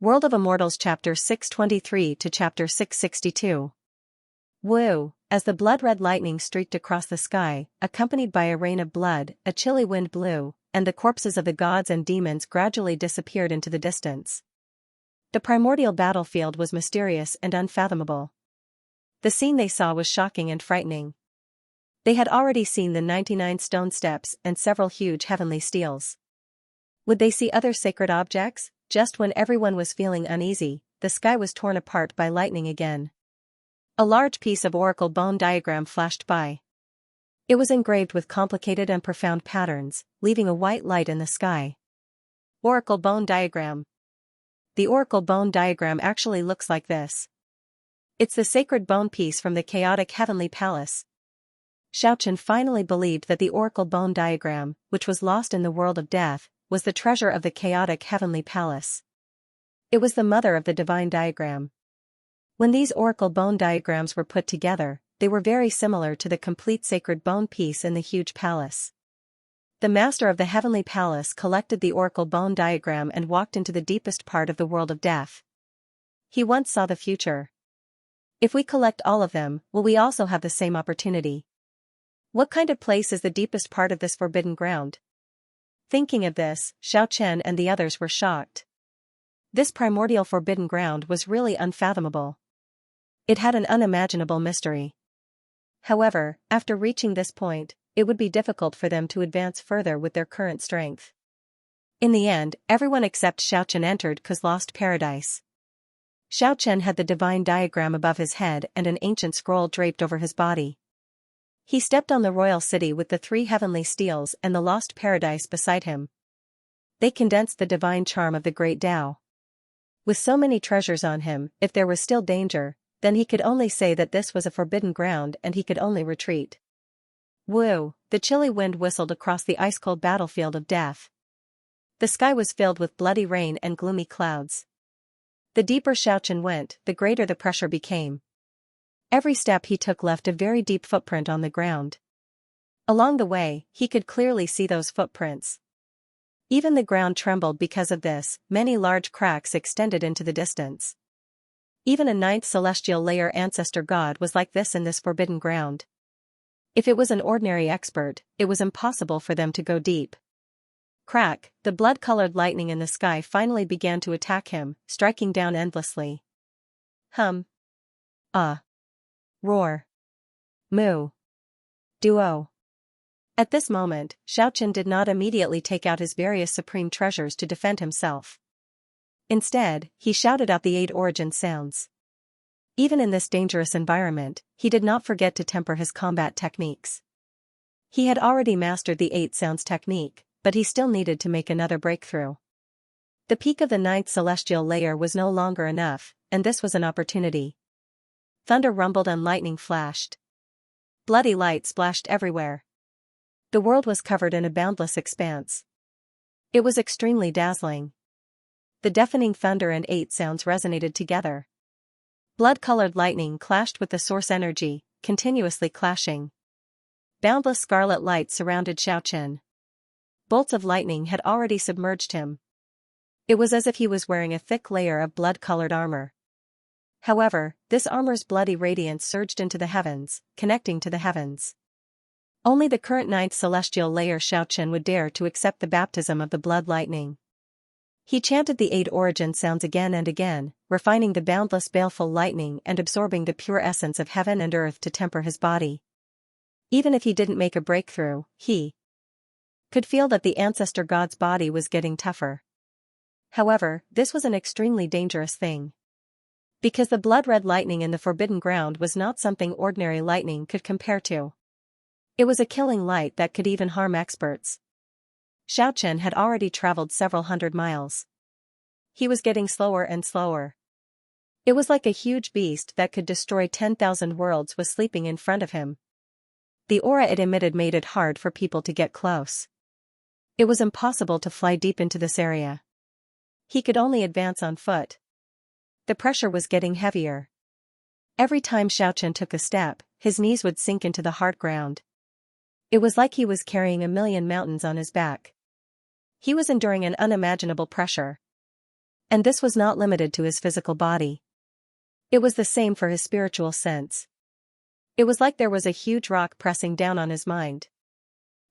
World of Immortals Chapter 623 to Chapter 662. Woo! As the blood-red lightning streaked across the sky, accompanied by a rain of blood, a chilly wind blew, and the corpses of the gods and demons gradually disappeared into the distance. The primordial battlefield was mysterious and unfathomable. The scene they saw was shocking and frightening. They had already seen the 99 stone steps and several huge heavenly steels. Would they see other sacred objects? Just when everyone was feeling uneasy, the sky was torn apart by lightning again. A large piece of oracle bone diagram flashed by. It was engraved with complicated and profound patterns, leaving a white light in the sky. Oracle bone diagram. The oracle bone diagram actually looks like this. It's the sacred bone piece from the chaotic heavenly palace. Xianxia finally believed that the oracle bone diagram, which was lost in the world of death, was the treasure of the chaotic heavenly palace. It was the mother of the divine diagram. When these oracle bone diagrams were put together, they were very similar to the complete sacred bone piece in the huge palace. The master of the heavenly palace collected the oracle bone diagram and walked into the deepest part of the world of death. He once saw the future. If we collect all of them, will we also have the same opportunity? What kind of place is the deepest part of this forbidden ground? Thinking of this, Xianxia and the others were shocked. This primordial forbidden ground was really unfathomable. It had an unimaginable mystery. However, after reaching this point, it would be difficult for them to advance further with their current strength. In the end, everyone except Xianxia entered Ku's lost paradise. Xianxia had the divine diagram above his head and an ancient scroll draped over his body. He stepped on the royal city with the 3 heavenly steels and the lost paradise beside him. They condensed the divine charm of the great Tao. With so many treasures on him, if there was still danger, then he could only say that this was a forbidden ground and he could only retreat. Woo! The chilly wind whistled across the ice-cold battlefield of death. The sky was filled with bloody rain and gloomy clouds. The deeper Xianxia went, the greater the pressure became. Every step he took left a very deep footprint on the ground. Along the way, he could clearly see those footprints. Even the ground trembled because of this, many large cracks extended into the distance. Even a 9th celestial layer ancestor god was like this in this forbidden ground. If it was an ordinary expert, it was impossible for them to go deep. Crack, the blood-colored lightning in the sky finally began to attack him, striking down endlessly. Hum. Ah. Roar. Moo. Duo. At this moment, Xianxia did not immediately take out his various supreme treasures to defend himself. Instead, he shouted out the 8 origin sounds. Even in this dangerous environment, he did not forget to temper his combat techniques. He had already mastered the 8 sounds technique, but he still needed to make another breakthrough. The peak of the 9th celestial layer was no longer enough, and this was an opportunity. Thunder rumbled and lightning flashed. Bloody light splashed everywhere. The world was covered in a boundless expanse. It was extremely dazzling. The deafening thunder and 8 sounds resonated together. Blood-colored lightning clashed with the source energy, continuously clashing. Boundless scarlet light surrounded Xianxia. Bolts of lightning had already submerged him. It was as if he was wearing a thick layer of blood-colored armor. However, this armor's bloody radiance surged into the heavens, connecting to the heavens. Only the current 9th celestial layer Xianxia would dare to accept the baptism of the blood lightning. He chanted the 8 origin sounds again and again, refining the boundless baleful lightning and absorbing the pure essence of heaven and earth to temper his body. Even if he didn't make a breakthrough, he could feel that the ancestor god's body was getting tougher. However, this was an extremely dangerous thing. Because the blood-red lightning in the forbidden ground was not something ordinary lightning could compare to. It was a killing light that could even harm experts. Xianxia had already traveled several hundred miles. He was getting slower and slower. It was like a huge beast that could destroy 10,000 worlds was sleeping in front of him. The aura it emitted made it hard for people to get close. It was impossible to fly deep into this area. He could only advance on foot. The pressure was getting heavier. Every time Xianxia took a step, his knees would sink into the hard ground. It was like he was carrying a million mountains on his back. He was enduring an unimaginable pressure. And this was not limited to his physical body. It was the same for his spiritual sense. It was like there was a huge rock pressing down on his mind.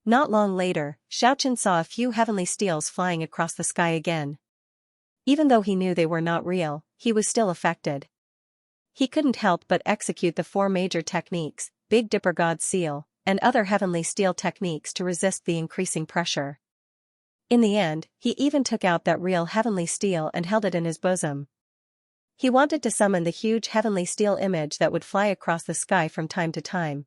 Not long later, Xianxia saw a few heavenly steels flying across the sky again. Even though he knew they were not real, he was still affected. He couldn't help but execute the 4 major techniques, Big Dipper God's Seal, and other heavenly steel techniques to resist the increasing pressure. In the end, he even took out that real heavenly steel and held it in his bosom. He wanted to summon the huge heavenly steel image that would fly across the sky from time to time.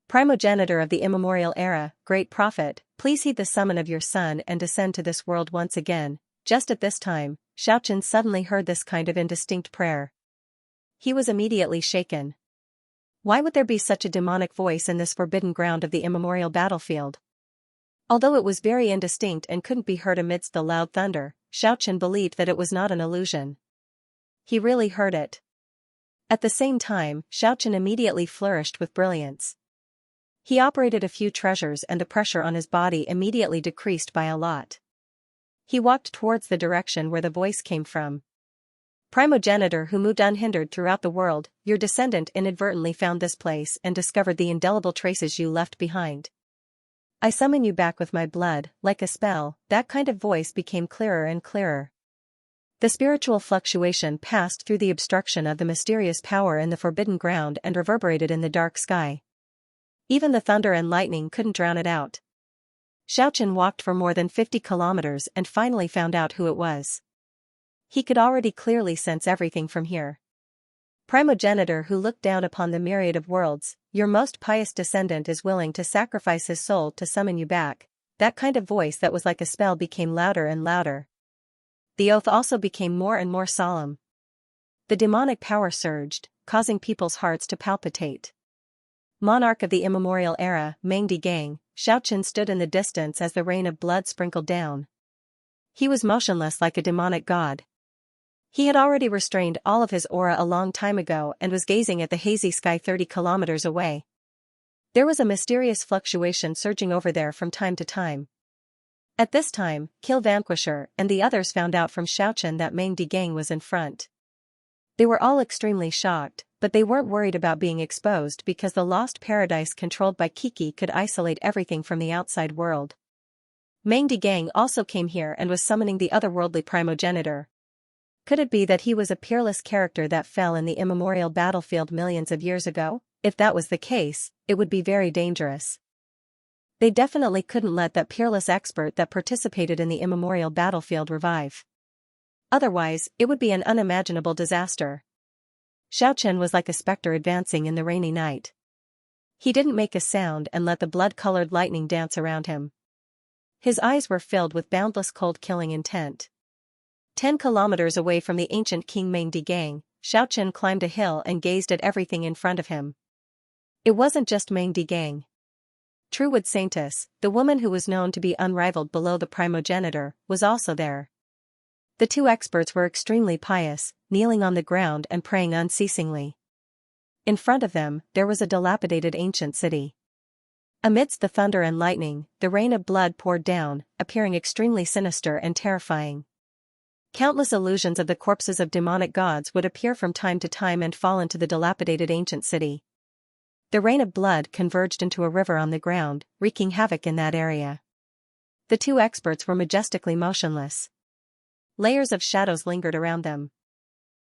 Primogenitor of the immemorial era, great prophet, please heed the summon of your son and descend to this world once again. Just at this time, Xianxia suddenly heard this kind of indistinct prayer. He was immediately shaken. Why would there be such a demonic voice in this forbidden ground of the immemorial battlefield? Although it was very indistinct and couldn't be heard amidst the loud thunder, Xianxia believed that it was not an illusion. He really heard it. At the same time, Xianxia immediately flourished with brilliance. He operated a few treasures and the pressure on his body immediately decreased by a lot. He walked towards the direction where the voice came from. Primogenitor who moved unhindered throughout the world, your descendant inadvertently found this place and discovered the indelible traces you left behind. I summon you back with my blood, like a spell. That kind of voice became clearer and clearer. The spiritual fluctuation passed through the obstruction of the mysterious power in the forbidden ground and reverberated in the dark sky. Even the thunder and lightning couldn't drown it out. Xianxia walked for more than 50 kilometers and finally found out who it was. He could already clearly sense everything from here. Primogenitor who looked down upon the myriad of worlds, your most pious descendant is willing to sacrifice his soul to summon you back. That kind of voice that was like a spell became louder and louder. The oath also became more and more solemn. The demonic power surged, causing people's hearts to palpitate. Monarch of the immemorial era, Mengdi Gang, Xianxia stood in the distance as the rain of blood sprinkled down. He was motionless like a demonic god. He had already restrained all of his aura a long time ago and was gazing at the hazy sky 30 kilometers away. There was a mysterious fluctuation surging over there from time to time. At this time, Kill Vanquisher and the others found out from Xianxia that Mengdi Gang was in front. They were all extremely shocked, but they weren't worried about being exposed because the lost paradise controlled by Kiki could isolate everything from the outside world. Mengdi Gang also came here and was summoning the otherworldly primogenitor. Could it be that he was a peerless character that fell in the immemorial battlefield millions of years ago? If that was the case, it would be very dangerous. They definitely couldn't let that peerless expert that participated in the immemorial battlefield revive. Otherwise, it would be an unimaginable disaster. Xianxia was like a specter advancing in the rainy night. He didn't make a sound and let the blood-colored lightning dance around him. His eyes were filled with boundless cold-killing intent. 10 kilometers away from the ancient King Mengdi Gang, Xianxia climbed a hill and gazed at everything in front of him. It wasn't just Mengdi Gang. Truewood Saintess, the woman who was known to be unrivaled below the primogenitor, was also there. The 2 experts were extremely pious, kneeling on the ground and praying unceasingly. In front of them, there was a dilapidated ancient city. Amidst the thunder and lightning, the rain of blood poured down, appearing extremely sinister and terrifying. Countless illusions of the corpses of demonic gods would appear from time to time and fall into the dilapidated ancient city. The rain of blood converged into a river on the ground, wreaking havoc in that area. The 2 experts were majestically motionless. Layers of shadows lingered around them.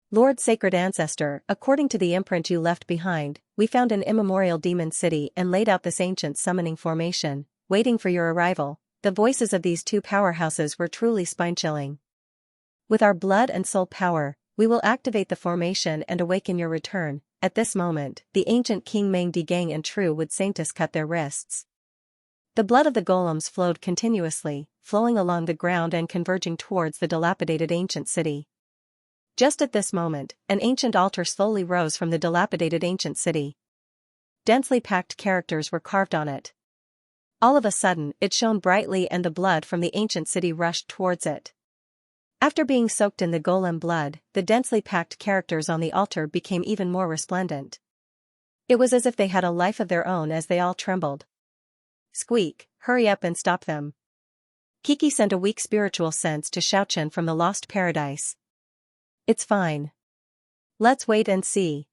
Lord Sacred Ancestor, according to the imprint you left behind, we found an immemorial demon city and laid out this ancient summoning formation, waiting for your arrival. The voices of these 2 powerhouses were truly spine-chilling. With our blood and soul power, we will activate the formation and awaken your return. At this moment, the ancient King Mengdi Gang and Truewood Saintess cut their wrists. The blood of the golems flowed continuously, flowing along the ground and converging towards the dilapidated ancient city. Just at this moment, an ancient altar slowly rose from the dilapidated ancient city. Densely packed characters were carved on it. All of a sudden, it shone brightly and the blood from the ancient city rushed towards it. After being soaked in the golem blood, the densely packed characters on the altar became even more resplendent. It was as if they had a life of their own as they all trembled. Squeak, hurry up and stop them. Kiki sent a weak spiritual sense to Xianxia from the lost paradise. It's fine. Let's wait and see.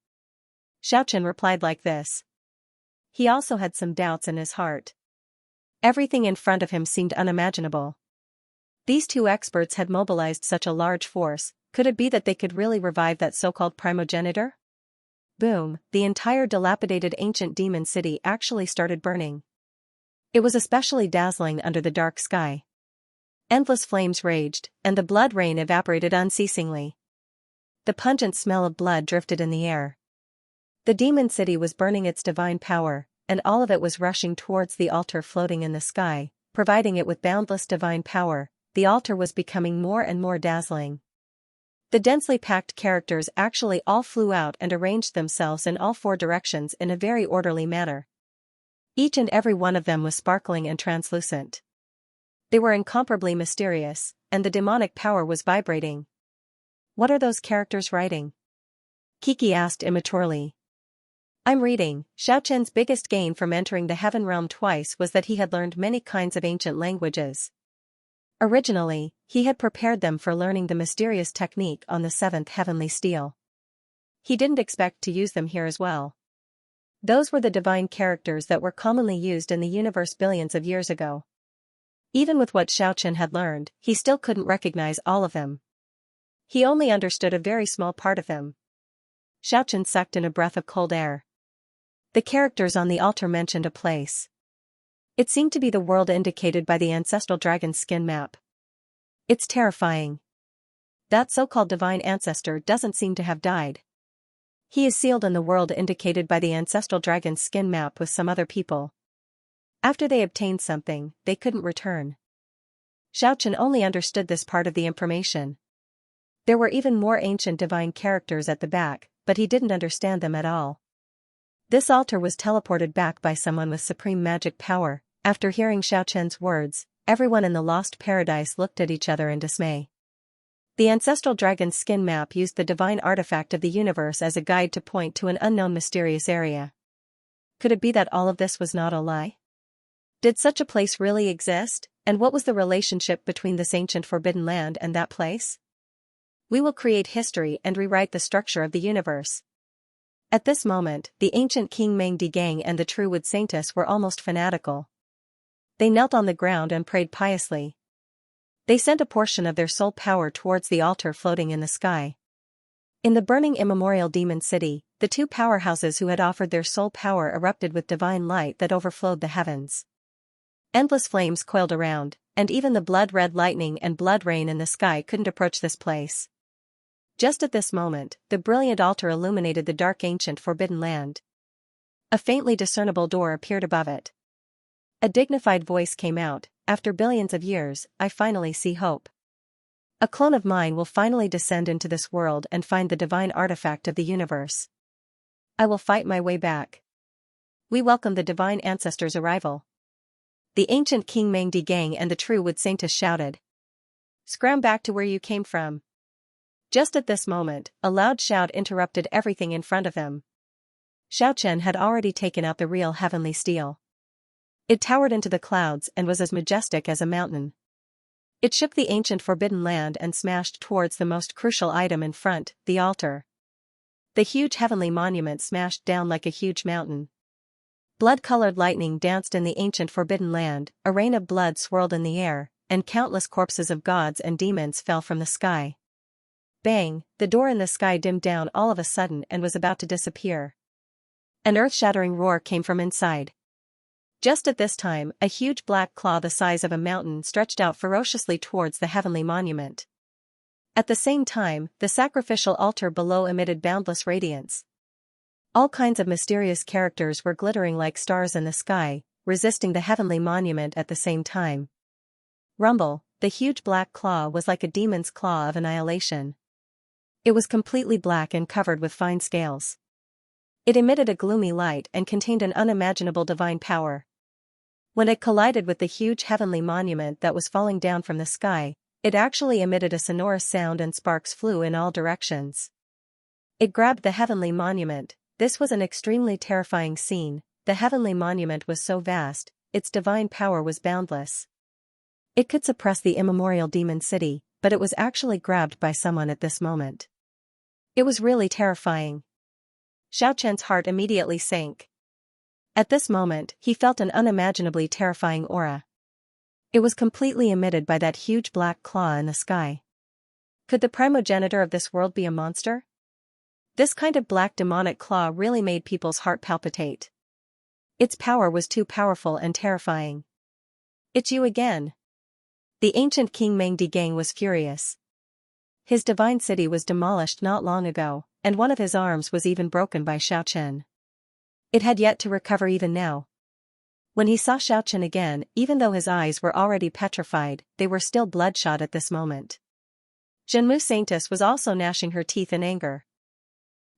Xiaochen replied like this. He also had some doubts in his heart. Everything in front of him seemed unimaginable. These two experts had mobilized such a large force. Could it be that they could really revive that so-called primogenitor? Boom, the entire dilapidated ancient demon city actually started burning. It was especially dazzling under the dark sky. Endless flames raged, and the blood rain evaporated unceasingly. The pungent smell of blood drifted in the air. The demon city was burning its divine power, and all of it was rushing towards the altar floating in the sky, providing it with boundless divine power. The altar was becoming more and more dazzling. The densely packed characters actually all flew out and arranged themselves in all four directions in a very orderly manner. Each and every one of them was sparkling and translucent. They were incomparably mysterious, and the demonic power was vibrating. What are those characters writing? Kiki asked immaturely. I'm reading. Xiaochen's biggest gain from entering the heaven realm twice was that he had learned many kinds of ancient languages. Originally, he had prepared them for learning the mysterious technique on the seventh heavenly steel. He didn't expect to use them here as well. Those were the divine characters that were commonly used in the universe billions of years ago. Even with what Xiaochen had learned, he still couldn't recognize all of them. He only understood a very small part of them. Xiaochen sucked in a breath of cold air. The characters on the altar mentioned a place. It seemed to be the world indicated by the ancestral dragon's skin map. It's terrifying. That so-called divine ancestor doesn't seem to have died. He is sealed in the world indicated by the ancestral dragon's skin map with some other people. After they obtained something, they couldn't return. Xiaochen only understood this part of the information. There were even more ancient divine characters at the back, but he didn't understand them at all. This altar was teleported back by someone with supreme magic power. After hearing Xiaochen's words, everyone in the lost paradise looked at each other in dismay. The ancestral dragon's skin map used the divine artifact of the universe as a guide to point to an unknown mysterious area. Could it be that all of this was not a lie? Did such a place really exist, and what was the relationship between this ancient forbidden land and that place? We will create history and rewrite the structure of the universe. At this moment, the ancient King Mengdi gang and the true Wood Saintess were almost fanatical. They knelt on the ground and prayed piously. They sent a portion of their soul power towards the altar floating in the sky. In the burning immemorial demon city, the two powerhouses who had offered their soul power erupted with divine light that overflowed the heavens. Endless flames coiled around, and even the blood-red lightning and blood rain in the sky couldn't approach this place. Just at this moment, the brilliant altar illuminated the dark ancient forbidden land. A faintly discernible door appeared above it. A dignified voice came out, after billions of years, I finally see hope. A clone of mine will finally descend into this world and find the divine artifact of the universe. I will fight my way back. We welcome the divine ancestor's arrival. The ancient King Mengdi gang and the true Wood Saintess shouted. Scram back to where you came from. Just at this moment, a loud shout interrupted everything in front of them. Xiaochen had already taken out the real heavenly steel. It towered into the clouds and was as majestic as a mountain. It shook the ancient forbidden land and smashed towards the most crucial item in front, the altar. The huge heavenly monument smashed down like a huge mountain. Blood-colored lightning danced in the ancient forbidden land, a rain of blood swirled in the air, and countless corpses of gods and demons fell from the sky. Bang, the door in the sky dimmed down all of a sudden and was about to disappear. An earth-shattering roar came from inside. Just at this time, a huge black claw the size of a mountain stretched out ferociously towards the heavenly monument. At the same time, the sacrificial altar below emitted boundless radiance. All kinds of mysterious characters were glittering like stars in the sky, resisting the heavenly monument at the same time. Rumble, the huge black claw was like a demon's claw of annihilation. It was completely black and covered with fine scales. It emitted a gloomy light and contained an unimaginable divine power. When it collided with the huge heavenly monument that was falling down from the sky, it actually emitted a sonorous sound and sparks flew in all directions. It grabbed the heavenly monument. This was an extremely terrifying scene. The heavenly monument was so vast, its divine power was boundless. It could suppress the immemorial demon city, but it was actually grabbed by someone at this moment. It was really terrifying. Xiaochen's heart immediately sank. At this moment, he felt an unimaginably terrifying aura. It was completely emitted by that huge black claw in the sky. Could the primogenitor of this world be a monster? This kind of black demonic claw really made people's heart palpitate. Its power was too powerful and terrifying. It's you again. The ancient King Mengdigang was furious. His divine city was demolished not long ago, and one of his arms was even broken by Xiaochen. It had yet to recover even now. When he saw Xiaochen again, even though his eyes were already petrified, they were still bloodshot at this moment. Zhenmu Saintess was also gnashing her teeth in anger.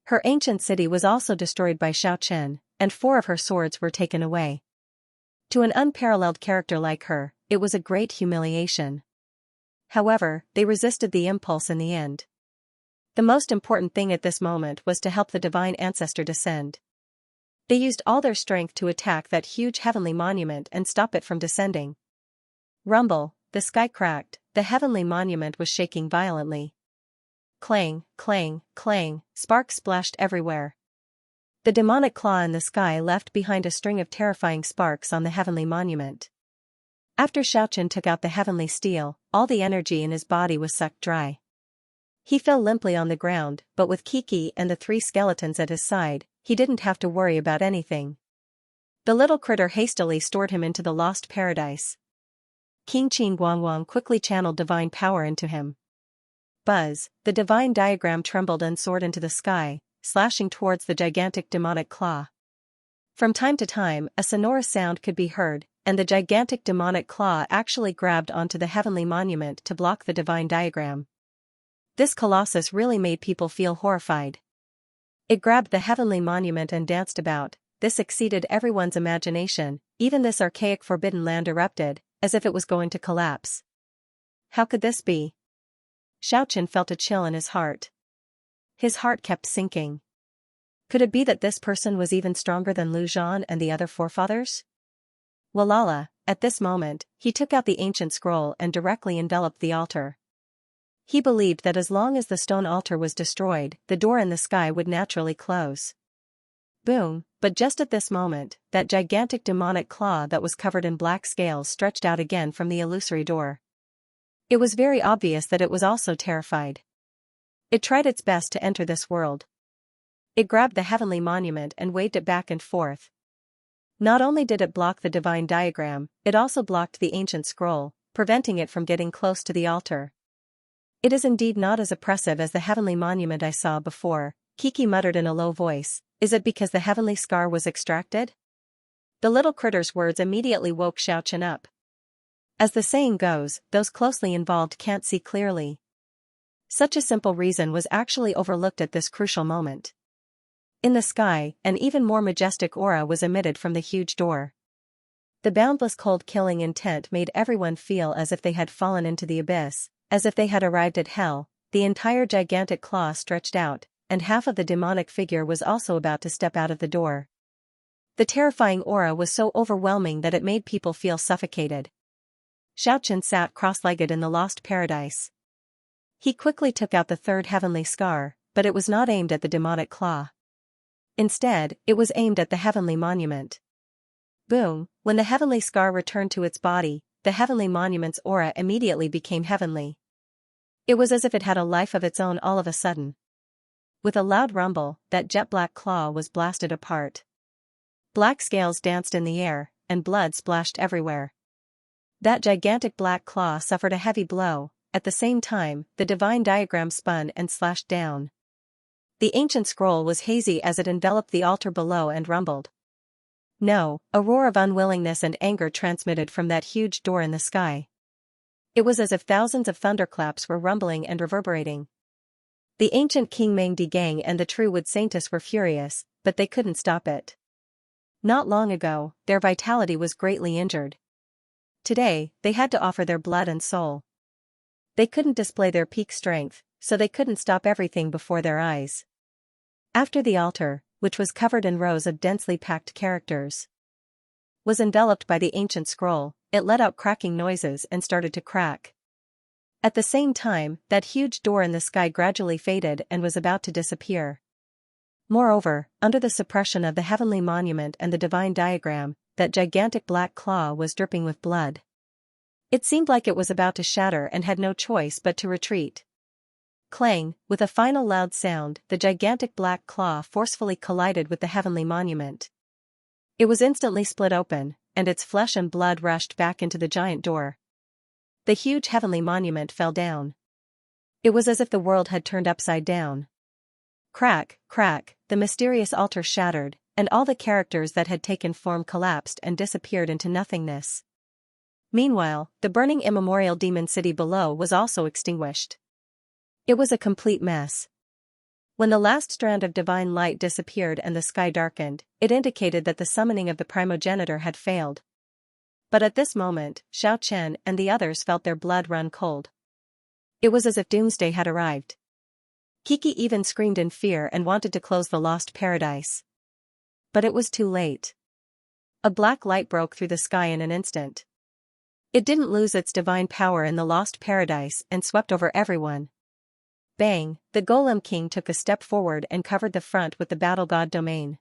Her ancient city was also destroyed by Xiaochen, and 4 of her swords were taken away. To an unparalleled character like her, it was a great humiliation. However, they resisted the impulse in the end. The most important thing at this moment was to help the divine ancestor descend. They used all their strength to attack that huge heavenly monument and stop it from descending. Rumble, the sky cracked, the heavenly monument was shaking violently. Clang, clang, clang, sparks splashed everywhere. The demonic claw in the sky left behind a string of terrifying sparks on the heavenly monument. After Xiaochen took out the heavenly steel, all the energy in his body was sucked dry. He fell limply on the ground, but with Kiki and the 3 skeletons at his side, he didn't have to worry about anything. The little critter hastily stored him into the lost paradise. King Qin Guangwang quickly channeled divine power into him. Buzz, the divine diagram trembled and soared into the sky, slashing towards the gigantic demonic claw. From time to time, a sonorous sound could be heard, and the gigantic demonic claw actually grabbed onto the heavenly monument to block the divine diagram. This colossus really made people feel horrified. It grabbed the heavenly monument and danced about. This exceeded everyone's imagination. Even this archaic forbidden land erupted, as if it was going to collapse. How could this be? Xiaochen felt a chill in his heart. His heart kept sinking. Could it be that this person was even stronger than Lu Zhan and the other forefathers? Walala, at this moment, he took out the ancient scroll and directly enveloped the altar. He believed that as long as the stone altar was destroyed, the door in the sky would naturally close. Boom, but just at this moment, that gigantic demonic claw that was covered in black scales stretched out again from the illusory door. It was very obvious that it was also terrified. It tried its best to enter this world. It grabbed the heavenly monument and waved it back and forth. Not only did it block the divine diagram, it also blocked the ancient scroll, preventing it from getting close to the altar. It is indeed not as oppressive as the heavenly monument I saw before, Kiki muttered in a low voice. Is it because the heavenly scar was extracted? The little critter's words immediately woke Xiaochen up. As the saying goes, those closely involved can't see clearly. Such a simple reason was actually overlooked at this crucial moment. In the sky, an even more majestic aura was emitted from the huge door. The boundless cold-killing intent made everyone feel as if they had fallen into the abyss, as if they had arrived at hell. The entire gigantic claw stretched out, and half of the demonic figure was also about to step out of the door. The terrifying aura was so overwhelming that it made people feel suffocated. Xiaochen sat cross-legged in the lost paradise. He quickly took out the 3rd heavenly scar, but it was not aimed at the demonic claw. Instead, it was aimed at the heavenly monument. Boom, when the heavenly scar returned to its body, the heavenly monument's aura immediately became heavenly. It was as if it had a life of its own all of a sudden. With a loud rumble, that jet-black claw was blasted apart. Black scales danced in the air, and blood splashed everywhere. That gigantic black claw suffered a heavy blow. At the same time, the divine diagram spun and slashed down. The ancient scroll was hazy as it enveloped the altar below and rumbled. No, a roar of unwillingness and anger transmitted from that huge door in the sky. It was as if thousands of thunderclaps were rumbling and reverberating. The ancient King Mengdigang and the true Wood Saintess were furious, but they couldn't stop it. Not long ago, their vitality was greatly injured. Today, they had to offer their blood and soul. They couldn't display their peak strength, so they couldn't stop everything before their eyes. After the altar, which was covered in rows of densely packed characters, was enveloped by the ancient scroll, it let out cracking noises and started to crack. At the same time, that huge door in the sky gradually faded and was about to disappear. Moreover, under the suppression of the heavenly monument and the divine diagram, that gigantic black claw was dripping with blood. It seemed like it was about to shatter and had no choice but to retreat. Clang, with a final loud sound, the gigantic black claw forcefully collided with the heavenly monument. It was instantly split open, and its flesh and blood rushed back into the giant door. The huge heavenly monument fell down. It was as if the world had turned upside down. Crack, crack, the mysterious altar shattered, and all the characters that had taken form collapsed and disappeared into nothingness. Meanwhile, the burning immemorial demon city below was also extinguished. It was a complete mess. When the last strand of divine light disappeared and the sky darkened, it indicated that the summoning of the primogenitor had failed. But at this moment, Xianxia and the others felt their blood run cold. It was as if doomsday had arrived. Kiki even screamed in fear and wanted to close the lost paradise. But it was too late. A black light broke through the sky in an instant. It didn't lose its divine power in the lost paradise and swept over everyone. Bang, the Golem King took a step forward and covered the front with the battle god domain.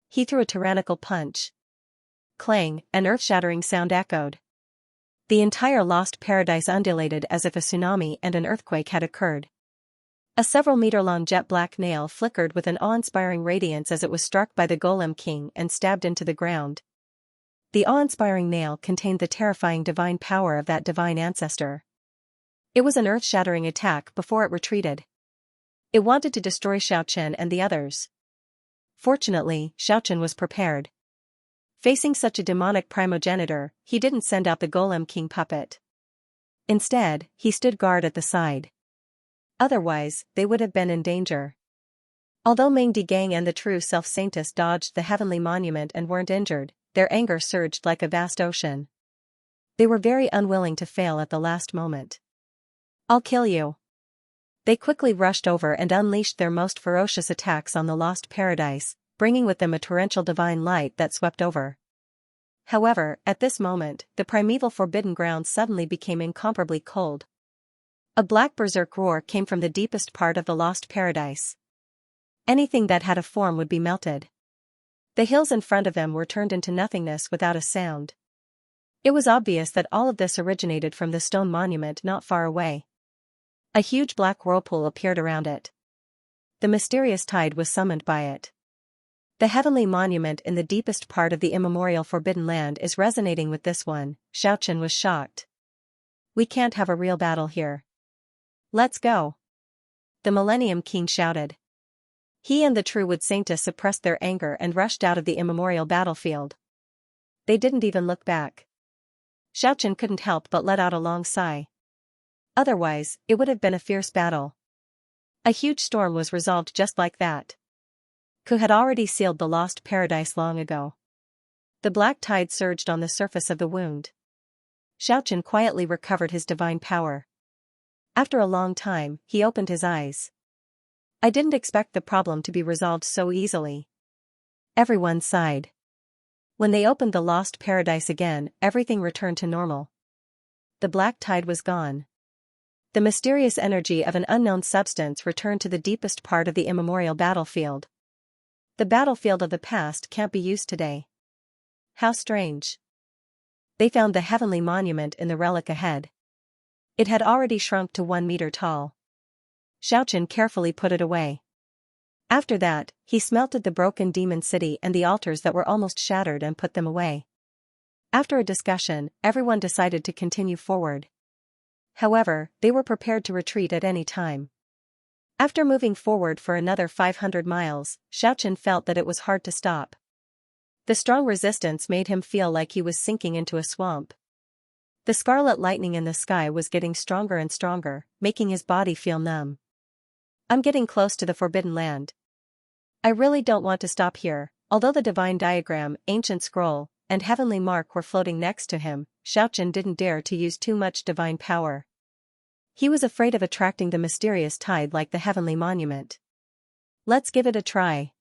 He threw a tyrannical punch. Clang, an earth-shattering sound echoed. The entire lost paradise undulated as if a tsunami and an earthquake had occurred. A several-meter-long jet-black nail flickered with an awe-inspiring radiance as it was struck by the Golem King and stabbed into the ground. The awe-inspiring nail contained the terrifying divine power of that divine ancestor. It was an earth-shattering attack before it retreated. It wanted to destroy Xianxia and the others. Fortunately, Xianxia was prepared. Facing such a demonic primogenitor, he didn't send out the Golem King puppet. Instead, he stood guard at the side. Otherwise, they would have been in danger. Although Meng Digang and the true Self-Saintess dodged the heavenly monument and weren't injured, their anger surged like a vast ocean. They were very unwilling to fail at the last moment. "I'll kill you." They quickly rushed over and unleashed their most ferocious attacks on the lost paradise, bringing with them a torrential divine light that swept over. However, at this moment, the primeval forbidden ground suddenly became incomparably cold. A black berserk roar came from the deepest part of the lost paradise. Anything that had a form would be melted. The hills in front of them were turned into nothingness without a sound. It was obvious that all of this originated from the stone monument not far away. A huge black whirlpool appeared around it. The mysterious tide was summoned by it. The heavenly monument in the deepest part of the immemorial forbidden land is resonating with this one. Xianxia was shocked. "We can't have a real battle here. Let's go." The Millennium King shouted. He and the true Saintess suppressed their anger and rushed out of the immemorial battlefield. They didn't even look back. Xianxia couldn't help but let out a long sigh. Otherwise, it would have been a fierce battle. A huge storm was resolved just like that. Ku had already sealed the lost paradise long ago. The black tide surged on the surface of the wound. Xianxia quietly recovered his divine power. After a long time, he opened his eyes. "I didn't expect the problem to be resolved so easily." Everyone sighed. When they opened the lost paradise again, everything returned to normal. The black tide was gone. The mysterious energy of an unknown substance returned to the deepest part of the immemorial battlefield. The battlefield of the past can't be used today. How strange. They found the heavenly monument in the relic ahead. It had already shrunk to 1 meter tall. Xianxia carefully put it away. After that, he smelted the broken demon city and the altars that were almost shattered and put them away. After a discussion, everyone decided to continue forward. However, they were prepared to retreat at any time. After moving forward for another 500 miles, Xianxia felt that it was hard to stop. The strong resistance made him feel like he was sinking into a swamp. The scarlet lightning in the sky was getting stronger and stronger, making his body feel numb. "I'm getting close to the Forbidden Land. I really don't want to stop here." Although the divine diagram, ancient scroll, and heavenly mark were floating next to him, Xianxia didn't dare to use too much divine power. He was afraid of attracting the mysterious tide like the heavenly monument. "Let's give it a try.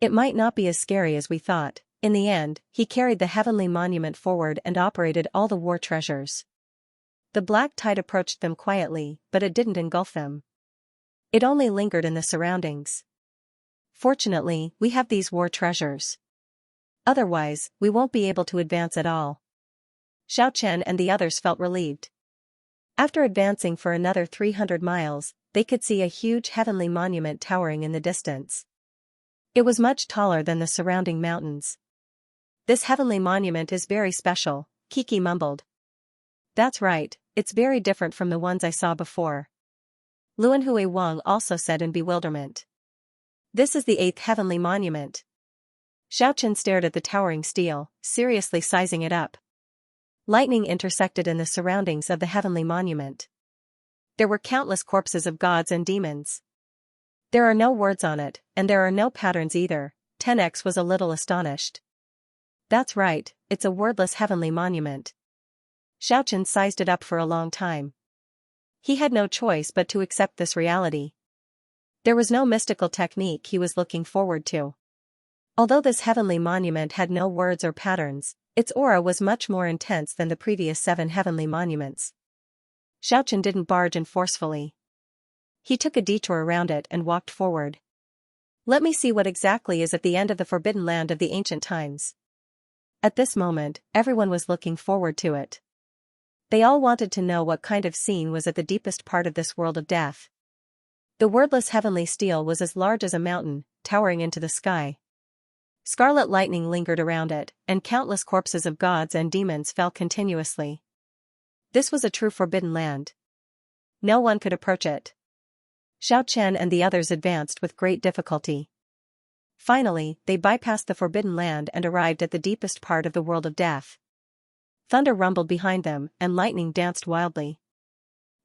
It might not be as scary as we thought." In the end, he carried the heavenly monument forward and operated all the war treasures. The black tide approached them quietly, but it didn't engulf them. It only lingered in the surroundings. Fortunately, we have these war treasures. Otherwise, we won't be able to advance at all. Xiaochen and the others felt relieved. After advancing for another 300 miles, they could see a huge heavenly monument towering in the distance. It was much taller than the surrounding mountains. This heavenly monument is very special, Kiki mumbled. That's right, it's very different from the ones I saw before. Luanhui Wang also said in bewilderment. This is the 8th heavenly monument. Xiaochen stared at the towering stele, seriously sizing it up. Lightning intersected in the surroundings of the heavenly monument. There were countless corpses of gods and demons. There are no words on it, and there are no patterns either. 10x was a little astonished. That's right, it's a wordless heavenly monument. Xiaochen sized it up for a long time. He had no choice but to accept this reality. There was no mystical technique he was looking forward to. Although this heavenly monument had no words or patterns, its aura was much more intense than the previous 7 heavenly monuments. Xiaochen didn't barge in forcefully. He took a detour around it and walked forward. Let me see what exactly is at the end of the forbidden land of the ancient times. At this moment, everyone was looking forward to it. They all wanted to know what kind of scene was at the deepest part of this world of death. The wordless heavenly stele was as large as a mountain, towering into the sky. Scarlet lightning lingered around it, and countless corpses of gods and demons fell continuously. This was a true forbidden land. No one could approach it. Xiao Chen and the others advanced with great difficulty. Finally, they bypassed the forbidden land and arrived at the deepest part of the world of death. Thunder rumbled behind them, and lightning danced wildly.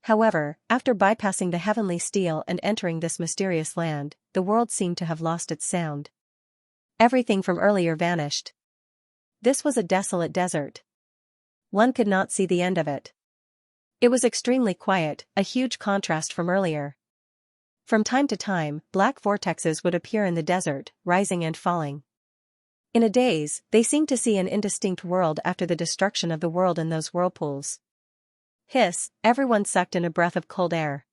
However, after bypassing the heavenly stele and entering this mysterious land, the world seemed to have lost its sound. Everything from earlier vanished. This was a desolate desert. One could not see the end of it. It was extremely quiet, a huge contrast from earlier. From time to time, black vortexes would appear in the desert, rising and falling. In a daze, they seemed to see an indistinct world after the destruction of the world in those whirlpools. Hiss, everyone sucked in a breath of cold air.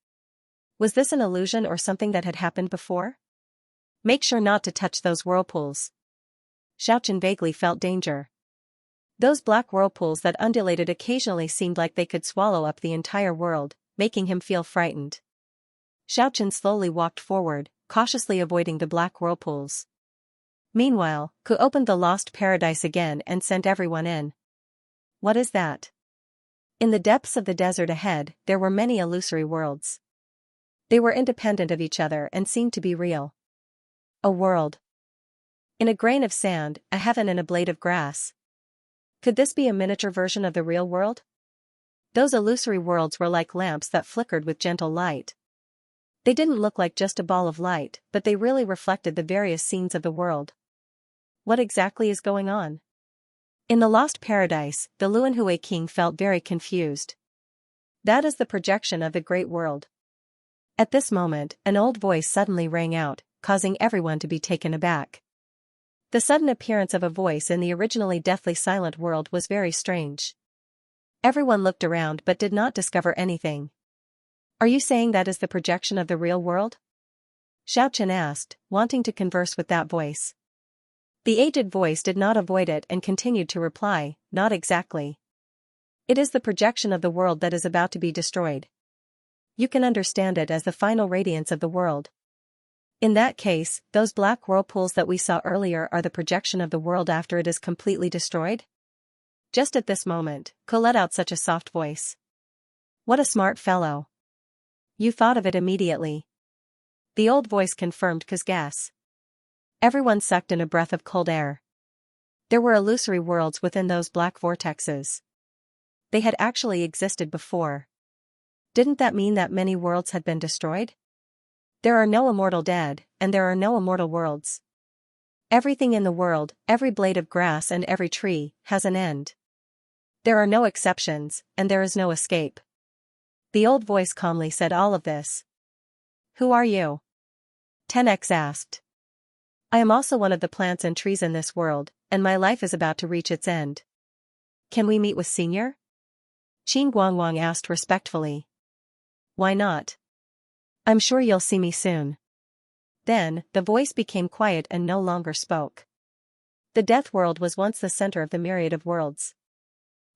Was this an illusion or something that had happened before? Make sure not to touch those whirlpools. Xiaochen vaguely felt danger. Those black whirlpools that undulated occasionally seemed like they could swallow up the entire world, making him feel frightened. Xiaochen slowly walked forward, cautiously avoiding the black whirlpools. Meanwhile, Ku opened the lost paradise again and sent everyone in. What is that? In the depths of the desert ahead, there were many illusory worlds. They were independent of each other and seemed to be real. A world. In a grain of sand, a heaven and a blade of grass. Could this be a miniature version of the real world? Those illusory worlds were like lamps that flickered with gentle light. They didn't look like just a ball of light, but they really reflected the various scenes of the world. What exactly is going on? In the lost paradise, the Luanhui king felt very confused. That is the projection of the great world. At this moment, an old voice suddenly rang out, causing everyone to be taken aback. The sudden appearance of a voice in the originally deathly silent world was very strange. Everyone looked around but did not discover anything. Are you saying that is the projection of the real world? Xiao Chen asked, wanting to converse with that voice. The aged voice did not avoid it and continued to reply, not exactly. It is the projection of the world that is about to be destroyed. You can understand it as the final radiance of the world. In that case, those black whirlpools that we saw earlier are the projection of the world after it is completely destroyed? Just at this moment, Ko let out such a soft voice. What a smart fellow. You thought of it immediately. The old voice confirmed Ko's guess. Everyone sucked in a breath of cold air. There were illusory worlds within those black vortexes. They had actually existed before. Didn't that mean that many worlds had been destroyed? There are no immortal dead, and there are no immortal worlds. Everything in the world, every blade of grass and every tree, has an end. There are no exceptions, and there is no escape. The old voice calmly said all of this. Who are you? 10x asked. I am also one of the plants and trees in this world, and my life is about to reach its end. Can we meet with Senior? Qin Guangwang asked respectfully. Why not? I'm sure you'll see me soon. Then, the voice became quiet and no longer spoke. The death world was once the center of the myriad of worlds.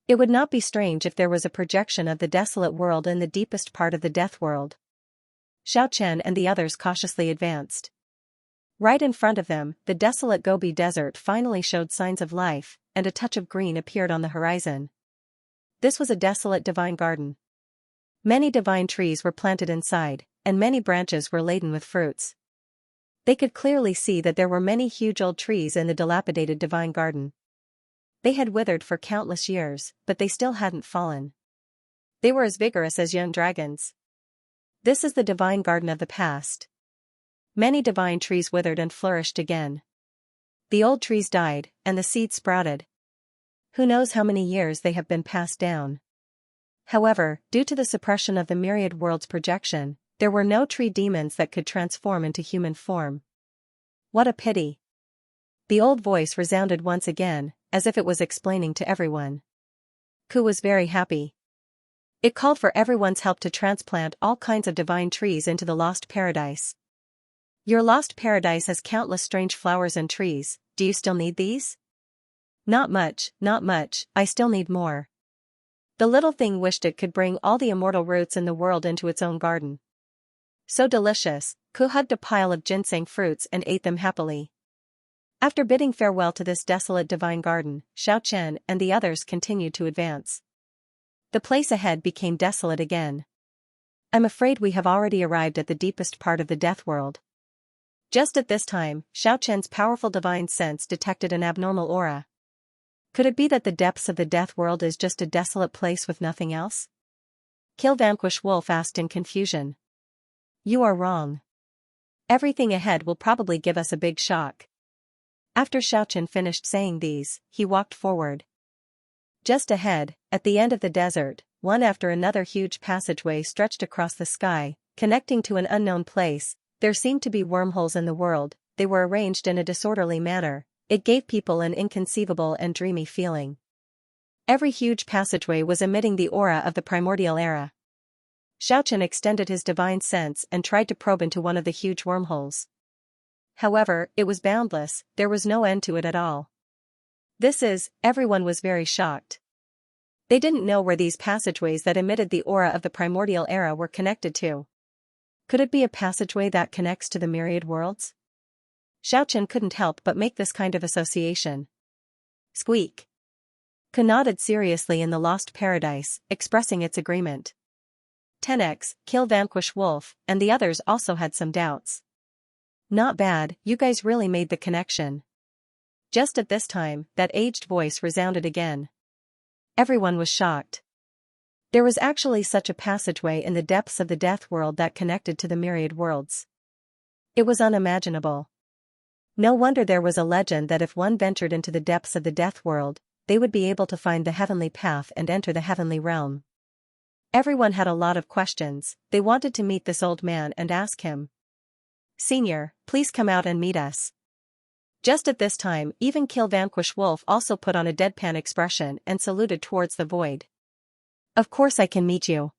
It would not be strange if there was a projection of the desolate world in the deepest part of the death world. Xiao Chen and the others cautiously advanced. Right in front of them, the desolate Gobi Desert finally showed signs of life, and a touch of green appeared on the horizon. This was a desolate divine garden. Many divine trees were planted inside, and many branches were laden with fruits. They could clearly see that there were many huge old trees in the dilapidated divine garden. They had withered for countless years, but they still hadn't fallen. They were as vigorous as young dragons. This is the divine garden of the past. Many divine trees withered and flourished again. The old trees died, and the seeds sprouted. Who knows how many years they have been passed down. However, due to the suppression of the myriad world's projection, there were no tree demons that could transform into human form. What a pity. The old voice resounded once again, as if it was explaining to everyone. Ku was very happy. It called for everyone's help to transplant all kinds of divine trees into the lost paradise. Your lost paradise has countless strange flowers and trees, do you still need these? Not much, I still need more. The little thing wished it could bring all the immortal roots in the world into its own garden. So delicious, Ku hugged a pile of ginseng fruits and ate them happily. After bidding farewell to this desolate divine garden, Xiao Chen and the others continued to advance. The place ahead became desolate again. I'm afraid we have already arrived at the deepest part of the death world. Just at this time, Xiao Chen's powerful divine sense detected an abnormal aura. Could it be that the depths of the death world is just a desolate place with nothing else? Kill Vanquish Wolf asked in confusion. You are wrong. Everything ahead will probably give us a big shock. After Xiao Chen finished saying these, he walked forward. Just ahead, at the end of the desert, one after another huge passageway stretched across the sky, connecting to an unknown place. There seemed to be wormholes in the world, they were arranged in a disorderly manner. It gave people an inconceivable and dreamy feeling. Every huge passageway was emitting the aura of the primordial era. Xiao Chen extended his divine sense and tried to probe into one of the huge wormholes. However, it was boundless, there was no end to it at all. Everyone was very shocked. They didn't know where these passageways that emitted the aura of the primordial era were connected to. Could it be a passageway that connects to the myriad worlds? Xiao Chen couldn't help but make this kind of association. Squeak. Ku nodded seriously in the lost paradise, expressing its agreement. 10x, Kill Vanquish Wolf, and the others also had some doubts. Not bad, you guys really made the connection. Just at this time, that aged voice resounded again. Everyone was shocked. There was actually such a passageway in the depths of the death world that connected to the myriad worlds. It was unimaginable. No wonder there was a legend that if one ventured into the depths of the death world, they would be able to find the heavenly path and enter the heavenly realm. Everyone had a lot of questions. They wanted to meet this old man and ask him. Senior, please come out and meet us. Just at this time, even Kill Vanquish Wolf also put on a deadpan expression and saluted towards the void. Of course I can meet you.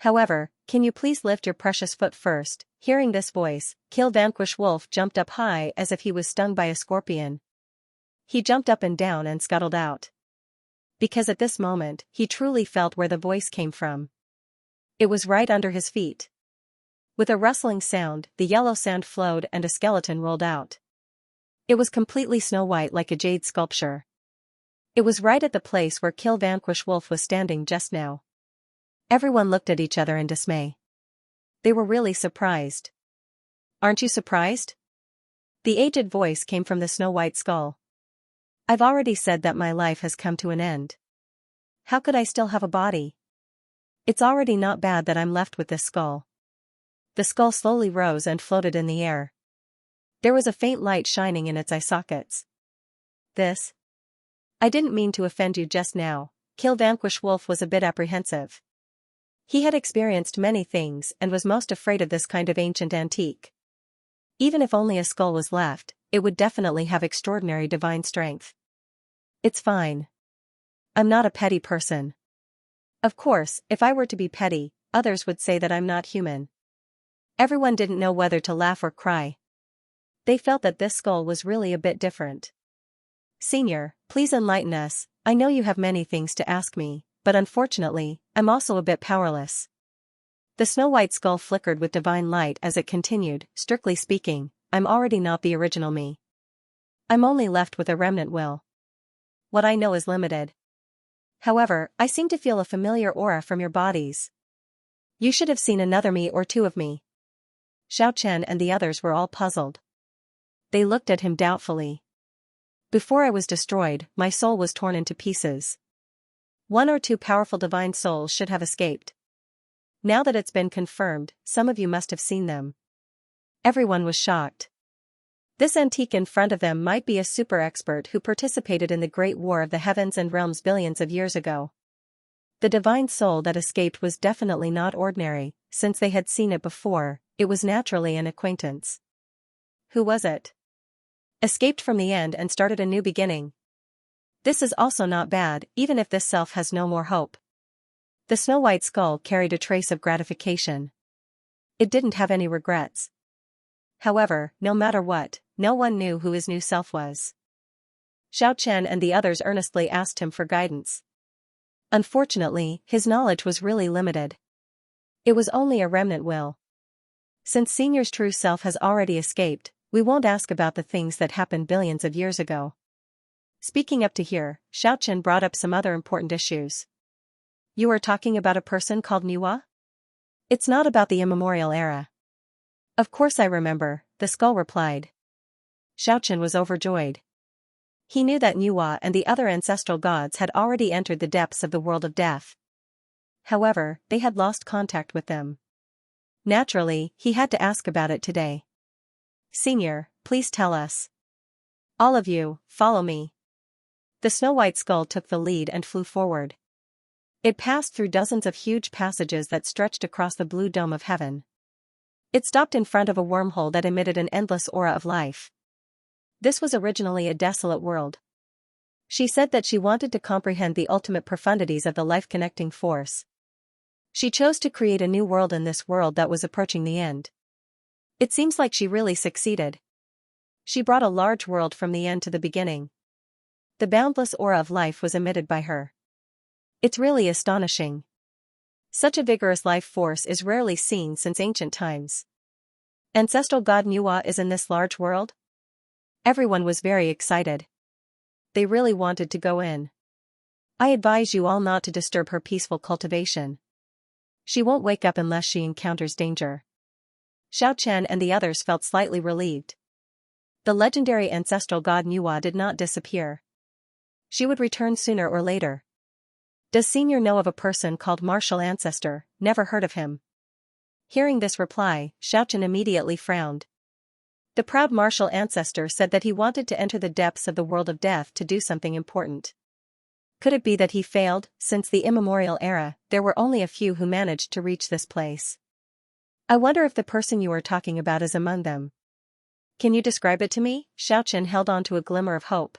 However, can you please lift your precious foot first? Hearing this voice, Kill Vanquish Wolf jumped up high as if he was stung by a scorpion. He jumped up and down and scuttled out. Because at this moment, he truly felt where the voice came from. It was right under his feet. With a rustling sound, the yellow sand flowed and a skeleton rolled out. It was completely snow-white like a jade sculpture. It was right at the place where Kill Vanquish Wolf was standing just now. Everyone looked at each other in dismay. They were really surprised. Aren't you surprised? The aged voice came from the snow-white skull. I've already said that my life has come to an end. How could I still have a body? It's already not bad that I'm left with this skull. The skull slowly rose and floated in the air. There was a faint light shining in its eye sockets. I didn't mean to offend you just now. Kill Vanquish Wolf was a bit apprehensive. He had experienced many things and was most afraid of this kind of ancient antique. Even if only a skull was left, it would definitely have extraordinary divine strength. It's fine. I'm not a petty person. Of course, if I were to be petty, others would say that I'm not human. Everyone didn't know whether to laugh or cry. They felt that this skull was really a bit different. Senior, please enlighten us. I know you have many things to ask me, but unfortunately, I'm also a bit powerless. The snow-white skull flickered with divine light as it continued. Strictly speaking, I'm already not the original me. I'm only left with a remnant will. What I know is limited. However, I seem to feel a familiar aura from your bodies. You should have seen another me or two of me. Xiao and the others were all puzzled. They looked at him doubtfully. Before I was destroyed, my soul was torn into pieces. One or two powerful divine souls should have escaped. Now that it's been confirmed, some of you must have seen them. Everyone was shocked. This antique in front of them might be a super expert who participated in the Great War of the Heavens and Realms billions of years ago. The divine soul that escaped was definitely not ordinary. Since they had seen it before, it was naturally an acquaintance. Who was it? Escaped from the end and started a new beginning. This is also not bad, even if this self has no more hope. The snow-white skull carried a trace of gratification. It didn't have any regrets. However, no matter what, no one knew who his new self was. Xiao and the others earnestly asked him for guidance. Unfortunately, his knowledge was really limited. It was only a remnant will. Since Senior's true self has already escaped, we won't ask about the things that happened billions of years ago. Speaking up to here, Xiao brought up some other important issues. You are talking about a person called Niwa? It's not about the immemorial era. Of course I remember, the skull replied. Xiao was overjoyed. He knew that Niwa and the other ancestral gods had already entered the depths of the world of death. However, they had lost contact with them. Naturally, he had to ask about it today. Senior, please tell us. All of you, follow me. The snow-white skull took the lead and flew forward. It passed through dozens of huge passages that stretched across the blue dome of heaven. It stopped in front of a wormhole that emitted an endless aura of life. This was originally a desolate world. She said that she wanted to comprehend the ultimate profundities of the life-connecting force. She chose to create a new world in this world that was approaching the end. It seems like she really succeeded. She brought a large world from the end to the beginning. The boundless aura of life was emitted by her. It's really astonishing. Such a vigorous life force is rarely seen since ancient times. Ancestral god Niwa is in this large world? Everyone was very excited. They really wanted to go in. I advise you all not to disturb her peaceful cultivation. She won't wake up unless she encounters danger. Xiao and the others felt slightly relieved. The legendary ancestral god Niwa did not disappear. She would return sooner or later. Does Senior know of a person called Martial Ancestor? Never heard of him. Hearing this reply, Xiao immediately frowned. The proud Martial Ancestor said that he wanted to enter the depths of the world of death to do something important. Could it be that he failed? Since the immemorial era, there were only a few who managed to reach this place. I wonder if the person you are talking about is among them. Can you describe it to me? Xiao held on to a glimmer of hope.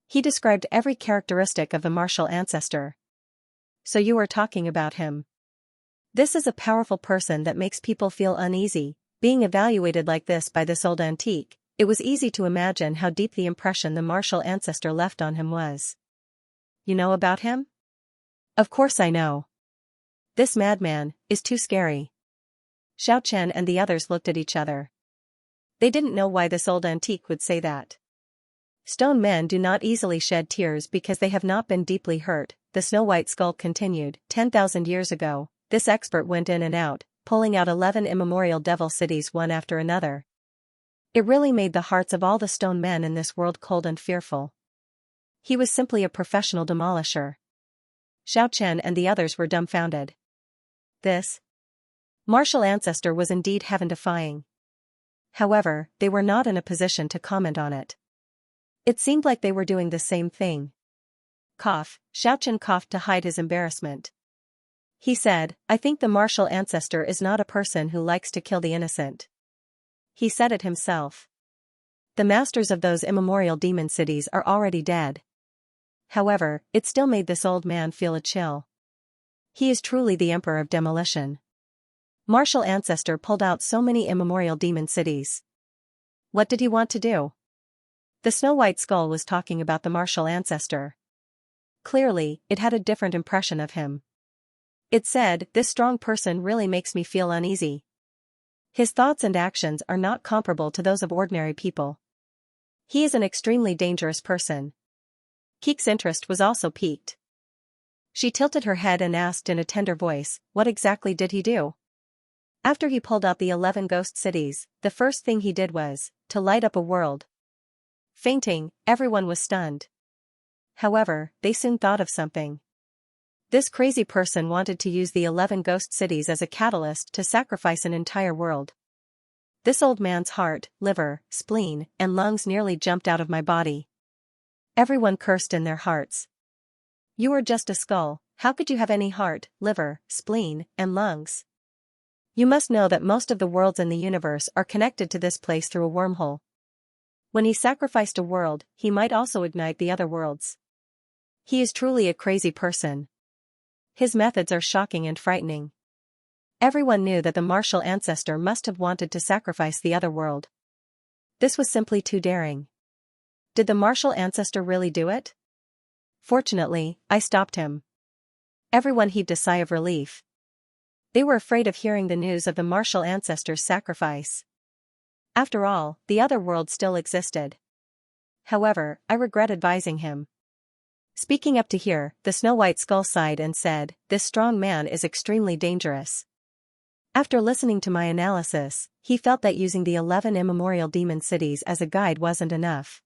He described every characteristic of the Martial Ancestor. So you are talking about him. This is a powerful person that makes people feel uneasy. Being evaluated like this by this old antique, it was easy to imagine how deep the impression the Martial Ancestor left on him was. You know about him? Of course I know. This madman is too scary. Xiao and the others looked at each other. They didn't know why this old antique would say that. Stone men do not easily shed tears because they have not been deeply hurt, the snow-white skull continued. 10,000 years ago, this expert went in and out, pulling out 11 immemorial devil cities one after another. It really made the hearts of all the stone men in this world cold and fearful. He was simply a professional demolisher. Xiao and the others were dumbfounded. This Martial Ancestor was indeed heaven-defying. However, they were not in a position to comment on it. It seemed like they were doing the same thing. Cough, Xiao coughed to hide his embarrassment. He said, I think the Martial Ancestor is not a person who likes to kill the innocent. He said it himself. The masters of those immemorial demon cities are already dead. However, it still made this old man feel a chill. He is truly the Emperor of Demolition. Martial Ancestor pulled out so many immemorial demon cities. What did he want to do? The Snow-White Skull was talking about the Martial Ancestor. Clearly, it had a different impression of him. It said, "This strong person really makes me feel uneasy. His thoughts and actions are not comparable to those of ordinary people. He is an extremely dangerous person." Keek's interest was also piqued. She tilted her head and asked in a tender voice, "What exactly did he do?" After he pulled out the 11 ghost cities, the first thing he did was to light up a world. Fainting, everyone was stunned. However, they soon thought of something. This crazy person wanted to use the 11 ghost cities as a catalyst to sacrifice an entire world. This old man's heart, liver, spleen, and lungs nearly jumped out of my body. Everyone cursed in their hearts. "You are just a skull, how could you have any heart, liver, spleen, and lungs? You must know that most of the worlds in the universe are connected to this place through a wormhole. When he sacrificed a world, he might also ignite the other worlds. He is truly a crazy person. His methods are shocking and frightening." Everyone knew that the Martial Ancestor must have wanted to sacrifice the other world. This was simply too daring. Did the Martial Ancestor really do it? Fortunately, I stopped him. Everyone heaved a sigh of relief. They were afraid of hearing the news of the Martial Ancestor's sacrifice. After all, the other world still existed. However, I regret advising him. Speaking up to here, the Snow-White Skull sighed and said, "This strong man is extremely dangerous." After listening to my analysis, he felt that using the 11 immemorial demon cities as a guide wasn't enough.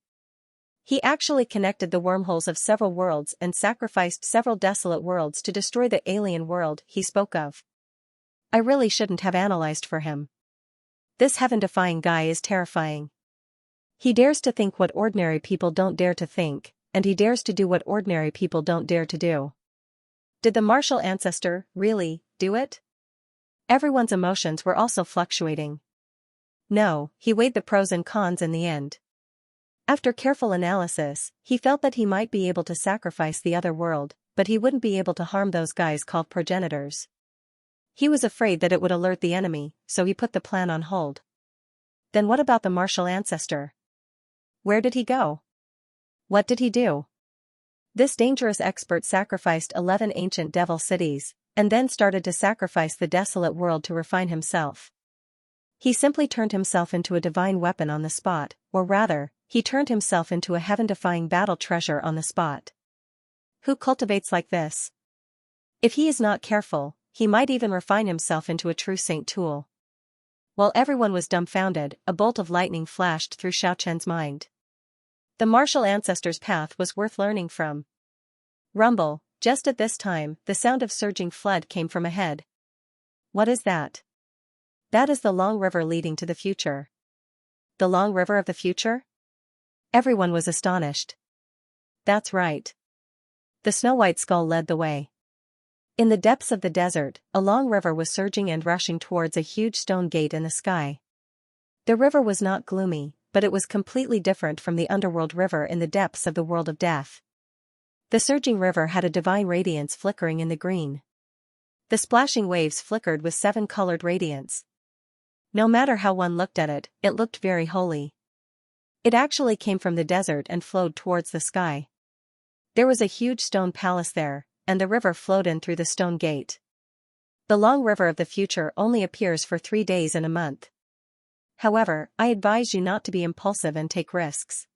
He actually connected the wormholes of several worlds and sacrificed several desolate worlds to destroy the alien world he spoke of. I really shouldn't have analyzed for him. This heaven-defying guy is terrifying. He dares to think what ordinary people don't dare to think, and he dares to do what ordinary people don't dare to do. Did the Martial Ancestor really do it? Everyone's emotions were also fluctuating. No, he weighed the pros and cons in the end. After careful analysis, he felt that he might be able to sacrifice the other world, but he wouldn't be able to harm those guys called progenitors. He was afraid that it would alert the enemy, so he put the plan on hold. Then what about the Martial Ancestor? Where did he go? What did he do? This dangerous expert sacrificed 11 ancient devil cities, and then started to sacrifice the desolate world to refine himself. He simply turned himself into a divine weapon on the spot, or rather, he turned himself into a heaven-defying battle treasure on the spot. Who cultivates like this? If he is not careful, he might even refine himself into a true saint tool. While everyone was dumbfounded, a bolt of lightning flashed through Xiaoqian's mind. The Martial Ancestor's path was worth learning from. Rumble, just at this time, the sound of surging flood came from ahead. What is that? That is the long river leading to the future. The long river of the future? Everyone was astonished. That's right. The Snow-White Skull led the way. In the depths of the desert, a long river was surging and rushing towards a huge stone gate in the sky. The river was not gloomy, but it was completely different from the underworld river in the depths of the world of death. The surging river had a divine radiance flickering in the green. The splashing waves flickered with 7-colored radiance. No matter how one looked at it, it looked very holy. It actually came from the desert and flowed towards the sky. There was a huge stone palace there, and the river flowed in through the stone gate. The long river of the future only appears for 3 days in a month. However, I advise you not to be impulsive and take risks.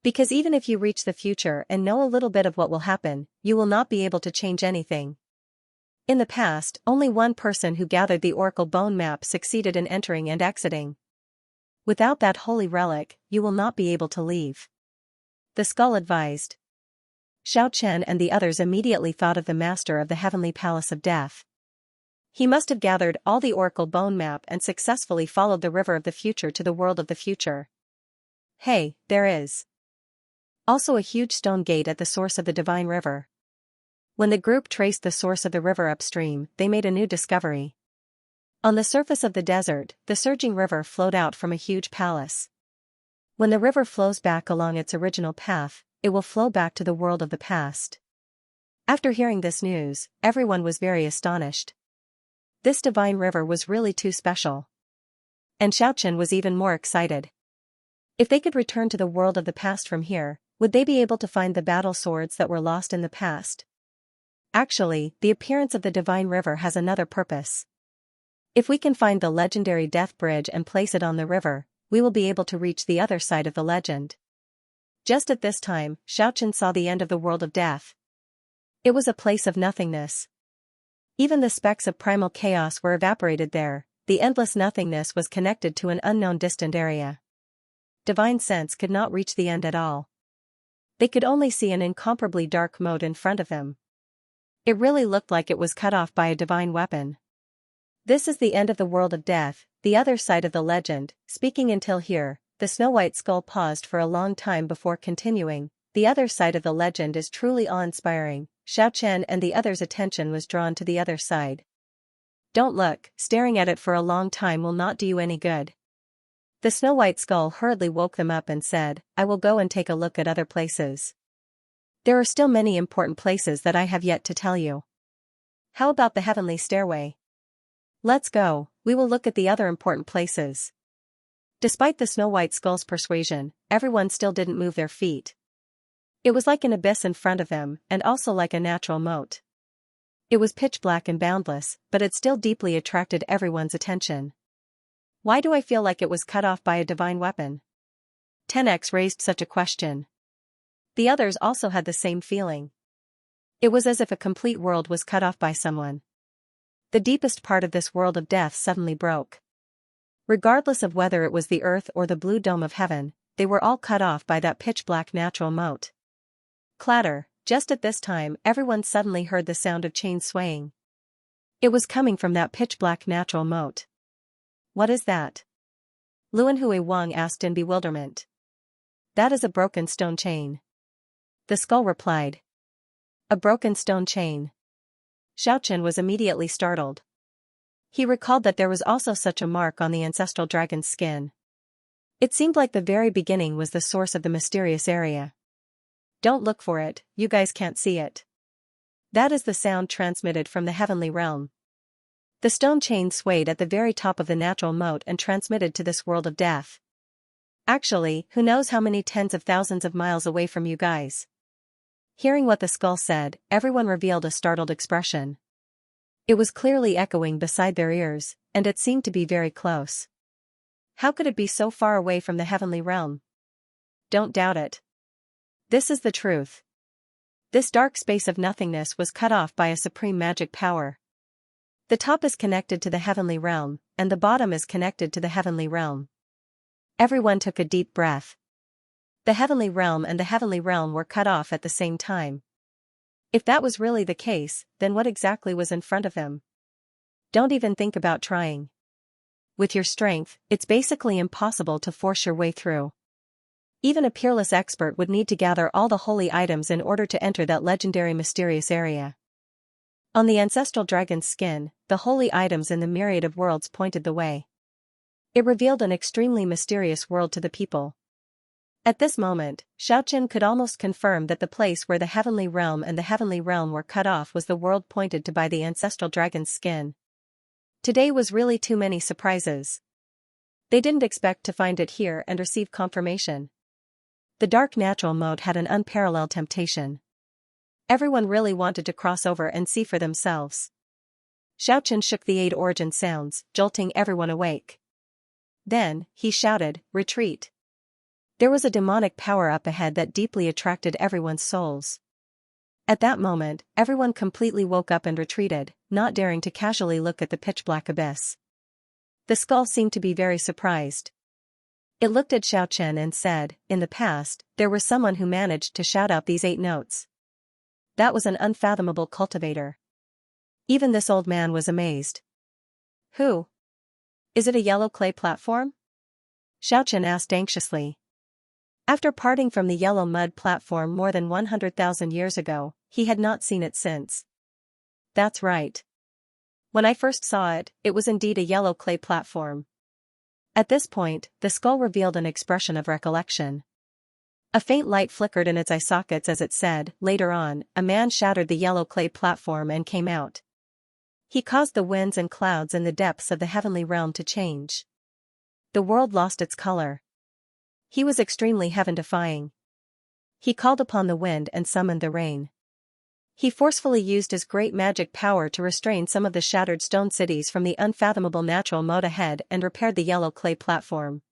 Because even if you reach the future and know a little bit of what will happen, you will not be able to change anything. In the past, only one person who gathered the Oracle Bone Map succeeded in entering and exiting. Without that holy relic, you will not be able to leave. The skull advised. Xiaoqian and the others immediately thought of the master of the heavenly palace of death. He must have gathered all the Oracle Bone Map and successfully followed the river of the future to the world of the future. Hey, there is also a huge stone gate at the source of the divine river. When the group traced the source of the river upstream, they made a new discovery. On the surface of the desert, the surging river flowed out from a huge palace. When the river flows back along its original path, it will flow back to the world of the past. After hearing this news, everyone was very astonished. This divine river was really too special. And Xiaochen was even more excited. If they could return to the world of the past from here, would they be able to find the battle swords that were lost in the past? Actually, the appearance of the divine river has another purpose. If we can find the legendary death bridge and place it on the river, we will be able to reach the other side of the legend. Just at this time, Xiaochen saw the end of the world of death. It was a place of nothingness. Even the specks of primal chaos were evaporated there. The endless nothingness was connected to an unknown distant area. Divine sense could not reach the end at all. They could only see an incomparably dark moat in front of them. It really looked like it was cut off by a divine weapon. This is the end of the world of death, the other side of the legend. Speaking until here, the snow-white skull paused for a long time before continuing. The other side of the legend is truly awe-inspiring. Xiaochen and the others' attention was drawn to the other side. Don't look, staring at it for a long time will not do you any good. The snow-white skull hurriedly woke them up and said, I will go and take a look at other places. There are still many important places that I have yet to tell you. How about the heavenly stairway? Let's go, we will look at the other important places. Despite the snow-white skull's persuasion, everyone still didn't move their feet. It was like an abyss in front of them, and also like a natural moat. It was pitch black and boundless, but it still deeply attracted everyone's attention. Why do I feel like it was cut off by a divine weapon? 10x raised such a question. The others also had the same feeling. It was as if a complete world was cut off by someone. The deepest part of this world of death suddenly broke. Regardless of whether it was the earth or the blue dome of heaven, they were all cut off by that pitch-black natural moat. Clatter, just at this time everyone suddenly heard the sound of chains swaying. It was coming from that pitch-black natural moat. What is that? Luanhui Wang asked in bewilderment. That is a broken stone chain. The skull replied. A broken stone chain. Xiaochen was immediately startled. He recalled that there was also such a mark on the ancestral dragon's skin. It seemed like the very beginning was the source of the mysterious area. Don't look for it, you guys can't see it. That is the sound transmitted from the heavenly realm. The stone chain swayed at the very top of the natural moat and transmitted to this world of death. Actually, who knows how many tens of thousands of miles away from you guys. Hearing what the skull said, everyone revealed a startled expression. It was clearly echoing beside their ears, and it seemed to be very close. How could it be so far away from the heavenly realm? Don't doubt it. This is the truth. This dark space of nothingness was cut off by a supreme magic power. The top is connected to the heavenly realm, and the bottom is connected to the heavenly realm. Everyone took a deep breath. The heavenly realm and the heavenly realm were cut off at the same time. If that was really the case, then what exactly was in front of them? Don't even think about trying. With your strength, it's basically impossible to force your way through. Even a peerless expert would need to gather all the holy items in order to enter that legendary mysterious area. On the ancestral dragon's skin, the holy items in the myriad of worlds pointed the way. It revealed an extremely mysterious world to the people. At this moment, Xiaochen could almost confirm that the place where the heavenly realm and the heavenly realm were cut off was the world pointed to by the ancestral dragon's skin. Today was really too many surprises. They didn't expect to find it here and receive confirmation. The dark natural moat had an unparalleled temptation. Everyone really wanted to cross over and see for themselves. Xiaochen shook the 8 origin sounds, jolting everyone awake. Then, he shouted, retreat. There was a demonic power up ahead that deeply attracted everyone's souls. At that moment, everyone completely woke up and retreated, not daring to casually look at the pitch-black abyss. The skull seemed to be very surprised. It looked at Xiaochen and said, in the past, there was someone who managed to shout out these 8 notes. That was an unfathomable cultivator. Even this old man was amazed. Who? Is it a yellow clay platform? Xiaochen asked anxiously. After parting from the yellow mud platform more than 100,000 years ago, he had not seen it since. That's right. When I first saw it, it was indeed a yellow clay platform. At this point, the skull revealed an expression of recollection. A faint light flickered in its eye sockets as it said. Later on, a man shattered the yellow clay platform and came out. He caused the winds and clouds in the depths of the heavenly realm to change. The world lost its color. He was extremely heaven-defying. He called upon the wind and summoned the rain. He forcefully used his great magic power to restrain some of the shattered stone cities from the unfathomable natural moat ahead and repaired the yellow clay platform.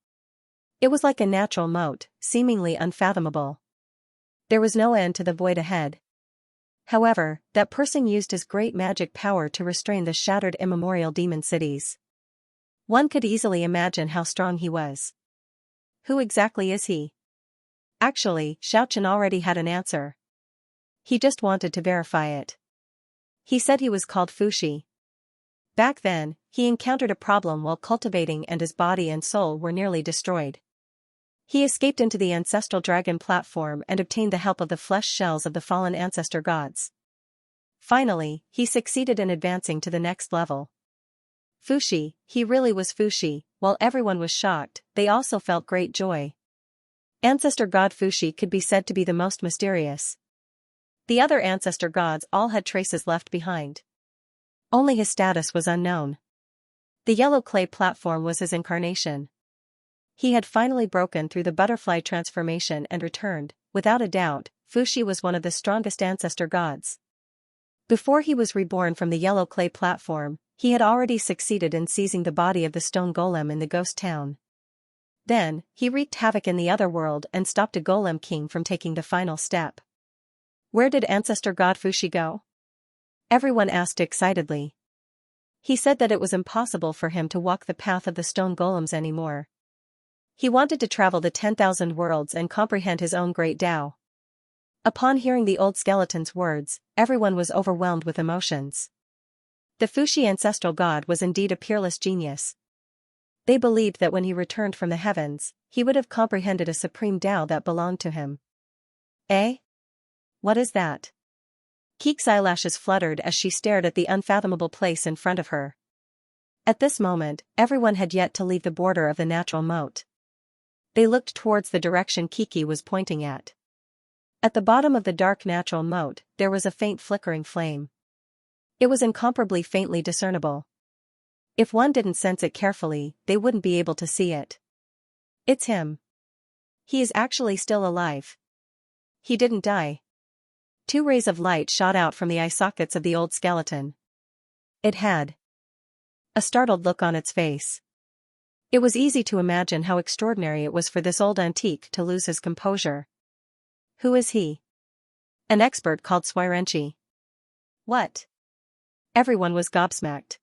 It was like a natural moat, seemingly unfathomable. There was no end to the void ahead. However, that person used his great magic power to restrain the shattered immemorial demon cities. One could easily imagine how strong he was. Who exactly is he? Actually, Xianxia already had an answer. He just wanted to verify it. He said he was called Fushi. Back then, he encountered a problem while cultivating and his body and soul were nearly destroyed. He escaped into the ancestral dragon platform and obtained the help of the flesh shells of the fallen ancestor gods. Finally, he succeeded in advancing to the next level. Fushi, he really was Fushi. While everyone was shocked, they also felt great joy. Ancestor god Fushi could be said to be the most mysterious. The other ancestor gods all had traces left behind. Only his status was unknown. The yellow clay platform was his incarnation. He had finally broken through the butterfly transformation and returned. Without a doubt, Fushi was one of the strongest ancestor gods. Before he was reborn from the yellow clay platform, he had already succeeded in seizing the body of the stone golem in the ghost town. Then, he wreaked havoc in the other world and stopped a golem king from taking the final step. Where did ancestor god Fushi go? Everyone asked excitedly. He said that it was impossible for him to walk the path of the stone golems anymore. He wanted to travel the 10,000 worlds and comprehend his own great Tao. Upon hearing the old skeleton's words, everyone was overwhelmed with emotions. The Fushi ancestral god was indeed a peerless genius. They believed that when he returned from the heavens, he would have comprehended a supreme Tao that belonged to him. Eh? What is that? Keek's eyelashes fluttered as she stared at the unfathomable place in front of her. At this moment, everyone had yet to leave the border of the natural moat. They looked towards the direction Kiki was pointing at. At the bottom of the dark natural moat, there was a faint flickering flame. It was incomparably faintly discernible. If one didn't sense it carefully, they wouldn't be able to see it. It's him. He is actually still alive. He didn't die. 2 rays of light shot out from the eye sockets of the old skeleton. It had a startled look on its face. It was easy to imagine how extraordinary it was for this old antique to lose his composure. Who is he? An expert called Xianxia. What? Everyone was gobsmacked.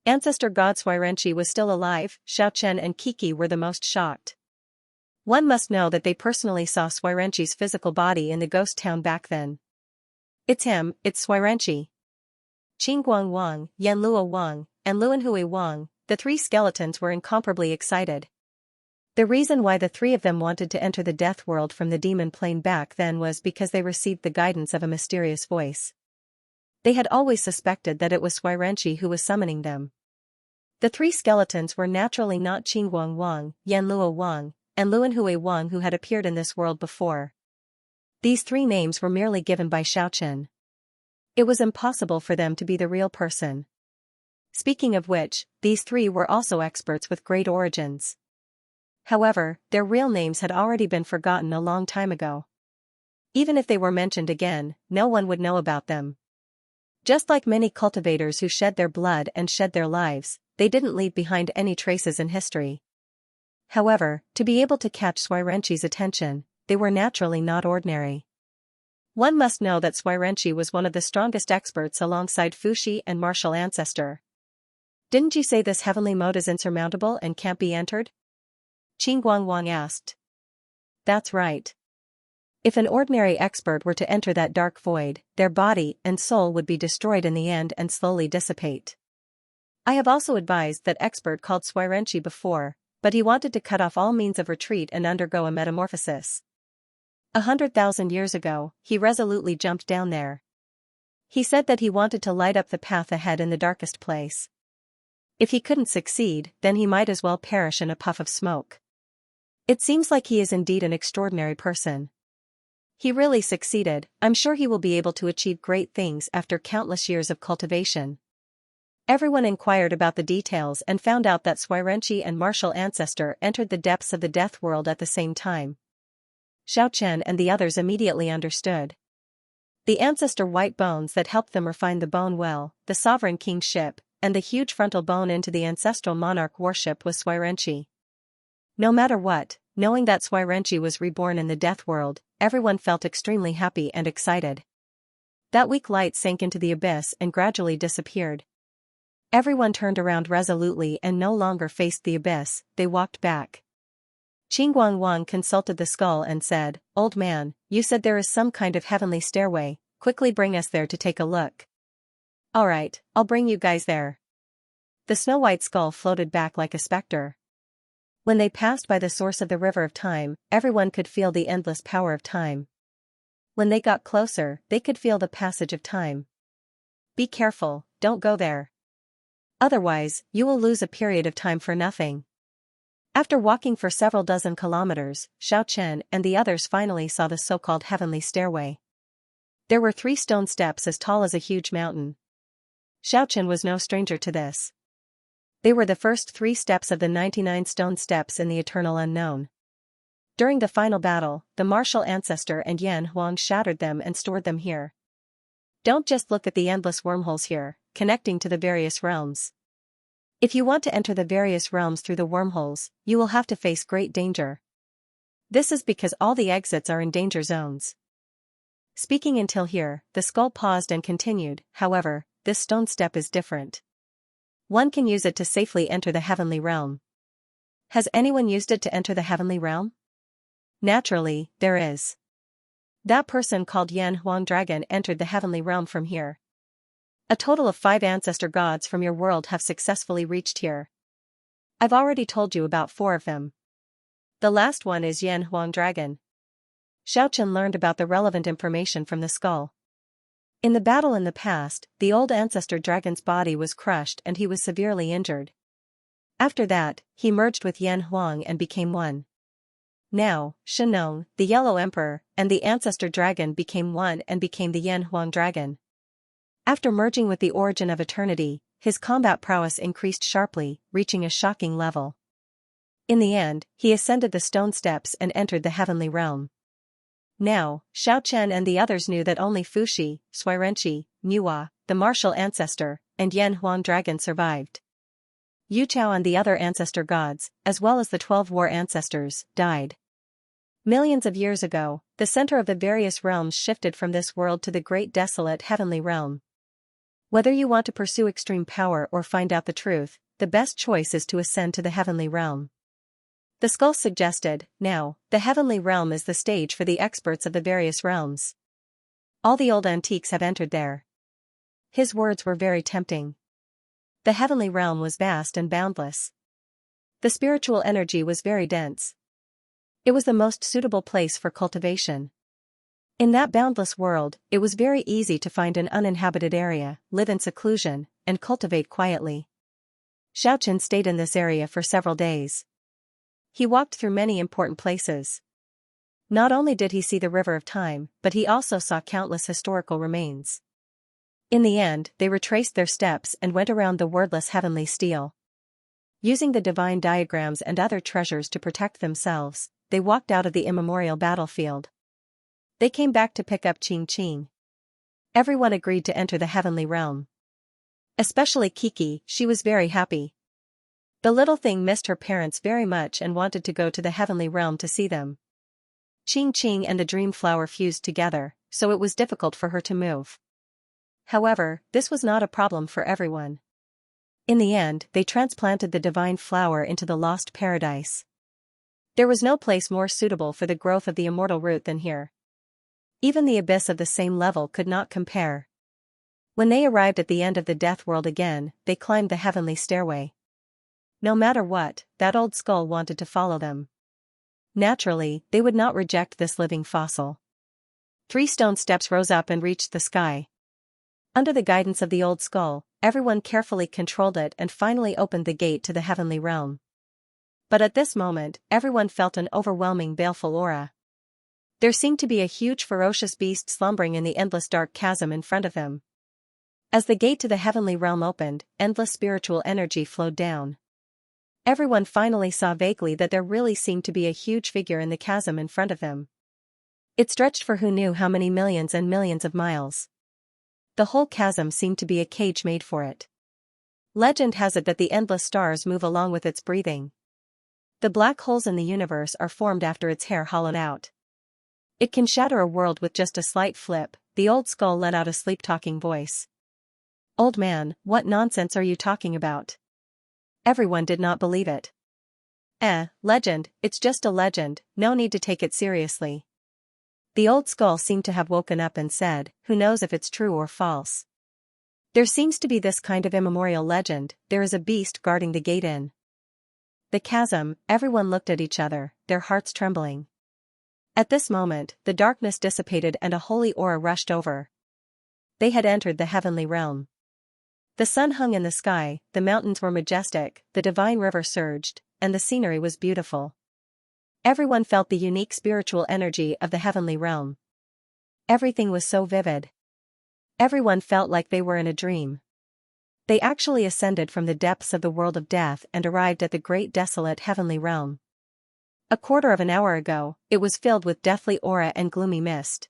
Ancestor god Xianxia was still alive. Xiaochen and Kiki were the most shocked. One must know that they personally saw Xianxia's physical body in the ghost town back then. It's him, it's Xianxia. Qingguang Wang, Yanlua Wang, and Luanhui Wang, the 3 skeletons were incomparably excited. The reason why the 3 of them wanted to enter the death world from the demon plane back then was because they received the guidance of a mysterious voice. They had always suspected that it was Xianxia who was summoning them. The 3 skeletons were naturally not Qingguang Wang, Yanlua Wang, and Luanhui Wang who had appeared in this world before. These 3 names were merely given by Xiaochen. It was impossible for them to be the real person. Speaking of which, these 3 were also experts with great origins. However, their real names had already been forgotten a long time ago. Even if they were mentioned again, no one would know about them. Just like many cultivators who shed their blood and shed their lives, they didn't leave behind any traces in history. However, to be able to catch Xianxia's attention, they were naturally not ordinary. One must know that Xianxia was one of the strongest experts alongside Fushi and martial ancestor. Didn't you say this heavenly moat is insurmountable and can't be entered? Qingguang Wang asked. That's right. If an ordinary expert were to enter that dark void, their body and soul would be destroyed in the end and slowly dissipate. I have also advised that expert called Xianxia before, but he wanted to cut off all means of retreat and undergo a metamorphosis. 100,000 years ago, he resolutely jumped down there. He said that he wanted to light up the path ahead in the darkest place. If he couldn't succeed, then he might as well perish in a puff of smoke. It seems like he is indeed an extraordinary person. He really succeeded. I'm sure he will be able to achieve great things after countless years of cultivation. Everyone inquired about the details and found out that Xianxia and martial ancestor entered the depths of the death world at the same time. Xiaochen and the others immediately understood. The ancestor white bones that helped them refine the bone well, the sovereign king's ship, and the huge frontal bone into the ancestral monarch warship was Xianxia. No matter what, knowing that Xianxia was reborn in the death world, everyone felt extremely happy and excited. That weak light sank into the abyss and gradually disappeared. Everyone turned around resolutely and no longer faced the abyss, they walked back. Qingguangwang consulted the skull and said, "Old man, you said there is some kind of heavenly stairway, quickly bring us there to take a look." "Alright, I'll bring you guys there." The snow-white skull floated back like a specter. When they passed by the source of the river of time, everyone could feel the endless power of time. When they got closer, they could feel the passage of time. "Be careful, don't go there. Otherwise, you will lose a period of time for nothing." After walking for several dozen kilometers, Xiao Chen and the others finally saw the so-called heavenly stairway. There were 3 stone steps as tall as a huge mountain. Xiao Chen was no stranger to this. They were the first 3 steps of the 99 stone steps in the eternal unknown. During the final battle, the martial ancestor and Yan Huang shattered them and stored them here. Don't just look at the endless wormholes here, connecting to the various realms. If you want to enter the various realms through the wormholes, you will have to face great danger. This is because all the exits are in danger zones. Speaking until here, the skull paused and continued, however, this stone step is different. One can use it to safely enter the heavenly realm. Has anyone used it to enter the heavenly realm? Naturally, there is. That person called Yan Huang Dragon entered the heavenly realm from here. A total of 5 ancestor gods from your world have successfully reached here. I've already told you about 4 of them. The last one is Yan Huang Dragon. Xiaochen learned about the relevant information from the skull. In the battle in the past, the old ancestor dragon's body was crushed and he was severely injured. After that, he merged with Yan Huang and became one. Now, Shenong, the Yellow Emperor, and the ancestor dragon became one and became the Yan Huang Dragon. After merging with the origin of eternity, his combat prowess increased sharply, reaching a shocking level. In the end, he ascended the stone steps and entered the heavenly realm. Now, Xiao Chen and the others knew that only Fuxi, Xianxia, Nuwa, the martial ancestor, and Yan Huang Dragon survived. Yu Chao and the other ancestor gods, as well as the 12 war ancestors, died. Millions of years ago, the center of the various realms shifted from this world to the great desolate heavenly realm. Whether you want to pursue extreme power or find out the truth, the best choice is to ascend to the heavenly realm. The skull suggested, now, the heavenly realm is the stage for the experts of the various realms. All the old antiques have entered there. His words were very tempting. The heavenly realm was vast and boundless. The spiritual energy was very dense. It was the most suitable place for cultivation. In that boundless world, it was very easy to find an uninhabited area, live in seclusion, and cultivate quietly. Xiaochen stayed in this area for several days. He walked through many important places. Not only did he see the river of time, but he also saw countless historical remains. In the end, they retraced their steps and went around the wordless heavenly stele. Using the divine diagrams and other treasures to protect themselves, they walked out of the immemorial battlefield. They came back to pick up Qing. Everyone agreed to enter the heavenly realm. Especially Kiki, she was very happy. The little thing missed her parents very much and wanted to go to the heavenly realm to see them. Qing and the dream flower fused together, so it was difficult for her to move. However, this was not a problem for everyone. In the end, they transplanted the divine flower into the lost paradise. There was no place more suitable for the growth of the immortal root than here. Even the abyss of the same level could not compare. When they arrived at the end of the death world again, they climbed the heavenly stairway. No matter what, that old skull wanted to follow them. Naturally, they would not reject this living fossil. 3 stone steps rose up and reached the sky. Under the guidance of the old skull, everyone carefully controlled it and finally opened the gate to the heavenly realm. But at this moment, everyone felt an overwhelming baleful aura. There seemed to be a huge ferocious beast slumbering in the endless dark chasm in front of them. As the gate to the heavenly realm opened, endless spiritual energy flowed down. Everyone finally saw vaguely that there really seemed to be a huge figure in the chasm in front of them. It stretched for who knew how many millions and millions of miles. The whole chasm seemed to be a cage made for it. Legend has it that the endless stars move along with its breathing. The black holes in the universe are formed after its hair hollowed out. It can shatter a world with just a slight flip. The old skull let out a sleep-talking voice. "Old man, what nonsense are you talking about?" Everyone did not believe it. Legend, it's just a legend, no need to take it seriously." The old skull seemed to have woken up and said, "Who knows if it's true or false? There seems to be this kind of immemorial legend, there is a beast guarding the gate in the chasm." Everyone looked at each other, their hearts trembling. At this moment, the darkness dissipated and a holy aura rushed over. They had entered the heavenly realm. The sun hung in the sky, the mountains were majestic, the divine river surged, and the scenery was beautiful. Everyone felt the unique spiritual energy of the heavenly realm. Everything was so vivid. Everyone felt like they were in a dream. They actually ascended from the depths of the world of death and arrived at the great desolate heavenly realm. A quarter of an hour ago, it was filled with deathly aura and gloomy mist.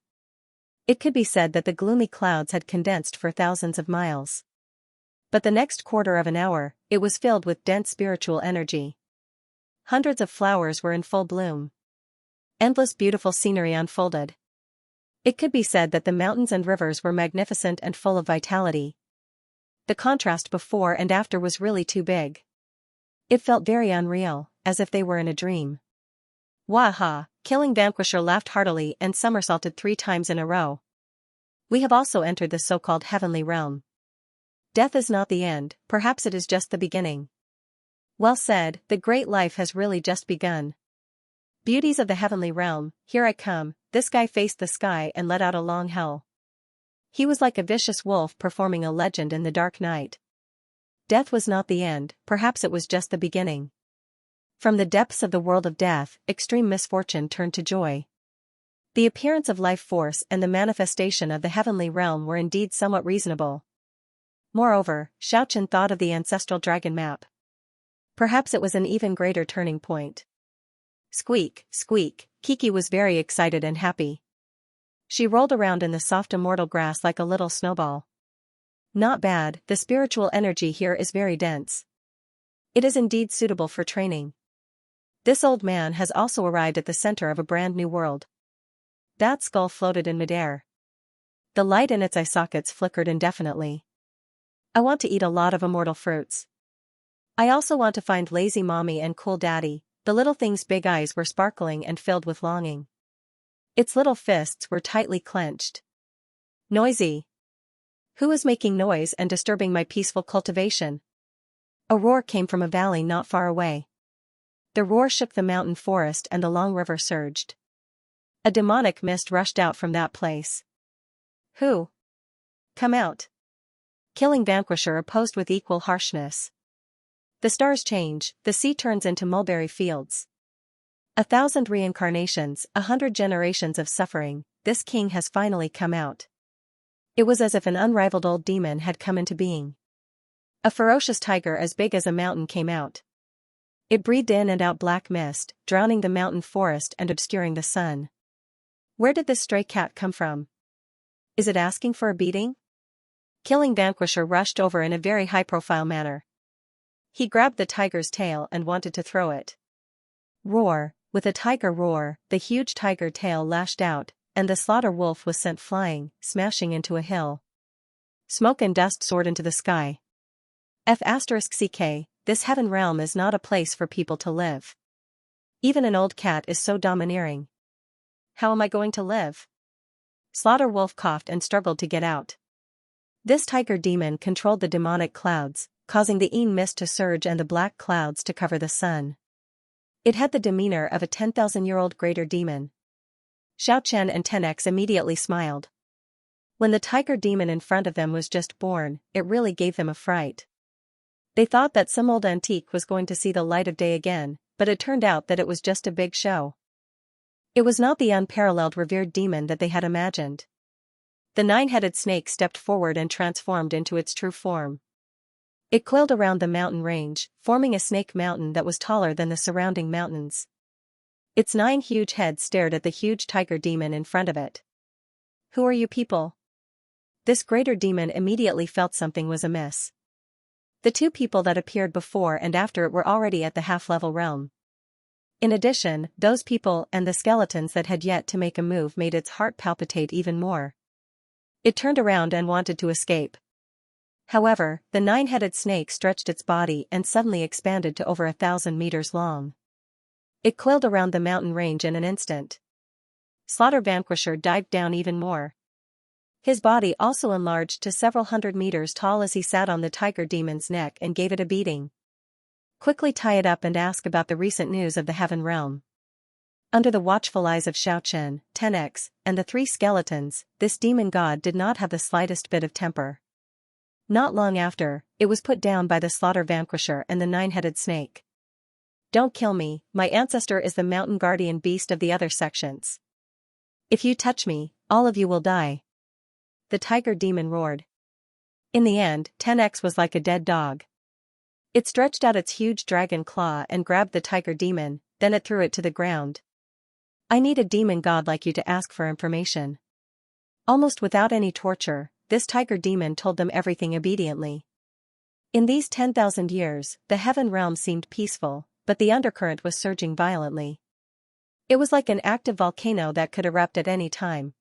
It could be said that the gloomy clouds had condensed for thousands of miles. But the next quarter of an hour, it was filled with dense spiritual energy. Hundreds of flowers were in full bloom. Endless beautiful scenery unfolded. It could be said that the mountains and rivers were magnificent and full of vitality. The contrast before and after was really too big. It felt very unreal, as if they were in a dream. Waha! Killing Vanquisher laughed heartily and somersaulted 3 times in a row. "We have also entered the so-called heavenly realm. Death is not the end, perhaps it is just the beginning." "Well said, the great life has really just begun. Beauties of the heavenly realm, here I come." This guy faced the sky and let out a long howl. He was like a vicious wolf performing a legend in the dark night. Death was not the end, perhaps it was just the beginning. From the depths of the world of death, extreme misfortune turned to joy. The appearance of life force and the manifestation of the heavenly realm were indeed somewhat reasonable. Moreover, Xiaochen thought of the ancestral dragon map. Perhaps it was an even greater turning point. Squeak, squeak, Kiki was very excited and happy. She rolled around in the soft immortal grass like a little snowball. "Not bad, the spiritual energy here is very dense. It is indeed suitable for training. This old man has also arrived at the center of a brand new world." That skull floated in midair. The light in its eye sockets flickered indefinitely. "I want to eat a lot of immortal fruits. I also want to find lazy mommy and cool daddy." The little thing's big eyes were sparkling and filled with longing. Its little fists were tightly clenched. "Noisy! Who is making noise and disturbing my peaceful cultivation?" A roar came from a valley not far away. The roar shook the mountain forest and the long river surged. A demonic mist rushed out from that place. "Who? Come out!" Killing Vanquisher opposed with equal harshness. "The stars change, the sea turns into mulberry fields. 1,000 reincarnations, 100 generations of suffering, this king has finally come out." It was as if an unrivaled old demon had come into being. A ferocious tiger as big as a mountain came out. It breathed in and out black mist, drowning the mountain forest and obscuring the sun. Where did this stray cat come from? Is it asking for a beating? Killing Vanquisher rushed over in a very high-profile manner. He grabbed the tiger's tail and wanted to throw it. Roar! With a tiger roar, the huge tiger tail lashed out, and the slaughter wolf was sent flying, smashing into a hill. Smoke and dust soared into the sky. F***ck, this heaven realm is not a place for people to live. Even an old cat is so domineering. How am I going to live? Slaughter wolf coughed and struggled to get out. This tiger demon controlled the demonic clouds, causing the mist to surge and the black clouds to cover the sun. It had the demeanor of a 10,000-year-old greater demon. Xiaochen and 10x immediately smiled. When the tiger demon in front of them was just born, it really gave them a fright. They thought that some old antique was going to see the light of day again, but it turned out that it was just a big show. It was not the unparalleled revered demon that they had imagined. The nine-headed snake stepped forward and transformed into its true form. It coiled around the mountain range, forming a snake mountain that was taller than the surrounding mountains. Its 9 huge heads stared at the huge tiger demon in front of it. "Who are you people?" This greater demon immediately felt something was amiss. The 2 people that appeared before and after it were already at the half-level realm. In addition, those people and the skeletons that had yet to make a move made its heart palpitate even more. It turned around and wanted to escape. However, the 9-headed snake stretched its body and suddenly expanded to over 1,000 meters long. It coiled around the mountain range in an instant. Slaughter Vanquisher dived down even more. His body also enlarged to several hundred meters tall as he sat on the tiger demon's neck and gave it a beating. "Quickly tie it up and ask about the recent news of the heaven realm." Under the watchful eyes of Xianxia, 10x, and the 3 skeletons, this demon god did not have the slightest bit of temper. Not long after, it was put down by the Slaughter Vanquisher and the 9-headed snake. "Don't kill me, my ancestor is the mountain guardian beast of the other sections. If you touch me, all of you will die," the tiger demon roared. In the end, 10x was like a dead dog. It stretched out its huge dragon claw and grabbed the tiger demon, then it threw it to the ground. "I need a demon god like you to ask for information." Almost without any torture, this tiger demon told them everything obediently. In these 10,000 years, the heaven realm seemed peaceful, but the undercurrent was surging violently. It was like an active volcano that could erupt at any time.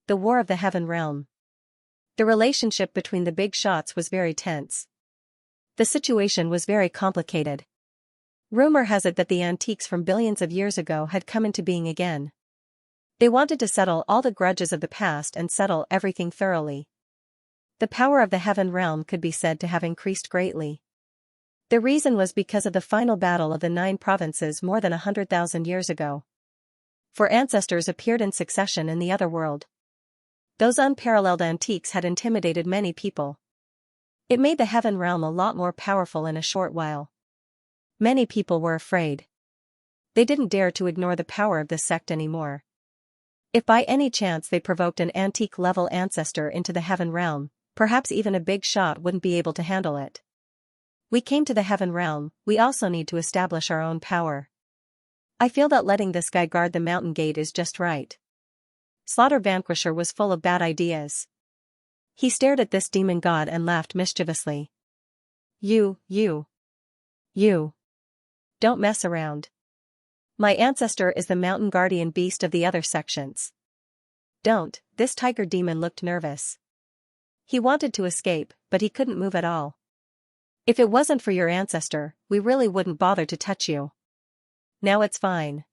The War of the Heaven Realm. The relationship between the big shots was very tense. The situation was very complicated. Rumor has it that the antiques from billions of years ago had come into being again. They wanted to settle all the grudges of the past and settle everything thoroughly. The power of the heaven realm could be said to have increased greatly. The reason was because of the final battle of the 9 provinces more than 100,000 years ago. 4 ancestors appeared in succession in the other world. Those unparalleled antiques had intimidated many people. It made the heaven realm a lot more powerful in a short while. Many people were afraid. They didn't dare to ignore the power of this sect anymore. If by any chance they provoked an antique-level ancestor into the heaven realm, perhaps even a big shot wouldn't be able to handle it. "We came to the heaven realm, we also need to establish our own power. I feel that letting this guy guard the mountain gate is just right." Slaughter Vanquisher was full of bad ideas. He stared at this demon god and laughed mischievously. You. Don't mess around. My ancestor is the mountain guardian beast of the other sections. Don't." This tiger demon looked nervous. He wanted to escape, but he couldn't move at all. "If it wasn't for your ancestor, we really wouldn't bother to touch you. Now it's fine.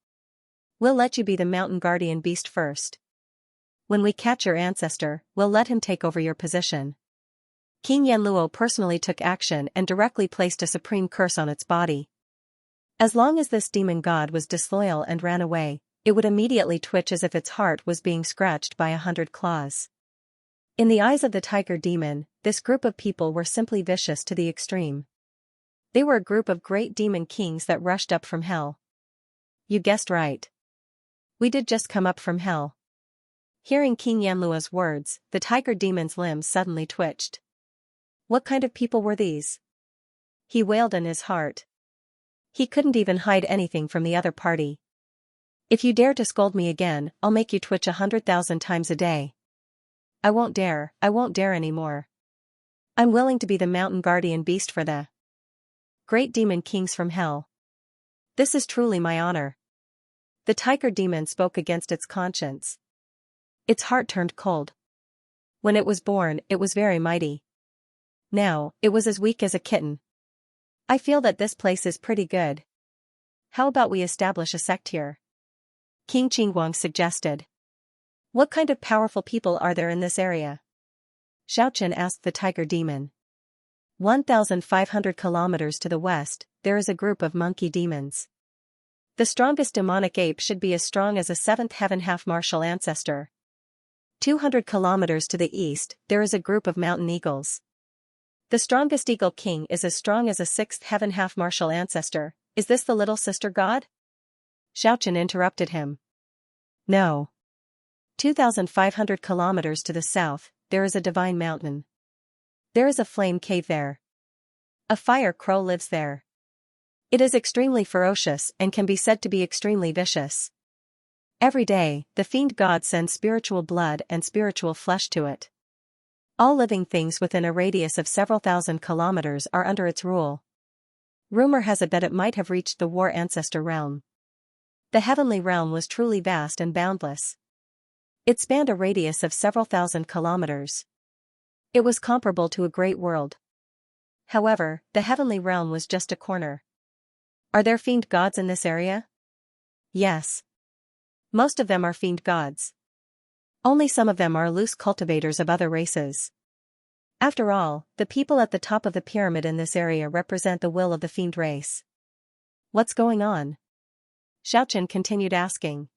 We'll let you be the mountain guardian beast first. When we catch your ancestor, we'll let him take over your position." King Yanluo personally took action and directly placed a supreme curse on its body. As long as this demon god was disloyal and ran away, it would immediately twitch as if its heart was being scratched by 100 claws. In the eyes of the tiger demon, this group of people were simply vicious to the extreme. They were a group of great demon kings that rushed up from hell. You guessed right. We did just come up from hell. Hearing King Yanluo's words, the tiger demon's limbs suddenly twitched. What kind of people were these? He wailed in his heart. He couldn't even hide anything from the other party. "If you dare to scold me again, I'll make you twitch 100,000 times a day." I won't dare anymore. I'm willing to be the mountain guardian beast for the great demon kings from hell. This is truly my honor. The tiger demon spoke against its conscience. Its heart turned cold. When it was born, it was very mighty. Now, it was as weak as a kitten. I feel that this place is pretty good. How about we establish a sect here? King Qingguang suggested. What kind of powerful people are there in this area? Xiaochen asked the tiger demon. 1,500 kilometers to the west, there is a group of monkey demons. The strongest demonic ape should be as strong as a 7th heaven half-martial ancestor. 200 kilometers to the east, there is a group of mountain eagles. The strongest eagle king is as strong as a 6th heaven half-martial ancestor, Is this the little sister god? Xiaochen interrupted him. No. 2,500 kilometers to the south, there is a divine mountain. There is a flame cave there. A fire crow lives there. It is extremely ferocious and can be said to be extremely vicious. Every day, the fiend god sends spiritual blood and spiritual flesh to it. All living things within a radius of several thousand kilometers are under its rule. Rumor has it that it might have reached the war ancestor realm. The heavenly realm was truly vast and boundless. It spanned a radius of several thousand kilometers. It was comparable to a great world. However, the heavenly realm was just a corner. Are there fiend gods in this area? Yes. Most of them are fiend gods. Only some of them are loose cultivators of other races. After all, the people at the top of the pyramid in this area represent the will of the fiend race. What's going on? Xiaochen continued asking.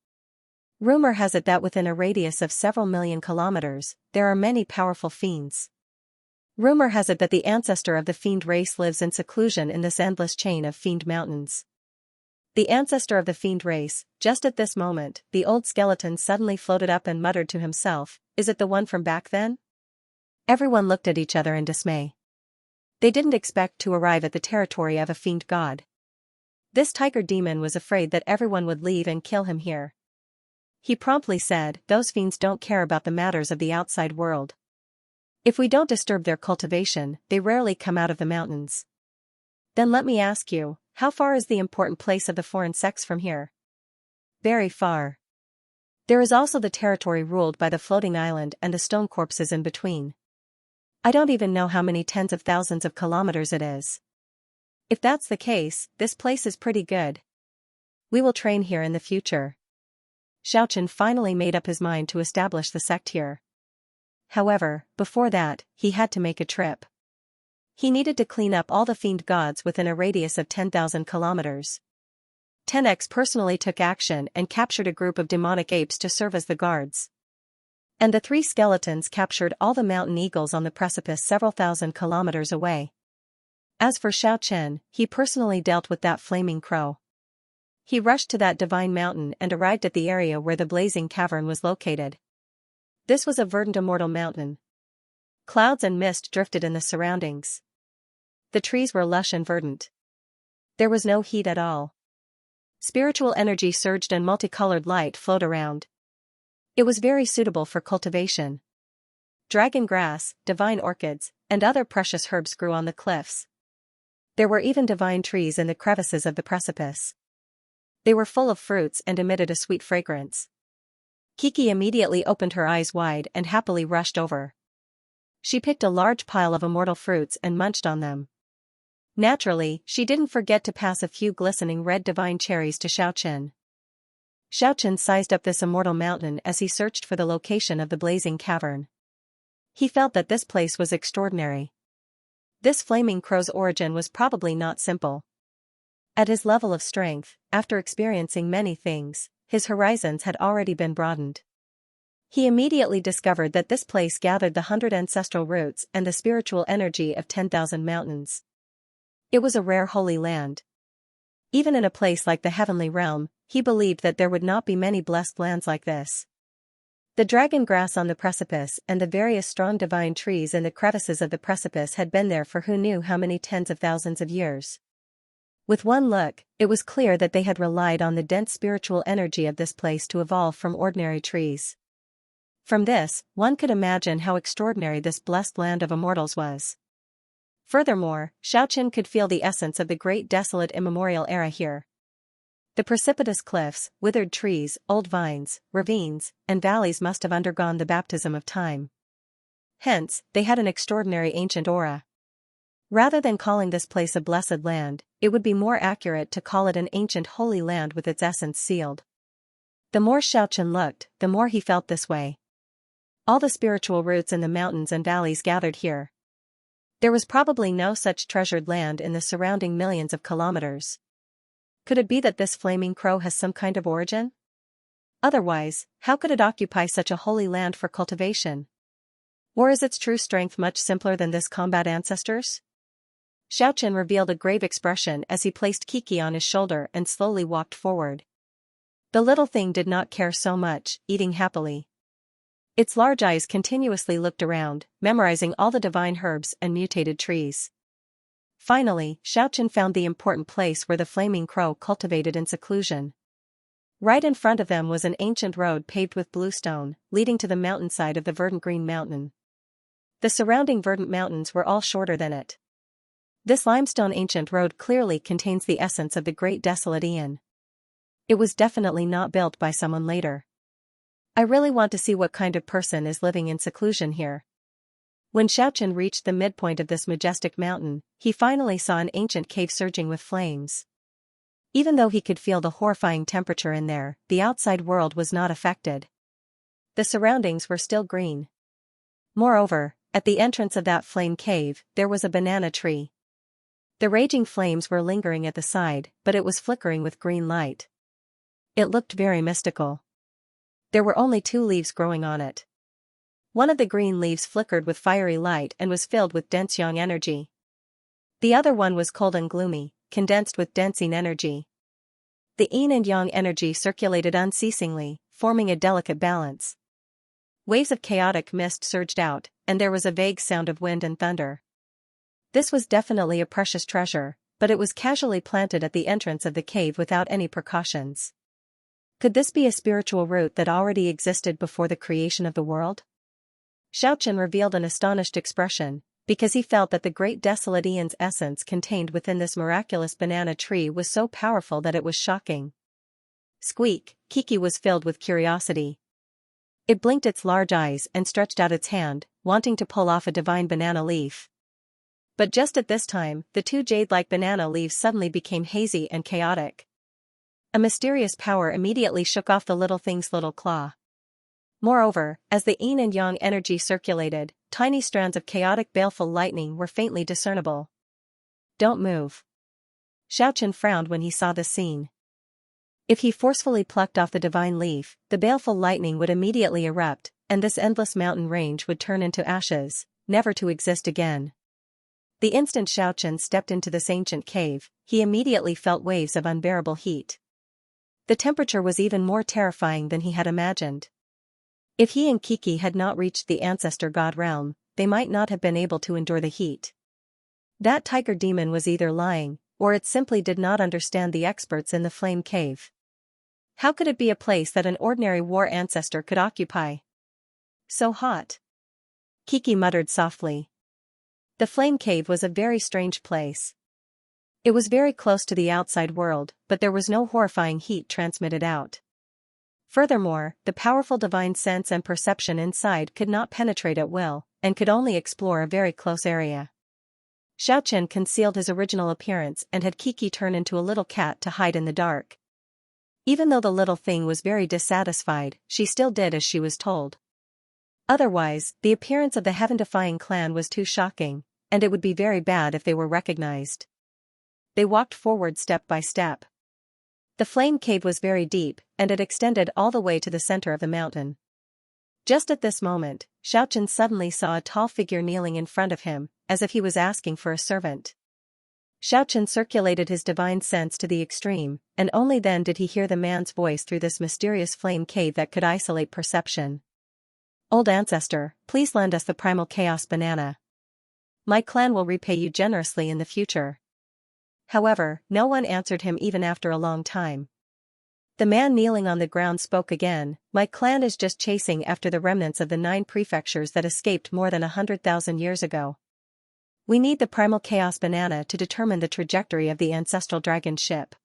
Rumor has it that within a radius of several million kilometers, there are many powerful fiends. Rumor has it that the ancestor of the fiend race lives in seclusion in this endless chain of fiend mountains. The ancestor of the fiend race, just at this moment, the old skeleton suddenly floated up and muttered to himself, is it the one from back then? Everyone looked at each other in dismay. They didn't expect to arrive at the territory of a fiend god. This tiger demon was afraid that everyone would leave and kill him here. He promptly said, those fiends don't care about the matters of the outside world. If we don't disturb their cultivation, they rarely come out of the mountains. Then let me ask you, how far is the important place of the foreign sects from here? Very far. There is also the territory ruled by the floating island and the stone corpses in between. I don't even know how many tens of thousands of kilometers it is. If that's the case, this place is pretty good. We will train here in the future. Xiaochen finally made up his mind to establish the sect here. However, before that, he had to make a trip. He needed to clean up all the fiend gods within a radius of 10,000 kilometers. 10X personally took action and captured a group of demonic apes to serve as the guards. And the 3 skeletons captured all the mountain eagles on the precipice several thousand kilometers away. As for Xiaochen, he personally dealt with that flaming crow. He rushed to that divine mountain and arrived at the area where the blazing cavern was located. This was a verdant immortal mountain. Clouds and mist drifted in the surroundings. The trees were lush and verdant. There was no heat at all. Spiritual energy surged and multicolored light flowed around. It was very suitable for cultivation. Dragon grass, divine orchids, and other precious herbs grew on the cliffs. There were even divine trees in the crevices of the precipice. They were full of fruits and emitted a sweet fragrance. Kiki immediately opened her eyes wide and happily rushed over. She picked a large pile of immortal fruits and munched on them. Naturally, she didn't forget to pass a few glistening red divine cherries to Xiaochen. Xiaochen sized up this immortal mountain as he searched for the location of the blazing cavern. He felt that this place was extraordinary. This flaming crow's origin was probably not simple. At his level of strength, after experiencing many things, his horizons had already been broadened. He immediately discovered that this place gathered the 100 ancestral roots and the spiritual energy of 10,000 mountains. It was a rare holy land. Even in a place like the heavenly realm, he believed that there would not be many blessed lands like this. The dragon grass on the precipice and the various strong divine trees in the crevices of the precipice had been there for who knew how many tens of thousands of years. With one look, it was clear that they had relied on the dense spiritual energy of this place to evolve from ordinary trees. From this, one could imagine how extraordinary this blessed land of immortals was. Furthermore, Xiaochen could feel the essence of the great desolate immemorial era here. The precipitous cliffs, withered trees, old vines, ravines, and valleys must have undergone the baptism of time. Hence, they had an extraordinary ancient aura. Rather than calling this place a blessed land, it would be more accurate to call it an ancient holy land with its essence sealed. The more Xiaochen looked, the more he felt this way. All the spiritual roots in the mountains and valleys gathered here. There was probably no such treasured land in the surrounding millions of kilometers. Could it be that this flaming crow has some kind of origin? Otherwise, how could it occupy such a holy land for cultivation? Or is its true strength much simpler than this combat ancestors? Xiaochen revealed a grave expression as he placed Kiki on his shoulder and slowly walked forward. The little thing did not care so much, eating happily. Its large eyes continuously looked around, memorizing all the divine herbs and mutated trees. Finally, Xiaochen found the important place where the flaming crow cultivated in seclusion. Right in front of them was an ancient road paved with blue stone, leading to the mountainside of the verdant green mountain. The surrounding verdant mountains were all shorter than it. This limestone ancient road clearly contains the essence of the great desolate Aeon. It was definitely not built by someone later. I really want to see what kind of person is living in seclusion here. When Xiaochen reached the midpoint of this majestic mountain, he finally saw an ancient cave surging with flames. Even though he could feel the horrifying temperature in there, the outside world was not affected. The surroundings were still green. Moreover, at the entrance of that flame cave, there was a banana tree. The raging flames were lingering at the side, but it was flickering with green light. It looked very mystical. There were only 2 leaves growing on it. One of the green leaves flickered with fiery light and was filled with dense yang energy. The other one was cold and gloomy, condensed with dense yin energy. The yin and yang energy circulated unceasingly, forming a delicate balance. Waves of chaotic mist surged out, and there was a vague sound of wind and thunder. This was definitely a precious treasure, but it was casually planted at the entrance of the cave without any precautions. Could this be a spiritual root that already existed before the creation of the world? Xiaochen revealed an astonished expression, because he felt that the great desolate Aeon's essence contained within this miraculous banana tree was so powerful that it was shocking. Squeak, Kiki was filled with curiosity. It blinked its large eyes and stretched out its hand, wanting to pull off a divine banana leaf. But just at this time, the 2 jade-like banana leaves suddenly became hazy and chaotic. A mysterious power immediately shook off the little thing's little claw. Moreover, as the yin and yang energy circulated, tiny strands of chaotic baleful lightning were faintly discernible. Don't move. Xiaochen frowned when he saw this scene. If he forcefully plucked off the divine leaf, the baleful lightning would immediately erupt, and this endless mountain range would turn into ashes, never to exist again. The instant Xiaochen stepped into this ancient cave, he immediately felt waves of unbearable heat. The temperature was even more terrifying than he had imagined. If he and Kiki had not reached the ancestor god realm, they might not have been able to endure the heat. That tiger demon was either lying, or it simply did not understand the experts in the flame cave. How could it be a place that an ordinary war ancestor could occupy? So hot. Kiki muttered softly. The flame cave was a very strange place. It was very close to the outside world, but there was no horrifying heat transmitted out. Furthermore, the powerful divine sense and perception inside could not penetrate at will, and could only explore a very close area. Xiaochen concealed his original appearance and had Kiki turn into a little cat to hide in the dark. Even though the little thing was very dissatisfied, she still did as she was told. Otherwise, the appearance of the heaven-defying clan was too shocking, and it would be very bad if they were recognized. They walked forward step by step. The flame cave was very deep, and it extended all the way to the center of the mountain. Just at this moment, Xiaochen suddenly saw a tall figure kneeling in front of him, as if he was asking for a servant. Xiaochen circulated his divine sense to the extreme, and only then did he hear the man's voice through this mysterious flame cave that could isolate perception. Old ancestor, please lend us the primal chaos banana. My clan will repay you generously in the future. However, no one answered him even after a long time. The man kneeling on the ground spoke again. My clan is just chasing after the remnants of the 9 prefectures that escaped more than 100,000 years ago. We need the primal chaos banana to determine the trajectory of the ancestral dragon ship.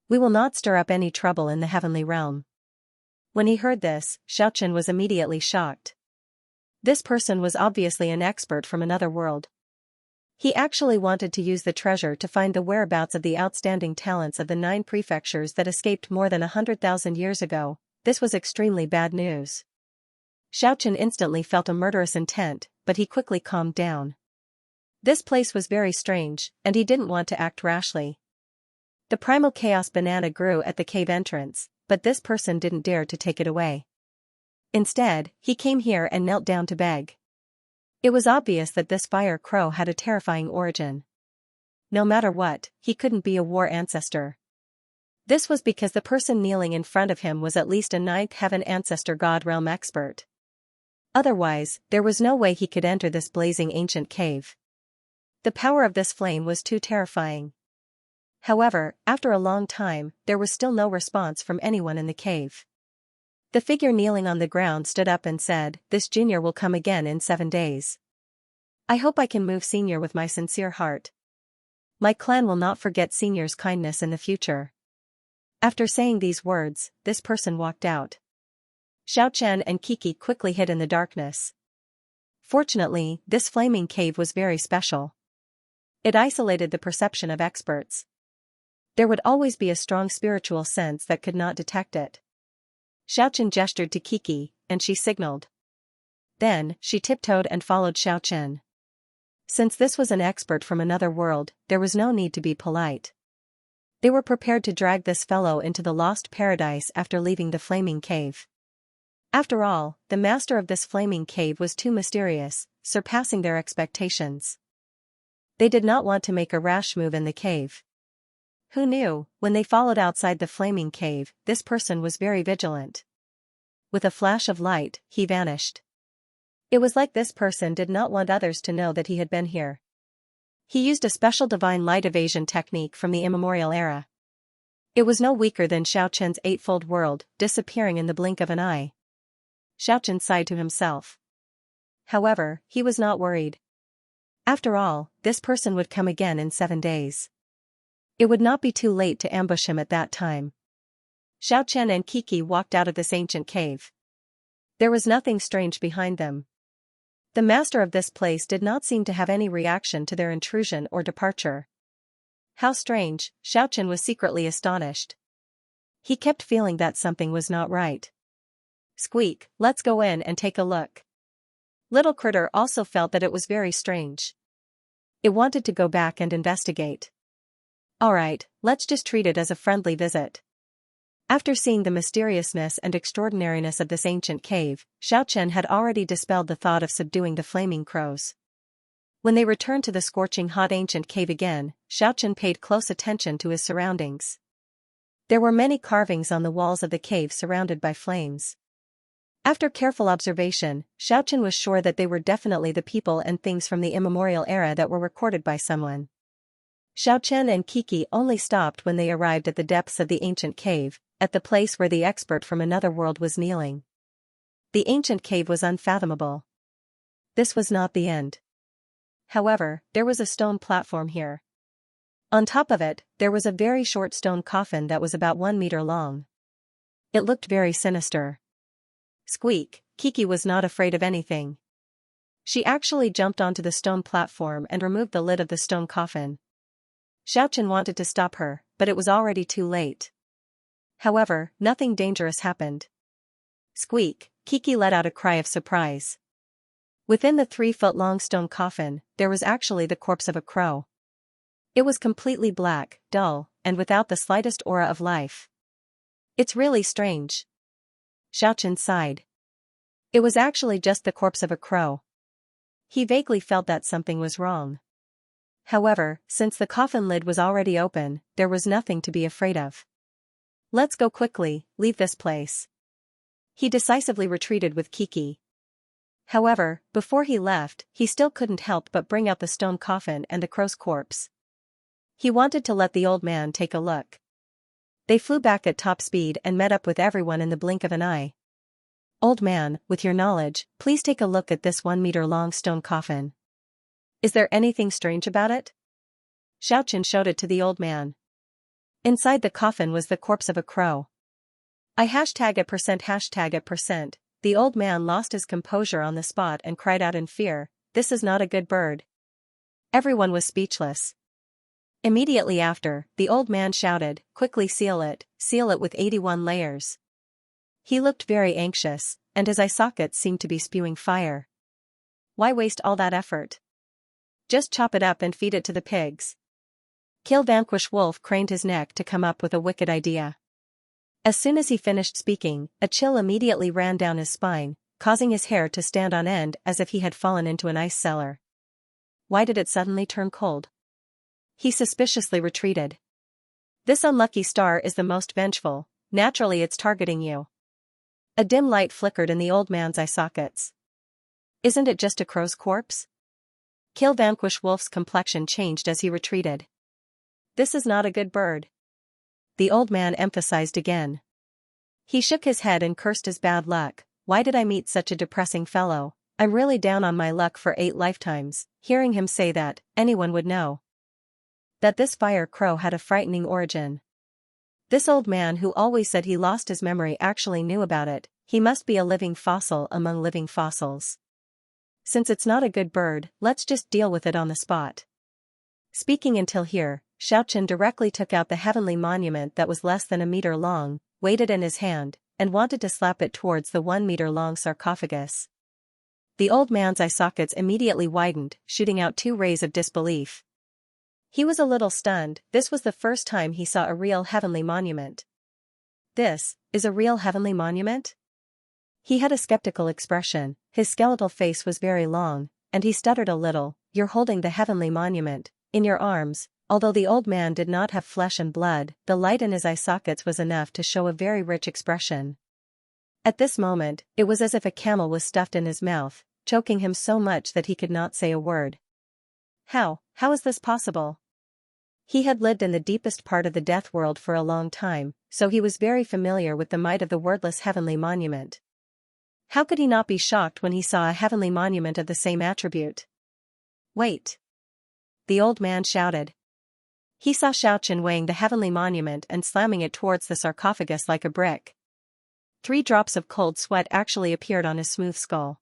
We will not stir up any trouble in the heavenly realm. When he heard this, Xiaochen was immediately shocked. This person was obviously an expert from another world. He actually wanted to use the treasure to find the whereabouts of the outstanding talents of the 9 prefectures that escaped more than 100,000 years ago. This was extremely bad news. Xiaochen instantly felt a murderous intent, but he quickly calmed down. This place was very strange, and he didn't want to act rashly. The primal chaos banana grew at the cave entrance, but this person didn't dare to take it away. Instead, he came here and knelt down to beg. It was obvious that this fire crow had a terrifying origin. no matter what, he couldn't be a war ancestor. This was because the person kneeling in front of him was at least a ninth heaven ancestor god realm expert. Otherwise, there was no way he could enter this blazing ancient cave. The power of this flame was too terrifying. However, after a long time, there was still no response from anyone in the cave. The figure kneeling on the ground stood up and said, "This junior will come again in 7 days. I hope I can move senior with my sincere heart. My clan will not forget senior's kindness in the future." After saying these words, this person walked out. Xiaochen and Kiki quickly hid in the darkness. Fortunately, this flaming cave was very special. It isolated the perception of experts. There would always be a strong spiritual sense that could not detect it. Xiaochen gestured to Kiki, and she signaled. Then, she tiptoed and followed Xiaochen. Since this was an expert from another world, there was no need to be polite. They were prepared to drag this fellow into the lost paradise after leaving the flaming cave. After all, the master of this flaming cave was too mysterious, surpassing their expectations. They did not want to make a rash move in the cave. Who knew, when they followed outside the flaming cave, this person was very vigilant. With a flash of light, he vanished. It was like this person did not want others to know that he had been here. He used a special divine light evasion technique from the immemorial era. It was no weaker than Xiaochen's eightfold world, disappearing in the blink of an eye. Xiaochen sighed to himself. However, he was not worried. After all, this person would come again in 7 days. It would not be too late to ambush him at that time. Xiaochen and Kiki walked out of this ancient cave. There was nothing strange behind them. The master of this place did not seem to have any reaction to their intrusion or departure. How strange, Xiaochen was secretly astonished. He kept feeling that something was not right. Squeak, let's go in and take a look. Little Critter also felt that it was very strange. It wanted to go back and investigate. Alright, let's just treat it as a friendly visit. After seeing the mysteriousness and extraordinariness of this ancient cave, Xiaochen had already dispelled the thought of subduing the flaming crows. When they returned to the scorching hot ancient cave again, Xiaochen paid close attention to his surroundings. There were many carvings on the walls of the cave surrounded by flames. After careful observation, Xiaochen was sure that they were definitely the people and things from the immemorial era that were recorded by someone. Xiaochen and Kiki only stopped when they arrived at the depths of the ancient cave, at the place where the expert from another world was kneeling. The ancient cave was unfathomable. This was not the end. However, there was a stone platform here. On top of it, there was a very short stone coffin that was about 1 meter long. It looked very sinister. Squeak, Kiki was not afraid of anything. She actually jumped onto the stone platform and removed the lid of the stone coffin. Xiaochen wanted to stop her, but it was already too late. However, nothing dangerous happened. Squeak, Kiki let out a cry of surprise. Within the 3-foot-long stone coffin, there was actually the corpse of a crow. It was completely black, dull, and without the slightest aura of life. It's really strange. Xiaochen sighed. It was actually just the corpse of a crow. He vaguely felt that something was wrong. However, since the coffin lid was already open, there was nothing to be afraid of. Let's go quickly, leave this place. He decisively retreated with Kiki. However, before he left, he still couldn't help but bring out the stone coffin and the crow's corpse. He wanted to let the old man take a look. They flew back at top speed and met up with everyone in the blink of an eye. Old man, with your knowledge, please take a look at this 1-meter-long stone coffin. Is there anything strange about it? Xiaochen showed it to the old man. Inside the coffin was the corpse of a crow. #%. The old man lost his composure on the spot and cried out in fear, "This is not a good bird." Everyone was speechless. Immediately after, the old man shouted, "Quickly seal it with 81 layers." He looked very anxious, and his eye sockets seemed to be spewing fire. Why waste all that effort? Just chop it up and feed it to the pigs. Kill Vanquish Wolf craned his neck to come up with a wicked idea. As soon as he finished speaking, a chill immediately ran down his spine, causing his hair to stand on end as if he had fallen into an ice cellar. Why did it suddenly turn cold? He suspiciously retreated. This unlucky star is the most vengeful, naturally it's targeting you. A dim light flickered in the old man's eye sockets. Isn't it just a crow's corpse? Kill Vanquish Wolf's complexion changed as he retreated. This is not a good bird. The old man emphasized again. He shook his head and cursed his bad luck. Why did I meet such a depressing fellow? I'm really down on my luck for 8 lifetimes. Hearing him say that, anyone would know that this fire crow had a frightening origin. This old man who always said he lost his memory actually knew about it. He must be a living fossil among living fossils. Since it's not a good bird, let's just deal with it on the spot. Speaking until here, Xianxia directly took out the heavenly monument that was less than a meter long, weighed it in his hand, and wanted to slap it towards the 1-meter-long sarcophagus. The old man's eye sockets immediately widened, shooting out 2 rays of disbelief. He was a little stunned. This was the first time he saw a real heavenly monument. This is a real heavenly monument? He had a skeptical expression, his skeletal face was very long, and he stuttered a little. You're holding the heavenly monument in your arms. Although the old man did not have flesh and blood, the light in his eye sockets was enough to show a very rich expression. At this moment, it was as if a camel was stuffed in his mouth, choking him so much that he could not say a word. How is this possible? He had lived in the deepest part of the death world for a long time, so he was very familiar with the might of the wordless heavenly monument. How could he not be shocked when he saw a heavenly monument of the same attribute? Wait! The old man shouted. He saw Xianxia weighing the heavenly monument and slamming it towards the sarcophagus like a brick. 3 drops of cold sweat actually appeared on his smooth skull.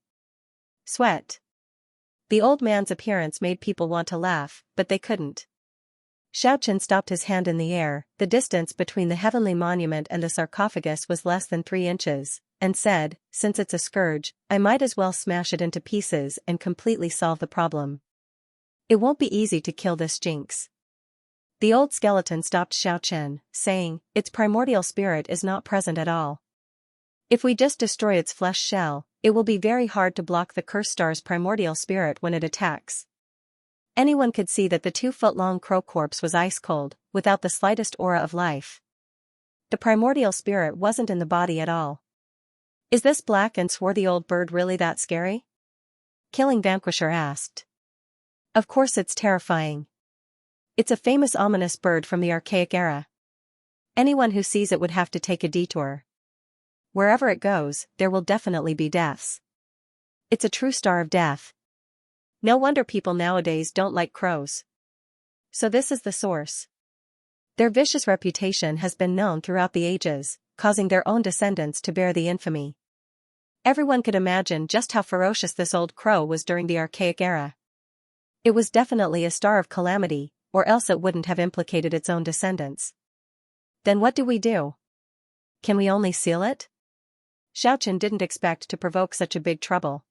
Sweat. The old man's appearance made people want to laugh, but they couldn't. Xianxia stopped his hand in the air. The distance between the heavenly monument and the sarcophagus was less than 3 inches, and said, since it's a scourge, I might as well smash it into pieces and completely solve the problem. It won't be easy to kill this jinx. The old skeleton stopped Xianxia, saying, its primordial spirit is not present at all. If we just destroy its flesh shell, it will be very hard to block the cursed star's primordial spirit when it attacks. Anyone could see that the 2-foot-long crow corpse was ice cold, without the slightest aura of life. The primordial spirit wasn't in the body at all. Is this black and swarthy old bird really that scary? Killing Vanquisher asked. Of course it's terrifying. It's a famous ominous bird from the archaic era. Anyone who sees it would have to take a detour. Wherever it goes, there will definitely be deaths. It's a true star of death. No wonder people nowadays don't like crows. So this is the source. Their vicious reputation has been known throughout the ages, causing their own descendants to bear the infamy. Everyone could imagine just how ferocious this old crow was during the archaic era. It was definitely a star of calamity, or else it wouldn't have implicated its own descendants. Then what do we do? Can we only seal it? Xianxia didn't expect to provoke such a big trouble.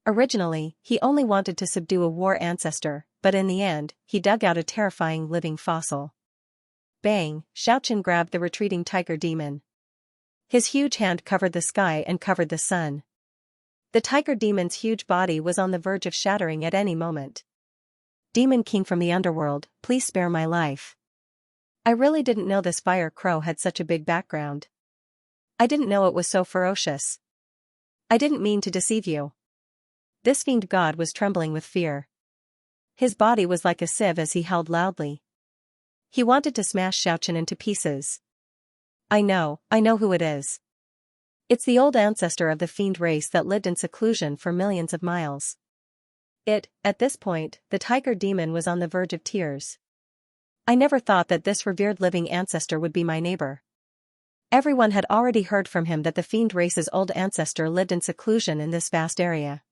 Originally, he only wanted to subdue a war ancestor, but in the end, he dug out a terrifying living fossil. Bang! Xianxia grabbed the retreating tiger demon. His huge hand covered the sky and covered the sun. The tiger demon's huge body was on the verge of shattering at any moment. Demon King from the underworld, please spare my life. I really didn't know this fire crow had such a big background. I didn't know it was so ferocious. I didn't mean to deceive you. This fiend god was trembling with fear. His body was like a sieve as he howled loudly. He wanted to smash Xianxia into pieces. I know who it is. It's the old ancestor of the fiend race that lived in seclusion for millions of miles. At this point, the tiger demon was on the verge of tears. I never thought that this revered living ancestor would be my neighbor. Everyone had already heard from him that the fiend race's old ancestor lived in seclusion in this vast area.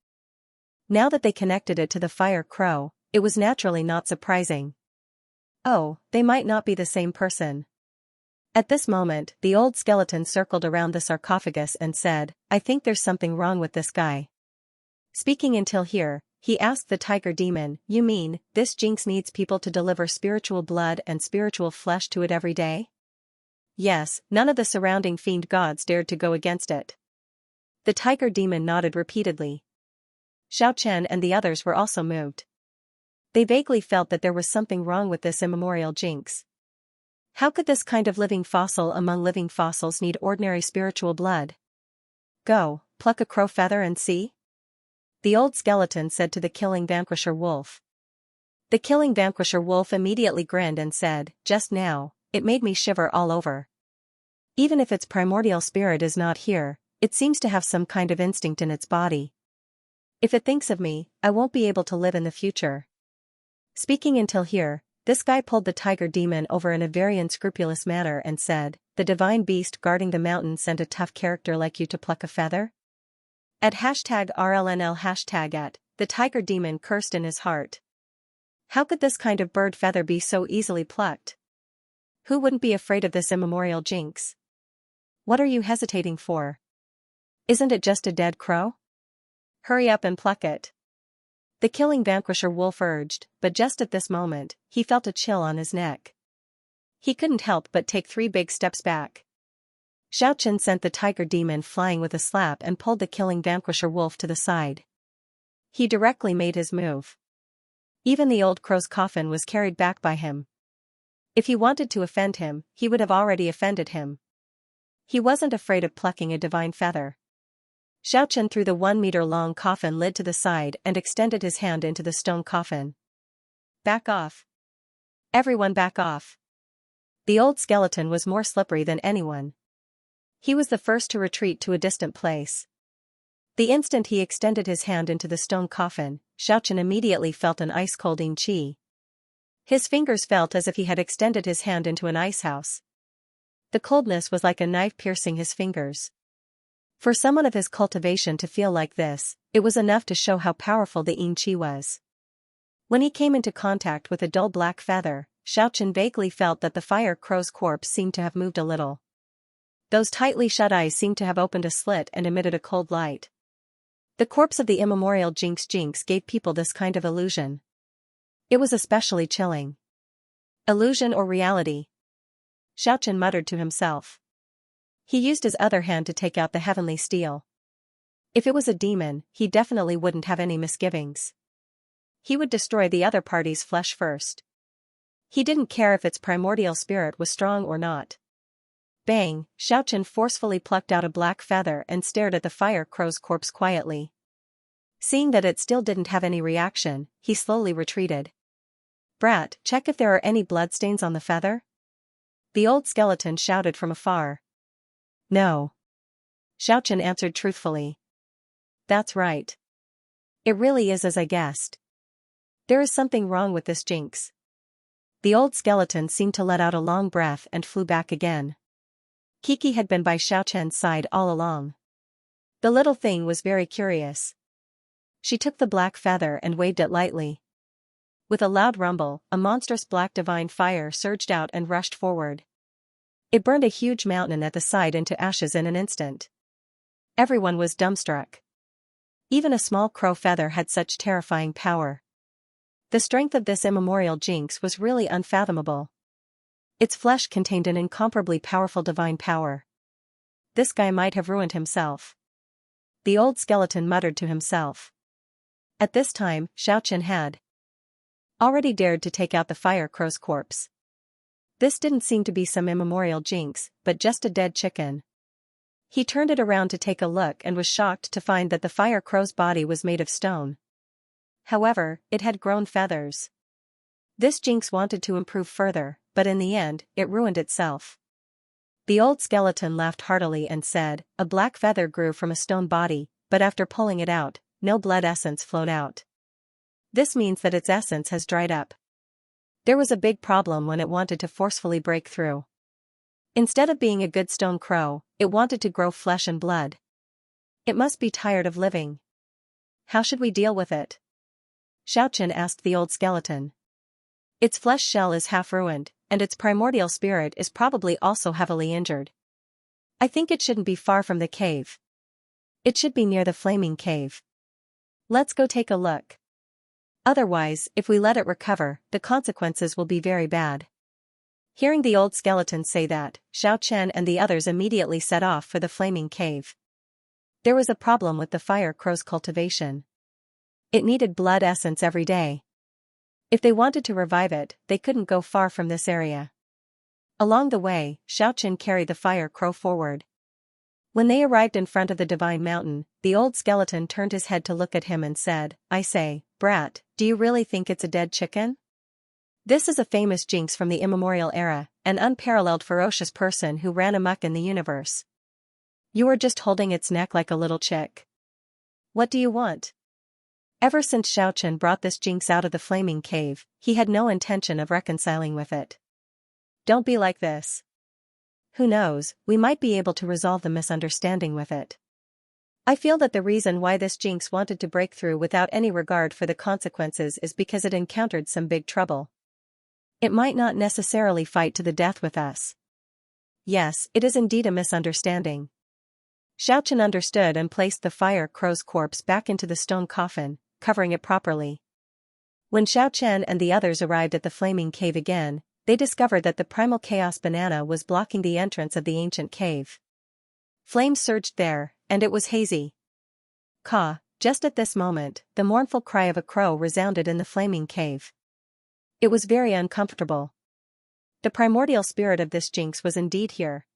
Now that they connected it to the fire crow, it was naturally not surprising. Oh, they might not be the same person. At this moment, the old skeleton circled around the sarcophagus and said, I think there's something wrong with this guy. Speaking until here, he asked the tiger demon, you mean, this jinx needs people to deliver spiritual blood and spiritual flesh to it every day? Yes, none of the surrounding fiend gods dared to go against it. The tiger demon nodded repeatedly. Xianxia and the others were also moved. They vaguely felt that there was something wrong with this immemorial jinx. How could this kind of living fossil among living fossils need ordinary spiritual blood? Go, pluck a crow feather and see? The old skeleton said to the killing vanquisher wolf. The killing vanquisher wolf immediately grinned and said, just now, it made me shiver all over. Even if its primordial spirit is not here, it seems to have some kind of instinct in its body. If it thinks of me, I won't be able to live in the future. Speaking until here, this guy pulled the tiger demon over in a very unscrupulous manner and said, the divine beast guarding the mountain sent a tough character like you to pluck a feather? At #RLNL #, the tiger demon cursed in his heart. How could this kind of bird feather be so easily plucked? Who wouldn't be afraid of this immemorial jinx? What are you hesitating for? Isn't it just a dead crow? Hurry up and pluck it. The killing vanquisher wolf urged, but just at this moment, he felt a chill on his neck. He couldn't help but take 3 big steps back. Xianxia sent the tiger demon flying with a slap and pulled the killing vanquisher wolf to the side. He directly made his move. Even the old crow's coffin was carried back by him. If he wanted to offend him, he would have already offended him. He wasn't afraid of plucking a divine feather. Xianxia threw the 1-meter-long coffin lid to the side and extended his hand into the stone coffin. Back off. Everyone back off. The old skeleton was more slippery than anyone. He was the first to retreat to a distant place. The instant he extended his hand into the stone coffin, Xianxia immediately felt an ice-cold qi. His fingers felt as if he had extended his hand into an icehouse. The coldness was like a knife piercing his fingers. For someone of his cultivation to feel like this, it was enough to show how powerful the qi was. When he came into contact with a dull black feather, Xianxia vaguely felt that the fire crow's corpse seemed to have moved a little. Those tightly shut eyes seemed to have opened a slit and emitted a cold light. The corpse of the immemorial jinx gave people this kind of illusion. It was especially chilling. Illusion or reality? Xianxia muttered to himself. He used his other hand to take out the heavenly steel. If it was a demon, he definitely wouldn't have any misgivings. He would destroy the other party's flesh first. He didn't care if its primordial spirit was strong or not. Bang! Xianxia forcefully plucked out a black feather and stared at the fire crow's corpse quietly. Seeing that it still didn't have any reaction, he slowly retreated. Brat, check if there are any bloodstains on the feather? The old skeleton shouted from afar. No. Xianxia answered truthfully. That's right. It really is as I guessed. There is something wrong with this jinx. The old skeleton seemed to let out a long breath and flew back again. Kiki had been by Xiaoqian's side all along. The little thing was very curious. She took the black feather and waved it lightly. With a loud rumble, a monstrous black divine fire surged out and rushed forward. It burned a huge mountain at the side into ashes in an instant. Everyone was dumbstruck. Even a small crow feather had such terrifying power. The strength of this immemorial jinx was really unfathomable. Its flesh contained an incomparably powerful divine power. This guy might have ruined himself. The old skeleton muttered to himself. At this time, Xianxia had already dared to take out the fire crow's corpse. This didn't seem to be some immemorial jinx, but just a dead chicken. He turned it around to take a look and was shocked to find that the fire crow's body was made of stone. However, it had grown feathers. This jinx wanted to improve further, but in the end, it ruined itself. The old skeleton laughed heartily and said, a black feather grew from a stone body, but after pulling it out, no blood essence flowed out. This means that its essence has dried up. There was a big problem when it wanted to forcefully break through. Instead of being a good stone crow, it wanted to grow flesh and blood. It must be tired of living. How should we deal with it? Xiaoqian asked the old skeleton. Its flesh shell is half ruined, and its primordial spirit is probably also heavily injured. I think it shouldn't be far from the cave. It should be near the flaming cave. Let's go take a look. Otherwise, if we let it recover, the consequences will be very bad. Hearing the old skeleton say that, Xiaoqian and the others immediately set off for the flaming cave. There was a problem with the fire crow's cultivation. It needed blood essence every day. If they wanted to revive it, they couldn't go far from this area. Along the way, Xiaochen carried the fire crow forward. When they arrived in front of the divine mountain, the old skeleton turned his head to look at him and said, "I say, brat, do you really think it's a dead chicken? This is a famous jinx from the immemorial era, an unparalleled ferocious person who ran amok in the universe. You are just holding its neck like a little chick. What do you want?" Ever since Xiaochen brought this jinx out of the flaming cave, he had no intention of reconciling with it. Don't be like this. Who knows, we might be able to resolve the misunderstanding with it. I feel that the reason why this jinx wanted to break through without any regard for the consequences is because it encountered some big trouble. It might not necessarily fight to the death with us. Yes, it is indeed a misunderstanding. Xiaochen understood and placed the fire crow's corpse back into the stone coffin, covering it properly. When Xiaochen and the others arrived at the flaming cave again, they discovered that the primal chaos banana was blocking the entrance of the ancient cave. Flames surged there, and it was hazy. Caw, just at this moment, the mournful cry of a crow resounded in the flaming cave. It was very uncomfortable. The primordial spirit of this jinx was indeed here.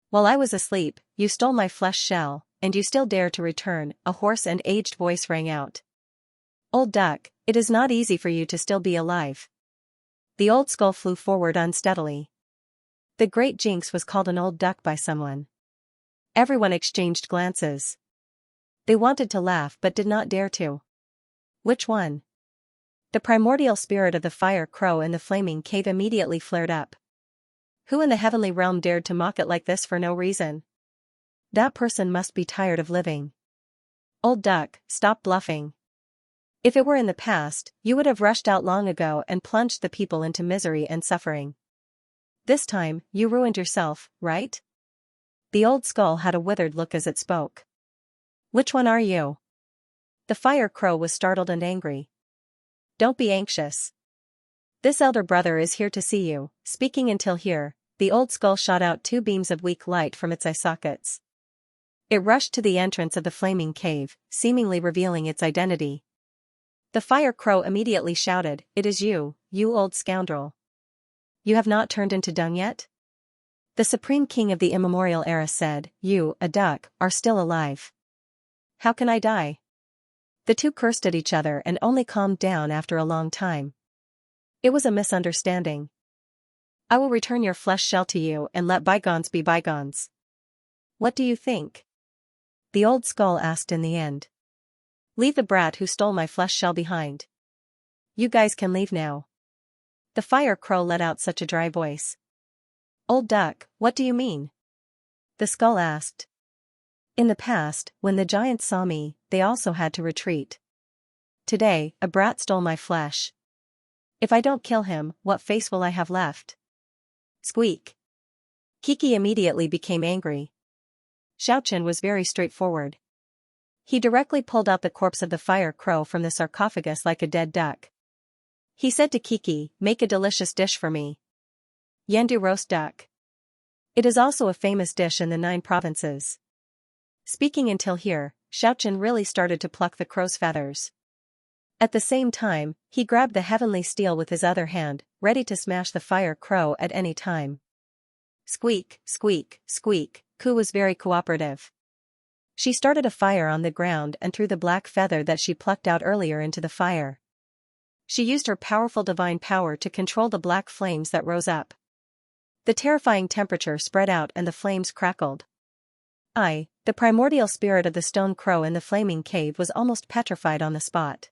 While I was asleep, you stole my flesh shell, and you still dare to return, a hoarse and aged voice rang out. Old duck, it is not easy for you to still be alive. The old skull flew forward unsteadily. The great jinx was called an old duck by someone. Everyone exchanged glances. They wanted to laugh but did not dare to. Which one? The primordial spirit of the fire crow in the flaming cave immediately flared up. Who in the heavenly realm dared to mock it like this for no reason? That person must be tired of living. Old duck, stop bluffing. If it were in the past, you would have rushed out long ago and plunged the people into misery and suffering. This time, you ruined yourself, right? The old skull had a withered look as it spoke. Which one are you? The fire crow was startled and angry. Don't be anxious. This elder brother is here to see you. Speaking until here, the old skull shot out two beams of weak light from its eye sockets. It rushed to the entrance of the flaming cave, seemingly revealing its identity. The fire crow immediately shouted, "It is you, you old scoundrel. You have not turned into dung yet?" The supreme king of the immemorial era said, "You, a duck, are still alive. How can I die?" The two cursed at each other and only calmed down after a long time. It was a misunderstanding. I will return your flesh shell to you and let bygones be bygones. What do you think? The old skull asked in the end. Leave the brat who stole my flesh shell behind. You guys can leave now. The fire crow let out such a dry voice. Old duck, what do you mean? The skull asked. In the past, when the giants saw me, they also had to retreat. Today, a brat stole my flesh. If I don't kill him, what face will I have left? Squeak. Kiki immediately became angry. Xiaochen was very straightforward. He directly pulled out the corpse of the fire crow from the sarcophagus like a dead duck. He said to Kiki, "Make a delicious dish for me. Yendu roast duck. It is also a famous dish in the 9 provinces." Speaking until here, Xiaochen really started to pluck the crow's feathers. At the same time, he grabbed the heavenly steel with his other hand, ready to smash the fire crow at any time. Squeak, squeak, squeak, Ku was very cooperative. She started a fire on the ground and threw the black feather that she plucked out earlier into the fire. She used her powerful divine power to control the black flames that rose up. The terrifying temperature spread out and the flames crackled. The primordial spirit of the stone crow in the flaming cave was almost petrified on the spot.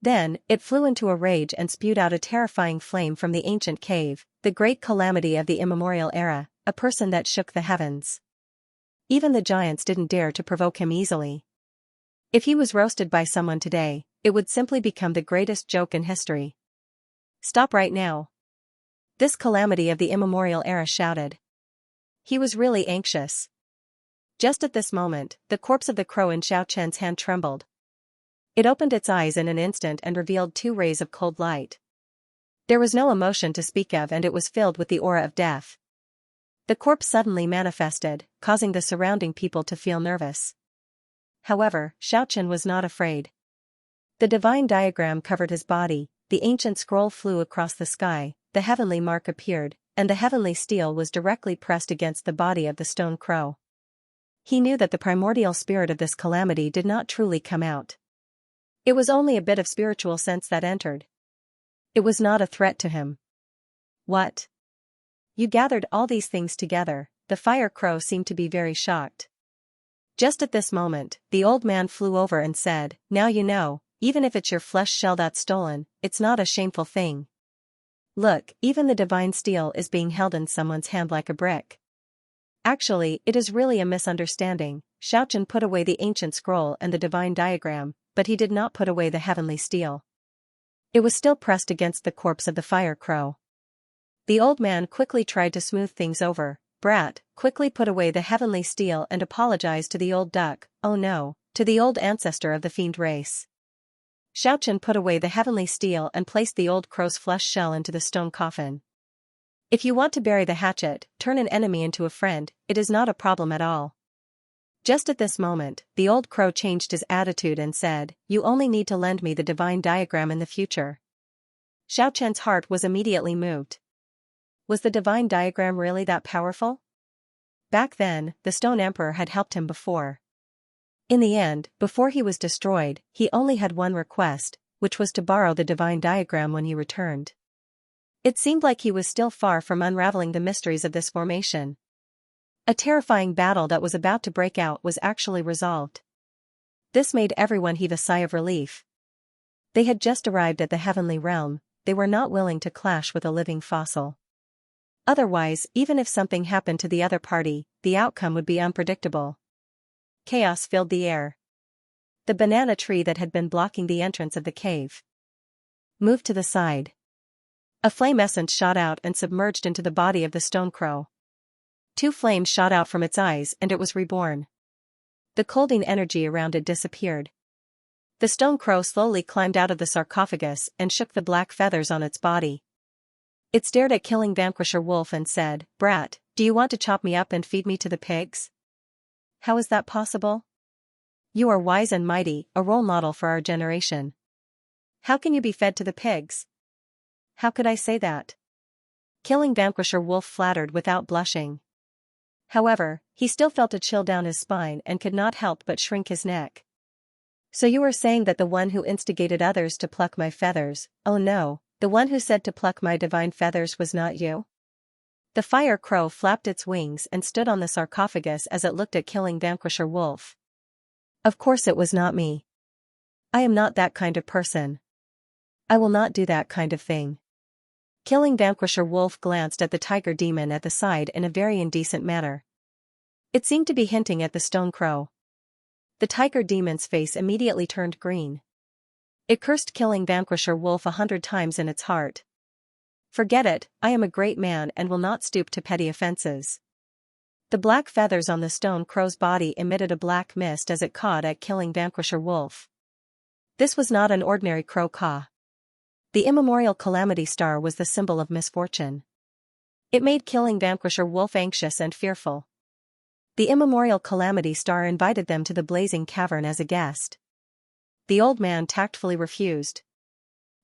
Then, it flew into a rage and spewed out a terrifying flame from the ancient cave, the great calamity of the immemorial era, a person that shook the heavens. Even the giants didn't dare to provoke him easily. If he was roasted by someone today, it would simply become the greatest joke in history. Stop right now. This calamity of the immemorial era shouted. He was really anxious. Just at this moment, the corpse of the crow in Xiaochen's hand trembled. It opened its eyes in an instant and revealed 2 rays of cold light. There was no emotion to speak of and it was filled with the aura of death. The corpse suddenly manifested, causing the surrounding people to feel nervous. However, Xiaochen was not afraid. The divine diagram covered his body, the ancient scroll flew across the sky, the heavenly mark appeared, and the heavenly steel was directly pressed against the body of the stone crow. He knew that the primordial spirit of this calamity did not truly come out. It was only a bit of spiritual sense that entered. It was not a threat to him. What? You gathered all these things together? The fire crow seemed to be very shocked. Just at this moment, the old man flew over and said, "Now you know, even if it's your flesh shell that's stolen, it's not a shameful thing. Look, even the divine steel is being held in someone's hand like a brick." Actually, it is really a misunderstanding. Xianxia put away the ancient scroll and the divine diagram, but he did not put away the heavenly steel. It was still pressed against the corpse of the fire crow. The old man quickly tried to smooth things over. Brat, quickly put away the heavenly steel and apologized to the old duck, oh no, to the old ancestor of the fiend race. Xianxia put away the heavenly steel and placed the old crow's flesh shell into the stone coffin. If you want to bury the hatchet, turn an enemy into a friend, it is not a problem at all. Just at this moment, the old crow changed his attitude and said, "You only need to lend me the divine diagram in the future." Xianxia's heart was immediately moved. Was the divine diagram really that powerful? Back then, the Stone Emperor had helped him before. In the end, before he was destroyed, he only had one request, which was to borrow the divine diagram when he returned. It seemed like he was still far from unraveling the mysteries of this formation. A terrifying battle that was about to break out was actually resolved. This made everyone heave a sigh of relief. They had just arrived at the heavenly realm, they were not willing to clash with a living fossil. Otherwise, even if something happened to the other party, the outcome would be unpredictable. Chaos filled the air. The banana tree that had been blocking the entrance of the cave moved to the side. A flame essence shot out and submerged into the body of the stone crow. 2 flames shot out from its eyes and it was reborn. The colding energy around it disappeared. The stone crow slowly climbed out of the sarcophagus and shook the black feathers on its body. It stared at Killing Vanquisher Wolf and said, "Brat, do you want to chop me up and feed me to the pigs? How is that possible? You are wise and mighty, a role model for our generation. How can you be fed to the pigs?" "How could I say that?" Killing Vanquisher Wolf flattered without blushing. However, he still felt a chill down his spine and could not help but shrink his neck. "So you are saying that the one who instigated others to pluck my feathers, oh no, the one who said to pluck my divine feathers was not you?" The fire crow flapped its wings and stood on the sarcophagus as it looked at Killing Vanquisher Wolf. "Of course it was not me. I am not that kind of person. I will not do that kind of thing." Killing Vanquisher Wolf glanced at the tiger demon at the side in a very indecent manner. It seemed to be hinting at the stone crow. The tiger demon's face immediately turned green. It cursed Killing Vanquisher Wolf 100 times in its heart. "Forget it, I am a great man and will not stoop to petty offenses." The black feathers on the stone crow's body emitted a black mist as it cawed at Killing Vanquisher Wolf. This was not an ordinary crow caw. The immemorial calamity star was the symbol of misfortune. It made Killing Vanquisher Wolf anxious and fearful. The immemorial calamity star invited them to the blazing cavern as a guest. The old man tactfully refused.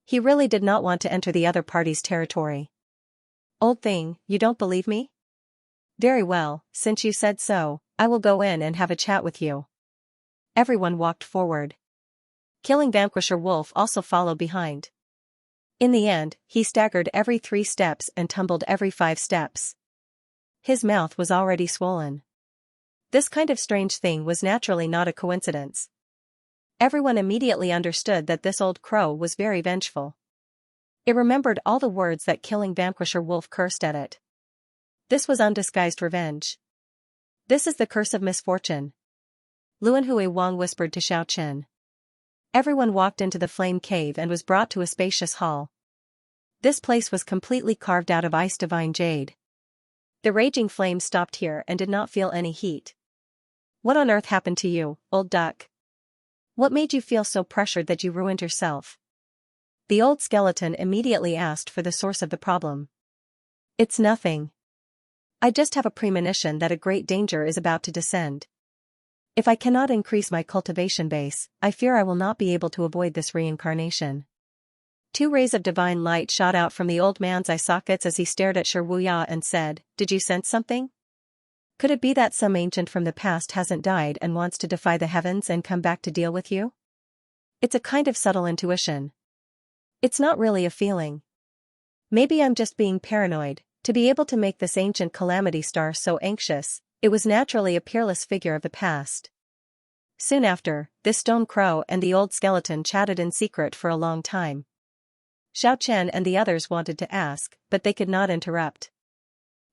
He really did not want to enter the other party's territory. "Old thing, you don't believe me? Very well, since you said so, I will go in and have a chat with you." Everyone walked forward. Killing Vanquisher Wolf also followed behind. In the end, he staggered every 3 steps and tumbled every 5 steps. His mouth was already swollen. This kind of strange thing was naturally not a coincidence. Everyone immediately understood that this old crow was very vengeful. It remembered all the words that Killing Vanquisher Wolf cursed at it. This was undisguised revenge. "This is the curse of misfortune," Luanhui Wang whispered to Xianxia. Everyone walked into the flame cave and was brought to a spacious hall. This place was completely carved out of ice divine jade. The raging flame stopped here and did not feel any heat. "What on earth happened to you, old duck? What made you feel so pressured that you ruined yourself?" The old skeleton immediately asked for the source of the problem. "It's nothing. I just have a premonition that a great danger is about to descend. If I cannot increase my cultivation base, I fear I will not be able to avoid this reincarnation." Two rays of divine light shot out from the old man's eye sockets as he stared at Shi Wuya and said, "Did you sense something? Could it be that some ancient from the past hasn't died and wants to defy the heavens and come back to deal with you? It's a kind of subtle intuition. It's not really a feeling. Maybe I'm just being paranoid." To be able to make this ancient calamity star so anxious, it was naturally a peerless figure of the past. Soon after, this stone crow and the old skeleton chatted in secret for a long time. Xiao Chen and the others wanted to ask, but they could not interrupt.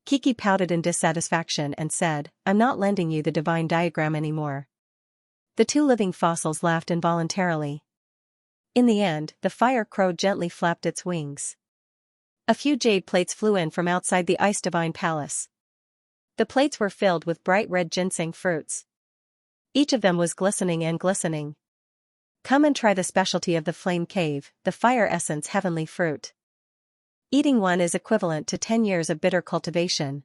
Kiki pouted in dissatisfaction and said, "I'm not lending you the divine diagram anymore." The two living fossils laughed involuntarily. In the end, the fire crow gently flapped its wings. A few jade plates flew in from outside the ice divine palace. The plates were filled with bright red ginseng fruits. Each of them was glistening and glistening. "Come and try the specialty of the flame cave, the fire essence heavenly fruit. Eating one is equivalent to 10 years of bitter cultivation."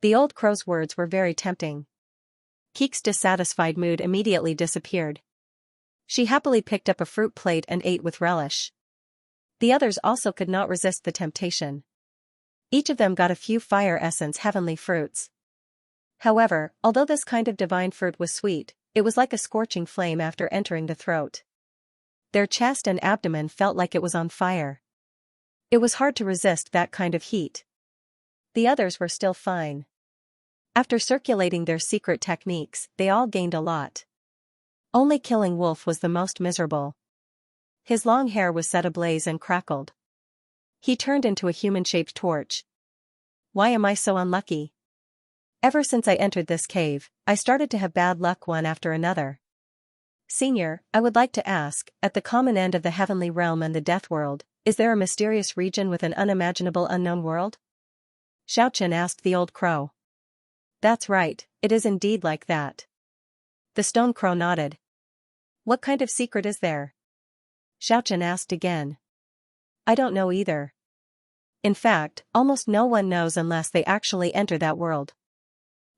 The old crow's words were very tempting. Keek's dissatisfied mood immediately disappeared. She happily picked up a fruit plate and ate with relish. The others also could not resist the temptation. Each of them got a few fire essence heavenly fruits. However, although this kind of divine fruit was sweet, it was like a scorching flame after entering the throat. Their chest and abdomen felt like it was on fire. It was hard to resist that kind of heat. The others were still fine. After circulating their secret techniques, they all gained a lot. Only Killing Wolf was the most miserable. His long hair was set ablaze and crackled. He turned into a human-shaped torch. "Why am I so unlucky? Ever since I entered this cave, I started to have bad luck one after another. Senior, I would like to ask, at the common end of the heavenly realm and the death world, is there a mysterious region with an unimaginable unknown world?" Xiao Chen asked the old crow. "That's right, it is indeed like that." The stone crow nodded. "What kind of secret is there?" Xiao Chen asked again. "I don't know either. In fact, almost no one knows unless they actually enter that world.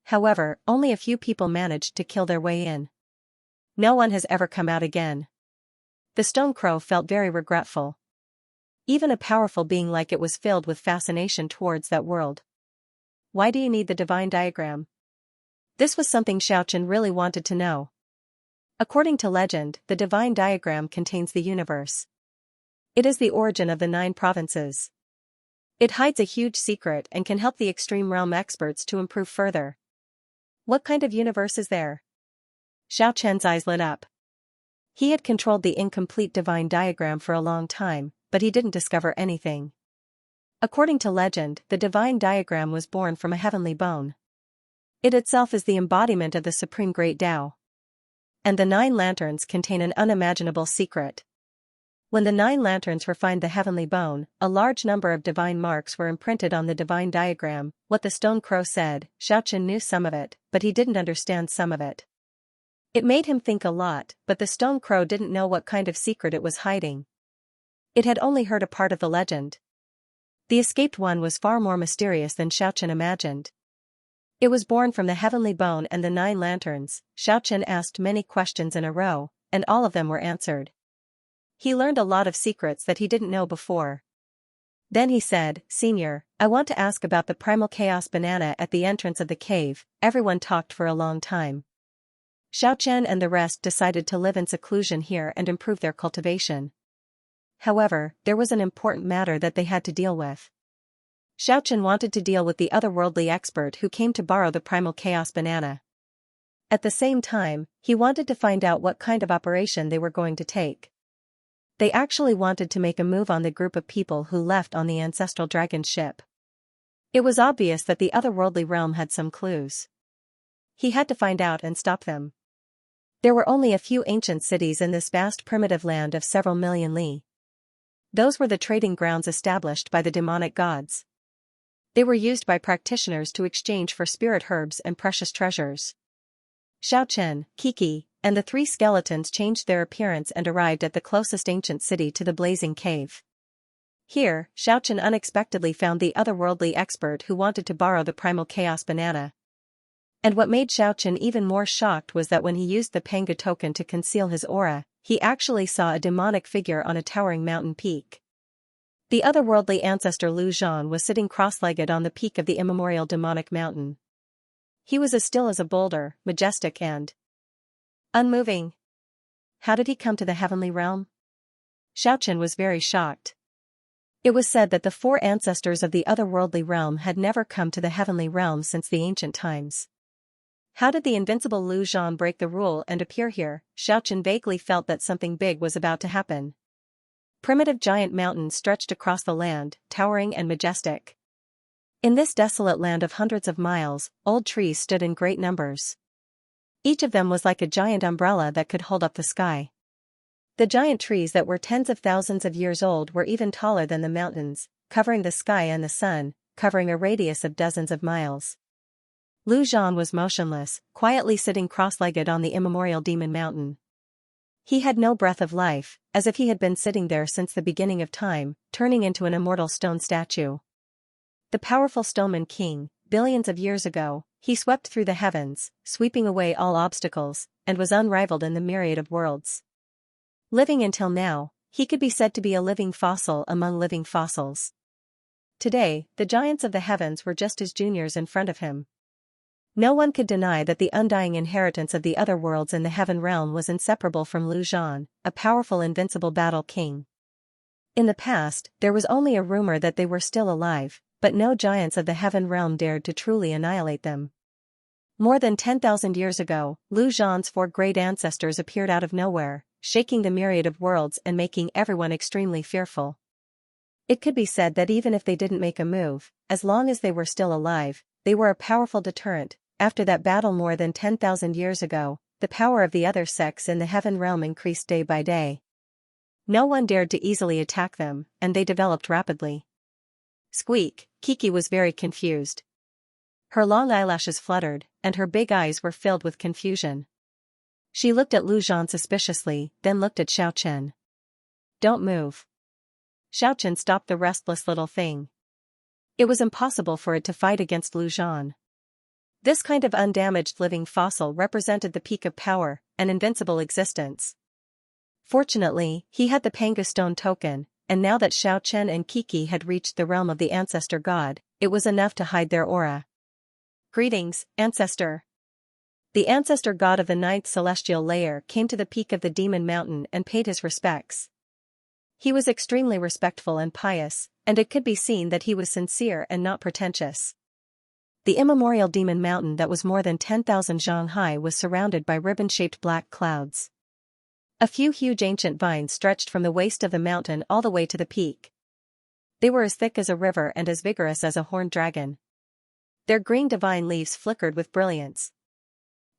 However, only a few people managed to kill their way in. No one has ever come out again." The stone crow felt very regretful. Even a powerful being like it was filled with fascination towards that world. "Why do you need the divine diagram?" This was something Xiao Chen really wanted to know. According to legend, the divine diagram contains the universe. It is the origin of the 9 provinces. It hides a huge secret and can help the extreme realm experts to improve further. "What kind of universe is there?" Xiao Chen's eyes lit up. He had controlled the incomplete divine diagram for a long time, but he didn't discover anything. According to legend, the divine diagram was born from a heavenly bone. It itself is the embodiment of the supreme great Tao. And the 9 lanterns contain an unimaginable secret. When the 9 lanterns refined the heavenly bone, a large number of divine marks were imprinted on the divine diagram. What the stone crow said, Xiao Chen knew some of it, but he didn't understand some of it. It made him think a lot, but the stone crow didn't know what kind of secret it was hiding. It had only heard a part of the legend. The escaped one was far more mysterious than Xiao Chen imagined. It was born from the heavenly bone and the 9 lanterns. Xiao Chen asked many questions in a row, and all of them were answered. He learned a lot of secrets that he didn't know before. Then he said, "Senior, I want to ask about the primal chaos banana at the entrance of the cave." Everyone talked for a long time. Xiao Chen and the rest decided to live in seclusion here and improve their cultivation. However, there was an important matter that they had to deal with. Xiao Chen wanted to deal with the otherworldly expert who came to borrow the primal chaos banana. At the same time, he wanted to find out what kind of operation they were going to take. They actually wanted to make a move on the group of people who left on the ancestral dragon ship. It was obvious that the otherworldly realm had some clues. He had to find out and stop them. There were only a few ancient cities in this vast primitive land of several million li. Those were the trading grounds established by the demonic gods. They were used by practitioners to exchange for spirit herbs and precious treasures. Xiao Chen, Kiki, and the 3 skeletons changed their appearance and arrived at the closest ancient city to the blazing cave. Here, Xiao Chen unexpectedly found the otherworldly expert who wanted to borrow the primal chaos banana. And what made Xiao Chen even more shocked was that when he used the Panga token to conceal his aura, he actually saw a demonic figure on a towering mountain peak. The otherworldly ancestor Lu Zhan was sitting cross-legged on the peak of the immemorial demonic mountain. He was as still as a boulder, majestic and unmoving. How did he come to the heavenly realm? Xiaochen was very shocked. It was said that the four ancestors of the otherworldly realm had never come to the heavenly realm since the ancient times. How did the invincible Lu Zhan break the rule and appear here? Xiaochen vaguely felt that something big was about to happen. Primitive giant mountains stretched across the land, towering and majestic. In this desolate land of hundreds of miles, old trees stood in great numbers. Each of them was like a giant umbrella that could hold up the sky. The giant trees that were tens of thousands of years old were even taller than the mountains, covering the sky and the sun, covering a radius of dozens of miles. Lu Zhan was motionless, quietly sitting cross-legged on the immemorial demon mountain. He had no breath of life, as if he had been sitting there since the beginning of time, turning into an immortal stone statue. The powerful Stoneman King, billions of years ago, he swept through the heavens, sweeping away all obstacles, and was unrivaled in the myriad of worlds. Living until now, he could be said to be a living fossil among living fossils. Today, the giants of the heavens were just his juniors in front of him. No one could deny that the undying inheritance of the other worlds in the heaven realm was inseparable from Lu Zhan, a powerful invincible battle king. In the past, there was only a rumor that they were still alive, but no giants of the heaven realm dared to truly annihilate them. More than 10,000 years ago, Lu Zhan's four great ancestors appeared out of nowhere, shaking the myriad of worlds and making everyone extremely fearful. It could be said that even if they didn't make a move, as long as they were still alive, they were a powerful deterrent. After that battle more than 10,000 years ago, the power of the other sects in the heaven realm increased day by day. No one dared to easily attack them, and they developed rapidly. Squeak, Kiki was very confused. Her long eyelashes fluttered, and her big eyes were filled with confusion. She looked at Lu Zhan suspiciously, then looked at Xiaochen. Don't move. Xiaochen stopped the restless little thing. It was impossible for it to fight against Lu Zhan. This kind of undamaged living fossil represented the peak of power, an invincible existence. Fortunately, he had the Panga Stone token, and now that Xiaochen and Kiki had reached the realm of the ancestor god, it was enough to hide their aura. Greetings, ancestor. The ancestor god of the ninth celestial layer came to the peak of the demon mountain and paid his respects. He was extremely respectful and pious, and it could be seen that he was sincere and not pretentious. The immemorial demon mountain that was more than 10,000 zhang high was surrounded by ribbon-shaped black clouds. A few huge ancient vines stretched from the waist of the mountain all the way to the peak. They were as thick as a river and as vigorous as a horned dragon. Their green divine leaves flickered with brilliance.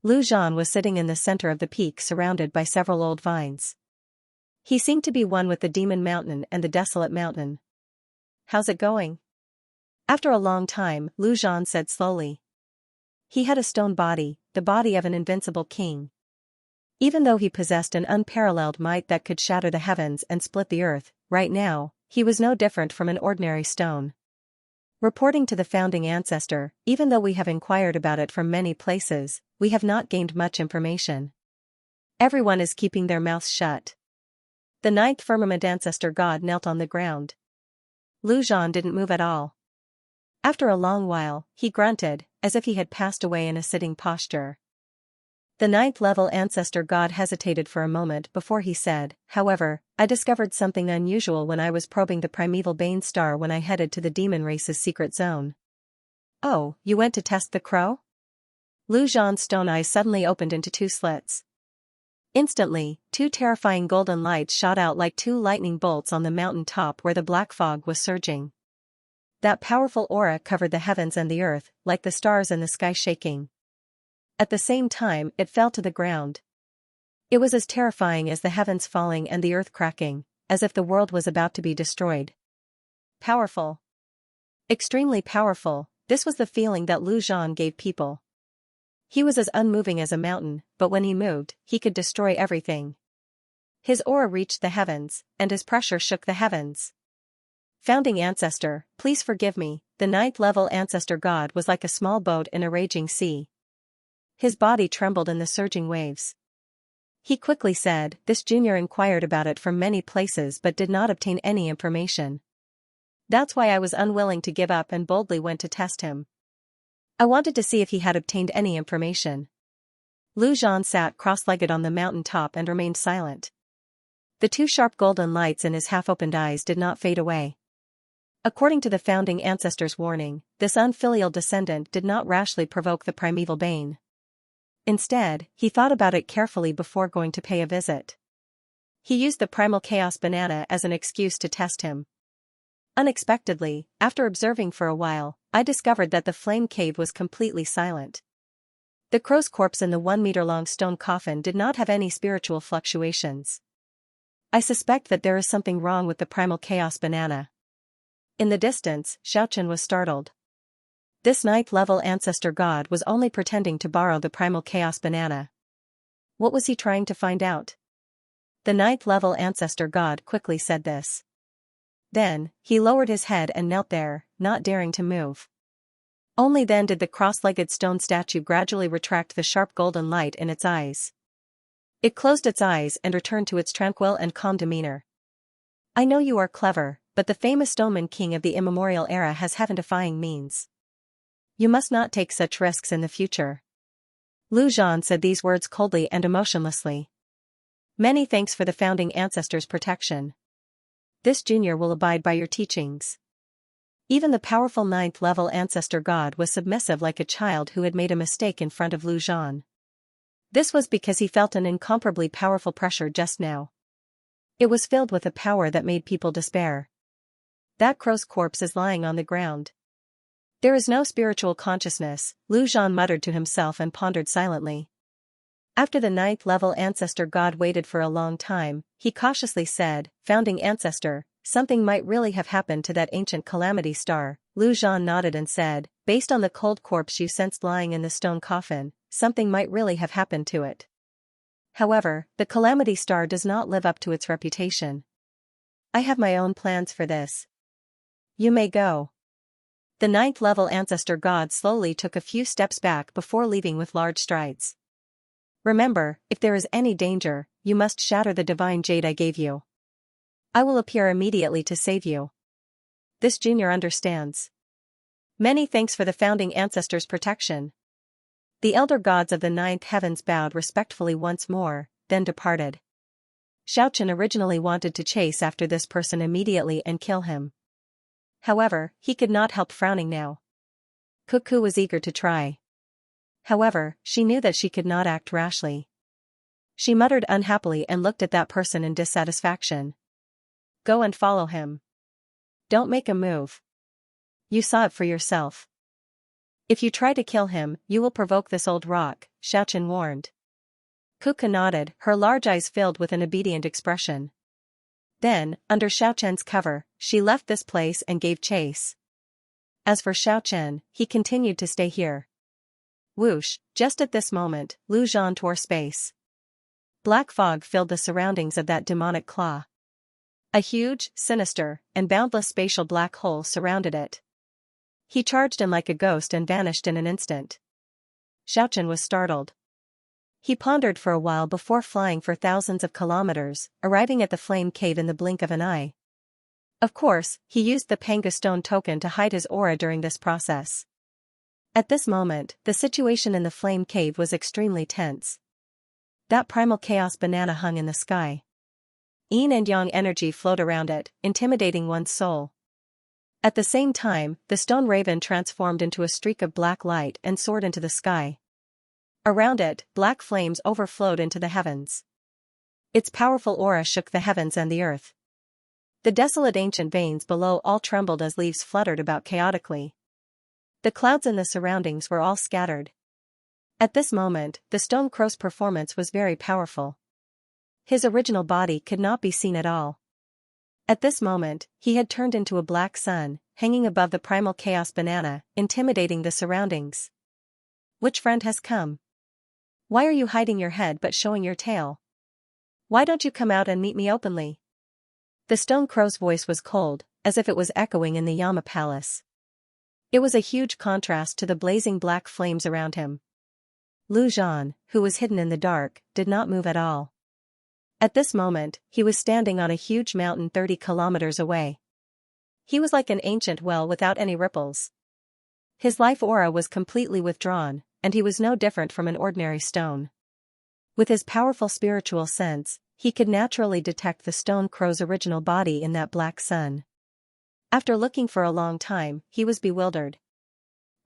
Lu Zhan was sitting in the center of the peak surrounded by several old vines. He seemed to be one with the demon mountain and the desolate mountain. How's it going? After a long time, Lu Zhan said slowly. He had a stone body, the body of an invincible king. Even though he possessed an unparalleled might that could shatter the heavens and split the earth, right now, he was no different from an ordinary stone. Reporting to the founding ancestor, even though we have inquired about it from many places, we have not gained much information. Everyone is keeping their mouths shut. The ninth firmament ancestor god knelt on the ground. Lu Zhan didn't move at all. After a long while, he grunted, as if he had passed away in a sitting posture. The ninth-level ancestor god hesitated for a moment before he said, however, I discovered something unusual when I was probing the primeval Bane star when I headed to the demon race's secret zone. Oh, you went to test the crow? Lu Zhan's stone eyes suddenly opened into two slits. Instantly, two terrifying golden lights shot out like two lightning bolts on the mountain top where the black fog was surging. That powerful aura covered the heavens and the earth, like the stars in the sky shaking. At the same time, it fell to the ground. It was as terrifying as the heavens falling and the earth cracking, as if the world was about to be destroyed. Powerful. Extremely powerful, this was the feeling that Lu Zhan gave people. He was as unmoving as a mountain, but when he moved, he could destroy everything. His aura reached the heavens, and his pressure shook the heavens. Founding ancestor, please forgive me, the ninth-level ancestor god was like a small boat in a raging sea. His body trembled in the surging waves. He quickly said. This junior inquired about it from many places but did not obtain any information. That's why I was unwilling to give up and boldly went to test him. I wanted to see if he had obtained any information. Lu Zhan sat cross-legged on the mountain top and remained silent. The two sharp golden lights in his half-opened eyes did not fade away. According to the founding ancestor's warning, this unfilial descendant did not rashly provoke the primeval bane. Instead, he thought about it carefully before going to pay a visit. He used the primal chaos banana as an excuse to test him. Unexpectedly, after observing for a while, I discovered that the flame cave was completely silent. The crow's corpse in the 1-meter-long stone coffin did not have any spiritual fluctuations. I suspect that there is something wrong with the primal chaos banana. In the distance, Xiaochen was startled. This 9th-level ancestor god was only pretending to borrow the primal chaos banana. What was he trying to find out? The 9th-level ancestor god quickly said this. Then, he lowered his head and knelt there, not daring to move. Only then did the cross-legged stone statue gradually retract the sharp golden light in its eyes. It closed its eyes and returned to its tranquil and calm demeanor. I know you are clever, but the famous Stoneman King of the immemorial era has heaven-defying means. You must not take such risks in the future. Lu Zhan said these words coldly and emotionlessly. Many thanks for the founding ancestor's protection. This junior will abide by your teachings. Even the powerful 9th-level ancestor god was submissive like a child who had made a mistake in front of Lu Zhan. This was because he felt an incomparably powerful pressure just now. It was filled with a power that made people despair. That crow's corpse is lying on the ground. There is no spiritual consciousness, Lu Zhan muttered to himself and pondered silently. After the 9th-level ancestor god waited for a long time, he cautiously said, Founding ancestor, something might really have happened to that ancient calamity star. Lu Zhan nodded and said, based on the cold corpse you sensed lying in the stone coffin, something might really have happened to it. However, the calamity star does not live up to its reputation. I have my own plans for this. You may go. The 9th-level ancestor god slowly took a few steps back before leaving with large strides. Remember, if there is any danger, you must shatter the divine jade I gave you. I will appear immediately to save you. This junior understands. Many thanks for the founding ancestor's protection. The elder gods of the 9th heavens bowed respectfully once more, then departed. Xiaochen originally wanted to chase after this person immediately and kill him. However, he could not help frowning now. Cuckoo was eager to try. However, she knew that she could not act rashly. She muttered unhappily and looked at that person in dissatisfaction. Go and follow him. Don't make a move. You saw it for yourself. If you try to kill him, you will provoke this old rock, Xiaochen warned. Kuka nodded, her large eyes filled with an obedient expression. Then, under Xiaochen's cover, she left this place and gave chase. As for Xiaochen, he continued to stay here. Whoosh, just at this moment, Lu Zhan tore space. Black fog filled the surroundings of that demonic claw. A huge, sinister, and boundless spatial black hole surrounded it. He charged in like a ghost and vanished in an instant. Xiaochen was startled. He pondered for a while before flying for thousands of kilometers, arriving at the flame cave in the blink of an eye. Of course, he used the Panga stone token to hide his aura during this process. At this moment, the situation in the flame cave was extremely tense. That primal chaos banana hung in the sky. Yin and yang energy flowed around it, intimidating one's soul. At the same time, the stone raven transformed into a streak of black light and soared into the sky. Around it, black flames overflowed into the heavens. Its powerful aura shook the heavens and the earth. The desolate ancient veins below all trembled as leaves fluttered about chaotically. The clouds in the surroundings were all scattered. At this moment, the stone crow's performance was very powerful. His original body could not be seen at all. At this moment, he had turned into a black sun, hanging above the primal chaos banana, intimidating the surroundings. Which friend has come? Why are you hiding your head but showing your tail? Why don't you come out and meet me openly? The stone crow's voice was cold, as if it was echoing in the Yama palace. It was a huge contrast to the blazing black flames around him. Lu Zhan, who was hidden in the dark, did not move at all. At this moment, he was standing on a huge mountain 30 kilometers away. He was like an ancient well without any ripples. His life aura was completely withdrawn, and he was no different from an ordinary stone. With his powerful spiritual sense, he could naturally detect the stone crow's original body in that black sun. After looking for a long time, he was bewildered.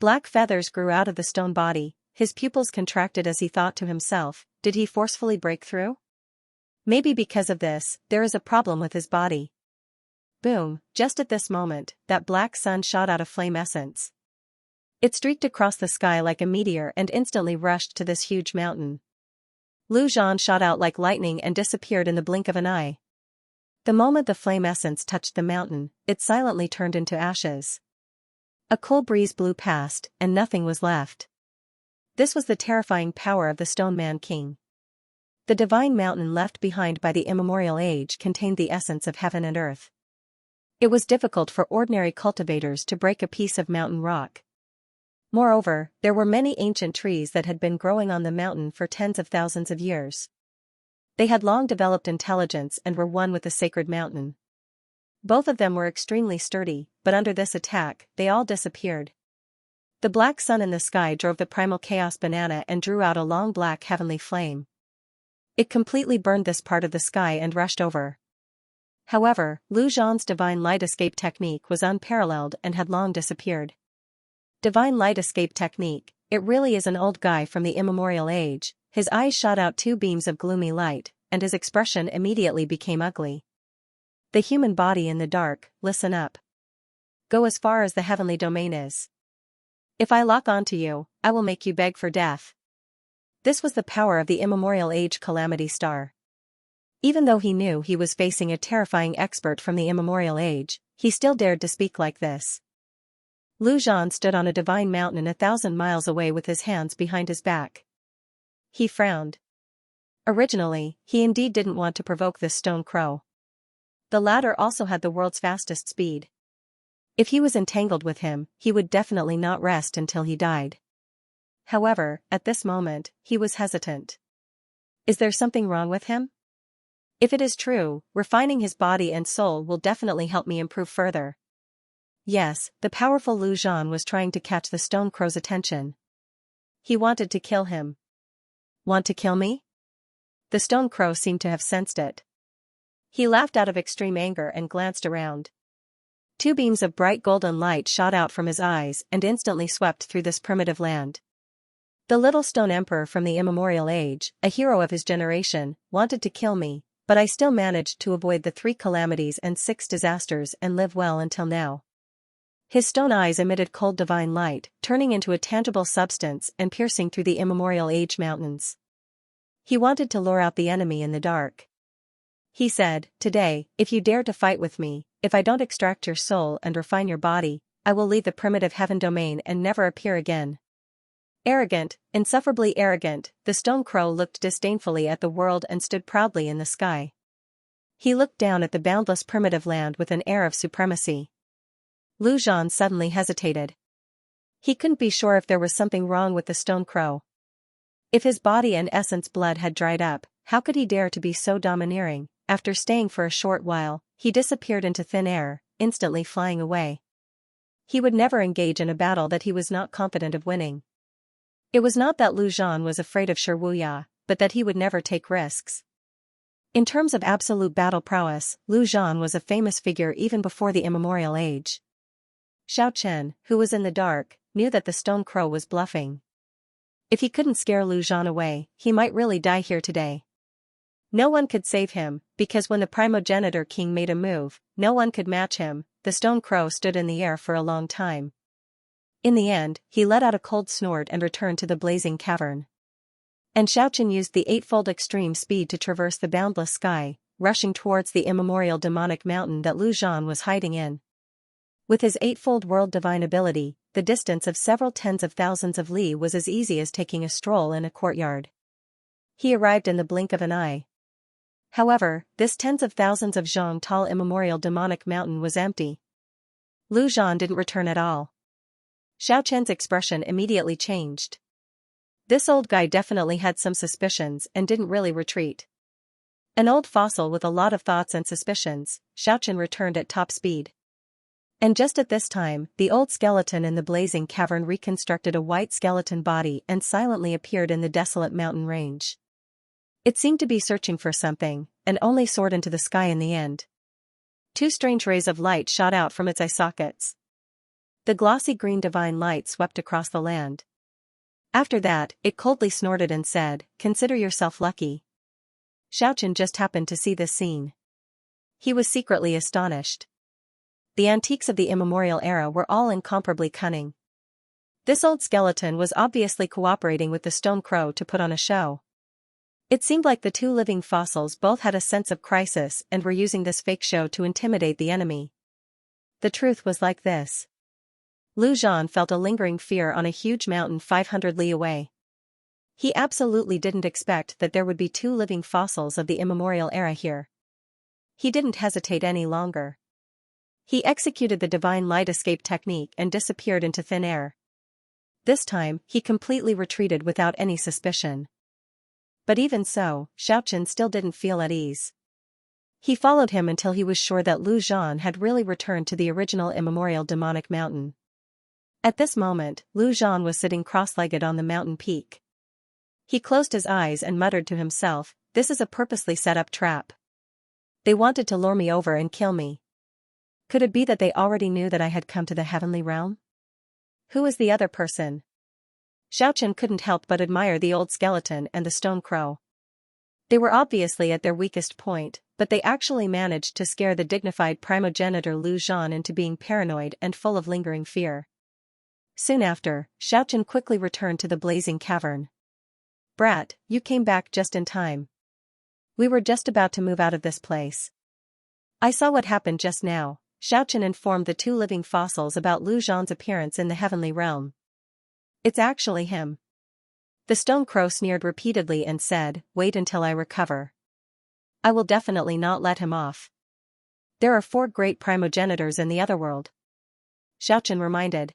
Black feathers grew out of the stone body, his pupils contracted as he thought to himself, did he forcefully break through? Maybe because of this, there is a problem with his body. Boom, just at this moment, that black sun shot out a flame essence. It streaked across the sky like a meteor and instantly rushed to this huge mountain. Lu Zhan shot out like lightning and disappeared in the blink of an eye. The moment the flame essence touched the mountain, it silently turned into ashes. A cool breeze blew past, and nothing was left. This was the terrifying power of the Stone Man King. The divine mountain left behind by the immemorial age contained the essence of heaven and earth. It was difficult for ordinary cultivators to break a piece of mountain rock. Moreover, there were many ancient trees that had been growing on the mountain for tens of thousands of years. They had long developed intelligence and were one with the sacred mountain. Both of them were extremely sturdy, but under this attack, they all disappeared. The black sun in the sky drove the primal chaos banana and drew out a long black heavenly flame. It completely burned this part of the sky and rushed over. However, Lu Zhan's divine light escape technique was unparalleled and had long disappeared. Divine light escape technique, it really is an old guy from the immemorial age. His eyes shot out two beams of gloomy light, and his expression immediately became ugly. The human body in the dark, listen up. Go as far as the heavenly domain is. If I lock onto you, I will make you beg for death. This was the power of the immemorial age calamity star. Even though he knew he was facing a terrifying expert from the immemorial age, he still dared to speak like this. Lu Zhan stood on a divine mountain 1,000 miles away with his hands behind his back. He frowned. Originally, he indeed didn't want to provoke this stone crow. The latter also had the world's fastest speed. If he was entangled with him, he would definitely not rest until he died. However, at this moment, he was hesitant. Is there something wrong with him? If it is true, refining his body and soul will definitely help me improve further. Yes, the powerful Lu Zhan was trying to catch the stone crow's attention. He wanted to kill him. Want to kill me? The stone crow seemed to have sensed it. He laughed out of extreme anger and glanced around. Two beams of bright golden light shot out from his eyes and instantly swept through this primitive land. The little stone emperor from the immemorial age, a hero of his generation, wanted to kill me, but I still managed to avoid the 3 calamities and 6 disasters and live well until now. His stone eyes emitted cold divine light, turning into a tangible substance and piercing through the immemorial age mountains. He wanted to lure out the enemy in the dark. He said, "Today, if you dare to fight with me, if I don't extract your soul and refine your body, I will leave the primitive heaven domain and never appear again." Arrogant, insufferably arrogant, the stone crow looked disdainfully at the world and stood proudly in the sky. He looked down at the boundless primitive land with an air of supremacy. Lu Zhan suddenly hesitated. He couldn't be sure if there was something wrong with the stone crow. If his body and essence blood had dried up, how could he dare to be so domineering? After staying for a short while, he disappeared into thin air, instantly flying away. He would never engage in a battle that he was not confident of winning. It was not that Lu Zhan was afraid of Shiruya, but that he would never take risks. In terms of absolute battle prowess, Lu Zhan was a famous figure even before the immemorial age. Xiao Chen, who was in the dark, knew that the stone crow was bluffing. If he couldn't scare Lu Zhan away, he might really die here today. No one could save him, because when the primogenitor king made a move, no one could match him. The stone crow stood in the air for a long time. In the end, he let out a cold snort and returned to the blazing cavern. And Xiao Chen used the 8-fold extreme speed to traverse the boundless sky, rushing towards the immemorial demonic mountain that Lu Zhan was hiding in. With his 8-fold world divine ability, the distance of several tens of thousands of li was as easy as taking a stroll in a courtyard. He arrived in the blink of an eye. However, this tens of thousands of zhong tall immemorial demonic mountain was empty. Lu Zhan didn't return at all. Xiao Chen's expression immediately changed. This old guy definitely had some suspicions and didn't really retreat. An old fossil with a lot of thoughts and suspicions, Xianxia returned at top speed. And just at this time, the old skeleton in the blazing cavern reconstructed a white skeleton body and silently appeared in the desolate mountain range. It seemed to be searching for something, and only soared into the sky in the end. Two strange rays of light shot out from its eye sockets. The glossy green divine light swept across the land. After that, it coldly snorted and said, "Consider yourself lucky." Xianxia just happened to see this scene. He was secretly astonished. The antiques of the immemorial era were all incomparably cunning. This old skeleton was obviously cooperating with the stone crow to put on a show. It seemed like the two living fossils both had a sense of crisis and were using this fake show to intimidate the enemy. The truth was like this. Lu Zhan felt a lingering fear on a huge mountain 500 li away. He absolutely didn't expect that there would be two living fossils of the immemorial era here. He didn't hesitate any longer. He executed the divine light escape technique and disappeared into thin air. This time, he completely retreated without any suspicion. But even so, Xianxia still didn't feel at ease. He followed him until he was sure that Lu Zhan had really returned to the original immemorial demonic mountain. At this moment, Lu Zhan was sitting cross-legged on the mountain peak. He closed his eyes and muttered to himself, "This is a purposely set-up trap. They wanted to lure me over and kill me. Could it be that they already knew that I had come to the heavenly realm? Who is the other person?" Xianxia couldn't help but admire the old skeleton and the stone crow. They were obviously at their weakest point, but they actually managed to scare the dignified primogenitor Lu Zhan into being paranoid and full of lingering fear. Soon after, Xianxia quickly returned to the blazing cavern. "Brat, you came back just in time. We were just about to move out of this place." "I saw what happened just now," Xianxia informed the two living fossils about Lu Zhan's appearance in the heavenly realm. "It's actually him." The stone crow sneered repeatedly and said, "Wait until I recover. I will definitely not let him off. There are 4 great primogenitors in the otherworld," Xianxia reminded.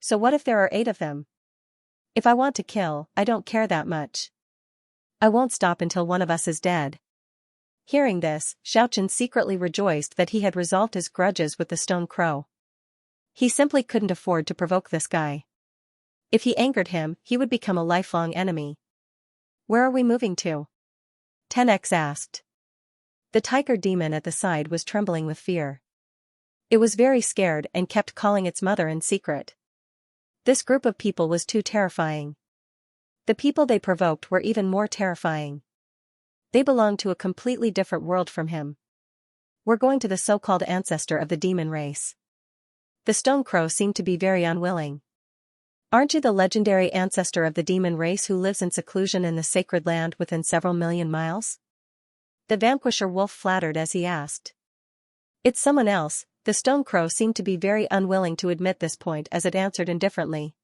"So what if there are 8 of them? If I want to kill, I don't care that much. I won't stop until one of us is dead." Hearing this, Xianxia secretly rejoiced that he had resolved his grudges with the stone crow. He simply couldn't afford to provoke this guy. If he angered him, he would become a lifelong enemy. "Where are we moving to?" 10x asked. The tiger demon at the side was trembling with fear. It was very scared and kept calling its mother in secret. This group of people was too terrifying. The people they provoked were even more terrifying. They belonged to a completely different world from him. "We're going to the so-called ancestor of the demon race." The stone crow seemed to be very unwilling. "Aren't you the legendary ancestor of the demon race who lives in seclusion in the sacred land within several million miles?" The vanquisher wolf flattered as he asked. "It's someone else." The stone crow seemed to be very unwilling to admit this point as it answered indifferently.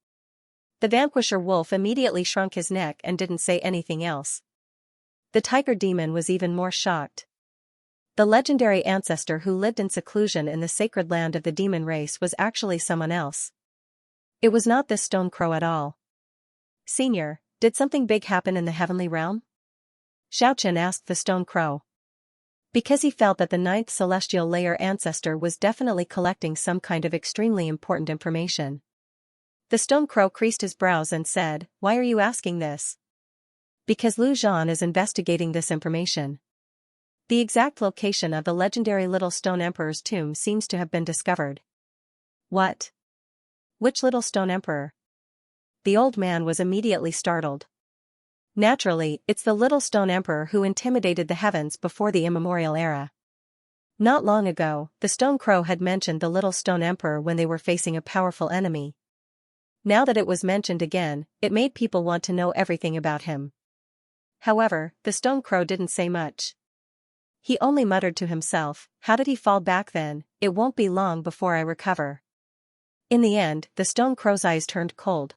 The vanquisher wolf immediately shrunk his neck and didn't say anything else. The tiger demon was even more shocked. The legendary ancestor who lived in seclusion in the sacred land of the demon race was actually someone else. It was not this stone crow at all. "Senior, did something big happen in the heavenly realm?" Xianxia asked the stone crow. Because he felt that the 9th celestial layer ancestor was definitely collecting some kind of extremely important information. The stone crow creased his brows and said, "Why are you asking this?" "Because Lu Zhan is investigating this information. The exact location of the legendary Little Stone Emperor's tomb seems to have been discovered." "What? Which Little Stone Emperor?" The old man was immediately startled. "Naturally, it's the Little Stone Emperor who intimidated the heavens before the immemorial era." Not long ago, the stone crow had mentioned the Little Stone Emperor when they were facing a powerful enemy. Now that it was mentioned again, it made people want to know everything about him. However, the stone crow didn't say much. He only muttered to himself, "How did he fall back then? It won't be long before I recover." In the end, the stone crow's eyes turned cold.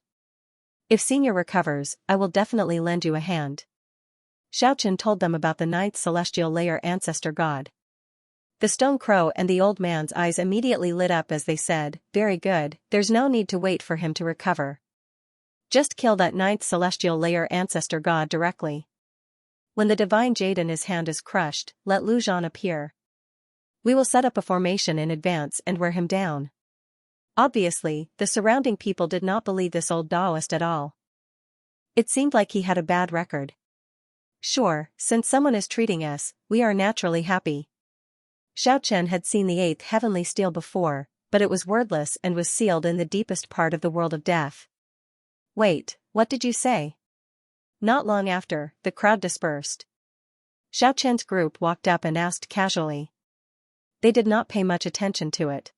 "If Senior recovers, I will definitely lend you a hand." Xianxia told them about the 9th celestial layer ancestor god. The stone crow and the old man's eyes immediately lit up as they said, "Very good, there's no need to wait for him to recover. Just kill that ninth celestial layer ancestor god directly. When the divine jade in his hand is crushed, let Lu Zhan appear. We will set up a formation in advance and wear him down. Obviously, the surrounding people did not believe this old Taoist at all. It seemed like he had a bad record. Sure, since someone is treating us, we are naturally happy. Xiaochen had seen the eighth heavenly steel before, but it was wordless and was sealed in the deepest part of the world of death. Wait, what did you say? Not long after, the crowd dispersed. Xiaochen's group walked up and asked casually. They did not pay much attention to it.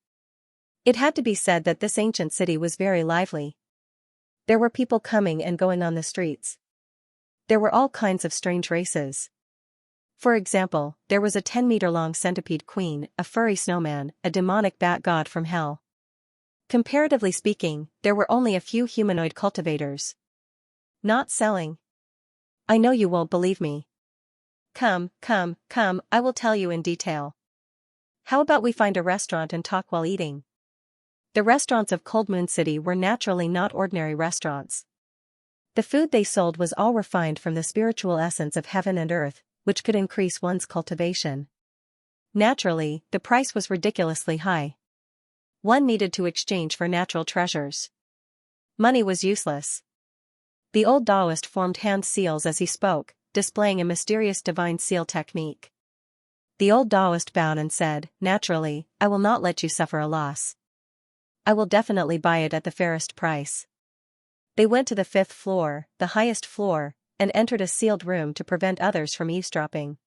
It had to be said that this ancient city was very lively. There were people coming and going on the streets. There were all kinds of strange races. For example, there was a 10-meter-long centipede queen, a furry snowman, a demonic bat god from hell. Comparatively speaking, there were only a few humanoid cultivators. Not selling. I know you won't believe me. Come, I will tell you in detail. How about we find a restaurant and talk while eating? The restaurants of Cold Moon City were naturally not ordinary restaurants. The food they sold was all refined from the spiritual essence of heaven and earth, which could increase one's cultivation. Naturally, the price was ridiculously high. One needed to exchange for natural treasures. Money was useless. The old Taoist formed hand seals as he spoke, displaying a mysterious divine seal technique. The old Taoist bowed and said, "Naturally, I will not let you suffer a loss. I will definitely buy it at the fairest price." They went to the 5th floor, the highest floor, and entered a sealed room to prevent others from eavesdropping.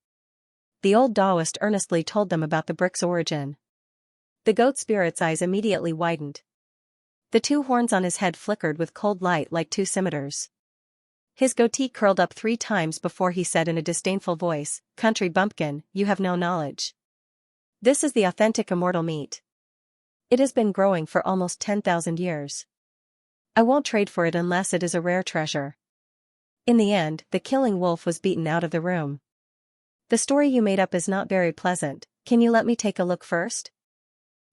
The old Taoist earnestly told them about the brick's origin. The goat spirit's eyes immediately widened. The 2 horns on his head flickered with cold light like 2 scimitars. His goatee curled up 3 times before he said in a disdainful voice, "Country bumpkin, you have no knowledge. This is the authentic immortal meat. It has been growing for almost 10,000 years. I won't trade for it unless it is a rare treasure." In the end, the killing wolf was beaten out of the room. "The story you made up is not very pleasant, can you let me take a look first?"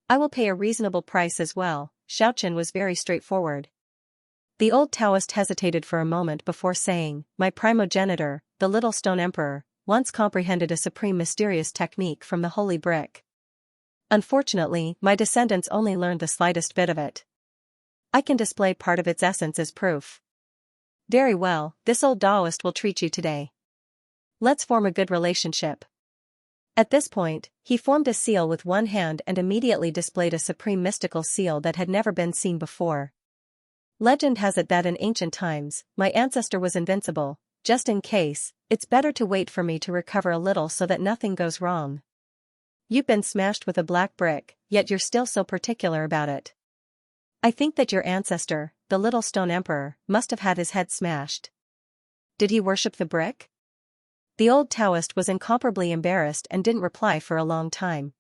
"I will pay a reasonable price as well." Xiaochen was very straightforward. The old Taoist hesitated for a moment before saying, "My primogenitor, the Little Stone Emperor, once comprehended a supreme mysterious technique from the holy brick. Unfortunately, my descendants only learned the slightest bit of it. I can display part of its essence as proof." "Very well, this old Taoist will treat you today. Let's form a good relationship." At this point, he formed a seal with one hand and immediately displayed a supreme mystical seal that had never been seen before. Legend has it that in ancient times, my ancestor was invincible. Just in case, it's better to wait for me to recover a little so that nothing goes wrong. You've been smashed with a black brick, yet you're still so particular about it. I think that your ancestor, the Little Stone Emperor, must have had his head smashed. Did he worship the brick? The old Taoist was incomparably embarrassed and didn't reply for a long time.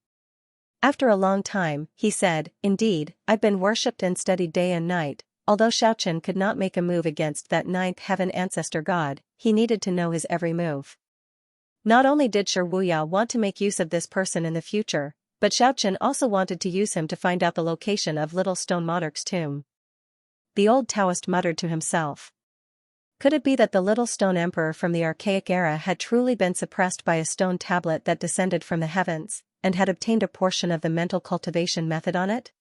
After a long time, he said, "Indeed, I've been worshipped and studied day and night." Although Xiaochen could not make a move against that 9th heaven ancestor god, he needed to know his every move. Not only did Shi Wuya want to make use of this person in the future, but Xiaochen also wanted to use him to find out the location of Little Stone Monarch's tomb. The old Taoist muttered to himself. Could it be that the Little Stone Emperor from the archaic era had truly been suppressed by a stone tablet that descended from the heavens, and had obtained a portion of the mental cultivation method on it?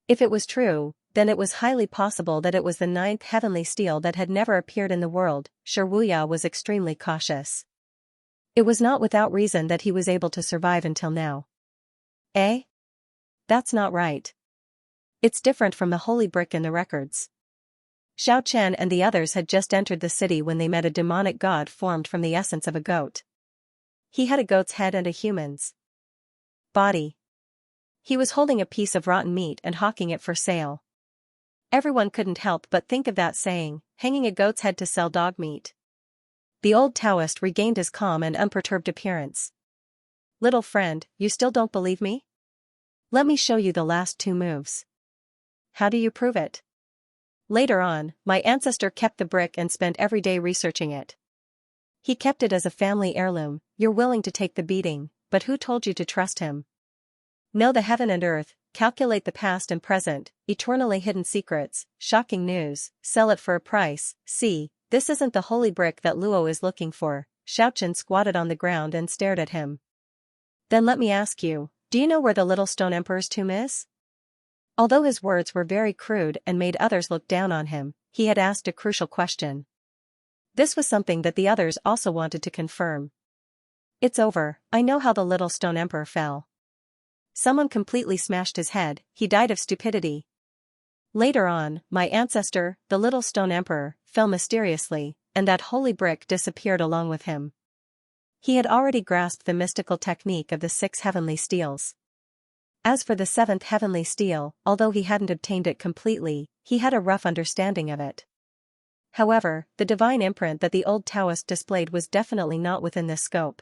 If it was true, then it was highly possible that it was the 9th heavenly steel that had never appeared in the world. Shi Wuya was extremely cautious. It was not without reason that he was able to survive until now. Eh? That's not right. It's different from the holy brick in the records. Xiao Chen and the others had just entered the city when they met a demonic god formed from the essence of a goat. He had a goat's head and a human's body. He was holding a piece of rotten meat and hawking it for sale. Everyone couldn't help but think of that saying, hanging a goat's head to sell dog meat. The old Taoist regained his calm and unperturbed appearance. "Little friend, you still don't believe me? Let me show you the last 2 moves." "How do you prove it?" "Later on, my ancestor kept the brick and spent every day researching it. He kept it as a family heirloom. You're willing to take the beating, but who told you to trust him? Know the heaven and earth, calculate the past and present, eternally hidden secrets, shocking news, sell it for a price. See, this isn't the holy brick that Luo is looking for. Xiaochen squatted on the ground and stared at him. Then let me ask you, do you know where the little stone emperor's tomb is? Although his words were very crude and made others look down on him, he had asked a crucial question. This was something that the others also wanted to confirm. It's over, I know how the little stone emperor fell. Someone completely smashed his head, he died of stupidity. Later on, my ancestor, the little stone emperor, fell mysteriously, and that holy brick disappeared along with him. He had already grasped the mystical technique of the 6 heavenly steels. As for the 7th heavenly steel, although he hadn't obtained it completely, he had a rough understanding of it. However, the divine imprint that the old Taoist displayed was definitely not within this scope.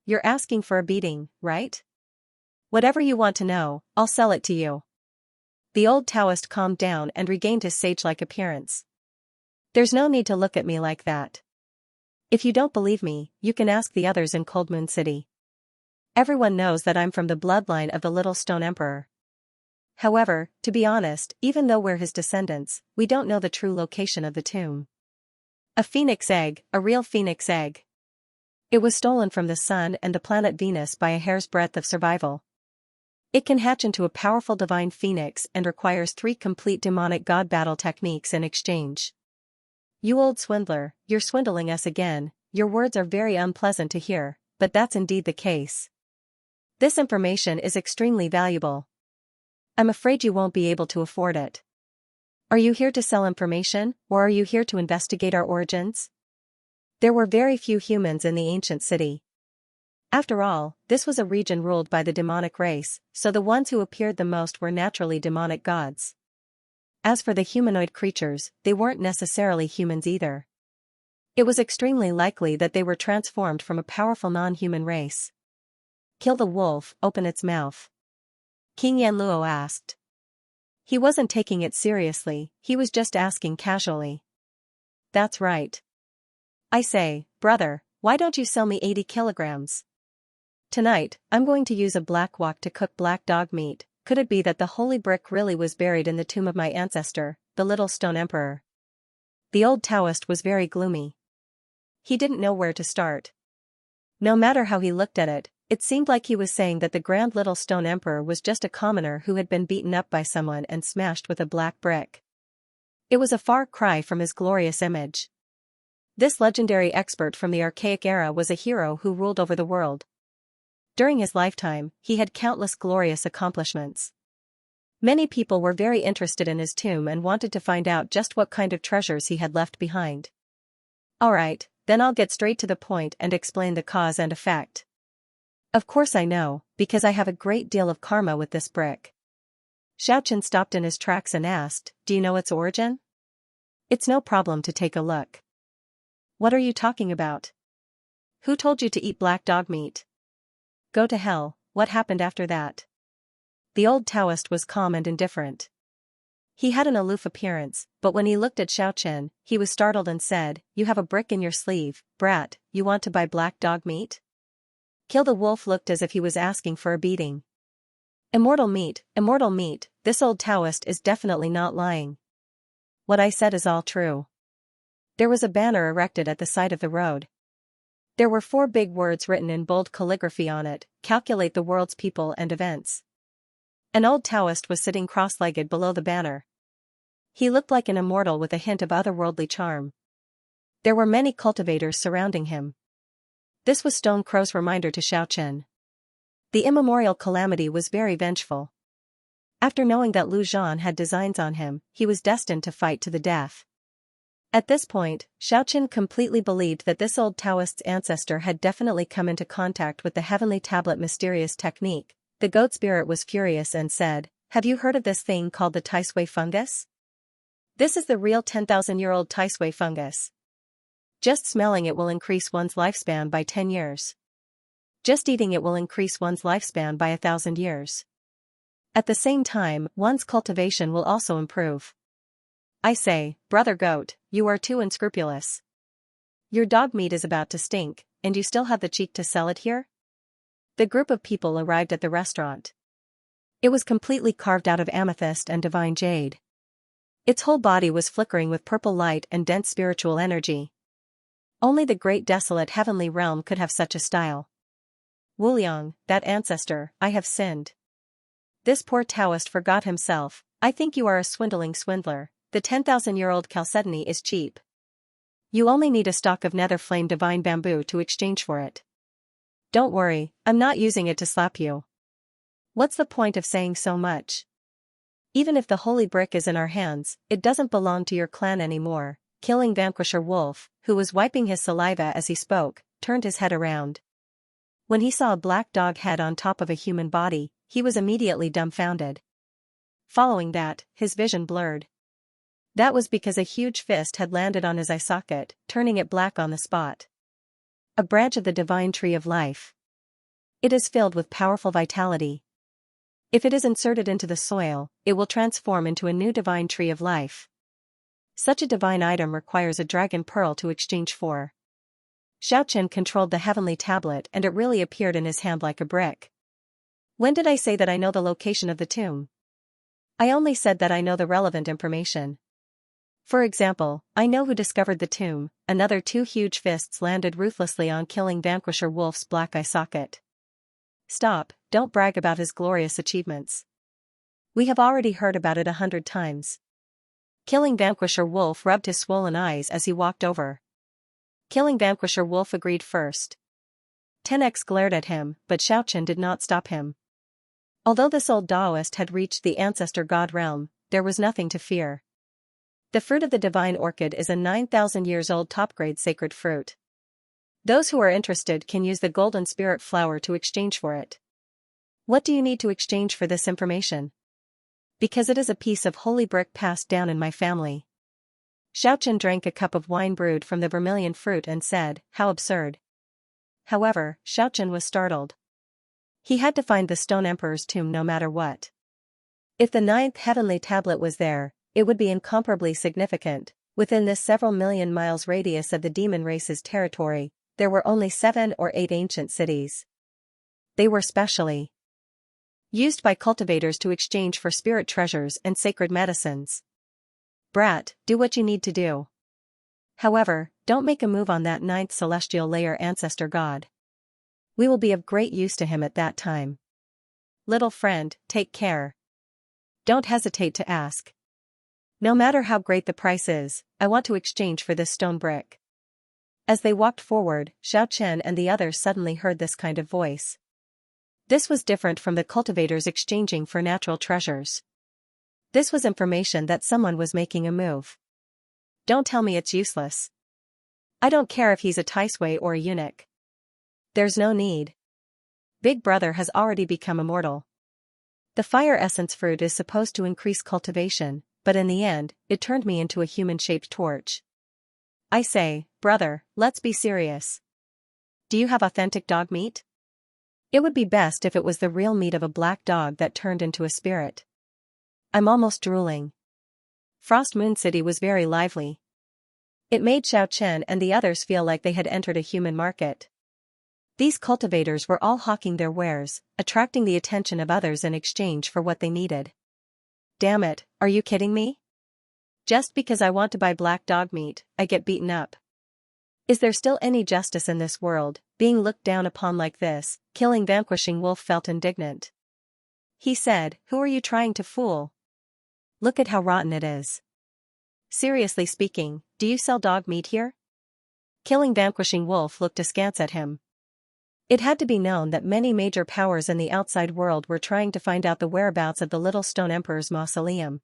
You're asking for a beating, right? Whatever you want to know, I'll sell it to you. The old Taoist calmed down and regained his sage-like appearance. There's no need to look at me like that. If you don't believe me, you can ask the others in Cold Moon City. Everyone knows that I'm from the bloodline of the Little Stone Emperor. However, to be honest, even though we're his descendants, we don't know the true location of the tomb. A phoenix egg, a real phoenix egg. It was stolen from the sun and the planet Venus by a hair's breadth of survival. It can hatch into a powerful divine phoenix and requires 3 complete demonic god battle techniques in exchange. You old swindler, you're swindling us again. Your words are very unpleasant to hear, but that's indeed the case. This information is extremely valuable. I'm afraid you won't be able to afford it. Are you here to sell information, or are you here to investigate our origins? There were very few humans in the ancient city. After all, this was a region ruled by the demonic race, so the ones who appeared the most were naturally demonic gods. As for the humanoid creatures, they weren't necessarily humans either. It was extremely likely that they were transformed from a powerful non-human race. Kill the wolf, open its mouth. King Yanluo asked. He wasn't taking it seriously, he was just asking casually. That's right. I say, brother, why don't you sell me 80 kilograms? Tonight, I'm going to use a black wok to cook black dog meat. Could it be that the holy brick really was buried in the tomb of my ancestor, the Little Stone Emperor? The old Taoist was very gloomy. He didn't know where to start. No matter how he looked at it, it seemed like he was saying that the Grand Little Stone Emperor was just a commoner who had been beaten up by someone and smashed with a black brick. It was a far cry from his glorious image. This legendary expert from the archaic era was a hero who ruled over the world. During his lifetime, he had countless glorious accomplishments. Many people were very interested in his tomb and wanted to find out just what kind of treasures he had left behind. Alright, then I'll get straight to the point and explain the cause and effect. Of course I know, because I have a great deal of karma with this brick. Xiaochen stopped in his tracks and asked, do you know its origin? It's no problem to take a look. What are you talking about? Who told you to eat black dog meat? Go to hell, what happened after that? The old Taoist was calm and indifferent. He had an aloof appearance, but when he looked at Xiaochen, he was startled and said, you have a brick in your sleeve, brat, you want to buy black dog meat? Kill the wolf looked as if he was asking for a beating. Immortal meat, this old Taoist is definitely not lying. What I said is all true. There was a banner erected at the side of the road. There were 4 big words written in bold calligraphy on it, calculate the world's people and events. An old Taoist was sitting cross-legged below the banner. He looked like an immortal with a hint of otherworldly charm. There were many cultivators surrounding him. This was Stone Crow's reminder to Xiaochen. The immemorial calamity was very vengeful. After knowing that Lu Zhan had designs on him, he was destined to fight to the death. At this point, Xiaochen completely believed that this old Taoist's ancestor had definitely come into contact with the heavenly tablet mysterious technique. The goat spirit was furious and said, have you heard of this thing called the Tai Sui fungus? This is the real 10,000-year-old Tai Sui fungus. Just smelling it will increase one's lifespan by 10 years. Just eating it will increase one's lifespan by 1,000 years. At the same time, one's cultivation will also improve. I say, brother goat, you are too unscrupulous. Your dog meat is about to stink, and you still have the cheek to sell it here? The group of people arrived at the restaurant. It was completely carved out of amethyst and divine jade. Its whole body was flickering with purple light and dense spiritual energy. Only the great desolate heavenly realm could have such a style. Wuliang, that ancestor, I have sinned. This poor Taoist forgot himself. I think you are a swindling swindler. The 10,000-year-old chalcedony is cheap. You only need a stalk of nether flame divine bamboo to exchange for it. Don't worry, I'm not using it to slap you. What's the point of saying so much? Even if the holy brick is in our hands, it doesn't belong to your clan anymore. Killing Vanquisher Wolf, who was wiping his saliva as he spoke, turned his head around. When he saw a black dog head on top of a human body, he was immediately dumbfounded. Following that, his vision blurred. That was because a huge fist had landed on his eye socket, turning it black on the spot. A branch of the divine tree of life. It is filled with powerful vitality. If it is inserted into the soil, it will transform into a new divine tree of life. Such a divine item requires a dragon pearl to exchange for. Xiaoqian controlled the heavenly tablet and it really appeared in his hand like a brick. When did I say that I know the location of the tomb? I only said that I know the relevant information. For example, I know who discovered the tomb. Another two huge fists landed ruthlessly on killing Vanquisher Wolf's black eye socket. Stop, don't brag about his glorious achievements. We have already heard about it 100 times. Killing Vanquisher Wolf rubbed his swollen eyes as he walked over. Killing Vanquisher Wolf agreed first. 10x glared at him, but Xiaoqian did not stop him. Although this old Taoist had reached the ancestor god realm, there was nothing to fear. The fruit of the divine orchid is a 9,000 years old top-grade sacred fruit. Those who are interested can use the golden spirit flower to exchange for it. What do you need to exchange for this information? Because it is a piece of holy brick passed down in my family. Xiaoqian drank a cup of wine brewed from the vermilion fruit and said, how absurd. However, Xiaoqian was startled. He had to find the Stone Emperor's tomb no matter what. If the 9th heavenly tablet was there, it would be incomparably significant. Within this several million miles radius of the demon race's territory, there were only 7 or 8 ancient cities. They were specially used by cultivators to exchange for spirit treasures and sacred medicines. Brat, do what you need to do. However, don't make a move on that 9th celestial layer ancestor god. We will be of great use to him at that time. Little friend, take care. Don't hesitate to ask. No matter how great the price is, I want to exchange for this stone brick. As they walked forward, Xiaoqian and the others suddenly heard this kind of voice. This was different from the cultivators exchanging for natural treasures. This was information that someone was making a move. Don't tell me it's useless. I don't care if he's a Taisui or a eunuch. There's no need. Big Brother has already become immortal. The fire essence fruit is supposed to increase cultivation, but in the end, it turned me into a human-shaped torch. I say, brother, let's be serious. Do you have authentic dog meat? It would be best if it was the real meat of a black dog that turned into a spirit. I'm almost drooling. Frost Moon City was very lively. It made Xiaoqian and the others feel like they had entered a human market. These cultivators were all hawking their wares, attracting the attention of others in exchange for what they needed. Damn it, are you kidding me? Just because I want to buy black dog meat, I get beaten up. Is there still any justice in this world, being looked down upon like this? Killing Vanquishing Wolf felt indignant. He said, who are you trying to fool? Look at how rotten it is. Seriously speaking, do you sell dog meat here? Killing Vanquishing Wolf looked askance at him. It had to be known that many major powers in the outside world were trying to find out the whereabouts of the little Stone Emperor's mausoleum.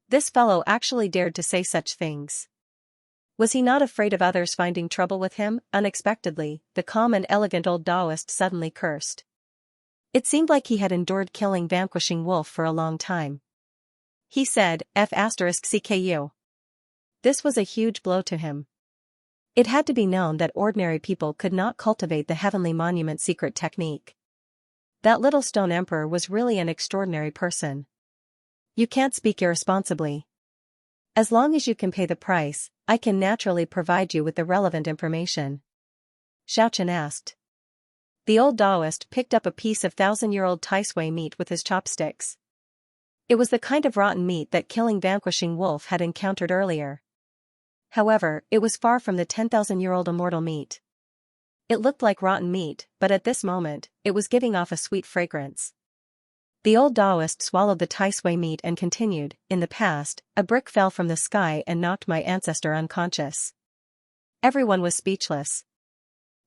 This fellow actually dared to say such things. Was he not afraid of others finding trouble with him? Unexpectedly, the calm and elegant old Taoist suddenly cursed. It seemed like he had endured killing Vanquishing Wolf for a long time. He said, F***CKU. This was a huge blow to him. It had to be known that ordinary people could not cultivate the Heavenly Monument secret technique. That little Stone Emperor was really an extraordinary person. You can't speak irresponsibly. As long as you can pay the price, I can naturally provide you with the relevant information. Xiaoqian asked. The old Taoist picked up a piece of 1,000-year-old tai sui meat with his chopsticks. It was the kind of rotten meat that killing vanquishing wolf had encountered earlier. However, it was far from the 10,000-year-old immortal meat. It looked like rotten meat, but at this moment, it was giving off a sweet fragrance. The old Taoist swallowed the tai sui meat and continued, "In the past, a brick fell from the sky and knocked my ancestor unconscious." Everyone was speechless.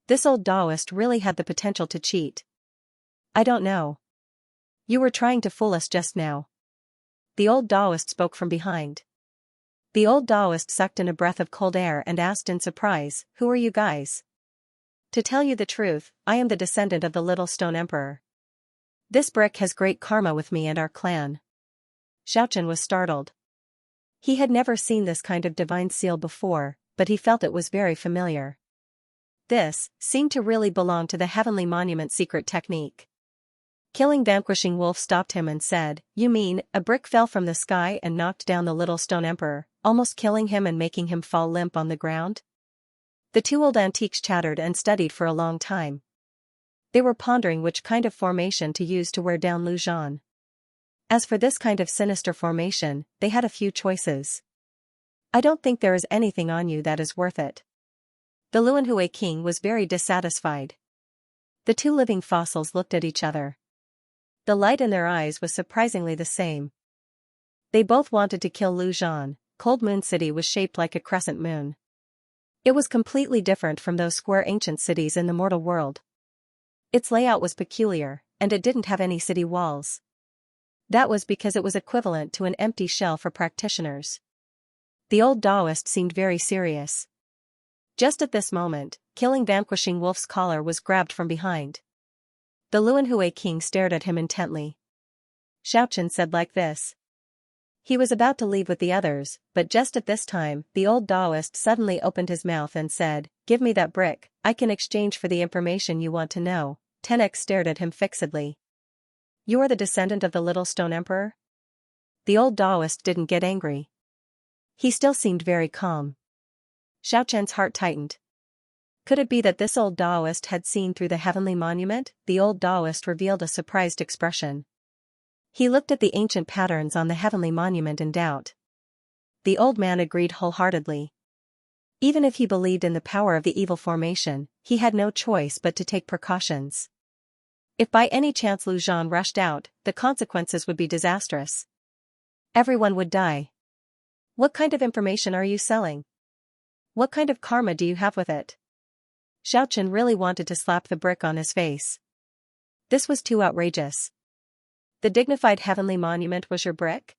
This old Taoist really had the potential to cheat. "I don't know. You were trying to fool us just now." The old Taoist spoke from behind. The old Taoist sucked in a breath of cold air and asked in surprise, "Who are you guys?" "To tell you the truth, I am the descendant of the Little Stone Emperor. This brick has great karma with me and our clan." Xianxia was startled. He had never seen this kind of divine seal before, but he felt it was very familiar. This seemed to really belong to the Heavenly Monument secret technique. Killing vanquishing wolf stopped him and said, "You mean, a brick fell from the sky and knocked down the Little Stone Emperor, almost killing him and making him fall limp on the ground?" The two old antiques chattered and studied for a long time. They were pondering which kind of formation to use to wear down Lu Zhan. As for this kind of sinister formation, they had a few choices. "I don't think there is anything on you that is worth it." The Luanhui king was very dissatisfied. The two living fossils looked at each other. The light in their eyes was surprisingly the same. They both wanted to kill Lu Zhan. Cold Moon City was shaped like a crescent moon. It was completely different from those square ancient cities in the mortal world. Its layout was peculiar, and it didn't have any city walls. That was because it was equivalent to an empty shell for practitioners. The old Taoist seemed very serious. Just at this moment, killing vanquishing wolf's collar was grabbed from behind. The Luanhui king stared at him intently. Xianxia said like this. He was about to leave with the others, but just at this time, the old Taoist suddenly opened his mouth and said, "Give me that brick, I can exchange for the information you want to know." 10x stared at him fixedly. "You are the descendant of the Little Stone Emperor?" The old Taoist didn't get angry. He still seemed very calm. Xiaoqian's heart tightened. Could it be that this old Taoist had seen through the heavenly monument? The old Taoist revealed a surprised expression. He looked at the ancient patterns on the heavenly monument in doubt. The old man agreed wholeheartedly. Even if he believed in the power of the evil formation, he had no choice but to take precautions. If by any chance Lu Zhan rushed out, the consequences would be disastrous. Everyone would die. "What kind of information are you selling? What kind of karma do you have with it?" Xiaoqian really wanted to slap the brick on his face. This was too outrageous. The dignified heavenly monument was your brick?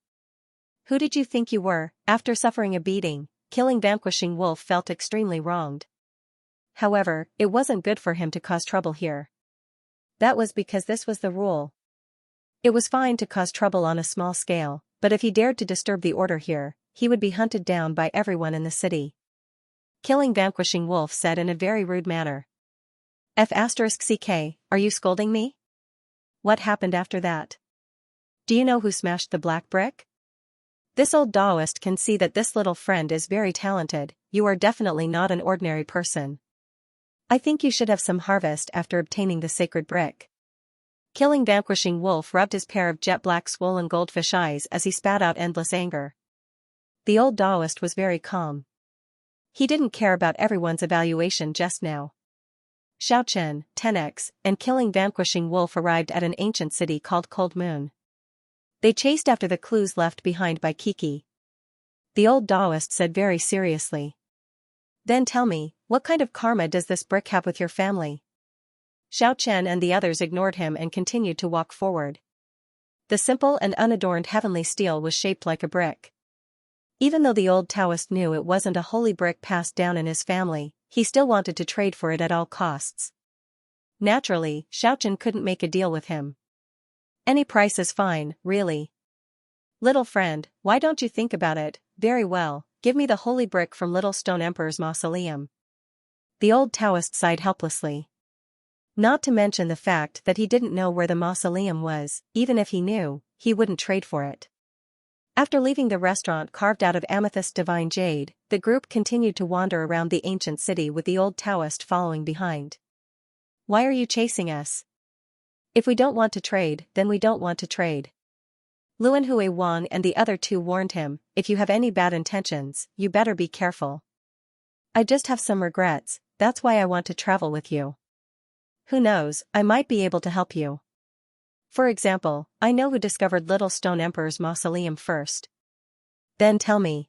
Who did you think you were? After suffering a beating, killing vanquishing wolf felt extremely wronged. However, it wasn't good for him to cause trouble here. That was because this was the rule. It was fine to cause trouble on a small scale, but if he dared to disturb the order here, he would be hunted down by everyone in the city. Killing vanquishing wolf said in a very rude manner. F***ck, are you scolding me? What happened after that? Do you know who smashed the black brick? This old Taoist can see that this little friend is very talented. You are definitely not an ordinary person. I think you should have some harvest after obtaining the sacred brick. Killing vanquishing wolf rubbed his pair of jet black swollen goldfish eyes as he spat out endless anger. The old Taoist was very calm. He didn't care about everyone's evaluation just now. Xiaoqian, 10x, and killing vanquishing wolf arrived at an ancient city called Cold Moon. They chased after the clues left behind by Kiki. The old Taoist said very seriously. Then tell me, what kind of karma does this brick have with your family? Xiaoqian and the others ignored him and continued to walk forward. The simple and unadorned heavenly steel was shaped like a brick. Even though the old Taoist knew it wasn't a holy brick passed down in his family, he still wanted to trade for it at all costs. Naturally, Xiaoqian couldn't make a deal with him. Any price is fine, really. Little friend, why don't you think about it? Very well, give me the holy brick from Little Stone Emperor's mausoleum. The old Taoist sighed helplessly. Not to mention the fact that he didn't know where the mausoleum was. Even if he knew, he wouldn't trade for it. After leaving the restaurant carved out of amethyst divine jade, the group continued to wander around the ancient city with the old Taoist following behind. Why are you chasing us? If we don't want to trade, then we don't want to trade. Luanhui Wang and the other two warned him, if you have any bad intentions, you better be careful. I just have some regrets, that's why I want to travel with you. Who knows, I might be able to help you. For example, I know who discovered Little Stone Emperor's mausoleum first. Then tell me.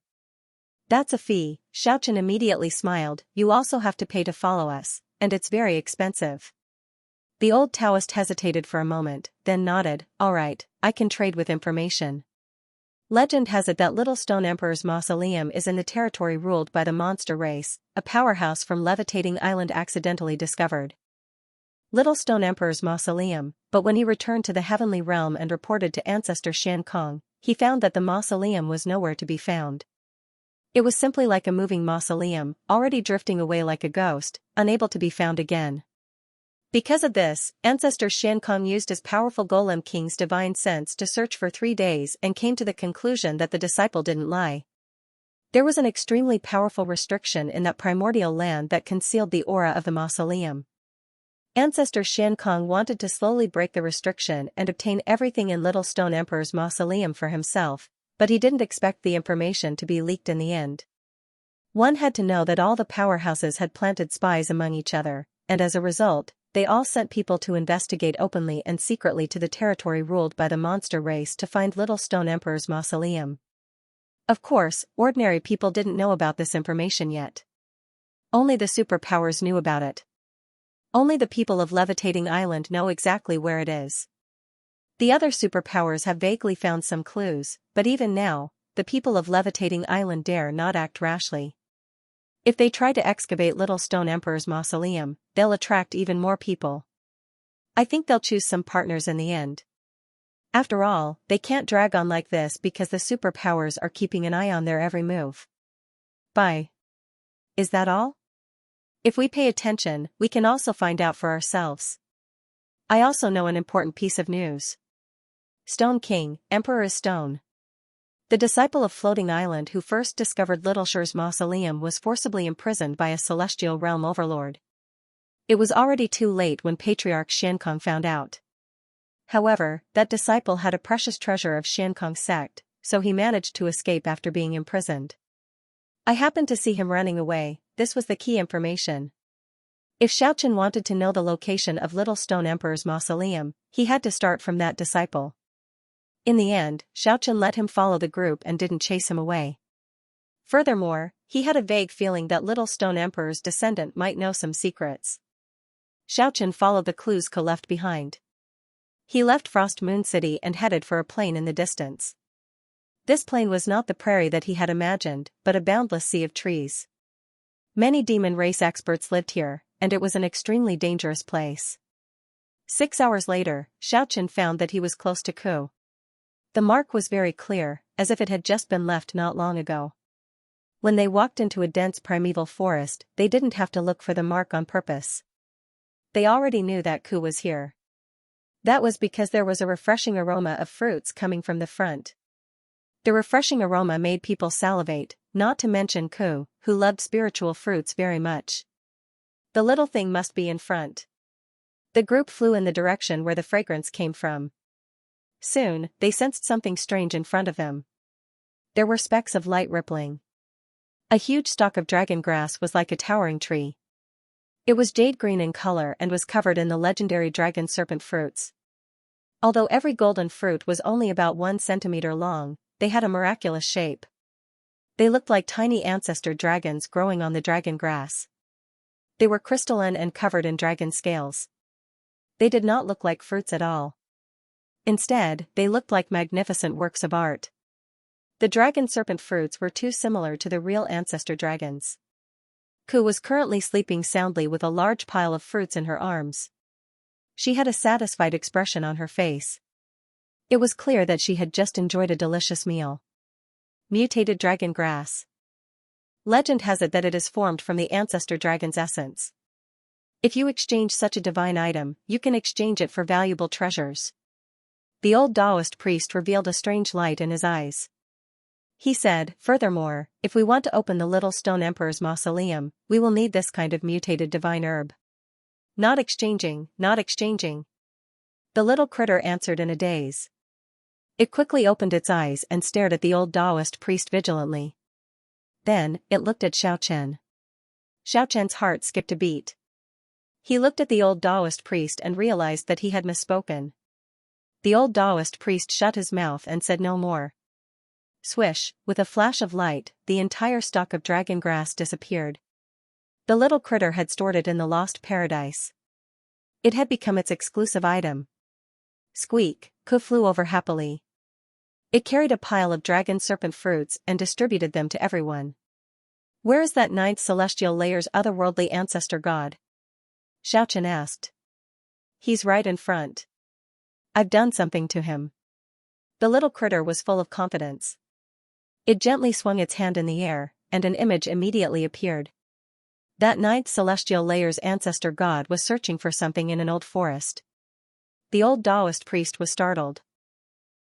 That's a fee, Xiaochen immediately smiled, you also have to pay to follow us, and it's very expensive. The old Taoist hesitated for a moment, then nodded, alright, I can trade with information. Legend has it that Little Stone Emperor's mausoleum is in the territory ruled by the monster race, a powerhouse from Levitating Island accidentally discovered. Little Stone Emperor's mausoleum, but when he returned to the heavenly realm and reported to ancestor Shan Kong, he found that the mausoleum was nowhere to be found. It was simply like a moving mausoleum, already drifting away like a ghost, unable to be found again. Because of this, ancestor Shan Kong used his powerful Golem King's divine sense to search for 3 days and came to the conclusion that the disciple didn't lie. There was an extremely powerful restriction in that primordial land that concealed the aura of the mausoleum. Ancestor Shan Kong wanted to slowly break the restriction and obtain everything in Little Stone Emperor's mausoleum for himself, but he didn't expect the information to be leaked in the end. One had to know that all the powerhouses had planted spies among each other, and as a result, they all sent people to investigate openly and secretly to the territory ruled by the monster race to find Little Stone Emperor's mausoleum. Of course, ordinary people didn't know about this information yet. Only the superpowers knew about it. Only the people of Levitating Island know exactly where it is. The other superpowers have vaguely found some clues, but even now, the people of Levitating Island dare not act rashly. If they try to excavate Little Stone Emperor's mausoleum, they'll attract even more people. I think they'll choose some partners in the end. After all, they can't drag on like this because the superpowers are keeping an eye on their every move. Bye. Is that all? If we pay attention, we can also find out for ourselves. I also know an important piece of news. Stone King, Emperor is Stone. The disciple of Floating Island who first discovered Littleshire's mausoleum was forcibly imprisoned by a celestial realm overlord. It was already too late when Patriarch Xiankong found out. However, that disciple had a precious treasure of Xiankong's sect, so he managed to escape after being imprisoned. I happened to see him running away, this was the key information. If Xiaochen wanted to know the location of Little Stone Emperor's mausoleum, he had to start from that disciple. In the end, Xiaochen let him follow the group and didn't chase him away. Furthermore, he had a vague feeling that Little Stone Emperor's descendant might know some secrets. Xiaochen followed the clues Ke left behind. He left Frost Moon City and headed for a plain in the distance. This plain was not the prairie that he had imagined, but a boundless sea of trees. Many demon race experts lived here, and it was an extremely dangerous place. 6 hours later, Xiaochen found that he was close to Ku. The mark was very clear, as if it had just been left not long ago. When they walked into a dense primeval forest, they didn't have to look for the mark on purpose. They already knew that Ku was here. That was because there was a refreshing aroma of fruits coming from the front. The refreshing aroma made people salivate, not to mention Ku, who loved spiritual fruits very much. The little thing must be in front. The group flew in the direction where the fragrance came from. Soon, they sensed something strange in front of them. There were specks of light rippling. A huge stalk of dragon grass was like a towering tree. It was jade green in color and was covered in the legendary dragon serpent fruits. Although every golden fruit was only about 1 centimeter long, they had a miraculous shape. They looked like tiny ancestor dragons growing on the dragon grass. They were crystalline and covered in dragon scales. They did not look like fruits at all. Instead, they looked like magnificent works of art. The dragon serpent fruits were too similar to the real ancestor dragons. Ku was currently sleeping soundly with a large pile of fruits in her arms. She had a satisfied expression on her face. It was clear that she had just enjoyed a delicious meal. Mutated dragon grass. Legend has it that it is formed from the ancestor dragon's essence. If you exchange such a divine item, you can exchange it for valuable treasures. The old Taoist priest revealed a strange light in his eyes. He said, furthermore, if we want to open the Little Stone Emperor's mausoleum, we will need this kind of mutated divine herb. Not exchanging, not exchanging. The little critter answered in a daze. It quickly opened its eyes and stared at the old Taoist priest vigilantly. Then, it looked at Xiaochen. Xiaochen's heart skipped a beat. He looked at the old Taoist priest and realized that he had misspoken. The old Taoist priest shut his mouth and said no more. Swish, with a flash of light, the entire stalk of dragon grass disappeared. The little critter had stored it in the lost paradise. It had become its exclusive item. Squeak, Ku flew over happily. It carried a pile of dragon serpent fruits and distributed them to everyone. Where is that ninth celestial layer's otherworldly ancestor god? Xiaochen asked. He's right in front. I've done something to him. The little critter was full of confidence. It gently swung its hand in the air, and an image immediately appeared. That ninth celestial layer's ancestor god was searching for something in an old forest. The old Taoist priest was startled.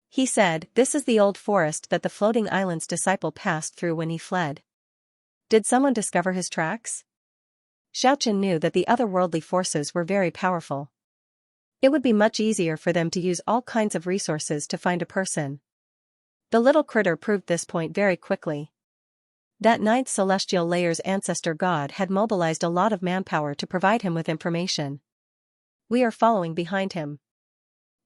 He said, "This is the old forest that the floating island's disciple passed through when he fled. Did someone discover his tracks?" Xiaochen knew that the otherworldly forces were very powerful. It would be much easier for them to use all kinds of resources to find a person. The little critter proved this point very quickly. That ninth celestial layer's ancestor god had mobilized a lot of manpower to provide him with information. We are following behind him.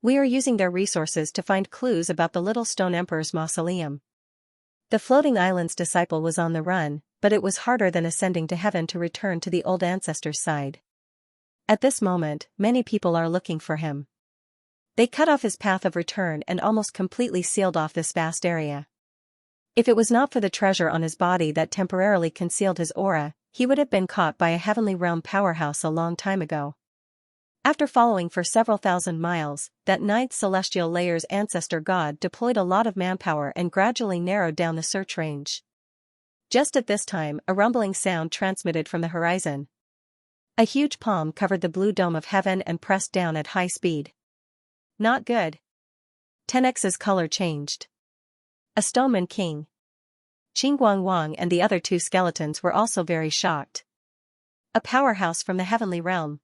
We are using their resources to find clues about the Little Stone Emperor's mausoleum. The floating island's disciple was on the run, but it was harder than ascending to heaven to return to the old ancestor's side. At this moment, many people are looking for him. They cut off his path of return and almost completely sealed off this vast area. If it was not for the treasure on his body that temporarily concealed his aura, he would have been caught by a heavenly realm powerhouse a long time ago. After following for several thousand miles, that ninth celestial layer's ancestor god deployed a lot of manpower and gradually narrowed down the search range. Just at this time, a rumbling sound transmitted from the horizon. A huge palm covered the blue dome of heaven and pressed down at high speed. Not good. 10x's color changed. A stoneman king. Qingguang Wang and the other two skeletons were also very shocked. A powerhouse from the heavenly realm.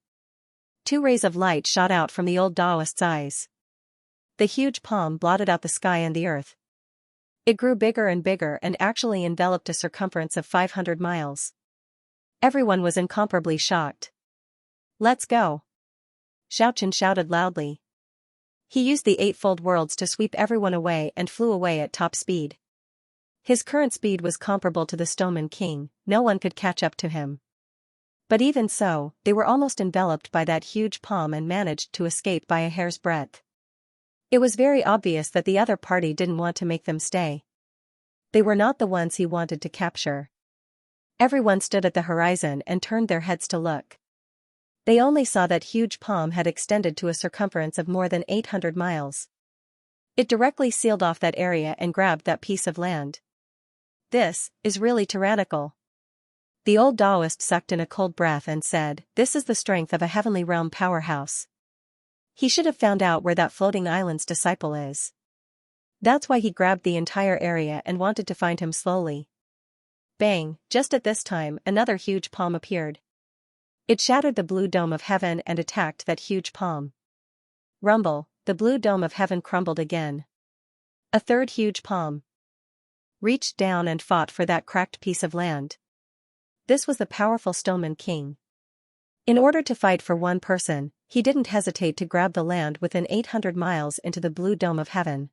2 rays of light shot out from the old Taoist's eyes. The huge palm blotted out the sky and the earth. It grew bigger and bigger and actually enveloped a circumference of 500 miles. Everyone was incomparably shocked. Let's go. Xiaochen shouted loudly. He used the eightfold worlds to sweep everyone away and flew away at top speed. His current speed was comparable to the Stoneman King, no one could catch up to him. But even so, they were almost enveloped by that huge palm and managed to escape by a hair's breadth. It was very obvious that the other party didn't want to make them stay. They were not the ones he wanted to capture. Everyone stood at the horizon and turned their heads to look. They only saw that huge palm had extended to a circumference of more than 800 miles. It directly sealed off that area and grabbed that piece of land. This is really tyrannical. The old Taoist sucked in a cold breath and said, "This is the strength of a heavenly realm powerhouse. He should have found out where that floating island's disciple is. That's why he grabbed the entire area and wanted to find him slowly." Bang, just at this time, another huge palm appeared. It shattered the blue dome of heaven and attacked that huge palm. Rumble, the blue dome of heaven crumbled again. A third huge palm reached down and fought for that cracked piece of land. This was the powerful Stoneman King. In order to fight for one person, he didn't hesitate to grab the land within 800 miles into the blue dome of heaven.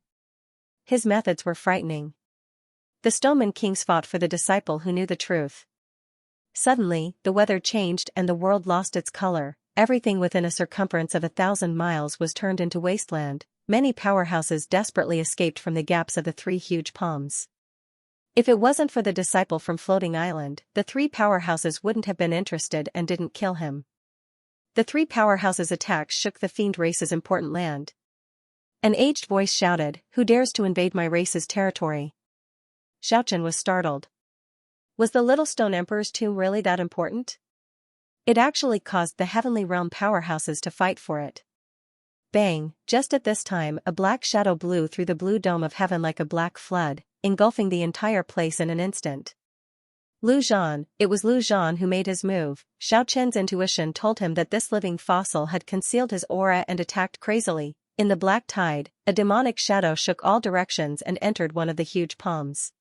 His methods were frightening. The Stoneman Kings fought for the disciple who knew the truth. Suddenly, the weather changed and the world lost its color. Everything within a circumference of 1,000 miles was turned into wasteland. Many powerhouses desperately escaped from the gaps of the 3 huge palms. If it wasn't for the disciple from Floating Island, the 3 powerhouses wouldn't have been interested and didn't kill him. The 3 powerhouses' attacks shook the fiend race's important land. An aged voice shouted, "Who dares to invade my race's territory?" Xiaochen was startled. Was the Little Stone Emperor's tomb really that important? It actually caused the heavenly realm powerhouses to fight for it. Bang, just at this time a black shadow blew through the blue dome of heaven like a black flood, engulfing the entire place in an instant. Lu Zhan, it was Lu Zhan who made his move. Xiaochen's intuition told him that this living fossil had concealed his aura and attacked crazily. In the black tide, a demonic shadow shook all directions and entered one of the huge palms.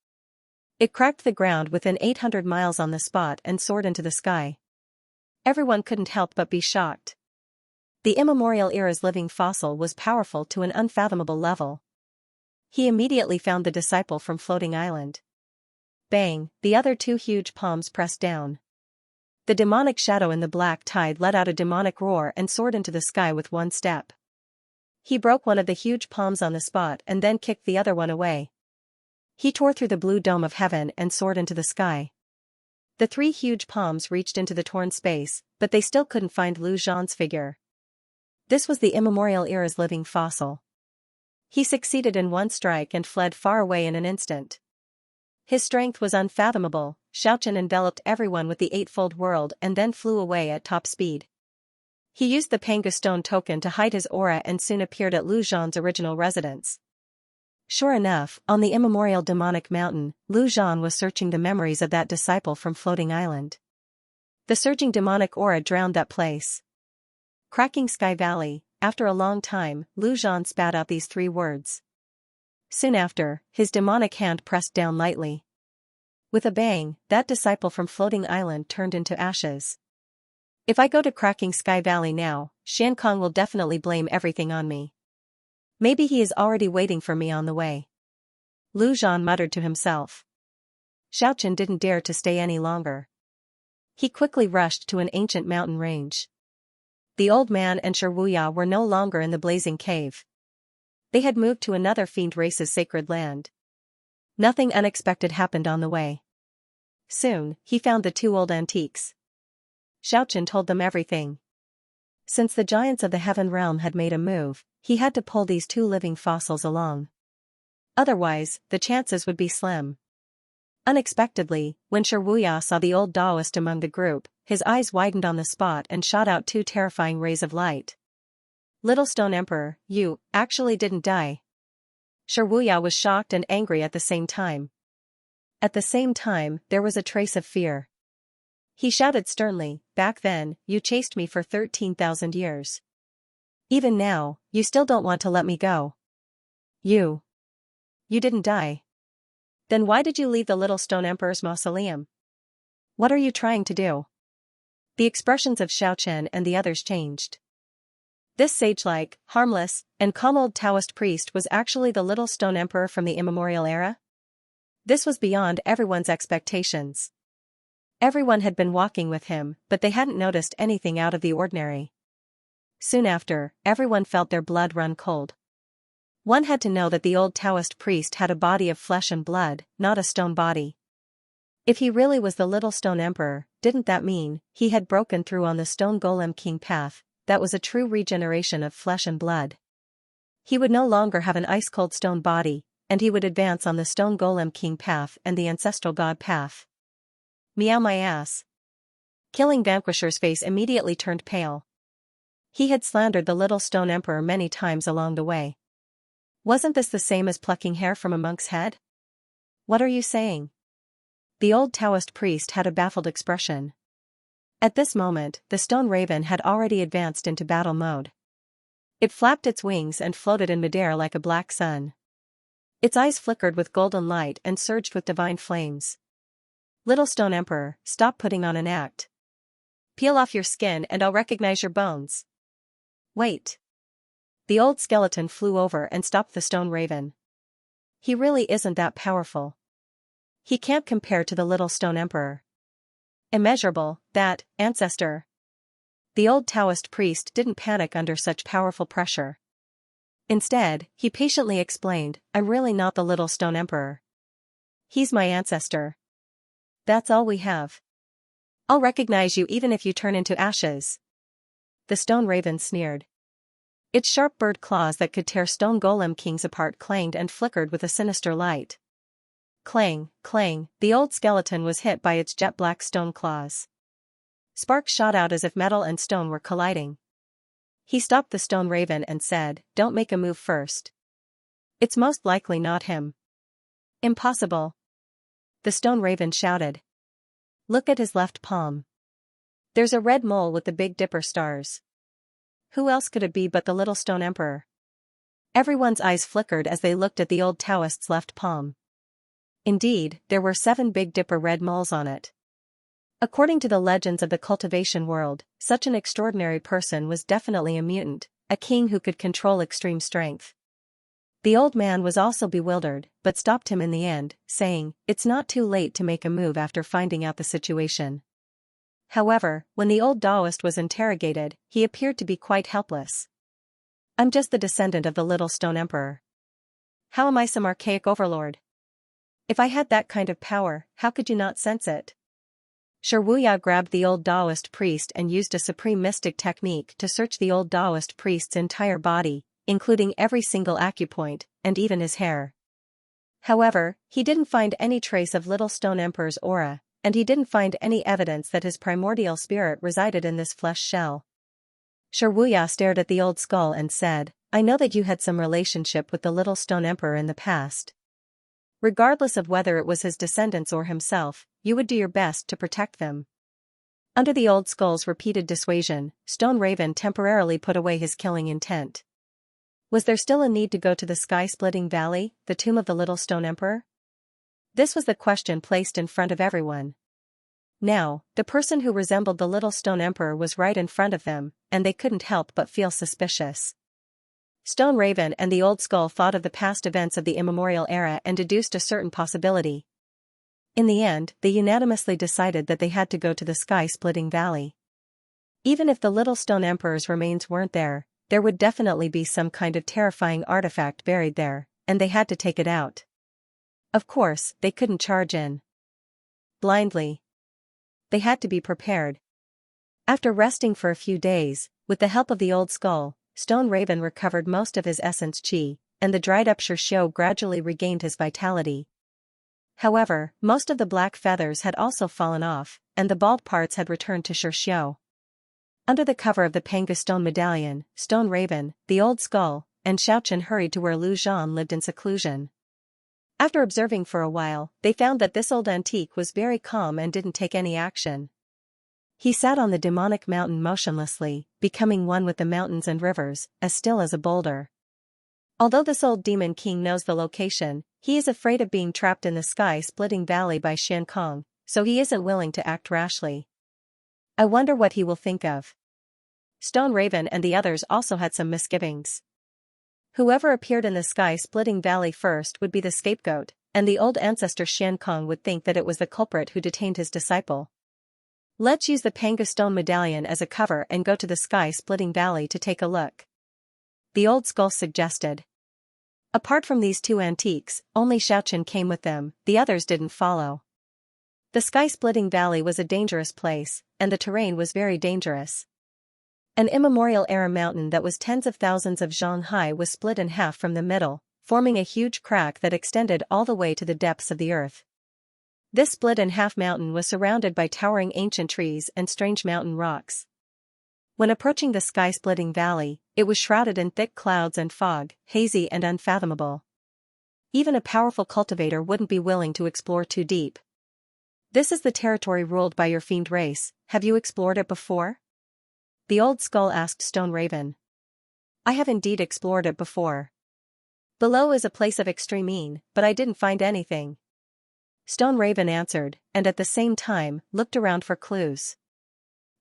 It cracked the ground within 800 miles on the spot and soared into the sky. Everyone couldn't help but be shocked. The immemorial era's living fossil was powerful to an unfathomable level. He immediately found the disciple from Floating Island. Bang, the other two huge palms pressed down. The demonic shadow in the black tide let out a demonic roar and soared into the sky with one step. He broke one of the huge palms on the spot and then kicked the other one away. He tore through the blue dome of heaven and soared into the sky. The three huge palms reached into the torn space, but they still couldn't find Lu Zhan's figure. This was the immemorial era's living fossil. He succeeded in one strike and fled far away in an instant. His strength was unfathomable. Xiaochen enveloped everyone with the eightfold world and then flew away at top speed. He used the Panga stone token to hide his aura and soon appeared at Lu Zhan's original residence. Sure enough, on the immemorial demonic mountain, Lu Zhan was searching the memories of that disciple from Floating Island. The surging demonic aura drowned that place. Cracking Sky Valley. After a long time, Lu Zhan spat out these three words. Soon after, his demonic hand pressed down lightly. With a bang, that disciple from Floating Island turned into ashes. If I go to Cracking Sky Valley now, Xiankong will definitely blame everything on me. Maybe he is already waiting for me on the way. Lu Zhan muttered to himself. Xiaochen didn't dare to stay any longer. He quickly rushed to an ancient mountain range. The old man and Shiruya were no longer in the blazing cave. They had moved to another fiend race's sacred land. Nothing unexpected happened on the way. Soon, he found the two old antiques. Xiaochen told them everything. Since the giants of the Heaven Realm had made a move, he had to pull these two living fossils along. Otherwise, the chances would be slim. Unexpectedly, when Shiruya saw the old Taoist among the group, his eyes widened on the spot and shot out two terrifying rays of light. Little Stone Emperor, you actually didn't die. Shiruya was shocked and angry at the same time. At the same time, there was a trace of fear. He shouted sternly, back then, you chased me for 13,000 years. Even now, you still don't want to let me go. You didn't die. Then why did you leave the Little Stone Emperor's mausoleum? What are you trying to do? The expressions of Xiaochen and the others changed. This sage-like, harmless, and calm old Taoist priest was actually the Little Stone Emperor from the immemorial era? This was beyond everyone's expectations. Everyone had been walking with him, but they hadn't noticed anything out of the ordinary. Soon after, everyone felt their blood run cold. One had to know that the old Taoist priest had a body of flesh and blood, not a stone body. If he really was the Little Stone Emperor, didn't that mean he had broken through on the Stone Golem King path? That was a true regeneration of flesh and blood. He would no longer have an ice-cold stone body, and he would advance on the Stone Golem King path and the Ancestral God path. Meow my ass. Killing Vanquisher's face immediately turned pale. He had slandered the Little Stone Emperor many times along the way. Wasn't this the same as plucking hair from a monk's head? What are you saying? The old Taoist priest had a baffled expression. At this moment, the stone raven had already advanced into battle mode. It flapped its wings and floated in midair like a black sun. Its eyes flickered with golden light and surged with divine flames. Little Stone Emperor, stop putting on an act. Peel off your skin and I'll recognize your bones. Wait. The old skeleton flew over and stopped the stone raven. He really isn't that powerful. He can't compare to the Little Stone Emperor. Immeasurable, that, ancestor. The old Taoist priest didn't panic under such powerful pressure. Instead, he patiently explained, I'm really not the Little Stone Emperor. He's my ancestor. That's all we have. I'll recognize you even if you turn into ashes. The stone raven sneered. Its sharp bird claws that could tear stone golem kings apart clanged and flickered with a sinister light. Clang, clang, the old skeleton was hit by its jet-black stone claws. Sparks shot out as if metal and stone were colliding. He stopped the stone raven and said, don't make a move first. It's most likely not him. Impossible. The stone raven shouted. Look at his left palm. There's a red mole with the Big Dipper stars. Who else could it be but the little stone emperor? Everyone's eyes flickered as they looked at the old Taoist's left palm. Indeed, there were 7 Big Dipper red moles on it. According to the legends of the cultivation world, such an extraordinary person was definitely a mutant, a king who could control extreme strength. The old man was also bewildered, but stopped him in the end, saying, "It's not too late to make a move after finding out the situation." However, when the old Taoist was interrogated, he appeared to be quite helpless. "I'm just the descendant of the little stone emperor. How am I some archaic overlord? If I had that kind of power, how could you not sense it?" Xianxia grabbed the old Taoist priest and used a supreme mystic technique to search the old Taoist priest's entire body, including every single acupoint, and even his hair. However, he didn't find any trace of Little Stone Emperor's aura, and he didn't find any evidence that his primordial spirit resided in this flesh shell. Xianxia stared at the old skull and said, "I know that you had some relationship with the Little Stone Emperor in the past. Regardless of whether it was his descendants or himself, you would do your best to protect them." Under the old skull's repeated dissuasion, Stone Raven temporarily put away his killing intent. Was there still a need to go to the sky-splitting valley, the tomb of the Little Stone Emperor? This was the question placed in front of everyone. Now, the person who resembled the Little Stone Emperor was right in front of them, and they couldn't help but feel suspicious. Stone Raven and the old skull thought of the past events of the immemorial era and deduced a certain possibility. In the end, they unanimously decided that they had to go to the sky-splitting valley. Even if the Little Stone Emperor's remains weren't there, there would definitely be some kind of terrifying artifact buried there, and they had to take it out. Of course, they couldn't charge in blindly. They had to be prepared. After resting for a few days, with the help of the old skull, Stone Raven recovered most of his essence chi, and the dried-up Xianxia gradually regained his vitality. However, most of the black feathers had also fallen off, and the bald parts had returned to Xianxia. Under the cover of the Pangu stone medallion, Stone Raven, the old skull, and Xiaochen hurried to where Lu Zhan lived in seclusion. After observing for a while, they found that this old antique was very calm and didn't take any action. He sat on the demonic mountain motionlessly, becoming one with the mountains and rivers, as still as a boulder. Although this old demon king knows the location, he is afraid of being trapped in the sky-splitting valley by Xiankong, so he isn't willing to act rashly. I wonder what he will think of. Stone Raven and the others also had some misgivings. Whoever appeared in the sky-splitting valley first would be the scapegoat, and the old ancestor Xiankong would think that it was the culprit who detained his disciple. Let's use the Pangu stone medallion as a cover and go to the sky-splitting valley to take a look. The old skull suggested. Apart from these 2 antiques, only Xiaochen came with them, the others didn't follow. The sky-splitting valley was a dangerous place, and the terrain was very dangerous. An immemorial era mountain that was tens of thousands of zhang high was split in half from the middle, forming a huge crack that extended all the way to the depths of the earth. This split-in-half mountain was surrounded by towering ancient trees and strange mountain rocks. When approaching the sky-splitting valley, it was shrouded in thick clouds and fog, hazy and unfathomable. Even a powerful cultivator wouldn't be willing to explore too deep. This is the territory ruled by your fiend race, have you explored it before? The old skull asked Stone Raven. I have indeed explored it before. Below is a place of extreme ease, but I didn't find anything. Stone Raven answered, and at the same time, looked around for clues.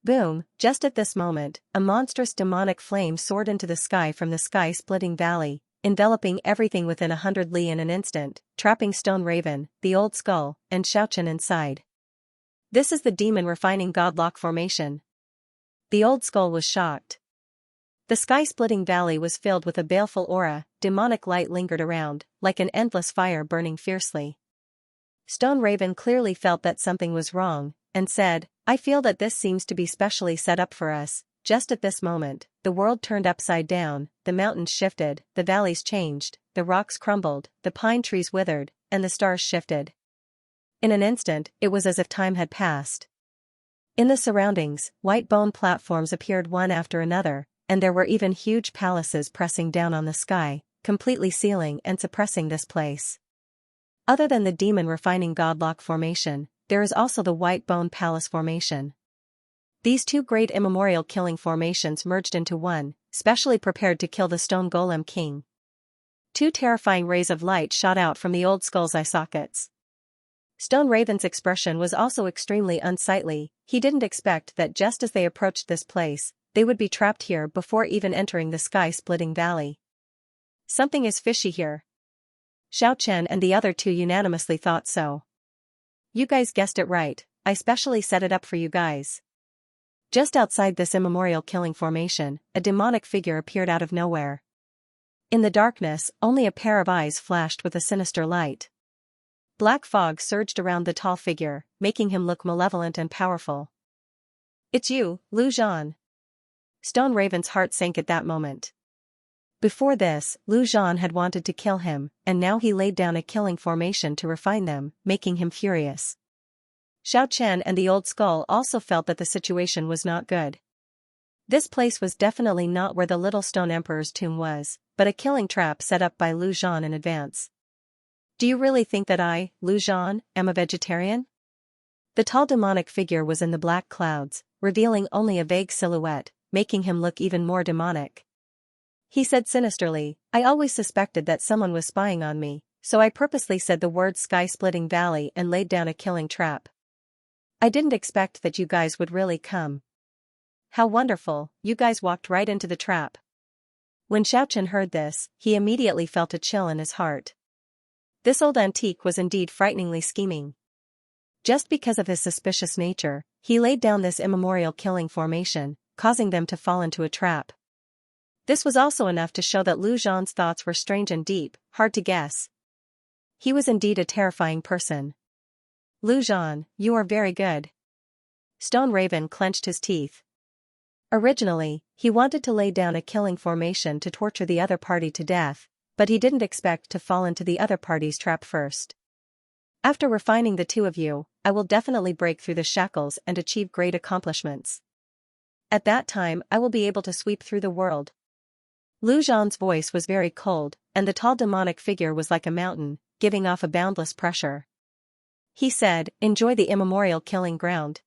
Boom, just at this moment, a monstrous demonic flame soared into the sky from the sky-splitting valley, enveloping everything within 100 li in an instant, trapping Stone Raven, the old skull, and Xiaochen inside. This is the demon refining godlock formation. The old skull was shocked. The sky-splitting valley was filled with a baleful aura, demonic light lingered around, like an endless fire burning fiercely. Stone Raven clearly felt that something was wrong, and said, I feel that this seems to be specially set up for us. Just at this moment, the world turned upside down, the mountains shifted, the valleys changed, the rocks crumbled, the pine trees withered, and the stars shifted. In an instant, it was as if time had passed. In the surroundings, white bone platforms appeared one after another, and there were even huge palaces pressing down on the sky, completely sealing and suppressing this place. Other than the demon refining godlock formation, there is also the White Bone Palace Formation. These two great immemorial killing formations merged into one, specially prepared to kill the Stone Golem King. Two terrifying rays of light shot out from the old skull's eye sockets. Stone Raven's expression was also extremely unsightly. He didn't expect that just as they approached this place, they would be trapped here before even entering the sky-splitting valley. Something is fishy here. Xiaochen and the other two unanimously thought so. You guys guessed it right, I specially set it up for you guys. Just outside this immemorial killing formation, a demonic figure appeared out of nowhere. In the darkness, only a pair of eyes flashed with a sinister light. Black fog surged around the tall figure, making him look malevolent and powerful. It's you, Lu Zhan. Stone Raven's heart sank at that moment. Before this, Lu Zhan had wanted to kill him, and now he laid down a killing formation to refine them, making him furious. Xiao Chen and the old skull also felt that the situation was not good. This place was definitely not where the Little Stone Emperor's tomb was, but a killing trap set up by Lu Zhan in advance. Do you really think that I, Lu Zhan, am a vegetarian? The tall demonic figure was in the black clouds, revealing only a vague silhouette, making him look even more demonic. He said sinisterly, I always suspected that someone was spying on me, so I purposely said the word sky-splitting valley and laid down a killing trap. I didn't expect that you guys would really come. How wonderful, you guys walked right into the trap. When Xiaochen heard this, he immediately felt a chill in his heart. This old antique was indeed frighteningly scheming. Just because of his suspicious nature, he laid down this immemorial killing formation, causing them to fall into a trap. This was also enough to show that Lu Zhan's thoughts were strange and deep, hard to guess. He was indeed a terrifying person. Lu Zhan, you are very good. Stone Raven clenched his teeth. Originally, he wanted to lay down a killing formation to torture the other party to death, but he didn't expect to fall into the other party's trap first. After refining the two of you, I will definitely break through the shackles and achieve great accomplishments. At that time I will be able to sweep through the world. Lu Zhan's voice was very cold, and the tall demonic figure was like a mountain, giving off a boundless pressure. He said, enjoy the immemorial killing ground.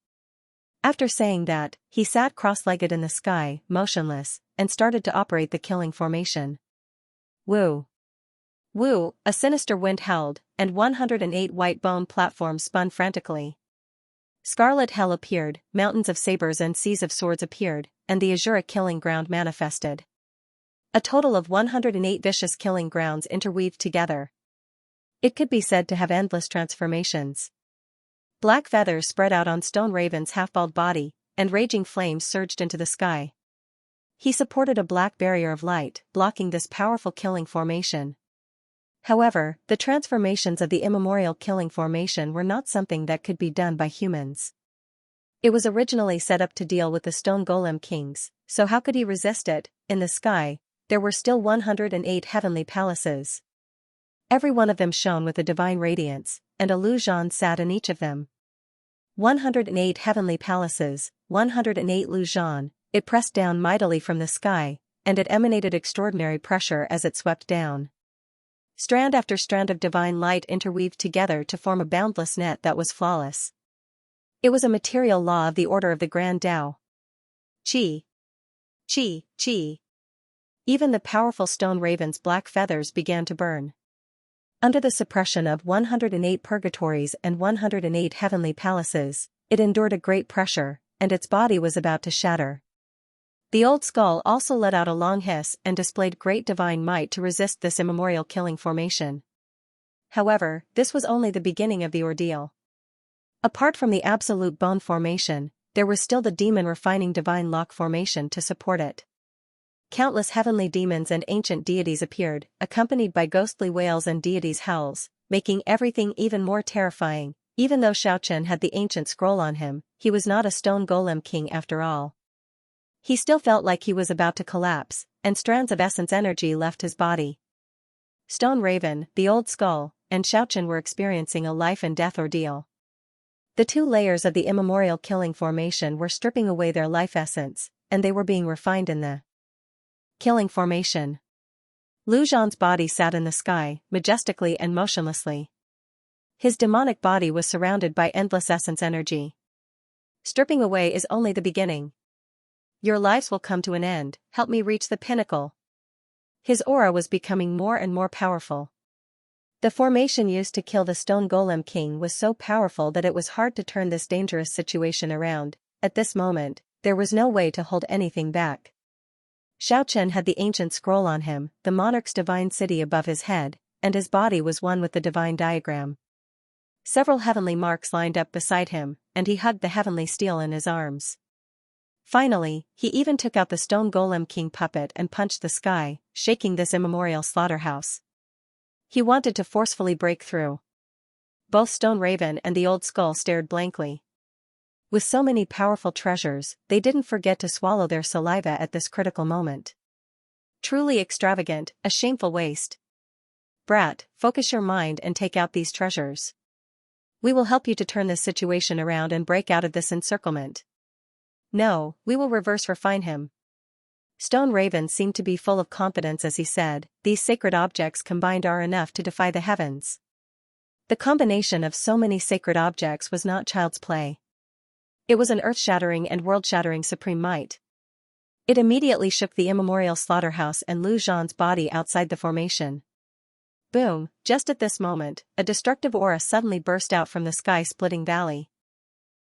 After saying that, he sat cross-legged in the sky, motionless, and started to operate the killing formation. Woo! Woo! A sinister wind howled, and 108 white bone platforms spun frantically. Scarlet hell appeared, mountains of sabers and seas of swords appeared, and the azure killing ground manifested. A total of 108 vicious killing grounds interweaved together. It could be said to have endless transformations. Black feathers spread out on Stone Raven's half-bald body, and raging flames surged into the sky. He supported a black barrier of light, blocking this powerful killing formation. However, the transformations of the immemorial killing formation were not something that could be done by humans. It was originally set up to deal with the Stone Golem Kings, so how could he resist it? In the sky, there were still 108 heavenly palaces. Every one of them shone with a divine radiance, and a Lu Zhan sat in each of them. 108 heavenly palaces, 108 Lu Zhan, it pressed down mightily from the sky, and it emanated extraordinary pressure as it swept down. Strand after strand of divine light interweaved together to form a boundless net that was flawless. It was a material law of the order of the Grand Tao. Qi. Qi, qi. Even the powerful Stone Raven's black feathers began to burn. Under the suppression of 108 purgatories and 108 heavenly palaces, it endured a great pressure, and its body was about to shatter. The old skull also let out a long hiss and displayed great divine might to resist this immemorial killing formation. However, this was only the beginning of the ordeal. Apart from the absolute bone formation, there was still the demon refining divine lock formation to support it. Countless heavenly demons and ancient deities appeared, accompanied by ghostly wails and deities' howls, making everything even more terrifying. Even though Xiaochen had the ancient scroll on him, he was not a stone golem king after all. He still felt like he was about to collapse, and strands of essence energy left his body. Stone Raven, the old skull, and Xiaochen were experiencing a life-and-death ordeal. The two layers of the immemorial killing formation were stripping away their life essence, and they were being refined in the killing formation. Lu Zhan's body sat in the sky, majestically and motionlessly. His demonic body was surrounded by endless essence energy. Stripping away is only the beginning. Your lives will come to an end, help me reach the pinnacle. His aura was becoming more and more powerful. The formation used to kill the Stone Golem King was so powerful that it was hard to turn this dangerous situation around. At this moment, there was no way to hold anything back. Xianxia had the ancient scroll on him, the monarch's divine city above his head, and his body was one with the divine diagram. Several heavenly marks lined up beside him, and he hugged the heavenly steel in his arms. Finally, he even took out the Stone Golem King puppet and punched the sky, shaking this immemorial slaughterhouse. He wanted to forcefully break through. Both Stone Raven and the Old Skull stared blankly. With so many powerful treasures, they didn't forget to swallow their saliva at this critical moment. Truly extravagant, a shameful waste. Brat, focus your mind and take out these treasures. We will help you to turn this situation around and break out of this encirclement. No, we will refine him. Stone Raven seemed to be full of confidence as he said, these sacred objects combined are enough to defy the heavens. The combination of so many sacred objects was not child's play. It was an earth-shattering and world-shattering supreme might. It immediately shook the immemorial slaughterhouse and Lu Zhan's body outside the formation. Boom, just at this moment, a destructive aura suddenly burst out from the sky-splitting valley.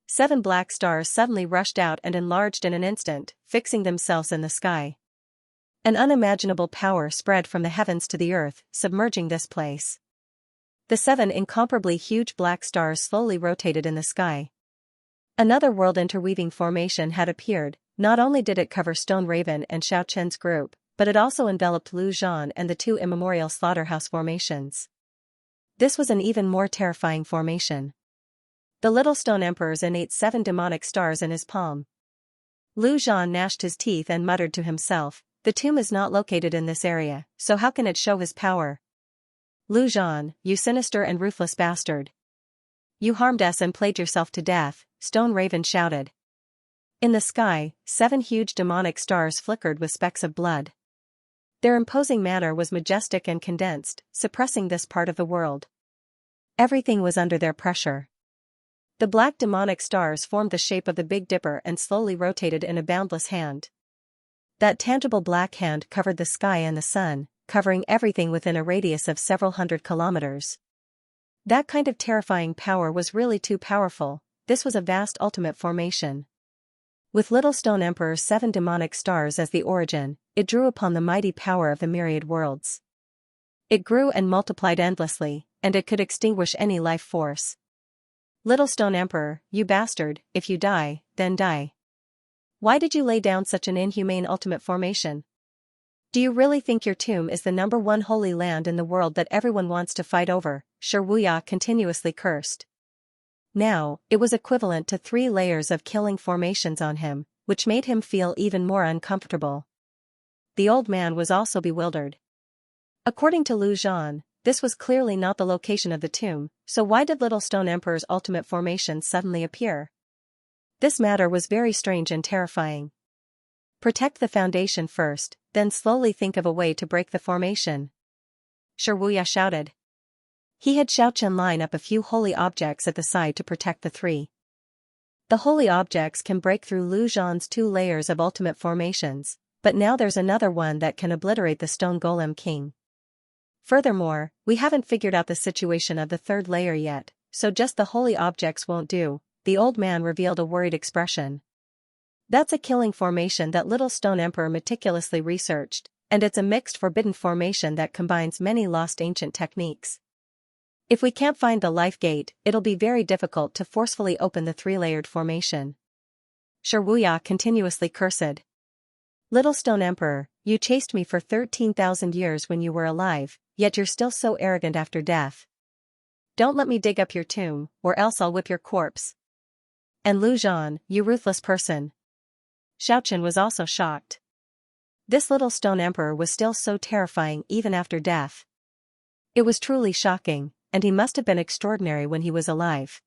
7 black stars suddenly rushed out and enlarged in an instant, fixing themselves in the sky. An unimaginable power spread from the heavens to the earth, submerging this place. The 7 incomparably huge black stars slowly rotated in the sky. Another world interweaving formation had appeared. Not only did it cover Stone Raven and Xianxia's group, but it also enveloped Lu Zhan and the 2 immemorial slaughterhouse formations. This was an even more terrifying formation. The Little Stone Emperor's innate 7 demonic stars in his palm. Lu Zhan gnashed his teeth and muttered to himself, the tomb is not located in this area, so how can it show his power? Lu Zhan, you sinister and ruthless bastard. You harmed us and played yourself to death, Stone Raven shouted. In the sky, 7 huge demonic stars flickered with specks of blood. Their imposing manner was majestic and condensed, suppressing this part of the world. Everything was under their pressure. The black demonic stars formed the shape of the Big Dipper and slowly rotated in a boundless hand. That tangible black hand covered the sky and the sun, covering everything within a radius of several hundred kilometers. That kind of terrifying power was really too powerful. This was a vast ultimate formation. With Little Stone Emperor's 7 demonic stars as the origin, it drew upon the mighty power of the myriad worlds. It grew and multiplied endlessly, and it could extinguish any life force. Little Stone Emperor, you bastard, if you die, then die. Why did you lay down such an inhumane ultimate formation? Do you really think your tomb is the #1 holy land in the world that everyone wants to fight over? Xianxia continuously cursed. Now, it was equivalent to 3 layers of killing formations on him, which made him feel even more uncomfortable. The old man was also bewildered. According to Lu Zhan, this was clearly not the location of the tomb, so why did Little Stone Emperor's ultimate formation suddenly appear? This matter was very strange and terrifying. Protect the foundation first, then slowly think of a way to break the formation. Xianxia shouted. He had Xianxia line up a few holy objects at the side to protect the 3. The holy objects can break through Lu Zhan's 2 layers of ultimate formations, but now there's another one that can obliterate the Stone Golem King. Furthermore, we haven't figured out the situation of the 3rd layer yet, so just the holy objects won't do. The old man revealed a worried expression. That's a killing formation that Little Stone Emperor meticulously researched, and it's a mixed forbidden formation that combines many lost ancient techniques. If we can't find the life gate, it'll be very difficult to forcefully open the 3-layered formation. Xianxia continuously cursed. Little Stone Emperor, you chased me for 13,000 years when you were alive, yet you're still so arrogant after death. Don't let me dig up your tomb, or else I'll whip your corpse. And Lu Zhan, you ruthless person. Xianxia was also shocked. This Little Stone Emperor was still so terrifying even after death. It was truly shocking, and he must have been extraordinary when he was alive.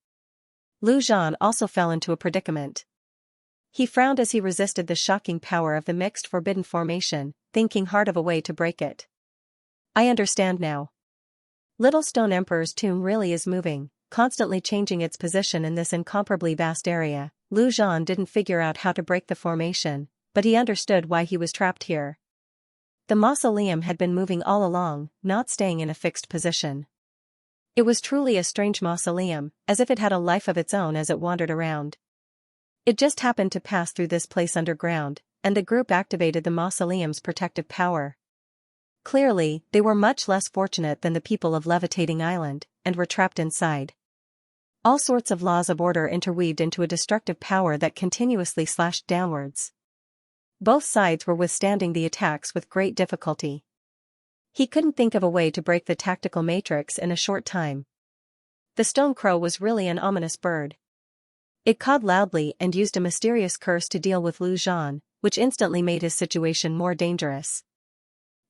Lu Zhan also fell into a predicament. He frowned as he resisted the shocking power of the mixed forbidden formation, thinking hard of a way to break it. I understand now. Little Stone Emperor's tomb really is moving, constantly changing its position in this incomparably vast area. Lu Zhan didn't figure out how to break the formation, but he understood why he was trapped here. The mausoleum had been moving all along, not staying in a fixed position. It was truly a strange mausoleum, as if it had a life of its own as it wandered around. It just happened to pass through this place underground, and the group activated the mausoleum's protective power. Clearly, they were much less fortunate than the people of Levitating Island, and were trapped inside. All sorts of laws of order interweaved into a destructive power that continuously slashed downwards. Both sides were withstanding the attacks with great difficulty. He couldn't think of a way to break the tactical matrix in a short time. The stone crow was really an ominous bird. It cawed loudly and used a mysterious curse to deal with Lu Zhan, which instantly made his situation more dangerous.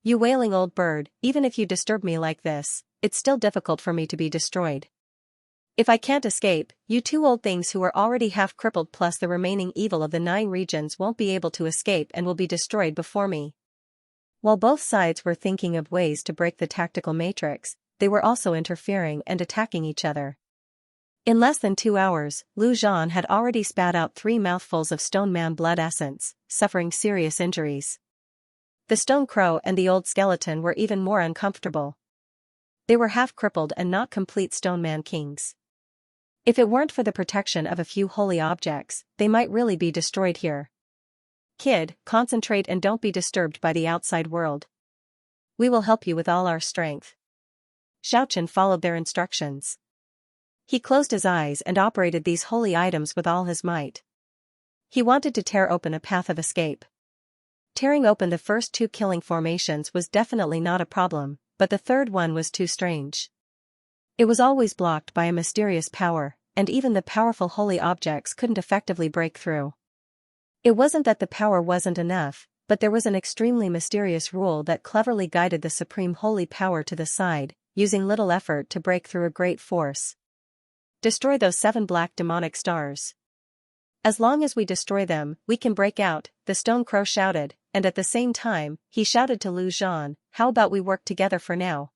"You wailing old bird, even if you disturb me like this, it's still difficult for me to be destroyed. If I can't escape, you two old things who are already half crippled plus the remaining evil of the 9 regions won't be able to escape and will be destroyed before me." While both sides were thinking of ways to break the tactical matrix, they were also interfering and attacking each other. In less than 2 hours, Lu Zhan had already spat out 3 mouthfuls of stone man blood essence, suffering serious injuries. The stone crow and the old skeleton were even more uncomfortable. They were half crippled and not complete stone man kings. If it weren't for the protection of a few holy objects, they might really be destroyed here. "Kid, concentrate and don't be disturbed by the outside world. We will help you with all our strength." Xiaochen followed their instructions. He closed his eyes and operated these holy items with all his might. He wanted to tear open a path of escape. Tearing open the first 2 killing formations was definitely not a problem, but the third one was too strange. It was always blocked by a mysterious power, and even the powerful holy objects couldn't effectively break through. It wasn't that the power wasn't enough, but there was an extremely mysterious rule that cleverly guided the supreme holy power to the side, using little effort to break through a great force. "Destroy those 7 black demonic stars. As long as we destroy them, we can break out," the stone crow shouted, and at the same time, he shouted to Lu Zhan, "How about we work together for now?"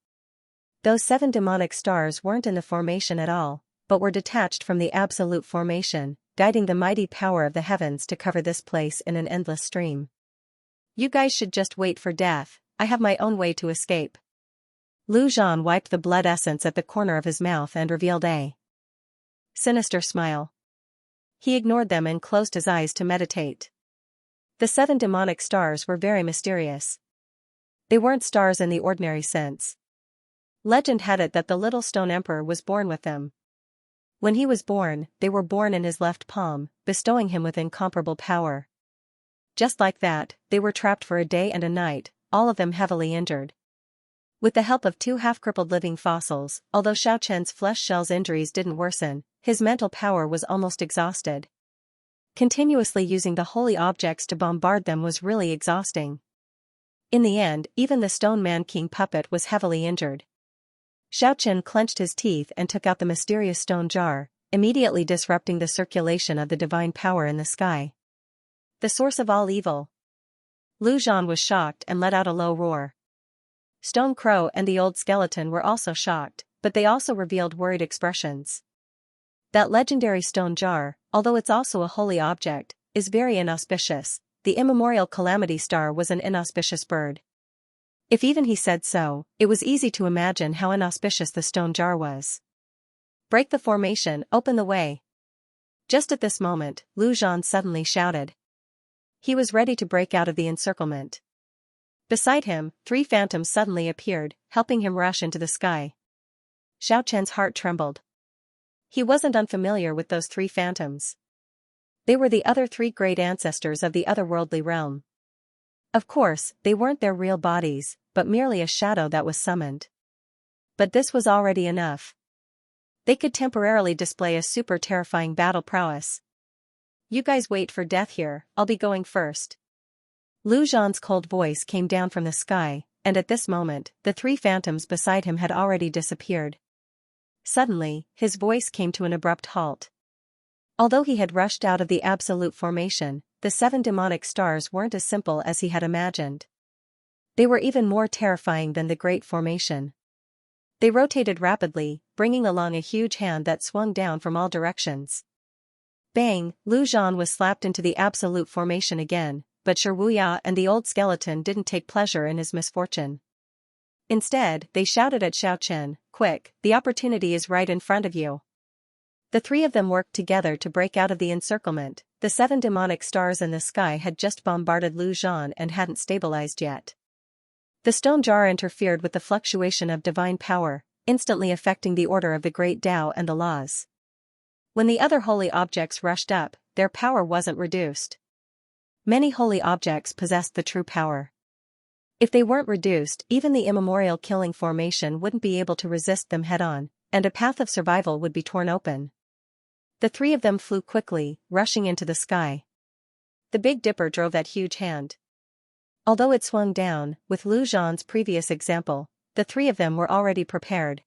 Those 7 demonic stars weren't in the formation at all, but were detached from the absolute formation, guiding the mighty power of the heavens to cover this place in an endless stream. "You guys should just wait for death, I have my own way to escape." Lu Zhan wiped the blood essence at the corner of his mouth and revealed a sinister smile. He ignored them and closed his eyes to meditate. The 7 demonic stars were very mysterious. They weren't stars in the ordinary sense. Legend had it that the little stone emperor was born with them. When he was born, they were born in his left palm, bestowing him with incomparable power. Just like that, they were trapped for a day and a night, all of them heavily injured. With the help of 2 half-crippled living fossils, although Xiaochen's flesh shell's injuries didn't worsen, his mental power was almost exhausted. Continuously using the holy objects to bombard them was really exhausting. In the end, even the Stone Man King puppet was heavily injured. Xiaochen clenched his teeth and took out the mysterious stone jar, immediately disrupting the circulation of the divine power in the sky. The source of all evil. Lu Zhan was shocked and let out a low roar. Stone Crow and the old skeleton were also shocked, but they also revealed worried expressions. That legendary stone jar, although it's also a holy object, is very inauspicious. The immemorial calamity star was an inauspicious bird. If even he said so, it was easy to imagine how inauspicious the stone jar was. "Break the formation, open the way." Just at this moment, Lu Zhan suddenly shouted. He was ready to break out of the encirclement. Beside him, 3 phantoms suddenly appeared, helping him rush into the sky. Xiaochen's heart trembled. He wasn't unfamiliar with those 3 phantoms. They were the other 3 great ancestors of the otherworldly realm. Of course, they weren't their real bodies, but merely a shadow that was summoned. But this was already enough. They could temporarily display a super terrifying battle prowess. "You guys wait for death here, I'll be going first." Lu Zhan's cold voice came down from the sky, and at this moment, the 3 phantoms beside him had already disappeared. Suddenly, his voice came to an abrupt halt. Although he had rushed out of the absolute formation, the 7 demonic stars weren't as simple as he had imagined. They were even more terrifying than the Great Formation. They rotated rapidly, bringing along a huge hand that swung down from all directions. Bang, Lu Zhan was slapped into the absolute formation again, but Shi Wuya and the old skeleton didn't take pleasure in his misfortune. Instead, they shouted at Xiaochen, "Quick, the opportunity is right in front of you." The three of them worked together to break out of the encirclement. The 7 demonic stars in the sky had just bombarded Lu Zhan and hadn't stabilized yet. The stone jar interfered with the fluctuation of divine power, instantly affecting the order of the great Tao and the laws. When the other holy objects rushed up, their power wasn't reduced. Many holy objects possessed the true power. If they weren't reduced, even the immemorial killing formation wouldn't be able to resist them head-on, and a path of survival would be torn open. The three of them flew quickly, rushing into the sky. The Big Dipper drove that huge hand. Although it swung down, with Lu Zhan's previous example, the three of them were already prepared.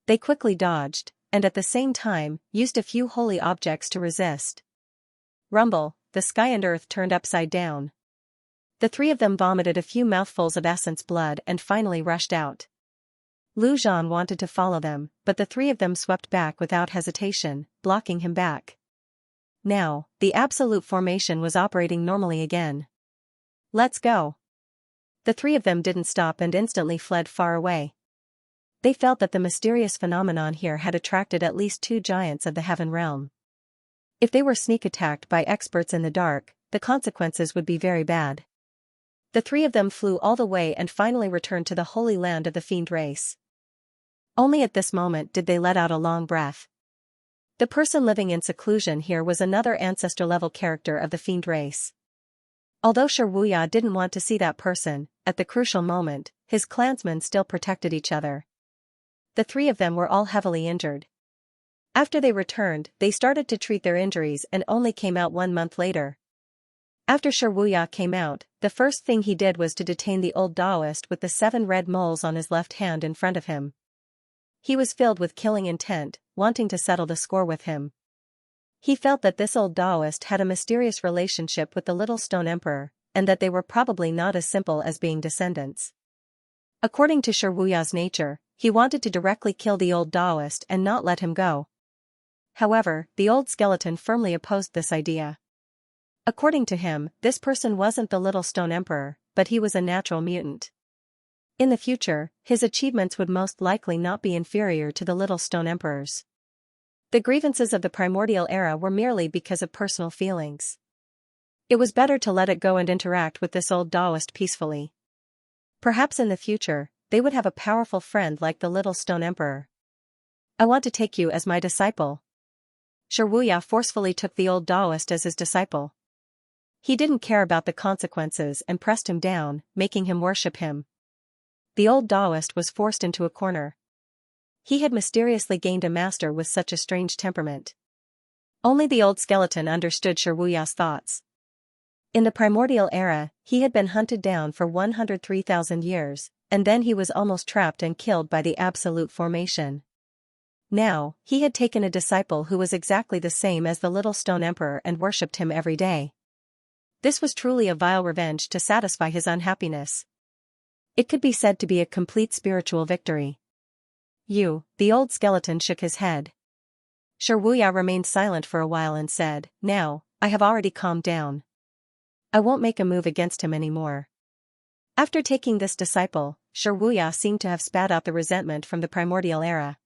They quickly dodged, and at the same time, used a few holy objects to resist. Rumble, the sky and earth turned upside down. The three of them vomited a few mouthfuls of essence blood and finally rushed out. Lu Zhan wanted to follow them, but the three of them swept back without hesitation, blocking him back. Now, the absolute formation was operating normally again. "Let's go." The three of them didn't stop and instantly fled far away. They felt that the mysterious phenomenon here had attracted at least 2 giants of the heaven realm. If they were sneak attacked by experts in the dark, the consequences would be very bad. The three of them flew all the way and finally returned to the holy land of the fiend race. Only at this moment did they let out a long breath. The person living in seclusion here was another ancestor-level character of the fiend race. Although Shi Wuya didn't want to see that person, at the crucial moment, his clansmen still protected each other. The three of them were all heavily injured. After they returned, they started to treat their injuries and only came out 1 month later. After Shi Wuya came out, the first thing he did was to detain the old Taoist with the 7 red moles on his left hand in front of him. He was filled with killing intent, wanting to settle the score with him. He felt that this old Taoist had a mysterious relationship with the Little Stone Emperor, and that they were probably not as simple as being descendants. According to Shi Wuya's nature, he wanted to directly kill the old Taoist and not let him go. However, the old skeleton firmly opposed this idea. According to him, this person wasn't the Little Stone Emperor, but he was a natural mutant. In the future, his achievements would most likely not be inferior to the Little Stone Emperor's. The grievances of the primordial era were merely because of personal feelings. It was better to let it go and interact with this old Taoist peacefully. Perhaps in the future, they would have a powerful friend like the Little Stone Emperor. "I want to take you as my disciple." Shi Wuya forcefully took the old Taoist as his disciple. He didn't care about the consequences and pressed him down, making him worship him. The old Taoist was forced into a corner. He had mysteriously gained a master with such a strange temperament. Only the old skeleton understood Shi Wuya's thoughts. In the primordial era, he had been hunted down for 103,000 years, and then he was almost trapped and killed by the absolute formation. Now, he had taken a disciple who was exactly the same as the Little Stone Emperor and worshipped him every day. This was truly a vile revenge to satisfy his unhappiness. It could be said to be a complete spiritual victory. The old skeleton shook his head. Shi Wuya remained silent for a while and said, "Now, I have already calmed down. I won't make a move against him anymore." After taking this disciple, Shi Wuya seemed to have spat out the resentment from the primordial era.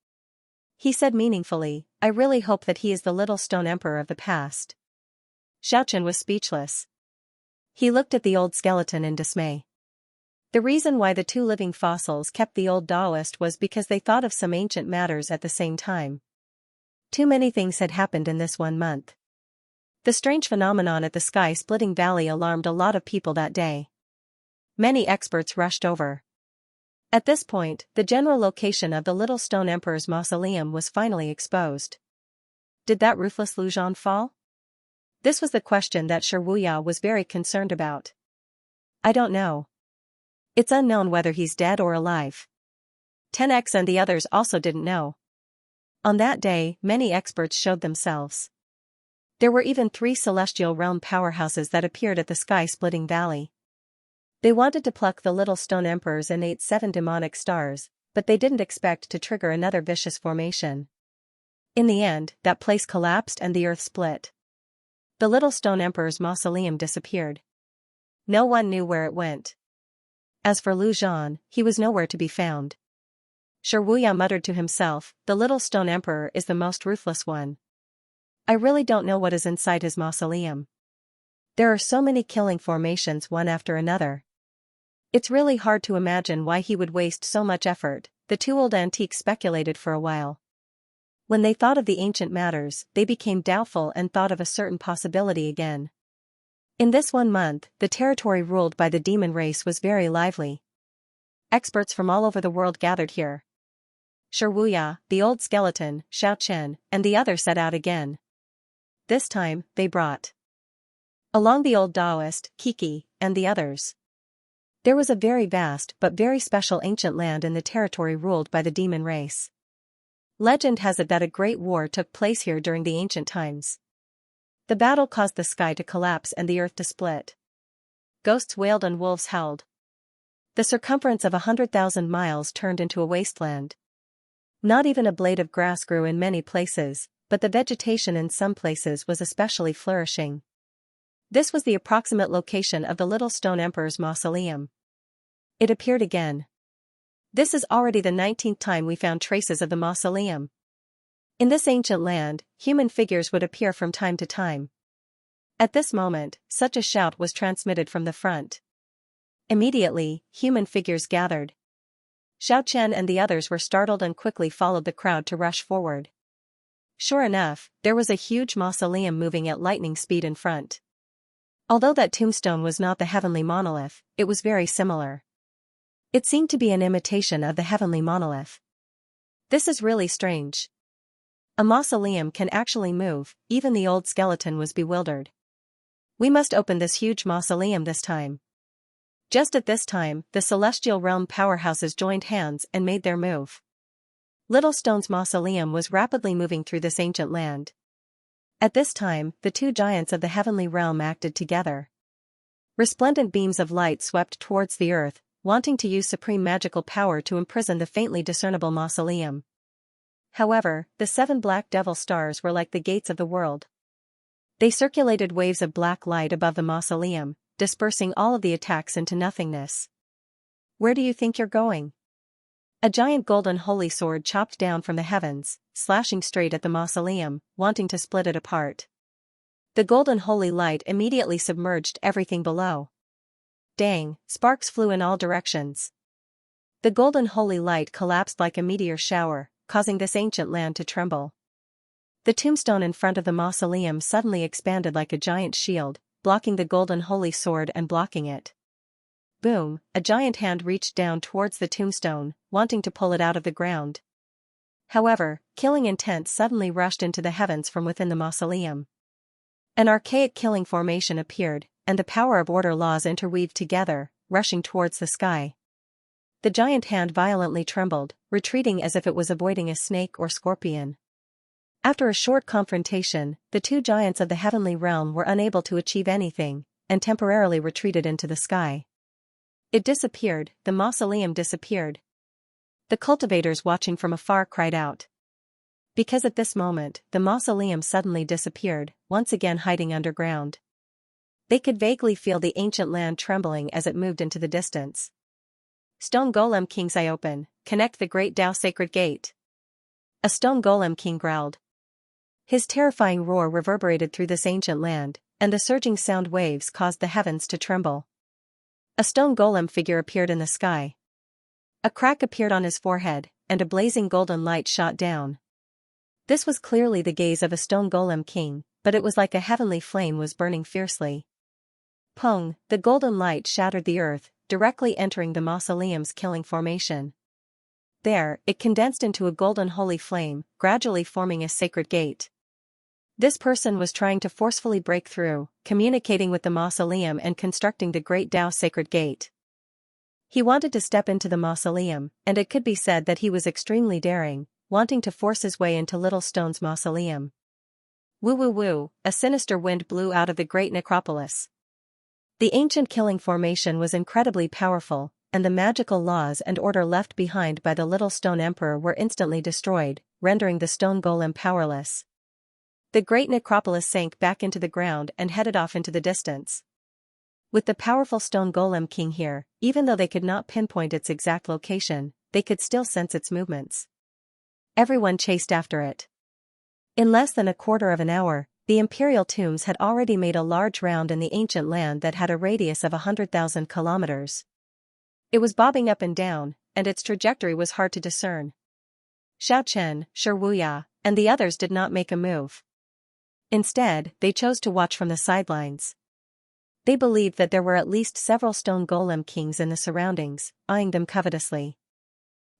He said meaningfully, "I really hope that he is the Little Stone Emperor of the past." Xiaochen was speechless. He looked at the old skeleton in dismay. The reason why the 2 living fossils kept the old Taoist was because they thought of some ancient matters at the same time. Too many things had happened in this 1 month. The strange phenomenon at the sky-splitting valley alarmed a lot of people that day. Many experts rushed over. At this point, the general location of the Little Stone Emperor's mausoleum was finally exposed. Did that ruthless Lu Zhan fall? This was the question that Shi Wuya was very concerned about. "I don't know. It's unknown whether he's dead or alive." 10X and the others also didn't know. On that day, many experts showed themselves. There were even 3 celestial realm powerhouses that appeared at the sky-splitting valley. They wanted to pluck the Little Stone Emperor's innate 7 demonic stars, but they didn't expect to trigger another vicious formation. In the end, that place collapsed and the earth split. The little stone emperor's mausoleum disappeared. No one knew where it went. As for Lu Zhan, he was nowhere to be found. Xianxia muttered to himself, the little stone emperor is the most ruthless one. I really don't know what is inside his mausoleum. There are so many killing formations one after another. It's really hard to imagine why he would waste so much effort, the two old antiques speculated for a while. When they thought of the ancient matters, they became doubtful and thought of a certain possibility again. In this 1 month, the territory ruled by the demon race was very lively. Experts from all over the world gathered here. Xianxia, the old skeleton, Xiaochen, and the others set out again. This time, they brought along the old Taoist, Kiki, and the others. There was a very vast but very special ancient land in the territory ruled by the demon race. Legend has it that a great war took place here during the ancient times. The battle caused the sky to collapse and the earth to split. Ghosts wailed and wolves howled. The circumference of 100,000 miles turned into a wasteland. Not even a blade of grass grew in many places, but the vegetation in some places was especially flourishing. This was the approximate location of the little stone emperor's mausoleum. It appeared again. This is already the 19th time we found traces of the mausoleum. In this ancient land, human figures would appear from time to time. At this moment, such a shout was transmitted from the front. Immediately, human figures gathered. Xiaochen and the others were startled and quickly followed the crowd to rush forward. Sure enough, there was a huge mausoleum moving at lightning speed in front. Although that tombstone was not the heavenly monolith, it was very similar. It seemed to be an imitation of the heavenly monolith. This is really strange. A mausoleum can actually move, even the old skeleton was bewildered. We must open this huge mausoleum this time. Just at this time, the celestial realm powerhouses joined hands and made their move. Little Stone's mausoleum was rapidly moving through this ancient land. At this time, the two giants of the heavenly realm acted together. Resplendent beams of light swept towards the earth, wanting to use supreme magical power to imprison the faintly discernible mausoleum. However, the 7 black devil stars were like the gates of the world. They circulated waves of black light above the mausoleum, dispersing all of the attacks into nothingness. Where do you think you're going? A giant golden holy sword chopped down from the heavens, slashing straight at the mausoleum, wanting to split it apart. The golden holy light immediately submerged everything below. Dang, sparks flew in all directions. The golden holy light collapsed like a meteor shower, causing this ancient land to tremble. The tombstone in front of the mausoleum suddenly expanded like a giant shield, blocking the golden holy sword and blocking it. Boom, a giant hand reached down towards the tombstone, wanting to pull it out of the ground. However, killing intent suddenly rushed into the heavens from within the mausoleum. An archaic killing formation appeared, and the power of order laws interweaved together, rushing towards the sky. The giant hand violently trembled, retreating as if it was avoiding a snake or scorpion. After a short confrontation, the two giants of the heavenly realm were unable to achieve anything, and temporarily retreated into the sky. It disappeared, the mausoleum disappeared. The cultivators watching from afar cried out. Because at this moment, the mausoleum suddenly disappeared, once again hiding underground. They could vaguely feel the ancient land trembling as it moved into the distance. Stone Golem King's eye open, connect the great Tao sacred gate. A stone golem king growled. His terrifying roar reverberated through this ancient land, and the surging sound waves caused the heavens to tremble. A stone golem figure appeared in the sky. A crack appeared on his forehead, and a blazing golden light shot down. This was clearly the gaze of a stone golem king, but it was like a heavenly flame was burning fiercely. Pong, the golden light shattered the earth, directly entering the mausoleum's killing formation. There, it condensed into a golden holy flame, gradually forming a sacred gate. This person was trying to forcefully break through, communicating with the mausoleum and constructing the great Tao sacred gate. He wanted to step into the mausoleum, and it could be said that he was extremely daring, wanting to force his way into Little Stone's mausoleum. Woo woo woo, a sinister wind blew out of the great necropolis. The ancient killing formation was incredibly powerful, and the magical laws and order left behind by the little stone emperor were instantly destroyed, rendering the stone golem powerless. The great necropolis sank back into the ground and headed off into the distance. With the powerful stone golem king here, even though they could not pinpoint its exact location, they could still sense its movements. Everyone chased after it. In less than a quarter of an hour, the imperial tombs had already made a large round in the ancient land that had a radius of 100,000 kilometers. It was bobbing up and down, and its trajectory was hard to discern. Xiaochen, Shiruya, and the others did not make a move. Instead, they chose to watch from the sidelines. They believed that there were at least several stone golem kings in the surroundings, eyeing them covetously.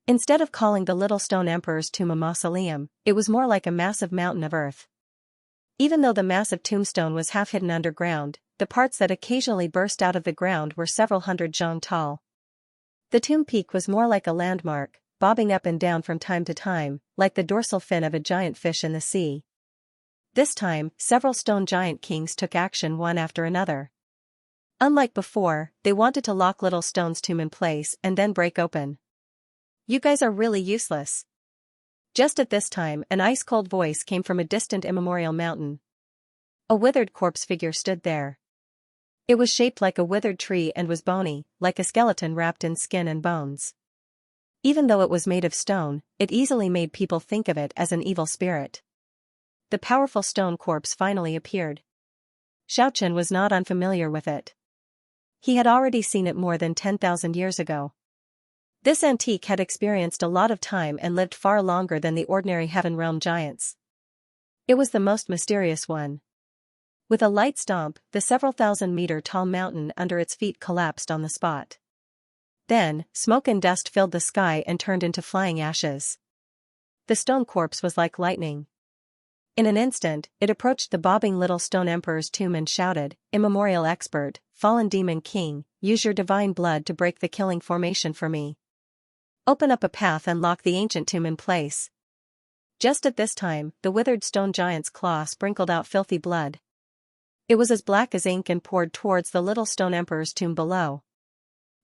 Instead of calling the little stone emperor's tomb a mausoleum, it was more like a massive mountain of earth. Even though the massive tombstone was half hidden underground, the parts that occasionally burst out of the ground were several hundred zhang tall. The tomb peak was more like a landmark, bobbing up and down from time to time, like the dorsal fin of a giant fish in the sea. This time, several stone giant kings took action one after another. Unlike before, they wanted to lock little stone's tomb in place and then break open. "You guys are really useless." Just at this time, an ice-cold voice came from a distant immemorial mountain. A withered corpse figure stood there. It was shaped like a withered tree and was bony, like a skeleton wrapped in skin and bones. Even though it was made of stone, it easily made people think of it as an evil spirit. The powerful stone corpse finally appeared. Xiaochen was not unfamiliar with it. He had already seen it more than 10,000 years ago. This antique had experienced a lot of time and lived far longer than the ordinary Heaven Realm giants. It was the most mysterious one. With a light stomp, the several thousand-meter-tall mountain under its feet collapsed on the spot. Then, smoke and dust filled the sky and turned into flying ashes. The stone corpse was like lightning. In an instant, it approached the bobbing little stone emperor's tomb and shouted, "Immemorial expert, fallen demon king, use your divine blood to break the killing formation for me. Open up a path and lock the ancient tomb in place." Just at this time, the withered stone giant's claw sprinkled out filthy blood. It was as black as ink and poured towards the little stone emperor's tomb below.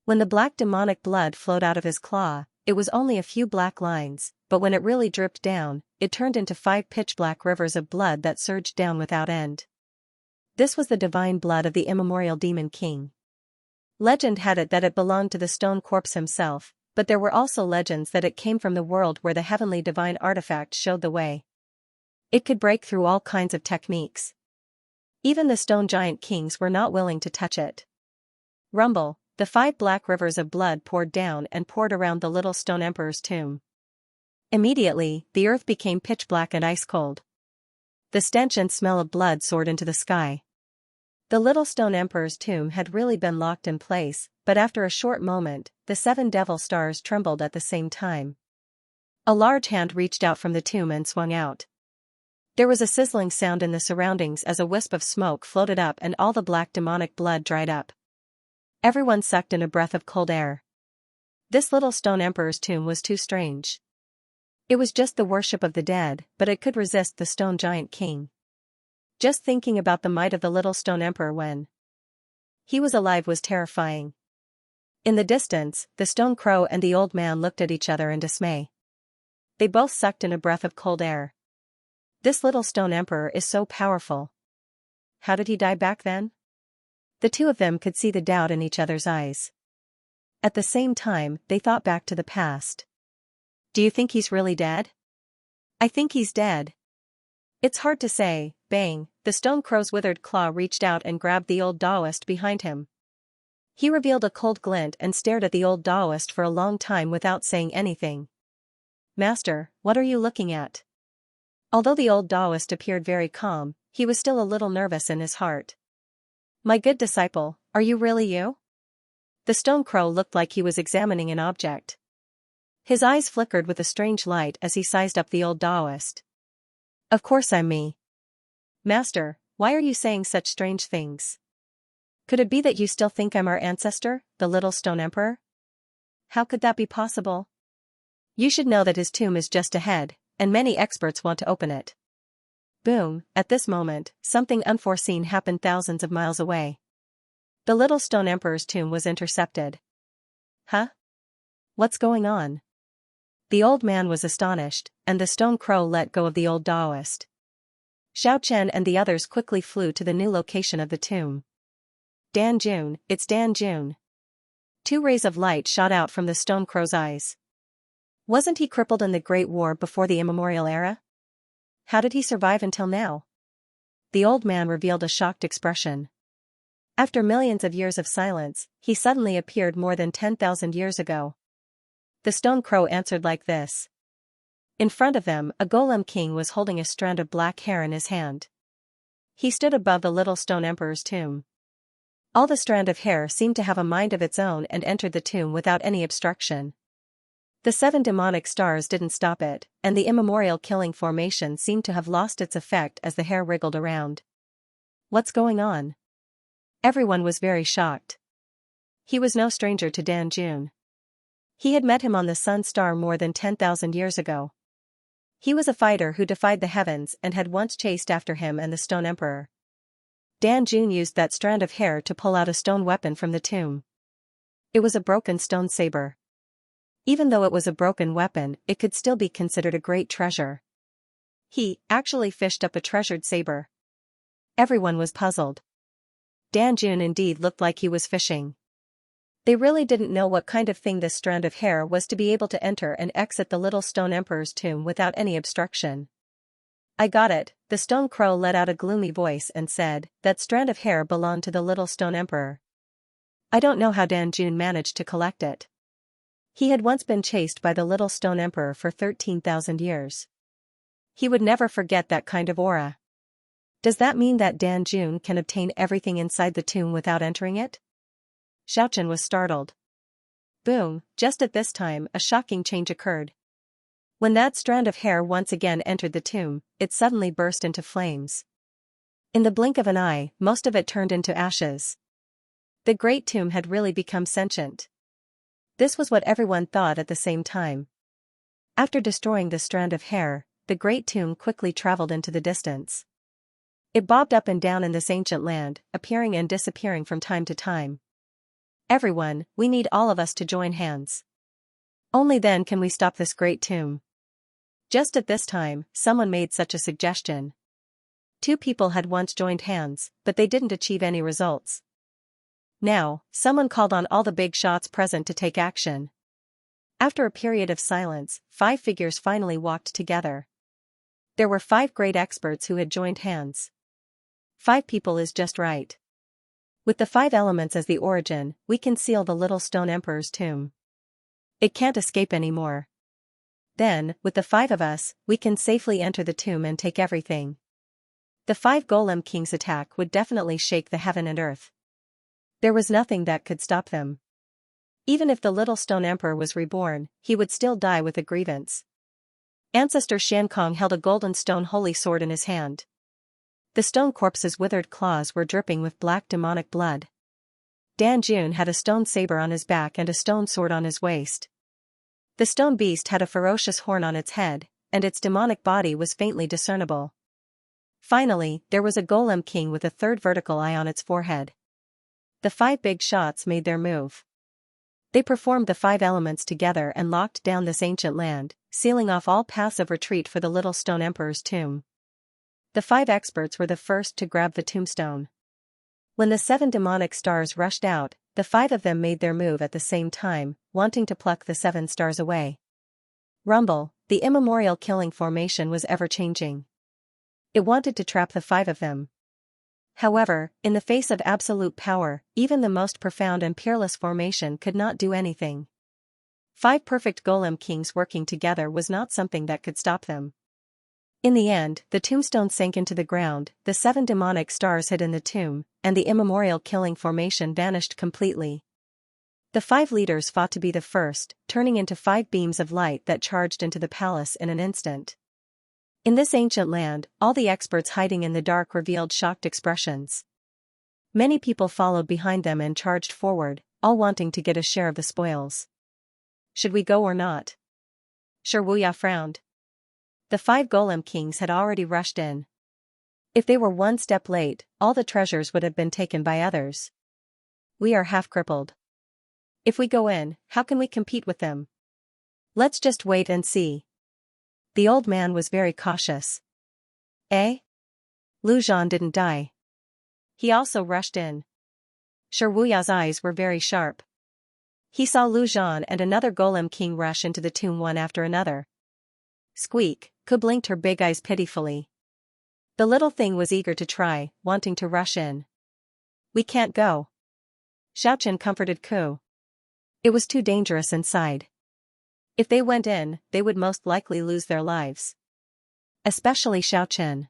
When the black demonic blood flowed out of his claw, it was only a few black lines, but when it really dripped down, it turned into 5 pitch-black rivers of blood that surged down without end. This was the divine blood of the immemorial demon king. Legend had it that it belonged to the stone corpse himself, but there were also legends that it came from the world where the heavenly divine artifact showed the way. It could break through all kinds of techniques. Even the stone giant kings were not willing to touch it. Rumble, the 5 black rivers of blood poured down and poured around the little stone emperor's tomb. Immediately, the earth became pitch black and ice cold. The stench and smell of blood soared into the sky. The little stone emperor's tomb had really been locked in place, but after a short moment, the 7 devil stars trembled at the same time. A large hand reached out from the tomb and swung out. There was a sizzling sound in the surroundings as a wisp of smoke floated up and all the black demonic blood dried up. Everyone sucked in a breath of cold air. This little stone emperor's tomb was too strange. It was just the worship of the dead, but it could resist the stone giant king. Just thinking about the might of the little stone emperor when he was alive was terrifying. In the distance, the stone crow and the old man looked at each other in dismay. They both sucked in a breath of cold air. This little stone emperor is so powerful. How did he die back then? The two of them could see the doubt in each other's eyes. At the same time, they thought back to the past. "Do you think he's really dead?" "I think he's dead." "It's hard to say." Bang, the stone crow's withered claw reached out and grabbed the old Taoist behind him. He revealed a cold glint and stared at the old Taoist for a long time without saying anything. "Master, what are you looking at?" Although the old Taoist appeared very calm, he was still a little nervous in his heart. "My good disciple, are you really you?" The stone crow looked like he was examining an object. His eyes flickered with a strange light as he sized up the old Taoist. "Of course I'm me." "Master, why are you saying such strange things? Could it be that you still think I'm our ancestor, the little stone emperor?" "How could that be possible?" "You should know that his tomb is just ahead, and many experts want to open it." Boom, at this moment, something unforeseen happened thousands of miles away. The little stone emperor's tomb was intercepted. Huh? What's going on? The old man was astonished, and the stone crow let go of the old Taoist. Xiaochen and the others quickly flew to the new location of the tomb. Dan Jun, it's Dan Jun. Two rays of light shot out from the stone crow's eyes. Wasn't he crippled in the Great War before the immemorial era? How did he survive until now? The old man revealed a shocked expression. After millions of years of silence, he suddenly appeared more than 10,000 years ago. The stone crow answered like this. In front of them, a golem king was holding a strand of black hair in his hand. He stood above the little stone emperor's tomb. All the strand of hair seemed to have a mind of its own and entered the tomb without any obstruction. The 7 demonic stars didn't stop it, and the immemorial killing formation seemed to have lost its effect as the hair wriggled around. What's going on? Everyone was very shocked. He was no stranger to Dan Jun. He had met him on the Sun Star more than 10,000 years ago. He was a fighter who defied the heavens and had once chased after him and the Stone Emperor. Dan Jun used that strand of hair to pull out a stone weapon from the tomb. It was a broken stone saber. Even though it was a broken weapon, it could still be considered a great treasure. He actually fished up a treasured saber. Everyone was puzzled. Dan Jun indeed looked like he was fishing. They really didn't know what kind of thing this strand of hair was to be able to enter and exit the little stone emperor's tomb without any obstruction. I got it, the stone crow let out a gloomy voice and said, that strand of hair belonged to the little stone emperor. I don't know how Dan Jun managed to collect it. He had once been chased by the little stone emperor for 13,000 years. He would never forget that kind of aura. Does that mean that Dan Jun can obtain everything inside the tomb without entering it? Xiaochen was startled. Boom, just at this time a shocking change occurred. When that strand of hair once again entered the tomb, it suddenly burst into flames. In the blink of an eye, most of it turned into ashes. The great tomb had really become sentient. This was what everyone thought at the same time. After destroying the strand of hair, the great tomb quickly traveled into the distance. It bobbed up and down in this ancient land, appearing and disappearing from time to time. Everyone, we need all of us to join hands. Only then can we stop this great tomb. Just at this time, someone made such a suggestion. 2 people had once joined hands, but they didn't achieve any results. Now, someone called on all the big shots present to take action. After a period of silence, 5 figures finally walked together. There were 5 great experts who had joined hands. 5 people is just right. With the 5 elements as the origin, we can seal the little stone emperor's tomb. It can't escape anymore. Then, with the 5 of us, we can safely enter the tomb and take everything. The 5 golem kings' attack would definitely shake the heaven and earth. There was nothing that could stop them. Even if the little stone emperor was reborn, he would still die with a grievance. Ancestor Xiankong held a golden stone holy sword in his hand. The stone corpse's withered claws were dripping with black demonic blood. Dan Jun had a stone saber on his back and a stone sword on his waist. The stone beast had a ferocious horn on its head, and its demonic body was faintly discernible. Finally, there was a golem king with a 3rd vertical eye on its forehead. The 5 big shots made their move. They performed the 5 elements together and locked down this ancient land, sealing off all paths of retreat for the little stone emperor's tomb. The 5 experts were the first to grab the tombstone. When the 7 demonic stars rushed out, the 5 of them made their move at the same time, wanting to pluck the 7 stars away. Rumble, the immemorial killing formation was ever-changing. It wanted to trap the 5 of them. However, in the face of absolute power, even the most profound and peerless formation could not do anything. 5 perfect golem kings working together was not something that could stop them. In the end, the tombstone sank into the ground, the 7 demonic stars hid in the tomb, and the immemorial killing formation vanished completely. The 5 leaders fought to be the first, turning into 5 beams of light that charged into the palace in an instant. In this ancient land, all the experts hiding in the dark revealed shocked expressions. Many people followed behind them and charged forward, all wanting to get a share of the spoils. Should we go or not? Sure, Wuya frowned. The 5 golem kings had already rushed in. If they were 1 step late, all the treasures would have been taken by others. We are half crippled. If we go in, how can we compete with them? Let's just wait and see. The old man was very cautious. Eh? Lu Zhan didn't die. He also rushed in. Shi Wuya's eyes were very sharp. He saw Lu Zhan and another golem king rush into the tomb one after another. Squeak, Ku blinked her big eyes pitifully. The little thing was eager to try, wanting to rush in. We can't go. Xiaochen comforted Ku. It was too dangerous inside. If they went in, they would most likely lose their lives. Especially Xiaochen.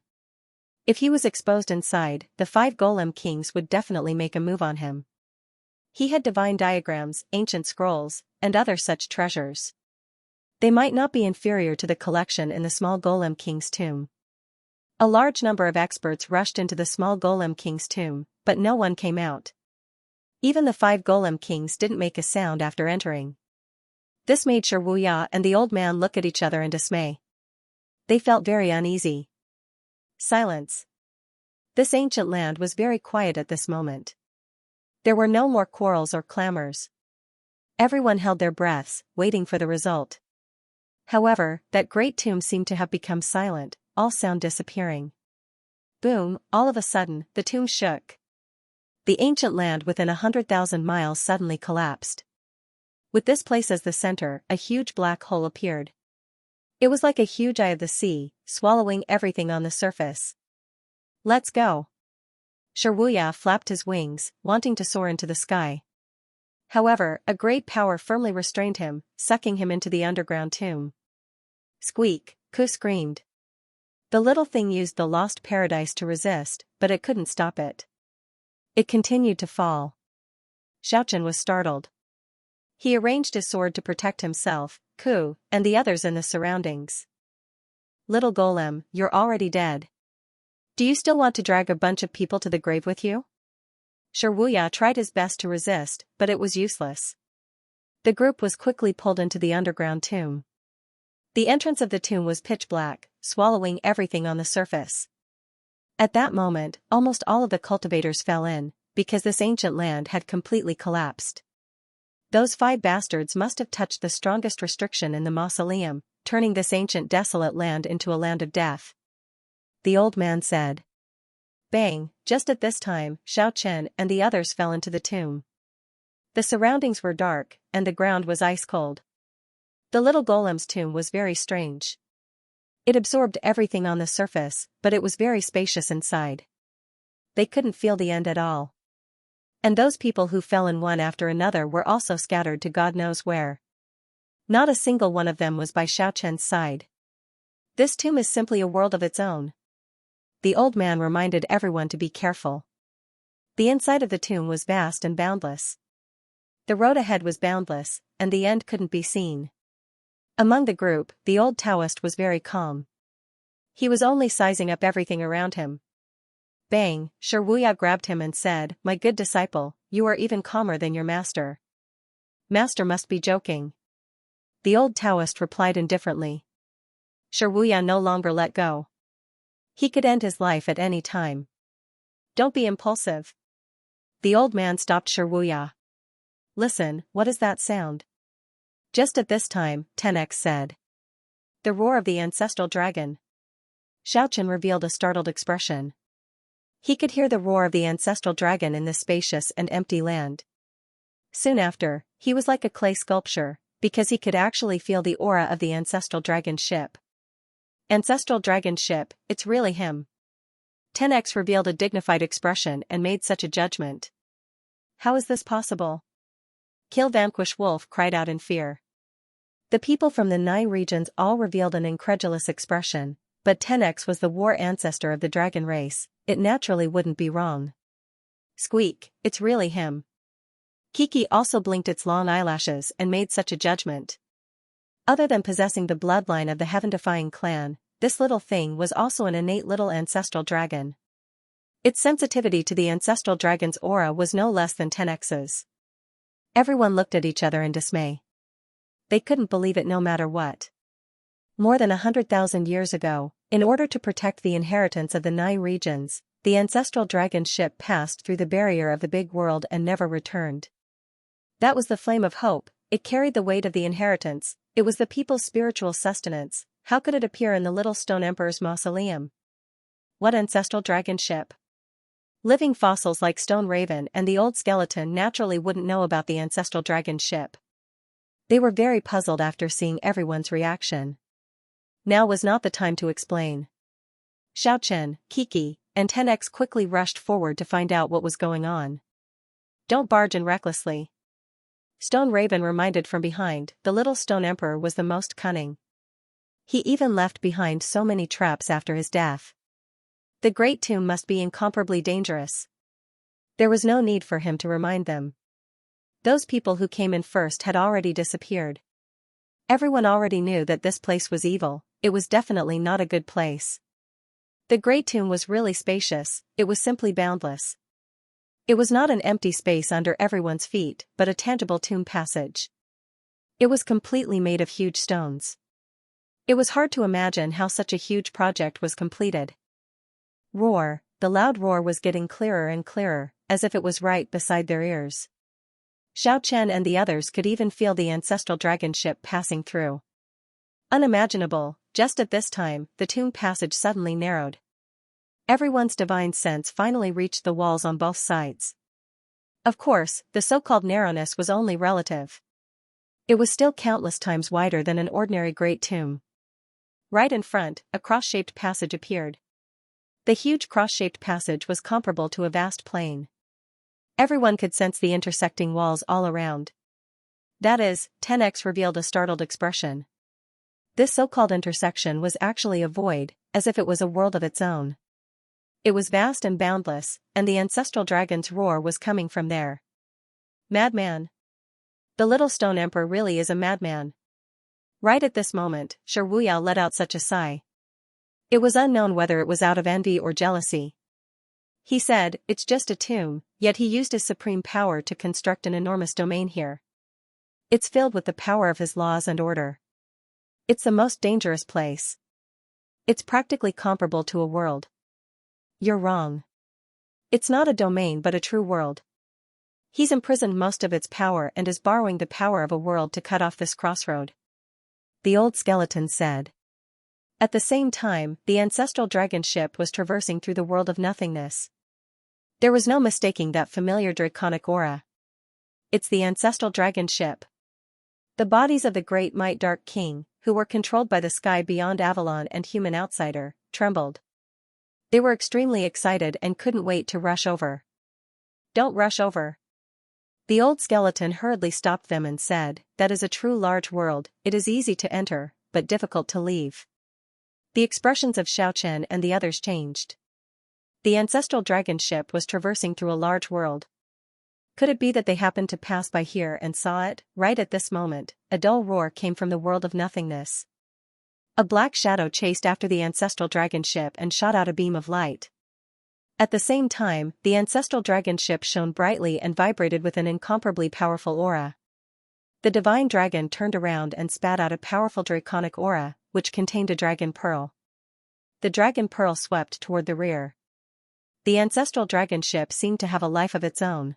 If he was exposed inside, the 5 golem kings would definitely make a move on him. He had divine diagrams, ancient scrolls, and other such treasures. They might not be inferior to the collection in the small golem king's tomb. A large number of experts rushed into the small golem king's tomb, but no one came out. Even the 5 golem kings didn't make a sound after entering. This made Shi Wuya and the old man look at each other in dismay. They felt very uneasy. Silence. This ancient land was very quiet at this moment. There were no more quarrels or clamors. Everyone held their breaths, waiting for the result. However, that great tomb seemed to have become silent, all sound disappearing. Boom, all of a sudden, the tomb shook. The ancient land within 100,000 miles suddenly collapsed. With this place as the center, a huge black hole appeared. It was like a huge eye of the sea, swallowing everything on the surface. Let's go. Shi Wuya flapped his wings, wanting to soar into the sky. However, a great power firmly restrained him, sucking him into the underground tomb. Squeak, Ku screamed. The little thing used the lost paradise to resist, but it couldn't stop it. It continued to fall. Xiaochen was startled. He arranged his sword to protect himself, Ku, and the others in the surroundings. Little golem, you're already dead. Do you still want to drag a bunch of people to the grave with you? Shi Wuya tried his best to resist, but it was useless. The group was quickly pulled into the underground tomb. The entrance of the tomb was pitch black, swallowing everything on the surface. At that moment, almost all of the cultivators fell in, because this ancient land had completely collapsed. Those 5 bastards must have touched the strongest restriction in the mausoleum, turning this ancient desolate land into a land of death. The old man said. Bang, just at this time, Xiaochen and the others fell into the tomb. The surroundings were dark, and the ground was ice cold. The little golem's tomb was very strange. It absorbed everything on the surface, but it was very spacious inside. They couldn't feel the end at all. And those people who fell in one after another were also scattered to God knows where. Not a single one of them was by Xiaochen's side. This tomb is simply a world of its own. The old man reminded everyone to be careful. The inside of the tomb was vast and boundless. The road ahead was boundless, and the end couldn't be seen. Among the group, the old Taoist was very calm. He was only sizing up everything around him. Bang, Shi Wuya grabbed him and said, "My good disciple, you are even calmer than your master." Master must be joking. The old Taoist replied indifferently. Shi Wuya no longer let go. He could end his life at any time. Don't be impulsive. The old man stopped Shi Wuya. Listen, what is that sound? Just at this time, 10x said. The roar of the ancestral dragon. Xiaochen revealed a startled expression. He could hear the roar of the ancestral dragon in this spacious and empty land. Soon after, he was like a clay sculpture, because he could actually feel the aura of the ancestral dragon ship. Ancestral dragon ship, it's really him. 10x revealed a dignified expression and made such a judgment. How is this possible? Kill Vanquish Wolf cried out in fear. The people from the 9 regions all revealed an incredulous expression, but 10x was the war ancestor of the dragon race, it naturally wouldn't be wrong. Squeak, it's really him. Kiki also blinked its long eyelashes and made such a judgment. Other than possessing the bloodline of the heaven-defying clan, this little thing was also an innate little ancestral dragon. Its sensitivity to the ancestral dragon's aura was no less than 10x's. Everyone looked at each other in dismay. They couldn't believe it no matter what. More than 100,000 years ago, in order to protect the inheritance of the 9 regions, the ancestral dragon ship passed through the barrier of the big world and never returned. That was the flame of hope, it carried the weight of the inheritance, it was the people's spiritual sustenance. How could it appear in the little stone emperor's mausoleum? What ancestral dragon ship? Living fossils like Stone Raven and the old skeleton naturally wouldn't know about the ancestral dragon ship. They were very puzzled after seeing everyone's reaction. Now was not the time to explain. Xiaochen, Kiki, and 10x quickly rushed forward to find out what was going on. Don't barge in recklessly. Stone Raven reminded from behind, the little stone emperor was the most cunning. He even left behind so many traps after his death. The great tomb must be incomparably dangerous. There was no need for him to remind them. Those people who came in first had already disappeared. Everyone already knew that this place was evil, it was definitely not a good place. The great tomb was really spacious, it was simply boundless. It was not an empty space under everyone's feet, but a tangible tomb passage. It was completely made of huge stones. It was hard to imagine how such a huge project was completed. Roar, the loud roar was getting clearer and clearer, as if it was right beside their ears. Xiao Chen and the others could even feel the ancestral dragon ship passing through. Unimaginable, just at this time, the tomb passage suddenly narrowed. Everyone's divine sense finally reached the walls on both sides. Of course, the so-called narrowness was only relative. It was still countless times wider than an ordinary great tomb. Right in front, a cross-shaped passage appeared. The huge cross-shaped passage was comparable to a vast plain. Everyone could sense the intersecting walls all around. That is, 10x revealed a startled expression. This so-called intersection was actually a void, as if it was a world of its own. It was vast and boundless, and the ancestral dragon's roar was coming from there. Madman. The little stone emperor really is a madman. Right at this moment, Shi Wuyao let out such a sigh. It was unknown whether it was out of envy or jealousy. He said, "It's just a tomb," yet he used his supreme power to construct an enormous domain here. It's filled with the power of his laws and order. It's the most dangerous place. It's practically comparable to a world. You're wrong. It's not a domain but a true world. He's imprisoned most of its power and is borrowing the power of a world to cut off this crossroad. The old skeleton said. At the same time, the ancestral dragon ship was traversing through the world of nothingness. There was no mistaking that familiar draconic aura. It's the ancestral dragon ship. The bodies of the great might Dark King, who were controlled by the sky beyond Avalon and human outsider, trembled. They were extremely excited and couldn't wait to rush over. Don't rush over. The old skeleton hurriedly stopped them and said, "That is a true large world, it is easy to enter, but difficult to leave." The expressions of Xiao Chen and the others changed. The ancestral dragon ship was traversing through a large world. Could it be that they happened to pass by here and saw it? Right at this moment, a dull roar came from the world of nothingness. A black shadow chased after the ancestral dragon ship and shot out a beam of light. At the same time, the ancestral dragon ship shone brightly and vibrated with an incomparably powerful aura. The divine dragon turned around and spat out a powerful draconic aura, which contained a dragon pearl. The dragon pearl swept toward the rear. The ancestral dragon ship seemed to have a life of its own.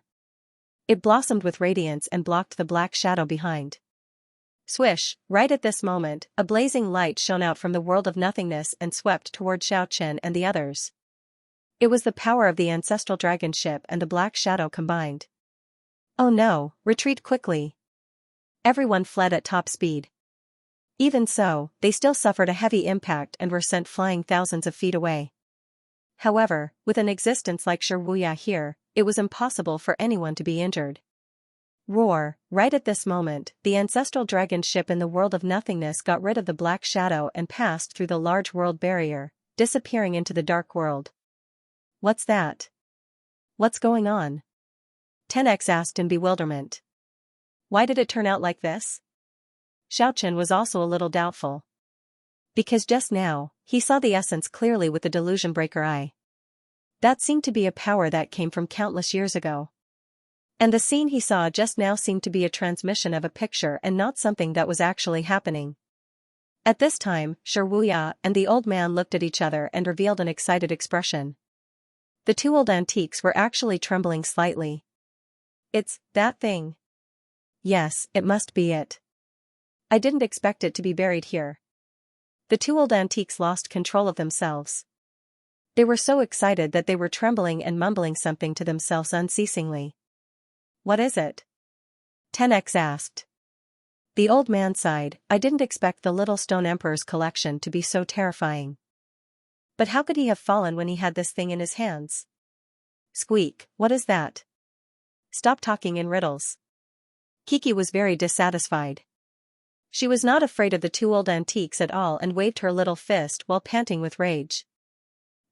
It blossomed with radiance and blocked the black shadow behind. Swish, right at this moment, a blazing light shone out from the world of nothingness and swept toward Xiao Chen and the others. It was the power of the ancestral dragon ship and the black shadow combined. Oh no, retreat quickly. Everyone fled at top speed. Even so, they still suffered a heavy impact and were sent flying thousands of feet away. However, with an existence like Shi Wuyao here, it was impossible for anyone to be injured. Roar, right at this moment, the ancestral dragon ship in the world of nothingness got rid of the black shadow and passed through the large world barrier, disappearing into the dark world. What's that? What's going on? 10x asked in bewilderment. Why did it turn out like this? Xiaochen was also a little doubtful. Because just now, he saw the essence clearly with the delusion breaker eye. That seemed to be a power that came from countless years ago. And the scene he saw just now seemed to be a transmission of a picture and not something that was actually happening. At this time, Shi Wuyao and the old man looked at each other and revealed an excited expression. The two old antiques were actually trembling slightly. It's that thing. Yes, it must be it. I didn't expect it to be buried here. The two old antiques lost control of themselves. They were so excited that they were trembling and mumbling something to themselves unceasingly. What is it? 10x asked. The old man sighed. I didn't expect the little stone emperor's collection to be so terrifying. But how could he have fallen when he had this thing in his hands? Squeak, what is that? Stop talking in riddles. Kiki was very dissatisfied. She was not afraid of the two old antiques at all and waved her little fist while panting with rage.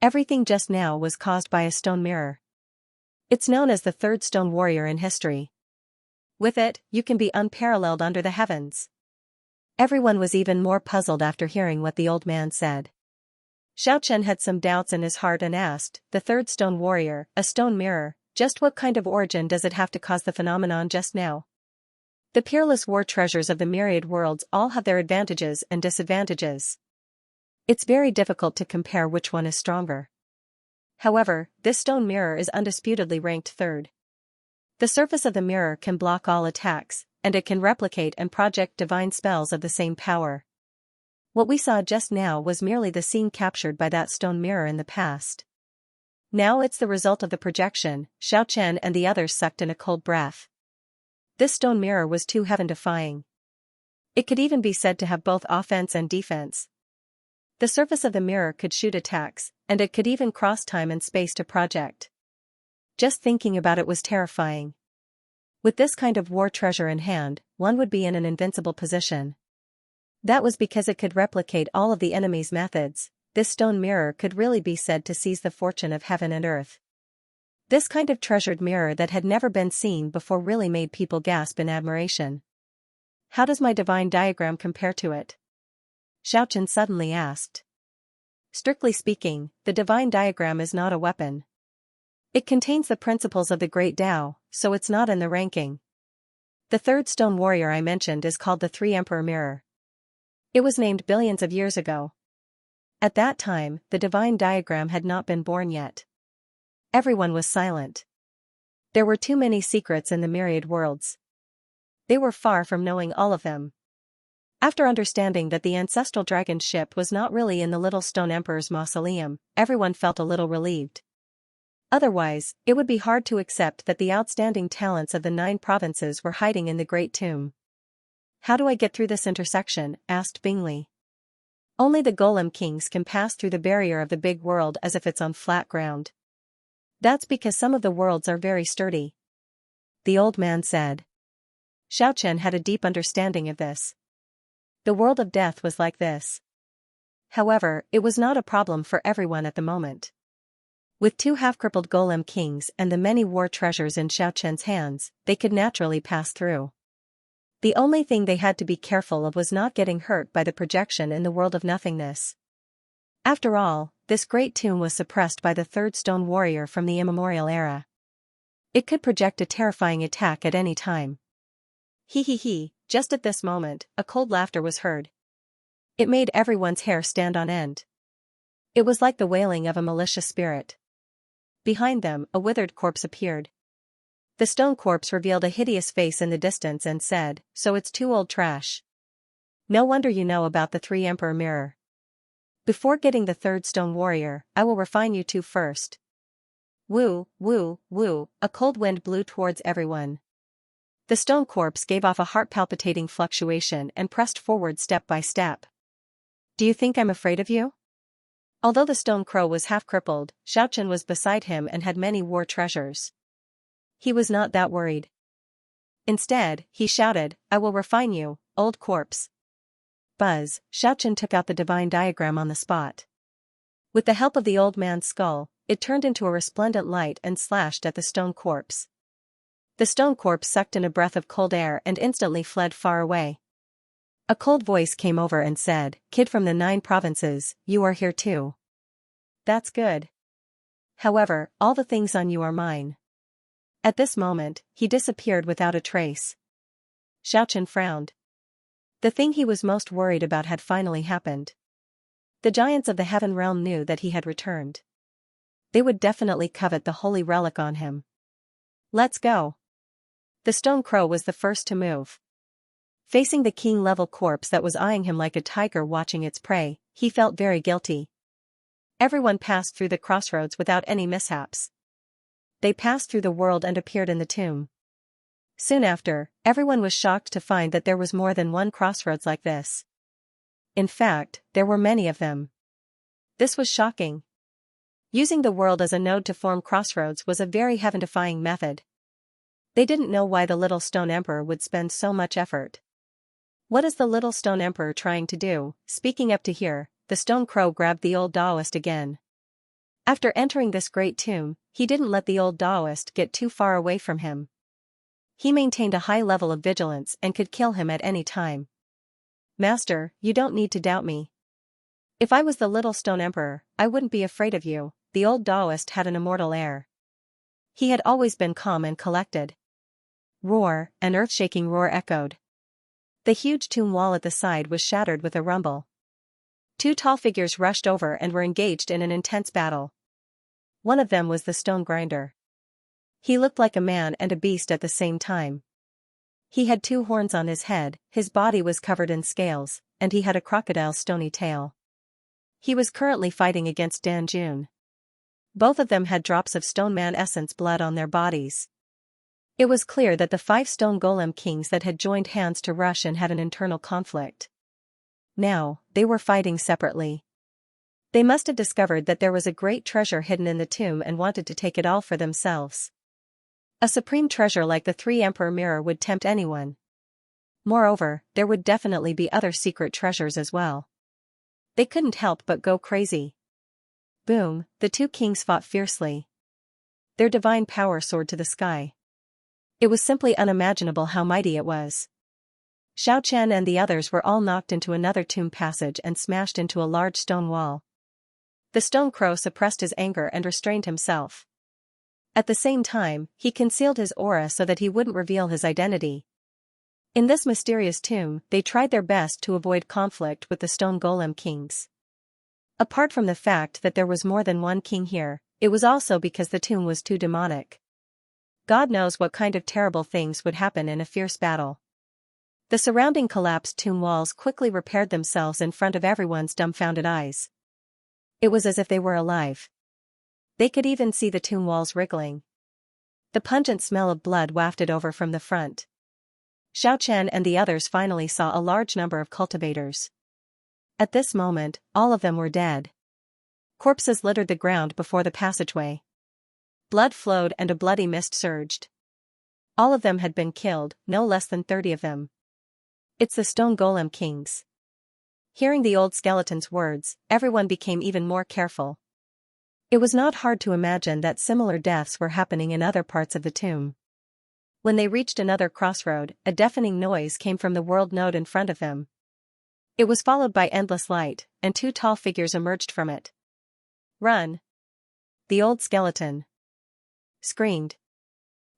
Everything just now was caused by a stone mirror. It's known as the third stone warrior in history. With it, you can be unparalleled under the heavens. Everyone was even more puzzled after hearing what the old man said. Xiaochen had some doubts in his heart and asked, the third stone warrior, a stone mirror, just what kind of origin does it have to cause the phenomenon just now? The peerless war treasures of the myriad worlds all have their advantages and disadvantages. It's very difficult to compare which one is stronger. However, this stone mirror is undisputedly ranked third. The surface of the mirror can block all attacks, and it can replicate and project divine spells of the same power. What we saw just now was merely the scene captured by that stone mirror in the past. Now it's the result of the projection. Xiaochen and the others sucked in a cold breath. This stone mirror was too heaven-defying. It could even be said to have both offense and defense. The surface of the mirror could shoot attacks, and it could even cross time and space to project. Just thinking about it was terrifying. With this kind of war treasure in hand, one would be in an invincible position. That was because it could replicate all of the enemy's methods. This stone mirror could really be said to seize the fortune of heaven and earth. This kind of treasured mirror that had never been seen before really made people gasp in admiration. How does my divine diagram compare to it? Xiaochen suddenly asked. Strictly speaking, the divine diagram is not a weapon. It contains the principles of the great Tao, so it's not in the ranking. The third stone warrior I mentioned is called the Three Emperor Mirror. It was named billions of years ago. At that time, the divine diagram had not been born yet. Everyone was silent. There were too many secrets in the myriad worlds. They were far from knowing all of them. After understanding that the ancestral dragon ship was not really in the little stone emperor's mausoleum, everyone felt a little relieved. Otherwise, it would be hard to accept that the outstanding talents of the 9 provinces were hiding in the great tomb. How do I get through this intersection? Asked Bingley. Only the golem kings can pass through the barrier of the big world as if it's on flat ground. That's because some of the worlds are very sturdy. The old man said. Xiaochen had a deep understanding of this. The world of death was like this. However, it was not a problem for everyone at the moment. With 2 half-crippled golem kings and the many war treasures in Xiaochen's hands, they could naturally pass through. The only thing they had to be careful of was not getting hurt by the projection in the world of nothingness. After all, this great tomb was suppressed by the third stone warrior from the immemorial era. It could project a terrifying attack at any time. He, just at this moment, a cold laughter was heard. It made everyone's hair stand on end. It was like the wailing of a malicious spirit. Behind them, a withered corpse appeared. The stone corpse revealed a hideous face in the distance and said, "So it's too old trash. No wonder you know about the Three Emperor Mirror. Before getting the third stone warrior, I will refine you 2 first." Woo, woo, woo, a cold wind blew towards everyone. The stone corpse gave off a heart-palpitating fluctuation and pressed forward step by step. Do you think I'm afraid of you? Although the stone crow was half-crippled, Xiaochen was beside him and had many war treasures. He was not that worried. Instead, he shouted, "I will refine you, old corpse." Buzz, Xiaochen took out the divine diagram on the spot. With the help of the old man's skull, it turned into a resplendent light and slashed at the stone corpse. The stone corpse sucked in a breath of cold air and instantly fled far away. A cold voice came over and said, "Kid from the 9 provinces, you are here too. That's good. However, all the things on you are mine." At this moment, he disappeared without a trace. Xiaochen frowned. The thing he was most worried about had finally happened. The giants of the heaven realm knew that he had returned. They would definitely covet the holy relic on him. Let's go. The stone crow was the first to move. Facing the king-level corpse that was eyeing him like a tiger watching its prey, he felt very guilty. Everyone passed through the crossroads without any mishaps. They passed through the world and appeared in the tomb. Soon after, everyone was shocked to find that there was more than one crossroads like this. In fact, there were many of them. This was shocking. Using the world as a node to form crossroads was a very heaven-defying method. They didn't know why the Little Stone Emperor would spend so much effort. What is the Little Stone Emperor trying to do? Speaking up to hear, the stone crow grabbed the old Taoist again. After entering this great tomb, he didn't let the old Taoist get too far away from him. He maintained a high level of vigilance and could kill him at any time. Master, you don't need to doubt me. If I was the Little Stone Emperor, I wouldn't be afraid of you. The old Taoist had an immortal air. He had always been calm and collected. Roar, an earth-shaking roar echoed. The huge tomb wall at the side was shattered with a rumble. Two tall figures rushed over and were engaged in an intense battle. One of them was the stone grinder. He looked like a man and a beast at the same time. He had two horns on his head, his body was covered in scales, and he had a crocodile's stony tail. He was currently fighting against Dan Jun. Both of them had drops of Stone Man essence blood on their bodies. It was clear that the 5 stone golem kings that had joined hands to rush in had an internal conflict. Now, they were fighting separately. They must have discovered that there was a great treasure hidden in the tomb and wanted to take it all for themselves. A supreme treasure like the 3 Emperor Mirror would tempt anyone. Moreover, there would definitely be other secret treasures as well. They couldn't help but go crazy. Boom, the 2 kings fought fiercely. Their divine power soared to the sky. It was simply unimaginable how mighty it was. Xianxia and the others were all knocked into another tomb passage and smashed into a large stone wall. The stone crow suppressed his anger and restrained himself. At the same time, he concealed his aura so that he wouldn't reveal his identity. In this mysterious tomb, they tried their best to avoid conflict with the stone golem kings. Apart from the fact that there was more than one king here, it was also because the tomb was too demonic. God knows what kind of terrible things would happen in a fierce battle. The surrounding collapsed tomb walls quickly repaired themselves in front of everyone's dumbfounded eyes. It was as if they were alive. They could even see the tomb walls wriggling. The pungent smell of blood wafted over from the front. Xianxia and the others finally saw a large number of cultivators. At this moment, all of them were dead. Corpses littered the ground before the passageway. Blood flowed and a bloody mist surged. All of them had been killed, no less than 30 of them. It's the stone golem kings. Hearing the old skeleton's words, everyone became even more careful. It was not hard to imagine that similar deaths were happening in other parts of the tomb. When they reached another crossroad, a deafening noise came from the world node in front of them. It was followed by endless light, and 2 tall figures emerged from it. Run! The old skeleton screamed.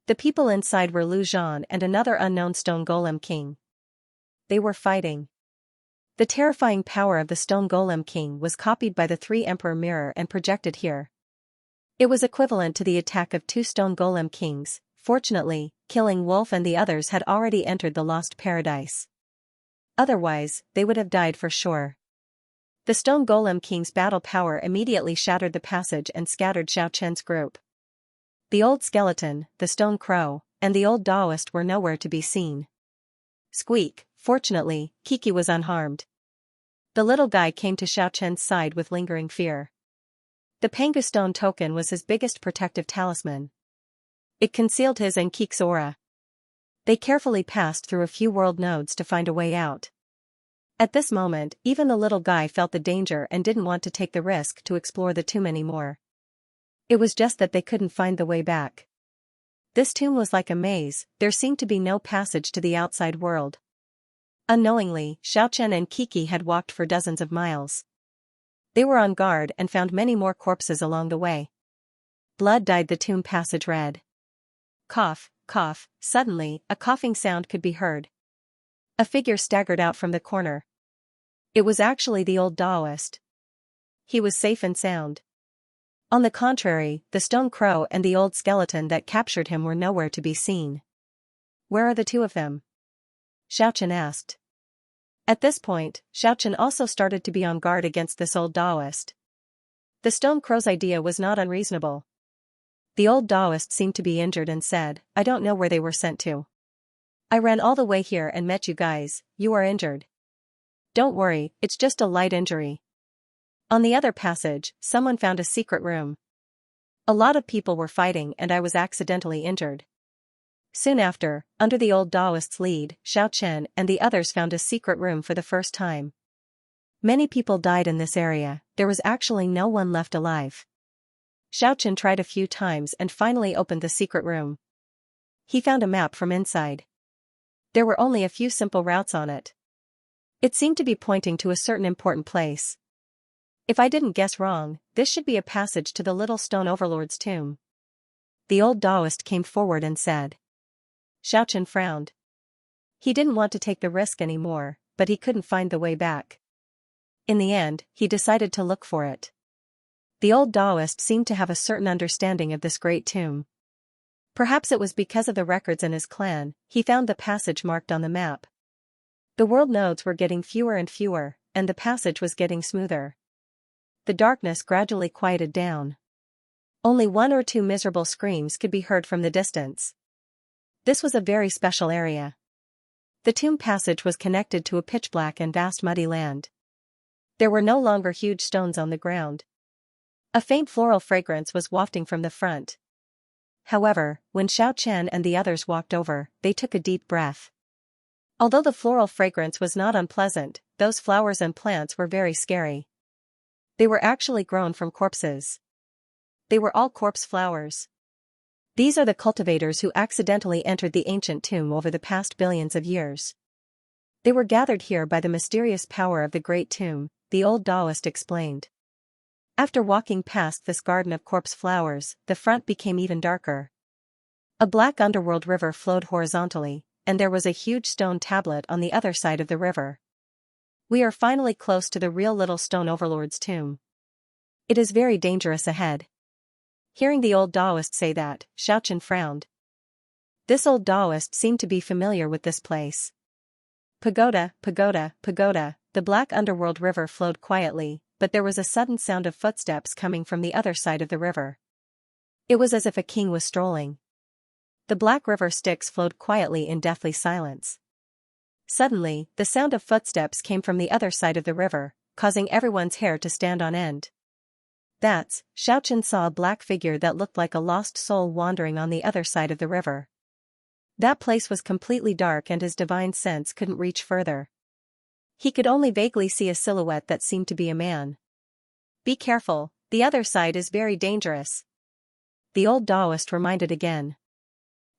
The people inside were Lu Zhan and another unknown stone golem king. They were fighting. The terrifying power of the stone golem king was copied by the 3 Emperor Mirror and projected here. It was equivalent to the attack of 2 stone golem kings. Fortunately, Killing Wolf and the others had already entered the lost paradise. Otherwise, they would have died for sure. The stone golem king's battle power immediately shattered the passage and scattered Xiaoqian's group. The old skeleton, the stone crow, and the old Taoist were nowhere to be seen. Squeak! Fortunately, Kiki was unharmed. The little guy came to Xiaoqian's side with lingering fear. The Pangu stone token was his biggest protective talisman. It concealed his and Kiki's aura. They carefully passed through a few world nodes to find a way out. At this moment, even the little guy felt the danger and didn't want to take the risk to explore the tomb anymore. It was just that they couldn't find the way back. This tomb was like a maze, there seemed to be no passage to the outside world. Unknowingly, Xiaoqian and Kiki had walked for dozens of miles. They were on guard and found many more corpses along the way. Blood dyed the tomb passage red. Cough, cough, suddenly, a coughing sound could be heard. A figure staggered out from the corner. It was actually the old Taoist. He was safe and sound. On the contrary, the stone crow and the old skeleton that captured him were nowhere to be seen. Where are the two of them? Xiaochen asked. At this point, Xiaochen also started to be on guard against this old Taoist. The stone crow's idea was not unreasonable. The old Taoist seemed to be injured and said, I don't know where they were sent to. I ran all the way here and met you guys, you are injured. Don't worry, it's just a light injury. On the other passage, someone found a secret room. A lot of people were fighting and I was accidentally injured. Soon after, under the old Taoist's lead, Xiaochen and the others found a secret room for the first time. Many people died in this area, there was actually no one left alive. Xiaochen tried a few times and finally opened the secret room. He found a map from inside. There were only a few simple routes on it. It seemed to be pointing to a certain important place. If I didn't guess wrong, this should be a passage to the little stone overlord's tomb. The old Taoist came forward and said. Xiaochen frowned. He didn't want to take the risk anymore, but he couldn't find the way back. In the end, he decided to look for it. The old Taoist seemed to have a certain understanding of this great tomb. Perhaps it was because of the records in his clan, he found the passage marked on the map. The world nodes were getting fewer and fewer, and the passage was getting smoother. The darkness gradually quieted down. Only one or two miserable screams could be heard from the distance. This was a very special area. The tomb passage was connected to a pitch-black and vast muddy land. There were no longer huge stones on the ground. A faint floral fragrance was wafting from the front. However, when Xiaochen and the others walked over, they took a deep breath. Although the floral fragrance was not unpleasant, those flowers and plants were very scary. They were actually grown from corpses. They were all corpse flowers. These are the cultivators who accidentally entered the ancient tomb over the past billions of years. They were gathered here by the mysterious power of the great tomb, the old Taoist explained. After walking past this garden of corpse flowers, the front became even darker. A black underworld river flowed horizontally, and there was a huge stone tablet on the other side of the river. We are finally close to the real little stone overlord's tomb. It is very dangerous ahead. Hearing the old Taoist say that, Xiaochen frowned. This old Taoist seemed to be familiar with this place. Pagoda, pagoda, pagoda, the black underworld river flowed quietly, but there was a sudden sound of footsteps coming from the other side of the river. It was as if a king was strolling. The black river Styx flowed quietly in deathly silence. Suddenly, the sound of footsteps came from the other side of the river, causing everyone's hair to stand on end. Xiaochen saw a black figure that looked like a lost soul wandering on the other side of the river. That place was completely dark and his divine sense couldn't reach further. He could only vaguely see a silhouette that seemed to be a man. Be careful, the other side is very dangerous. The old Taoist reminded again.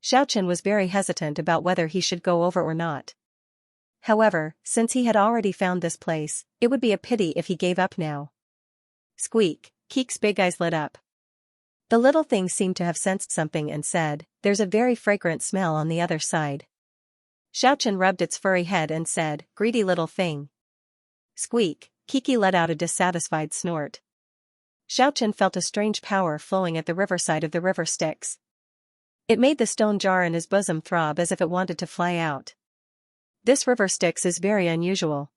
Xiaochen was very hesitant about whether he should go over or not. However, since he had already found this place, it would be a pity if he gave up now. Squeak, Keek's big eyes lit up. The little thing seemed to have sensed something and said, there's a very fragrant smell on the other side. Xiaochen rubbed its furry head and said, greedy little thing. Squeak, Kiki let out a dissatisfied snort. Xiaochen felt a strange power flowing at the riverside of the river Styx. It made the stone jar in his bosom throb as if it wanted to fly out. This river Styx is very unusual.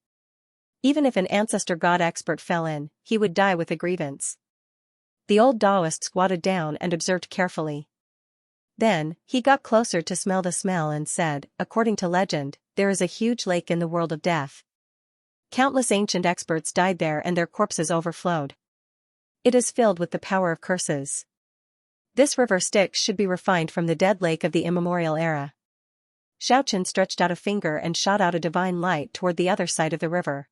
Even if an ancestor god expert fell in, he would die with a grievance. The old Taoist squatted down and observed carefully. Then, he got closer to smell the smell and said, according to legend, there is a huge lake in the world of death. Countless ancient experts died there and their corpses overflowed. It is filled with the power of curses. This river Styx should be refined from the dead lake of the immemorial era. Xiaochen stretched out a finger and shot out a divine light toward the other side of the river.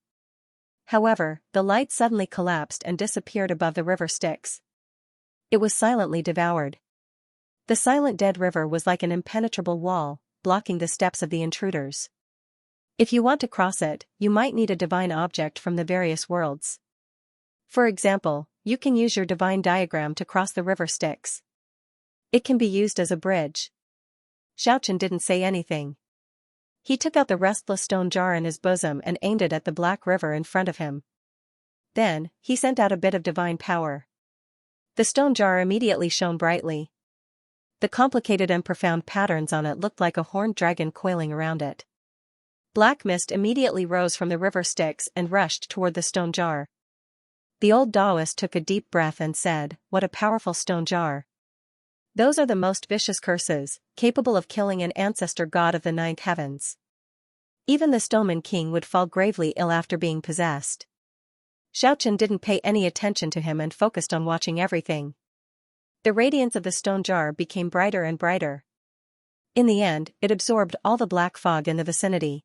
However, the light suddenly collapsed and disappeared above the river Styx. It was silently devoured. The silent dead river was like an impenetrable wall, blocking the steps of the intruders. If you want to cross it, you might need a divine object from the various worlds. For example, you can use your divine diagram to cross the river Styx. It can be used as a bridge. Xiaochen didn't say anything. He took out the restless stone jar in his bosom and aimed it at the black river in front of him. Then, he sent out a bit of divine power. The stone jar immediately shone brightly. the complicated and profound patterns on it looked like a horned dragon coiling around it. Black mist immediately rose from the river Styx and rushed toward the stone jar. The old Taoist took a deep breath and said, "What a powerful stone jar. Those are the most vicious curses, capable of killing an ancestor god of the ninth heavens. Even the Stoneman King would fall gravely ill after being possessed." Xiaochen didn't pay any attention to him and focused on watching everything. The radiance of the stone jar became brighter and brighter. In the end, it absorbed all the black fog in the vicinity.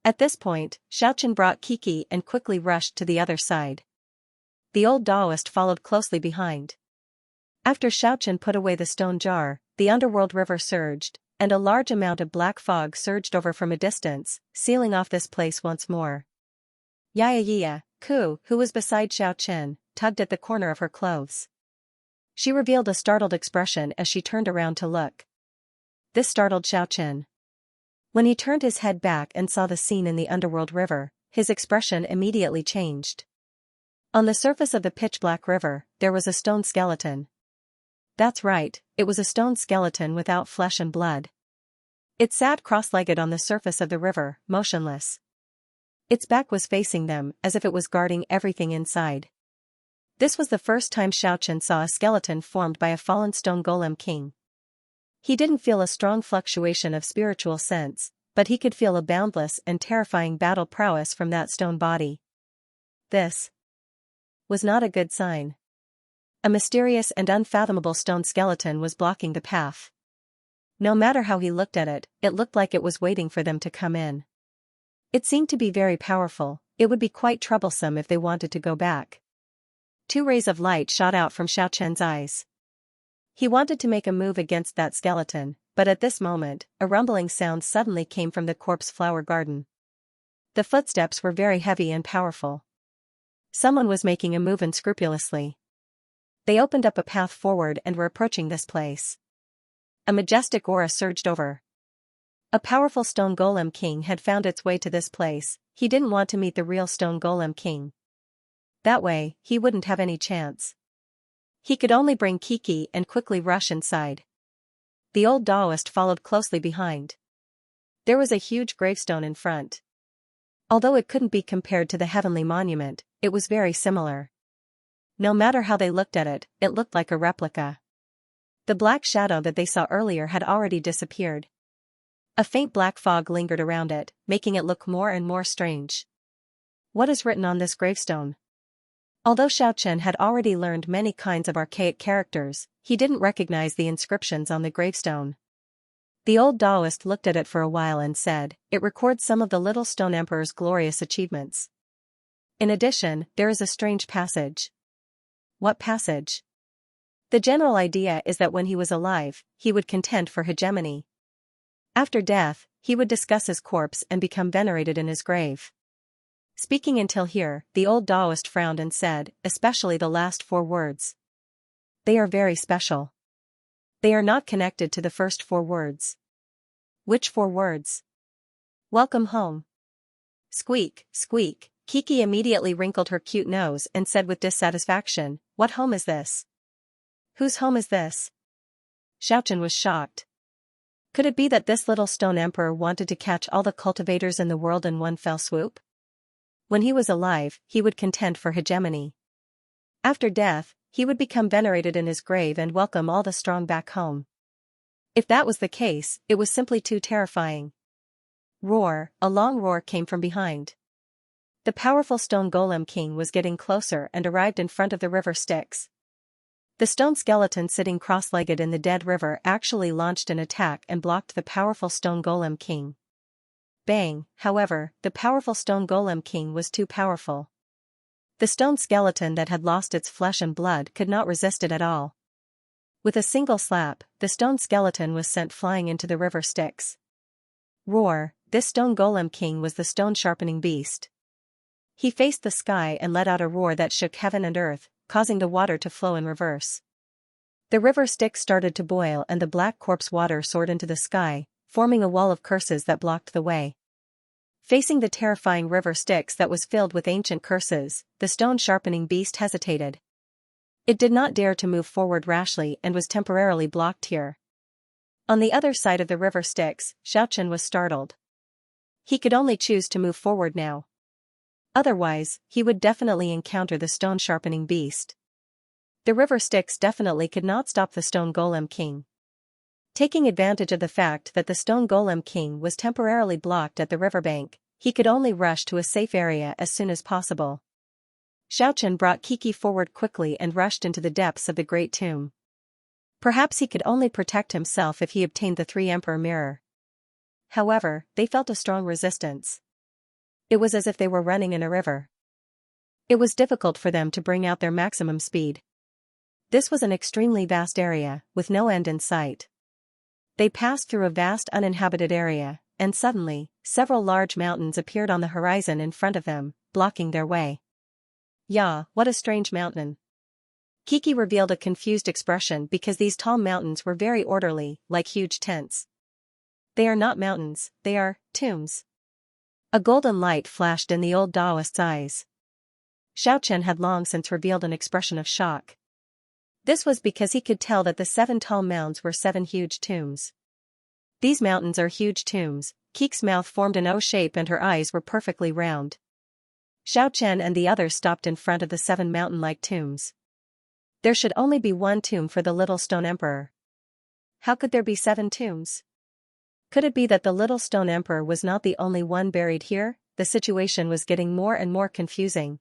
At this point, Xiaochen brought Kiki and quickly rushed to the other side. The old Taoist followed closely behind. After Xiaochen put away the stone jar, the underworld river surged, and a large amount of black fog surged over from a distance, sealing off this place once more. Yaya Ku, who was beside Xiaochen, tugged at the corner of her clothes. She revealed a startled expression as she turned around to look. This startled Xiaochen. When he turned his head back and saw the scene in the underworld river, his expression immediately changed. On the surface of the pitch-black river, there was a stone skeleton. That's right, it was a stone skeleton without flesh and blood. It sat cross-legged on the surface of the river, motionless. Its back was facing them, as if it was guarding everything inside. This was the first time Xiaochen saw a skeleton formed by a fallen stone golem king. He didn't feel a strong fluctuation of spiritual sense, but he could feel a boundless and terrifying battle prowess from that stone body. This was not a good sign. A mysterious and unfathomable stone skeleton was blocking the path. No matter how he looked at it, it looked like it was waiting for them to come in. It seemed to be very powerful. It would be quite troublesome if they wanted to go back. 2 rays of light shot out from Xiaochen's eyes. He wanted to make a move against that skeleton, but at this moment, a rumbling sound suddenly came from the corpse flower garden. The footsteps were very heavy and powerful. Someone was making a move unscrupulously. They opened up a path forward and were approaching this place. A majestic aura surged over. A powerful stone golem king had found its way to this place. He didn't want to meet the real stone golem king. That way, he wouldn't have any chance. He could only bring Kiki and quickly rush inside. The old Taoist followed closely behind. There was a huge gravestone in front. Although it couldn't be compared to the heavenly monument, it was very similar. No matter how they looked at it, it looked like a replica. The black shadow that they saw earlier had already disappeared. A faint black fog lingered around it, making it look more and more strange. What is written on this gravestone? Although Xiaochen had already learned many kinds of archaic characters, he didn't recognize the inscriptions on the gravestone. The old Taoist looked at it for a while and said, "It records some of the Little Stone Emperor's glorious achievements. In addition, there is a strange passage." What passage? The general idea is that when he was alive, he would contend for hegemony. After death, he would discuss his corpse and become venerated in his grave. Speaking until here, the old Taoist frowned and said, especially the last 4 words. They are very special. They are not connected to the first 4 words. Which 4 words? Welcome home. Squeak, squeak. Kiki immediately wrinkled her cute nose and said with dissatisfaction, "What home is this? Whose home is this?" Xiaochen was shocked. Could it be that this little stone emperor wanted to catch all the cultivators in the world in one fell swoop? When he was alive, he would contend for hegemony. After death, he would become venerated in his grave and welcome all the strong back home. If that was the case, it was simply too terrifying. Roar, a long roar came from behind. The powerful stone golem king was getting closer and arrived in front of the river Styx. The stone skeleton sitting cross-legged in the dead river actually launched an attack and blocked the powerful stone golem king. Bang, however, the powerful stone golem king was too powerful. The stone skeleton that had lost its flesh and blood could not resist it at all. With a single slap, the stone skeleton was sent flying into the river Styx. Roar, this stone golem king was the stone-sharpening beast. He faced the sky and let out a roar that shook heaven and earth, causing the water to flow in reverse. The river Styx started to boil and the black corpse water soared into the sky, forming a wall of curses that blocked the way. Facing the terrifying river Styx that was filled with ancient curses, the stone-sharpening beast hesitated. It did not dare to move forward rashly and was temporarily blocked here. On the other side of the river Styx, Xiaochen was startled. He could only choose to move forward now. Otherwise, he would definitely encounter the stone-sharpening beast. The river Styx definitely could not stop the Stone Golem King. Taking advantage of the fact that the Stone Golem King was temporarily blocked at the riverbank, he could only rush to a safe area as soon as possible. Xiaochen brought Kiki forward quickly and rushed into the depths of the great tomb. Perhaps he could only protect himself if he obtained the 3 Emperor Mirror. However, they felt a strong resistance. It was as if they were running in a river. It was difficult for them to bring out their maximum speed. This was an extremely vast area, with no end in sight. They passed through a vast uninhabited area, and suddenly, several large mountains appeared on the horizon in front of them, blocking their way. "Yeah, what a strange mountain." Kiki revealed a confused expression because these tall mountains were very orderly, like huge tents. "They are not mountains, they are tombs." A golden light flashed in the old Taoist's eyes. Xiaochen had long since revealed an expression of shock. This was because he could tell that the 7 tall mounds were 7 huge tombs. "These mountains are huge tombs." Kiki's mouth formed an O shape and her eyes were perfectly round. Xiaochen and the others stopped in front of the 7 mountain-like tombs. There should only be 1 tomb for the Little Stone Emperor. How could there be 7 tombs? Could it be that the Little Stone Emperor was not the only one buried here? The situation was getting more and more confusing.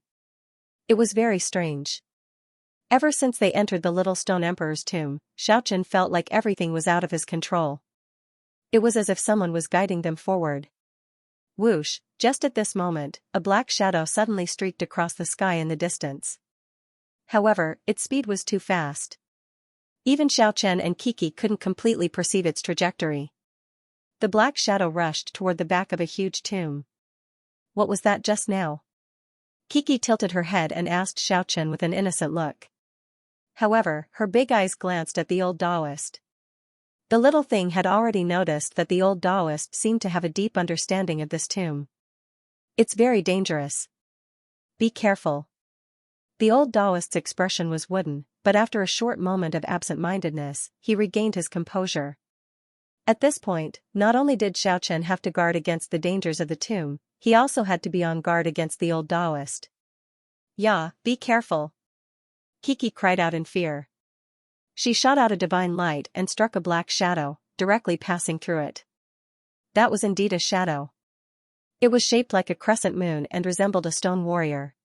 It was very strange. Ever since they entered the Little Stone Emperor's tomb, Xiaochen felt like everything was out of his control. It was as if someone was guiding them forward. Whoosh, just at this moment, a black shadow suddenly streaked across the sky in the distance. However, its speed was too fast. Even Xiaochen and Kiki couldn't completely perceive its trajectory. The black shadow rushed toward the back of a huge tomb. What was that just now? Kiki tilted her head and asked Xiaochen with an innocent look. However, her big eyes glanced at the old Taoist. The little thing had already noticed that the old Taoist seemed to have a deep understanding of this tomb. "It's very dangerous. Be careful." The old Taoist's expression was wooden, but after a short moment of absent-mindedness, he regained his composure. At this point, not only did Xiaochen have to guard against the dangers of the tomb, he also had to be on guard against the old Taoist. "Yeah, be careful," Kiki cried out in fear. She shot out a divine light and struck a black shadow, directly passing through it. That was indeed a shadow. It was shaped like a crescent moon and resembled a stone warrior.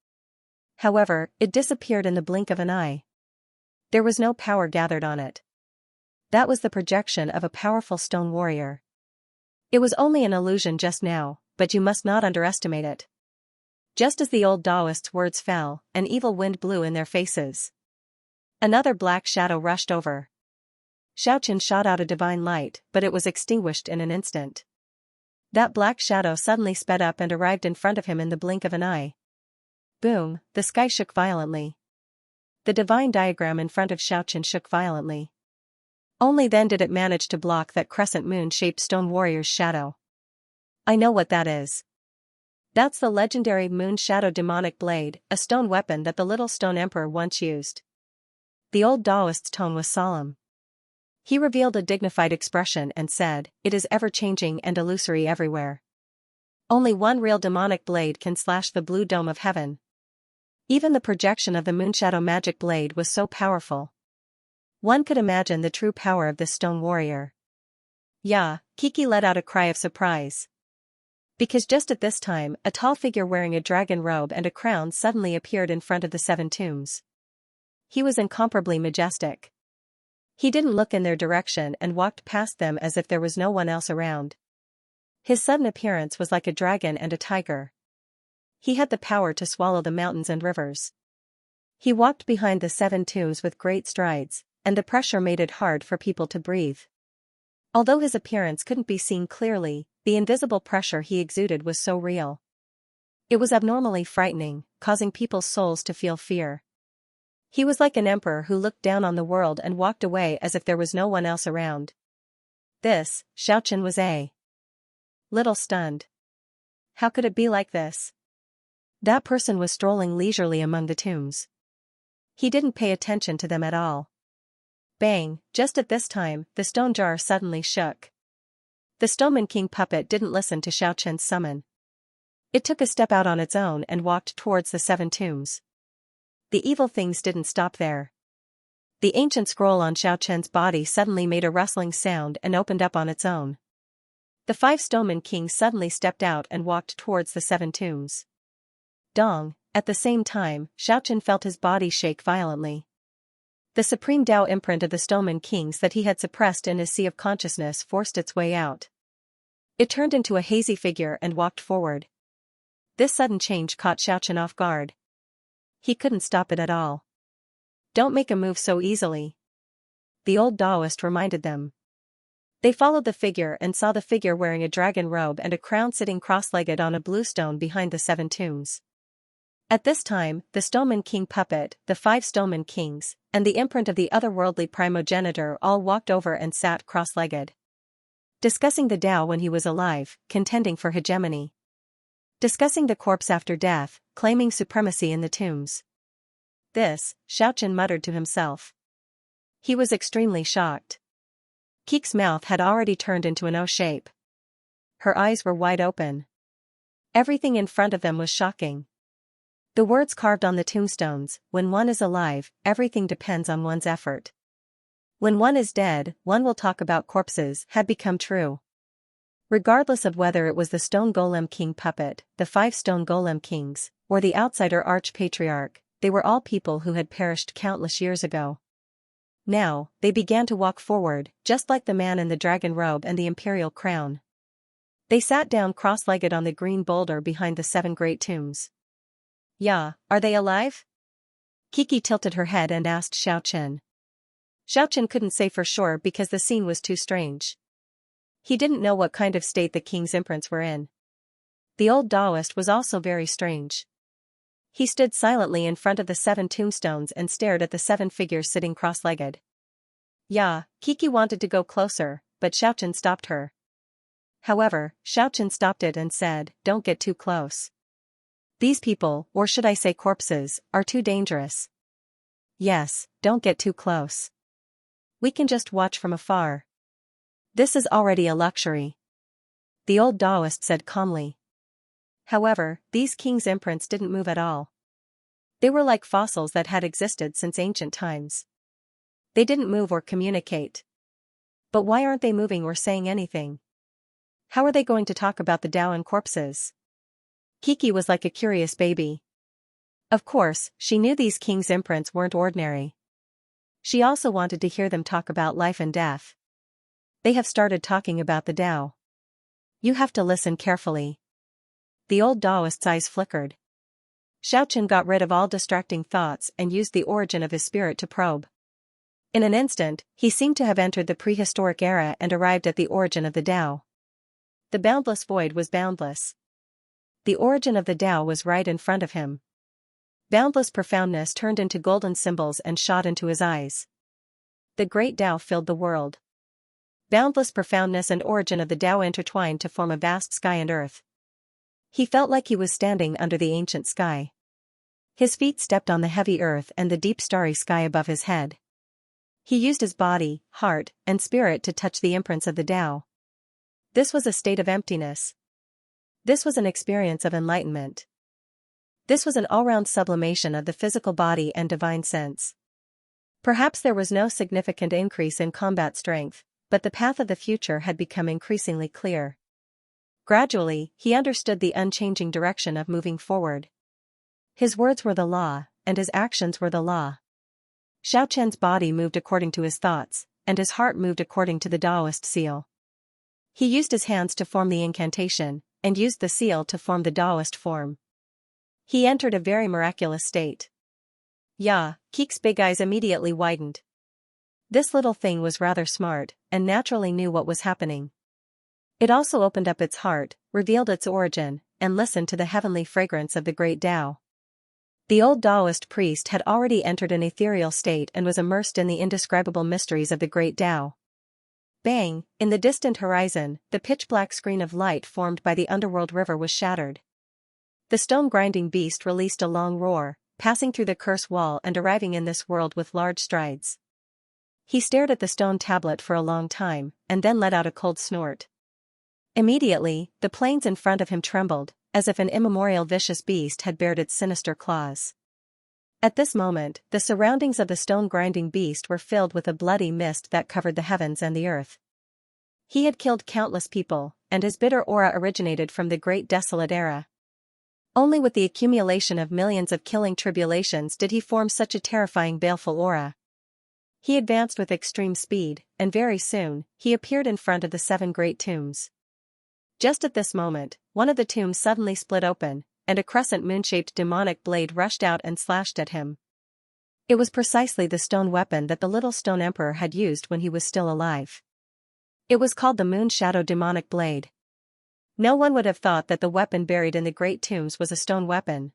However, it disappeared in the blink of an eye. There was no power gathered on it. That was the projection of a powerful stone warrior. It was only an illusion just now, but you must not underestimate it. Just as the old Taoist's words fell, an evil wind blew in their faces. Another black shadow rushed over. Xiaochen shot out a divine light, but it was extinguished in an instant. That black shadow suddenly sped up and arrived in front of him in the blink of an eye. Boom, the sky shook violently. The divine diagram in front of Xiaochen shook violently. Only then did it manage to block that crescent moon-shaped stone warrior's shadow. "I know what that is. That's the legendary Moon Shadow Demonic Blade, a stone weapon that the Little Stone Emperor once used." The old Taoist's tone was solemn. He revealed a dignified expression and said, "It is ever-changing and illusory everywhere. Only one real demonic blade can slash the blue dome of heaven." Even the projection of the Moonshadow magic blade was so powerful. One could imagine the true power of this stone warrior. "Yeah," Kiki let out a cry of surprise. Because just at this time, a tall figure wearing a dragon robe and a crown suddenly appeared in front of the 7 tombs. He was incomparably majestic. He didn't look in their direction and walked past them as if there was no one else around. His sudden appearance was like a dragon and a tiger. He had the power to swallow the mountains and rivers. He walked behind the 7 tombs with great strides, and the pressure made it hard for people to breathe. Although his appearance couldn't be seen clearly, the invisible pressure he exuded was so real. It was abnormally frightening, causing people's souls to feel fear. He was like an emperor who looked down on the world and walked away as if there was no one else around. This, Xiaochen was a little stunned. How could it be like this? That person was strolling leisurely among the tombs. He didn't pay attention to them at all. Bang, just at this time, the stone jar suddenly shook. The Stoneman King puppet didn't listen to Xiaoqian's summon. It took a step out on its own and walked towards the 7 tombs. The evil things didn't stop there. The ancient scroll on Xiaoqian's body suddenly made a rustling sound and opened up on its own. The 5 Stoneman Kings suddenly stepped out and walked towards the 7 tombs. Dong, at the same time, Xiaoqian felt his body shake violently. The supreme Tao imprint of the Stoneman Kings that he had suppressed in his sea of consciousness forced its way out. It turned into a hazy figure and walked forward. This sudden change caught Xiaoqian off guard. He couldn't stop it at all. Don't make a move so easily, the old Taoist reminded them. They followed the figure and saw the figure wearing a dragon robe and a crown sitting cross-legged on a blue stone behind the 7 tombs. At this time, the Stoneman King puppet, the 5 Stoneman Kings, and the imprint of the otherworldly primogenitor all walked over and sat cross-legged. Discussing the Tao when he was alive, contending for hegemony. Discussing the corpse after death, claiming supremacy in the tombs. This, Xiaoqian muttered to himself. He was extremely shocked. Keek's mouth had already turned into an O shape. Her eyes were wide open. Everything in front of them was shocking. The words carved on the tombstones, when one is alive, everything depends on one's effort. When one is dead, one will talk about corpses, had become true. Regardless of whether it was the Stone Golem King puppet, the 5 Stone Golem Kings, or the outsider Arch-Patriarch, they were all people who had perished countless years ago. Now, they began to walk forward, just like the man in the dragon robe and the imperial crown. They sat down cross-legged on the green boulder behind the 7 great tombs. Yeah, are they alive? Kiki tilted her head and asked Xiaoqian. Xiaoqian couldn't say for sure because the scene was too strange. He didn't know what kind of state the king's imprints were in. The old Taoist was also very strange. He stood silently in front of the 7 tombstones and stared at the 7 figures sitting cross-legged. Yeah, Kiki wanted to go closer, but Xiaoqian stopped her. However, Xiaoqian stopped it and said, "Don't get too close. These people, or should I say corpses, are too dangerous. Yes, don't get too close. We can just watch from afar. This is already a luxury," the old Taoist said calmly. However, these kings' imprints didn't move at all. They were like fossils that had existed since ancient times. They didn't move or communicate. But why aren't they moving or saying anything? How are they going to talk about the Tao and corpses? Kiki was like a curious baby. Of course, she knew these kings' imprints weren't ordinary. She also wanted to hear them talk about life and death. They have started talking about the Tao. You have to listen carefully. The old Taoist's eyes flickered. Xiaoqian got rid of all distracting thoughts and used the origin of his spirit to probe. In an instant, he seemed to have entered the prehistoric era and arrived at the origin of the Tao. The boundless void was boundless. The origin of the Tao was right in front of him. Boundless profoundness turned into golden symbols and shot into his eyes. The great Tao filled the world. Boundless profoundness and origin of the Tao intertwined to form a vast sky and earth. He felt like he was standing under the ancient sky. His feet stepped on the heavy earth and the deep starry sky above his head. He used his body, heart, and spirit to touch the imprints of the Tao. This was a state of emptiness. This was an experience of enlightenment. This was an all-round sublimation of the physical body and divine sense. Perhaps there was no significant increase in combat strength, but the path of the future had become increasingly clear. Gradually, he understood the unchanging direction of moving forward. His words were the law, and his actions were the law. Xiaoqian's body moved according to his thoughts, and his heart moved according to the Taoist seal. He used his hands to form the incantation, and used the seal to form the Taoist form. He entered a very miraculous state. Yeah, Keek's big eyes immediately widened. This little thing was rather smart, and naturally knew what was happening. It also opened up its heart, revealed its origin, and listened to the heavenly fragrance of the great Tao. The old Taoist priest had already entered an ethereal state and was immersed in the indescribable mysteries of the great Tao. Bang, in the distant horizon, the pitch-black screen of light formed by the underworld river was shattered. The stone-grinding beast released a long roar, passing through the curse wall and arriving in this world with large strides. He stared at the stone tablet for a long time, and then let out a cold snort. Immediately, the plains in front of him trembled, as if an immemorial vicious beast had bared its sinister claws. At this moment, the surroundings of the stone-grinding beast were filled with a bloody mist that covered the heavens and the earth. He had killed countless people, and his bitter aura originated from the Great Desolate Era. Only with the accumulation of millions of killing tribulations did he form such a terrifying baleful aura. He advanced with extreme speed, and very soon, he appeared in front of the 7 great tombs. Just at this moment, one of the tombs suddenly split open, and a crescent moon-shaped demonic blade rushed out and slashed at him. It was precisely the stone weapon that the little stone emperor had used when he was still alive. It was called the Moon Shadow Demonic Blade. No one would have thought that the weapon buried in the great tombs was a stone weapon.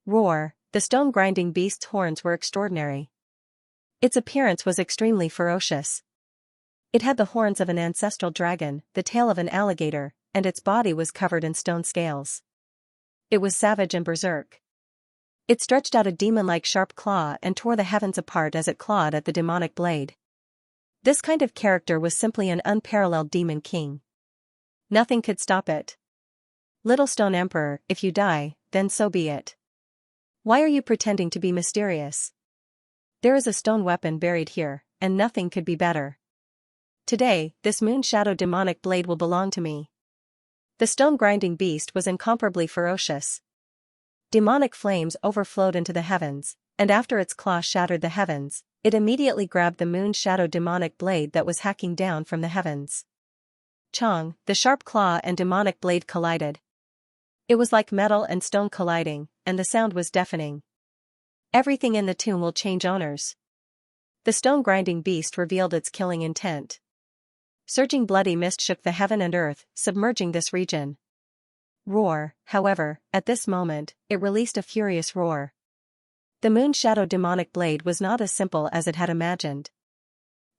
Roar! The stone-grinding beast's horns were extraordinary. Its appearance was extremely ferocious. It had the horns of an ancestral dragon, the tail of an alligator, and its body was covered in stone scales. It was savage and berserk. It stretched out a demon-like sharp claw and tore the heavens apart as it clawed at the demonic blade. This kind of character was simply an unparalleled demon king. Nothing could stop it. Little Stone Emperor, if you die, then so be it. Why are you pretending to be mysterious? There is a stone weapon buried here, and nothing could be better. Today, this Moon Shadow Demonic Blade will belong to me. The stone-grinding beast was incomparably ferocious. Demonic flames overflowed into the heavens, and after its claw shattered the heavens, it immediately grabbed the Moon Shadow Demonic Blade that was hacking down from the heavens. Chong, the sharp claw and demonic blade collided. It was like metal and stone colliding, and the sound was deafening. Everything in the tomb will change owners. The stone-grinding beast revealed its killing intent. Surging bloody mist shook the heaven and earth, submerging this region. Roar, however, at this moment, it released a furious roar. The Moon Shadow Demonic Blade was not as simple as it had imagined.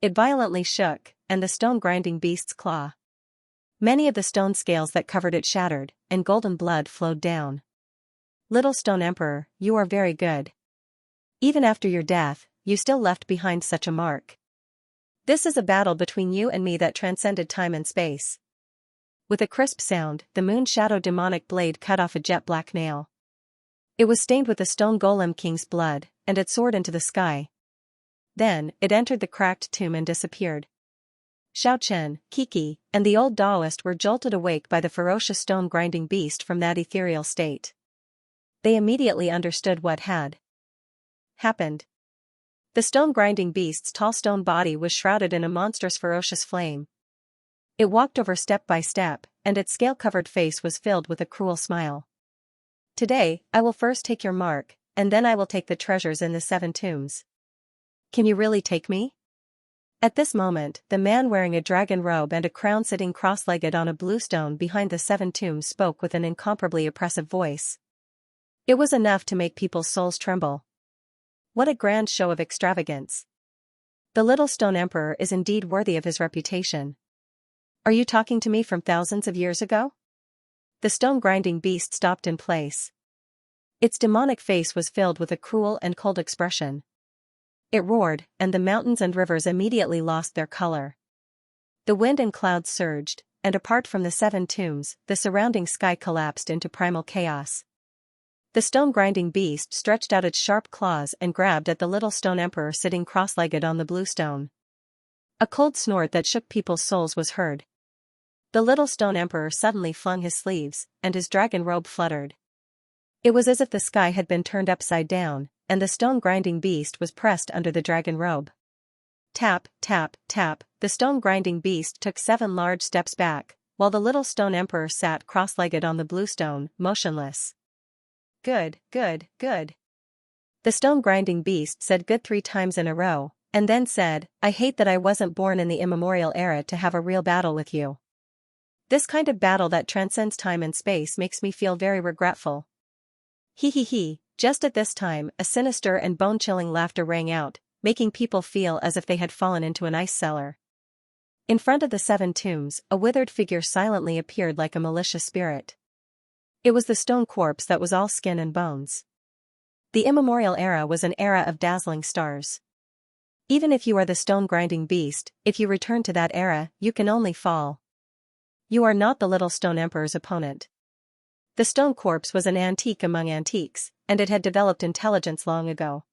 It violently shook, and the stone-grinding beast's claw. Many of the stone scales that covered it shattered, and golden blood flowed down. Little Stone Emperor, you are very good. Even after your death, you still left behind such a mark. This is a battle between you and me that transcended time and space. With a crisp sound, the Moon Shadow Demonic Blade cut off a jet-black nail. It was stained with the Stone Golem King's blood, and it soared into the sky. Then, it entered the cracked tomb and disappeared. Xiao Chen, Kiki, and the old Taoist were jolted awake by the ferocious stone-grinding beast from that ethereal state. They immediately understood what had happened. The stone-grinding beast's tall stone body was shrouded in a monstrous ferocious flame. It walked over step by step, and its scale-covered face was filled with a cruel smile. Today, I will first take your mark, and then I will take the treasures in the 7 tombs. Can you really take me? At this moment, the man wearing a dragon robe and a crown sitting cross-legged on a blue stone behind the 7 tombs spoke with an incomparably oppressive voice. It was enough to make people's souls tremble. What a grand show of extravagance. The little Stone Emperor is indeed worthy of his reputation. Are you talking to me from thousands of years ago? The stone-grinding beast stopped in place. Its demonic face was filled with a cruel and cold expression. It roared, and the mountains and rivers immediately lost their color. The wind and clouds surged, and apart from the 7 tombs, the surrounding sky collapsed into primal chaos. The stone-grinding beast stretched out its sharp claws and grabbed at the little Stone Emperor sitting cross-legged on the blue stone. A cold snort that shook people's souls was heard. The little Stone Emperor suddenly flung his sleeves, and his dragon robe fluttered. It was as if the sky had been turned upside down, and the stone-grinding beast was pressed under the dragon robe. Tap, tap, tap, the stone-grinding beast took 7 large steps back, while the little Stone Emperor sat cross-legged on the blue stone, motionless. Good, good, good. The stone-grinding beast said good 3 times in a row, and then said, I hate that I wasn't born in the immemorial era to have a real battle with you. This kind of battle that transcends time and space makes me feel very regretful. He he he. Just at this time, a sinister and bone-chilling laughter rang out, making people feel as if they had fallen into an ice cellar. In front of the 7 tombs, a withered figure silently appeared like a malicious spirit. It was the stone corpse that was all skin and bones. The immemorial era was an era of dazzling stars. Even if you are the stone-grinding beast, if you return to that era, you can only fall. You are not the little stone emperor's opponent. The stone corpse was an antique among antiques, and it had developed intelligence long ago.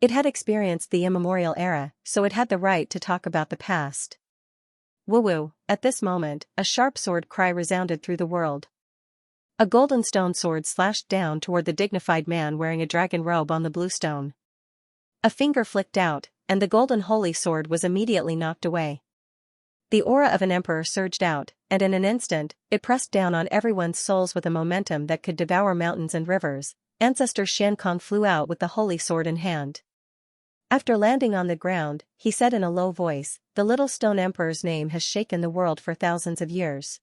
It had experienced the immemorial era, so it had the right to talk about the past. Woo-woo, at this moment, a sharp sword cry resounded through the world. A golden stone sword slashed down toward the dignified man wearing a dragon robe on the blue stone. A finger flicked out, and the golden holy sword was immediately knocked away. The aura of an emperor surged out, and in an instant, it pressed down on everyone's souls with a momentum that could devour mountains and rivers. Ancestor Xianxia flew out with the holy sword in hand. After landing on the ground, he said in a low voice, "The little stone emperor's name has shaken the world for thousands of years.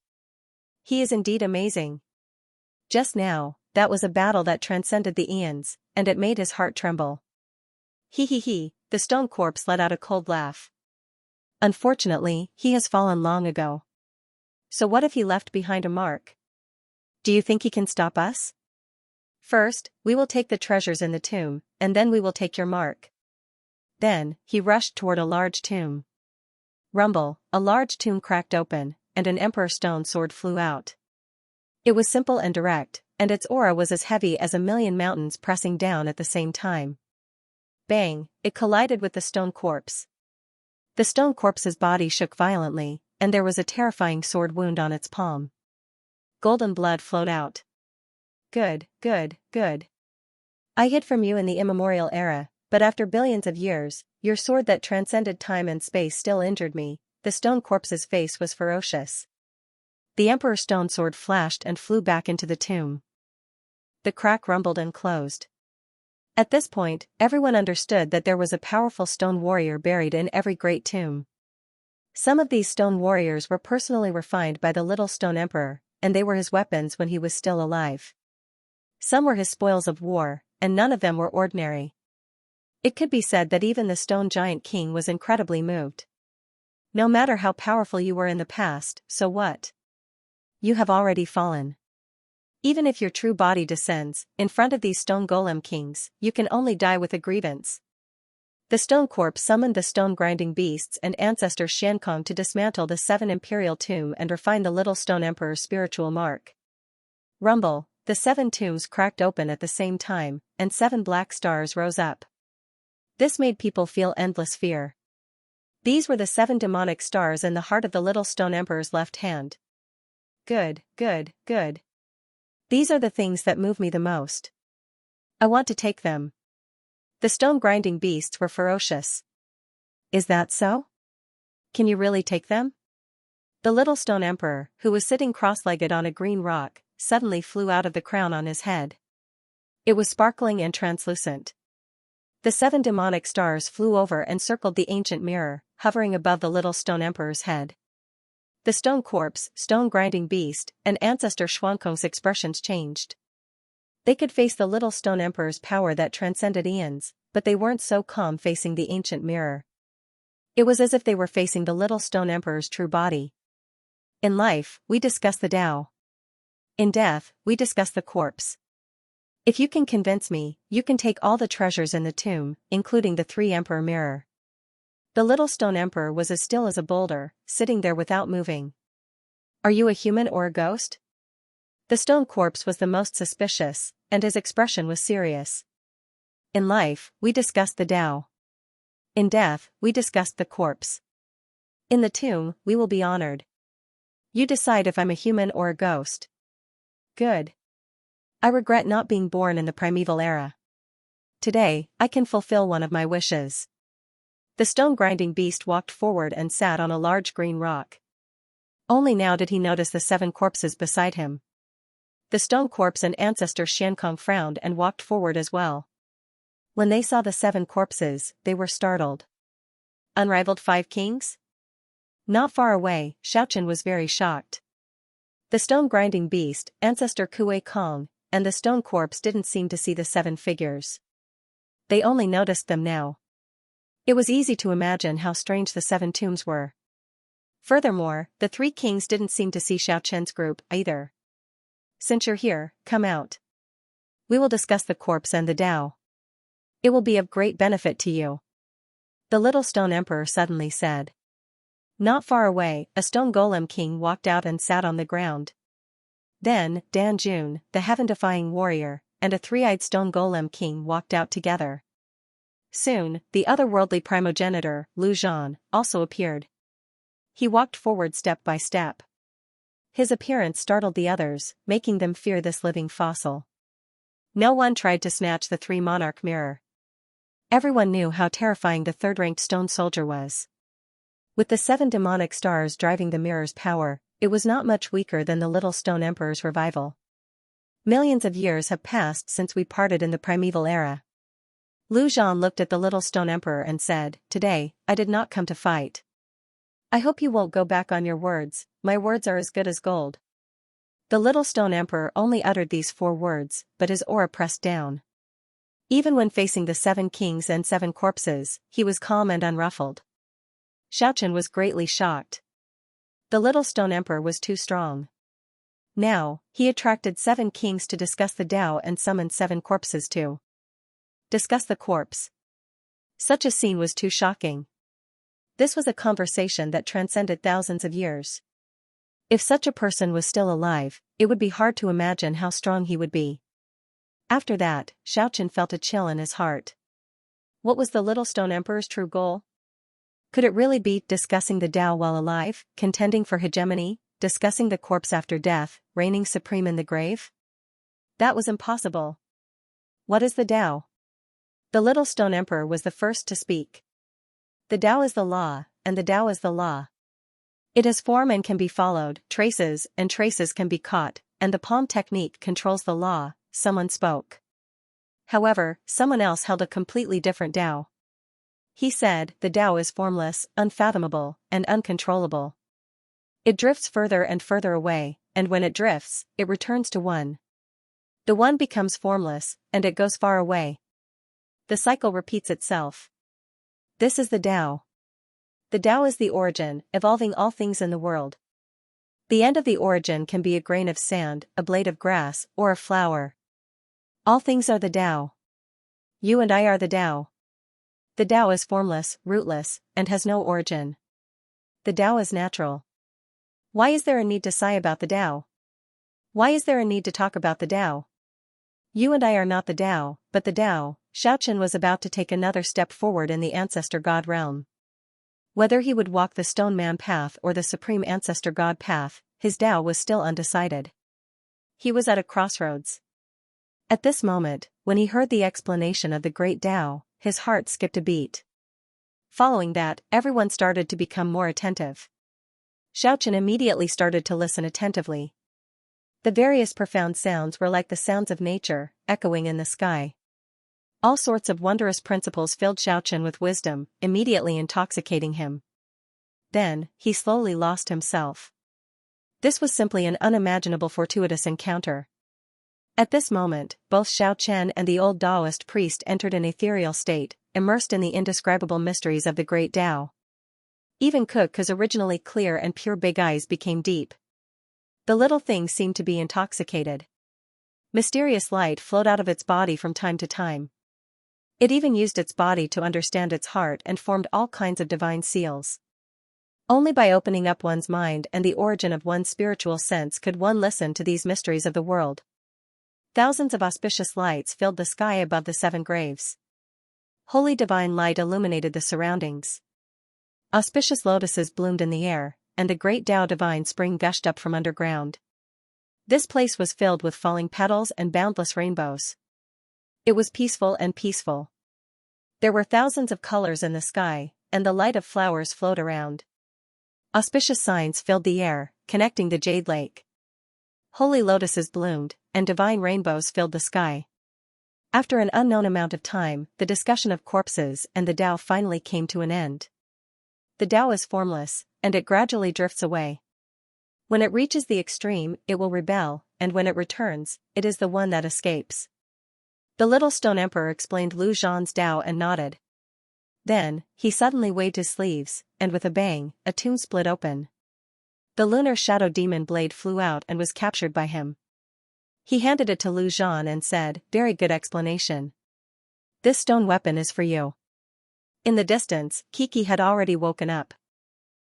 He is indeed amazing." Just now, that was a battle that transcended the eons, and it made his heart tremble. He, the stone corpse let out a cold laugh. Unfortunately, he has fallen long ago. So what if he left behind a mark? Do you think he can stop us? First, we will take the treasures in the tomb, and then we will take your mark. Then, he rushed toward a large tomb. Rumble, a large tomb cracked open, and an emperor stone sword flew out. It was simple and direct, and its aura was as heavy as a million mountains pressing down at the same time. Bang, it collided with the stone corpse. The stone corpse's body shook violently, and there was a terrifying sword wound on its palm. Golden blood flowed out. Good. I hid from you in the immemorial era, but after billions of years, your sword that transcended time and space still injured me. The stone corpse's face was ferocious. The emperor's stone sword flashed and flew back into the tomb. The crack rumbled and closed. At this point, everyone understood that there was a powerful stone warrior buried in every great tomb. Some of these stone warriors were personally refined by the little stone emperor, and they were his weapons when he was still alive. Some were his spoils of war, and none of them were ordinary. It could be said that even the stone giant king was incredibly moved. No matter how powerful you were in the past, so what? You have already fallen. Even if your true body descends, in front of these stone golem kings, you can only die with a grievance. The stone corpse summoned the stone-grinding beasts and ancestor Xianxia to dismantle the 7 imperial tomb and refine the little stone emperor's spiritual mark. Rumble, the 7 tombs cracked open at the same time, and 7 black stars rose up. This made people feel endless fear. These were the 7 demonic stars in the heart of the little stone emperor's left hand. Good. These are the things that move me the most. I want to take them. The stone-grinding beasts were ferocious. Is that so? Can you really take them? The little stone emperor, who was sitting cross-legged on a green rock, suddenly flew out of the crown on his head. It was sparkling and translucent. The 7 demonic stars flew over and circled the ancient mirror, hovering above the little stone emperor's head. The stone corpse, stone-grinding beast, and ancestor Xianxia's expressions changed. They could face the little stone emperor's power that transcended eons, but they weren't so calm facing the ancient mirror. It was as if they were facing the little stone emperor's true body. In life, we discuss the Tao. In death, we discuss the corpse. If you can convince me, you can take all the treasures in the tomb, including the 3 emperor mirror. The little stone emperor was as still as a boulder, sitting there without moving. Are you a human or a ghost? The stone corpse was the most suspicious, and his expression was serious. In life, we discussed the Tao. In death, we discussed the corpse. In the tomb, we will be honored. You decide if I'm a human or a ghost. Good. I regret not being born in the primeval era. Today, I can fulfill one of my wishes. The stone-grinding beast walked forward and sat on a large green rock. Only now did he notice the 7 corpses beside him. The stone corpse and ancestor Xianxia frowned and walked forward as well. When they saw the 7 corpses, they were startled. Unrivaled 5 kings? Not far away, Xiaochen was very shocked. The stone-grinding beast, ancestor Kuei Kong, and the stone corpse didn't seem to see the 7 figures. They only noticed them now. It was easy to imagine how strange the 7 tombs were. Furthermore, the 3 kings didn't seem to see Xiaochen's group either. Since you're here, come out. We will discuss the corpse and the Tao. It will be of great benefit to you. The little stone emperor suddenly said. Not far away, a stone golem king walked out and sat on the ground. Then, Dan Jun, the heaven-defying warrior, and a three-eyed stone golem king walked out together. Soon, the otherworldly primogenitor, Lu Zhan, also appeared. He walked forward step by step. His appearance startled the others, making them fear this living fossil. No one tried to snatch the three-monarch mirror. Everyone knew how terrifying the third-ranked stone soldier was. With the 7 demonic stars driving the mirror's power, it was not much weaker than the little stone emperor's revival. Millions of years have passed since we parted in the primeval era. Lu Zhan looked at the little stone emperor and said, Today, I did not come to fight. I hope you won't go back on your words, my words are as good as gold. The little stone emperor only uttered these 4 words, but his aura pressed down. Even when facing the 7 kings and 7 corpses, he was calm and unruffled. Xiaochen was greatly shocked. The little stone emperor was too strong. Now, he attracted 7 kings to discuss the Tao and summoned 7 corpses to discuss the corpse. Such a scene was too shocking. This was a conversation that transcended thousands of years. If such a person was still alive, it would be hard to imagine how strong he would be. After that, Xiaochen felt a chill in his heart. What was the little stone emperor's true goal? Could it really be discussing the Tao while alive, contending for hegemony, discussing the corpse after death, reigning supreme in the grave? That was impossible. What is the Tao? The little stone emperor was the first to speak. The Tao is the law, and the Tao is the law. It has form and can be followed, traces can be caught, and the palm technique controls the law, someone spoke. However, someone else held a completely different Tao. He said, the Tao is formless, unfathomable, and uncontrollable. It drifts further and further away, and when it drifts, it returns to one. The one becomes formless, and it goes far away. The cycle repeats itself. This is the Tao. The Tao is the origin, evolving all things in the world. The end of the origin can be a grain of sand, a blade of grass, or a flower. All things are the Tao. You and I are the Tao. The Tao is formless, rootless, and has no origin. The Tao is natural. Why is there a need to sigh about the Tao? Why is there a need to talk about the Tao? You and I are not the Tao, but the Tao. Xiaochen was about to take another step forward in the Ancestor God realm. Whether he would walk the Stone Man path or the Supreme Ancestor God path, his Tao was still undecided. He was at a crossroads. At this moment, when he heard the explanation of the great Tao, his heart skipped a beat. Following that, everyone started to become more attentive. Xiaochen immediately started to listen attentively. The various profound sounds were like the sounds of nature, echoing in the sky. All sorts of wondrous principles filled Xiaochen with wisdom, immediately intoxicating him. Then, he slowly lost himself. This was simply an unimaginable fortuitous encounter. At this moment, both Xiaochen and the old Taoist priest entered an ethereal state, immersed in the indescribable mysteries of the great Tao. Even Ku's originally clear and pure big eyes became deep. The little thing seemed to be intoxicated. Mysterious light flowed out of its body from time to time. It even used its body to understand its heart and formed all kinds of divine seals. Only by opening up one's mind and the origin of one's spiritual sense could one listen to these mysteries of the world. Thousands of auspicious lights filled the sky above the 7 graves. Holy divine light illuminated the surroundings. Auspicious lotuses bloomed in the air, and a great Tao divine spring gushed up from underground. This place was filled with falling petals and boundless rainbows. It was peaceful and peaceful. There were thousands of colors in the sky, and the light of flowers flowed around. Auspicious signs filled the air, connecting the Jade Lake. Holy lotuses bloomed, and divine rainbows filled the sky. After an unknown amount of time, the discussion of corpses and the Tao finally came to an end. The Tao is formless, and it gradually drifts away. When it reaches the extreme, it will rebel, and when it returns, it is the one that escapes. The little stone emperor explained Lu Zhan's Tao and nodded. Then, he suddenly waved his sleeves, and with a bang, a tomb split open. The lunar shadow demon blade flew out and was captured by him. He handed it to Lu Zhan and said, "Very good explanation. This stone weapon is for you. In the distance, Kiki had already woken up.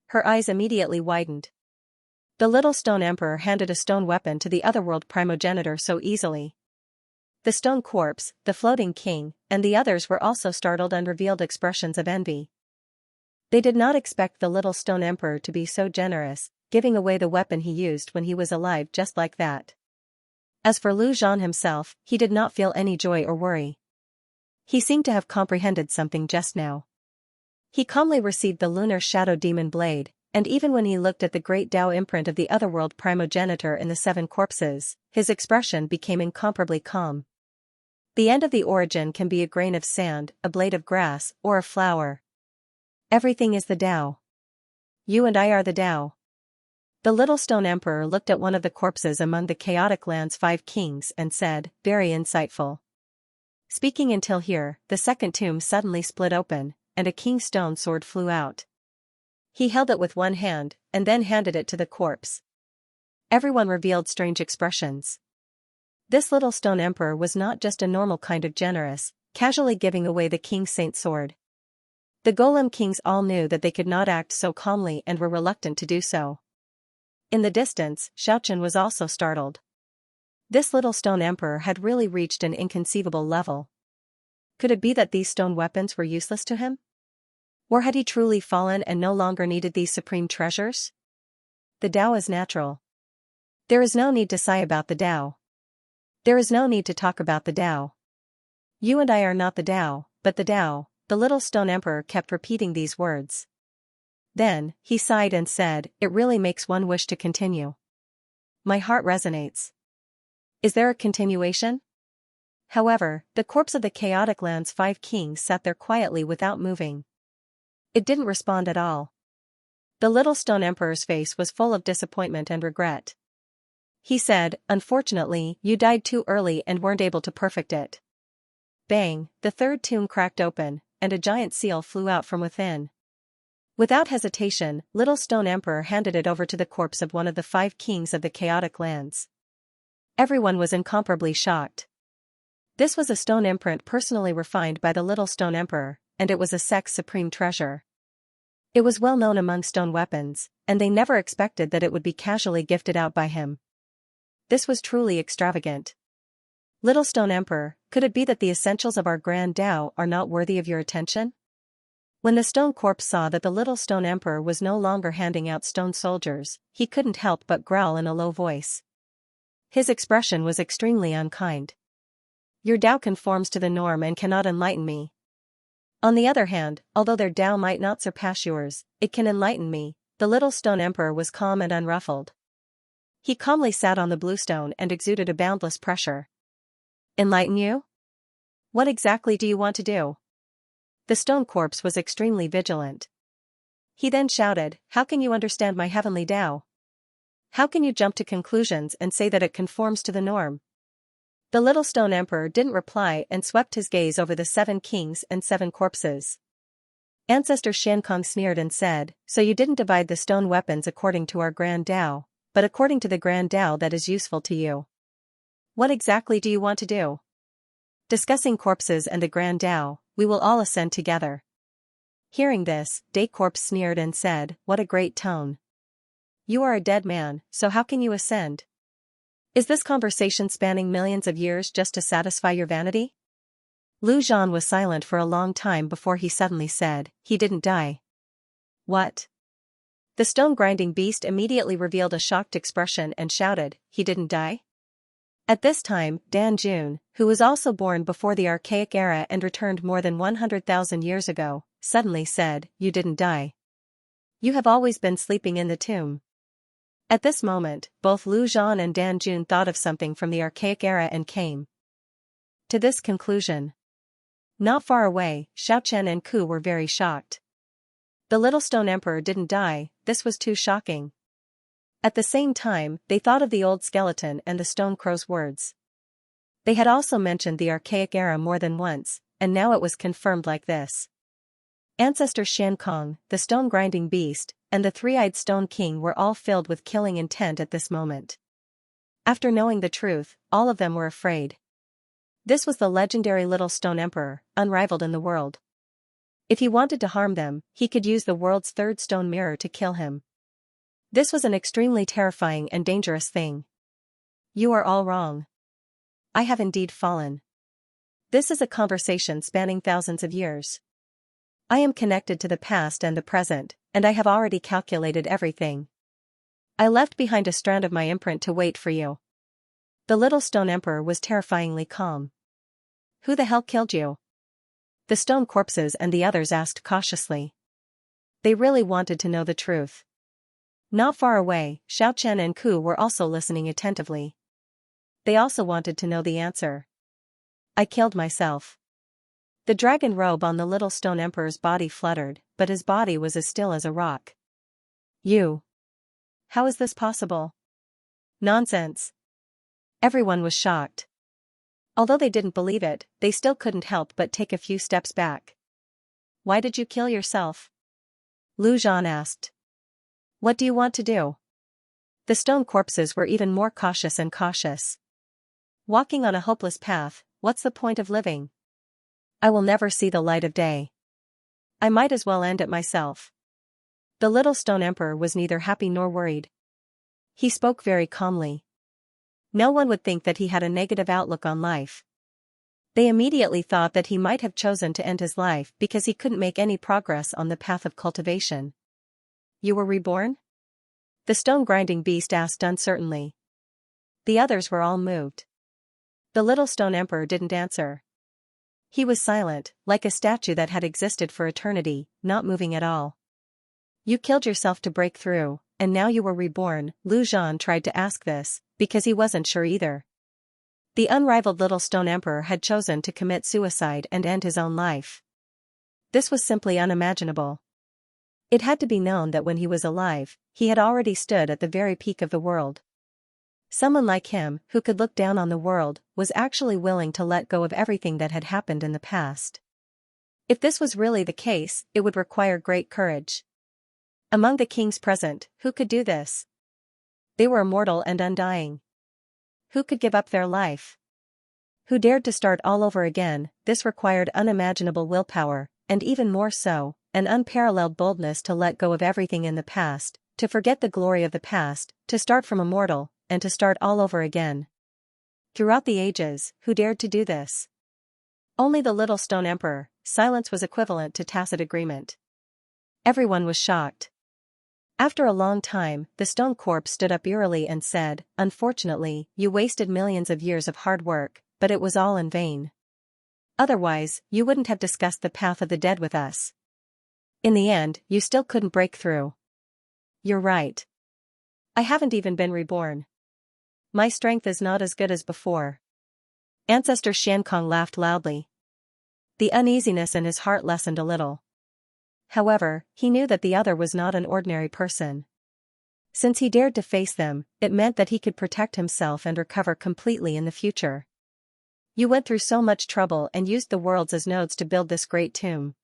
Her eyes immediately widened. The little stone emperor handed a stone weapon to the otherworld primogenitor so easily. The stone corpse, the floating king, and the others were also startled and revealed expressions of envy. They did not expect the little stone emperor to be so generous, giving away the weapon he used when he was alive just like that. As for Lu Zhan himself, he did not feel any joy or worry. He seemed to have comprehended something just now. He calmly received the lunar shadow demon blade, and even when he looked at the great Tao imprint of the otherworld primogenitor in the 7 corpses, his expression became incomparably calm. The end of the origin can be a grain of sand, a blade of grass, or a flower. Everything is the Tao. You and I are the Tao. The little stone emperor looked at one of the corpses among the chaotic land's 5 kings and said, very insightful. Speaking until here, the second tomb suddenly split open, and a king's stone sword flew out. He held it with one hand, and then handed it to the corpse. Everyone revealed strange expressions. This little stone emperor was not just a normal kind of generous, casually giving away the king's saint sword. The golem kings all knew that they could not act so calmly and were reluctant to do so. In the distance, Xiaochen was also startled. This little stone emperor had really reached an inconceivable level. Could it be that these stone weapons were useless to him? Or had he truly fallen and no longer needed these supreme treasures? The Tao is natural. There is no need to sigh about the Tao. There is no need to talk about the Tao. You and I are not the Tao, but the Tao. The little stone emperor kept repeating these words. Then, he sighed and said, it really makes one wish to continue. My heart resonates. Is there a continuation? However, the corpse of the chaotic land's 5 kings sat there quietly without moving. It didn't respond at all. The little stone emperor's face was full of disappointment and regret. He said, unfortunately, you died too early and weren't able to perfect it. Bang, the 3rd tomb cracked open, and a giant seal flew out from within. Without hesitation, little stone emperor handed it over to the corpse of one of the 5 kings of the chaotic lands. Everyone was incomparably shocked. This was a stone imprint personally refined by the little stone emperor, and it was a sect's supreme treasure. It was well known among stone weapons, and they never expected that it would be casually gifted out by him. This was truly extravagant. Little stone emperor, could it be that the essentials of our grand Tao are not worthy of your attention? When the stone corpse saw that the little stone emperor was no longer handing out stone soldiers, he couldn't help but growl in a low voice. His expression was extremely unkind. Your Tao conforms to the norm and cannot enlighten me. On the other hand, although their Tao might not surpass yours, it can enlighten me. The little stone emperor was calm and unruffled. He calmly sat on the blue stone and exuded a boundless pressure. Enlighten you? What exactly do you want to do? The stone corpse was extremely vigilant. He then shouted, how can you understand my heavenly Tao? How can you jump to conclusions and say that it conforms to the norm? The little stone emperor didn't reply and swept his gaze over the 7 kings and 7 corpses. Ancestor Xianxia sneered and said, so you didn't divide the stone weapons according to our grand Tao, but according to the grand Tao that is useful to you. What exactly do you want to do? Discussing corpses and the grand Tao, we will all ascend together. Hearing this, Day Corpse sneered and said, what a great tone. You are a dead man, so how can you ascend? Is this conversation spanning millions of years just to satisfy your vanity? Lu Zhan was silent for a long time before he suddenly said, he didn't die. What? The stone-grinding beast immediately revealed a shocked expression and shouted, he didn't die? At this time, Dan Jun, who was also born before the Archaic Era and returned more than 100,000 years ago, suddenly said, you didn't die. You have always been sleeping in the tomb. At this moment, both Lu Zhan and Dan Jun thought of something from the Archaic Era and came to this conclusion. Not far away, Xiaochen and Ku were very shocked. The little stone emperor didn't die, this was too shocking. At the same time, they thought of the old skeleton and the stone crow's words. They had also mentioned the Archaic Era more than once, and now it was confirmed like this. Ancestor Xianxia, the stone-grinding beast, and the 3-eyed stone king were all filled with killing intent at this moment. After knowing the truth, all of them were afraid. This was the legendary little stone emperor, unrivaled in the world. If he wanted to harm them, he could use the world's third stone mirror to kill him. This was an extremely terrifying and dangerous thing. You are all wrong. I have indeed fallen. This is a conversation spanning thousands of years. I am connected to the past and the present, and I have already calculated everything. I left behind a strand of my imprint to wait for you. The little stone emperor was terrifyingly calm. Who the hell killed you? The stone corpses and the others asked cautiously. They really wanted to know the truth. Not far away, Xiaochen and Ku were also listening attentively. They also wanted to know the answer. I killed myself. The dragon robe on the little stone emperor's body fluttered, but his body was as still as a rock. You. How is this possible? Nonsense. Everyone was shocked. Although they didn't believe it, they still couldn't help but take a few steps back. Why did you kill yourself? Lu Zhan asked. What do you want to do? The stone corpses were even more cautious and cautious. Walking on a hopeless path, what's the point of living? I will never see the light of day. I might as well end it myself. The little stone emperor was neither happy nor worried. He spoke very calmly. No one would think that he had a negative outlook on life. They immediately thought that he might have chosen to end his life because he couldn't make any progress on the path of cultivation. You were reborn? The stone-grinding beast asked uncertainly. The others were all moved. The little stone emperor didn't answer. He was silent, like a statue that had existed for eternity, not moving at all. You killed yourself to break through, and now you were reborn. Lu Zhan tried to ask this, because he wasn't sure either. The unrivaled little stone emperor had chosen to commit suicide and end his own life. This was simply unimaginable. It had to be known that when he was alive, he had already stood at the very peak of the world. Someone like him, who could look down on the world, was actually willing to let go of everything that had happened in the past. If this was really the case, it would require great courage. Among the kings present, who could do this? They were immortal and undying. Who could give up their life? Who dared to start all over again? This required unimaginable willpower, and even more so, an unparalleled boldness to let go of everything in the past, to forget the glory of the past, to start from immortal, and to start all over again. Throughout the ages, who dared to do this? Only the little stone emperor. Silence was equivalent to tacit agreement. Everyone was shocked. After a long time, the stone corpse stood up eerily and said, Unfortunately, you wasted millions of years of hard work, but it was all in vain. Otherwise, you wouldn't have discussed the path of the dead with us. In the end, you still couldn't break through. You're right. I haven't even been reborn. My strength is not as good as before. Ancestor Xiankong laughed loudly. The uneasiness in his heart lessened a little. However, he knew that the other was not an ordinary person. Since he dared to face them, it meant that he could protect himself and recover completely in the future. You went through so much trouble and used the worlds as nodes to build this great tomb.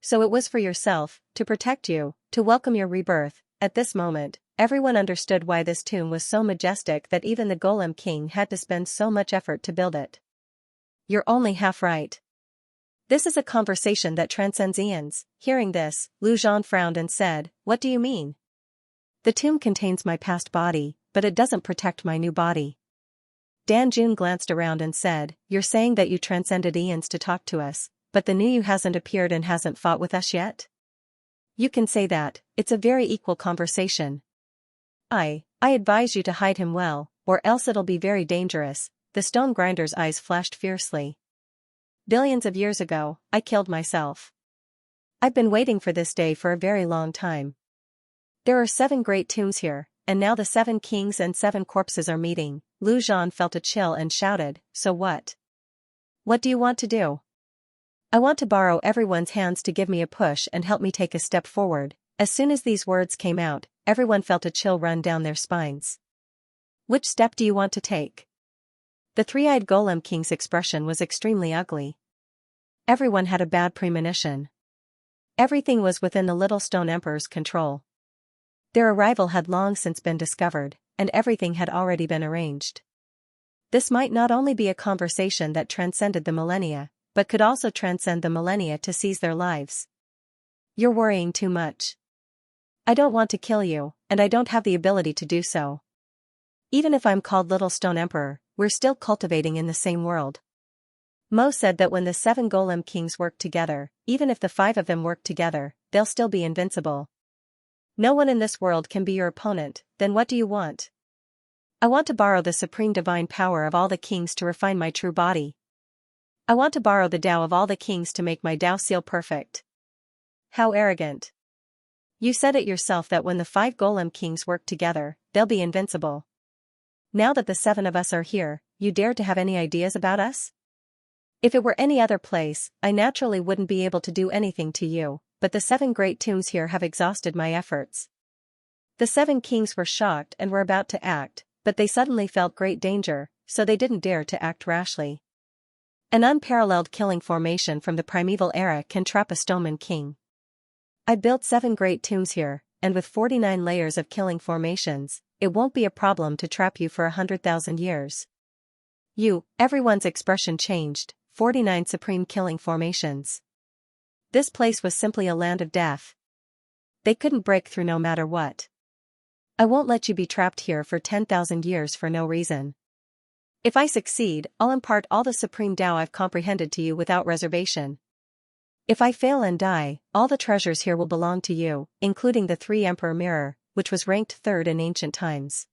So it was for yourself, to protect you, to welcome your rebirth. At this moment, everyone understood why this tomb was so majestic that even the Golem King had to spend so much effort to build it. You're only half right. This is a conversation that transcends eons. Hearing this, Lu Zhan frowned and said, What do you mean? The tomb contains my past body, but it doesn't protect my new body. Dan Jun glanced around and said, You're saying that you transcended eons to talk to us, but the new you hasn't appeared and hasn't fought with us yet? You can say that, it's a very equal conversation. I advise you to hide him well, or else it'll be very dangerous. The stone grinder's eyes flashed fiercely. Billions of years ago, I killed myself. I've been waiting for this day for a very long time. There are 7 great tombs here, and now the 7 kings and 7 corpses are meeting. Lu Zhan felt a chill and shouted, So what? What do you want to do? I want to borrow everyone's hands to give me a push and help me take a step forward. As soon as these words came out, everyone felt a chill run down their spines. Which step do you want to take? The three-eyed Golem King's expression was extremely ugly. Everyone had a bad premonition. Everything was within the little stone emperor's control. Their arrival had long since been discovered, and everything had already been arranged. This might not only be a conversation that transcended the millennia, but but could also transcend the millennia to seize their lives. You're worrying too much. I don't want to kill you, and I don't have the ability to do so. Even if I'm called Little Stone Emperor, we're still cultivating in the same world. Mo said that when the 7 Golem Kings work together, even if the 5 of them work together, they'll still be invincible. No one in this world can be your opponent, then what do you want? I want to borrow the supreme divine power of all the kings to refine my true body. I want to borrow the Tao of all the kings to make my Tao seal perfect. How arrogant. You said it yourself that when the 5 Golem Kings work together, they'll be invincible. Now that the 7 of us are here, you dare to have any ideas about us? If it were any other place, I naturally wouldn't be able to do anything to you, but the 7 great tombs here have exhausted my efforts. The 7 kings were shocked and were about to act, but they suddenly felt great danger, so they didn't dare to act rashly. An unparalleled killing formation from the primeval era can trap a stoneman king. I built 7 great tombs here, and with 49 layers of killing formations, it won't be a problem to trap you for 100,000 years. Everyone's expression changed. 49 supreme killing formations. This place was simply a land of death. They couldn't break through no matter what. I won't let you be trapped here for 10,000 years for no reason. If I succeed, I'll impart all the supreme Tao I've comprehended to you without reservation. If I fail and die, all the treasures here will belong to you, including the 3 Emperor Mirror, which was ranked 3rd in ancient times.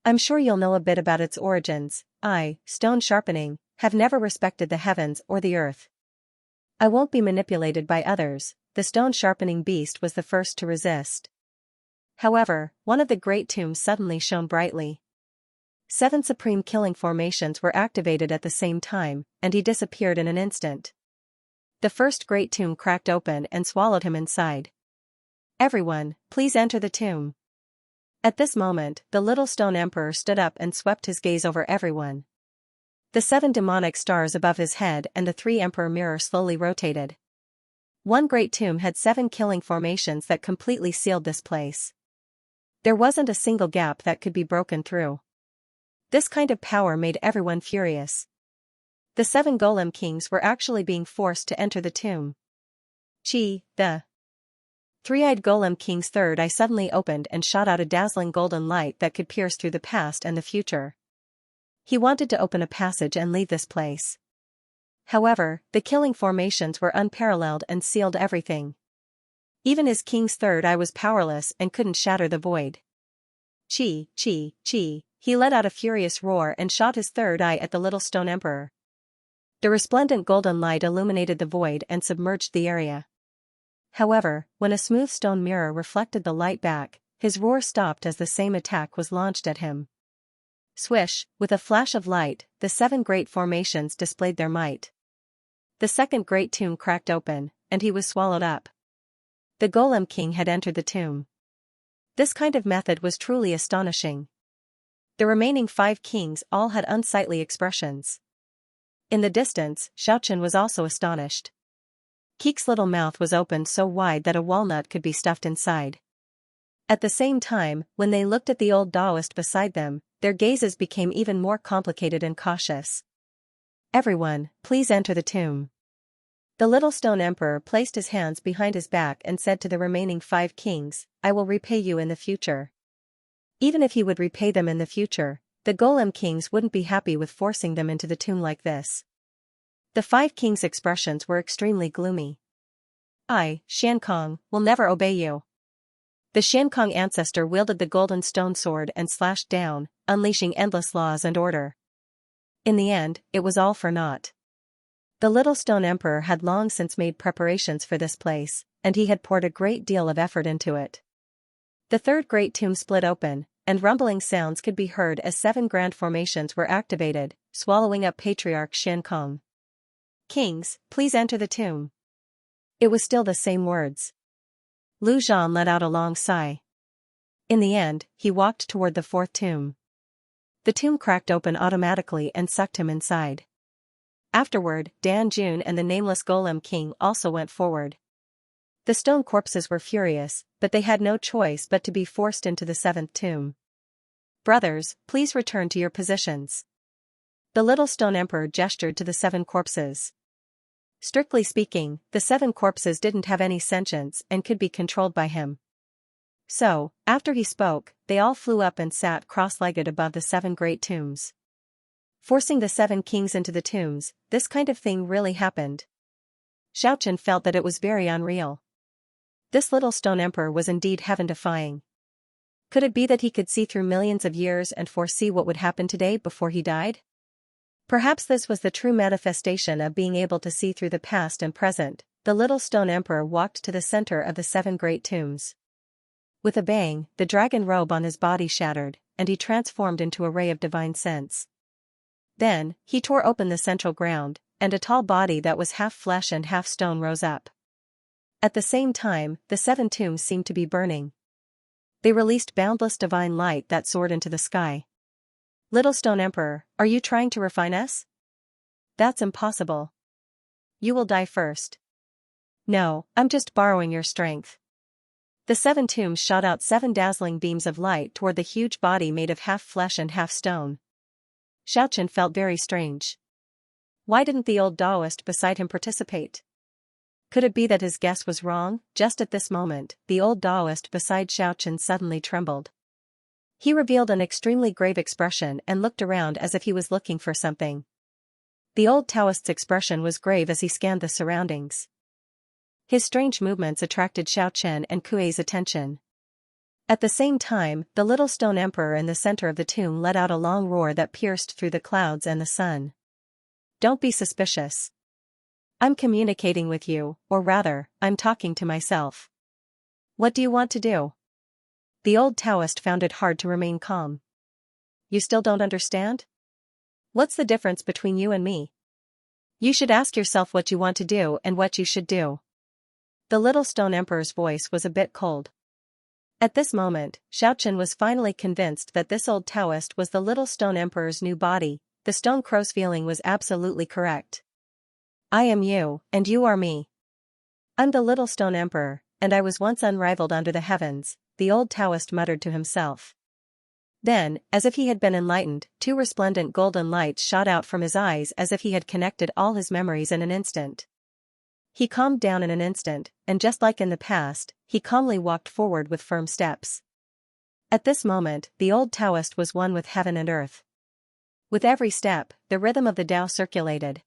I'm sure you'll know a bit about its origins. Stone sharpening, have never respected the heavens or the earth. I won't be manipulated by others. The stone sharpening beast was the first to resist. However, one of the great tombs suddenly shone brightly. 7 supreme killing formations were activated at the same time, and he disappeared in an instant. The first great tomb cracked open and swallowed him inside. Everyone, please enter the tomb. At this moment, the Little Stone Emperor stood up and swept his gaze over everyone. The 7 demonic stars above his head and the 3 Emperor Mirror slowly rotated. One great tomb had 7 killing formations that completely sealed this place. There wasn't a single gap that could be broken through. This kind of power made everyone furious. The 7 Golem Kings were actually being forced to enter the tomb. The 3-eyed Golem King's third eye suddenly opened and shot out a dazzling golden light that could pierce through the past and the future. He wanted to open a passage and leave this place. However, the killing formations were unparalleled and sealed everything. Even his king's third eye was powerless and couldn't shatter the void. He let out a furious roar and shot his third eye at the Little Stone Emperor. The resplendent golden light illuminated the void and submerged the area. However, when a smooth stone mirror reflected the light back, his roar stopped as the same attack was launched at him. Swish, with a flash of light, the 7 great formations displayed their might. The second great tomb cracked open, and he was swallowed up. The Golem King had entered the tomb. This kind of method was truly astonishing. The remaining 5 kings all had unsightly expressions. In the distance, Xiaochen was also astonished. Keek's little mouth was opened so wide that a walnut could be stuffed inside. At the same time, when they looked at the old Taoist beside them, their gazes became even more complicated and cautious. Everyone, please enter the tomb. The Little Stone Emperor placed his hands behind his back and said to the remaining 5 kings, I will repay you in the future. Even if he would repay them in the future, the Golem Kings wouldn't be happy with forcing them into the tomb like this. The 5 kings' expressions were extremely gloomy. I, Xiankong, will never obey you. The Xiankong ancestor wielded the golden stone sword and slashed down, unleashing endless laws and order. In the end, it was all for naught. The Little Stone Emperor had long since made preparations for this place, and he had poured a great deal of effort into it. The third great tomb split open, and rumbling sounds could be heard as 7 grand formations were activated, swallowing up Patriarch Xiankong. Kings, please enter the tomb. It was still the same words. Lu Zhan let out a long sigh. In the end, he walked toward the 4th tomb. The tomb cracked open automatically and sucked him inside. Afterward, Dan Jun and the nameless Golem King also went forward. The stone corpses were furious, but they had no choice but to be forced into the 7th tomb. Brothers, please return to your positions. The Little Stone Emperor gestured to the 7 corpses. Strictly speaking, the 7 corpses didn't have any sentience and could be controlled by him. So, after he spoke, they all flew up and sat cross-legged above the 7 great tombs. Forcing the 7 kings into the tombs, this kind of thing really happened. Xianxia felt that it was very unreal. This little stone emperor was indeed heaven-defying. Could it be that he could see through millions of years and foresee what would happen today before he died? Perhaps this was the true manifestation of being able to see through the past and present. The little stone emperor walked to the center of the 7 great tombs. With a bang, the dragon robe on his body shattered, and he transformed into a ray of divine sense. Then, he tore open the central ground, and a tall body that was half flesh and half stone rose up. At the same time, the 7 tombs seemed to be burning. They released boundless divine light that soared into the sky. Little Stone Emperor, are you trying to refine us? That's impossible. You will die first. No, I'm just borrowing your strength. The 7 tombs shot out 7 dazzling beams of light toward the huge body made of half flesh and half stone. Xianxia felt very strange. Why didn't the old Taoist beside him participate? Could it be that his guess was wrong? Just at this moment, the old Taoist beside Xianxia suddenly trembled. He revealed an extremely grave expression and looked around as if he was looking for something. The old Taoist's expression was grave as he scanned the surroundings. His strange movements attracted Xianxia and Kuei's attention. At the same time, the little stone emperor in the center of the tomb let out a long roar that pierced through the clouds and the sun. Don't be suspicious. I'm communicating with you, or rather, I'm talking to myself. What do you want to do? The old Taoist found it hard to remain calm. You still don't understand? What's the difference between you and me? You should ask yourself what you want to do and what you should do. The little stone emperor's voice was a bit cold. At this moment, Xianxia was finally convinced that this old Taoist was the little stone emperor's new body. The stone crow's feeling was absolutely correct. I am you, and you are me. I'm the little stone emperor, and I was once unrivaled under the heavens, the old Taoist muttered to himself. Then, as if he had been enlightened, 2 resplendent golden lights shot out from his eyes as if he had connected all his memories in an instant. He calmed down in an instant, and just like in the past, he calmly walked forward with firm steps. At this moment, the old Taoist was one with heaven and earth. With every step, the rhythm of the Tao circulated.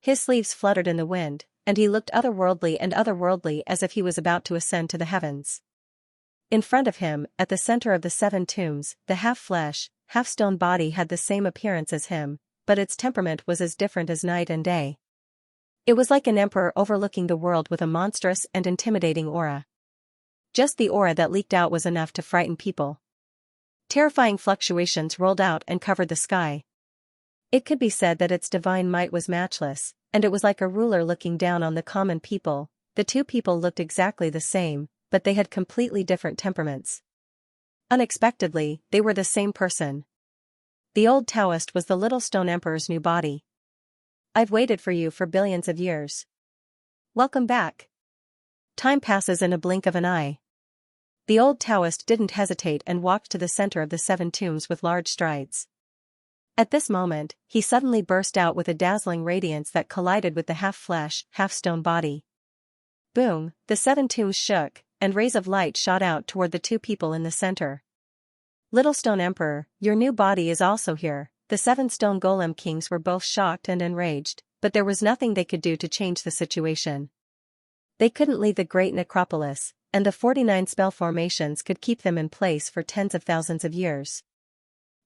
His sleeves fluttered in the wind, and he looked otherworldly as if he was about to ascend to the heavens. In front of him, at the center of the 7 tombs, the half-flesh, half-stone body had the same appearance as him, but its temperament was as different as night and day. It was like an emperor overlooking the world with a monstrous and intimidating aura. Just the aura that leaked out was enough to frighten people. Terrifying fluctuations rolled out and covered the sky. It could be said that its divine might was matchless, and it was like a ruler looking down on the common people. The 2 people looked exactly the same, but they had completely different temperaments. Unexpectedly, they were the same person. The old Taoist was the little stone emperor's new body. I've waited for you for billions of years. Welcome back. Time passes in a blink of an eye. The old Taoist didn't hesitate and walked to the center of the 7 tombs with large strides. At this moment, he suddenly burst out with a dazzling radiance that collided with the half-flesh, half-stone body. Boom, the 7 tombs shook, and rays of light shot out toward the 2 people in the center. Little Stone Emperor, your new body is also here. The 7 stone golem kings were both shocked and enraged, but there was nothing they could do to change the situation. They couldn't leave the great necropolis, and the 49 spell formations could keep them in place for tens of thousands of years.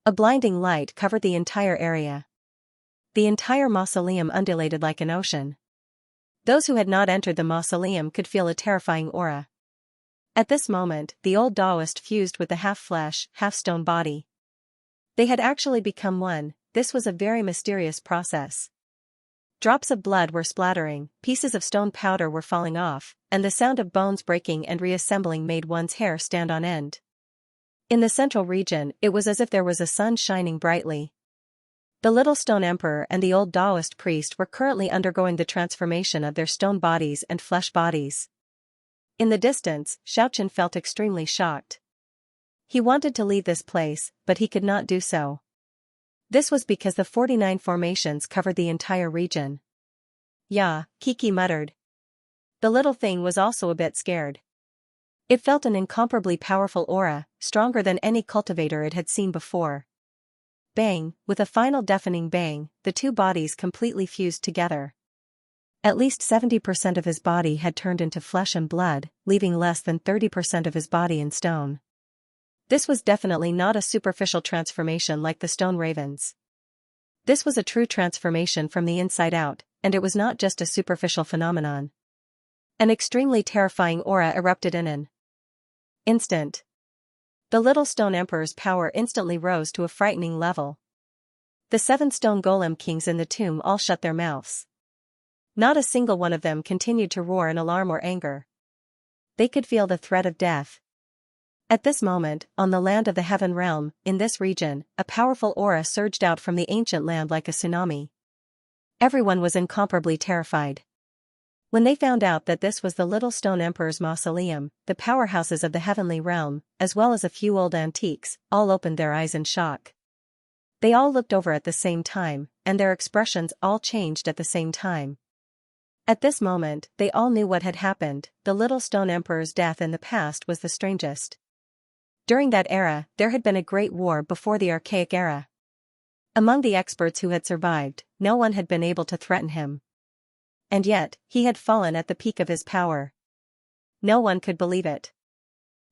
A blinding light covered the entire area. The entire mausoleum undulated like an ocean. Those who had not entered the mausoleum could feel a terrifying aura. At this moment, the old Taoist fused with the half-flesh, half-stone body. They had actually become one. This was a very mysterious process. Drops of blood were splattering, pieces of stone powder were falling off, and the sound of bones breaking and reassembling made one's hair stand on end. In the central region, it was as if there was a sun shining brightly. The little stone emperor and the old Taoist priest were currently undergoing the transformation of their stone bodies and flesh bodies. In the distance, Xianxia felt extremely shocked. He wanted to leave this place, but he could not do so. This was because the 49 formations covered the entire region. Yeah, Kiki muttered. The little thing was also a bit scared. It felt an incomparably powerful aura, stronger than any cultivator it had seen before. Bang, with a final deafening bang, the two bodies completely fused together. At least 70% of his body had turned into flesh and blood, leaving less than 30% of his body in stone. This was definitely not a superficial transformation like the stone ravens. This was a true transformation from the inside out, and it was not just a superficial phenomenon. An extremely terrifying aura erupted in an instant. The little stone emperor's power instantly rose to a frightening level. The 7 stone golem kings in the tomb all shut their mouths. Not a single one of them continued to roar in alarm or anger. They could feel the threat of death. At this moment, on the land of the Heaven Realm, in this region, a powerful aura surged out from the ancient land like a tsunami. Everyone was incomparably terrified. When they found out that this was the Little Stone Emperor's mausoleum, the powerhouses of the heavenly realm, as well as a few old antiques, all opened their eyes in shock. They all looked over at the same time, and their expressions all changed at the same time. At this moment, they all knew what had happened. The Little Stone Emperor's death in the past was the strangest. During that era, there had been a great war before the Archaic Era. Among the experts who had survived, no one had been able to threaten him. And yet, he had fallen at the peak of his power. No one could believe it.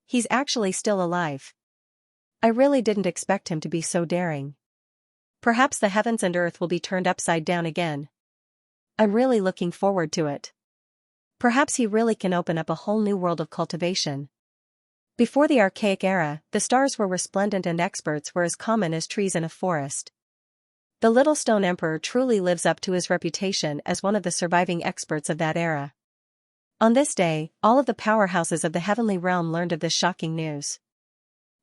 He's actually still alive. I really didn't expect him to be so daring. Perhaps the heavens and earth will be turned upside down again. I'm really looking forward to it. Perhaps he really can open up a whole new world of cultivation. Before the Archaic Era, the stars were resplendent and experts were as common as trees in a forest. The Little Stone Emperor truly lives up to his reputation as one of the surviving experts of that era. On this day, all of the powerhouses of the heavenly realm learned of this shocking news.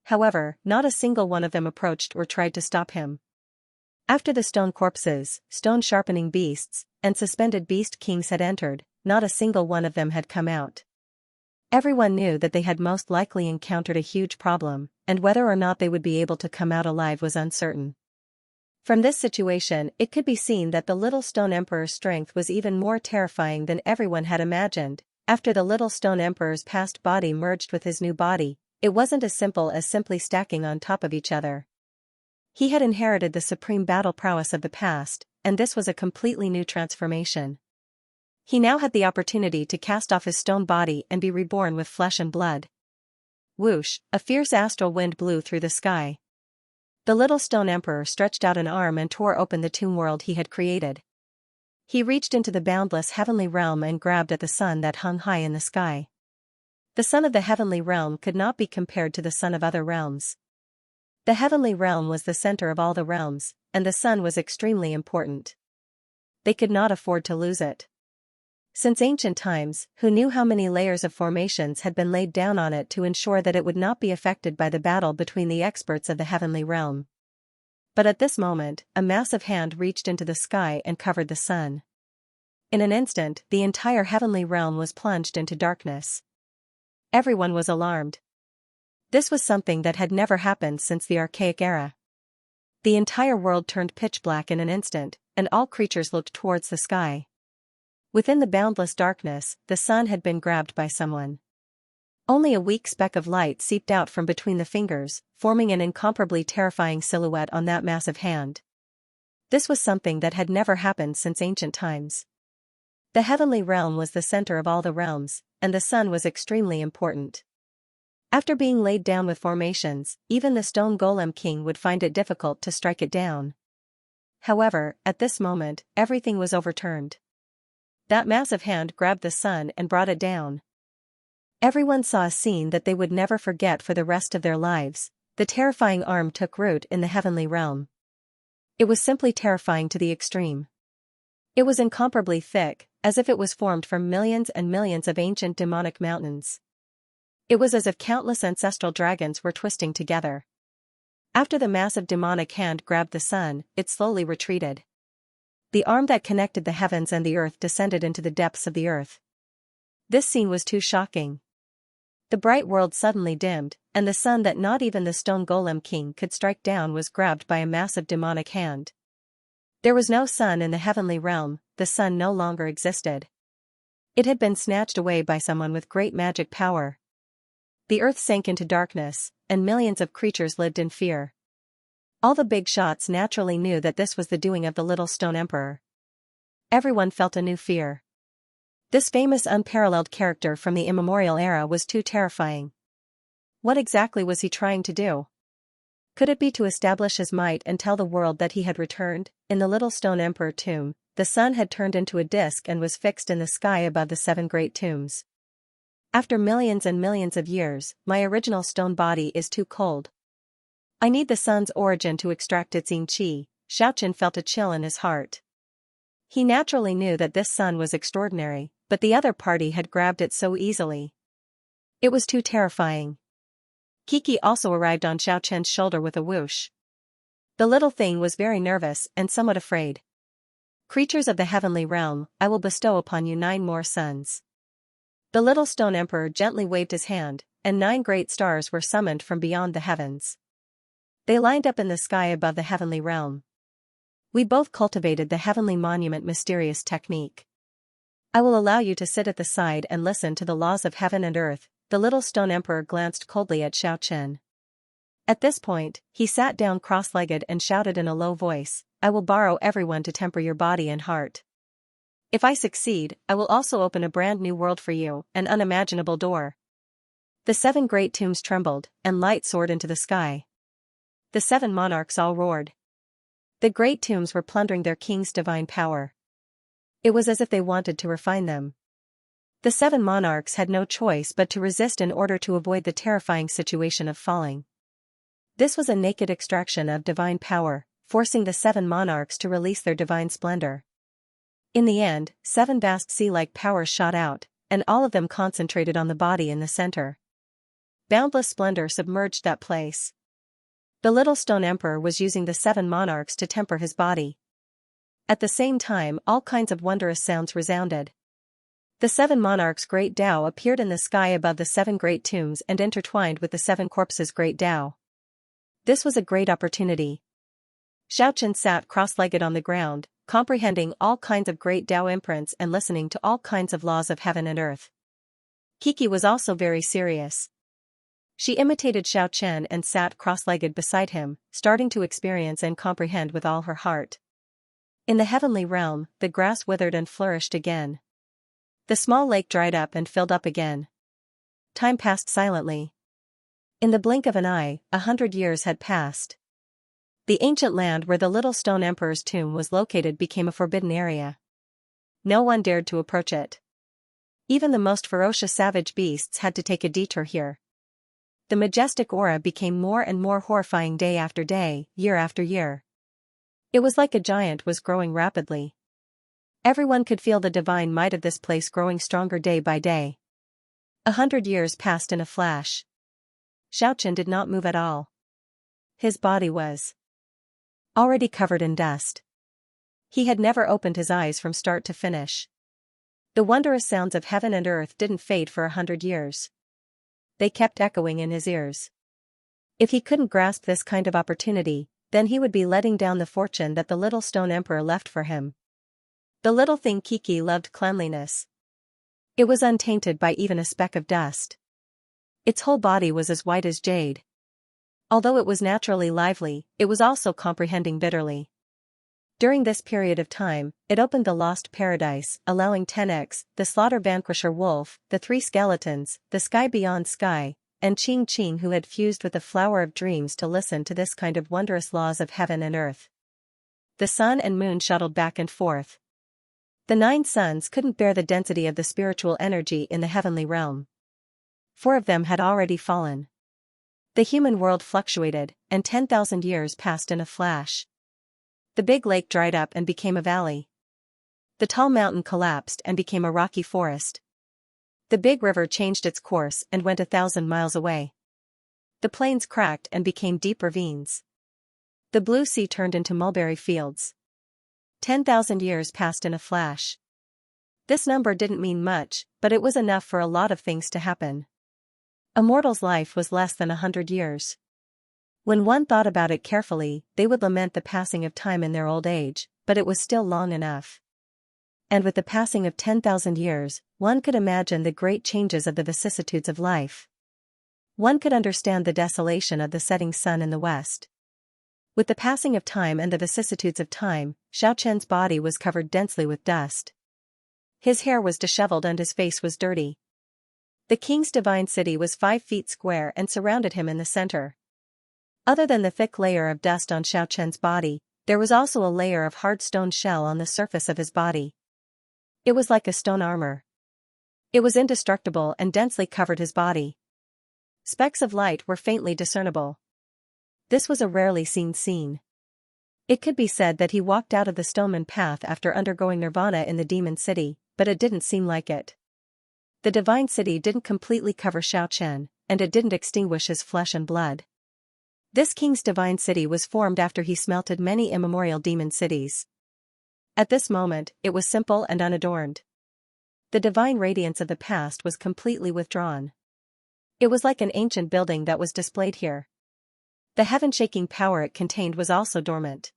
However, not a single one of them approached or tried to stop him. After the stone corpses, stone sharpening beasts, and suspended beast kings had entered, not a single one of them had come out. Everyone knew that they had most likely encountered a huge problem, and whether or not they would be able to come out alive was uncertain. From this situation, it could be seen that the Little Stone Emperor's strength was even more terrifying than everyone had imagined. After the Little Stone Emperor's past body merged with his new body, it wasn't as simple as simply stacking on top of each other. He had inherited the supreme battle prowess of the past, and this was a completely new transformation. He now had the opportunity to cast off his stone body and be reborn with flesh and blood. Whoosh, a fierce astral wind blew through the sky. The Little Stone Emperor stretched out an arm and tore open the tomb world he had created. He reached into the boundless heavenly realm and grabbed at the sun that hung high in the sky. The sun of the heavenly realm could not be compared to the sun of other realms. The heavenly realm was the center of all the realms, and the sun was extremely important. They could not afford to lose it. Since ancient times, who knew how many layers of formations had been laid down on it to ensure that it would not be affected by the battle between the experts of the heavenly realm. But at this moment, a massive hand reached into the sky and covered the sun. In an instant, the entire heavenly realm was plunged into darkness. Everyone was alarmed. This was something that had never happened since the Archaic Era. The entire world turned pitch black in an instant, and all creatures looked towards the sky. Within the boundless darkness, the sun had been grabbed by someone. Only a weak speck of light seeped out from between the fingers, forming an incomparably terrifying silhouette on that massive hand. This was something that had never happened since ancient times. The heavenly realm was the center of all the realms, and the sun was extremely important. After being laid down with formations, even the stone golem king would find it difficult to strike it down. However, at this moment, everything was overturned. That massive hand grabbed the sun and brought it down. Everyone saw a scene that they would never forget for the rest of their lives. The terrifying arm took root in the heavenly realm. It was simply terrifying to the extreme. It was incomparably thick, as if it was formed from millions and millions of ancient demonic mountains. It was as if countless ancestral dragons were twisting together. After the massive demonic hand grabbed the sun, it slowly retreated. The arm that connected the heavens and the earth descended into the depths of the earth. This scene was too shocking. The bright world suddenly dimmed, and the sun that not even the stone golem king could strike down was grabbed by a massive demonic hand. There was no sun in the heavenly realm, the sun no longer existed. It had been snatched away by someone with great magic power. The earth sank into darkness, and millions of creatures lived in fear. All the big shots naturally knew that this was the doing of the little stone emperor. Everyone felt a new fear. This famous unparalleled character from the immemorial era was too terrifying. What exactly was he trying to do? Could it be to establish his might and tell the world that he had returned? In the little stone emperor tomb, the sun had turned into a disk and was fixed in the sky above the 7 great tombs. After millions and millions of years, my original stone body is too cold. I need the sun's origin to extract its yin qi. Xianxia felt a chill in his heart. He naturally knew that this sun was extraordinary, but the other party had grabbed it so easily. It was too terrifying. Kiki also arrived on Xiaoqian's shoulder with a whoosh. The little thing was very nervous and somewhat afraid. Creatures of the heavenly realm, I will bestow upon you 9 more suns. The little stone emperor gently waved his hand, and 9 great stars were summoned from beyond the heavens. They lined up in the sky above the heavenly realm. We both cultivated the heavenly monument mysterious technique. I will allow you to sit at the side and listen to the laws of heaven and earth. The little stone emperor glanced coldly at Xiaoqian. At this point, he sat down cross-legged and shouted in a low voice, I will borrow everyone to temper your body and heart. If I succeed, I will also open a brand new world for you, an unimaginable door. The 7 great tombs trembled, and light soared into the sky. The 7 monarchs all roared. The great tombs were plundering their king's divine power. It was as if they wanted to refine them. The 7 monarchs had no choice but to resist in order to avoid the terrifying situation of falling. This was a naked extraction of divine power, forcing the 7 monarchs to release their divine splendor. In the end, 7 vast sea-like powers shot out, and all of them concentrated on the body in the center. Boundless splendor submerged that place. The little stone emperor was using the 7 monarchs to temper his body. At the same time, all kinds of wondrous sounds resounded. The 7 monarchs' great Tao appeared in the sky above the 7 great tombs and intertwined with the 7 corpses' great Tao. This was a great opportunity. Xiaoqian sat cross-legged on the ground, comprehending all kinds of great Tao imprints and listening to all kinds of laws of heaven and earth. Kiki was also very serious. She imitated Xiaoqian and sat cross-legged beside him, starting to experience and comprehend with all her heart. In the heavenly realm, the grass withered and flourished again. The small lake dried up and filled up again. Time passed silently. In the blink of an eye, 100 years had passed. The ancient land where the little stone emperor's tomb was located became a forbidden area. No one dared to approach it. Even the most ferocious savage beasts had to take a detour here. The majestic aura became more and more horrifying day after day, year after year. It was like a giant was growing rapidly. Everyone could feel the divine might of this place growing stronger day by day. 100 years passed in a flash. Xiaoqian did not move at all. His body was already covered in dust. He had never opened his eyes from start to finish. The wondrous sounds of heaven and earth didn't fade for 100 years. They kept echoing in his ears. If he couldn't grasp this kind of opportunity, then he would be letting down the fortune that the little stone emperor left for him. The little thing Kiki loved cleanliness. It was untainted by even a speck of dust. Its whole body was as white as jade. Although it was naturally lively, it was also comprehending bitterly. During this period of time, it opened the lost paradise, allowing 10x, the slaughter vanquisher wolf, the 3 skeletons, the sky beyond sky, and Qing Qing who had fused with the flower of dreams to listen to this kind of wondrous laws of heaven and earth. The sun and moon shuttled back and forth. The 9 suns couldn't bear the density of the spiritual energy in the heavenly realm. 4 of them had already fallen. The human world fluctuated, and 10,000 years passed in a flash. The big lake dried up and became a valley. The tall mountain collapsed and became a rocky forest. The big river changed its course and went 1,000 miles away. The plains cracked and became deep ravines. The blue sea turned into mulberry fields. 10,000 years passed in a flash. This number didn't mean much, but it was enough for a lot of things to happen. A mortal's life was less than 100 years. When one thought about it carefully, they would lament the passing of time in their old age, but it was still long enough. And with the passing of 10,000 years, one could imagine the great changes of the vicissitudes of life. One could understand the desolation of the setting sun in the west. With the passing of time and the vicissitudes of time, Xiaoqian's body was covered densely with dust. His hair was disheveled and his face was dirty. The king's divine city was 5 feet square and surrounded him in the center. Other than the thick layer of dust on Xiaoqian's body, there was also a layer of hard stone shell on the surface of his body. It was like a stone armor. It was indestructible and densely covered his body. Specks of light were faintly discernible. This was a rarely seen scene. It could be said that he walked out of the stoneman path after undergoing nirvana in the demon city, but it didn't seem like it. The divine city didn't completely cover Xiaoqian, and it didn't extinguish his flesh and blood. This king's divine city was formed after he smelted many immemorial demon cities. At this moment, it was simple and unadorned. The divine radiance of the past was completely withdrawn. It was like an ancient building that was displayed here. The heaven-shaking power it contained was also dormant.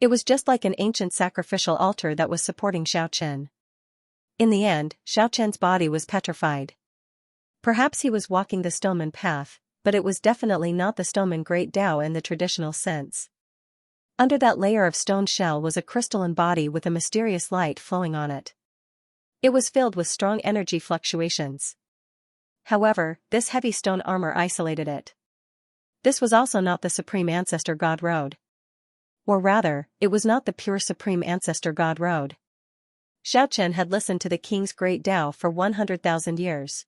It was just like an ancient sacrificial altar that was supporting Xiaoqian. In the end, Xiaoqian's body was petrified. Perhaps he was walking the stoneman path, but it was definitely not the stoneman great Tao in the traditional sense. Under that layer of stone shell was a crystalline body with a mysterious light flowing on it. It was filled with strong energy fluctuations. However, this heavy stone armor isolated it. This was also not the Supreme Ancestor God Road. Or rather, it was not the pure Supreme Ancestor God Road. Xiaoqian had listened to the king's great Tao for 100,000 years.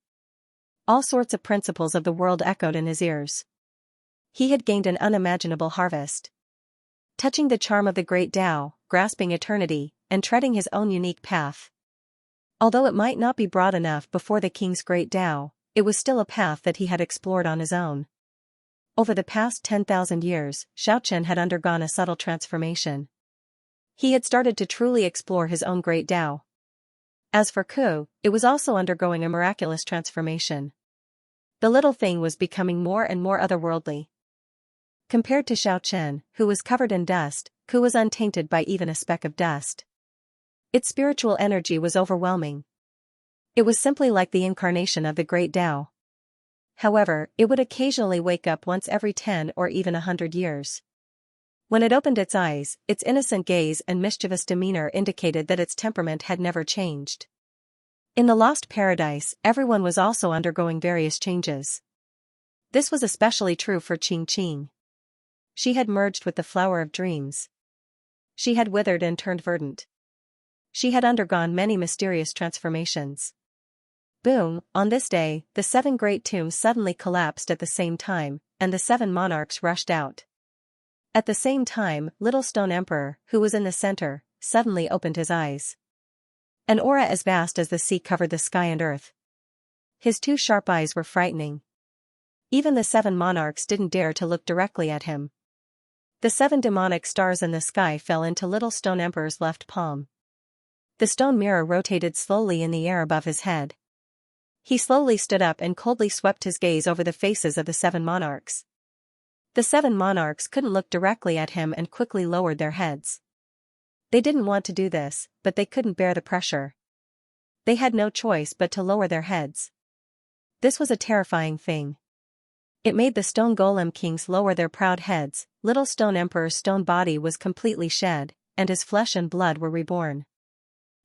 All sorts of principles of the world echoed in his ears. He had gained an unimaginable harvest. Touching the charm of the great Tao, grasping eternity, and treading his own unique path. Although it might not be broad enough before the king's great Tao, it was still a path that he had explored on his own. Over the past 10,000 years, Xiaoqian had undergone a subtle transformation. He had started to truly explore his own great Tao. As for Ku, it was also undergoing a miraculous transformation. The little thing was becoming more and more otherworldly. Compared to Xiaoqian, who was covered in dust, Ku was untainted by even a speck of dust. Its spiritual energy was overwhelming. It was simply like the incarnation of the great Tao. However, it would occasionally wake up once every 10 or even 100 years. When it opened its eyes, its innocent gaze and mischievous demeanor indicated that its temperament had never changed. In the lost paradise, everyone was also undergoing various changes. This was especially true for Qing. She had merged with the flower of dreams. She had withered and turned verdant. She had undergone many mysterious transformations. Boom, on this day, the 7 great tombs suddenly collapsed at the same time, and the 7 monarchs rushed out. At the same time, Little Stone Emperor, who was in the center, suddenly opened his eyes. An aura as vast as the sea covered the sky and earth. His 2 sharp eyes were frightening. Even the 7 monarchs didn't dare to look directly at him. The 7 demonic stars in the sky fell into Little Stone Emperor's left palm. The stone mirror rotated slowly in the air above his head. He slowly stood up and coldly swept his gaze over the faces of the 7 monarchs. The 7 monarchs couldn't look directly at him and quickly lowered their heads. They didn't want to do this, but they couldn't bear the pressure. They had no choice but to lower their heads. This was a terrifying thing. It made the stone golem kings lower their proud heads. Little Stone Emperor's stone body was completely shed, and his flesh and blood were reborn.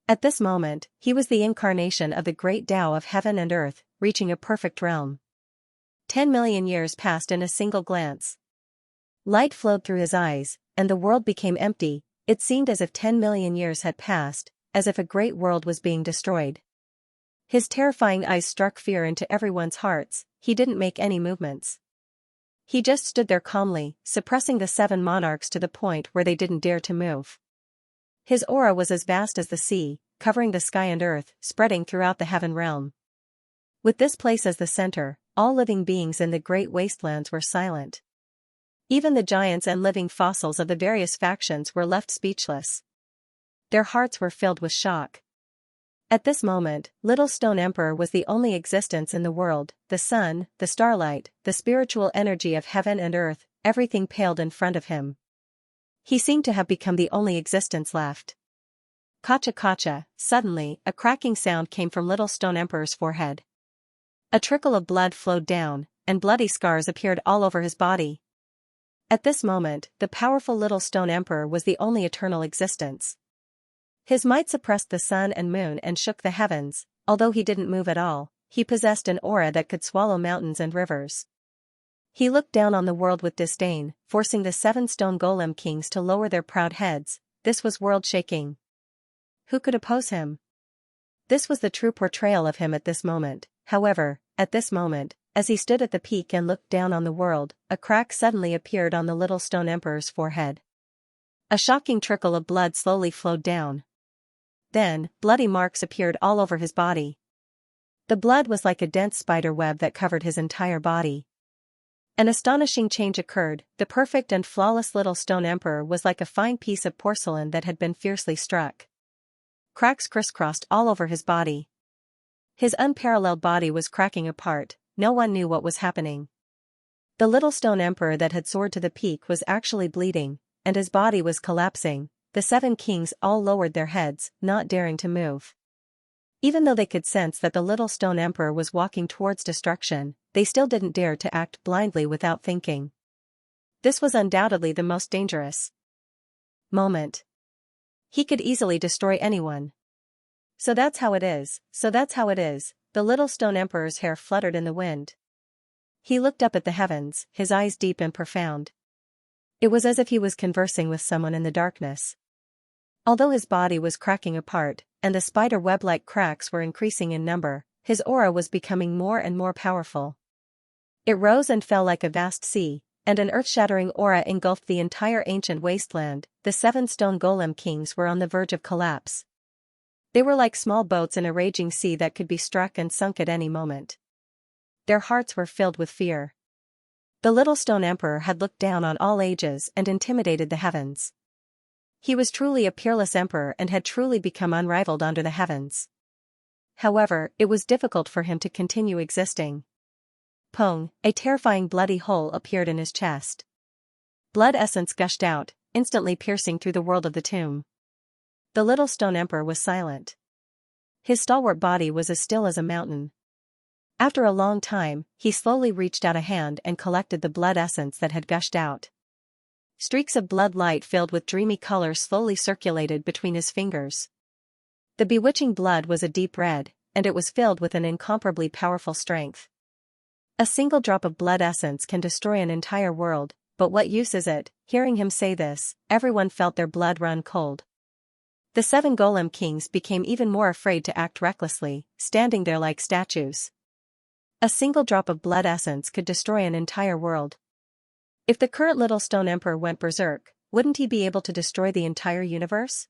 At this moment, he was the incarnation of the great Tao of heaven and earth, reaching a perfect realm. 10 million years passed in a single glance. Light flowed through his eyes, and the world became empty. It seemed as if 10 million years had passed, as if a great world was being destroyed. His terrifying eyes struck fear into everyone's hearts. He didn't make any movements. He just stood there calmly, suppressing the 7 monarchs to the point where they didn't dare to move. His aura was as vast as the sea, covering the sky and earth, spreading throughout the heaven realm. With this place as the center, all living beings in the great wastelands were silent. Even the giants and living fossils of the various factions were left speechless. Their hearts were filled with shock. At this moment, Little Stone Emperor was the only existence in the world. The sun, the starlight, the spiritual energy of heaven and earth, everything paled in front of him. He seemed to have become the only existence left. Kacha kacha, suddenly, a cracking sound came from Little Stone Emperor's forehead. A trickle of blood flowed down, and bloody scars appeared all over his body. At this moment, the powerful Little Stone Emperor was the only eternal existence. His might suppressed the sun and moon and shook the heavens. Although he didn't move at all, he possessed an aura that could swallow mountains and rivers. He looked down on the world with disdain, forcing the 7 stone golem kings to lower their proud heads. This was world-shaking. Who could oppose him? This was the true portrayal of him at this moment. However, at this moment, as he stood at the peak and looked down on the world, a crack suddenly appeared on the Little Stone Emperor's forehead. A shocking trickle of blood slowly flowed down. Then, bloody marks appeared all over his body. The blood was like a dense spider web that covered his entire body. An astonishing change occurred. The perfect and flawless Little Stone Emperor was like a fine piece of porcelain that had been fiercely struck. Cracks crisscrossed all over his body. His unparalleled body was cracking apart. No one knew what was happening. The Little Stone Emperor that had soared to the peak was actually bleeding, and his body was collapsing. The 7 kings all lowered their heads, not daring to move. Even though they could sense that the Little Stone Emperor was walking towards destruction, they still didn't dare to act blindly without thinking. This was undoubtedly the most dangerous moment. He could easily destroy anyone. So that's how it is, the Little Stone Emperor's hair fluttered in the wind. He looked up at the heavens, his eyes deep and profound. It was as if he was conversing with someone in the darkness. Although his body was cracking apart, and the spider web-like cracks were increasing in number, his aura was becoming more and more powerful. It rose and fell like a vast sea, and an earth-shattering aura engulfed the entire ancient wasteland. The 7 stone golem kings were on the verge of collapse. They were like small boats in a raging sea that could be struck and sunk at any moment. Their hearts were filled with fear. The Little Stone Emperor had looked down on all ages and intimidated the heavens. He was truly a peerless emperor and had truly become unrivaled under the heavens. However, it was difficult for him to continue existing. Pong, a terrifying bloody hole appeared in his chest. Blood essence gushed out, instantly piercing through the world of the tomb. The Little Stone Emperor was silent. His stalwart body was as still as a mountain. After a long time, he slowly reached out a hand and collected the blood essence that had gushed out. Streaks of blood light filled with dreamy color slowly circulated between his fingers. The bewitching blood was a deep red, and it was filled with an incomparably powerful strength. A single drop of blood essence can destroy an entire world, but what use is it? Hearing him say this, everyone felt their blood run cold. The 7 golem kings became even more afraid to act recklessly, standing there like statues. A single drop of blood essence could destroy an entire world. If the current Little Stone Emperor went berserk, wouldn't he be able to destroy the entire universe?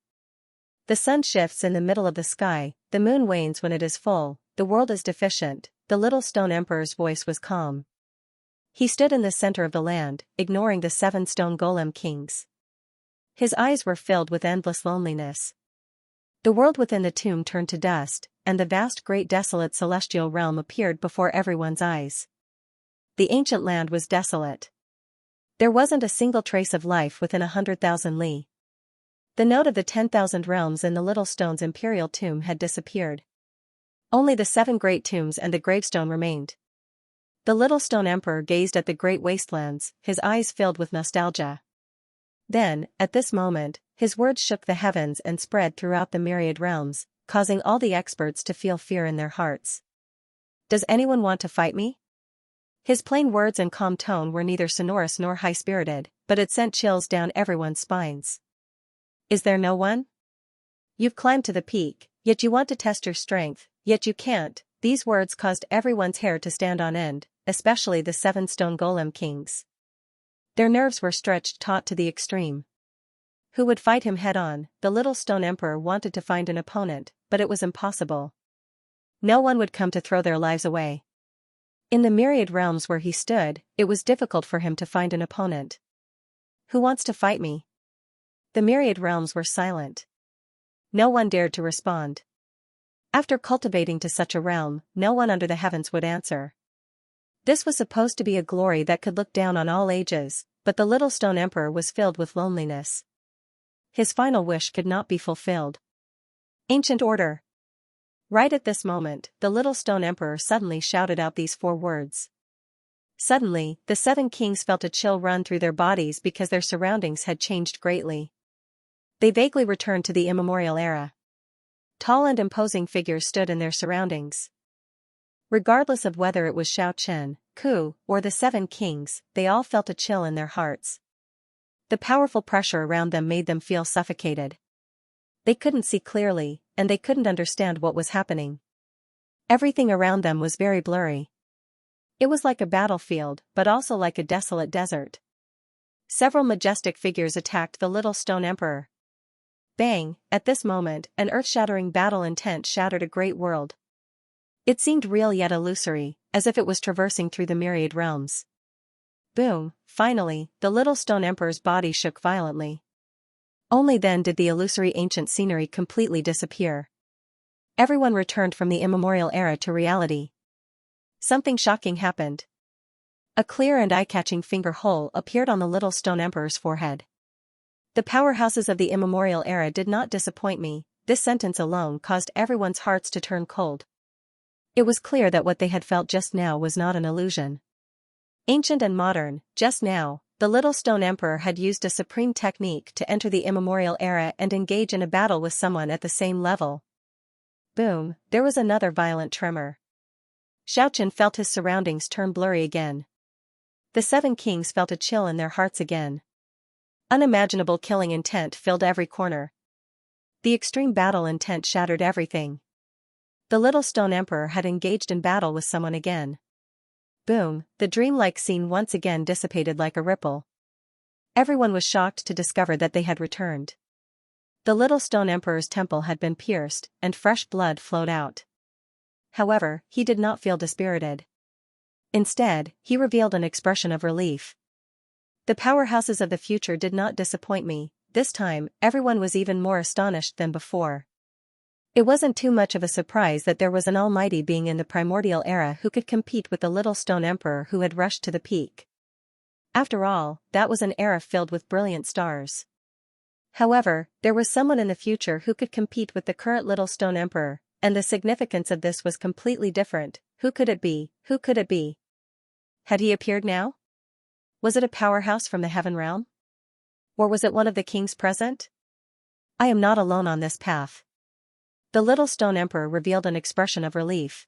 The sun shifts in the middle of the sky, the moon wanes when it is full, the world is deficient. The Little Stone Emperor's voice was calm. He stood in the center of the land, ignoring the 7 stone golem kings. His eyes were filled with endless loneliness. The world within the tomb turned to dust, and the vast great desolate celestial realm appeared before everyone's eyes. The ancient land was desolate. There wasn't a single trace of life within 100,000 li. The note of the 10,000 realms in the Little Stone's imperial tomb had disappeared. Only the 7 great tombs and the gravestone remained. The Little Stone Emperor gazed at the great wastelands, his eyes filled with nostalgia. Then, at this moment, his words shook the heavens and spread throughout the myriad realms, causing all the experts to feel fear in their hearts. Does anyone want to fight me? His plain words and calm tone were neither sonorous nor high-spirited, but it sent chills down everyone's spines. Is there no one? You've climbed to the peak, yet you want to test your strength, yet you can't. These words caused everyone's hair to stand on end, especially the 7 stone golem kings. Their nerves were stretched taut to the extreme. Who would fight him head-on? The Little Stone Emperor wanted to find an opponent, but it was impossible. No one would come to throw their lives away. In the myriad realms where he stood, it was difficult for him to find an opponent. Who wants to fight me? The myriad realms were silent. No one dared to respond. After cultivating to such a realm, no one under the heavens would answer. This was supposed to be a glory that could look down on all ages, but the Little Stone Emperor was filled with loneliness. his final wish could not be fulfilled. Ancient order. Right at this moment, the little stone emperor suddenly shouted out these 4 words. Suddenly, the 7 kings felt a chill run through their bodies because their surroundings had changed greatly. They vaguely returned to the immemorial era. Tall and imposing figures stood in their surroundings. Regardless of whether it was Xianxia, Ku, or the 7 kings, they all felt a chill in their hearts. The powerful pressure around them made them feel suffocated. They couldn't see clearly, and they couldn't understand what was happening. Everything around them was very blurry. It was like a battlefield, but also like a desolate desert. Several majestic figures attacked the little stone emperor. Bang! At this moment, an earth-shattering battle intent shattered a great world. It seemed real yet illusory, as if it was traversing through the myriad realms. Boom! Finally, the little stone emperor's body shook violently. Only then did the illusory ancient scenery completely disappear. Everyone returned from the immemorial era to reality. Something shocking happened. A clear and eye-catching finger hole appeared on the little stone emperor's forehead. The powerhouses of the immemorial era did not disappoint me. This sentence alone caused everyone's hearts to turn cold. It was clear that what they had felt just now was not an illusion. Ancient and modern, just now, the little stone emperor had used a supreme technique to enter the immemorial era and engage in a battle with someone at the same level. Boom! There was another violent tremor. Xiaoqian felt his surroundings turn blurry again. The 7 kings felt a chill in their hearts again. Unimaginable killing intent filled every corner. The extreme battle intent shattered everything. The little stone emperor had engaged in battle with someone again. Boom! The dreamlike scene once again dissipated like a ripple. Everyone was shocked to discover that they had returned. The little stone emperor's temple had been pierced, and fresh blood flowed out. However, he did not feel dispirited. Instead, he revealed an expression of relief. The powerhouses of the future did not disappoint me. This time, everyone was even more astonished than before. It wasn't too much of a surprise that there was an almighty being in the primordial era who could compete with the little stone emperor who had rushed to the peak. After all, that was an era filled with brilliant stars. However, there was someone in the future who could compete with the current little stone emperor, and the significance of this was completely different. Who could it be? Who could it be? Had he appeared now? Was it a powerhouse from the heaven realm? Or was it one of the kings present? I am not alone on this path. The little stone emperor revealed an expression of relief.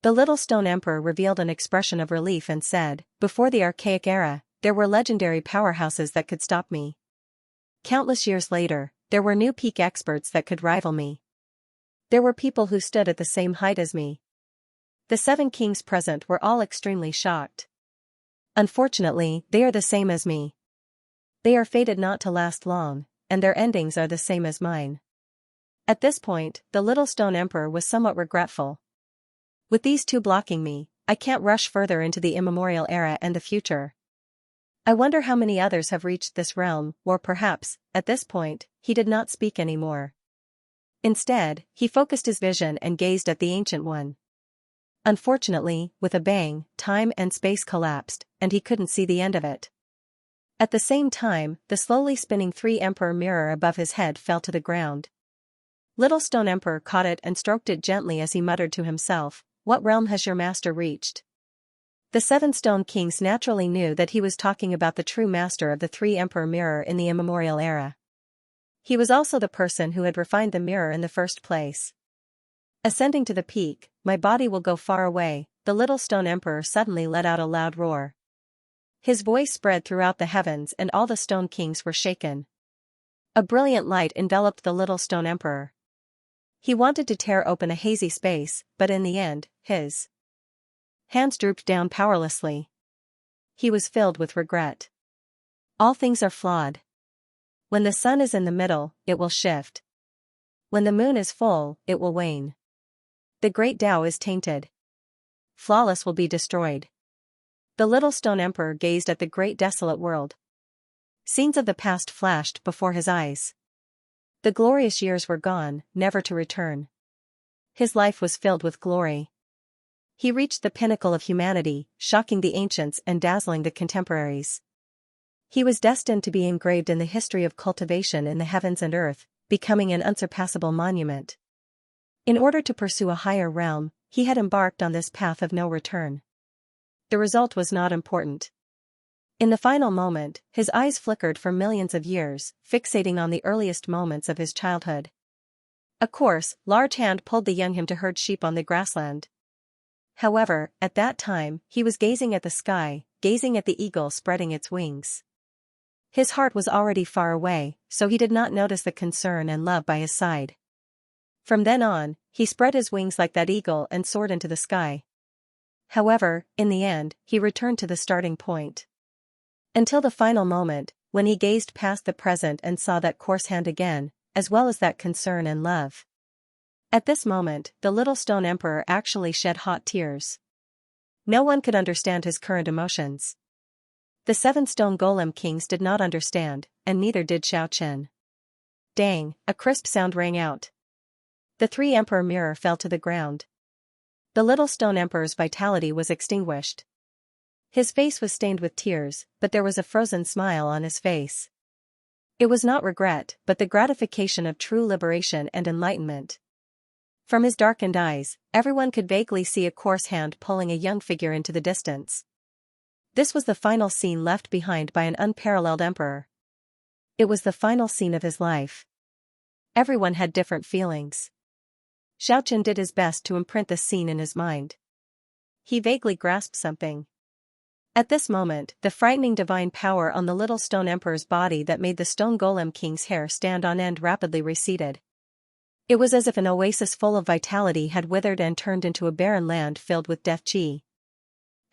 The little stone emperor revealed an expression of relief and said, before the archaic era, there were legendary powerhouses that could stop me. Countless years later, there were new peak experts that could rival me. There were people who stood at the same height as me. The 7 kings present were all extremely shocked. Unfortunately, they are the same as me. They are fated not to last long, and their endings are the same as mine. At this point, the little stone emperor was somewhat regretful. With these 2 blocking me, I can't rush further into the immemorial era and the future. I wonder how many others have reached this realm, or perhaps, at this point, he did not speak anymore. Instead, he focused his vision and gazed at the Ancient One. Unfortunately, with a bang, time and space collapsed, and he couldn't see the end of it. At the same time, the slowly spinning 3 emperor mirror above his head fell to the ground. Little Stone Emperor caught it and stroked it gently as he muttered to himself, "What realm has your master reached?" The 7 Stone Kings naturally knew that he was talking about the true master of the 3 emperor mirror in the immemorial era. He was also the person who had refined the mirror in the first place. Ascending to the peak, my body will go far away, the little stone emperor suddenly let out a loud roar. His voice spread throughout the heavens and all the stone kings were shaken. A brilliant light enveloped the little stone emperor. He wanted to tear open a hazy space, but in the end, his hands drooped down powerlessly. He was filled with regret. All things are flawed. When the sun is in the middle, it will shift. When the moon is full, it will wane. The great Tao is tainted. Flawless will be destroyed. The little stone emperor gazed at the great desolate world. Scenes of the past flashed before his eyes. The glorious years were gone, never to return. His life was filled with glory. He reached the pinnacle of humanity, shocking the ancients and dazzling the contemporaries. He was destined to be engraved in the history of cultivation in the heavens and earth, becoming an unsurpassable monument. In order to pursue a higher realm, he had embarked on this path of no return. The result was not important. In the final moment, his eyes flickered for millions of years, fixating on the earliest moments of his childhood. A coarse, large hand pulled the young him to herd sheep on the grassland. However, at that time, he was gazing at the sky, gazing at the eagle spreading its wings. His heart was already far away, so he did not notice the concern and love by his side. From then on, he spread his wings like that eagle and soared into the sky. However, in the end, he returned to the starting point. Until the final moment, when he gazed past the present and saw that coarse hand again, as well as that concern and love. At this moment, the little stone emperor actually shed hot tears. No one could understand his current emotions. The 7 stone golem kings did not understand, and neither did Xianxia. Dang, a crisp sound rang out. The 3 emperor mirror fell to the ground. The little stone emperor's vitality was extinguished. His face was stained with tears, but there was a frozen smile on his face. It was not regret, but the gratification of true liberation and enlightenment. From his darkened eyes, everyone could vaguely see a coarse hand pulling a young figure into the distance. This was the final scene left behind by an unparalleled emperor. It was the final scene of his life. Everyone had different feelings. Xiaoqian did his best to imprint the scene in his mind. He vaguely grasped something. At this moment, the frightening divine power on the little stone emperor's body that made the stone golem king's hair stand on end rapidly receded. It was as if an oasis full of vitality had withered and turned into a barren land filled with death qi.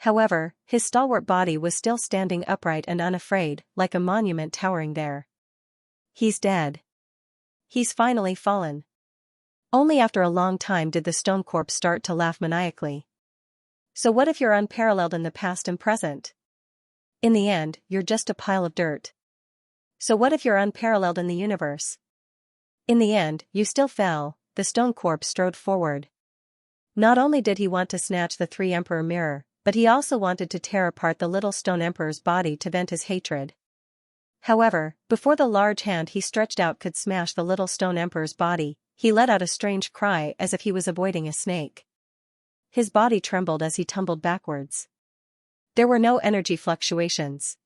However, his stalwart body was still standing upright and unafraid, like a monument towering there. He's dead. He's finally fallen. Only after a long time did the stone corpse start to laugh maniacally. So what if you're unparalleled in the past and present? In the end, you're just a pile of dirt. So what if you're unparalleled in the universe? In the end, you still fell. The stone corpse strode forward. Not only did he want to snatch the 3 emperor mirror, but he also wanted to tear apart the little stone emperor's body to vent his hatred. However, before the large hand he stretched out could smash the little stone emperor's body, he let out a strange cry as if he was avoiding a snake. His body trembled as he tumbled backwards. There were no energy fluctuations.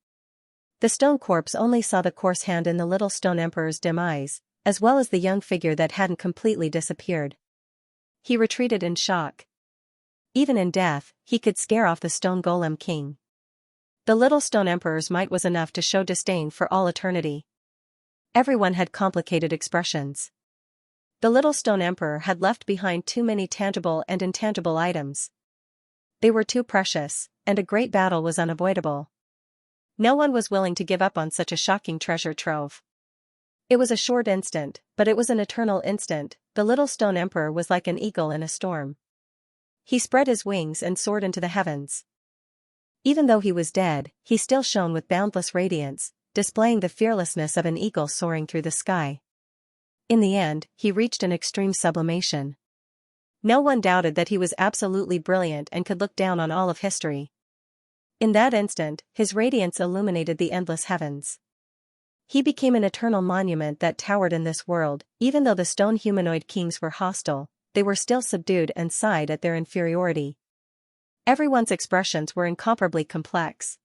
The stone corpse only saw the coarse hand in the little stone emperor's dim eyes, as well as the young figure that hadn't completely disappeared. He retreated in shock. Even in death, he could scare off the stone golem king. The little stone emperor's might was enough to show disdain for all eternity. Everyone had complicated expressions. The little stone emperor had left behind too many tangible and intangible items. They were too precious, and a great battle was unavoidable. No one was willing to give up on such a shocking treasure trove. It was a short instant, but it was an eternal instant. The little stone emperor was like an eagle in a storm. He spread his wings and soared into the heavens. Even though he was dead, he still shone with boundless radiance, displaying the fearlessness of an eagle soaring through the sky. In the end, he reached an extreme sublimation. No one doubted that he was absolutely brilliant and could look down on all of history. In that instant, his radiance illuminated the endless heavens. He became an eternal monument that towered in this world. Even though the stone humanoid kings were hostile, they were still subdued and sighed at their inferiority. Everyone's expressions were incomparably complex.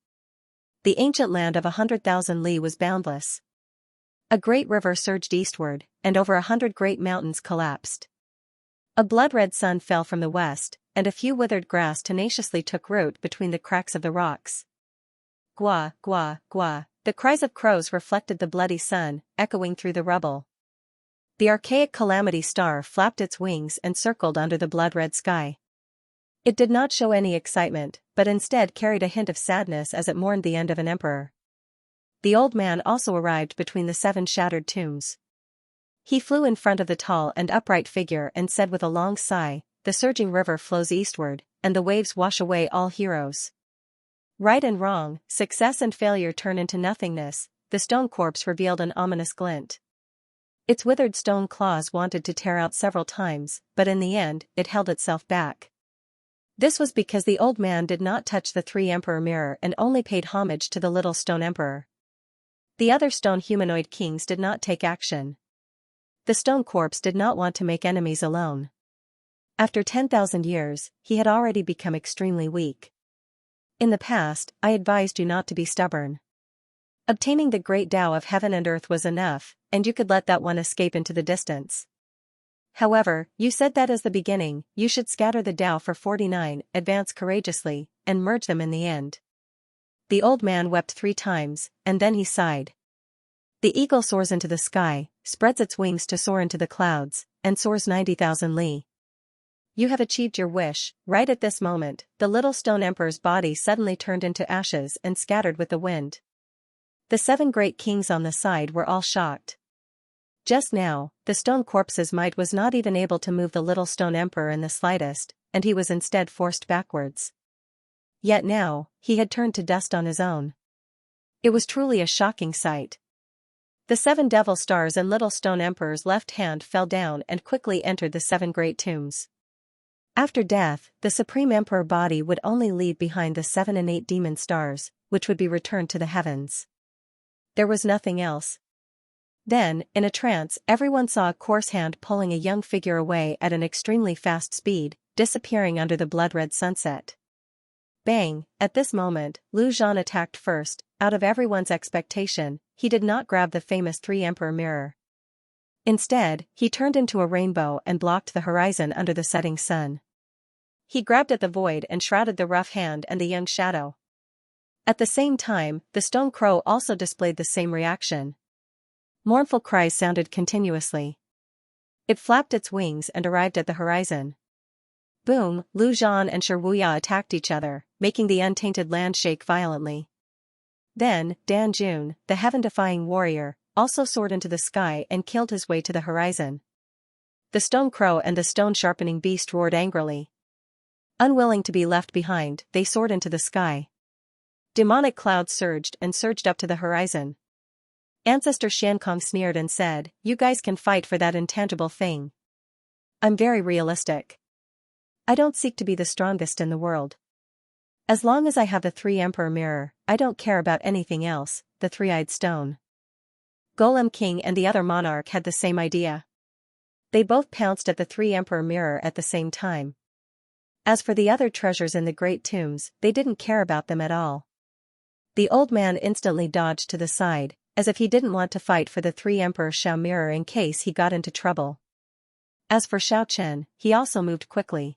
The ancient land of 100,000 li was boundless. A great river surged eastward, and over 100 great mountains collapsed. A blood-red sun fell from the west, and a few withered grass tenaciously took root between the cracks of the rocks. Gwa, gwa, gwa. The cries of crows reflected the bloody sun, echoing through the rubble. The archaic calamity star flapped its wings and circled under the blood-red sky. It did not show any excitement, but instead carried a hint of sadness as it mourned the end of an emperor. The old man also arrived between the 7 shattered tombs. He flew in front of the tall and upright figure and said with a long sigh, "The surging river flows eastward, and the waves wash away all heroes. Right and wrong, success and failure turn into nothingness." The stone corpse revealed an ominous glint. Its withered stone claws wanted to tear out several times, but in the end, it held itself back. This was because the old man did not touch the 3 emperor mirror and only paid homage to the little stone emperor. The other stone humanoid kings did not take action. The stone corpse did not want to make enemies alone. After 10,000 years, he had already become extremely weak. In the past, I advised you not to be stubborn. Obtaining the great Tao of heaven and earth was enough, and you could let that one escape into the distance. However, you said that as the beginning, you should scatter the Tao for 49, advance courageously, and merge them in the end. The old man wept 3 times, and then he sighed. The eagle soars into the sky, spreads its wings to soar into the clouds, and soars 90,000 li. You have achieved your wish. Right at this moment, the little stone emperor's body suddenly turned into ashes and scattered with the wind. The 7 great kings on the side were all shocked. Just now, the stone corpse's might was not even able to move the little stone emperor in the slightest, and he was instead forced backwards. Yet now, he had turned to dust on his own. It was truly a shocking sight. The 7 devil stars and little stone emperor's left hand fell down and quickly entered the 7 great tombs. After death, the supreme emperor body would only leave behind the 7 and 8 demon stars, which would be returned to the heavens. There was nothing else. Then, in a trance, everyone saw a coarse hand pulling a young figure away at an extremely fast speed, disappearing under the blood-red sunset. Bang! At this moment, Lu Zhan attacked first. Out of everyone's expectation, he did not grab the famous 3 emperor mirror. Instead, he turned into a rainbow and blocked the horizon under the setting sun. He grabbed at the void and shrouded the rough hand and the young shadow. At the same time, the stone crow also displayed the same reaction. Mournful cries sounded continuously. It flapped its wings and arrived at the horizon. Boom! Lu Zhan and Shiruya attacked each other, making the untainted land shake violently. Then, Dan Jun, the heaven-defying warrior, also soared into the sky and killed his way to the horizon. The stone crow and the stone-sharpening beast roared angrily. Unwilling to be left behind, they soared into the sky. Demonic clouds surged up to the horizon. Ancestor Xiankong sneered and said, "You guys can fight for that intangible thing. I'm very realistic. I don't seek to be the strongest in the world. As long as I have the 3 emperor mirror, I don't care about anything else." The 3-eyed stone Golem King and the other monarch had the same idea. They both pounced at the 3 emperor mirror at the same time. As for the other treasures in the great tombs, they didn't care about them at all. The old man instantly dodged to the side, as if he didn't want to fight for the 3 emperor Xiao mirror in case he got into trouble. As for Xiao Chen, he also moved quickly.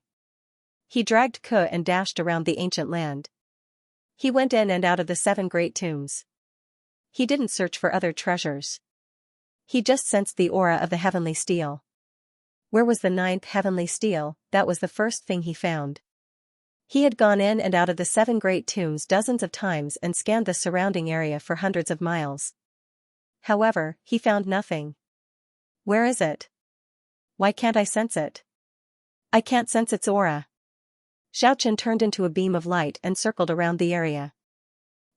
He dragged Ke and dashed around the ancient land. He went in and out of the 7 great tombs. He didn't search for other treasures. He just sensed the aura of the heavenly steel. Where was the 9th heavenly steel? That was the first thing he found. He had gone in and out of the 7 great tombs dozens of times and scanned the surrounding area for hundreds of miles. However, he found nothing. Where is it? Why can't I sense it? I can't sense its aura. Xiaochen turned into a beam of light and circled around the area.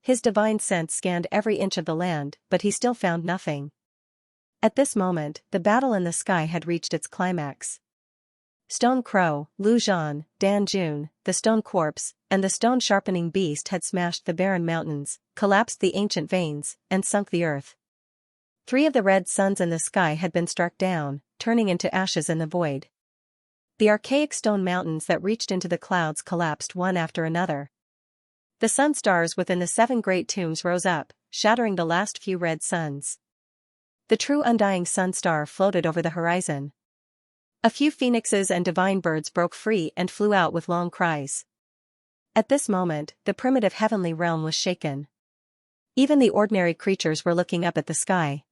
His divine sense scanned every inch of the land, but he still found nothing. At this moment, the battle in the sky had reached its climax. Stone Crow, Lu Zhan, Dan Jun, the Stone Corpse, and the Stone-Sharpening Beast had smashed the barren mountains, collapsed the ancient veins, and sunk the earth. 3 of the red suns in the sky had been struck down, turning into ashes in the void. The archaic stone mountains that reached into the clouds collapsed one after another. The sun stars within the 7 great tombs rose up, shattering the last few red suns. The true undying sun star floated over the horizon. A few phoenixes and divine birds broke free and flew out with long cries. At this moment, the primitive heavenly realm was shaken. Even the ordinary creatures were looking up at the sky.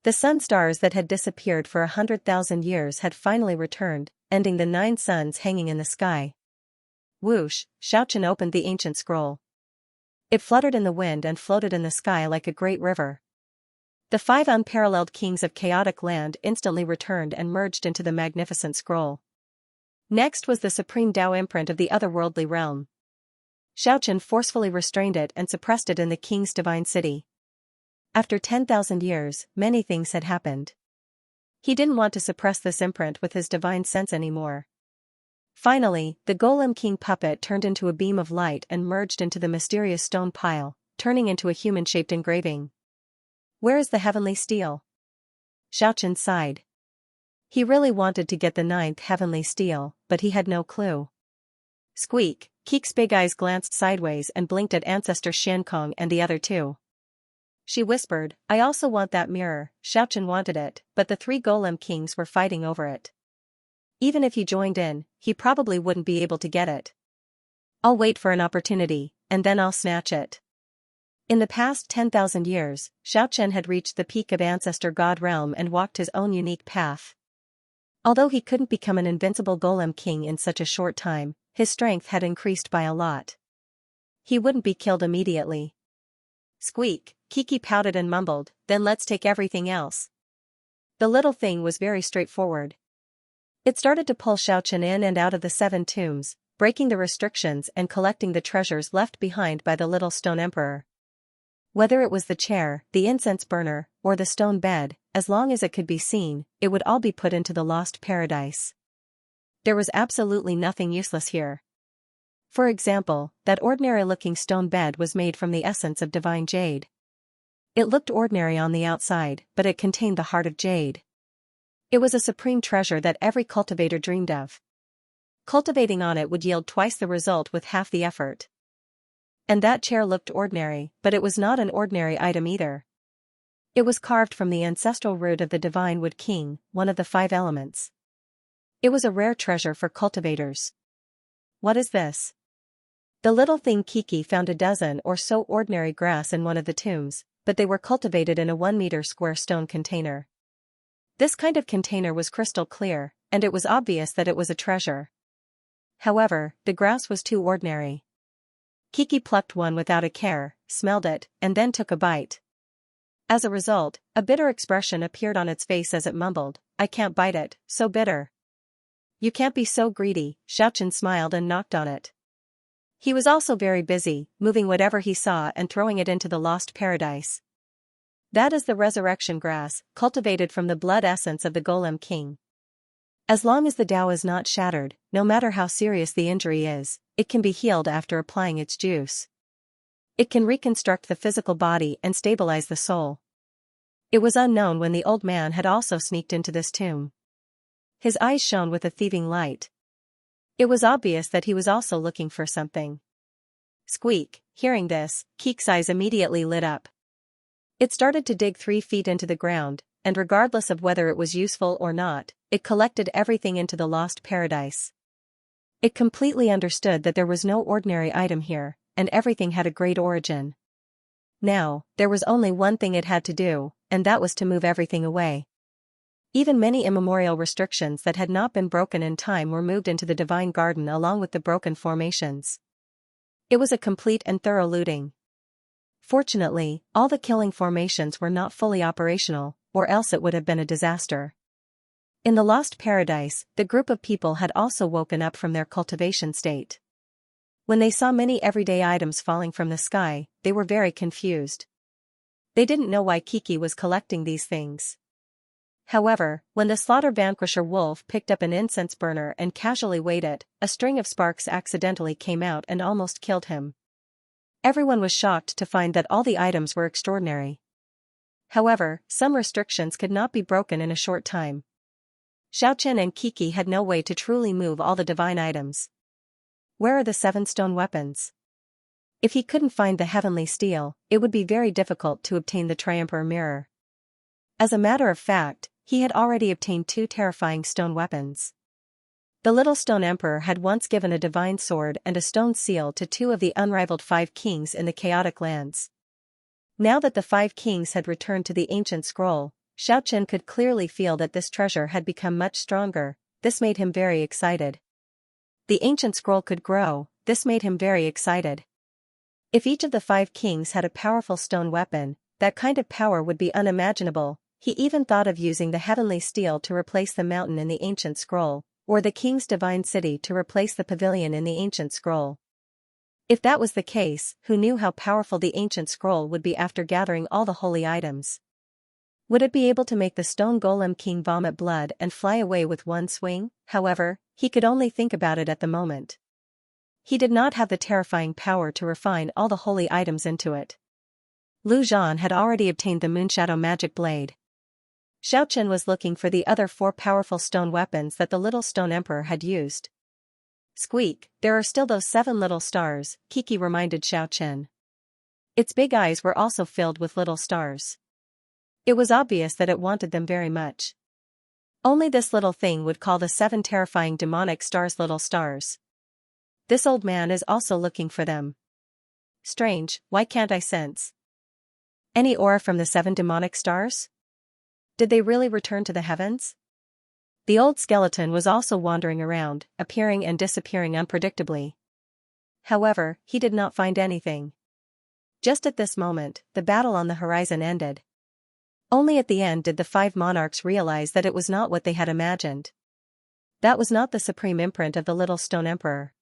The sun stars that had disappeared for 100,000 years had finally returned, ending the 9 suns hanging in the sky. Whoosh! Xiaochen opened the ancient scroll. It fluttered in the wind and floated in the sky like a great river. The 5 unparalleled kings of chaotic land instantly returned and merged into the magnificent scroll. Next was the supreme Tao imprint of the otherworldly realm. Xiaochen forcefully restrained it and suppressed it in the king's divine city. After 10,000 years, many things had happened. He didn't want to suppress this imprint with his divine sense anymore. Finally, the Golem King puppet turned into a beam of light and merged into the mysterious stone pile, turning into a human-shaped engraving. Where is the heavenly steel? Xiaochen sighed. He really wanted to get the 9th heavenly steel, but he had no clue. Squeak, Keek's big eyes glanced sideways and blinked at Ancestor Xiankong and the other two. She whispered, I also want that mirror. Xiaochen wanted it, but the 3 golem kings were fighting over it. Even if he joined in, he probably wouldn't be able to get it. I'll wait for an opportunity, and then I'll snatch it. In the past 10,000 years, Xiaochen had reached the peak of Ancestor God realm and walked his own unique path. Although he couldn't become an invincible golem king in such a short time, his strength had increased by a lot. He wouldn't be killed immediately. Squeak, Kiki pouted and mumbled, then let's take everything else. The little thing was very straightforward. It started to pull Xiaochen in and out of the 7 tombs, breaking the restrictions and collecting the treasures left behind by the little stone emperor. Whether it was the chair, the incense burner, or the stone bed, as long as it could be seen, it would all be put into the lost paradise. There was absolutely nothing useless here. For example, that ordinary-looking stone bed was made from the essence of divine jade. It looked ordinary on the outside, but it contained the heart of jade. It was a supreme treasure that every cultivator dreamed of. Cultivating on it would yield twice the result with half the effort. And that chair looked ordinary, but it was not an ordinary item either. It was carved from the ancestral root of the divine wood king, one of the 5 elements. It was a rare treasure for cultivators. What is this? The little thing Kiki found a dozen or so ordinary grass in one of the tombs, but they were cultivated in a 1-meter square stone container. This kind of container was crystal clear, and it was obvious that it was a treasure. However, the grass was too ordinary. Kiki plucked one without a care, smelled it, and then took a bite. As a result, a bitter expression appeared on its face as it mumbled, I can't bite it, so bitter. You can't be so greedy, Xiaochen smiled and knocked on it. He was also very busy, moving whatever he saw and throwing it into the lost paradise. That is the resurrection grass, cultivated from the blood essence of the golem king. As long as the Tao is not shattered, no matter how serious the injury is, it can be healed after applying its juice. It can reconstruct the physical body and stabilize the soul. It was unknown when the old man had also sneaked into this tomb. His eyes shone with a thieving light. It was obvious that he was also looking for something. Squeak, hearing this, Keek's eyes immediately lit up. It started to dig 3 feet into the ground, and regardless of whether it was useful or not, it collected everything into the lost paradise. It completely understood that there was no ordinary item here, and everything had a great origin. Now, there was only one thing it had to do, and that was to move everything away. Even many immemorial restrictions that had not been broken in time were moved into the divine garden along with the broken formations. It was a complete and thorough looting. Fortunately, all the killing formations were not fully operational, or else it would have been a disaster. In the lost paradise, the group of people had also woken up from their cultivation state. When they saw many everyday items falling from the sky, they were very confused. They didn't know why Kiki was collecting these things. However, when the slaughter vanquisher wolf picked up an incense burner and casually weighed it, a string of sparks accidentally came out and almost killed him. Everyone was shocked to find that all the items were extraordinary. However, some restrictions could not be broken in a short time. Xiaochen and Kiki had no way to truly move all the divine items. Where are the 7 stone weapons? If he couldn't find the heavenly steel, it would be very difficult to obtain the Triumphor mirror. As a matter of fact, he had already obtained 2 terrifying stone weapons. The little stone emperor had once given a divine sword and a stone seal to 2 of the unrivaled 5 kings in the chaotic lands. Now that the 5 kings had returned to the ancient scroll, Xiaochen could clearly feel that this treasure had become much stronger. This made him very excited. The ancient scroll could grow. This made him very excited. If each of the 5 kings had a powerful stone weapon, that kind of power would be unimaginable. He even thought of using the heavenly steel to replace the mountain in the ancient scroll, or the king's divine city to replace the pavilion in the ancient scroll. If that was the case, who knew how powerful the ancient scroll would be after gathering all the holy items? Would it be able to make the stone golem king vomit blood and fly away with one swing? However, he could only think about it at the moment. He did not have the terrifying power to refine all the holy items into it. Lu Zhan had already obtained the Moonshadow magic blade. Xiaochen was looking for the other 4 powerful stone weapons that the little stone emperor had used. Squeak, there are still those 7 little stars, Kiki reminded Xiaochen. Its big eyes were also filled with little stars. It was obvious that it wanted them very much. Only this little thing would call the 7 terrifying demonic stars little stars. This old man is also looking for them. Strange, why can't I sense any aura from the 7 demonic stars? Did they really return to the heavens? The old skeleton was also wandering around, appearing and disappearing unpredictably. However, he did not find anything. Just at this moment, the battle on the horizon ended. Only at the end did the 5 monarchs realize that it was not what they had imagined. That was not the supreme imprint of the little stone emperor.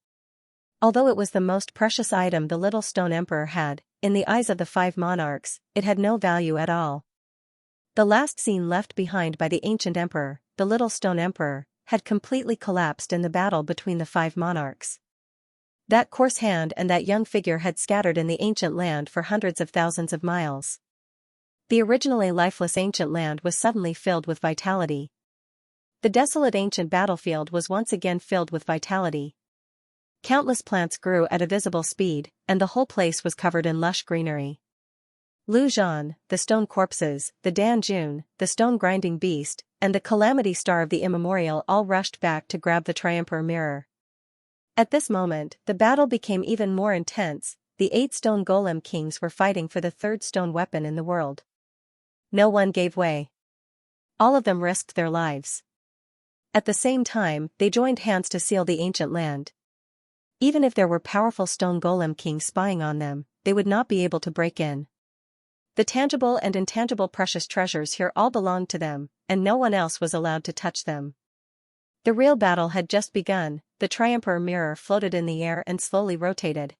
Although it was the most precious item the little stone emperor had, in the eyes of the 5 monarchs, it had no value at all. The last scene left behind by the ancient emperor, the little stone emperor, had completely collapsed in the battle between the 5 monarchs. That coarse hand and that young figure had scattered in the ancient land for hundreds of thousands of miles. The originally lifeless ancient land was suddenly filled with vitality. The desolate ancient battlefield was once again filled with vitality. Countless plants grew at a visible speed, and the whole place was covered in lush greenery. Lu Zhan, the stone corpses, the Dan Jun, the stone-grinding beast, and the calamity star of the immemorial all rushed back to grab the triumphal mirror. At this moment, the battle became even more intense. The 8 stone golem kings were fighting for the 3rd stone weapon in the world. No one gave way. All of them risked their lives. At the same time, they joined hands to seal the ancient land. Even if there were powerful stone golem kings spying on them, they would not be able to break in. The tangible and intangible precious treasures here all belonged to them, and no one else was allowed to touch them. The real battle had just begun. The triumphal mirror floated in the air and slowly rotated.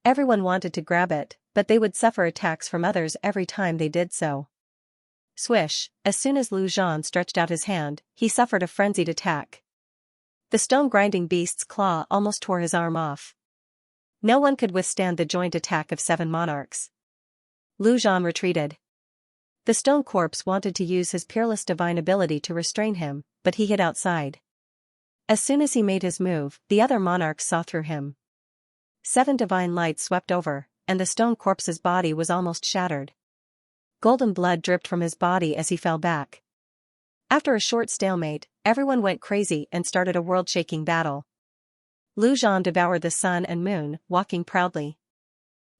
Everyone wanted to grab it, but they would suffer attacks from others every time they did so. Swish, as soon as Lu Zhan stretched out his hand, he suffered a frenzied attack. The stone-grinding beast's claw almost tore his arm off. No one could withstand the joint attack of 7 monarchs. Lu Zhan retreated. The stone corpse wanted to use his peerless divine ability to restrain him, but he hid outside. As soon as he made his move, the other monarchs saw through him. 7 divine lights swept over, and the stone corpse's body was almost shattered. Golden blood dripped from his body as he fell back. After a short stalemate, everyone went crazy and started a world-shaking battle. Lu Zhan devoured the sun and moon, walking proudly.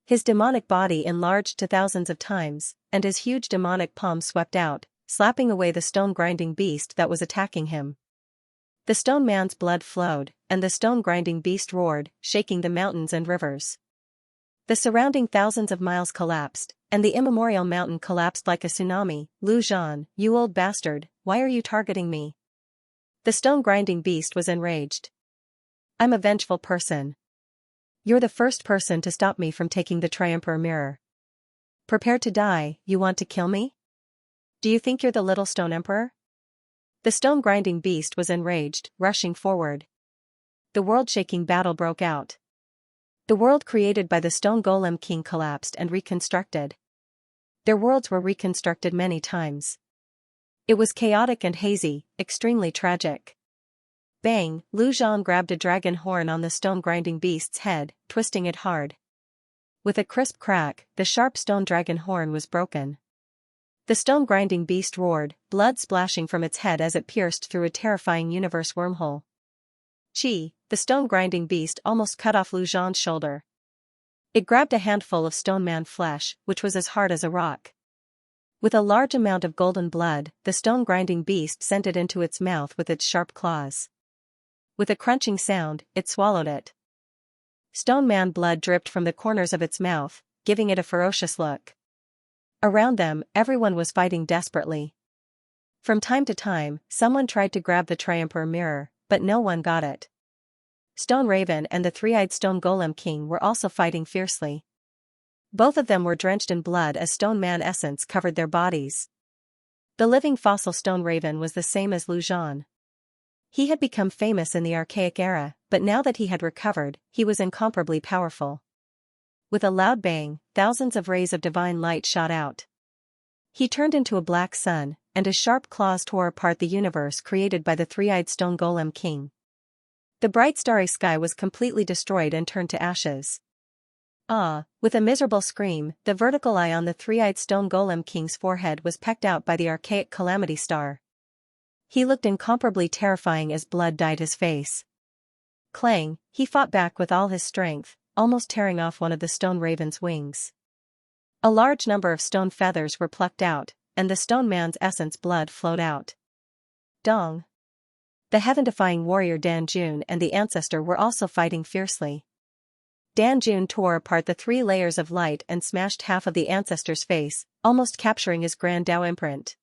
His demonic body enlarged to thousands of times, and his huge demonic palm swept out, slapping away the stone-grinding beast that was attacking him. The stone man's blood flowed, and the stone-grinding beast roared, shaking the mountains and rivers. The surrounding thousands of miles collapsed, and the immemorial mountain collapsed like a tsunami. Lu Zhan, you old bastard, why are you targeting me? The stone-grinding beast was enraged. I'm a vengeful person. You're the first person to stop me from taking the triumphal mirror. Prepare to die, you want to kill me? Do you think you're the little stone emperor? The stone-grinding beast was enraged, rushing forward. The world-shaking battle broke out. The world created by the stone golem king collapsed and reconstructed. Their worlds were reconstructed many times. It was chaotic and hazy, extremely tragic. Bang, Lu Zhan grabbed a dragon horn on the stone-grinding beast's head, twisting it hard. With a crisp crack, the sharp stone dragon horn was broken. The stone-grinding beast roared, blood splashing from its head as it pierced through a terrifying universe wormhole. Chi, the stone-grinding beast almost cut off Lu Zhan's shoulder. It grabbed a handful of stone man flesh, which was as hard as a rock. With a large amount of golden blood, the stone-grinding beast sent it into its mouth with its sharp claws. With a crunching sound, it swallowed it. Stone man blood dripped from the corners of its mouth, giving it a ferocious look. Around them, everyone was fighting desperately. From time to time, someone tried to grab the triumphal mirror, but no one got it. Stone Raven and the 3-eyed Stone Golem King were also fighting fiercely. Both of them were drenched in blood as Stone Man essence covered their bodies. The living fossil Stone Raven was the same as Lu Zhan. He had become famous in the Archaic era, but now that he had recovered, he was incomparably powerful. with a loud bang, thousands of rays of divine light shot out. He turned into a black sun, and his sharp claws tore apart the universe created by the three-eyed stone golem king. The bright starry sky was completely destroyed and turned to ashes. Ah! With a miserable scream, the vertical eye on the three-eyed stone golem king's forehead was pecked out by the archaic calamity star. He looked incomparably terrifying as blood dyed his face. Clang! He fought back with all his strength, almost tearing off one of the stone raven's wings. A large number of stone feathers were plucked out, and the stone man's essence blood flowed out. Dong! The heaven-defying warrior Dan Jun and the ancestor were also fighting fiercely. Dan Jun tore apart the 3 layers of light and smashed half of the ancestor's face, almost capturing his Grand Dao imprint.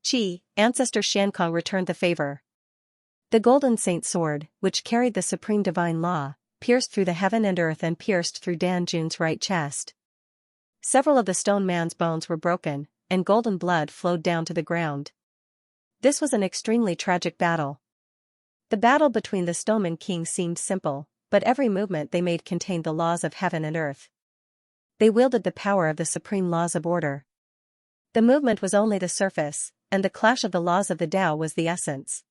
Chi, Ancestor Xianxia returned the favor. The golden saint sword, which carried the supreme divine law, pierced through the heaven and earth and pierced through Dan Jun's right chest. Several of the stone man's bones were broken, and golden blood flowed down to the ground. This was an extremely tragic battle. The battle between the Stoneman Kings seemed simple, but every movement they made contained the laws of heaven and earth. They wielded the power of the supreme laws of order. The movement was only the surface, and the clash of the laws of the Tao was the essence.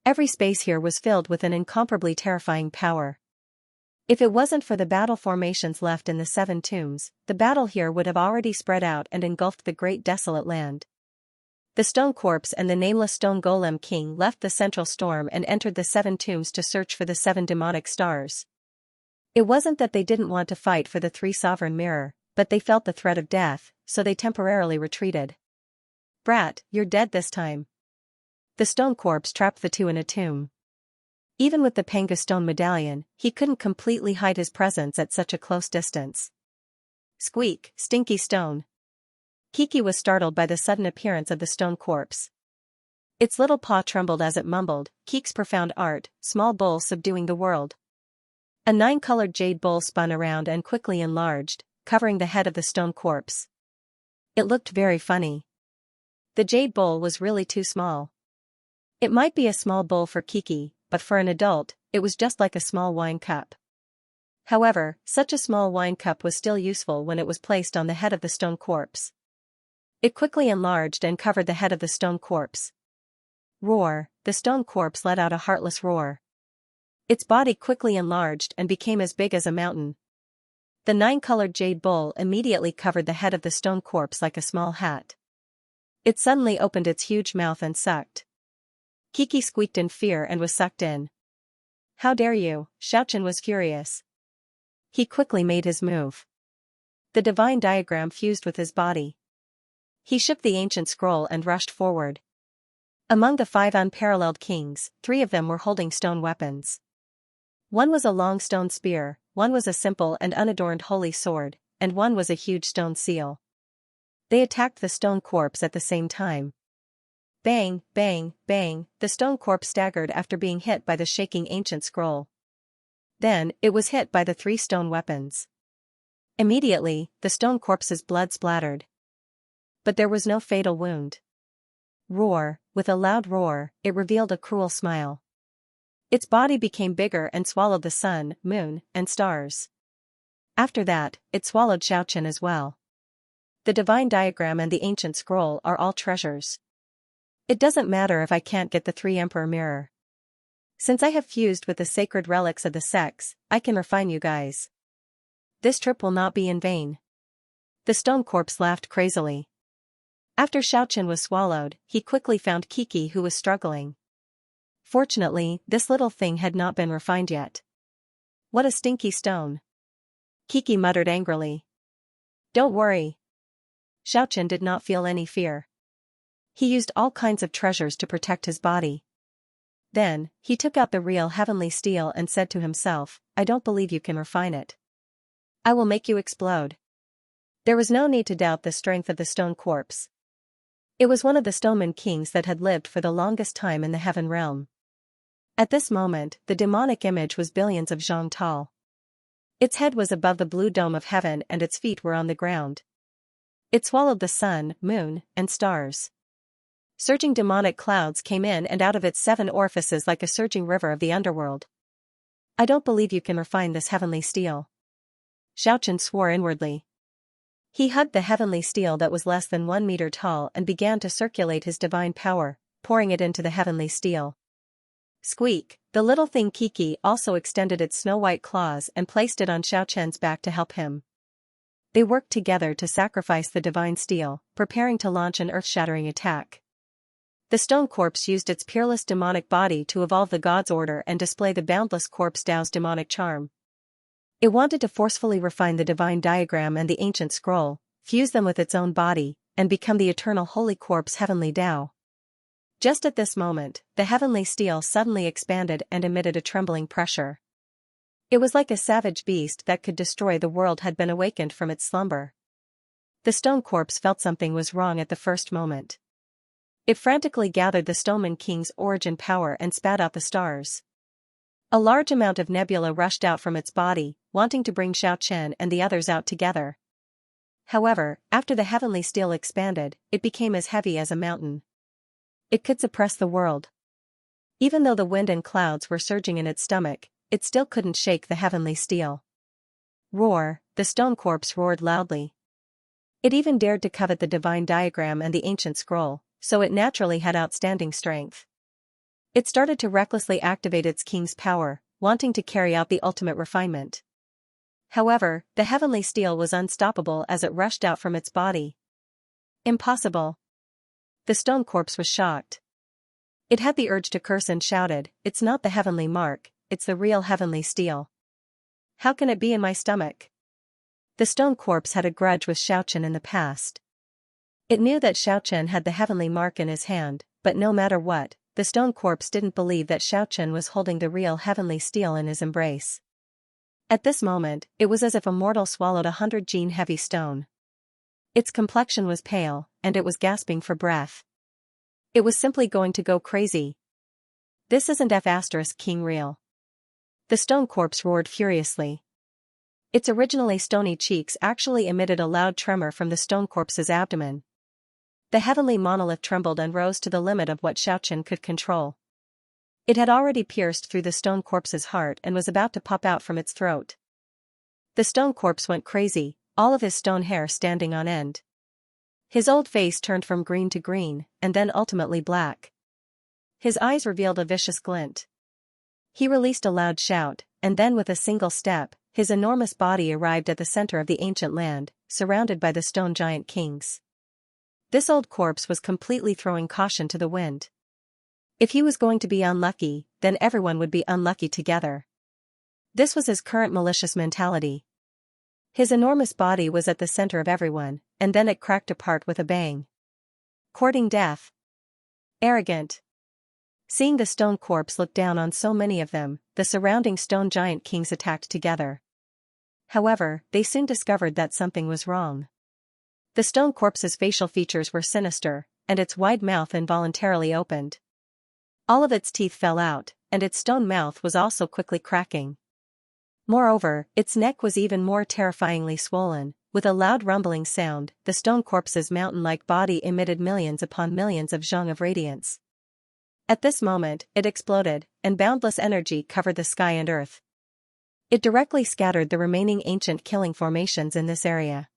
Every space here was filled with an incomparably terrifying power. If it wasn't for the battle formations left in the 7 tombs, the battle here would have already spread out and engulfed the great desolate land. The stone corpse and the nameless stone golem king left the central storm and entered the 7 tombs to search for the 7 demonic stars. It wasn't that they didn't want to fight for the 3 sovereign mirror, but they felt the threat of death, so they temporarily retreated. Brat, you're dead this time. The stone corpse trapped the 2 in a tomb. Even with the Panga stone medallion, he couldn't completely hide his presence at such a close distance. Squeak, stinky stone. Kiki was startled by the sudden appearance of the stone corpse. Its little paw trembled as it mumbled, "Keek's profound art, small bowl subduing the world." A 9-colored jade bowl spun around and quickly enlarged, covering the head of the stone corpse. It looked very funny. The jade bowl was really too small. It might be a small bowl for Kiki, but for an adult, it was just like a small wine cup. However, such a small wine cup was still useful when it was placed on the head of the stone corpse. It quickly enlarged and covered the head of the stone corpse. Roar! The stone corpse let out a heartless roar. Its body quickly enlarged and became as big as a mountain. The 9-colored jade bowl immediately covered the head of the stone corpse like a small hat. It suddenly opened its huge mouth and sucked. Kiki squeaked in fear and was sucked in. "How dare you?" Xiaochen was furious. He quickly made his move. The divine diagram fused with his body. He shook the ancient scroll and rushed forward. Among the 5 unparalleled kings, 3 of them were holding stone weapons. One was a long stone spear, one was a simple and unadorned holy sword, and one was a huge stone seal. They attacked the stone corpse at the same time. Bang, bang, bang, the stone corpse staggered after being hit by the shaking ancient scroll. Then, it was hit by the 3 stone weapons. Immediately, the stone corpse's blood splattered. But there was no fatal wound. Roar, with a loud roar, it revealed a cruel smile. Its body became bigger and swallowed the sun, moon, and stars. After that, it swallowed Xiaochen as well. The divine diagram and the ancient scroll are all treasures. It doesn't matter if I can't get the 3 emperor mirror. Since I have fused with the sacred relics of the sects, I can refine you guys. This trip will not be in vain. The stone corpse laughed crazily. After Xiaochen was swallowed, he quickly found Kiki who was struggling. Fortunately, this little thing had not been refined yet. What a stinky stone. Kiki muttered angrily. Don't worry. Xiaochen did not feel any fear. He used all kinds of treasures to protect his body. Then, he took out the real heavenly steel and said to himself, I don't believe you can refine it. I will make you explode. There was no need to doubt the strength of the stone corpse. It was one of the Stoneman Kings that had lived for the longest time in the heaven realm. At this moment, the demonic image was billions of zhang tall. Its head was above the blue dome of heaven and its feet were on the ground. It swallowed the sun, moon, and stars. Surging demonic clouds came in and out of its 7 orifices like a surging river of the underworld. I don't believe you can refine this heavenly steel. Xiaochen swore inwardly. He hugged the heavenly steel that was less than 1 meter tall and began to circulate his divine power, pouring it into the heavenly steel. Squeak, the little thing Kiki also extended its snow-white claws and placed it on Xiaochen's back to help him. They worked together to sacrifice the divine steel, preparing to launch an earth-shattering attack. The stone corpse used its peerless demonic body to evolve the god's order and display the boundless corpse Tao's demonic charm. It wanted to forcefully refine the divine diagram and the ancient scroll, fuse them with its own body, and become the eternal holy corpse heavenly Tao. Just at this moment, the heavenly steel suddenly expanded and emitted a trembling pressure. It was like a savage beast that could destroy the world had been awakened from its slumber. The stone corpse felt something was wrong at the first moment. It frantically gathered the Stoneman King's origin power and spat out the stars. A large amount of nebula rushed out from its body, wanting to bring Xiaochen and the others out together. However, after the heavenly steel expanded, it became as heavy as a mountain. It could suppress the world. Even though the wind and clouds were surging in its stomach, it still couldn't shake the heavenly steel. Roar, the stone corpse roared loudly. It even dared to covet the divine diagram and the ancient scroll, so it naturally had outstanding strength. It started to recklessly activate its king's power, wanting to carry out the ultimate refinement. However, the heavenly steel was unstoppable as it rushed out from its body. Impossible. The stone corpse was shocked. It had the urge to curse and shouted, "It's not the heavenly mark, it's the real heavenly steel. How can it be in my stomach?" The stone corpse had a grudge with Xiaochen in the past. It knew that Xiaochen had the heavenly mark in his hand, but no matter what, the stone corpse didn't believe that Xiaochen was holding the real heavenly steel in his embrace. At this moment, it was as if a mortal swallowed 100 heavy stone. Its complexion was pale, and it was gasping for breath. It was simply going to go crazy. This isn't King real. The stone corpse roared furiously. Its originally stony cheeks actually emitted a loud tremor from the stone corpse's abdomen. The heavenly monolith trembled and rose to the limit of what Xiaochen could control. It had already pierced through the stone corpse's heart and was about to pop out from its throat. The stone corpse went crazy, all of his stone hair standing on end. His old face turned from green to green, and then ultimately black. His eyes revealed a vicious glint. He released a loud shout, and then with a single step, his enormous body arrived at the center of the ancient land, surrounded by the stone giant kings. This old corpse was completely throwing caution to the wind. If he was going to be unlucky, then everyone would be unlucky together. This was his current malicious mentality. His enormous body was at the center of everyone, and then it cracked apart with a bang. Courting death. Arrogant. Seeing the stone corpse look down on so many of them, the surrounding stone giant kings attacked together. However, they soon discovered that something was wrong. The stone corpse's facial features were sinister, and its wide mouth involuntarily opened. All of its teeth fell out, and its stone mouth was also quickly cracking. Moreover, its neck was even more terrifyingly swollen. With a loud rumbling sound, the stone corpse's mountain-like body emitted millions upon millions of zhong of radiance. At this moment, it exploded, and boundless energy covered the sky and earth. It directly scattered the remaining ancient killing formations in this area.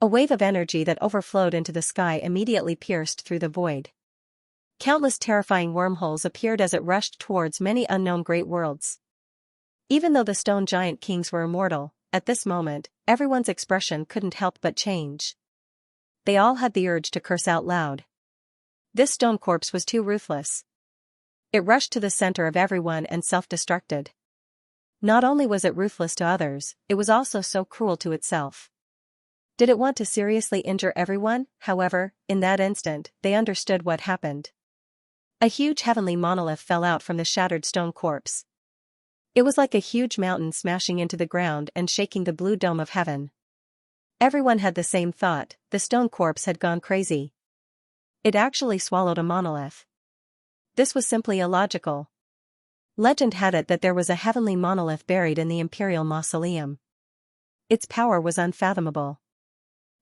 A wave of energy that overflowed into the sky immediately pierced through the void. Countless terrifying wormholes appeared as it rushed towards many unknown great worlds. Even though the stone giant kings were immortal, at this moment, everyone's expression couldn't help but change. They all had the urge to curse out loud. This stone corpse was too ruthless. It rushed to the center of everyone and self-destructed. Not only was it ruthless to others, it was also so cruel to itself. Did it want to seriously injure everyone? However, in that instant, they understood what happened. A huge heavenly monolith fell out from the shattered stone corpse. It was like a huge mountain smashing into the ground and shaking the blue dome of heaven. Everyone had the same thought: the stone corpse had gone crazy. It actually swallowed a monolith. This was simply illogical. Legend had it that there was a heavenly monolith buried in the imperial mausoleum. Its power was unfathomable.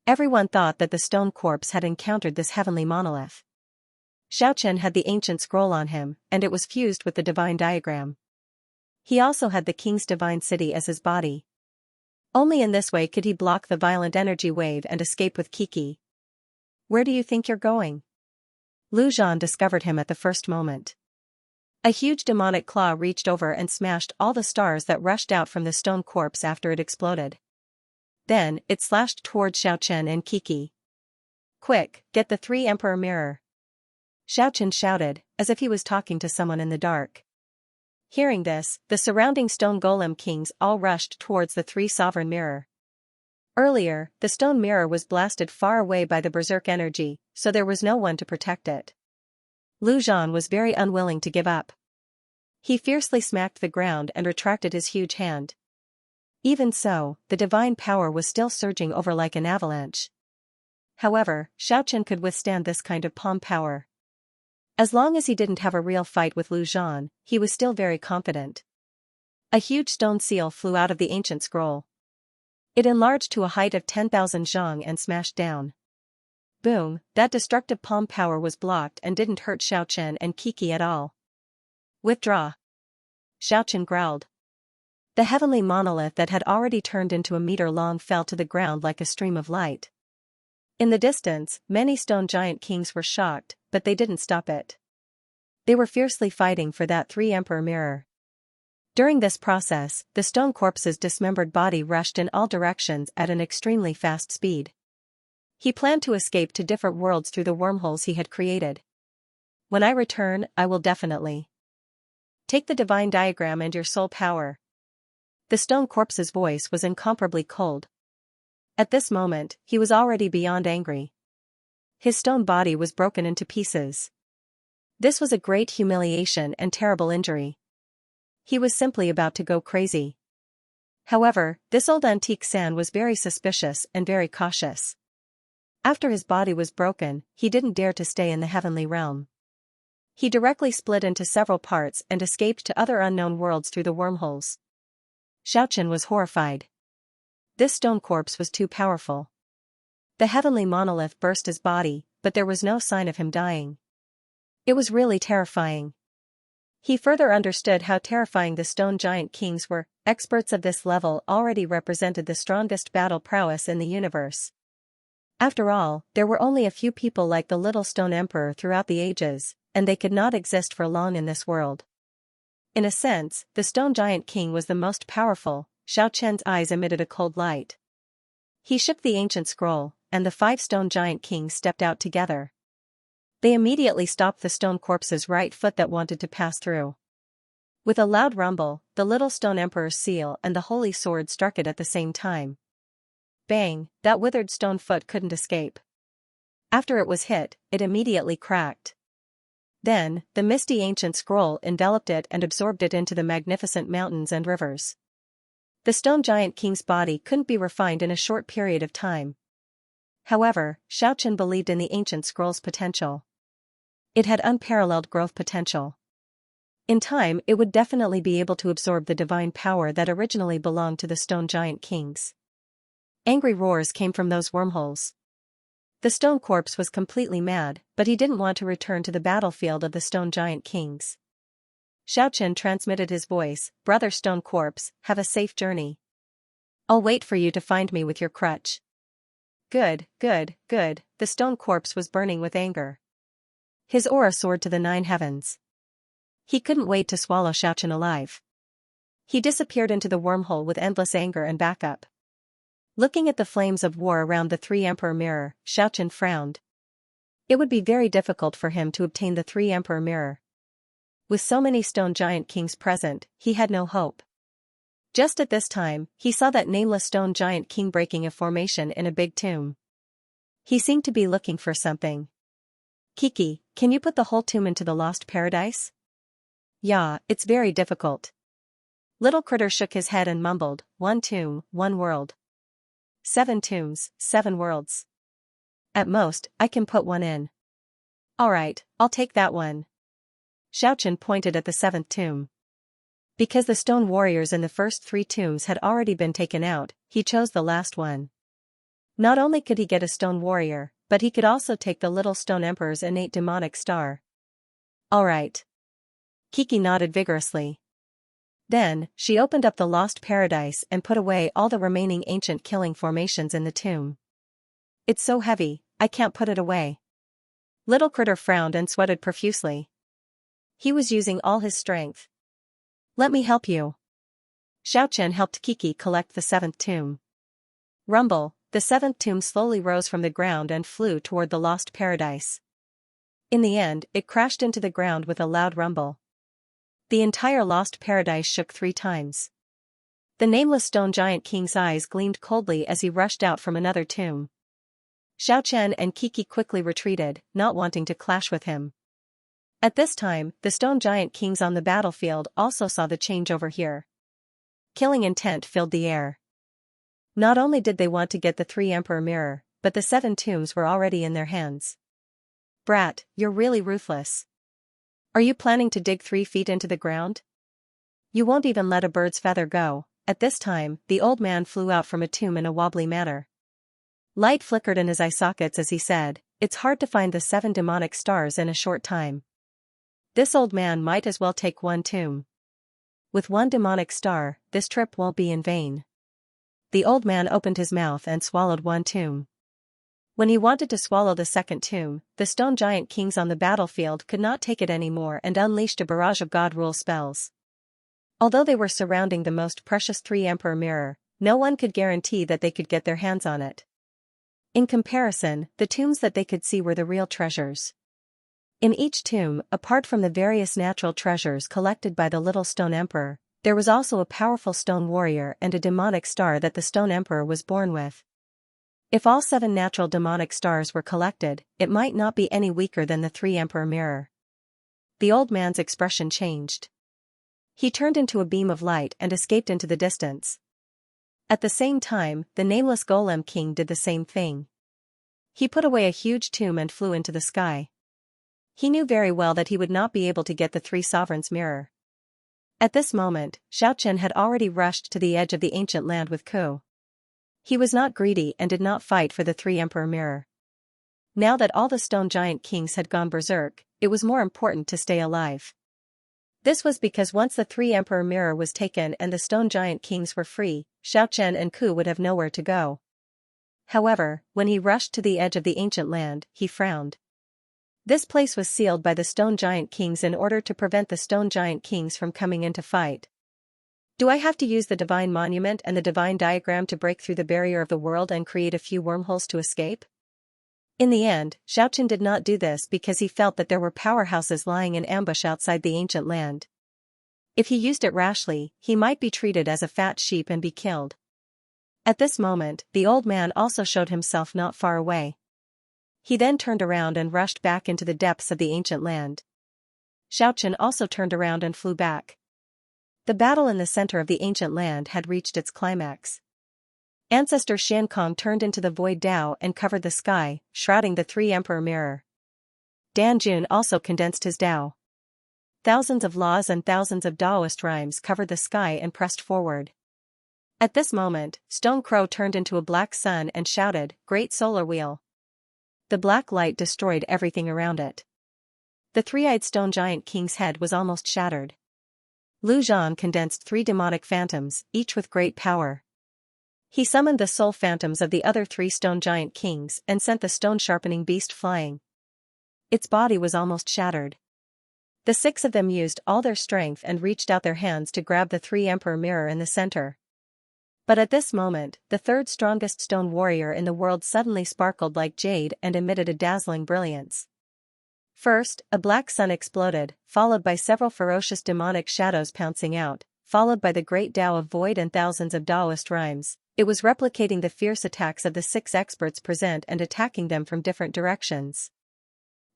Everyone thought that the stone corpse had encountered this heavenly monolith. Xiaochen had the ancient scroll on him, and it was fused with the divine diagram. He also had the king's divine city as his body. Only in this way could he block the violent energy wave and escape with Kiki. Where do you think you're going? Lu Zhan discovered him at the first moment. A huge demonic claw reached over and smashed all the stars that rushed out from the stone corpse after it exploded. Then, it slashed toward Xiaochen and Kiki. Quick, get the 3 Emperor mirror. Xiaochen shouted, as if he was talking to someone in the dark. Hearing this, the surrounding stone golem kings all rushed towards the 3 sovereign mirror. Earlier, the stone mirror was blasted far away by the berserk energy, so there was no one to protect it. Lu Zhan was very unwilling to give up. He fiercely smacked the ground and retracted his huge hand. Even so, the divine power was still surging over like an avalanche. However, Xiaochen could withstand this kind of palm power. As long as he didn't have a real fight with Lu Zhan, he was still very confident. A huge stone seal flew out of the ancient scroll. It enlarged to a height of 10,000 zhang and smashed down. Boom, that destructive palm power was blocked and didn't hurt Xiaochen and Kiki at all. Withdraw. Xiaochen growled. The heavenly monolith that had already turned into a meter long fell to the ground like a stream of light. In the distance, many stone giant kings were shocked, but they didn't stop it. They were fiercely fighting for that 3 Emperor mirror. During this process, the stone corpse's dismembered body rushed in all directions at an extremely fast speed. He planned to escape to different worlds through the wormholes he had created. When I return, I will definitely take the divine diagram and your soul power. The stone corpse's voice was incomparably cold. At this moment, he was already beyond angry. His stone body was broken into pieces. This was a great humiliation and terrible injury. He was simply about to go crazy. However, this old antique San was very suspicious and very cautious. After his body was broken, he didn't dare to stay in the heavenly realm. He directly split into several parts and escaped to other unknown worlds through the wormholes. Xiaochen was horrified. This stone corpse was too powerful. The heavenly monolith burst his body, but there was no sign of him dying. It was really terrifying. He further understood how terrifying the stone giant kings were. Experts of this level already represented the strongest battle prowess in the universe. After all, there were only a few people like the little stone emperor throughout the ages, and they could not exist for long in this world. In a sense, the stone giant king was the most powerful. Xiaochen's eyes emitted a cold light. He shook the ancient scroll, and the 5 stone giant kings stepped out together. They immediately stopped the stone corpse's right foot that wanted to pass through. With a loud rumble, the little stone emperor's seal and the holy sword struck it at the same time. Bang, that withered stone foot couldn't escape. After it was hit, it immediately cracked. Then, the misty ancient scroll enveloped it and absorbed it into the magnificent mountains and rivers. The stone giant king's body couldn't be refined in a short period of time. However, Xiaochen believed in the ancient scroll's potential. It had unparalleled growth potential. In time, it would definitely be able to absorb the divine power that originally belonged to the stone giant kings. Angry roars came from those wormholes. The stone corpse was completely mad, but he didn't want to return to the battlefield of the stone giant kings. Xiaochen transmitted his voice, "Brother Stone Corpse, have a safe journey. I'll wait for you to find me with your crutch." Good, good, good, the stone corpse was burning with anger. His aura soared to the 9 heavens. He couldn't wait to swallow Xiaochen alive. He disappeared into the wormhole with endless anger and backup. Looking at the flames of war around the 3 Emperor mirror, Xiaochen frowned. It would be very difficult for him to obtain the 3 Emperor mirror. With so many stone giant kings present, he had no hope. Just at this time, he saw that nameless stone giant king breaking a formation in a big tomb. He seemed to be looking for something. "Kiki, can you put the whole tomb into the lost paradise?" "Yeah, it's very difficult." Little Critter shook his head and mumbled, "1 tomb, 1 world. 7 tombs, 7 worlds. At most, I can put 1 in." "Alright, I'll take that one." Xiaochen pointed at the 7th tomb. Because the stone warriors in the first 3 tombs had already been taken out, he chose the last one. Not only could he get a stone warrior, but he could also take the little stone emperor's innate demonic star. "Alright." Kiki nodded vigorously. Then, she opened up the lost paradise and put away all the remaining ancient killing formations in the tomb. It's so heavy, I can't put it away. Little Critter frowned and sweated profusely. He was using all his strength. Let me help you. Xiaochen helped Kiki collect the seventh tomb. Rumble, the seventh tomb slowly rose from the ground and flew toward the lost paradise. In the end, it crashed into the ground with a loud rumble. The entire lost paradise shook 3 times. The nameless stone giant king's eyes gleamed coldly as he rushed out from another tomb. Xiaochen and Kiki quickly retreated, not wanting to clash with him. At this time, the stone giant kings on the battlefield also saw the changeover here. Killing intent filled the air. Not only did they want to get the 3 Emperor Mirror, but the 7 tombs were already in their hands. Brat, you're really ruthless. Are you planning to dig 3 feet into the ground? You won't even let a bird's feather go. At this time, the old man flew out from a tomb in a wobbly manner. Light flickered in his eye sockets as he said, "It's hard to find the 7 demonic stars in a short time. This old man might as well take 1 tomb. With 1 demonic star, this trip won't be in vain." The old man opened his mouth and swallowed 1 tomb. When he wanted to swallow the 2nd tomb, the stone giant kings on the battlefield could not take it anymore and unleashed a barrage of God rule spells. Although they were surrounding the most precious 3 Emperor Mirror, no one could guarantee that they could get their hands on it. In comparison, the tombs that they could see were the real treasures. In each tomb, apart from the various natural treasures collected by the little stone emperor, there was also a powerful stone warrior and a demonic star that the stone emperor was born with. If all 7 natural demonic stars were collected, it might not be any weaker than the 3 Emperor Mirror. The old man's expression changed. He turned into a beam of light and escaped into the distance. At the same time, the nameless Golem King did the same thing. He put away a huge tomb and flew into the sky. He knew very well that he would not be able to get the 3 Sovereigns' Mirror. At this moment, Xiaochen had already rushed to the edge of the ancient land with Ku. He was not greedy and did not fight for the 3 Emperor Mirror. Now that all the stone giant kings had gone berserk, it was more important to stay alive. This was because once the 3 Emperor Mirror was taken and the stone giant kings were free, Xiaochen and Ku would have nowhere to go. However, when he rushed to the edge of the ancient land, he frowned. This place was sealed by the stone giant kings in order to prevent the stone giant kings from coming in to fight. Do I have to use the divine monument and the divine diagram to break through the barrier of the world and create a few wormholes to escape? In the end, Xiaochen did not do this because he felt that there were powerhouses lying in ambush outside the ancient land. If he used it rashly, he might be treated as a fat sheep and be killed. At this moment, the old man also showed himself not far away. He then turned around and rushed back into the depths of the ancient land. Xiaochen also turned around and flew back. The battle in the center of the ancient land had reached its climax. Ancestor Xiankong turned into the void Dao and covered the sky, shrouding the 3 Emperor Mirror. Danjun also condensed his Dao. Thousands of laws and thousands of Daoist rhymes covered the sky and pressed forward. At this moment, Stone Crow turned into a black sun and shouted, "Great solar wheel." The black light destroyed everything around it. The 3-eyed stone giant king's head was almost shattered. Lu Zhan condensed 3 demonic phantoms, each with great power. He summoned the soul phantoms of the other 3 stone giant kings and sent the stone-sharpening beast flying. Its body was almost shattered. The 6 of them used all their strength and reached out their hands to grab the 3 Emperor Mirror in the center. But at this moment, the 3rd strongest stone warrior in the world suddenly sparkled like jade and emitted a dazzling brilliance. First, a black sun exploded, followed by several ferocious demonic shadows pouncing out, followed by the great Tao of void and thousands of Taoist rhymes. It was replicating the fierce attacks of the 6 experts present and attacking them from different directions.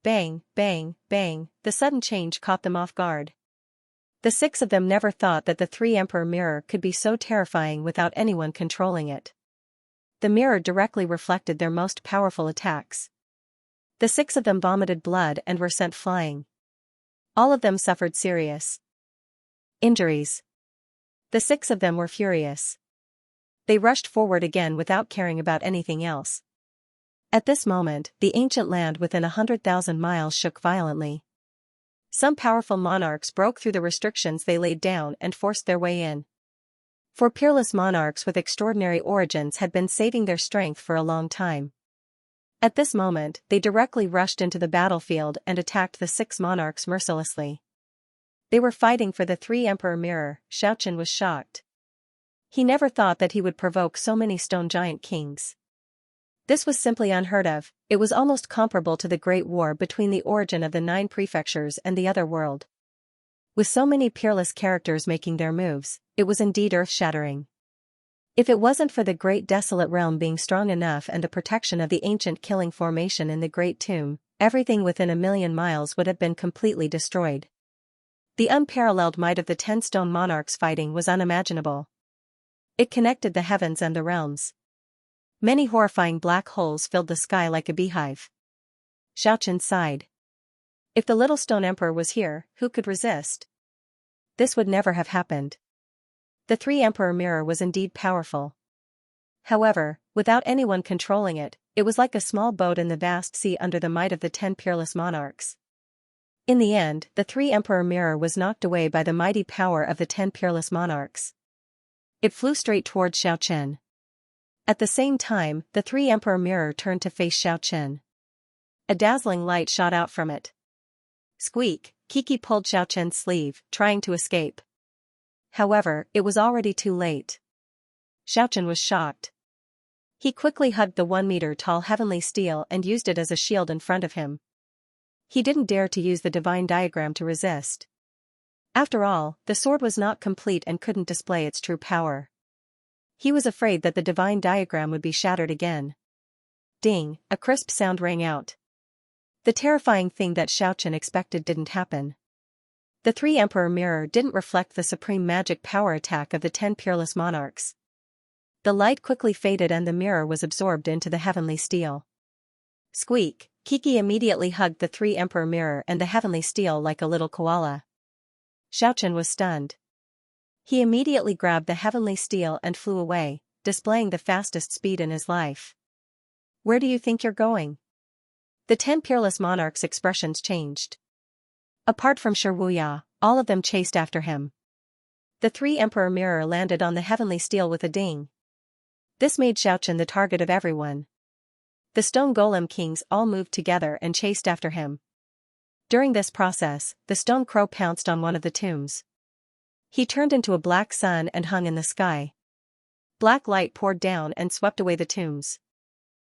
Bang, bang, bang, the sudden change caught them off guard. The 6 of them never thought that the 3 Emperor Mirror could be so terrifying without anyone controlling it. The mirror directly reflected their most powerful attacks. The 6 of them vomited blood and were sent flying. All of them suffered serious injuries. The 6 of them were furious. They rushed forward again without caring about anything else. At this moment, the ancient land within 100,000 miles shook violently. Some powerful monarchs broke through the restrictions they laid down and forced their way in. For peerless monarchs with extraordinary origins had been saving their strength for a long time. At this moment, they directly rushed into the battlefield and attacked the 6 monarchs mercilessly. They were fighting for the 3 Emperor Mirror. Xianxia was shocked. He never thought that he would provoke so many stone giant kings. This was simply unheard of. It was almost comparable to the Great War between the origin of the 9 prefectures and the other world. With so many peerless characters making their moves, it was indeed earth-shattering. If it wasn't for the great desolate realm being strong enough and the protection of the ancient killing formation in the Great Tomb, everything within a million miles would have been completely destroyed. The unparalleled might of the 10 stone monarchs fighting was unimaginable. It connected the heavens and the realms. Many horrifying black holes filled the sky like a beehive. Xianxia sighed. If the little stone emperor was here, who could resist? This would never have happened. The 3 Emperor Mirror was indeed powerful. However, without anyone controlling it, it was like a small boat in the vast sea under the might of the 10 peerless monarchs. In the end, the 3 Emperor Mirror was knocked away by the mighty power of the 10 peerless monarchs. It flew straight toward Xianxia. At the same time, the 3 Emperor Mirror turned to face Xianxia. A dazzling light shot out from it. Squeak, Kiki pulled Xianxia's sleeve, trying to escape. However, it was already too late. Xianxia was shocked. He quickly hugged the 1-meter-tall heavenly steel and used it as a shield in front of him. He didn't dare to use the divine diagram to resist. After all, the sword was not complete and couldn't display its true power. He was afraid that the divine diagram would be shattered again. Ding, a crisp sound rang out. The terrifying thing that Xianxia expected didn't happen. The 3 Emperor Mirror didn't reflect the supreme magic power attack of the 10 peerless monarchs. The light quickly faded and the mirror was absorbed into the heavenly steel. Squeak, Kiki immediately hugged the 3 Emperor Mirror and the heavenly steel like a little koala. Xianxia was stunned. He immediately grabbed the heavenly steel and flew away, displaying the fastest speed in his life. Where do you think you're going? The 10 peerless monarchs' expressions changed. Apart from Xianxia, all of them chased after him. The 3 Emperor Mirror landed on the heavenly steel with a ding. This made Xianxia the target of everyone. The stone golem kings all moved together and chased after him. During this process, the stone crow pounced on one of the tombs. He turned into a black sun and hung in the sky. Black light poured down and swept away the tombs.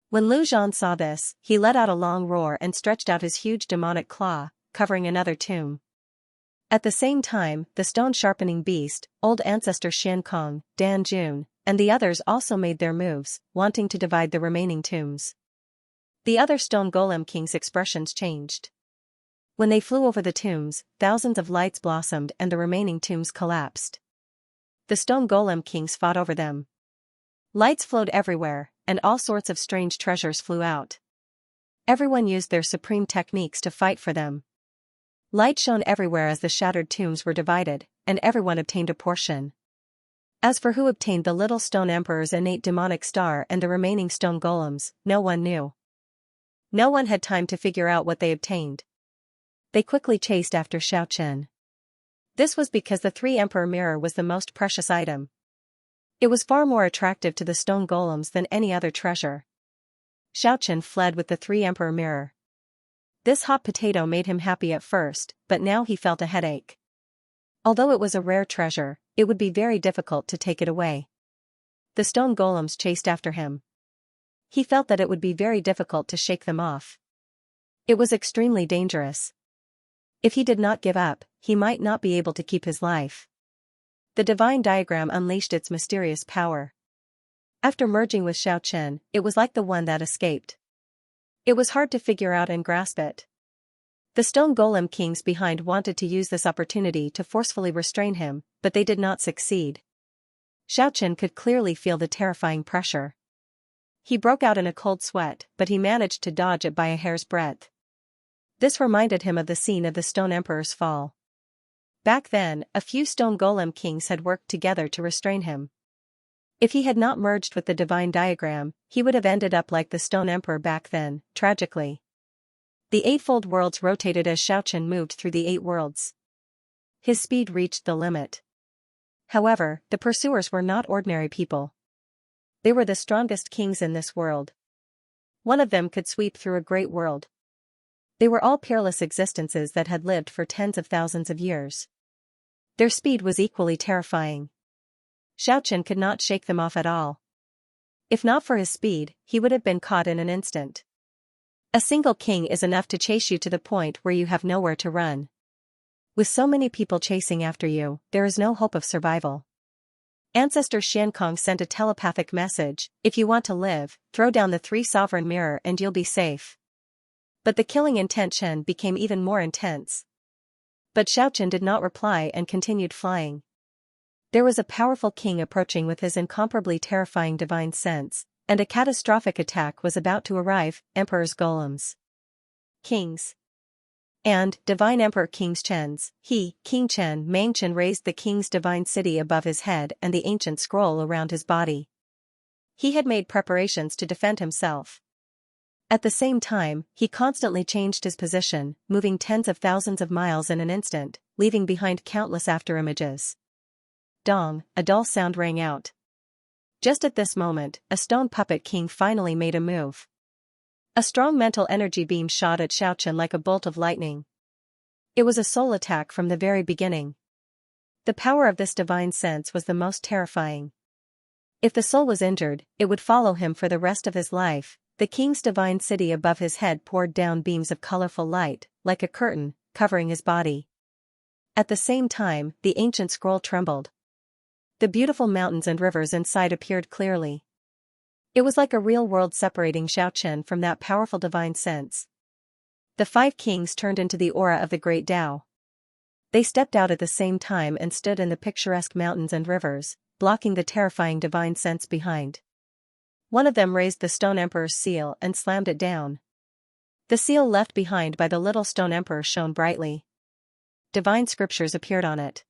When Lu Zhan saw this, he let out a long roar and stretched out his huge demonic claw, covering another tomb. At the same time, the stone-sharpening beast, old ancestor Xian Kong, Dan Jun, and the others also made their moves, wanting to divide the remaining tombs. The other stone golem kings' expressions changed. When they flew over the tombs, thousands of lights blossomed and the remaining tombs collapsed. The stone golem kings fought over them. Lights flowed everywhere, and all sorts of strange treasures flew out. Everyone used their supreme techniques to fight for them. Light shone everywhere as the shattered tombs were divided, and everyone obtained a portion. As for who obtained the little stone emperor's innate demonic star and the remaining stone golems, no one knew. No one had time to figure out what they obtained. They quickly chased after Xianxia. This was because the 3 Emperor Mirror was the most precious item. It was far more attractive to the stone golems than any other treasure. Xianxia fled with the 3 Emperor Mirror. This hot potato made him happy at first, but now he felt a headache. Although it was a rare treasure, it would be very difficult to take it away. The stone golems chased after him. He felt that it would be very difficult to shake them off. It was extremely dangerous. If he did not give up, he might not be able to keep his life. The divine diagram unleashed its mysterious power. After merging with Xianxia, it was like the one that escaped. It was hard to figure out and grasp it. The stone golem kings behind wanted to use this opportunity to forcefully restrain him, but they did not succeed. Xianxia could clearly feel the terrifying pressure. He broke out in a cold sweat, but he managed to dodge it by a hair's breadth. This reminded him of the scene of the Stone Emperor's fall. Back then, a few stone golem kings had worked together to restrain him. If he had not merged with the divine diagram, he would have ended up like the Stone Emperor back then, tragically. The eightfold worlds rotated as Xiaochen moved through the 8 worlds. His speed reached the limit. However, the pursuers were not ordinary people. They were the strongest kings in this world. One of them could sweep through a great world. They were all peerless existences that had lived for tens of thousands of years. Their speed was equally terrifying. Xiaochen could not shake them off at all. If not for his speed, he would have been caught in an instant. A single king is enough to chase you to the point where you have nowhere to run. With so many people chasing after you, there is no hope of survival. Ancestor Xiankong sent a telepathic message: if you want to live, throw down the 3 sovereign mirror and you'll be safe. But the killing intention became even more intense. But Xiaochen did not reply and continued flying. There was a powerful king approaching with his incomparably terrifying divine sense, and a catastrophic attack was about to arrive: Emperor's golems. Kings. And Divine Emperor King Chen's, King Chen Mangchen raised the king's divine city above his head and the ancient scroll around his body. He had made preparations to defend himself. At the same time, he constantly changed his position, moving tens of thousands of miles in an instant, leaving behind countless afterimages. Dong, a dull sound rang out. Just at this moment, a stone puppet king finally made a move. A strong mental energy beam shot at Xiaochen like a bolt of lightning. It was a soul attack from the very beginning. The power of this divine sense was the most terrifying. If the soul was injured, it would follow him for the rest of his life. The king's divine city above his head poured down beams of colorful light, like a curtain, covering his body. At the same time, the ancient scroll trembled. The beautiful mountains and rivers inside appeared clearly. It was like a real world separating Xiaochen from that powerful divine sense. The 5 kings turned into the aura of the great Tao. They stepped out at the same time and stood in the picturesque mountains and rivers, blocking the terrifying divine sense behind. One of them raised the stone emperor's seal and slammed it down. The seal left behind by the little stone emperor shone brightly. Divine scriptures appeared on it.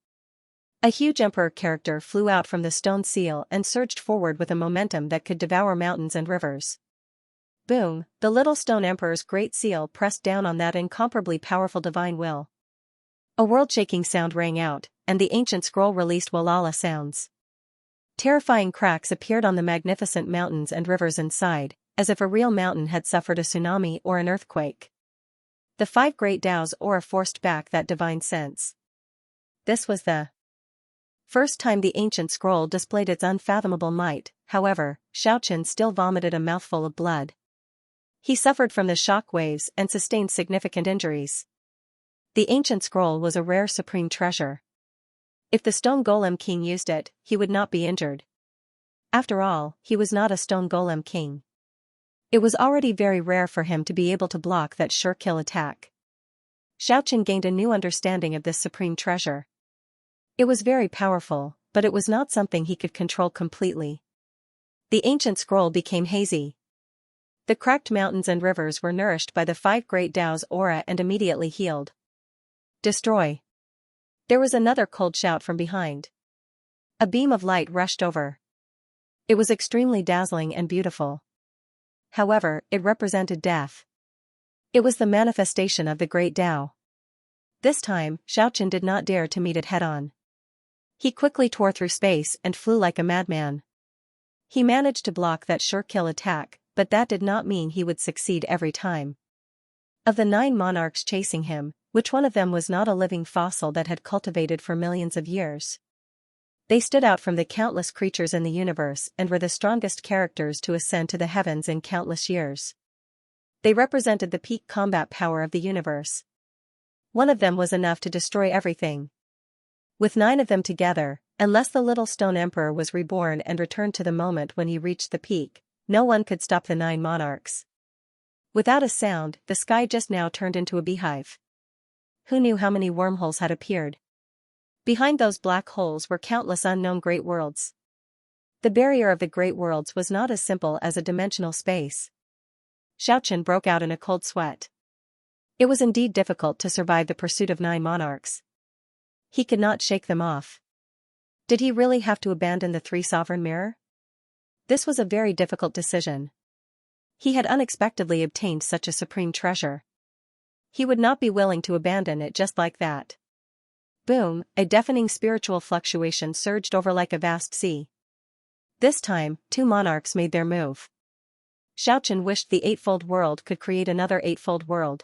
A huge emperor character flew out from the stone seal and surged forward with a momentum that could devour mountains and rivers. Boom, the little stone emperor's great seal pressed down on that incomparably powerful divine will. A world-shaking sound rang out, and the ancient scroll released Walala sounds. Terrifying cracks appeared on the magnificent mountains and rivers inside, as if a real mountain had suffered a tsunami or an earthquake. The 5 great Tao's aura forced back that divine sense. This was the first time the ancient scroll displayed its unfathomable might. However, Xiaochen still vomited a mouthful of blood. He suffered from the shock waves and sustained significant injuries. The ancient scroll was a rare supreme treasure. If the stone golem king used it, he would not be injured. After all, he was not a stone golem king. It was already very rare for him to be able to block that sure kill attack. Xiaochen gained a new understanding of this supreme treasure. It was very powerful, but it was not something he could control completely. The ancient scroll became hazy. The cracked mountains and rivers were nourished by the 5 great Tao's aura and immediately healed. Destroy. There was another cold shout from behind. A beam of light rushed over. It was extremely dazzling and beautiful. However, it represented death. It was the manifestation of the great Tao. This time, Xiaochen did not dare to meet it head-on. He quickly tore through space and flew like a madman. He managed to block that sure kill attack, but that did not mean he would succeed every time. Of the 9 monarchs chasing him, which one of them was not a living fossil that had cultivated for millions of years? They stood out from the countless creatures in the universe and were the strongest characters to ascend to the heavens in countless years. They represented the peak combat power of the universe. One of them was enough to destroy everything. With 9 of them together, unless the little stone emperor was reborn and returned to the moment when he reached the peak, no one could stop the 9 monarchs. Without a sound, the sky just now turned into a beehive. Who knew how many wormholes had appeared? Behind those black holes were countless unknown great worlds. The barrier of the great worlds was not as simple as a dimensional space. Xiaochen broke out in a cold sweat. It was indeed difficult to survive the pursuit of 9 monarchs. He could not shake them off. Did he really have to abandon the 3 sovereign mirror? This was a very difficult decision. He had unexpectedly obtained such a supreme treasure. He would not be willing to abandon it just like that. Boom, a deafening spiritual fluctuation surged over like a vast sea. This time, two monarchs made their move. Xiaochen wished the eightfold world could create another eightfold world.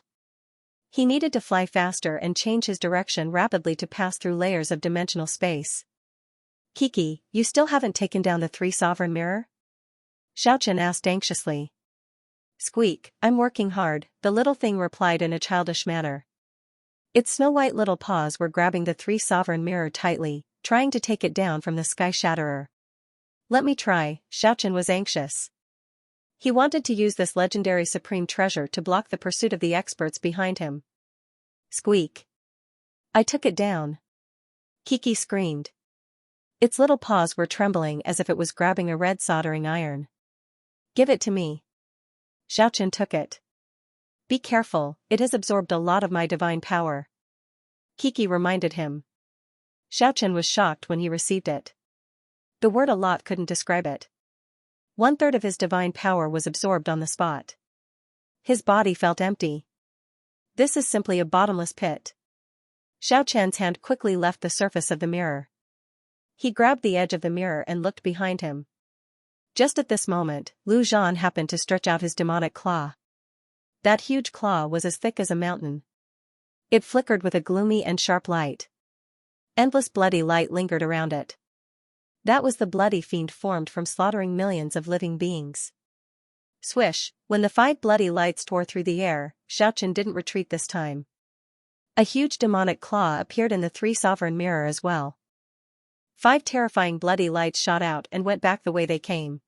He needed to fly faster and change his direction rapidly to pass through layers of dimensional space. Kiki, you still haven't taken down the three sovereign mirror? Xiaochen asked anxiously. Squeak, I'm working hard, the little thing replied in a childish manner. Its snow-white little paws were grabbing the three sovereign mirror tightly, trying to take it down from the sky shatterer. Let me try, Xiaochen was anxious. He wanted to use this legendary supreme treasure to block the pursuit of the experts behind him. Squeak. I took it down. Kiki screamed. Its little paws were trembling as if it was grabbing a red soldering iron. Give it to me. Xiaochen took it. Be careful, it has absorbed a lot of my divine power. Kiki reminded him. Xiaochen was shocked when he received it. The word a lot couldn't describe it. 1/3 of his divine power was absorbed on the spot. His body felt empty. This is simply a bottomless pit. Xiaochen's hand quickly left the surface of the mirror. He grabbed the edge of the mirror and looked behind him. Just at this moment, Lu Zhan happened to stretch out his demonic claw. That huge claw was as thick as a mountain. It flickered with a gloomy and sharp light. Endless bloody light lingered around it. That was the bloody fiend formed from slaughtering millions of living beings. Swish, when the 5 bloody lights tore through the air, Xiaochen didn't retreat this time. A huge demonic claw appeared in the 3 sovereign mirror as well. 5 terrifying bloody lights shot out and went back the way they came.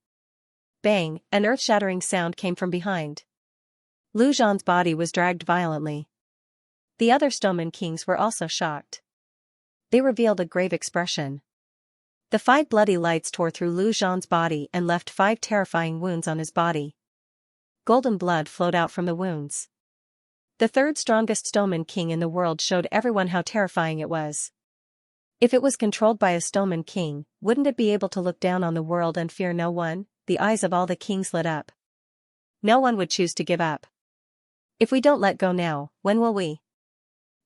Bang, an earth-shattering sound came from behind. Lu Zhan's body was dragged violently. The other Stoneman Kings were also shocked. They revealed a grave expression. The 5 bloody lights tore through Lu Zhan's body and left 5 terrifying wounds on his body. Golden blood flowed out from the wounds. The 3rd strongest Stoneman King in the world showed everyone how terrifying it was. If it was controlled by a Stoneman King, wouldn't it be able to look down on the world and fear no one? The eyes of all the kings lit up. No one would choose to give up. If we don't let go now, when will we?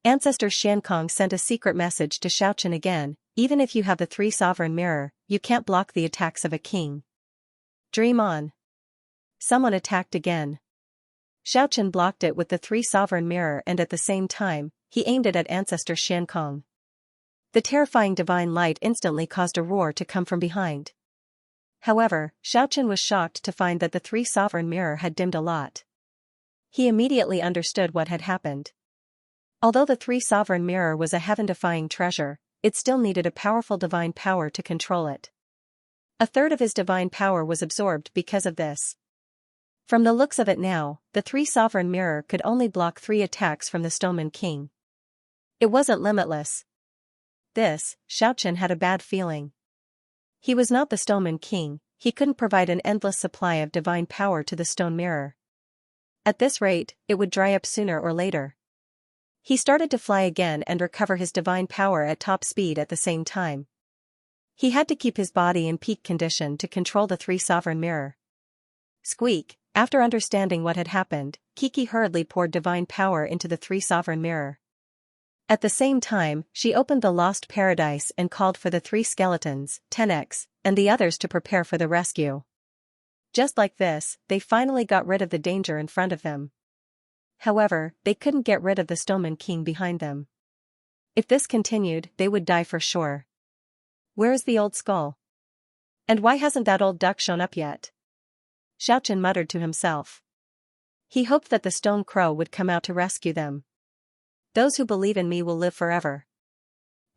Ancestor Xiankong sent a secret message to Xiaochen again. Even if you have the 3 sovereign mirror, you can't block the attacks of a king. Dream on. Someone attacked again. Xiaochen blocked it with the 3 sovereign mirror and at the same time, he aimed it at Ancestor Xiankong. The terrifying divine light instantly caused a roar to come from behind. However, Xiaochen was shocked to find that the 3 sovereign mirror had dimmed a lot. He immediately understood what had happened. Although the 3 sovereign mirror was a heaven-defying treasure, it still needed a powerful divine power to control it. 1/3 of his divine power was absorbed because of this. From the looks of it now, the 3 sovereign mirror could only block 3 attacks from the Stoneman King. It wasn't limitless. This, Xiaochen had a bad feeling. He was not the Stoneman King, he couldn't provide an endless supply of divine power to the stone mirror. At this rate, it would dry up sooner or later. He started to fly again and recover his divine power at top speed at the same time. He had to keep his body in peak condition to control the 3 sovereign mirror. Squeak, after understanding what had happened, Kiki hurriedly poured divine power into the 3 sovereign mirror. At the same time, she opened the lost paradise and called for the 3 skeletons, 10x, and the others to prepare for the rescue. Just like this, they finally got rid of the danger in front of them. However, they couldn't get rid of the Stoneman King behind them. If this continued, they would die for sure. Where is the old skull? And why hasn't that old duck shown up yet? Xiaochen muttered to himself. He hoped that the stone crow would come out to rescue them. Those who believe in me will live forever.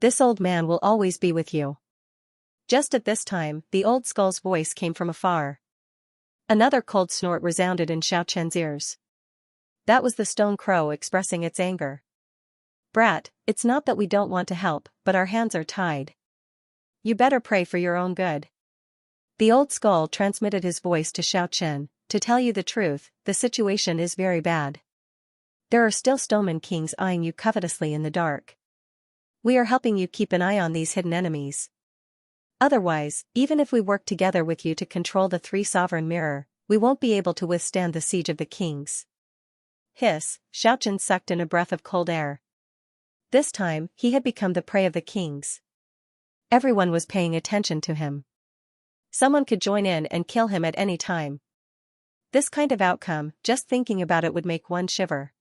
This old man will always be with you. Just at this time, the old skull's voice came from afar. Another cold snort resounded in Xiaochen's ears. That was the stone crow expressing its anger. Brat, it's not that we don't want to help, but our hands are tied. You better pray for your own good. The old skull transmitted his voice to Xiaochen. To tell you the truth, the situation is very bad. There are still Stoneman Kings eyeing you covetously in the dark. We are helping you keep an eye on these hidden enemies. Otherwise, even if we work together with you to control the 3 sovereign mirror, we won't be able to withstand the siege of the kings. Hiss, Xiaochen sucked in a breath of cold air. This time, he had become the prey of the kings. Everyone was paying attention to him. Someone could join in and kill him at any time. This kind of outcome, just thinking about it would make one shiver.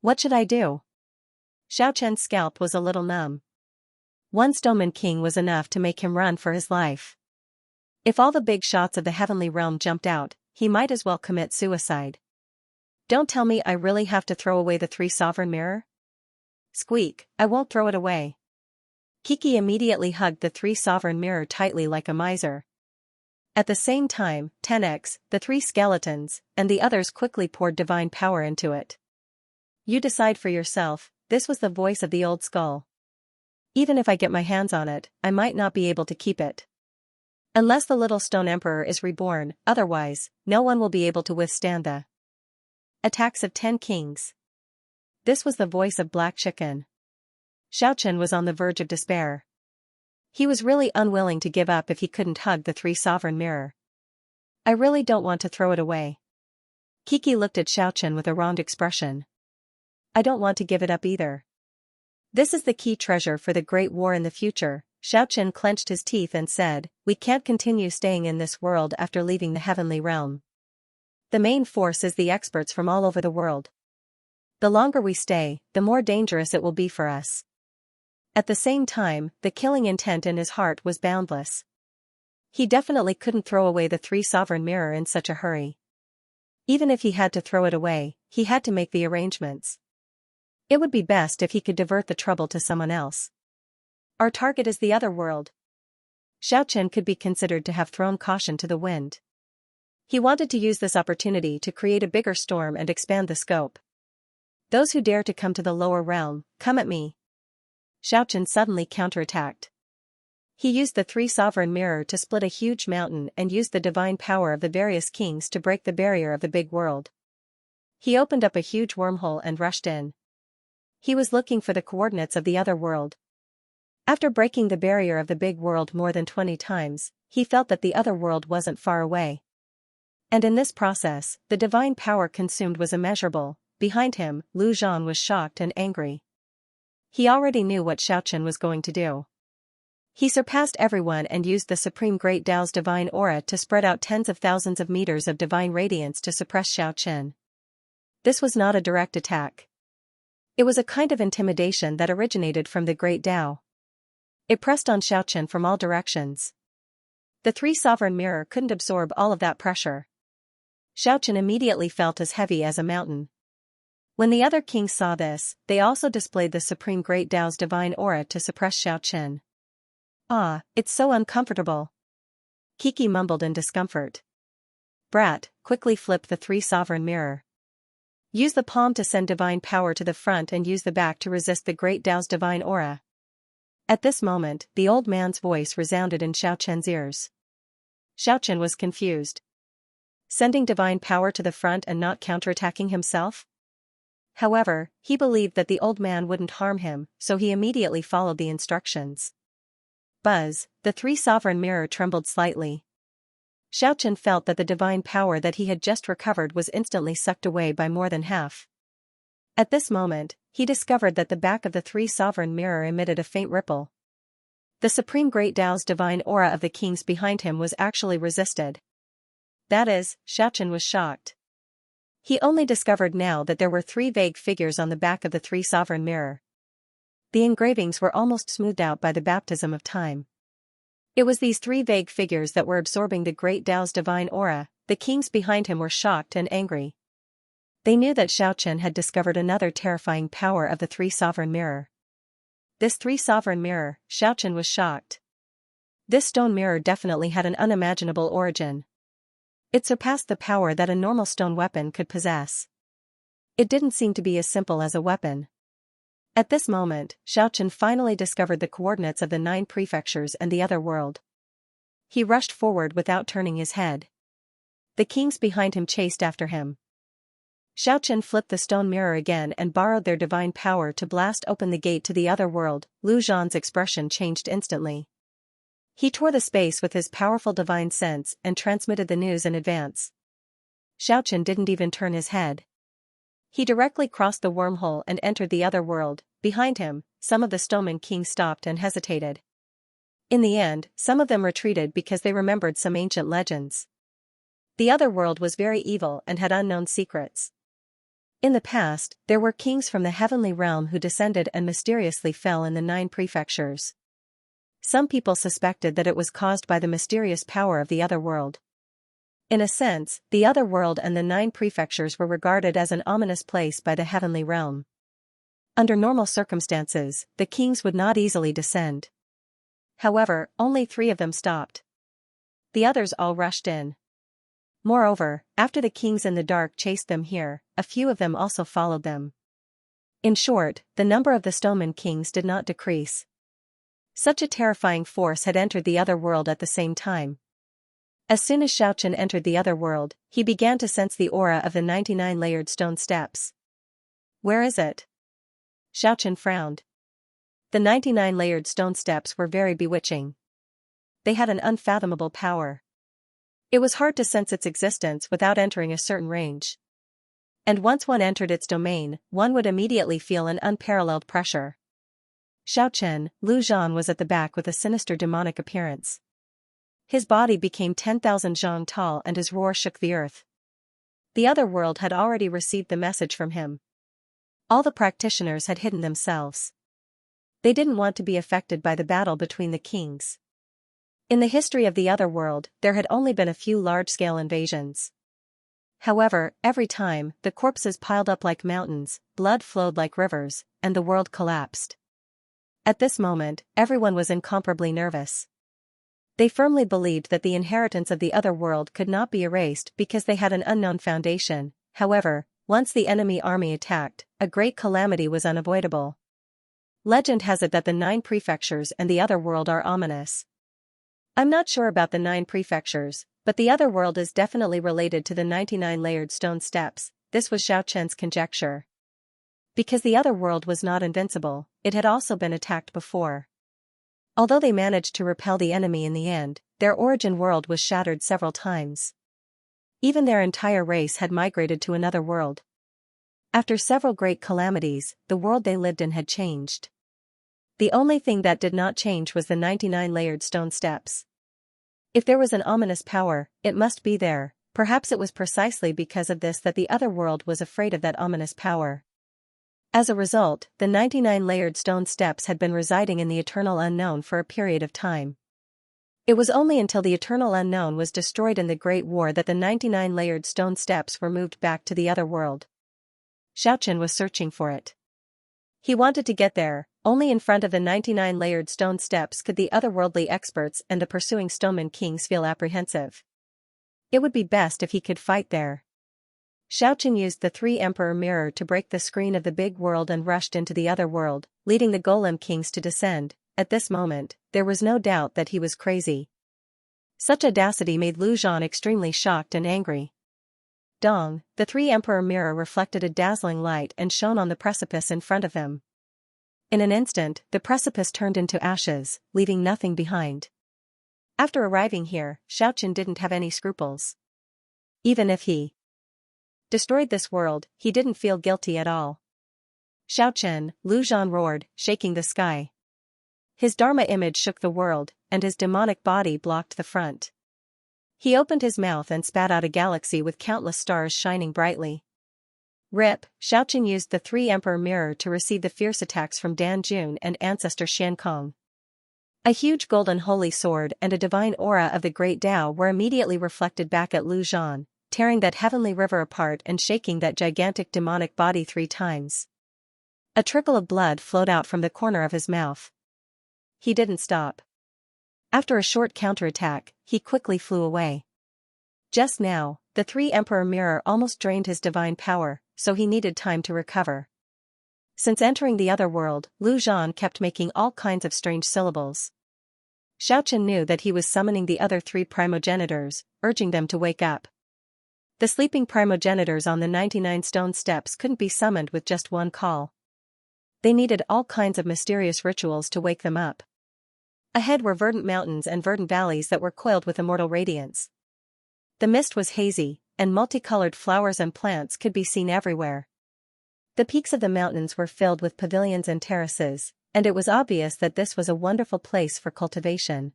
What should I do? Xiaochen's scalp was a little numb. One Stoneman King was enough to make him run for his life. If all the big shots of the heavenly realm jumped out, he might as well commit suicide. Don't tell me I really have to throw away the 3 sovereign mirror? Squeak, I won't throw it away. Kiki immediately hugged the 3 sovereign mirror tightly like a miser. At the same time, 10x, the 3 skeletons, and the others quickly poured divine power into it. You decide for yourself, this was the voice of the old skull. Even if I get my hands on it, I might not be able to keep it. Unless the little stone emperor is reborn, otherwise, no one will be able to withstand the attacks of 10 kings. This was the voice of Black Chicken. Xiaochen was on the verge of despair. He was really unwilling to give up if he couldn't hug the 3 sovereign mirror. I really don't want to throw it away. Kiki looked at Xiaochen with a wronged expression. I don't want to give it up either. This is the key treasure for the Great War in the future. Xiaochen clenched his teeth and said, we can't continue staying in this world after leaving the heavenly realm. The main force is the experts from all over the world. The longer we stay, the more dangerous it will be for us. At the same time, the killing intent in his heart was boundless. He definitely couldn't throw away the 3 sovereign mirror in such a hurry. Even if he had to throw it away, he had to make the arrangements. It would be best if he could divert the trouble to someone else. Our target is the other world. Xiaochen could be considered to have thrown caution to the wind. He wanted to use this opportunity to create a bigger storm and expand the scope. Those who dare to come to the lower realm, come at me. Xiaochen suddenly counterattacked. He used the 3 sovereign mirror to split a huge mountain and used the divine power of the various kings to break the barrier of the big world. He opened up a huge wormhole and rushed in. He was looking for the coordinates of the other world. After breaking the barrier of the big world more than 20 times, he felt that the other world wasn't far away. And in this process, the divine power consumed was immeasurable. Behind him, Lu Zhan was shocked and angry. He already knew what Xiaochen was going to do. He surpassed everyone and used the Supreme Great Tao's divine aura to spread out tens of thousands of meters of divine radiance to suppress Xiaochen. This was not a direct attack. It was a kind of intimidation that originated from the Great Tao. It pressed on Xiaochen from all directions. The 3 sovereign mirror couldn't absorb all of that pressure. Xiaochen immediately felt as heavy as a mountain. When the other kings saw this, they also displayed the Supreme Great Tao's divine aura to suppress Xiaochen. Ah, it's so uncomfortable. Kiki mumbled in discomfort. Brat, quickly flip the 3 sovereign mirror. Use the palm to send divine power to the front and use the back to resist the Great Tao's divine aura. At this moment, the old man's voice resounded in Xiaochen's ears. Xiaochen was confused. Sending divine power to the front and not counterattacking himself? However, he believed that the old man wouldn't harm him, so he immediately followed the instructions. Buzz, the 3 sovereign mirror trembled slightly. Xiaochen felt that the divine power that he had just recovered was instantly sucked away by more than half. At this moment, he discovered that the back of the 3 sovereign mirror emitted a faint ripple. The Supreme Great Tao's divine aura of the kings behind him was actually resisted. That is, Xiaochen was shocked. He only discovered now that there were 3 vague figures on the back of the 3 sovereign mirror. The engravings were almost smoothed out by the baptism of time. It was these 3 vague figures that were absorbing the Great Tao's divine aura. The kings behind him were shocked and angry. They knew that Xiaochen had discovered another terrifying power of the 3 sovereign mirror. This 3 sovereign mirror, Xiaochen was shocked. This stone mirror definitely had an unimaginable origin. It surpassed the power that a normal stone weapon could possess. It didn't seem to be as simple as a weapon. At this moment, Xiaochen finally discovered the coordinates of the 9 prefectures and the other world. He rushed forward without turning his head. The kings behind him chased after him. Xiaochen flipped the stone mirror again and borrowed their divine power to blast open the gate to the other world. Lu Zhan's expression changed instantly. He tore the space with his powerful divine sense and transmitted the news in advance. Xiaochen didn't even turn his head. He directly crossed the wormhole and entered the other world. Behind him, some of the Stoneman Kings stopped and hesitated. In the end, some of them retreated because they remembered some ancient legends. The other world was very evil and had unknown secrets. In the past, there were kings from the heavenly realm who descended and mysteriously fell in the 9 prefectures. Some people suspected that it was caused by the mysterious power of the other world. In a sense, the other world and the 9 prefectures were regarded as an ominous place by the heavenly realm. Under normal circumstances, the kings would not easily descend. However, only 3 of them stopped. The others all rushed in. Moreover, after the kings in the dark chased them here, a few of them also followed them. In short, the number of the Stoneman Kings did not decrease. Such a terrifying force had entered the other world at the same time. As soon as Xianxia entered the other world, he began to sense the aura of the 99 layered stone steps. Where is it? Xianxia frowned. The 99 layered stone steps were very bewitching. They had an unfathomable power. It was hard to sense its existence without entering a certain range. And once one entered its domain, one would immediately feel an unparalleled pressure. Xiaochen, Lu Zhan was at the back with a sinister demonic appearance. His body became 10,000 zhang tall and his roar shook the earth. The other world had already received the message from him. All the practitioners had hidden themselves. They didn't want to be affected by the battle between the kings. In the history of the other world, there had only been a few large-scale invasions. However, every time, the corpses piled up like mountains, blood flowed like rivers, and the world collapsed. At this moment, everyone was incomparably nervous. They firmly believed that the inheritance of the other world could not be erased because they had an unknown foundation. However, once the enemy army attacked, a great calamity was unavoidable. Legend has it that the 9 prefectures and the other world are ominous. I'm not sure about the 9 prefectures, but the other world is definitely related to the 99 layered stone steps. This was Xiaochen's conjecture. Because the other world was not invincible, it had also been attacked before. Although they managed to repel the enemy in the end, their origin world was shattered several times. Even their entire race had migrated to another world. After several great calamities, the world they lived in had changed. The only thing that did not change was the 99 layered stone steps. If there was an ominous power, it must be there. Perhaps it was precisely because of this that the other world was afraid of that ominous power. As a result, the 99 layered stone steps had been residing in the eternal unknown for a period of time. It was only until the eternal unknown was destroyed in the Great War that the 99 layered stone steps were moved back to the other world. Xiaochen was searching for it. He wanted to get there. Only in front of the 99 layered stone steps could the otherworldly experts and the pursuing Stoneman Kings feel apprehensive. It would be best if he could fight there. Xiaochen used the 3 Emperor mirror to break the screen of the big world and rushed into the other world, leading the Golem Kings to descend. At this moment, there was no doubt that he was crazy. Such audacity made Lu Zhan extremely shocked and angry. Dong, the 3 Emperor mirror reflected a dazzling light and shone on the precipice in front of him. In an instant, the precipice turned into ashes, leaving nothing behind. After arriving here, Xiaochen didn't have any scruples. Even if he destroyed this world, he didn't feel guilty at all. Xiaochen, Lu Zhan roared, shaking the sky. His Dharma image shook the world, and his demonic body blocked the front. He opened his mouth and spat out a galaxy with countless stars shining brightly. Rip, Xiaochen used the 3 Emperor mirror to receive the fierce attacks from Dan Jun and ancestor Xiankong. A huge golden holy sword and a divine aura of the Great Tao were immediately reflected back at Lu Zhan, tearing that heavenly river apart and shaking that gigantic demonic body 3 times. A trickle of blood flowed out from the corner of his mouth. He didn't stop. After a short counterattack, he quickly flew away. Just now, the 3 Emperor mirror almost drained his divine power, so he needed time to recover. Since entering the other world, Lu Zhan kept making all kinds of strange syllables. Xiaochen knew that he was summoning the other 3 primogenitors, urging them to wake up. The sleeping primogenitors on the 99 stone steps couldn't be summoned with just one call. They needed all kinds of mysterious rituals to wake them up. Ahead were verdant mountains and verdant valleys that were coiled with immortal radiance. The mist was hazy, and multicolored flowers and plants could be seen everywhere. The peaks of the mountains were filled with pavilions and terraces, and it was obvious that this was a wonderful place for cultivation.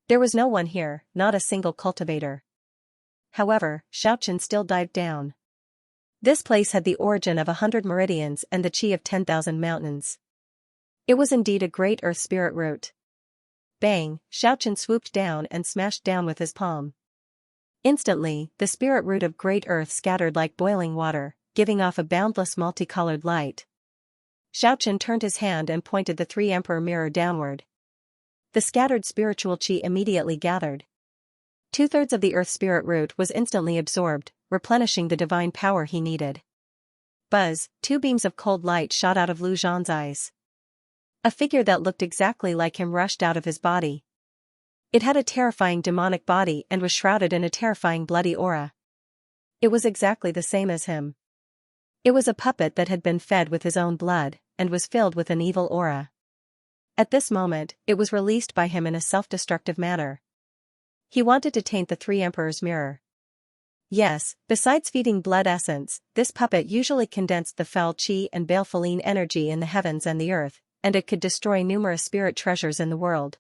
There was no one here, not a single cultivator. However, Xiaochen still dived down. This place had the origin of 100 meridians and the chi of 10,000 mountains. It was indeed a great earth spirit root. Bang, Xiaochen swooped down and smashed down with his palm. Instantly, the spirit root of great earth scattered like boiling water, giving off a boundless multicolored light. Xiaochen turned his hand and pointed the three emperor mirror downward. The scattered spiritual chi immediately gathered. 2/3 of the earth spirit root was instantly absorbed, replenishing the divine power he needed. Buzz, 2 beams of cold light shot out of Lu Zhan's eyes. A figure that looked exactly like him rushed out of his body. It had a terrifying demonic body and was shrouded in a terrifying bloody aura. It was exactly the same as him. It was a puppet that had been fed with his own blood, and was filled with an evil aura. At this moment, it was released by him in a self-destructive manner. He wanted to taint the three emperors' mirror. Yes, besides feeding blood essence, this puppet usually condensed the foul chi and baleful energy in the heavens and the earth, and it could destroy numerous spirit treasures in the world.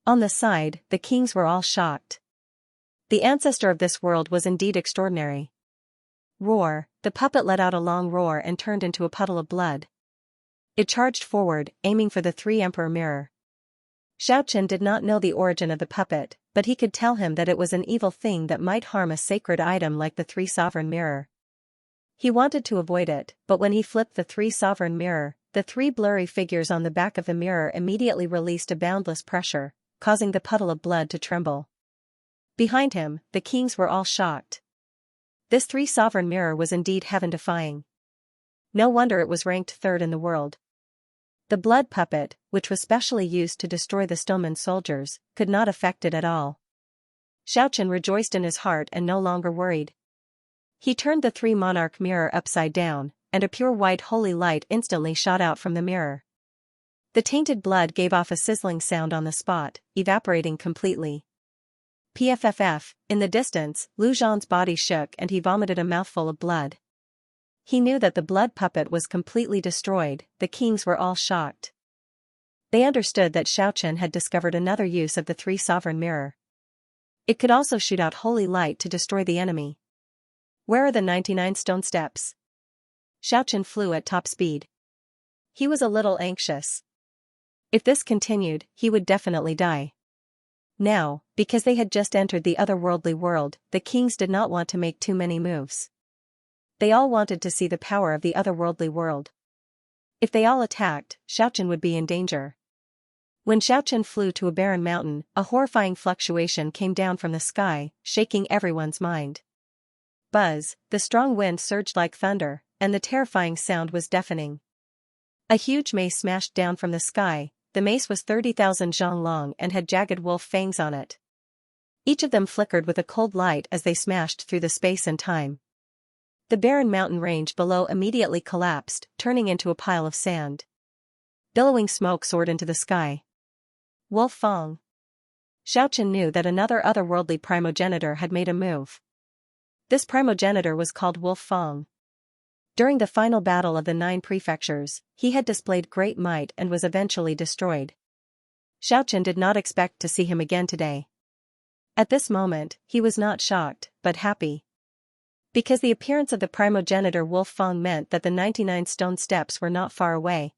On the side, the kings were all shocked. The ancestor of this world was indeed extraordinary. Roar, the puppet let out a long roar and turned into a puddle of blood. It charged forward, aiming for the three emperor mirror. Xiaochen did not know the origin of the puppet, but he could tell him that it was an evil thing that might harm a sacred item like the three sovereign mirror. He wanted to avoid it, but when he flipped the three sovereign mirror, the three blurry figures on the back of the mirror immediately released a boundless pressure, causing the puddle of blood to tremble. Behind him, the kings were all shocked. This three sovereign mirror was indeed heaven-defying. No wonder it was ranked third in the world. The blood puppet, which was specially used to destroy the Stoneman soldiers, could not affect it at all. Xiaochen rejoiced in his heart and no longer worried. He turned the three monarch mirror upside down, and a pure white holy light instantly shot out from the mirror. The tainted blood gave off a sizzling sound on the spot, evaporating completely. Pfff, in the distance, Lu Zhan's body shook and he vomited a mouthful of blood. He knew that the blood puppet was completely destroyed. The kings were all shocked. They understood that Xiaochen had discovered another use of the three sovereign mirror. It could also shoot out holy light to destroy the enemy. Where are the 99 stone steps? Xiaochen flew at top speed. He was a little anxious. If this continued, he would definitely die. Now, because they had just entered the otherworldly world, the kings did not want to make too many moves. They all wanted to see the power of the otherworldly world. If they all attacked, Xiaochen would be in danger. When Xiaochen flew to a barren mountain, a horrifying fluctuation came down from the sky, shaking everyone's mind. Buzz, the strong wind surged like thunder, and the terrifying sound was deafening. A huge mace smashed down from the sky. The mace was 30,000 zhang long and had jagged wolf fangs on it. Each of them flickered with a cold light as they smashed through the space and time. The barren mountain range below immediately collapsed, turning into a pile of sand. Billowing smoke soared into the sky. Wolf Fang. Xiaochen knew that another otherworldly primogenitor had made a move. This primogenitor was called Wolf Fang. During the final battle of the 9 prefectures, he had displayed great might and was eventually destroyed. Xiaochen did not expect to see him again today. At this moment, he was not shocked, but happy. Because the appearance of the primogenitor Wolf Fang meant that the 99 stone steps were not far away.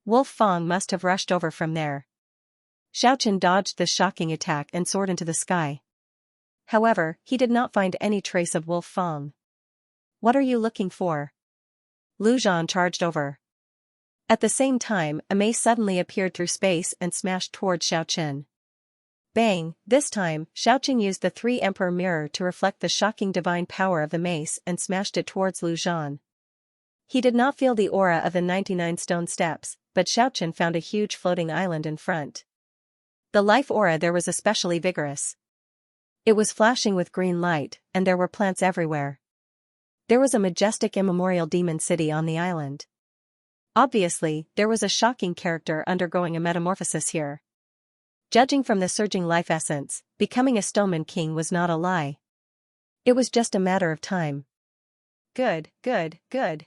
Wolf Fang must have rushed over from there. Xiaochen dodged this shocking attack and soared into the sky. However, he did not find any trace of Wolf Fang. What are you looking for? Lu Zhan charged over. At the same time, a mace suddenly appeared through space and smashed toward Xiaochen. Bang! This time, Xiaochen used the three emperor mirror to reflect the shocking divine power of the mace and smashed it towards Lu Zhan. He did not feel the aura of the 99 stone steps, but Xiaochen found a huge floating island in front. The life aura there was especially vigorous. It was flashing with green light, and there were plants everywhere. There was a majestic immemorial demon city on the island. Obviously, there was a shocking character undergoing a metamorphosis here. Judging from the surging life essence, becoming a Stoneman king was not a lie. It was just a matter of time. Good, good, good.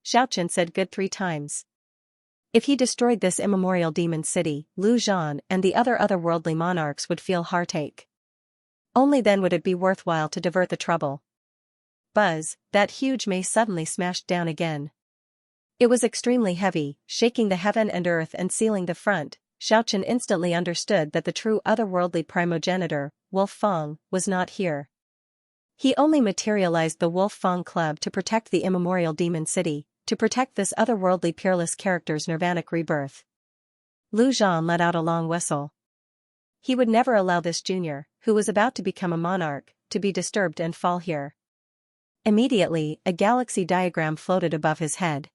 Xiaoqian said good 3 times. If he destroyed this immemorial demon city, Lu Zhan and the other otherworldly monarchs would feel heartache. Only then would it be worthwhile to divert the trouble. Buzz, that huge mace suddenly smashed down again. It was extremely heavy, shaking the heaven and earth and sealing the front. Xiaoqian instantly understood that the true otherworldly primogenitor, Wolf Fang, was not here. He only materialized the Wolf Fang Club to protect the immemorial demon city, to protect this otherworldly peerless character's nirvanic rebirth. Lu Zhan let out a long whistle. He would never allow this junior, who was about to become a monarch, to be disturbed and fall here. Immediately, a galaxy diagram floated above his head.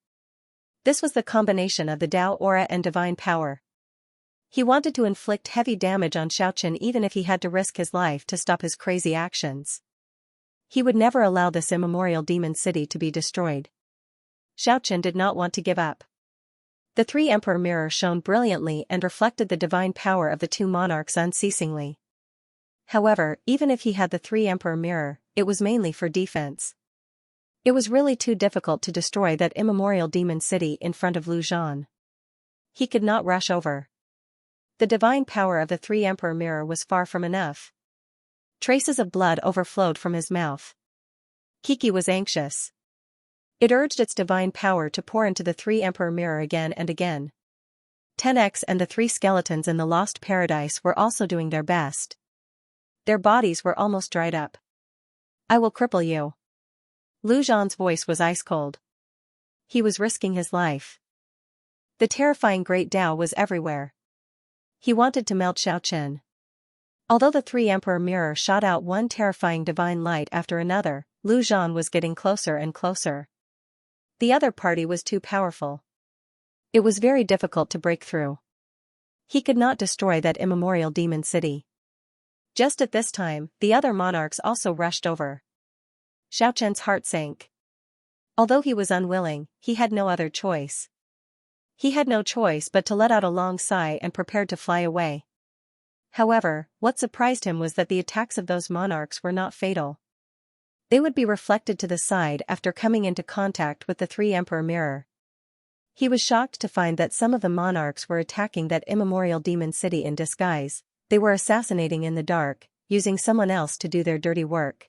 This was the combination of the Tao aura and divine power. He wanted to inflict heavy damage on Xiaoqian even if he had to risk his life to stop his crazy actions. He would never allow this immemorial demon city to be destroyed. Xiaoqian did not want to give up. The 3 Emperor mirror shone brilliantly and reflected the divine power of the 2 monarchs unceasingly. However, even if he had the 3 Emperor mirror, it was mainly for defense. It was really too difficult to destroy that immemorial demon city in front of Lu Zhan. He could not rush over. The divine power of the 3 Emperor mirror was far from enough. Traces of blood overflowed from his mouth. Kiki was anxious. It urged its divine power to pour into the 3 Emperor mirror again and again. 10x and the 3 skeletons in the Lost Paradise were also doing their best. Their bodies were almost dried up. I will cripple you. Lu Zhan's voice was ice cold. He was risking his life. The terrifying Great Tao was everywhere. He wanted to melt Xiaoqian. Although the 3 Emperor mirror shot out one terrifying divine light after another, Lu Zhan was getting closer and closer. The other party was too powerful. It was very difficult to break through. He could not destroy that immemorial demon city. Just at this time, the other monarchs also rushed over. Xiaoqian's heart sank. Although he was unwilling, he had no other choice. He had no choice but to let out a long sigh and prepared to fly away. However, what surprised him was that the attacks of those monarchs were not fatal. They would be reflected to the side after coming into contact with the 3 Emperor mirror. He was shocked to find that some of the monarchs were attacking that immemorial demon city in disguise. They were assassinating in the dark, using someone else to do their dirty work.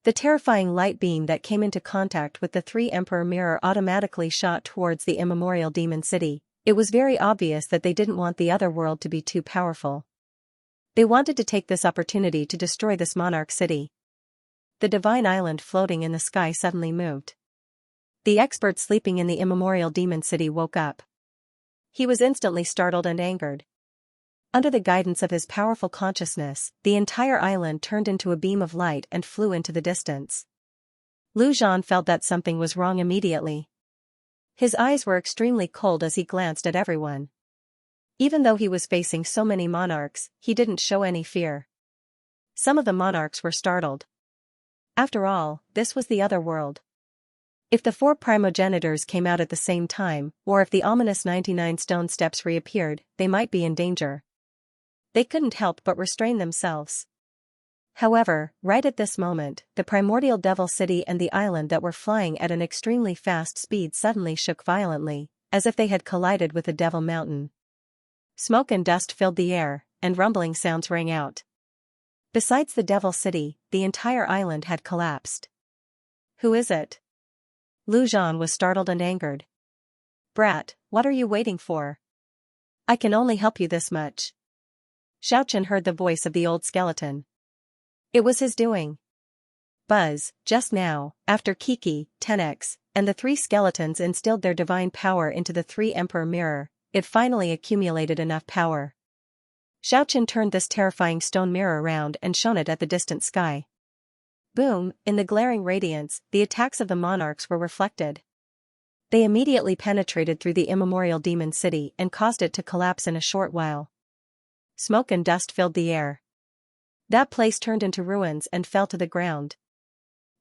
The terrifying light beam that came into contact with the 3 Emperor mirror automatically shot towards the immemorial demon city. It was very obvious that they didn't want the other world to be too powerful. They wanted to take this opportunity to destroy this monarch city. The divine island floating in the sky suddenly moved. The expert sleeping in the immemorial demon city woke up. He was instantly startled and angered. Under the guidance of his powerful consciousness, the entire island turned into a beam of light and flew into the distance. Lu Zhan felt that something was wrong immediately. His eyes were extremely cold as he glanced at everyone. Even though he was facing so many monarchs, he didn't show any fear. Some of the monarchs were startled. After all, this was the other world. If the 4 primogenitors came out at the same time, or if the ominous 99 stone steps reappeared, they might be in danger. They couldn't help but restrain themselves. However, right at this moment, the primordial devil city and the island that were flying at an extremely fast speed suddenly shook violently, as if they had collided with a devil mountain. Smoke and dust filled the air, and rumbling sounds rang out. Besides the devil city, the entire island had collapsed. Who is it? Lu Zhan was startled and angered. Brat, what are you waiting for? I can only help you this much. Xiaoqian heard the voice of the old skeleton. It was his doing. Buzz, just now, after Kiki, 10x, and the 3 skeletons instilled their divine power into the 3 Emperor mirror, it finally accumulated enough power. Xiaoqian turned this terrifying stone mirror around and shone it at the distant sky. Boom, in the glaring radiance, the attacks of the monarchs were reflected. They immediately penetrated through the immemorial demon city and caused it to collapse in a short while. Smoke and dust filled the air. That place turned into ruins and fell to the ground.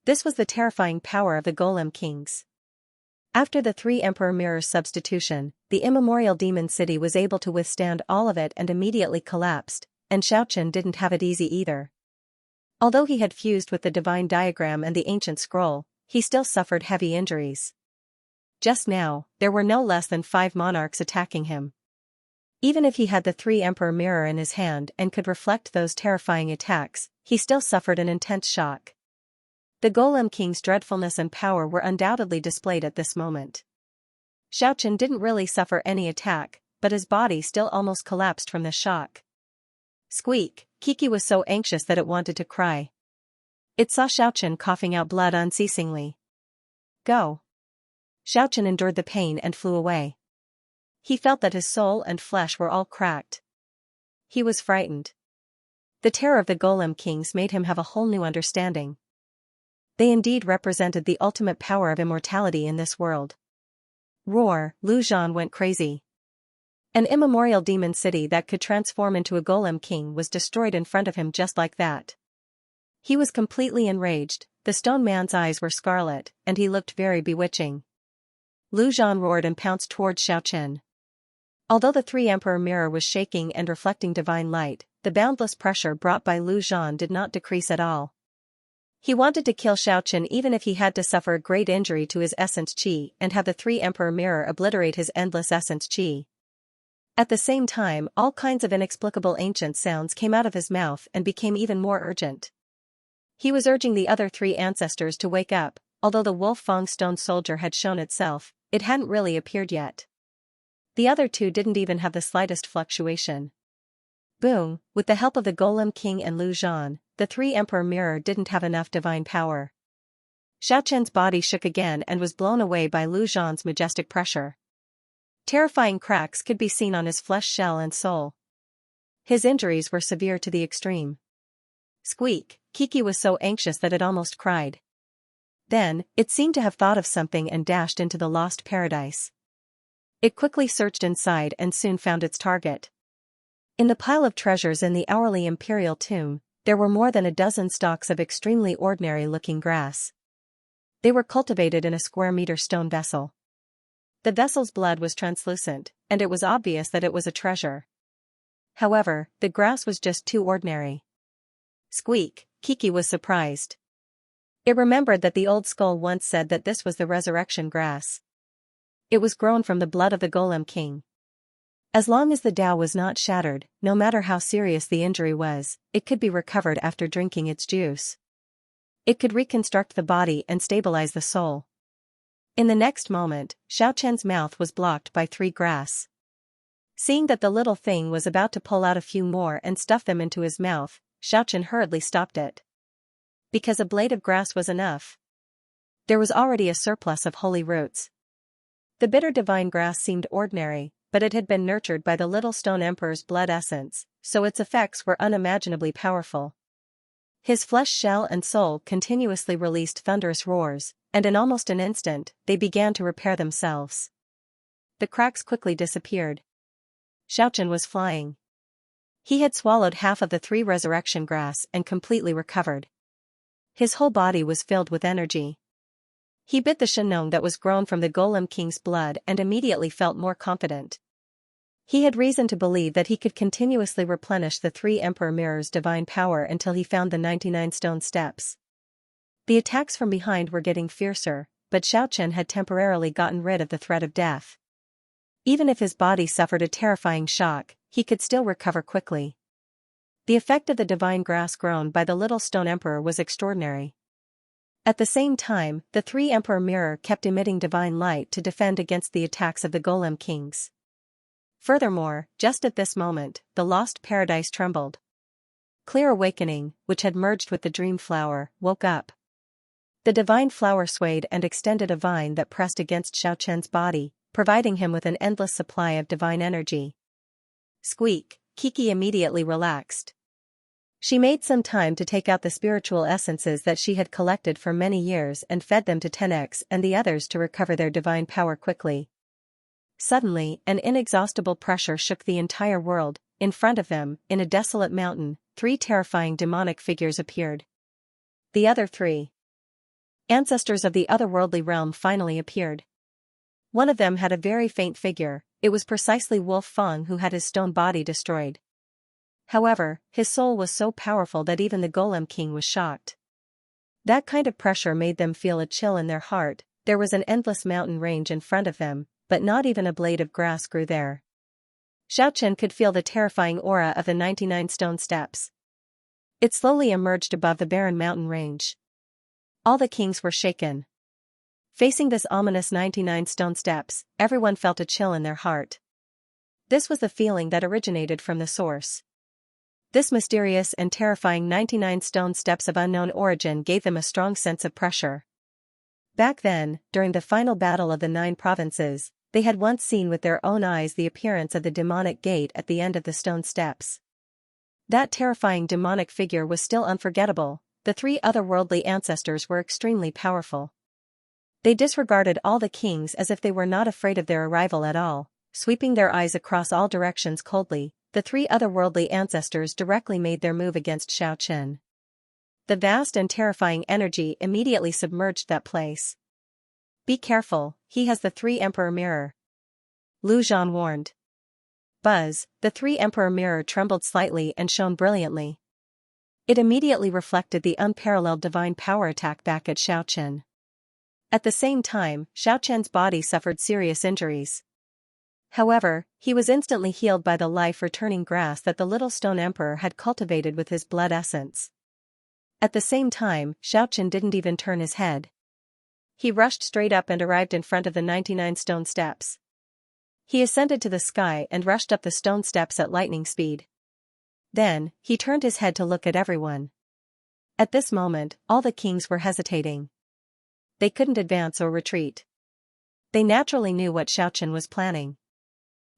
This was the terrifying power of the Golem Kings. After the 3 Emperor mirrors substitution, the immemorial demon city was able to withstand all of it and immediately collapsed, and Xiaoqian didn't have it easy either. Although he had fused with the divine diagram and the ancient scroll, he still suffered heavy injuries. just now, there were no less than 5 monarchs attacking him. Even if he had the 3 Emperor mirror in his hand and could reflect those terrifying attacks, he still suffered an intense shock. The Golem King's dreadfulness and power were undoubtedly displayed at this moment. Xiaochen didn't really suffer any attack, but his body still almost collapsed from the shock. Squeak! Kiki was so anxious that it wanted to cry. It saw Xiaochen coughing out blood unceasingly. Go! Xiaochen endured the pain and flew away. He felt that his soul and flesh were all cracked. He was frightened. The terror of the Golem Kings made him have a whole new understanding. They indeed represented the ultimate power of immortality in this world. Roar! Lu Zhan went crazy. An immemorial demon city that could transform into a Golem King was destroyed in front of him just like that. He was completely enraged, the stone man's eyes were scarlet, and he looked very bewitching. Lu Zhan roared and pounced towards Xiaochen. Although the 3 Emperor mirror was shaking and reflecting divine light, the boundless pressure brought by Lu Zhan did not decrease at all. He wanted to kill Xiaochen even if he had to suffer a great injury to his essence qi and have the 3 Emperor mirror obliterate his endless essence qi. At the same time, all kinds of inexplicable ancient sounds came out of his mouth and became even more urgent. He was urging the other 3 ancestors to wake up. Although the Wolf Fang stone soldier had shown itself, it hadn't really appeared yet. The other 2 didn't even have the slightest fluctuation. Boom! With the help of the Golem King and Lu Zhan, the 3 Emperor mirror didn't have enough divine power. Xiaochen's body shook again and was blown away by Lu Zhan's majestic pressure. Terrifying cracks could be seen on his flesh shell and soul. His injuries were severe to the extreme. Squeak! Kiki was so anxious that it almost cried. Then, it seemed to have thought of something and dashed into the lost paradise. It quickly searched inside and soon found its target. In the pile of treasures in the hourly imperial tomb, there were more than a dozen stalks of extremely ordinary-looking grass. They were cultivated in a square-meter stone vessel. The vessel's blood was translucent, and it was obvious that it was a treasure. However, the grass was just too ordinary. Squeak! Kiki was surprised. It remembered that the old skull once said that this was the resurrection grass. It was grown from the blood of the Golem King. As long as the Tao was not shattered, no matter how serious the injury was, it could be recovered after drinking its juice. It could reconstruct the body and stabilize the soul. In the next moment, Xiaochen's mouth was blocked by 3 grass. Seeing that the little thing was about to pull out a few more and stuff them into his mouth, Xiaochen hurriedly stopped it. Because a blade of grass was enough. There was already a surplus of holy roots. The bitter divine grass seemed ordinary, but it had been nurtured by the little stone emperor's blood essence, so its effects were unimaginably powerful. His flesh shell and soul continuously released thunderous roars, and in almost an instant, they began to repair themselves. The cracks quickly disappeared. Xiaochen was flying. He had swallowed half of the 3 resurrection grass and completely recovered. His whole body was filled with energy. He bit the shenong that was grown from the Golem King's blood and immediately felt more confident. He had reason to believe that he could continuously replenish the 3 Emperor mirrors' divine power until he found the 99 stone steps. The attacks from behind were getting fiercer, but Xiaochen had temporarily gotten rid of the threat of death. Even if his body suffered a terrifying shock, he could still recover quickly. The effect of the divine grass grown by the little stone emperor was extraordinary. At the same time, the 3 Emperor mirror kept emitting divine light to defend against the attacks of the Golem Kings. Furthermore, just at this moment, the lost paradise trembled. Clear Awakening, which had merged with the dream flower, woke up. The divine flower swayed and extended a vine that pressed against Xiaochen's body, providing him with an endless supply of divine energy. Squeak! Kiki immediately relaxed. She made some time to take out the spiritual essences that she had collected for many years and fed them to 10x and the others to recover their divine power quickly. Suddenly, an inexhaustible pressure shook the entire world. In front of them, in a desolate mountain, 3 terrifying demonic figures appeared. The other 3 ancestors of the otherworldly realm finally appeared. One of them had a very faint figure. It was precisely Wolf Fang who had his stone body destroyed. However, his soul was so powerful that even the Golem King was shocked. That kind of pressure made them feel a chill in their heart, There was an endless mountain range in front of them, but not even a blade of grass grew there. Xiaochen could feel the terrifying aura of the 99 stone steps. It slowly emerged above the barren mountain range. All the kings were shaken. Facing this ominous 99 stone steps, everyone felt a chill in their heart. This was the feeling that originated from the source. This mysterious and terrifying 99 stone steps of unknown origin gave them a strong sense of pressure. Back then, during the final battle of the 9 provinces, they had once seen with their own eyes the appearance of the demonic gate at the end of the stone steps. That terrifying demonic figure was still unforgettable. The 3 otherworldly ancestors were extremely powerful. They disregarded all the kings as if they were not afraid of their arrival at all, sweeping their eyes across all directions coldly. The 3 otherworldly ancestors directly made their move against Xiaochen. The vast and terrifying energy immediately submerged that place. "Be careful, he has the 3 Emperor Mirror," Lu Zhan warned. Buzz, the 3 Emperor Mirror trembled slightly and shone brilliantly. It immediately reflected the unparalleled divine power attack back at Xiaochen. At the same time, Xiaochen's body suffered serious injuries. However, he was instantly healed by the life-returning grass that the little stone emperor had cultivated with his blood essence. At the same time, Xiaochen didn't even turn his head. He rushed straight up and arrived in front of the 99 stone steps. He ascended to the sky and rushed up the stone steps at lightning speed. Then, he turned his head to look at everyone. At this moment, all the kings were hesitating. They couldn't advance or retreat. They naturally knew what Xiaochen was planning.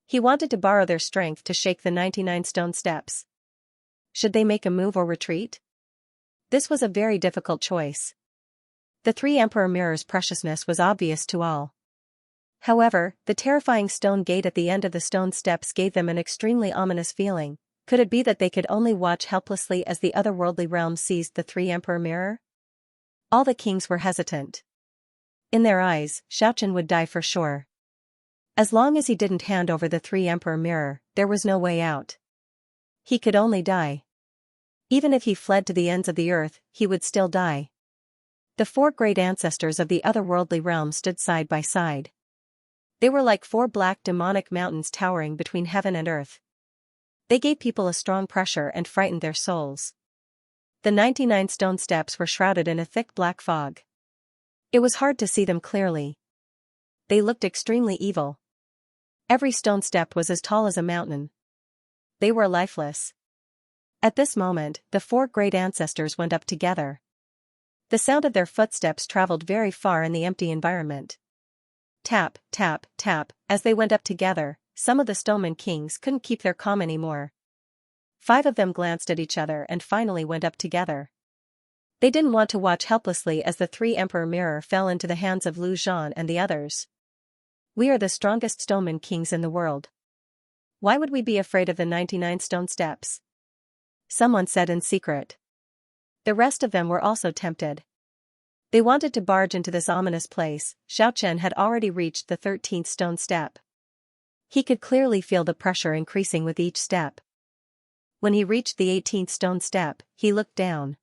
He wanted to borrow their strength to shake the 99 stone steps. Should they make a move or retreat? This was a very difficult choice. The 3 Emperor Mirrors' preciousness was obvious to all. However, the terrifying stone gate at the end of the stone steps gave them an extremely ominous feeling. Could it be that they could only watch helplessly as the otherworldly realm seized the 3 Emperor Mirror? All the kings were hesitant. In their eyes, Xiaochen would die for sure. As long as he didn't hand over the 3 Emperor Mirror, there was no way out. He could only die. Even if he fled to the ends of the earth, he would still die. The 4 great ancestors of the otherworldly realm stood side by side. They were like 4 black demonic mountains towering between heaven and earth. They gave people a strong pressure and frightened their souls. The 99 stone steps were shrouded in a thick black fog. It was hard to see them clearly. They looked extremely evil. Every stone step was as tall as a mountain. They were lifeless. At this moment, the 4 great ancestors went up together. The sound of their footsteps traveled very far in the empty environment. Tap, tap, tap, as they went up together, some of the Stoneman kings couldn't keep their calm anymore. 5 of them glanced at each other and finally went up together. They didn't want to watch helplessly as the 3 Emperor Mirror fell into the hands of Lu Zhan and the others. "We are the strongest Stoneman kings in the world. Why would we be afraid of the 99 stone steps?" someone said in secret. The rest of them were also tempted. They wanted to barge into this ominous place. Xiaochen had already reached the 13th stone step. He could clearly feel the pressure increasing with each step. When he reached the 18th stone step, he looked down.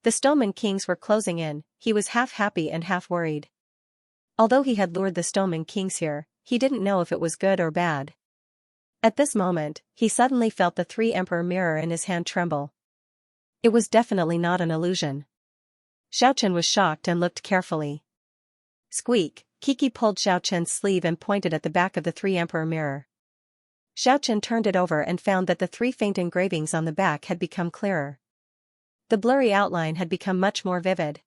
The Stoneman kings were closing in. He was half happy and half worried. Although he had lured the Stoneman kings here, he didn't know if it was good or bad. At this moment, he suddenly felt the 3 Emperor Mirror in his hand tremble. It was definitely not an illusion. Xiaochen was shocked and looked carefully. Squeak, Kiki pulled Xiaochen's sleeve and pointed at the back of the 3 Emperor Mirror. Xiaochen turned it over and found that the 3 faint engravings on the back had become clearer. The blurry outline had become much more vivid.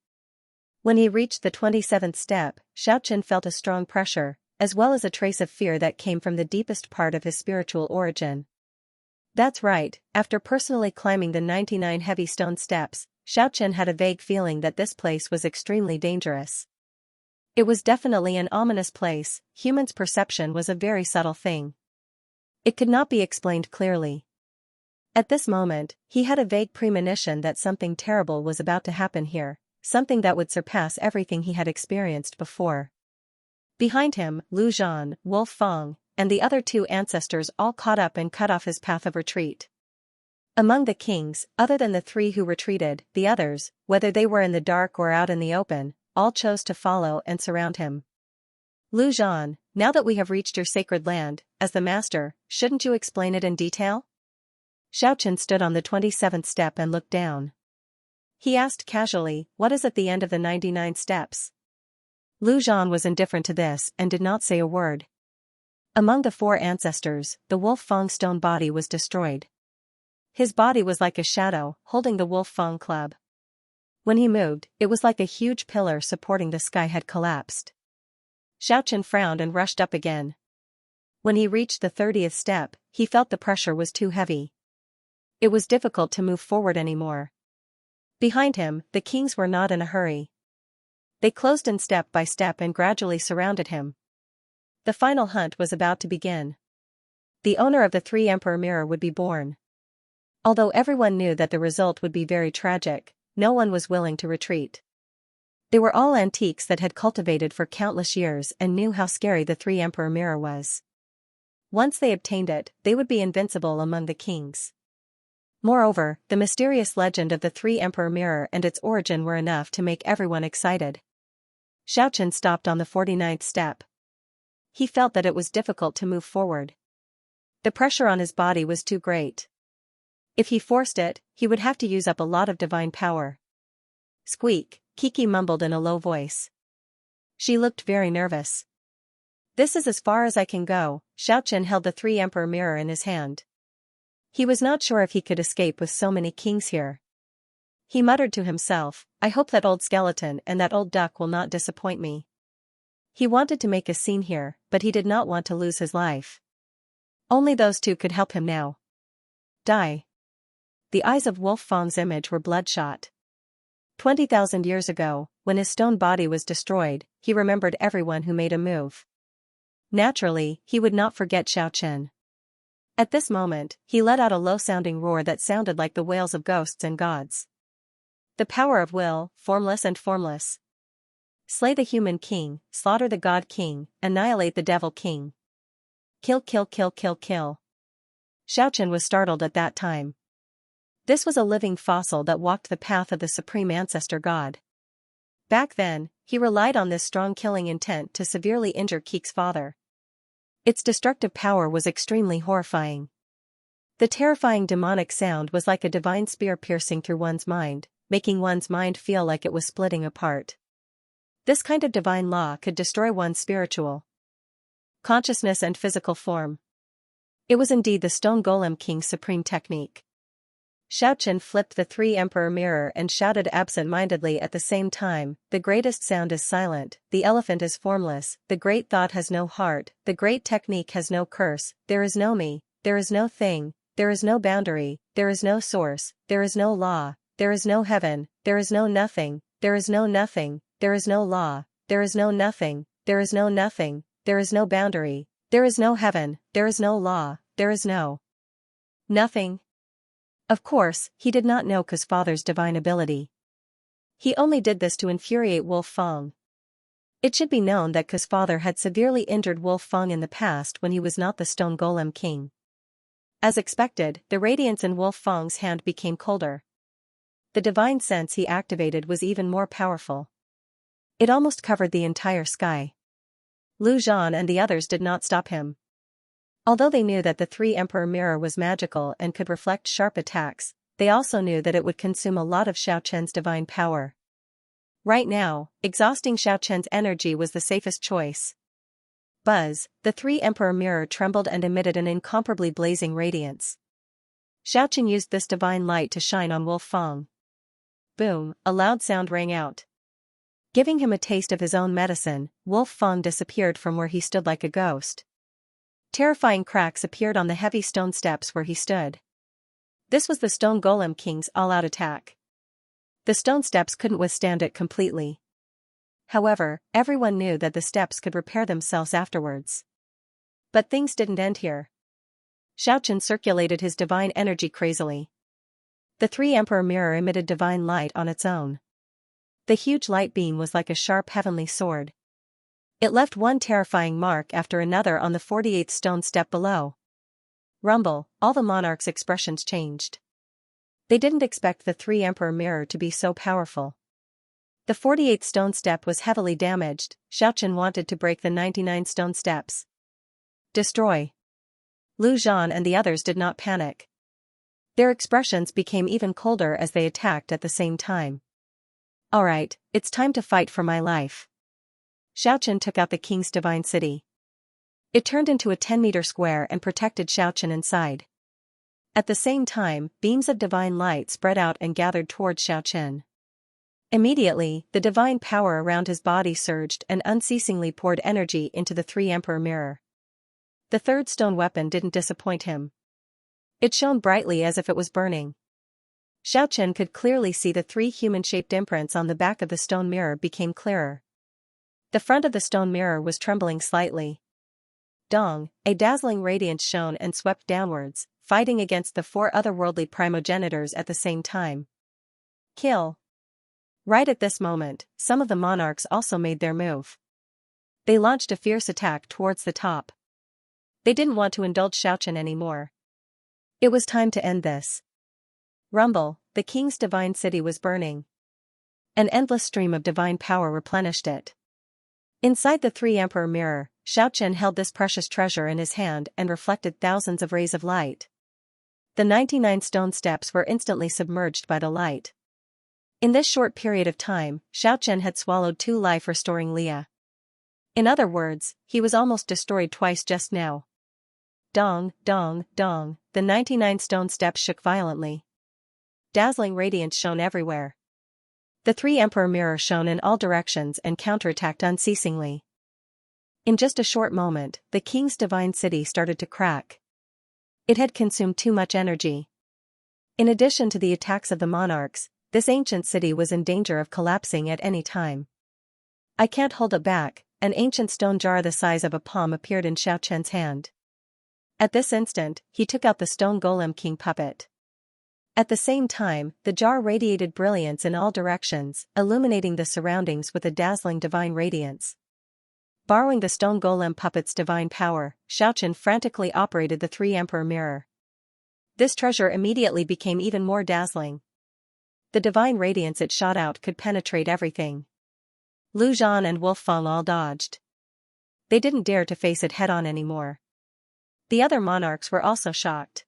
When he reached the 27th step, Xiaochen felt a strong pressure, as well as a trace of fear that came from the deepest part of his spiritual origin. That's right, after personally climbing the 99 heavy stone steps, Xiaochen had a vague feeling that this place was extremely dangerous. It was definitely an ominous place. Humans' perception was a very subtle thing. It could not be explained clearly. At this moment, he had a vague premonition that something terrible was about to happen here, something that would surpass everything he had experienced before. Behind him, Lu Zhan, Wolf Fang, and the other 2 ancestors all caught up and cut off his path of retreat. Among the kings, other than the 3 who retreated, the others, whether they were in the dark or out in the open, all chose to follow and surround him. Lu Zhan, now that we have reached your sacred land, as the master, shouldn't you explain it in detail? Xiaochen stood on the 27th step and looked down. He asked casually, what is at the end of the 99 steps? Lu Zhan was indifferent to this and did not say a word. Among the 4 ancestors, the Wolf Fang stone body was destroyed. His body was like a shadow, holding the Wolf Fang club. When he moved, it was like a huge pillar supporting the sky had collapsed. Xiaochen frowned and rushed up again. When he reached the 30th step, he felt the pressure was too heavy. It was difficult to move forward anymore. Behind him, the kings were not in a hurry. They closed in step by step and gradually surrounded him. The final hunt was about to begin. The owner of the 3 Emperor Mirror would be born. Although everyone knew that the result would be very tragic, no one was willing to retreat. They were all antiques that had cultivated for countless years and knew how scary the 3 Emperor Mirror was. Once they obtained it, they would be invincible among the kings. Moreover, the mysterious legend of the 3 Emperor Mirror and its origin were enough to make everyone excited. Xiaochen stopped on the 49th step. He felt that it was difficult to move forward. The pressure on his body was too great. If he forced it, he would have to use up a lot of divine power. Squeak, Kiki mumbled in a low voice. She looked very nervous. This is as far as I can go. Xiaochen held the 3 Emperor Mirror in his hand. He was not sure if he could escape with so many kings here. He muttered to himself, I hope that old skeleton and that old duck will not disappoint me. He wanted to make a scene here, but he did not want to lose his life. Only those 2 could help him now. Die. The eyes of Wolf Fang's image were bloodshot. 20,000 years ago, when his stone body was destroyed, he remembered everyone who made a move. Naturally, he would not forget Xiaochen. At this moment, he let out a low-sounding roar that sounded like the wails of ghosts and gods. The power of will, formless and formless. Slay the human king, slaughter the god king, annihilate the devil king. Kill kill kill kill kill. Xiaochen was startled at that time. This was a living fossil that walked the path of the supreme ancestor god. Back then, he relied on this strong killing intent to severely injure Keek's father. Its destructive power was extremely horrifying. The terrifying demonic sound was like a divine spear piercing through one's mind, making one's mind feel like it was splitting apart. This kind of divine law could destroy one's spiritual consciousness and physical form. It was indeed the Stone Golem King's supreme technique. Xiaochen flipped the 3 Emperor Mirror and shouted absent-mindedly at the same time, the greatest sound is silent, the elephant is formless, the great thought has no heart, the great technique has no curse, there is no me, there is no thing, there is no boundary, there is no source, there is no law, there is no heaven, there is no nothing, there is no nothing, there is no law, there is no nothing, there is no nothing, there is no boundary, there is no heaven, there is no law, there is no nothing. Of course, he did not know Ke's father's divine ability. He only did this to infuriate Wolf Fang. It should be known that Ke's father had severely injured Wolf Fang in the past when he was not the Stone Golem King. As expected, the radiance in Wolf Fang's hand became colder. The divine sense he activated was even more powerful. It almost covered the entire sky. Lu Zhan and the others did not stop him. Although they knew that the 3 Emperor Mirror was magical and could reflect sharp attacks, they also knew that it would consume a lot of Xiaochen's divine power. Right now, exhausting Xiaochen's energy was the safest choice. Buzz, the 3 Emperor Mirror trembled and emitted an incomparably blazing radiance. Xiaochen used this divine light to shine on Wolf Fang. Boom, a loud sound rang out. Giving him a taste of his own medicine, Wolf Fang disappeared from where he stood like a ghost. Terrifying cracks appeared on the heavy stone steps where he stood. This was the Stone Golem King's all-out attack. The stone steps couldn't withstand it completely. However, everyone knew that the steps could repair themselves afterwards. But things didn't end here. Xiaochen circulated his divine energy crazily. The 3 Emperor Mirror emitted divine light on its own. The huge light beam was like a sharp heavenly sword. It left one terrifying mark after another on the 48th stone step below. Rumble, all the monarchs' expressions changed. They didn't expect the 3 Emperor Mirror to be so powerful. The 48th stone step was heavily damaged. Xiaochen wanted to break the 99 stone steps. Destroy. Lu Zhan and the others did not panic. Their expressions became even colder as they attacked at the same time. Alright, it's time to fight for my life. Xiaochen took out the king's divine city. It turned into a 10-meter square and protected Xiaochen inside. At the same time, beams of divine light spread out and gathered towards Xiaochen. Immediately, the divine power around his body surged and unceasingly poured energy into the three emperor mirror. The third stone weapon didn't disappoint him. It shone brightly as if it was burning. Xiaochen could clearly see the three human-shaped imprints on the back of the stone mirror became clearer. The front of the stone mirror was trembling slightly. Dong, a dazzling radiance shone and swept downwards, fighting against the four otherworldly primogenitors at the same time. Kill. Right at this moment, some of the monarchs also made their move. They launched a fierce attack towards the top. They didn't want to indulge Xiaochen anymore. It was time to end this. Rumble, the king's divine city was burning. An endless stream of divine power replenished it. Inside the three emperor mirror, Xiaochen held this precious treasure in his hand and reflected thousands of rays of light. The 99 stone steps were instantly submerged by the light. In this short period of time, Xiaochen had swallowed 2 life-restoring Lia. In other words, he was almost destroyed twice just now. Dong, dong, dong, the 99 stone steps shook violently. Dazzling radiance shone everywhere. The three emperor mirrors shone in all directions and counterattacked unceasingly. In just a short moment, the king's divine city started to crack. It had consumed too much energy. In addition to the attacks of the monarchs, this ancient city was in danger of collapsing at any time. I can't hold it back. An ancient stone jar the size of a palm appeared in Xiaochen's hand. At this instant, he took out the stone golem king puppet. At the same time, the jar radiated brilliance in all directions, illuminating the surroundings with a dazzling divine radiance. Borrowing the stone golem puppet's divine power, Xiaochen frantically operated the three emperor mirror. This treasure immediately became even more dazzling. The divine radiance it shot out could penetrate everything. Lu Zhan and Wolfang all dodged. They didn't dare to face it head-on anymore. The other monarchs were also shocked.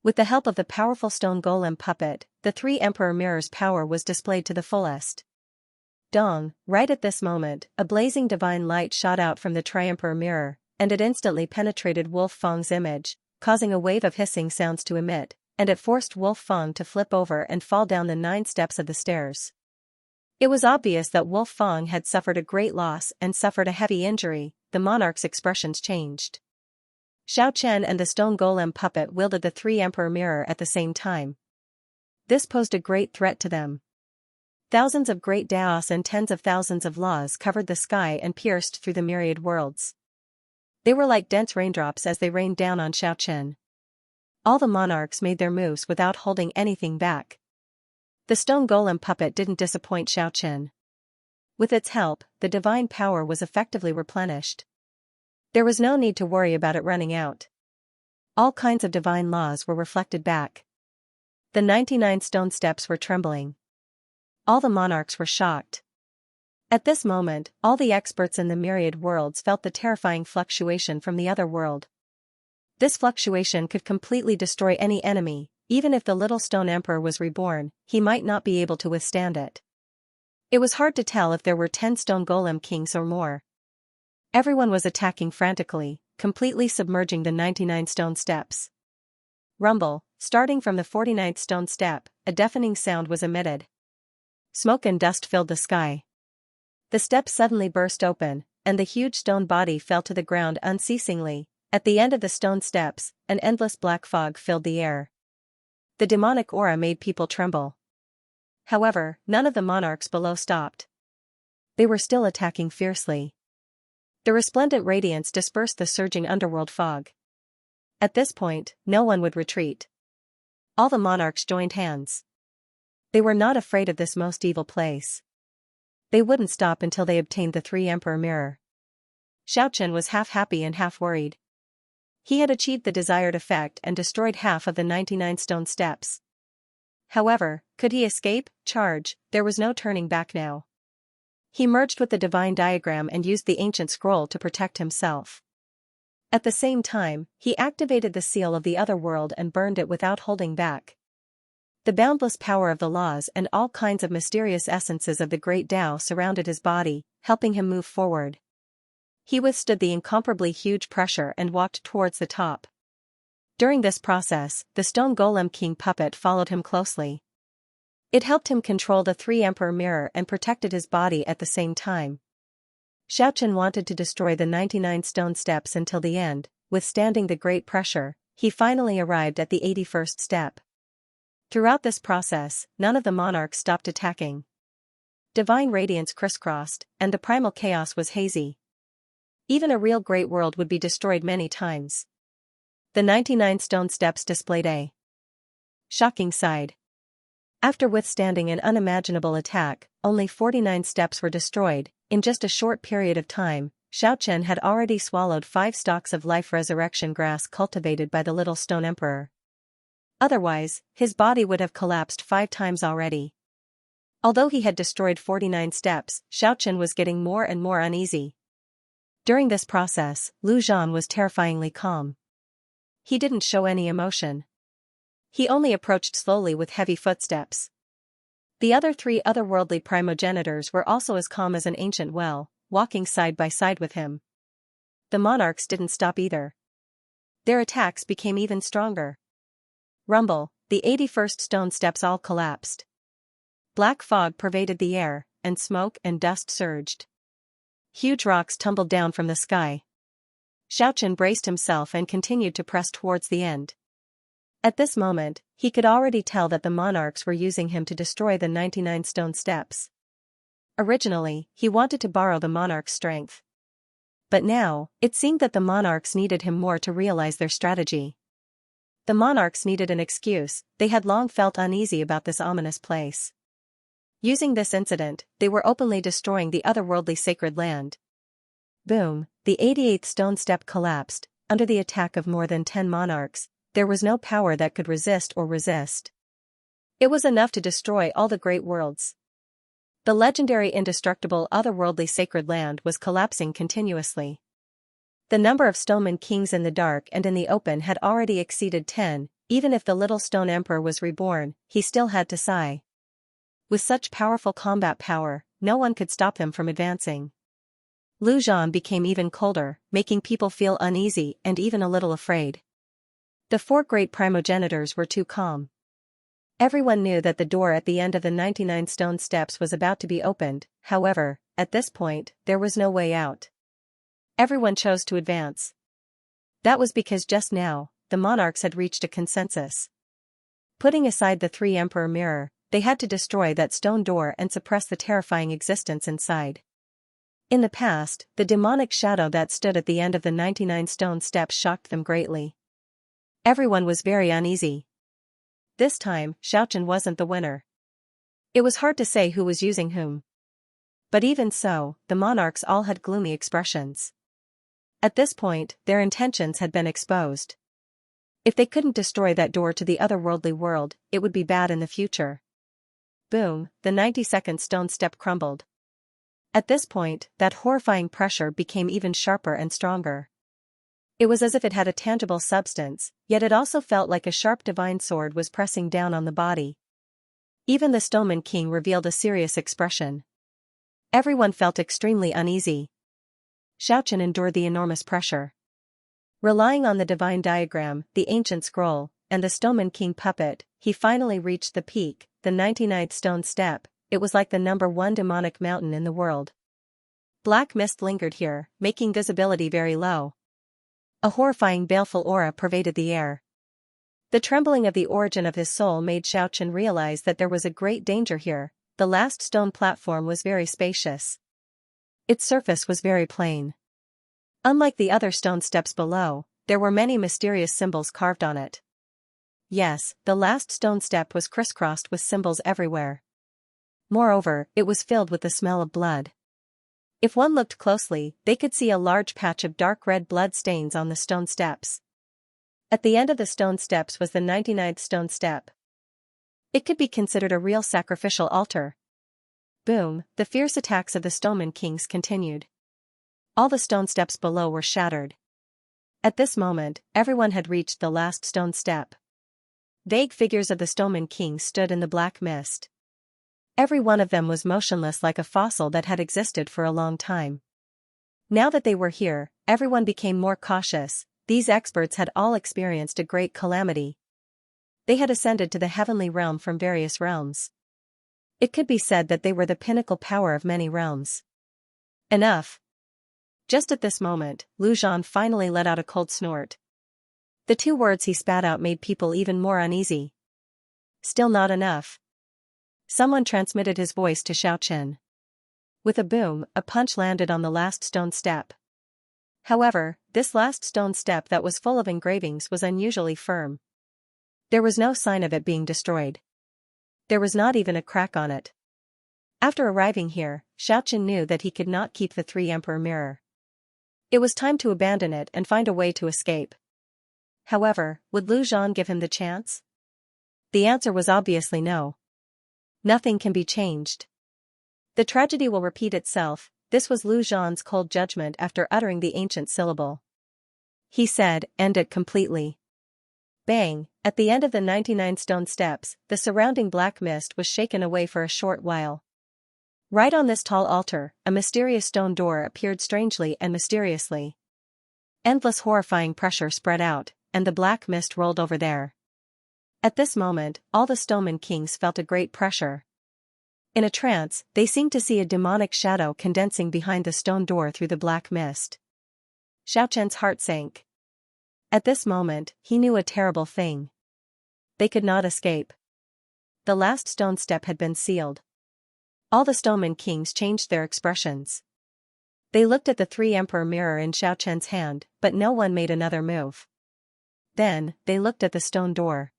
With the help of the powerful stone golem puppet, the three emperor mirrors' power was displayed to the fullest. Dong, right at this moment, a blazing divine light shot out from the tri-emperor mirror, and it instantly penetrated Wolfang's image, causing a wave of hissing sounds to emit, and it forced Wolfang to flip over and fall down the 9 steps of the stairs. It was obvious that Wolfang had suffered a great loss and suffered a heavy injury. The monarch's expressions changed. Xiaochen and the stone golem puppet wielded the three emperor mirror at the same time. This posed a great threat to them. Thousands of great daos and tens of thousands of laws covered the sky and pierced through the myriad worlds. They were like dense raindrops as they rained down on Xiaochen. All the monarchs made their moves without holding anything back. The stone golem puppet didn't disappoint Xiaochen. With its help, the divine power was effectively replenished. There was no need to worry about it running out. All kinds of divine laws were reflected back. The 99 stone steps were trembling. All the monarchs were shocked. At this moment, all the experts in the myriad worlds felt the terrifying fluctuation from the other world. This fluctuation could completely destroy any enemy. Even if the little stone emperor was reborn, he might not be able to withstand it. It was hard to tell if there were 10 stone golem kings or more. Everyone was attacking frantically, completely submerging the 99 stone steps. Rumble, starting from the 49th stone step, a deafening sound was emitted. Smoke and dust filled the sky. The steps suddenly burst open, and the huge stone body fell to the ground unceasingly. At the end of the stone steps, an endless black fog filled the air. The demonic aura made people tremble. However, none of the monarchs below stopped. They were still attacking fiercely. The resplendent radiance dispersed the surging underworld fog. At this point, no one would retreat. All the monarchs joined hands. They were not afraid of this most evil place. They wouldn't stop until they obtained the three emperor mirror. Xiaochen was half happy and half worried. He had achieved the desired effect and destroyed half of the 99 stone steps. However, could he escape, charge? There was no turning back now. He merged with the divine diagram and used the ancient scroll to protect himself. At the same time, he activated the seal of the other world and burned it without holding back. The boundless power of the laws and all kinds of mysterious essences of the great Tao surrounded his body, helping him move forward. He withstood the incomparably huge pressure and walked towards the top. During this process, the stone golem king puppet followed him closely. It helped him control the three emperor mirror and protected his body at the same time. Xiaochen wanted to destroy the 99 stone steps until the end. Withstanding the great pressure, he finally arrived at the 81st step. Throughout this process, none of the monarchs stopped attacking. Divine radiance crisscrossed, and the primal chaos was hazy. Even a real great world would be destroyed many times. The 99 stone steps displayed a shocking side. After withstanding an unimaginable attack, only 49 steps were destroyed. In just a short period of time, Xiaochen had already swallowed 5 stalks of life resurrection grass cultivated by the little stone emperor. Otherwise, his body would have collapsed 5 times already. Although he had destroyed 49 steps, Xiaochen was getting more and more uneasy. During this process, Lu Zhan was terrifyingly calm. He didn't show any emotion. He only approached slowly with heavy footsteps. The other 3 otherworldly primogenitors were also as calm as an ancient well, walking side by side with him. The monarchs didn't stop either. Their attacks became even stronger. Rumble, the 81st stone steps all collapsed. Black fog pervaded the air, and smoke and dust surged. Huge rocks tumbled down from the sky. Xiaochen braced himself and continued to press towards the end. At this moment, he could already tell that the monarchs were using him to destroy the 99 stone steps. Originally, he wanted to borrow the monarch's strength. But now, it seemed that the monarchs needed him more to realize their strategy. The monarchs needed an excuse. They had long felt uneasy about this ominous place. Using this incident, they were openly destroying the otherworldly sacred land. Boom, the 88th stone step collapsed. Under the attack of more than 10 monarchs, there was no power that could resist. It was enough to destroy all the great worlds. The legendary indestructible otherworldly sacred land was collapsing continuously. The number of stoneman kings in the dark and in the open had already exceeded 10, even if the little stone emperor was reborn, he still had to sigh. With such powerful combat power, no one could stop them from advancing. Lu Zhan became even colder, making people feel uneasy and even a little afraid. The 4 great primogenitors were too calm. Everyone knew that the door at the end of the 99 stone steps was about to be opened. However, at this point, there was no way out. Everyone chose to advance. That was because just now, the monarchs had reached a consensus. Putting aside the 3 emperor mirror, they had to destroy that stone door and suppress the terrifying existence inside. In the past, the demonic shadow that stood at the end of the 99 stone steps shocked them greatly. Everyone was very uneasy. This time, Xiaochen wasn't the winner. It was hard to say who was using whom. But even so, the monarchs all had gloomy expressions. At this point, their intentions had been exposed. If they couldn't destroy that door to the otherworldly world, it would be bad in the future. Boom, the 92nd stone step crumbled. At this point, that horrifying pressure became even sharper and stronger. It was as if it had a tangible substance, yet it also felt like a sharp divine sword was pressing down on the body. Even the Stoneman King revealed a serious expression. Everyone felt extremely uneasy. Xiaochen endured the enormous pressure. Relying on the divine diagram, the ancient scroll, and the Stoneman King puppet, he finally reached the peak, the 99th stone step. It was like the #1 demonic mountain in the world. Black mist lingered here, making visibility very low. A horrifying baleful aura pervaded the air. The trembling of the origin of his soul made Xiaochen realize that there was a great danger here. The last stone platform was very spacious. Its surface was very plain. Unlike the other stone steps below, there were many mysterious symbols carved on it. Yes, the last stone step was crisscrossed with symbols everywhere. Moreover, it was filled with the smell of blood. If one looked closely, they could see a large patch of dark red blood stains on the stone steps. At the end of the stone steps was the 99th stone step. It could be considered a real sacrificial altar. Boom, the fierce attacks of the Stoneman Kings continued. All the stone steps below were shattered. At this moment, everyone had reached the last stone step. Vague figures of the Stoneman Kings stood in the black mist. Every one of them was motionless like a fossil that had existed for a long time. Now that they were here, everyone became more cautious. These experts had all experienced a great calamity. They had ascended to the heavenly realm from various realms. It could be said that they were the pinnacle power of many realms. Enough. Just at this moment, Lu Zhan finally let out a cold snort. The 2 words he spat out made people even more uneasy. Still not enough. Someone transmitted his voice to Xiaochen. With a boom, a punch landed on the last stone step. However, this last stone step that was full of engravings was unusually firm. There was no sign of it being destroyed. There was not even a crack on it. After arriving here, Xiaochen knew that he could not keep the 3 Emperor Mirror. It was time to abandon it and find a way to escape. However, would Lu Zhan give him the chance? The answer was obviously no. Nothing can be changed. The tragedy will repeat itself. This was Lu Zhan's cold judgment after uttering the ancient syllable. He said, "End it completely." Bang! At the end of the 99 stone steps, the surrounding black mist was shaken away for a short while. Right on this tall altar, a mysterious stone door appeared strangely and mysteriously. Endless horrifying pressure spread out, and the black mist rolled over there. At this moment, all the Stoneman Kings felt a great pressure. In a trance, they seemed to see a demonic shadow condensing behind the stone door through the black mist. Xiaochen's heart sank. At this moment, he knew a terrible thing. They could not escape. The last stone step had been sealed. All the Stoneman Kings changed their expressions. They looked at the 3 Emperor Mirror in Xiaochen's hand, but no one made another move. Then, they looked at the stone door.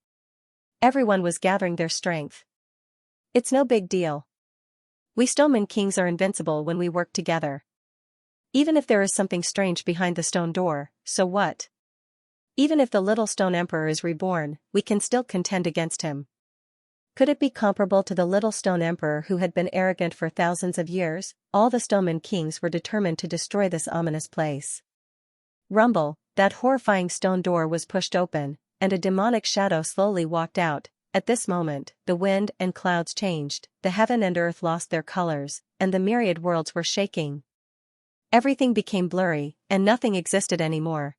Everyone was gathering their strength. It's no big deal. We Stoneman Kings are invincible when we work together. Even if there is something strange behind the stone door, so what? Even if the little stone emperor is reborn, we can still contend against him. Could it be comparable to the little stone emperor who had been arrogant for thousands of years? All the Stoneman Kings were determined to destroy this ominous place. Rumble, that horrifying stone door was pushed open, and a demonic shadow slowly walked out. At this moment, the wind and clouds changed, the heaven and earth lost their colors, and the myriad worlds were shaking. Everything became blurry, and nothing existed anymore.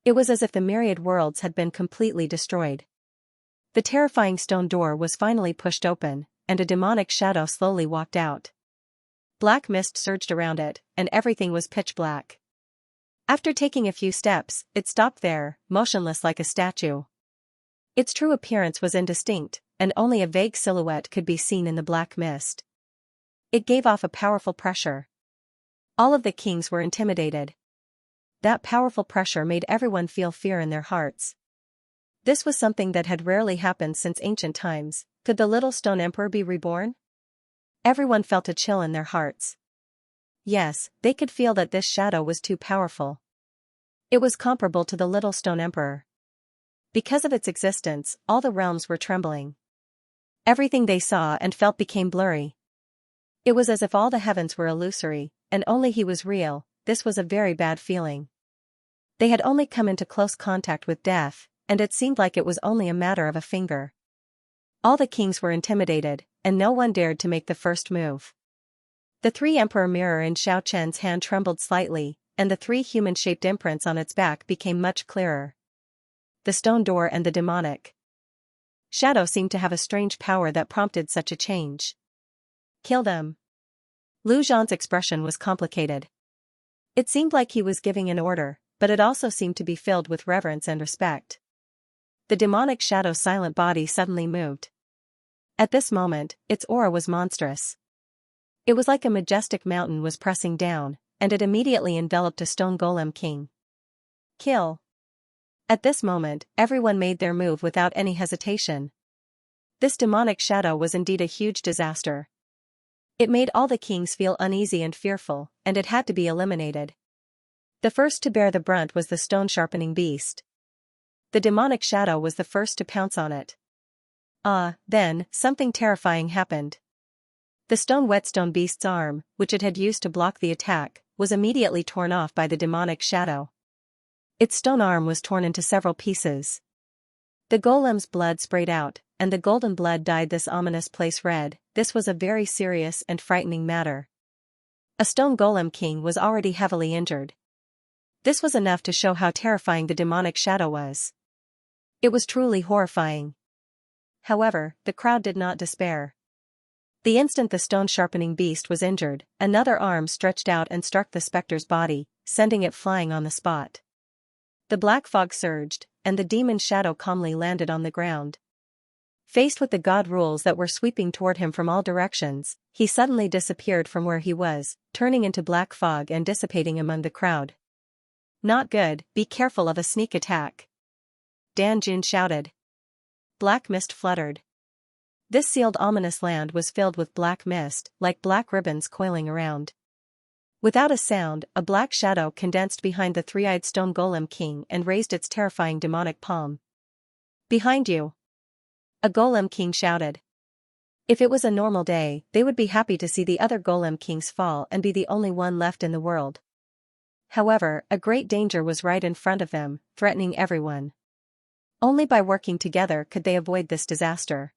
It was as if the myriad worlds had been completely destroyed. The terrifying stone door was finally pushed open, and a demonic shadow slowly walked out. Black mist surged around it, and everything was pitch black. After taking a few steps, it stopped there, motionless like a statue. Its true appearance was indistinct, and only a vague silhouette could be seen in the black mist. It gave off a powerful pressure. All of the kings were intimidated. That powerful pressure made everyone feel fear in their hearts. This was something that had rarely happened since ancient times. Could the little stone emperor be reborn? Everyone felt a chill in their hearts. Yes, they could feel that this shadow was too powerful. It was comparable to the little stone emperor. Because of its existence, all the realms were trembling. Everything they saw and felt became blurry. It was as if all the heavens were illusory, and only he was real. This was a very bad feeling. They had only come into close contact with death, and it seemed like it was only a matter of a finger. All the kings were intimidated, and no one dared to make the first move. The 3 Emperor Mirror in Xiaochen's hand trembled slightly, and the 3 human-shaped imprints on its back became much clearer. The stone door and the demonic shadow seemed to have a strange power that prompted such a change. Kill them. Lu Zhan's expression was complicated. It seemed like he was giving an order, but it also seemed to be filled with reverence and respect. The demonic shadow's silent body suddenly moved. At this moment, its aura was monstrous. It was like a majestic mountain was pressing down, and it immediately enveloped a stone golem king. Kill. At this moment, everyone made their move without any hesitation. This demonic shadow was indeed a huge disaster. It made all the kings feel uneasy and fearful, and it had to be eliminated. The first to bear the brunt was the stone-sharpening beast. The demonic shadow was the first to pounce on it. Then, something terrifying happened. The stone whetstone beast's arm, which it had used to block the attack, was immediately torn off by the demonic shadow. Its stone arm was torn into several pieces. The golem's blood sprayed out, and the golden blood dyed this ominous place red. This was a very serious and frightening matter. A stone golem king was already heavily injured. This was enough to show how terrifying the demonic shadow was. It was truly horrifying. However, the crowd did not despair. The instant the stone-sharpening beast was injured, another arm stretched out and struck the specter's body, sending it flying on the spot. The black fog surged, and the demon shadow calmly landed on the ground. Faced with the god rules that were sweeping toward him from all directions, he suddenly disappeared from where he was, turning into black fog and dissipating among the crowd. "Not good, be careful of a sneak attack," Dan Jun shouted. Black mist fluttered. This sealed ominous land was filled with black mist, like black ribbons coiling around. Without a sound, a black shadow condensed behind the three-eyed stone golem king and raised its terrifying demonic palm. "Behind you!" a golem king shouted. If it was a normal day, they would be happy to see the other golem kings fall and be the only one left in the world. However, a great danger was right in front of them, threatening everyone. Only by working together could they avoid this disaster.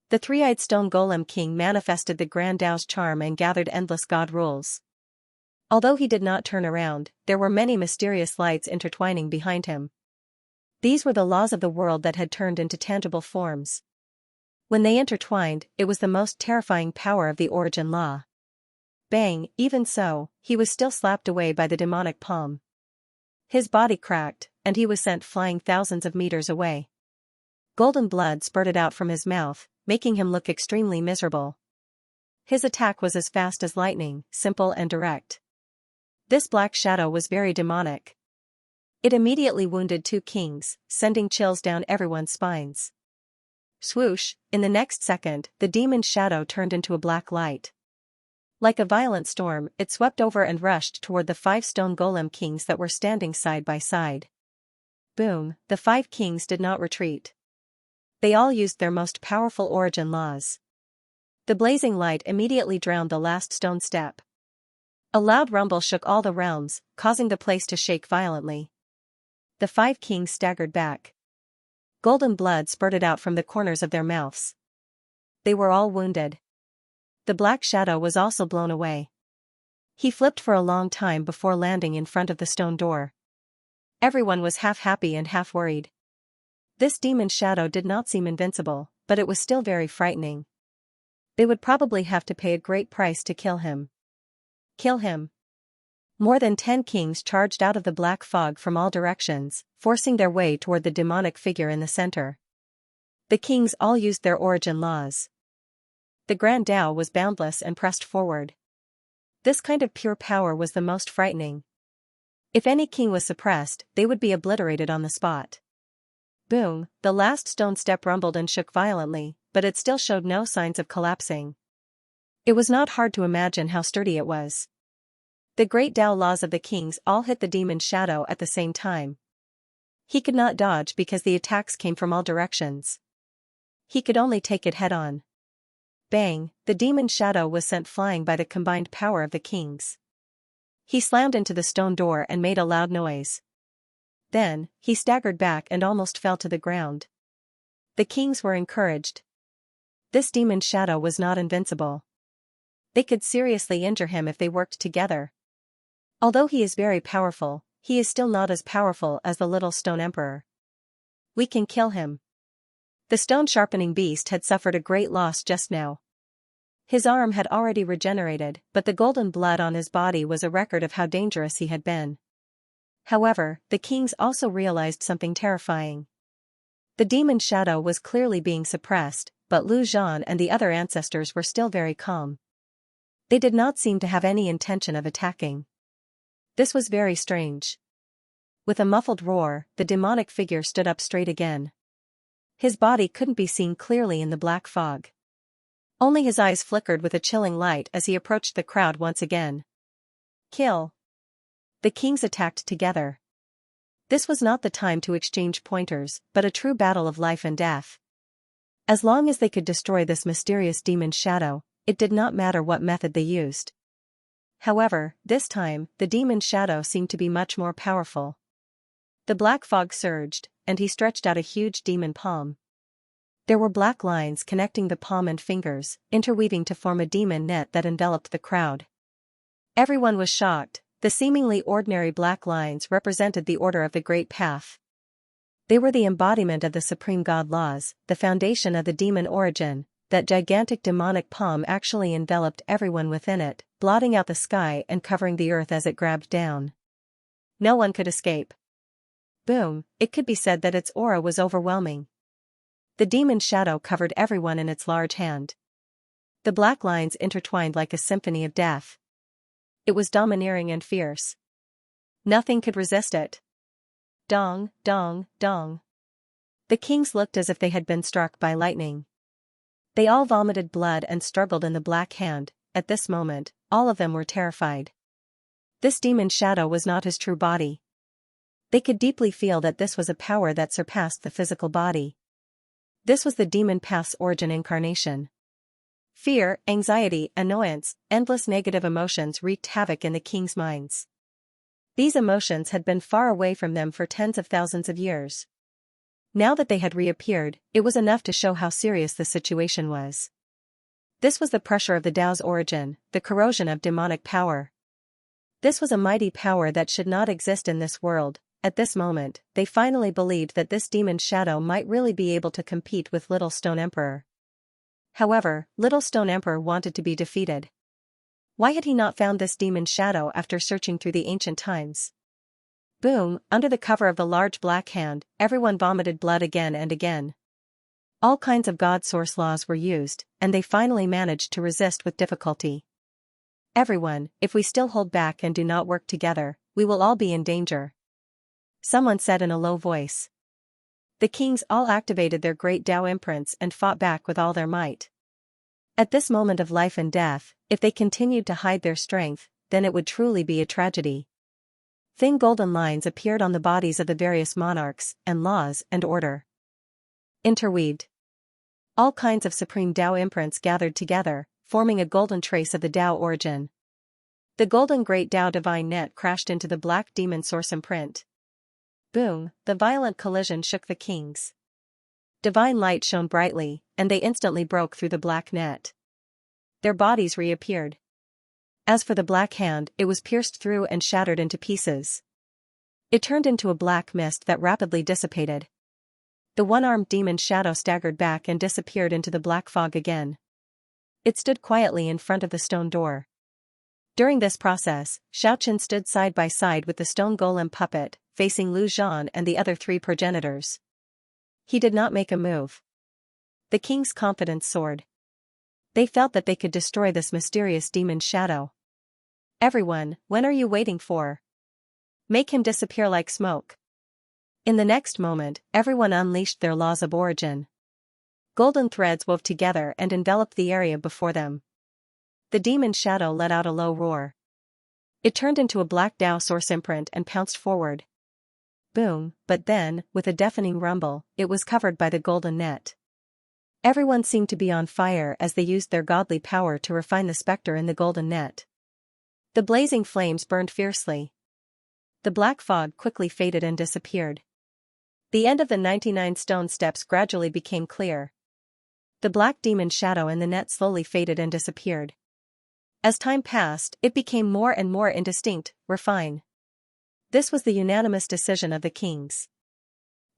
The three-eyed stone golem king manifested the Grand Tao's charm and gathered endless god rules. Although he did not turn around, there were many mysterious lights intertwining behind him. These were the laws of the world that had turned into tangible forms. When they intertwined, it was the most terrifying power of the origin law. Bang, even so, he was still slapped away by the demonic palm. His body cracked, and he was sent flying thousands of meters away. Golden blood spurted out from his mouth, making him look extremely miserable. His attack was as fast as lightning, simple and direct. This black shadow was very demonic. It immediately wounded two kings, sending chills down everyone's spines. Swoosh, in the next second, the demon shadow turned into a black light. Like a violent storm, it swept over and rushed toward the 5 stone golem kings that were standing side by side. Boom, the 5 kings did not retreat. They all used their most powerful origin laws. The blazing light immediately drowned the last stone step. A loud rumble shook all the realms, causing the place to shake violently. The 5 kings staggered back. Golden blood spurted out from the corners of their mouths. They were all wounded. The black shadow was also blown away. He flipped for a long time before landing in front of the stone door. Everyone was half happy and half worried. This demon shadow did not seem invincible, but it was still very frightening. They would probably have to pay a great price to kill him. Kill him. More than 10 kings charged out of the black fog from all directions, forcing their way toward the demonic figure in the center. The kings all used their origin laws. The Grand Tao was boundless and pressed forward. This kind of pure power was the most frightening. If any king was suppressed, they would be obliterated on the spot. Boom, the last stone step rumbled and shook violently, but it still showed no signs of collapsing. It was not hard to imagine how sturdy it was. The great Tao laws of the kings all hit the demon shadow at the same time. He could not dodge because the attacks came from all directions. He could only take it head-on. Bang, the demon shadow was sent flying by the combined power of the kings. He slammed into the stone door and made a loud noise. Then, he staggered back and almost fell to the ground. The kings were encouraged. This demon shadow was not invincible. They could seriously injure him if they worked together. Although he is very powerful, he is still not as powerful as the little stone emperor. We can kill him. The stone-sharpening beast had suffered a great loss just now. His arm had already regenerated, but the golden blood on his body was a record of how dangerous he had been. However, the kings also realized something terrifying. The demon shadow was clearly being suppressed, but Lu Zhan and the other ancestors were still very calm. They did not seem to have any intention of attacking. This was very strange. With a muffled roar, the demonic figure stood up straight again. His body couldn't be seen clearly in the black fog. Only his eyes flickered with a chilling light as he approached the crowd once again. Kill. The kings attacked together. This was not the time to exchange pointers, but a true battle of life and death. As long as they could destroy this mysterious demon shadow, it did not matter what method they used. However, this time, the demon's shadow seemed to be much more powerful. The black fog surged, and he stretched out a huge demon palm. There were black lines connecting the palm and fingers, interweaving to form a demon net that enveloped the crowd. Everyone was shocked. The seemingly ordinary black lines represented the order of the Great Path. They were the embodiment of the supreme god laws, the foundation of the demon origin. That gigantic demonic palm actually enveloped everyone within it, blotting out the sky and covering the earth as it grabbed down. No one could escape. Boom, it could be said that its aura was overwhelming. The demon's shadow covered everyone in its large hand. The black lines intertwined like a symphony of death. It was domineering and fierce. Nothing could resist it. Dong, dong, dong. The kings looked as if they had been struck by lightning. They all vomited blood and struggled in the black hand. At this moment, all of them were terrified. This demon's shadow was not his true body. They could deeply feel that this was a power that surpassed the physical body. This was the demon path's origin incarnation. Fear, anxiety, annoyance, endless negative emotions wreaked havoc in the king's minds. These emotions had been far away from them for tens of thousands of years. Now that they had reappeared, it was enough to show how serious the situation was. This was the pressure of the Tao's origin, the corrosion of demonic power. This was a mighty power that should not exist in this world. At this moment, they finally believed that this demon's shadow might really be able to compete with Little Stone Emperor. However, Little Stone Emperor wanted to be defeated. Why had he not found this demon's shadow after searching through the ancient times? Boom, under the cover of the large black hand, everyone vomited blood again and again. All kinds of God source laws were used, and they finally managed to resist with difficulty. Everyone, if we still hold back and do not work together, we will all be in danger. Someone said in a low voice. The kings all activated their great Tao imprints and fought back with all their might. At this moment of life and death, if they continued to hide their strength, then it would truly be a tragedy. Thin golden lines appeared on the bodies of the various monarchs, and laws and order interweaved. All kinds of supreme Tao imprints gathered together, forming a golden trace of the Tao origin. The golden great Tao divine net crashed into the black demon source imprint. Boom, the violent collision shook the kings. Divine light shone brightly, and they instantly broke through the black net. Their bodies reappeared. As for the black hand, it was pierced through and shattered into pieces. It turned into a black mist that rapidly dissipated. The one-armed demon's shadow staggered back and disappeared into the black fog again. It stood quietly in front of the stone door. During this process, Xiaoqin stood side by side with the stone golem puppet, facing Lu Zhan and the other three progenitors. He did not make a move. The king's confidence soared. They felt that they could destroy this mysterious demon's shadow. Everyone, when are you waiting for? Make him disappear like smoke. In the next moment, everyone unleashed their laws of origin. Golden threads wove together and enveloped the area before them. The demon's shadow let out a low roar. It turned into a black Tao source imprint and pounced forward. Boom, but then, with a deafening rumble, it was covered by the golden net. Everyone seemed to be on fire as they used their godly power to refine the specter in the golden net. The blazing flames burned fiercely. The black fog quickly faded and disappeared. The end of the 99 stone steps gradually became clear. The black demon's shadow in the net slowly faded and disappeared. As time passed, it became more and more indistinct, refine. This was the unanimous decision of the kings.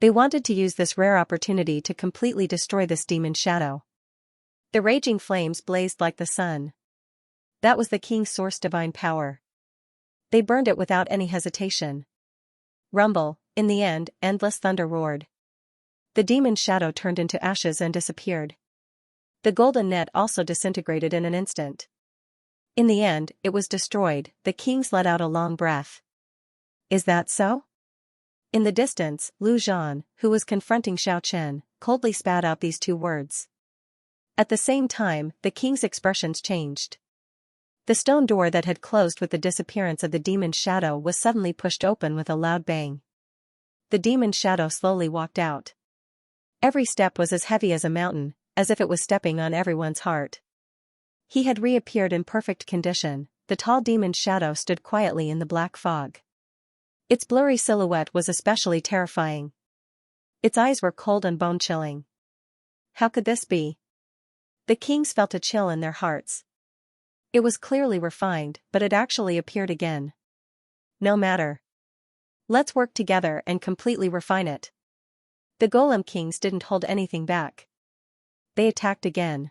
They wanted to use this rare opportunity to completely destroy this demon's shadow. The raging flames blazed like the sun. That was the king's source divine power. They burned it without any hesitation. Rumble, in the end, endless thunder roared. The demon's shadow turned into ashes and disappeared. The golden net also disintegrated in an instant. In the end, it was destroyed. The kings let out a long breath. Is that so? In the distance, Lu Zhan, who was confronting Xiaoqin, coldly spat out these two words. At the same time, the king's expressions changed. The stone door that had closed with the disappearance of the demon's shadow was suddenly pushed open with a loud bang. The demon's shadow slowly walked out. Every step was as heavy as a mountain, as if it was stepping on everyone's heart. He had reappeared in perfect condition. The tall demon's shadow stood quietly in the black fog. Its blurry silhouette was especially terrifying. Its eyes were cold and bone-chilling. How could this be? The kings felt a chill in their hearts. It was clearly refined, but it actually appeared again. No matter. Let's work together and completely refine it. The Golem Kings didn't hold anything back. They attacked again.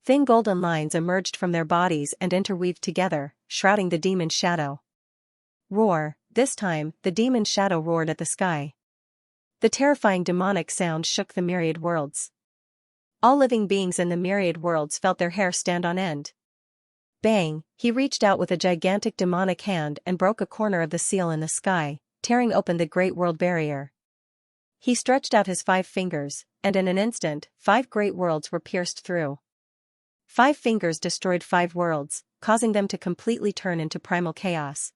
Thin golden lines emerged from their bodies and interweaved together, shrouding the demon's shadow. Roar! This time, the demon's shadow roared at the sky. The terrifying demonic sound shook the myriad worlds. All living beings in the myriad worlds felt their hair stand on end. Bang! He reached out with a gigantic demonic hand and broke a corner of the seal in the sky, tearing open the great world barrier. He stretched out his 5 fingers, and in an instant, 5 great worlds were pierced through. 5 fingers destroyed 5 worlds, causing them to completely turn into primal chaos.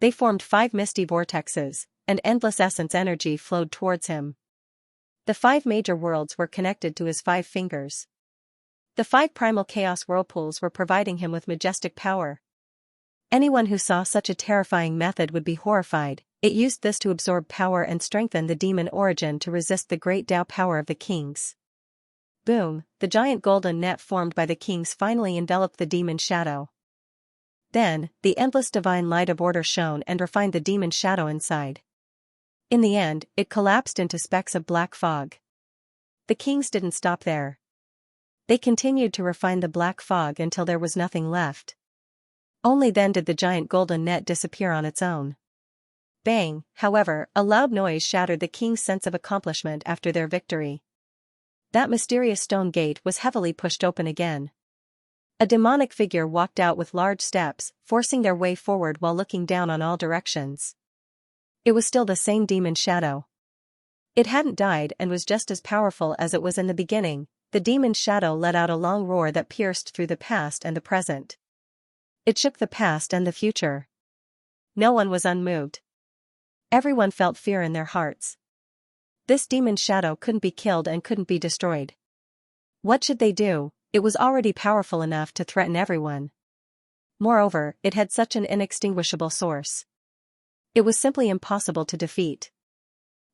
They formed 5 misty vortexes, and endless essence energy flowed towards him. The 5 major worlds were connected to his 5 fingers. The 5 primal chaos whirlpools were providing him with majestic power. Anyone who saw such a terrifying method would be horrified. It used this to absorb power and strengthen the demon origin to resist the great Tao power of the kings. Boom! The giant golden net formed by the kings finally enveloped the demon's shadow. Then, the endless divine light of order shone and refined the demon's shadow inside. In the end, it collapsed into specks of black fog. The kings didn't stop there. They continued to refine the black fog until there was nothing left. Only then did the giant golden net disappear on its own. Bang! However, a loud noise shattered the king's sense of accomplishment after their victory. That mysterious stone gate was heavily pushed open again. A demonic figure walked out with large steps, forcing their way forward while looking down on all directions. It was still the same demon shadow. It hadn't died and was just as powerful as it was in the beginning. The demon's shadow let out a long roar that pierced through the past and the present. It shook the past and the future. No one was unmoved. Everyone felt fear in their hearts. This demon's shadow couldn't be killed and couldn't be destroyed. What should they do? It was already powerful enough to threaten everyone. Moreover, it had such an inextinguishable source. It was simply impossible to defeat.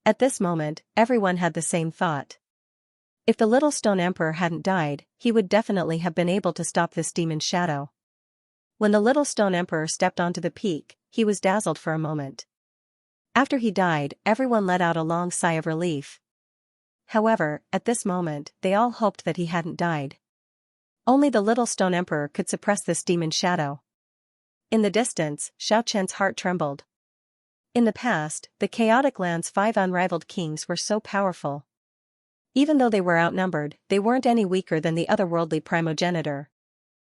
At this moment, everyone had the same thought. If the little stone emperor hadn't died, he would definitely have been able to stop this demon's shadow. When the little stone emperor stepped onto the peak, he was dazzled for a moment. After he died, everyone let out a long sigh of relief. However, at this moment, they all hoped that he hadn't died. Only the little stone emperor could suppress this demon's shadow. In the distance, Xiaoqian's heart trembled. In the past, the chaotic land's 5 unrivaled kings were so powerful. Even though they were outnumbered, they weren't any weaker than the otherworldly primogenitor.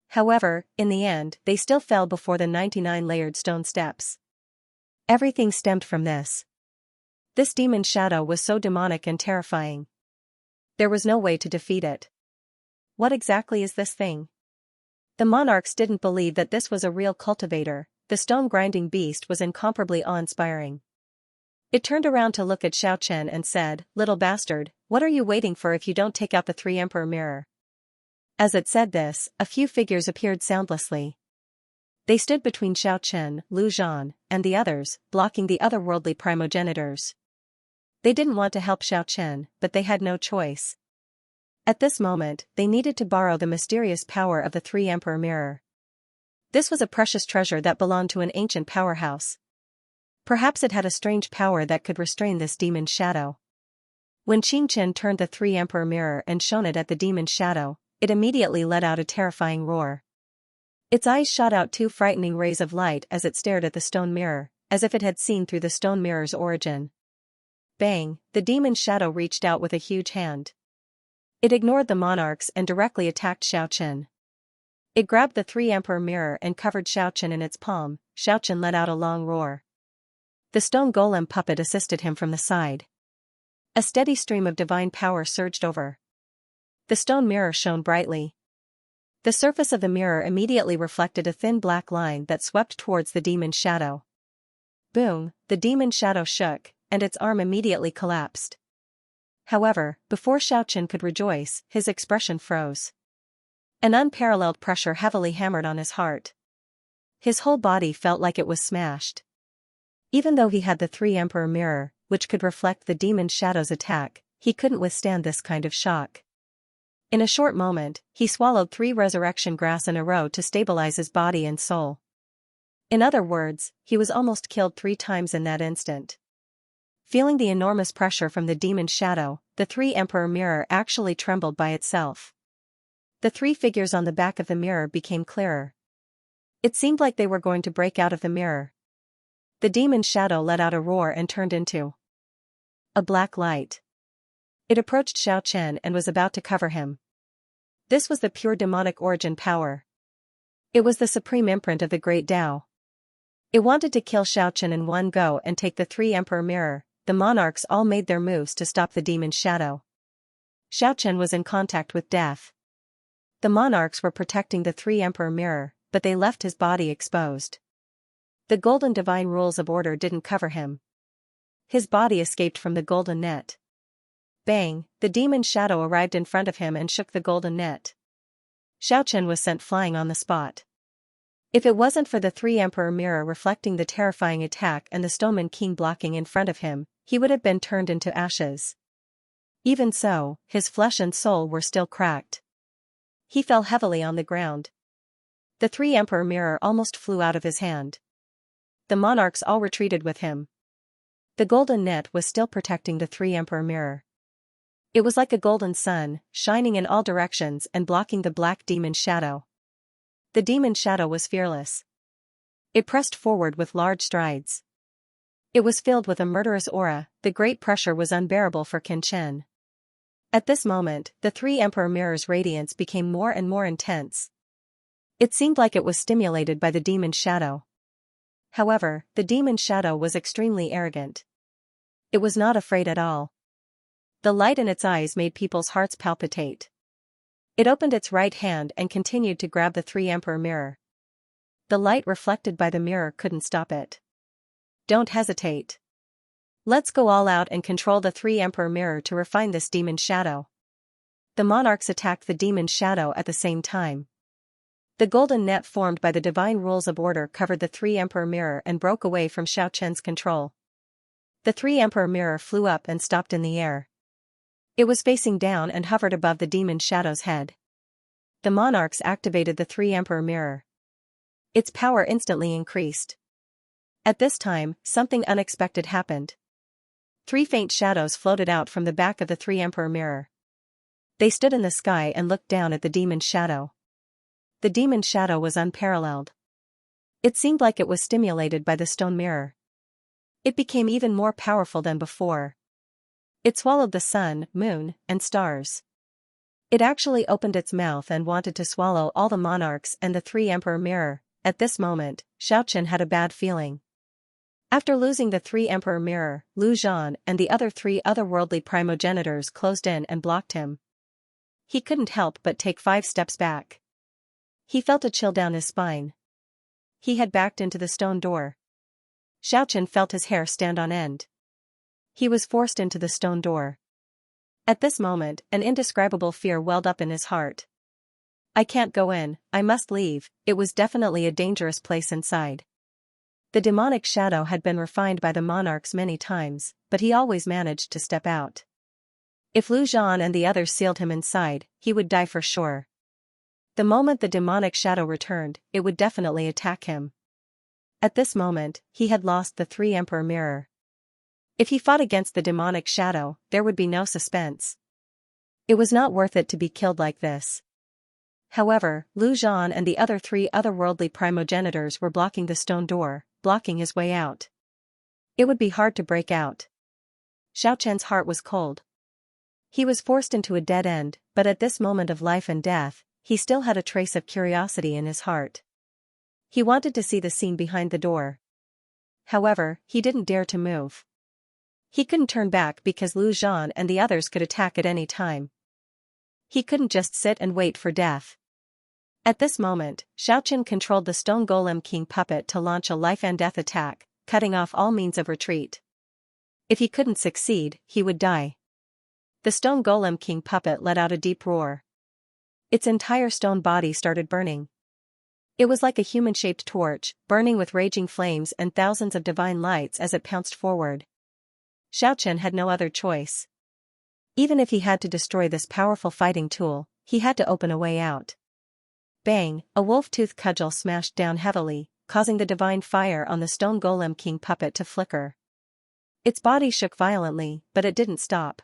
However, in the end, they still fell before the 99 layered stone steps. Everything stemmed from this. This demon's shadow was so demonic and terrifying. There was no way to defeat it. What exactly is this thing? The monarchs didn't believe that this was a real cultivator. The stone-grinding beast was incomparably awe-inspiring. It turned around to look at Xiaoqian and said, "Little bastard, what are you waiting for if you don't take out the 3 Emperor mirror?" As it said this, a few figures appeared soundlessly. They stood between Xiaoqian, Lu Zhan, and the others, blocking the otherworldly primogenitors. They didn't want to help Xiaoqian, but they had no choice. At this moment, they needed to borrow the mysterious power of the 3 Emperor mirror. This was a precious treasure that belonged to an ancient powerhouse. Perhaps it had a strange power that could restrain this demon's shadow. When Qingqian turned the 3 Emperor mirror and shone it at the demon's shadow, it immediately let out a terrifying roar. Its eyes shot out 2 frightening rays of light as it stared at the stone mirror, as if it had seen through the stone mirror's origin. Bang! The demon's shadow reached out with a huge hand. It ignored the monarchs and directly attacked Xiaoqian. It grabbed the 3 Emperor mirror and covered Xiaoqian in its palm. Xiaoqian let out a long roar. The stone golem puppet assisted him from the side. A steady stream of divine power surged over. The stone mirror shone brightly. The surface of the mirror immediately reflected a thin black line that swept towards the demon's shadow. Boom! The demon's shadow shook, and its arm immediately collapsed. However, before Xiaoqian could rejoice, his expression froze. An unparalleled pressure heavily hammered on his heart. His whole body felt like it was smashed. Even though he had the 3 Emperor mirror, which could reflect the demon shadow's attack, he couldn't withstand this kind of shock. In a short moment, he swallowed 3 resurrection grass in a row to stabilize his body and soul. In other words, he was almost killed 3 times in that instant. Feeling the enormous pressure from the demon shadow, the 3 Emperor mirror actually trembled by itself. The 3 figures on the back of the mirror became clearer. It seemed like they were going to break out of the mirror. The demon shadow let out a roar and turned into a black light. It approached Xianxia and was about to cover him. This was the pure demonic origin power. It was the supreme imprint of the great Tao. It wanted to kill Xianxia in one go and take the 3 Emperor mirror. The monarchs all made their moves to stop the demon shadow. Xianxia was in contact with death. The monarchs were protecting the 3 Emperor mirror, but they left his body exposed. The golden divine rules of order didn't cover him. His body escaped from the golden net. Bang, the demon shadow arrived in front of him and shook the golden net. Xianxia was sent flying on the spot. If it wasn't for the 3 Emperor mirror reflecting the terrifying attack and the Stoneman King blocking in front of him, he would have been turned into ashes. Even so, his flesh and soul were still cracked. He fell heavily on the ground. The 3 Emperor mirror almost flew out of his hand. The monarchs all retreated with him. The golden net was still protecting the 3 Emperor mirror. It was like a golden sun, shining in all directions and blocking the black demon shadow. The demon shadow was fearless. It pressed forward with large strides. It was filled with a murderous aura. The great pressure was unbearable for Qin Chen. At this moment, the 3 Emperor mirror's radiance became more and more intense. It seemed like it was stimulated by the demon shadow. However, the demon shadow was extremely arrogant. It was not afraid at all. The light in its eyes made people's hearts palpitate. It opened its right hand and continued to grab the 3 Emperor mirror. The light reflected by the mirror couldn't stop it. Don't hesitate. Let's go all out and control the 3 Emperor mirror to refine this demon shadow. The monarchs attacked the demon shadow at the same time. The golden net formed by the divine rules of order covered the 3 Emperor mirror and broke away from Xianxia's control. The 3 Emperor mirror flew up and stopped in the air. It was facing down and hovered above the demon shadow's head. The monarchs activated the 3 Emperor mirror. Its power instantly increased. At this time, something unexpected happened. 3 faint shadows floated out from the back of the 3 Emperor mirror. They stood in the sky and looked down at the demon shadow. The demon shadow was unparalleled. It seemed like it was stimulated by the stone mirror. It became even more powerful than before. It swallowed the sun, moon, and stars. It actually opened its mouth and wanted to swallow all the monarchs and the 3 Emperor mirror. At this moment, Xianxia had a bad feeling. After losing the 3 Emperor mirror, Lu Zhan and the other 3 otherworldly primogenitors closed in and blocked him. He couldn't help but take 5 steps back. He felt a chill down his spine. He had backed into the stone door. Xianxia felt his hair stand on end. He was forced into the stone door. At this moment, an indescribable fear welled up in his heart. I can't go in, I must leave. It was definitely a dangerous place inside. The demonic shadow had been refined by the monarchs many times, but he always managed to step out. If Lu Zhan and the others sealed him inside, he would die for sure. The moment the demonic shadow returned, it would definitely attack him. At this moment, he had lost the 3 Emperor mirror. If he fought against the demonic shadow, there would be no suspense. It was not worth it to be killed like this. However, Lu Zhan and the other 3 otherworldly primogenitors were blocking the stone door, blocking his way out. It would be hard to break out. Xiaoqian's heart was cold. He was forced into a dead end, but at this moment of life and death, he still had a trace of curiosity in his heart. He wanted to see the scene behind the door. However, he didn't dare to move. He couldn't turn back because Lu Zhan and the others could attack at any time. He couldn't just sit and wait for death. At this moment, Xiaoqian controlled the Stone Golem King puppet to launch a life and death attack, cutting off all means of retreat. If he couldn't succeed, he would die. The Stone Golem King puppet let out a deep roar. Its entire stone body started burning. It was like a human-shaped torch, burning with raging flames and thousands of divine lights as it pounced forward. Xiaochen had no other choice. Even if he had to destroy this powerful fighting tool, he had to open a way out. Bang! A wolf-tooth cudgel smashed down heavily, causing the divine fire on the stone golem king puppet to flicker. Its body shook violently, but it didn't stop.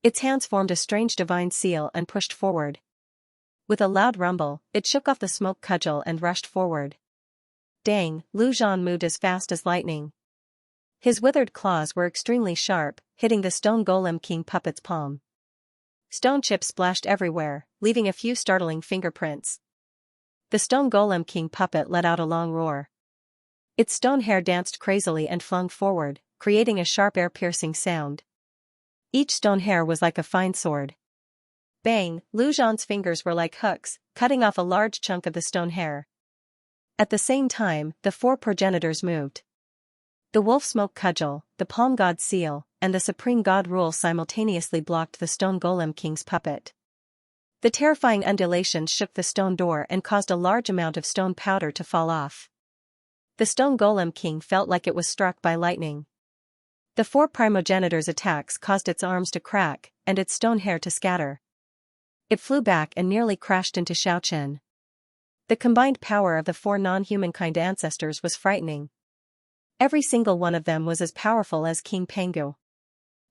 Its hands formed a strange divine seal and pushed forward. With a loud rumble, it shook off the smoke cudgel and rushed forward. Dang! Lu Zhan moved as fast as lightning. His withered claws were extremely sharp, hitting the stone golem king puppet's palm. Stone chips splashed everywhere, leaving a few startling fingerprints. The stone golem king puppet let out a long roar. Its stone hair danced crazily and flung forward, creating a sharp air-piercing sound. Each stone hair was like a fine sword. Bang! Lu Zhan's fingers were like hooks, cutting off a large chunk of the stone hair. At the same time, the four progenitors moved. The wolf smoke cudgel, the palm god seal, and the supreme god rule simultaneously blocked the stone golem king's puppet. The terrifying undulations shook the stone door and caused a large amount of stone powder to fall off. The stone golem king felt like it was struck by lightning. The four primogenitors' attacks caused its arms to crack, and its stone hair to scatter. It flew back and nearly crashed into Xiaochen. The combined power of the four non-humankind ancestors was frightening. Every single one of them was as powerful as King Pangu.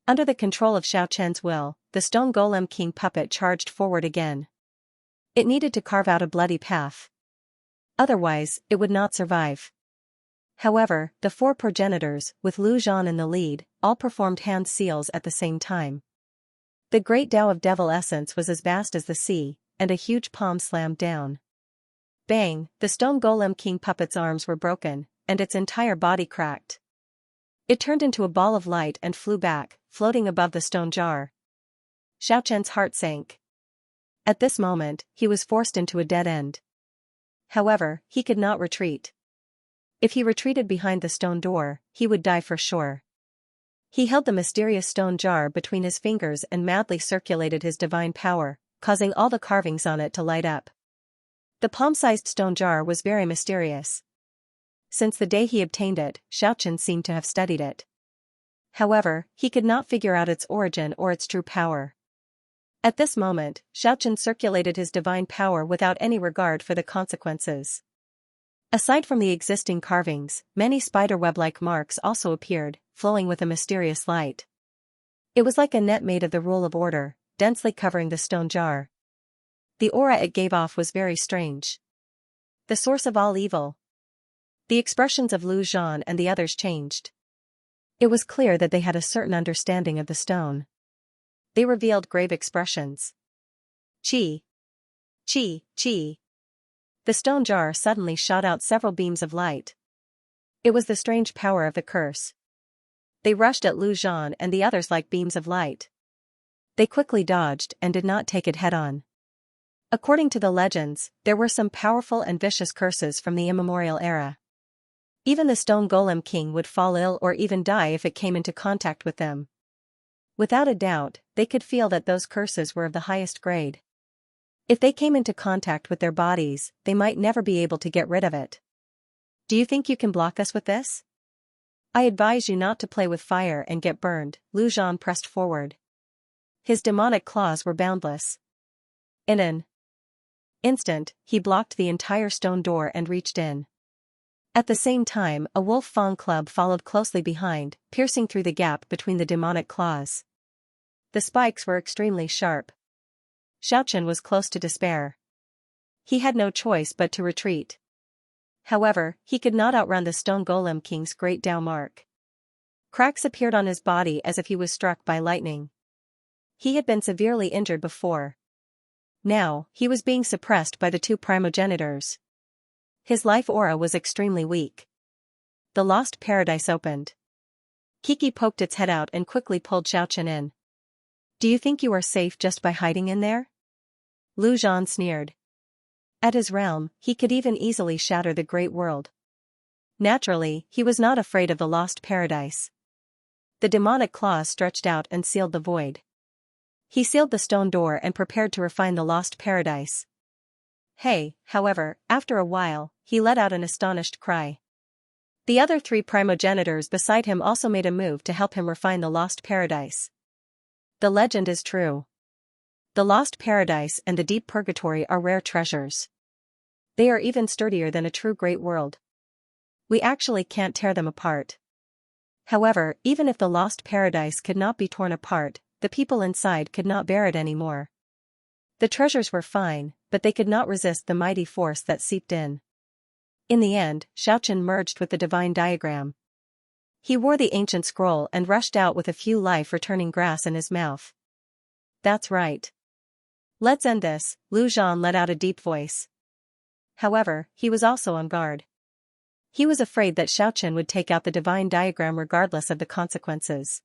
Under the control of Xiaochen's will, the stone golem king puppet charged forward again. It needed to carve out a bloody path. Otherwise, it would not survive. However, the four progenitors, with Lu Zhan in the lead, all performed hand seals at the same time. The great Tao of devil essence was as vast as the sea, and a huge palm slammed down. Bang! The stone golem king puppet's arms were broken, and its entire body cracked. It turned into a ball of light and flew back, floating above the stone jar. Xiaochen's heart sank. At this moment, he was forced into a dead end. However, he could not retreat. If he retreated behind the stone door, he would die for sure. He held the mysterious stone jar between his fingers and madly circulated his divine power, causing all the carvings on it to light up. The palm-sized stone jar was very mysterious. Since the day he obtained it, Xiaochen seemed to have studied it. However, he could not figure out its origin or its true power. At this moment, Xiaochen circulated his divine power without any regard for the consequences. Aside from the existing carvings, many spiderweb-like marks also appeared, flowing with a mysterious light. It was like a net made of the rule of order, densely covering the stone jar. The aura it gave off was very strange. The source of all evil. The expressions of Lu Zhan and the others changed. It was clear that they had a certain understanding of the stone. They revealed grave expressions. Qi. Qi, qi. The stone jar suddenly shot out several beams of light. It was the strange power of the curse. They rushed at Lu Zhan and the others like beams of light. They quickly dodged and did not take it head-on. According to the legends, there were some powerful and vicious curses from the immemorial era. Even the stone golem king would fall ill or even die if it came into contact with them. Without a doubt, they could feel that those curses were of the highest grade. If they came into contact with their bodies, they might never be able to get rid of it. Do you think you can block us with this? I advise you not to play with fire and get burned. Lu Zhan pressed forward. His demonic claws were boundless. In an instant, he blocked the entire stone door and reached in. At the same time, a wolf fang club followed closely behind, piercing through the gap between the demonic claws. The spikes were extremely sharp. Xiaochen was close to despair. He had no choice but to retreat. However, he could not outrun the stone golem king's great Tao mark. Cracks appeared on his body as if he was struck by lightning. He had been severely injured before. Now, he was being suppressed by the two primogenitors. His life aura was extremely weak. The lost paradise opened. Kiki poked its head out and quickly pulled Xiaochen in. Do you think you are safe just by hiding in there? Lu Zhan sneered. At his realm, he could even easily shatter the great world. Naturally, he was not afraid of the lost paradise. The demonic claws stretched out and sealed the void. He sealed the stone door and prepared to refine the lost paradise. However, after a while, he let out an astonished cry. The other 3 primogenitors beside him also made a move to help him refine the lost paradise. The legend is true. The lost paradise and the deep purgatory are rare treasures. They are even sturdier than a true great world. We actually can't tear them apart. However, even if the lost paradise could not be torn apart, the people inside could not bear it anymore. The treasures were fine, but they could not resist the mighty force that seeped in. In the end, Xianxia merged with the divine diagram. He wore the ancient scroll and rushed out with a few life-returning grass in his mouth. That's right. Let's end this, Lu Zhan let out a deep voice. However, he was also on guard. He was afraid that Xianxia would take out the divine diagram regardless of the consequences.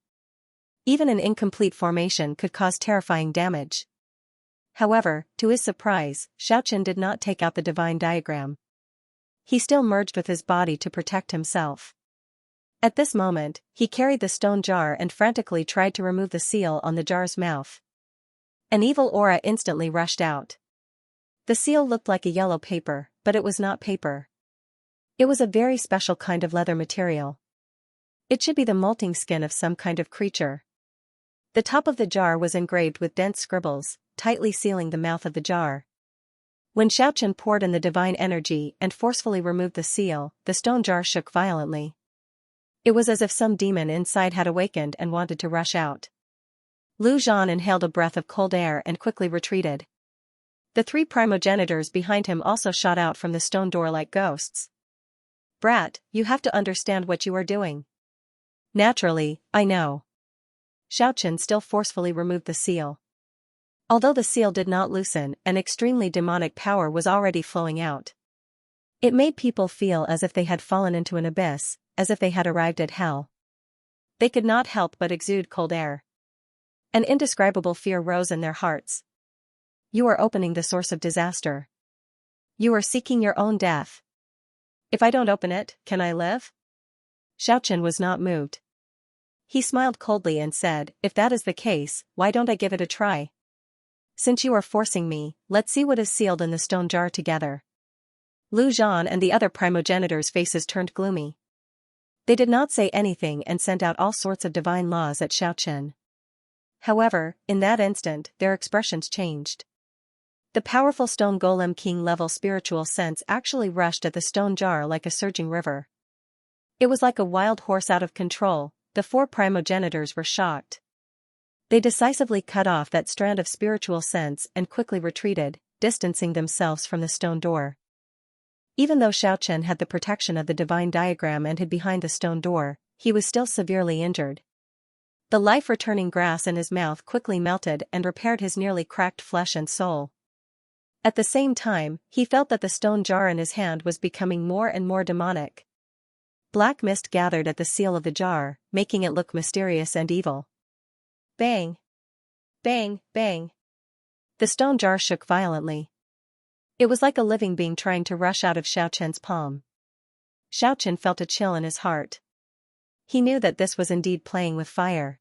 Even an incomplete formation could cause terrifying damage. However, to his surprise, Xianxia did not take out the divine diagram. He still merged with his body to protect himself. At this moment, he carried the stone jar and frantically tried to remove the seal on the jar's mouth. An evil aura instantly rushed out. The seal looked like a yellow paper, but it was not paper. It was a very special kind of leather material. It should be the molting skin of some kind of creature. The top of the jar was engraved with dense scribbles, tightly sealing the mouth of the jar. When Xianxia poured in the divine energy and forcefully removed the seal, the stone jar shook violently. It was as if some demon inside had awakened and wanted to rush out. Lu Zhan inhaled a breath of cold air and quickly retreated. The 3 primogenitors behind him also shot out from the stone door like ghosts. Brat, you have to understand what you are doing. Naturally, I know. Xianxia still forcefully removed the seal. Although the seal did not loosen, an extremely demonic power was already flowing out. It made people feel as if they had fallen into an abyss, as if they had arrived at hell. They could not help but exude cold air. An indescribable fear rose in their hearts. You are opening the source of disaster. You are seeking your own death. If I don't open it, can I live? Xianxia was not moved. He smiled coldly and said, if that is the case, why don't I give it a try? Since you are forcing me, let's see what is sealed in the stone jar together. Lu Zhan and the other primogenitors' faces turned gloomy. They did not say anything and sent out all sorts of divine laws at Xianxia. However, in that instant, their expressions changed. The powerful stone golem king-level spiritual sense actually rushed at the stone jar like a surging river. It was like a wild horse out of control. The 4 primogenitors were shocked. They decisively cut off that strand of spiritual sense and quickly retreated, distancing themselves from the stone door. Even though Xianxia had the protection of the divine diagram and hid behind the stone door, he was still severely injured. The life-returning grass in his mouth quickly melted and repaired his nearly cracked flesh and soul. At the same time, he felt that the stone jar in his hand was becoming more and more demonic. Black mist gathered at the seal of the jar, making it look mysterious and evil. Bang! Bang, bang! The stone jar shook violently. It was like a living being trying to rush out of Xianxia's palm. Xianxia felt a chill in his heart. He knew that this was indeed playing with fire.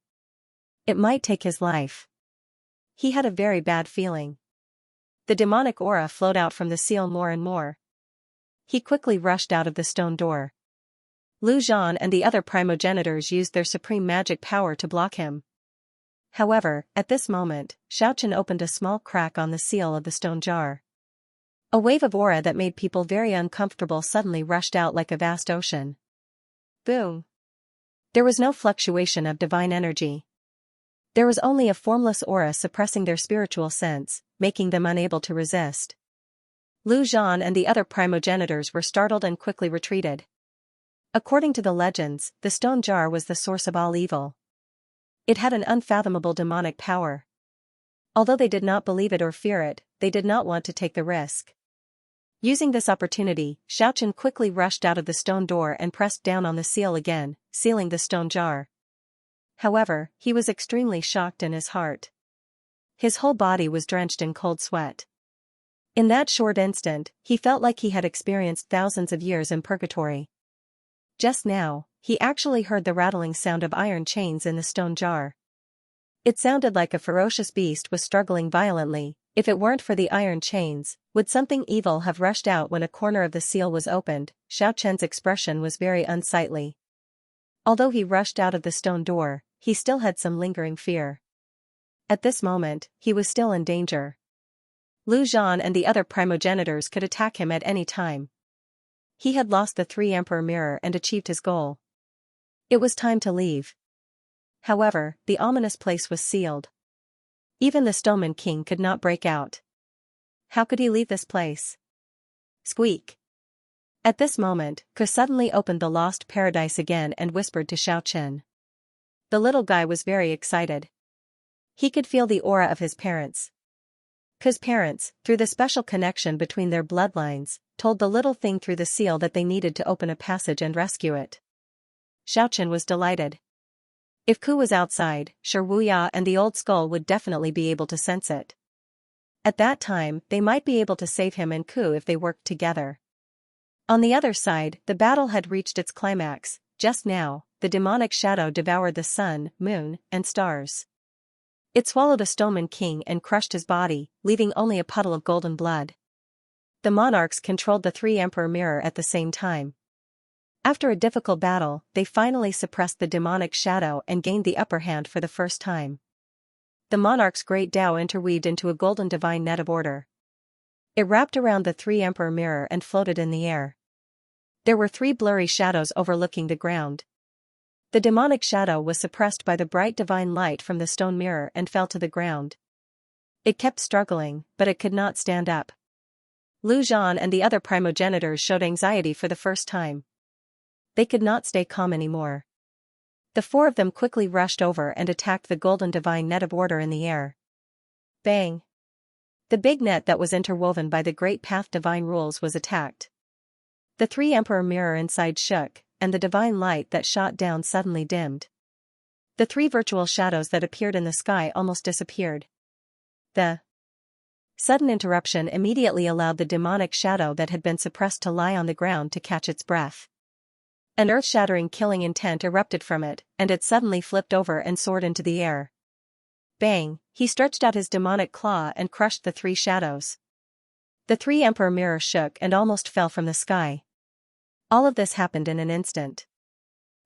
It might take his life. He had a very bad feeling. The demonic aura flowed out from the seal more and more. He quickly rushed out of the stone door. Lu Zhan and the other primogenitors used their supreme magic power to block him. However, at this moment, Xianxia opened a small crack on the seal of the stone jar. A wave of aura that made people very uncomfortable suddenly rushed out like a vast ocean. Boom! There was no fluctuation of divine energy. There was only a formless aura suppressing their spiritual sense, making them unable to resist. Lu Zhan and the other primogenitors were startled and quickly retreated. According to the legends, the stone jar was the source of all evil. It had an unfathomable demonic power. Although they did not believe it or fear it, they did not want to take the risk. Using this opportunity, Xianxia quickly rushed out of the stone door and pressed down on the seal again, sealing the stone jar. However, he was extremely shocked in his heart. His whole body was drenched in cold sweat. In that short instant, he felt like he had experienced thousands of years in purgatory. Just now, he actually heard the rattling sound of iron chains in the stone jar. It sounded like a ferocious beast was struggling violently. If it weren't for the iron chains, would something evil have rushed out when a corner of the seal was opened? Xiaoqian's expression was very unsightly. Although he rushed out of the stone door, he still had some lingering fear. At this moment, he was still in danger. Lu Zhan and the other primogenitors could attack him at any time. He had lost the 3 Emperor Mirror and achieved his goal. It was time to leave. However, the ominous place was sealed. Even the Stoneman King could not break out. How could he leave this place? Squeak. At this moment, Ke suddenly opened the lost paradise again and whispered to Xiaoqian. The little guy was very excited. He could feel the aura of his parents. Ke's parents, through the special connection between their bloodlines, told the little thing through the seal that they needed to open a passage and rescue it. Xiaoqian was delighted. If Ke was outside, sure Wuya and the old skull would definitely be able to sense it. At that time, they might be able to save him and Ke if they worked together. On the other side, the battle had reached its climax. Just now, the demonic shadow devoured the sun, moon, and stars. It swallowed a Stoneman King and crushed his body, leaving only a puddle of golden blood. The monarchs controlled the 3 Emperor Mirror at the same time. After a difficult battle, they finally suppressed the demonic shadow and gained the upper hand for the first time. The monarch's great Tao interweaved into a golden divine net of order. It wrapped around the 3 Emperor Mirror and floated in the air. There were 3 blurry shadows overlooking the ground. The demonic shadow was suppressed by the bright divine light from the stone mirror and fell to the ground. It kept struggling, but it could not stand up. Lu Zhan and the other primogenitors showed anxiety for the first time. They could not stay calm anymore. The 4 of them quickly rushed over and attacked the golden divine net of order in the air. Bang! The big net that was interwoven by the great path divine rules was attacked. The 3 Emperor Mirror inside shook, and the divine light that shot down suddenly dimmed. The 3 virtual shadows that appeared in the sky almost disappeared. The sudden interruption immediately allowed the demonic shadow that had been suppressed to lie on the ground to catch its breath. An earth-shattering killing intent erupted from it, and it suddenly flipped over and soared into the air. Bang! He stretched out his demonic claw and crushed the 3 shadows. The 3 Emperor Mirror shook and almost fell from the sky. All of this happened in an instant.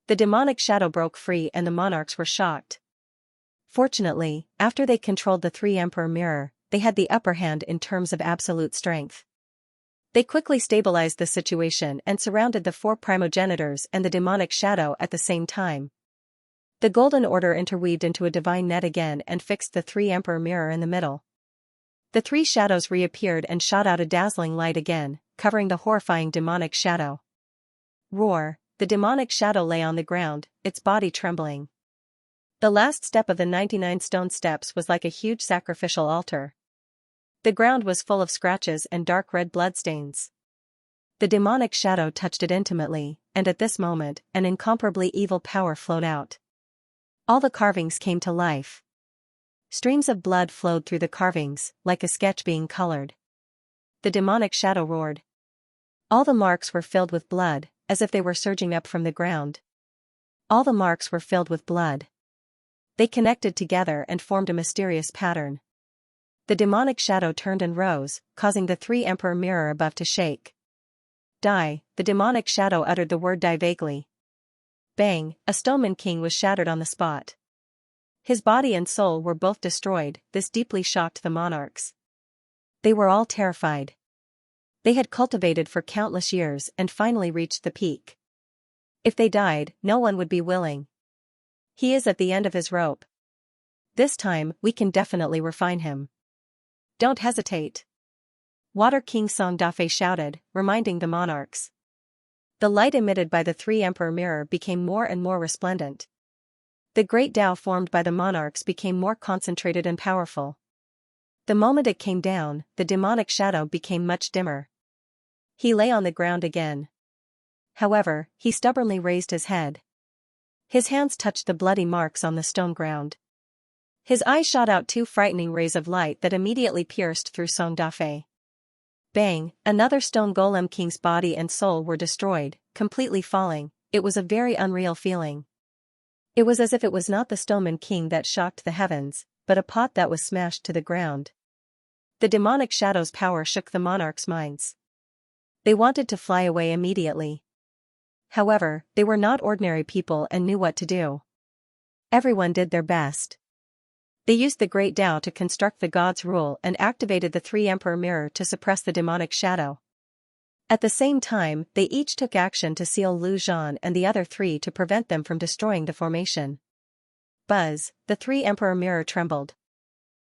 The demonic shadow broke free and the monarchs were shocked. Fortunately, after they controlled the 3 Emperor Mirror, they had the upper hand in terms of absolute strength. They quickly stabilized the situation and surrounded the 4 primogenitors and the demonic shadow at the same time. The Golden Order interweaved into a divine net again and fixed the 3 Emperor Mirror in the middle. The 3 shadows reappeared and shot out a dazzling light again, covering the horrifying demonic shadow. Roar! The demonic shadow lay on the ground, its body trembling. The last step of the 99 stone steps was like a huge sacrificial altar. The ground was full of scratches and dark red bloodstains. The demonic shadow touched it intimately, and at this moment, an incomparably evil power flowed out. All the carvings came to life. Streams of blood flowed through the carvings, like a sketch being colored. The demonic shadow roared. All the marks were filled with blood, as if they were surging up from the ground. All the marks were filled with blood. They connected together and formed a mysterious pattern. The demonic shadow turned and rose, causing the 3 Emperor Mirror above to shake. Die! The demonic shadow uttered the word die vaguely. Bang! A Stoneman King was shattered on the spot. His body and soul were both destroyed. This deeply shocked the monarchs. They were all terrified. They had cultivated for countless years and finally reached the peak. If they died, no one would be willing. He is at the end of his rope. This time, we can definitely refine him. Don't hesitate. Water King Songdafe shouted, reminding the monarchs. The light emitted by the 3 Emperor Mirror became more and more resplendent. The great Tao formed by the monarchs became more concentrated and powerful. The moment it came down, the demonic shadow became much dimmer. He lay on the ground again. However, he stubbornly raised his head. His hands touched the bloody marks on the stone ground. His eyes shot out 2 frightening rays of light that immediately pierced through Songdafe. Bang! Another stone golem king's body and soul were destroyed, completely falling. It was a very unreal feeling. It was as if it was not the Stoneman King that shocked the heavens, but a pot that was smashed to the ground. The demonic shadow's power shook the monarchs' minds. They wanted to fly away immediately. However, they were not ordinary people and knew what to do. Everyone did their best. They used the Great Tao to construct the God's rule and activated the Three Emperor Mirror to suppress the demonic shadow. At the same time, they each took action to seal Lu Zhan and the other three to prevent them from destroying the formation. Buzz, the Three Emperor Mirror trembled.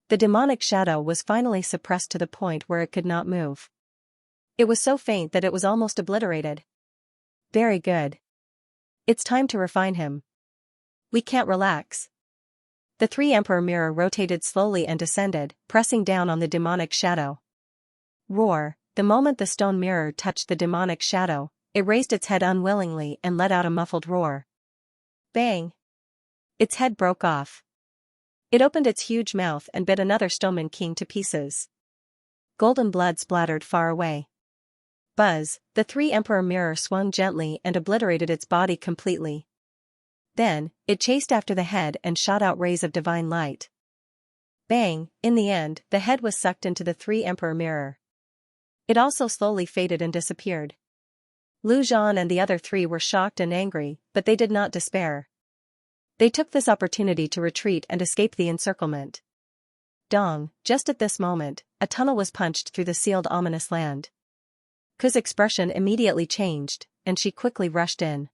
The demonic shadow was finally suppressed to the point where it could not move. It was so faint that it was almost obliterated. Very good. It's time to refine him. We can't relax. The Three Emperor Mirror rotated slowly and descended, pressing down on the demonic shadow. Roar! The moment the stone mirror touched the demonic shadow, it raised its head unwillingly and let out a muffled roar. Bang! Its head broke off. It opened its huge mouth and bit another Stoneman King to pieces. Golden blood splattered far away. Buzz, the Three Emperor Mirror swung gently and obliterated its body completely. Then, it chased after the head and shot out rays of divine light. Bang! In the end, the head was sucked into the Three Emperor Mirror. It also slowly faded and disappeared. Lu Zhan and the other three were shocked and angry, but they did not despair. They took this opportunity to retreat and escape the encirclement. Dong, just at this moment, a tunnel was punched through the sealed ominous land. Ku's expression immediately changed, and she quickly rushed in.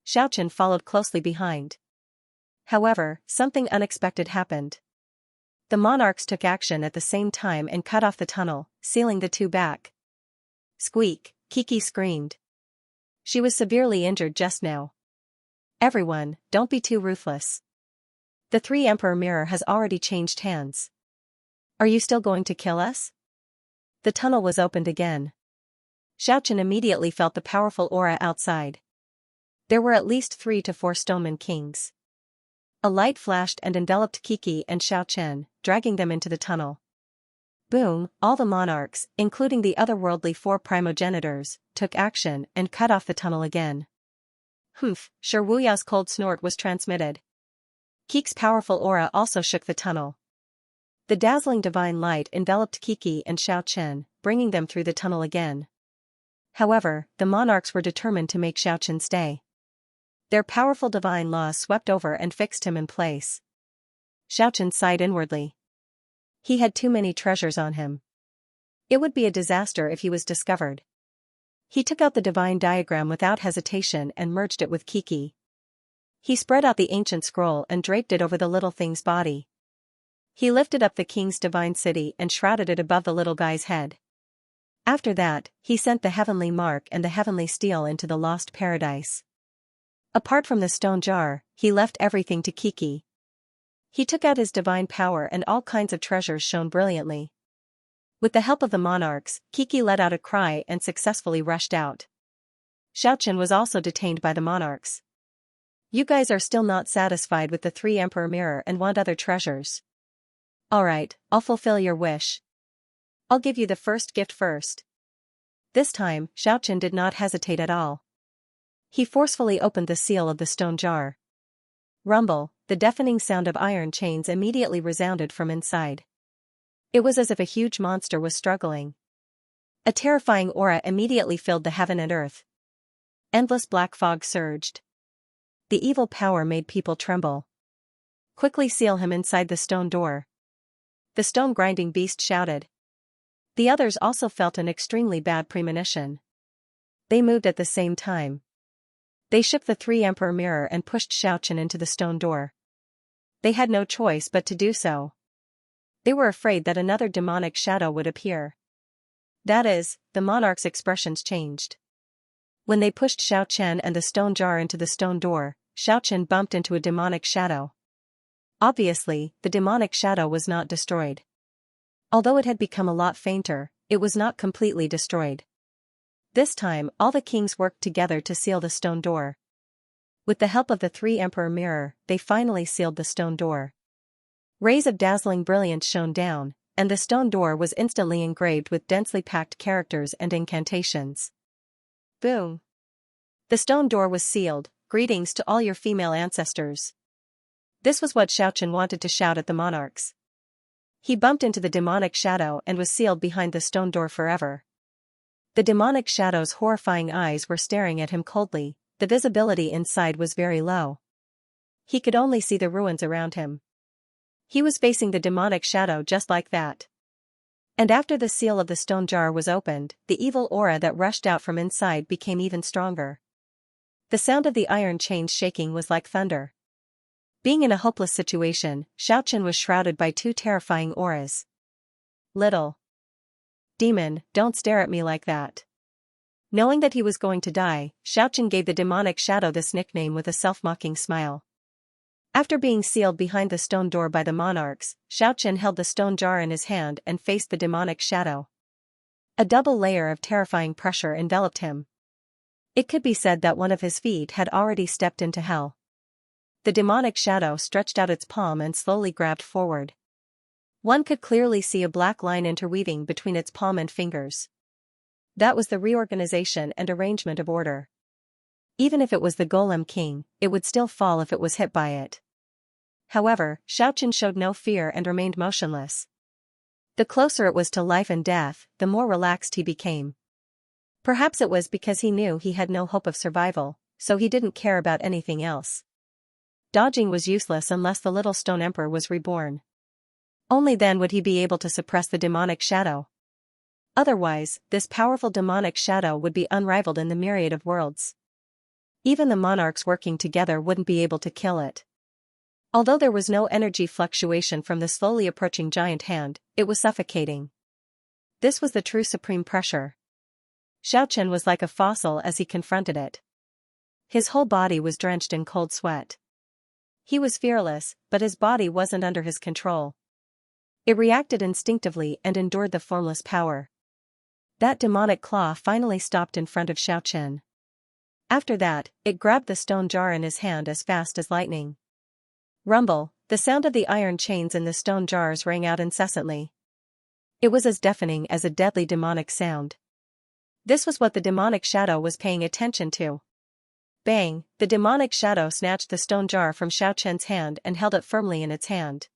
Xiaochen followed closely behind. However, something unexpected happened. The monarchs took action at the same time and cut off the tunnel, sealing the two back. Squeak, Kiki screamed. She was severely injured just now. Everyone, don't be too ruthless. The Three Emperor Mirror has already changed hands. Are you still going to kill us? The tunnel was opened again. Xiaochen immediately felt the powerful aura outside. There were at least 3 to 4 Stoneman Kings. A light flashed and enveloped Kiki and Xiaochen, dragging them into the tunnel. Boom! All the monarchs, including the otherworldly 4 primogenitors, took action and cut off the tunnel again. Humph! Sure, Wu Yao's cold snort was transmitted. Kiki's powerful aura also shook the tunnel. The dazzling divine light enveloped Kiki and Xiaochen, bringing them through the tunnel again. However, the monarchs were determined to make Xiaochen stay. Their powerful divine laws swept over and fixed him in place. Xiaochen sighed inwardly. He had too many treasures on him. It would be a disaster if he was discovered. He took out the divine diagram without hesitation and merged it with Kiki. He spread out the ancient scroll and draped it over the little thing's body. He lifted up the king's divine city and shrouded it above the little guy's head. After that, he sent the heavenly mark and the heavenly steel into the lost paradise. Apart from the stone jar, he left everything to Kiki. He took out his divine power and all kinds of treasures shone brilliantly. With the help of the monarchs, Kiki let out a cry and successfully rushed out. Xiaochen was also detained by the monarchs. You guys are still not satisfied with the Three Emperor Mirror and want other treasures. Alright, I'll fulfill your wish. I'll give you the first gift first. This time, Xiaochen did not hesitate at all. He forcefully opened the seal of the stone jar. Rumble, the deafening sound of iron chains immediately resounded from inside. It was as if a huge monster was struggling. A terrifying aura immediately filled the heaven and earth. Endless black fog surged. The evil power made people tremble. Quickly seal him inside the stone door. The stone-grinding beast shouted. The others also felt an extremely bad premonition. They moved at the same time. They shook the Three Emperor Mirror and pushed Xiaochen into the stone door. They had no choice but to do so. They were afraid that another demonic shadow would appear. That is, the monarch's expressions changed. When they pushed Xiaochen and the stone jar into the stone door, Xiaochen bumped into a demonic shadow. Obviously, the demonic shadow was not destroyed. Although it had become a lot fainter, it was not completely destroyed. This time, all the kings worked together to seal the stone door. With the help of the Three Emperor Mirror, they finally sealed the stone door. Rays of dazzling brilliance shone down, and the stone door was instantly engraved with densely packed characters and incantations. Boom! The stone door was sealed, greetings to all your female ancestors. This was what Xiaochen wanted to shout at the monarchs. He bumped into the demonic shadow and was sealed behind the stone door forever. The demonic shadow's horrifying eyes were staring at him coldly, the visibility inside was very low. He could only see the ruins around him. He was facing the demonic shadow just like that. And after the seal of the stone jar was opened, the evil aura that rushed out from inside became even stronger. The sound of the iron chains shaking was like thunder. Being in a hopeless situation, Xiaochen was shrouded by two terrifying auras. Little demon, don't stare at me like that. Knowing that he was going to die, Xiaochen gave the demonic shadow this nickname with a self-mocking smile. After being sealed behind the stone door by the monarchs, Xiaochen held the stone jar in his hand and faced the demonic shadow. A double layer of terrifying pressure enveloped him. It could be said that one of his feet had already stepped into hell. The demonic shadow stretched out its palm and slowly grabbed forward. One could clearly see a black line interweaving between its palm and fingers. That was the reorganization and arrangement of order. Even if it was the Golem King, it would still fall if it was hit by it. However, Xiaochen showed no fear and remained motionless. The closer it was to life and death, the more relaxed he became. Perhaps it was because he knew he had no hope of survival, so he didn't care about anything else. Dodging was useless unless the little stone emperor was reborn. Only then would he be able to suppress the demonic shadow. Otherwise, this powerful demonic shadow would be unrivaled in the myriad of worlds. Even the monarchs working together wouldn't be able to kill it. Although there was no energy fluctuation from the slowly approaching giant hand, it was suffocating. This was the true supreme pressure. Xiaochen was like a fossil as he confronted it. His whole body was drenched in cold sweat. He was fearless, but his body wasn't under his control. It reacted instinctively and endured the formless power. That demonic claw finally stopped in front of Xiaochen. After that, it grabbed the stone jar in his hand as fast as lightning. Rumble, the sound of the iron chains in the stone jars rang out incessantly. It was as deafening as a deadly demonic sound. This was what the demonic shadow was paying attention to. Bang, the demonic shadow snatched the stone jar from Xiaochen's hand and held it firmly in its hand.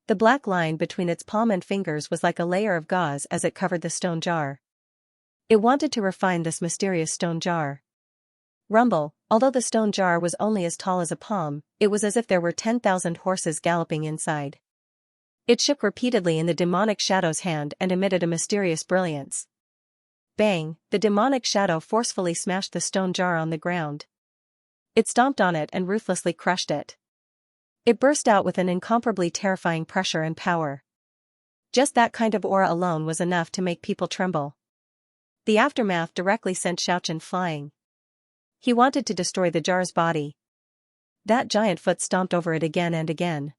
The black line between its palm and fingers was like a layer of gauze as it covered the stone jar. It wanted to refine this mysterious stone jar. Rumble, although the stone jar was only as tall as a palm, it was as if there were 10,000 horses galloping inside. It shook repeatedly in the demonic shadow's hand and emitted a mysterious brilliance. Bang, the demonic shadow forcefully smashed the stone jar on the ground. It stomped on it and ruthlessly crushed it. It burst out with an incomparably terrifying pressure and power. Just that kind of aura alone was enough to make people tremble. The aftermath directly sent Xiaochen flying. He wanted to destroy the jar's body. That giant foot stomped over it again and again.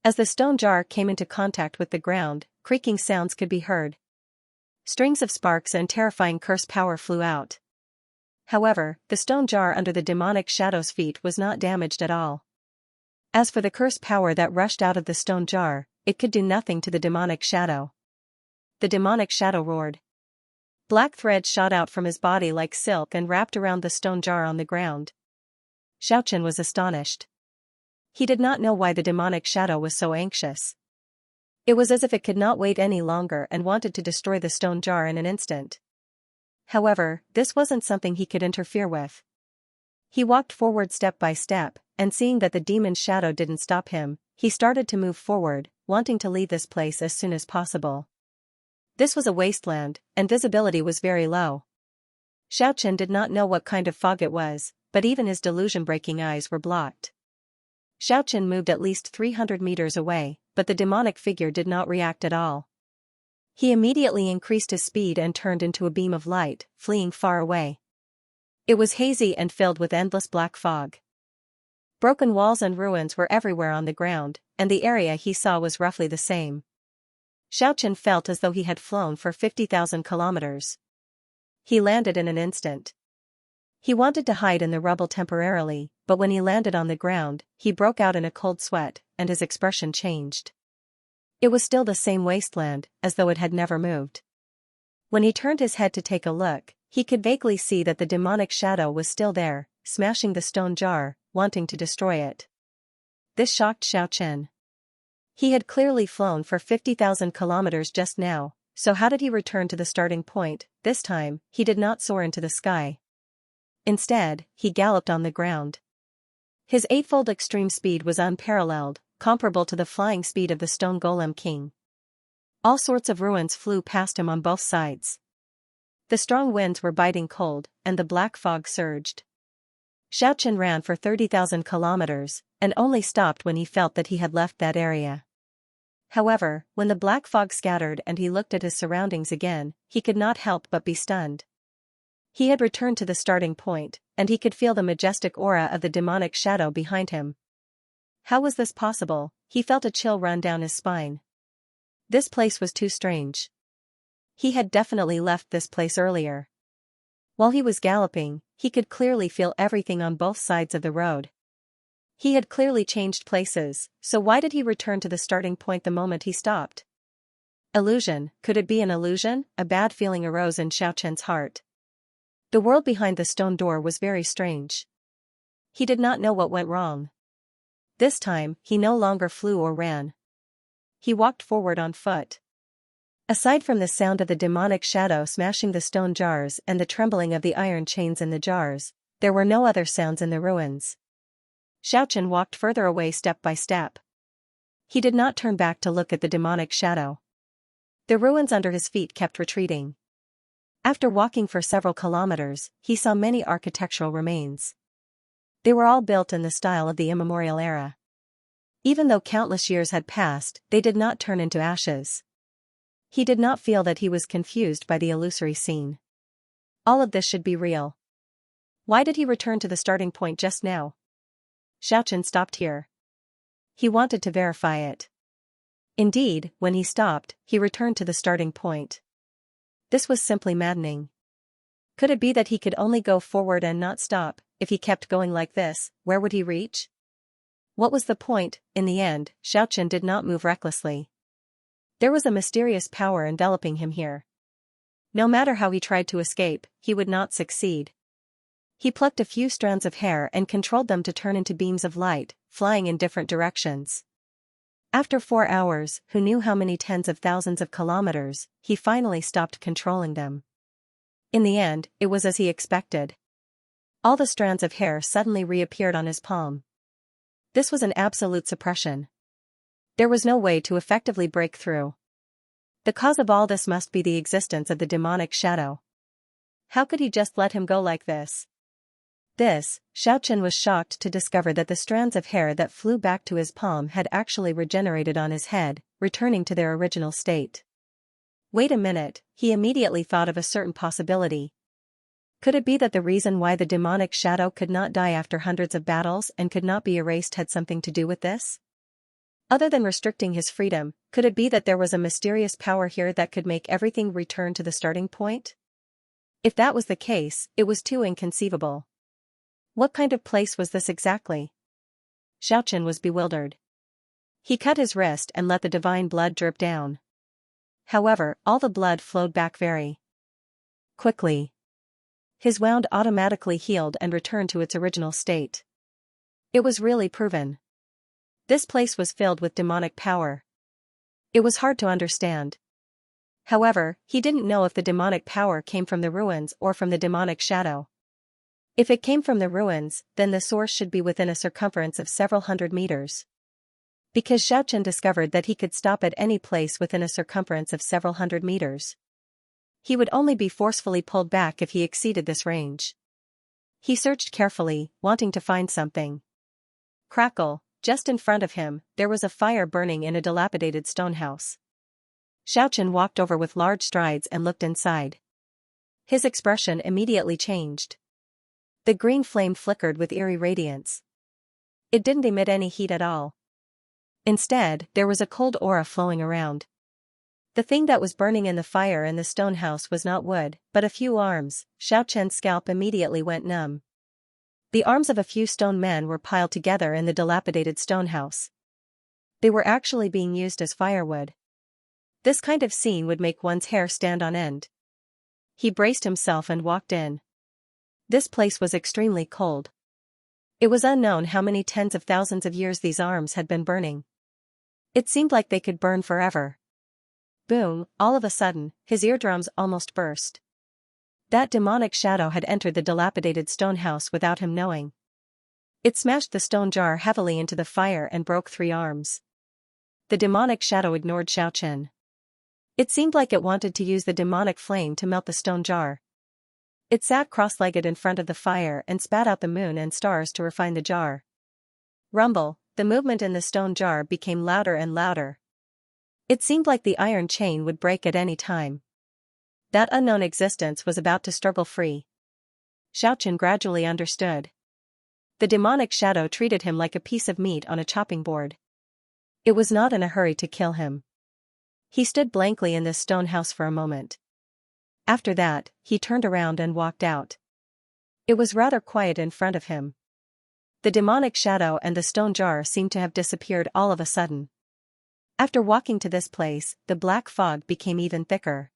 As the stone jar came into contact with the ground, creaking sounds could be heard. Strings of sparks and terrifying curse power flew out. However, the stone jar under the demonic shadow's feet was not damaged at all. As for the curse power that rushed out of the stone jar, it could do nothing to the demonic shadow. The demonic shadow roared. Black threads shot out from his body like silk and wrapped around the stone jar on the ground. Xiaochen was astonished. He did not know why the demonic shadow was so anxious. It was as if it could not wait any longer and wanted to destroy the stone jar in an instant. However, this wasn't something he could interfere with. He walked forward step by step, and seeing that the demon's shadow didn't stop him, he started to move forward, wanting to leave this place as soon as possible. This was a wasteland, and visibility was very low. Xiaochen did not know what kind of fog it was, but even his delusion-breaking eyes were blocked. Xiaochen moved at least 300 meters away, but the demonic figure did not react at all. He immediately increased his speed and turned into a beam of light, fleeing far away. It was hazy and filled with endless black fog. Broken walls and ruins were everywhere on the ground, and the area he saw was roughly the same. Xiaochen felt as though he had flown for 50,000 kilometers. He landed in an instant. He wanted to hide in the rubble temporarily, but when he landed on the ground, he broke out in a cold sweat, and his expression changed. It was still the same wasteland, as though it had never moved. When he turned his head to take a look, he could vaguely see that the demonic shadow was still there, smashing the stone jar, wanting to destroy it. This shocked Xiaochen. He had clearly flown for 50,000 kilometers just now, so how did he return to the starting point? This time, he did not soar into the sky. Instead, he galloped on the ground. His eightfold extreme speed was unparalleled, comparable to the flying speed of the stone golem king. All sorts of ruins flew past him on both sides. The strong winds were biting cold, and the black fog surged. Xiaochen ran for 30,000 kilometers, and only stopped when he felt that he had left that area. However, when the black fog scattered and he looked at his surroundings again, he could not help but be stunned. He had returned to the starting point, and he could feel the majestic aura of the demonic shadow behind him. How was this possible? He felt a chill run down his spine. This place was too strange. He had definitely left this place earlier. While he was galloping, he could clearly feel everything on both sides of the road. He had clearly changed places, so why did he return to the starting point the moment he stopped? Illusion, could it be an illusion? A bad feeling arose in Xiaochen's heart. The world behind the stone door was very strange. He did not know what went wrong. This time, he no longer flew or ran. He walked forward on foot. Aside from the sound of the demonic shadow smashing the stone jars and the trembling of the iron chains in the jars, there were no other sounds in the ruins. Xiaochen walked further away step by step. He did not turn back to look at the demonic shadow. The ruins under his feet kept retreating. After walking for several kilometers, he saw many architectural remains. They were all built in the style of the immemorial era. Even though countless years had passed, they did not turn into ashes. He did not feel that he was confused by the illusory scene. All of this should be real. Why did he return to the starting point just now? Xiaochen stopped here. He wanted to verify it. Indeed, when he stopped, he returned to the starting point. This was simply maddening. Could it be that he could only go forward and not stop? If he kept going like this, where would he reach? What was the point? In the end, Xiaochen did not move recklessly. There was a mysterious power enveloping him here. No matter how he tried to escape, he would not succeed. He plucked a few strands of hair and controlled them to turn into beams of light, flying in different directions. After 4 hours, who knew how many tens of thousands of kilometers, he finally stopped controlling them. In the end, it was as he expected. All the strands of hair suddenly reappeared on his palm. This was an absolute suppression. There was no way to effectively break through. The cause of all this must be the existence of the demonic shadow. How could he just let him go like this? Xiaochen was shocked to discover that the strands of hair that flew back to his palm had actually regenerated on his head, returning to their original state. Wait a minute, he immediately thought of a certain possibility. Could it be that the reason why the demonic shadow could not die after hundreds of battles and could not be erased had something to do with this? Other than restricting his freedom, could it be that there was a mysterious power here that could make everything return to the starting point? If that was the case, it was too inconceivable. What kind of place was this exactly? Xiaochen was bewildered. He cut his wrist and let the divine blood drip down. However, all the blood flowed back very quickly. His wound automatically healed and returned to its original state. It was really proven. This place was filled with demonic power. It was hard to understand. However, he didn't know if the demonic power came from the ruins or from the demonic shadow. If it came from the ruins, then the source should be within a circumference of several hundred meters. Because Xiaochen discovered that he could stop at any place within a circumference of several hundred meters. He would only be forcefully pulled back if he exceeded this range. He searched carefully, wanting to find something. Crackle, just in front of him, there was a fire burning in a dilapidated stone house. Xiaochen walked over with large strides and looked inside. His expression immediately changed. The green flame flickered with eerie radiance. It didn't emit any heat at all. Instead, there was a cold aura flowing around. The thing that was burning in the fire in the stone house was not wood, but a few arms. Xiaochen's scalp immediately went numb. The arms of a few stone men were piled together in the dilapidated stone house. They were actually being used as firewood. This kind of scene would make one's hair stand on end. He braced himself and walked in. This place was extremely cold. It was unknown how many tens of thousands of years these arms had been burning. It seemed like they could burn forever. Boom, all of a sudden, his eardrums almost burst. That demonic shadow had entered the dilapidated stone house without him knowing. It smashed the stone jar heavily into the fire and broke 3 arms. The demonic shadow ignored Xiaochen. It seemed like it wanted to use the demonic flame to melt the stone jar. It sat cross-legged in front of the fire and spat out the moon and stars to refine the jar. Rumble, the movement in the stone jar became louder and louder. It seemed like the iron chain would break at any time. That unknown existence was about to struggle free. Xiaochen gradually understood. The demonic shadow treated him like a piece of meat on a chopping board. It was not in a hurry to kill him. He stood blankly in this stone house for a moment. After that, he turned around and walked out. It was rather quiet in front of him. The demonic shadow and the stone jar seemed to have disappeared all of a sudden. After walking to this place, the black fog became even thicker.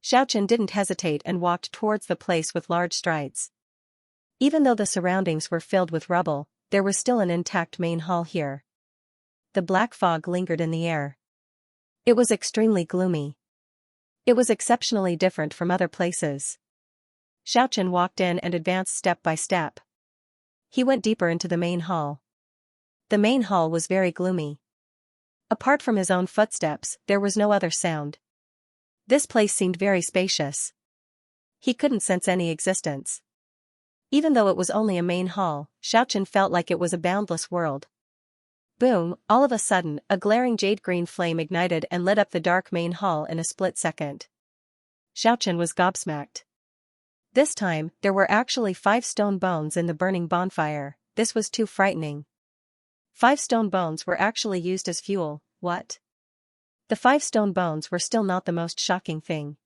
Xiaochen didn't hesitate and walked towards the place with large strides. Even though the surroundings were filled with rubble, there was still an intact main hall here. The black fog lingered in the air. It was extremely gloomy. It was exceptionally different from other places. Xiaochen walked in and advanced step by step. He went deeper into the main hall. The main hall was very gloomy. Apart from his own footsteps, there was no other sound. This place seemed very spacious. He couldn't sense any existence. Even though it was only a main hall, Xiaochen felt like it was a boundless world. Boom, all of a sudden, a glaring jade-green flame ignited and lit up the dark main hall in a split second. Xiaochen was gobsmacked. This time, there were actually 5 stone bones in the burning bonfire. This was too frightening. 5 stone bones were actually used as fuel. What? The 5 stone bones were still not the most shocking thing.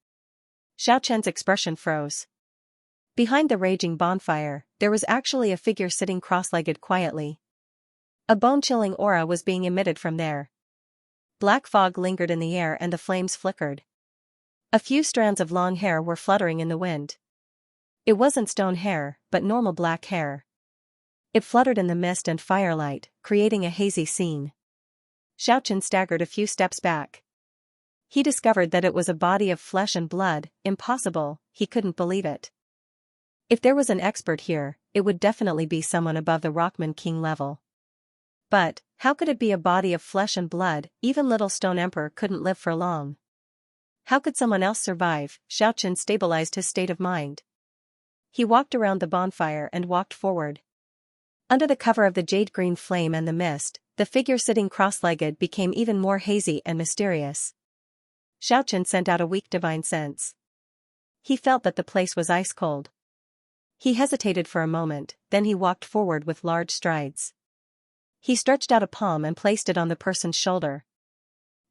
Xiaochen's expression froze. Behind the raging bonfire, there was actually a figure sitting cross-legged quietly. A bone-chilling aura was being emitted from there. Black fog lingered in the air and the flames flickered. A few strands of long hair were fluttering in the wind. It wasn't stone hair, but normal black hair. It fluttered in the mist and firelight, creating a hazy scene. Xiaochen staggered a few steps back. He discovered that it was a body of flesh and blood. Impossible, he couldn't believe it. If there was an expert here, it would definitely be someone above the Rockman King level. But, how could it be a body of flesh and blood? Even Little Stone Emperor couldn't live for long. How could someone else survive? Xiaochen stabilized his state of mind. He walked around the bonfire and walked forward. Under the cover of the jade-green flame and the mist, the figure sitting cross-legged became even more hazy and mysterious. Xiaochen sent out a weak divine sense. He felt that the place was ice-cold. He hesitated for a moment, then he walked forward with large strides. He stretched out a palm and placed it on the person's shoulder.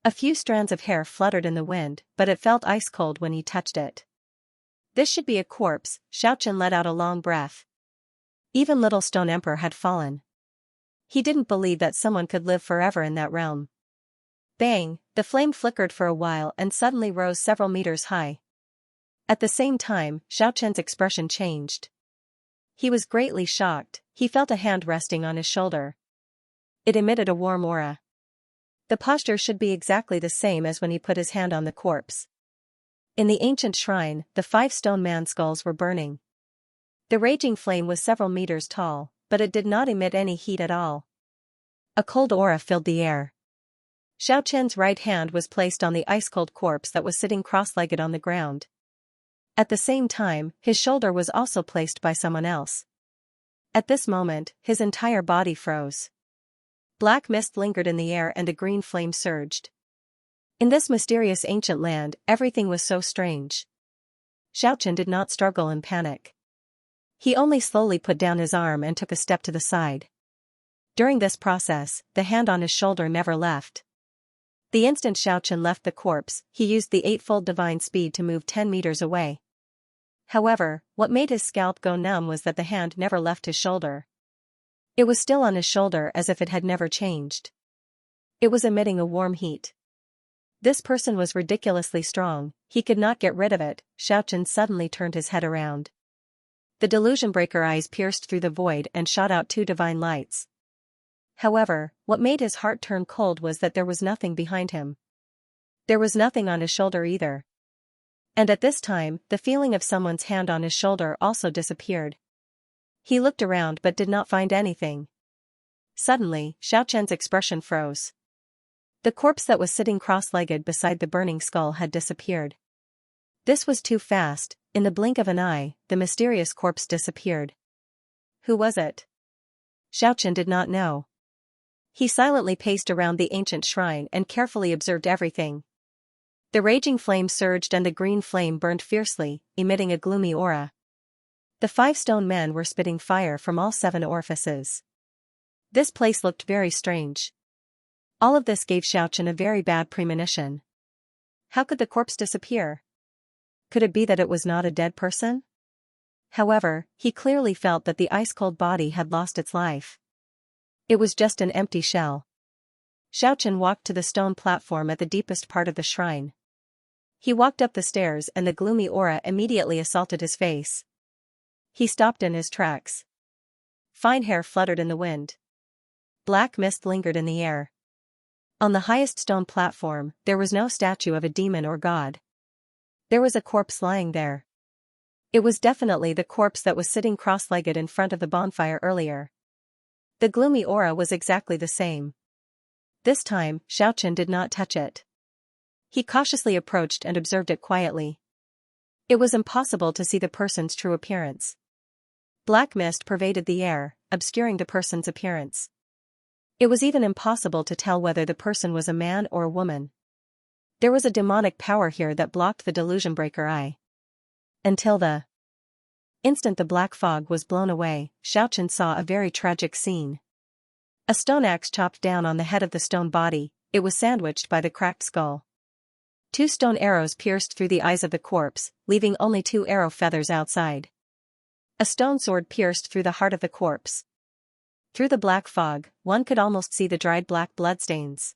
A few strands of hair fluttered in the wind, but it felt ice-cold when he touched it. This should be a corpse. Xiaochen let out a long breath. Even Little Stone Emperor had fallen. He didn't believe that someone could live forever in that realm. Bang, the flame flickered for a while and suddenly rose several meters high. At the same time, Xiaochen's expression changed. He was greatly shocked. He felt a hand resting on his shoulder. It emitted a warm aura. The posture should be exactly the same as when he put his hand on the corpse. In the ancient shrine, the 5 stone man skulls were burning. The raging flame was several meters tall, but it did not emit any heat at all. A cold aura filled the air. Xiaochen's right hand was placed on the ice-cold corpse that was sitting cross-legged on the ground. At the same time, his shoulder was also placed by someone else. At this moment, his entire body froze. Black mist lingered in the air and a green flame surged. In this mysterious ancient land, everything was so strange. Xiaochen did not struggle in panic. He only slowly put down his arm and took a step to the side. During this process, the hand on his shoulder never left. The instant Xiaochen left the corpse, he used the 8-fold divine speed to move 10 meters away. However, what made his scalp go numb was that the hand never left his shoulder. It was still on his shoulder as if it had never changed. It was emitting a warm heat. This person was ridiculously strong, he could not get rid of it. Xiaochen suddenly turned his head around. The delusion breaker eyes pierced through the void and shot out two divine lights. However, what made his heart turn cold was that there was nothing behind him. There was nothing on his shoulder either. And at this time, the feeling of someone's hand on his shoulder also disappeared. He looked around but did not find anything. Suddenly, Xiaoqian's expression froze. The corpse that was sitting cross-legged beside the burning skull had disappeared. This was too fast. In the blink of an eye, the mysterious corpse disappeared. Who was it? Xiaoqian did not know. He silently paced around the ancient shrine and carefully observed everything. The raging flame surged and the green flame burned fiercely, emitting a gloomy aura. The 5 stone men were spitting fire from all 7 orifices. This place looked very strange. All of this gave Xiaoqian a very bad premonition. How could the corpse disappear? Could it be that it was not a dead person? However, he clearly felt that the ice-cold body had lost its life. It was just an empty shell. Xiaoqian walked to the stone platform at the deepest part of the shrine. He walked up the stairs and the gloomy aura immediately assaulted his face. He stopped in his tracks. Fine hair fluttered in the wind. Black mist lingered in the air. On the highest stone platform, there was no statue of a demon or god. There was a corpse lying there. It was definitely the corpse that was sitting cross-legged in front of the bonfire earlier. The gloomy aura was exactly the same. This time, Xiaoqian did not touch it. He cautiously approached and observed it quietly. It was impossible to see the person's true appearance. Black mist pervaded the air, obscuring the person's appearance. It was even impossible to tell whether the person was a man or a woman. There was a demonic power here that blocked the delusion breaker eye. Until the instant the black fog was blown away, Xiaoqian saw a very tragic scene. A stone axe chopped down on the head of the stone body. It was sandwiched by the cracked skull. 2 stone arrows pierced through the eyes of the corpse, leaving only 2 arrow feathers outside. A stone sword pierced through the heart of the corpse. Through the black fog, one could almost see the dried black bloodstains.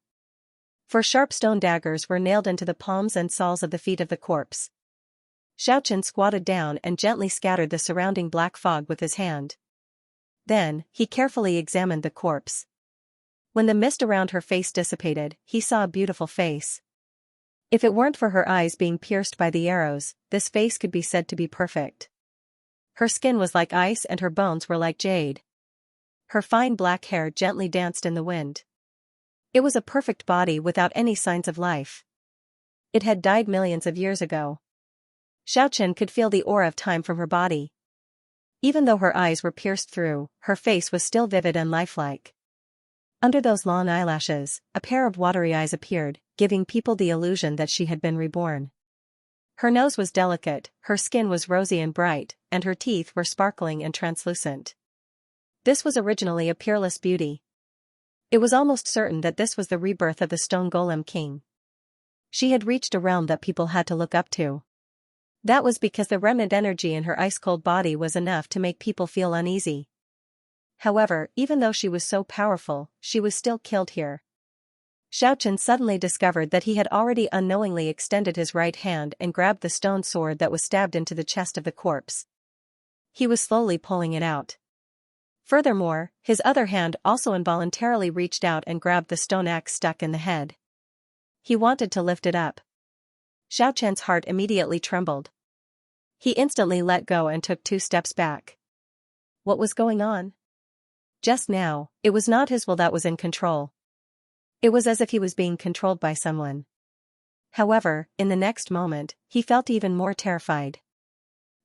4 sharp stone daggers were nailed into the palms and soles of the feet of the corpse. Xiaoqian squatted down and gently scattered the surrounding black fog with his hand. Then, he carefully examined the corpse. When the mist around her face dissipated, he saw a beautiful face. If it weren't for her eyes being pierced by the arrows, this face could be said to be perfect. Her skin was like ice and her bones were like jade. Her fine black hair gently danced in the wind. It was a perfect body without any signs of life. It had died millions of years ago. Xiaoqian could feel the aura of time from her body. Even though her eyes were pierced through, her face was still vivid and lifelike. Under those long eyelashes, a pair of watery eyes appeared, giving people the illusion that she had been reborn. Her nose was delicate, her skin was rosy and bright, and her teeth were sparkling and translucent. This was originally a peerless beauty. It was almost certain that this was the rebirth of the Stone Golem King. She had reached a realm that people had to look up to. That was because the remnant energy in her ice-cold body was enough to make people feel uneasy. However, even though she was so powerful, she was still killed here. Xiaoqian suddenly discovered that he had already unknowingly extended his right hand and grabbed the stone sword that was stabbed into the chest of the corpse. He was slowly pulling it out. Furthermore, his other hand also involuntarily reached out and grabbed the stone axe stuck in the head. He wanted to lift it up. Xiaoqian's heart immediately trembled. He instantly let go and took 2 steps back. What was going on? Just now, it was not his will that was in control. It was as if he was being controlled by someone. However, in the next moment, he felt even more terrified.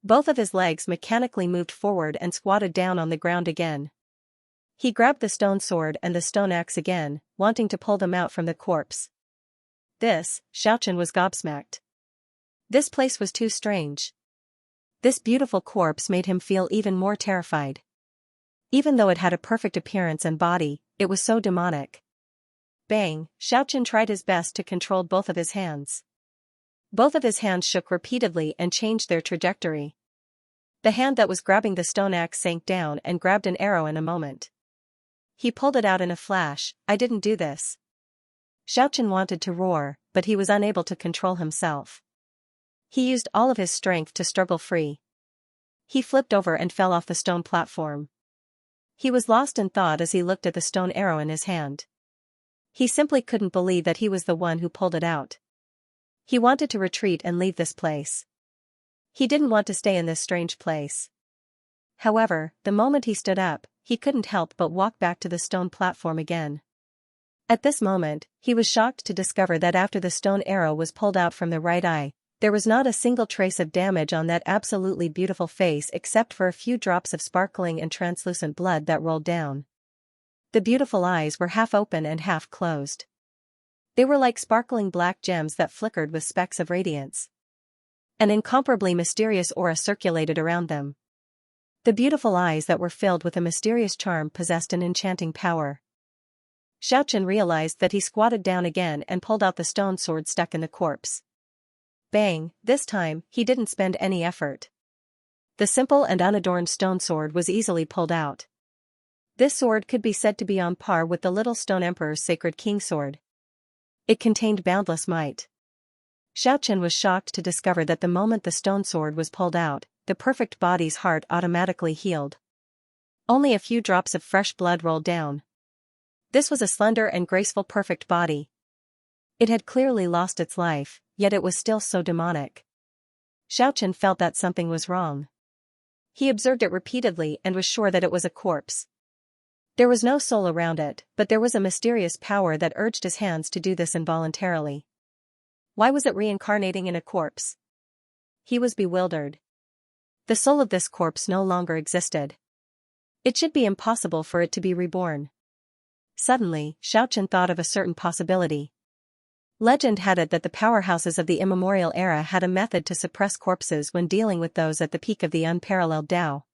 Both of his legs mechanically moved forward and squatted down on the ground again. He grabbed the stone sword and the stone axe again, wanting to pull them out from the corpse. Xiaoqian was gobsmacked. This place was too strange. This beautiful corpse made him feel even more terrified. Even though it had a perfect appearance and body, it was so demonic. Bang! Xiaoqian tried his best to control both of his hands. Both of his hands shook repeatedly and changed their trajectory. The hand that was grabbing the stone axe sank down and grabbed an arrow in a moment. He pulled it out in a flash. I didn't do this. Xiaoqian wanted to roar, but he was unable to control himself. He used all of his strength to struggle free. He flipped over and fell off the stone platform. He was lost in thought as he looked at the stone arrow in his hand. He simply couldn't believe that he was the one who pulled it out. He wanted to retreat and leave this place. He didn't want to stay in this strange place. However, the moment he stood up, he couldn't help but walk back to the stone platform again. At this moment, he was shocked to discover that after the stone arrow was pulled out from the right eye, there was not a single trace of damage on that absolutely beautiful face except for a few drops of sparkling and translucent blood that rolled down. The beautiful eyes were half open and half closed. They were like sparkling black gems that flickered with specks of radiance. An incomparably mysterious aura circulated around them. The beautiful eyes that were filled with a mysterious charm possessed an enchanting power. Xianxia realized that he squatted down again and pulled out the stone sword stuck in the corpse. Bang, this time, he didn't spend any effort. The simple and unadorned stone sword was easily pulled out. This sword could be said to be on par with the little stone emperor's sacred king sword. It contained boundless might. Xianxia was shocked to discover that the moment the stone sword was pulled out, the perfect body's heart automatically healed. Only a few drops of fresh blood rolled down. This was a slender and graceful perfect body. It had clearly lost its life, yet it was still so demonic. Xianxia felt that something was wrong. He observed it repeatedly and was sure that it was a corpse. There was no soul around it, but there was a mysterious power that urged his hands to do this involuntarily. Why was it reincarnating in a corpse? He was bewildered. The soul of this corpse no longer existed. It should be impossible for it to be reborn. Suddenly, Xianxia thought of a certain possibility. Legend had it that the powerhouses of the immemorial era had a method to suppress corpses when dealing with those at the peak of the unparalleled Tao.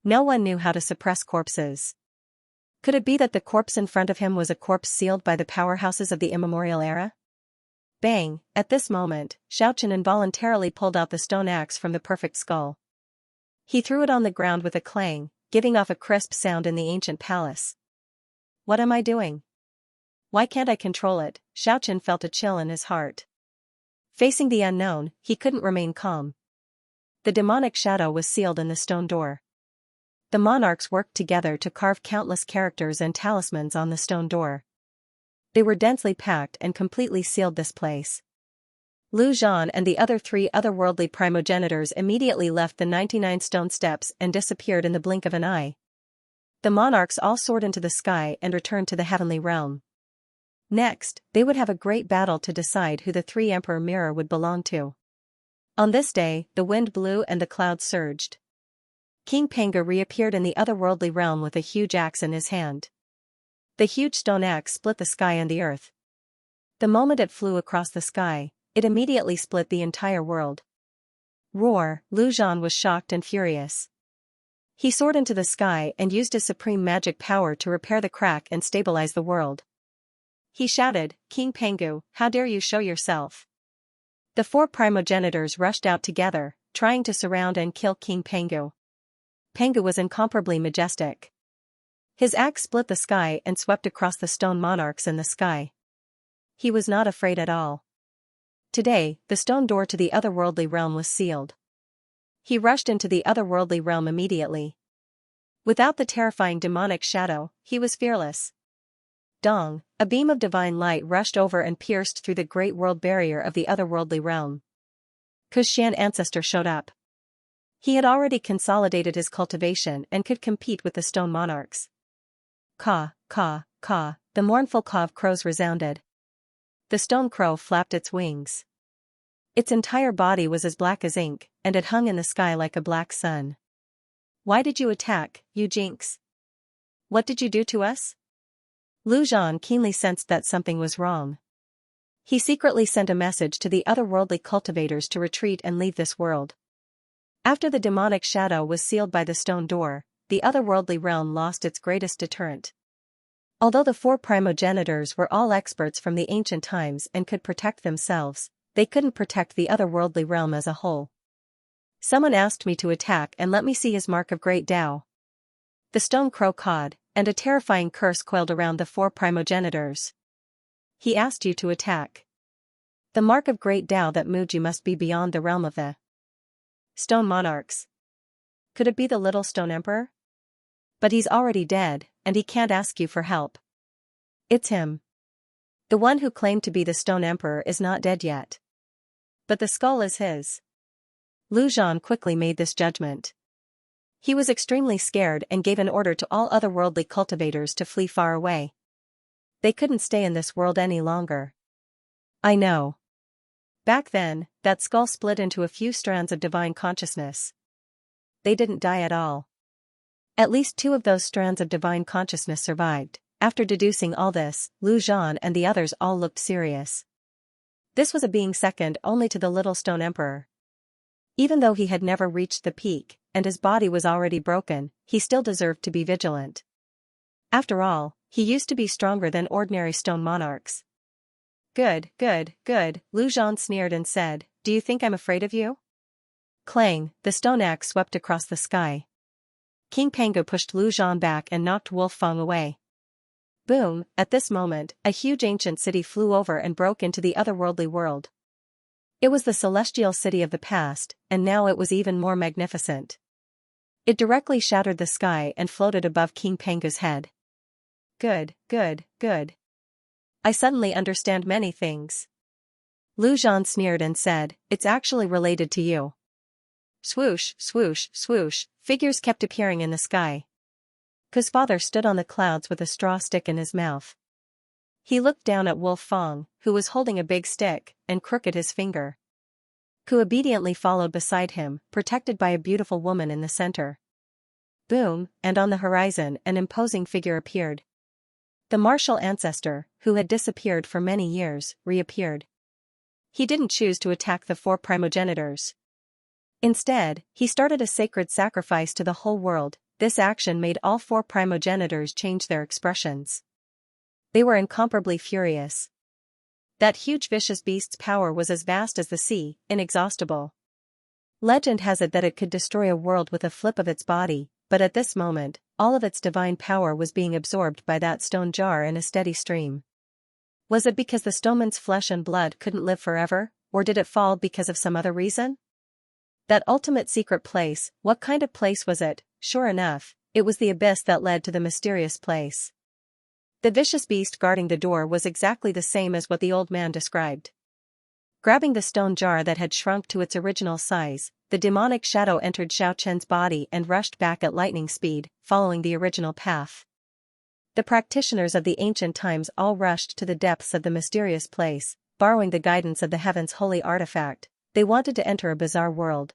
No one knew how to suppress corpses. Could it be that the corpse in front of him was a corpse sealed by the powerhouses of the immemorial era? Bang! At this moment, Xianxia involuntarily pulled out the stone axe from the perfect skull. He threw it on the ground with a clang, giving off a crisp sound in the ancient palace. What am I doing? Why can't I control it? Xianxia felt a chill in his heart. Facing the unknown, he couldn't remain calm. The demonic shadow was sealed in the stone door. The monarchs worked together to carve countless characters and talismans on the stone door. They were densely packed and completely sealed this place. Lu Zhan and the other 3 otherworldly primogenitors immediately left the 99 stone steps and disappeared in the blink of an eye. The monarchs all soared into the sky and returned to the heavenly realm. Next, they would have a great battle to decide who the 3 Emperor Mirror would belong to. On this day, the wind blew and the clouds surged. King Pengu reappeared in the otherworldly realm with a huge axe in his hand. The huge stone axe split the sky and the earth. The moment it flew across the sky, it immediately split the entire world. Roar! Lu Zhan was shocked and furious. He soared into the sky and used his supreme magic power to repair the crack and stabilize the world. He shouted, "King Pengu, how dare you show yourself?" The 4 primogenitors rushed out together, trying to surround and kill King Pengu. Pengu was incomparably majestic. His axe split the sky and swept across the stone monarchs in the sky. He was not afraid at all. Today, the stone door to the otherworldly realm was sealed. He rushed into the otherworldly realm immediately. Without the terrifying demonic shadow, he was fearless. Dong! A beam of divine light rushed over and pierced through the great world barrier of the otherworldly realm. Xian ancestor showed up. He had already consolidated his cultivation and could compete with the stone monarchs. Caw, caw, caw, the mournful caw of crows resounded. The stone crow flapped its wings. Its entire body was as black as ink, and it hung in the sky like a black sun. Why did you attack, you jinx? What did you do to us? Lu Zhan keenly sensed that something was wrong. He secretly sent a message to the otherworldly cultivators to retreat and leave this world. After the demonic shadow was sealed by the stone door, the otherworldly realm lost its greatest deterrent. Although the 4 primogenitors were all experts from the ancient times and could protect themselves, they couldn't protect the otherworldly realm as a whole. Someone asked me to attack and let me see his mark of great Tao. The stone crow cawed, and a terrifying curse coiled around the 4 primogenitors. He asked you to attack. The mark of great Tao that moved you must be beyond the realm of the stone monarchs. Could it be the little stone emperor? But he's already dead, and he can't ask you for help. It's him. The one who claimed to be the stone emperor is not dead yet. But the skull is his. Lu Zhan quickly made this judgment. He was extremely scared and gave an order to all otherworldly cultivators to flee far away. They couldn't stay in this world any longer. I know. Back then, that skull split into a few strands of divine consciousness. They didn't die at all. At least 2 of those strands of divine consciousness survived. After deducing all this, Lu Zhan and the others all looked serious. This was a being second only to the little stone emperor. Even though he had never reached the peak, and his body was already broken, he still deserved to be vigilant. After all, he used to be stronger than ordinary stone monarchs. Good, Lu Zhan sneered and said, do you think I'm afraid of you? Clang, the stone axe swept across the sky. King Pangu pushed Lu Zhan back and knocked Wolf Fang away. Boom, at this moment, a huge ancient city flew over and broke into the otherworldly world. It was the celestial city of the past, and now it was even more magnificent. It directly shattered the sky and floated above King Pangu's head. Good. I suddenly understand many things. Lu Zhan sneered and said, it's actually related to you. Swoosh, figures kept appearing in the sky. Ku's father stood on the clouds with a straw stick in his mouth. He looked down at Wolf Fang, who was holding a big stick, and crooked his finger. Ku obediently followed beside him, protected by a beautiful woman in the center. Boom, and on the horizon an imposing figure appeared. The martial ancestor, who had disappeared for many years, reappeared. He didn't choose to attack the 4 primogenitors. Instead, he started a sacred sacrifice to the whole world. This action made all 4 primogenitors change their expressions. They were incomparably furious. That huge vicious beast's power was as vast as the sea, inexhaustible. Legend has it that it could destroy a world with a flip of its body, but at this moment, all of its divine power was being absorbed by that stone jar in a steady stream. Was it because the stoneman's flesh and blood couldn't live forever, or did it fall because of some other reason? That ultimate secret place, what kind of place was it? Sure enough, it was the abyss that led to the mysterious place. The vicious beast guarding the door was exactly the same as what the old man described. Grabbing the stone jar that had shrunk to its original size, the demonic shadow entered Xiaoqian's body and rushed back at lightning speed, following the original path. The practitioners of the ancient times all rushed to the depths of the mysterious place, borrowing the guidance of the heaven's holy artifact. They wanted to enter a bizarre world.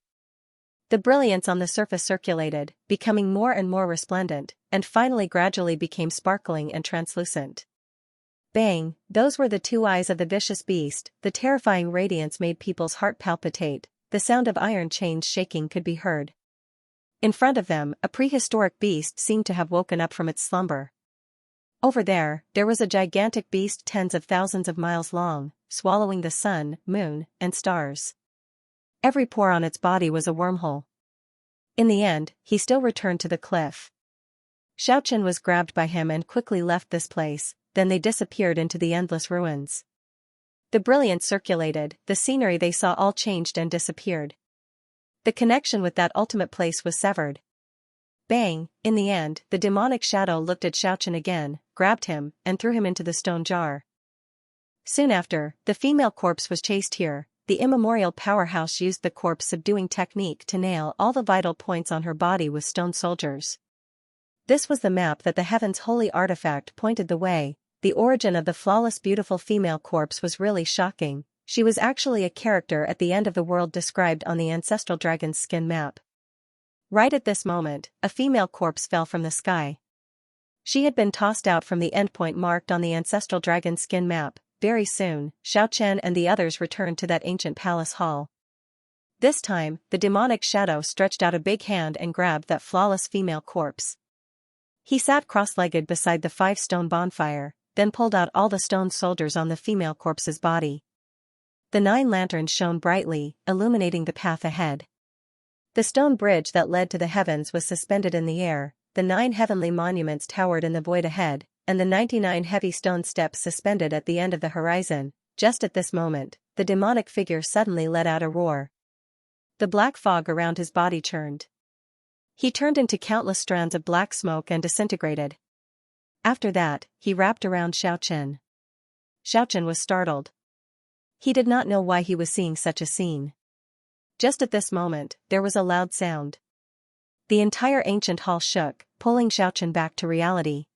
The brilliance on the surface circulated, becoming more and more resplendent, and finally gradually became sparkling and translucent. Bang, those were the 2 eyes of the vicious beast. The terrifying radiance made people's heart palpitate. The sound of iron chains shaking could be heard. In front of them, a prehistoric beast seemed to have woken up from its slumber. Over there was a gigantic beast tens of thousands of miles long, swallowing the sun, moon, and stars. Every pore on its body was a wormhole. In the end, he still returned to the cliff. Xiaoqian was grabbed by him and quickly left this place, then they disappeared into the endless ruins. The brilliance circulated, the scenery they saw all changed and disappeared. The connection with that ultimate place was severed. Bang, in the end, the demonic shadow looked at Xiaoqian again, grabbed him, and threw him into the stone jar. Soon after, the female corpse was chased here. The immemorial powerhouse used the corpse-subduing technique to nail all the vital points on her body with stone soldiers. This was the map that the heaven's holy artifact pointed the way. The origin of the flawless beautiful female corpse was really shocking. She was actually a character at the end of the world described on the ancestral dragon's skin map. Right at this moment, a female corpse fell from the sky. She had been tossed out from the endpoint marked on the ancestral dragon's skin map. Very soon, Xiaoqian and the others returned to that ancient palace hall. This time, the demonic shadow stretched out a big hand and grabbed that flawless female corpse. He sat cross-legged beside the 5-stone bonfire, then pulled out all the stone soldiers on the female corpse's body. The 9 lanterns shone brightly, illuminating the path ahead. The stone bridge that led to the heavens was suspended in the air, the 9 heavenly monuments towered in the void ahead, and the 99 heavy stone steps suspended at the end of the horizon. Just at this moment, the demonic figure suddenly let out a roar. The black fog around his body churned. He turned into countless strands of black smoke and disintegrated. After that, he wrapped around Xiaochen. Xiaochen was startled. He did not know why he was seeing such a scene. Just at this moment, there was a loud sound. The entire ancient hall shook, pulling Xiaochen back to reality.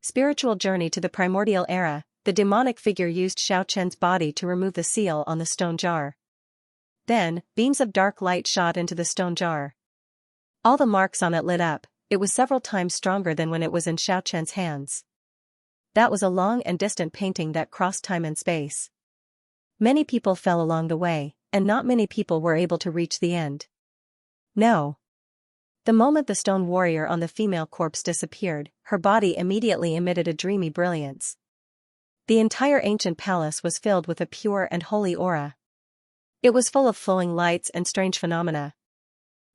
Spiritual journey to the primordial era, the demonic figure used Xiaochen's body to remove the seal on the stone jar. Then, beams of dark light shot into the stone jar. All the marks on it lit up. It was several times stronger than when it was in Xiaochen's hands. That was a long and distant painting that crossed time and space. Many people fell along the way, and not many people were able to reach the end. No. The moment the stone warrior on the female corpse disappeared, her body immediately emitted a dreamy brilliance. The entire ancient palace was filled with a pure and holy aura. It was full of flowing lights and strange phenomena.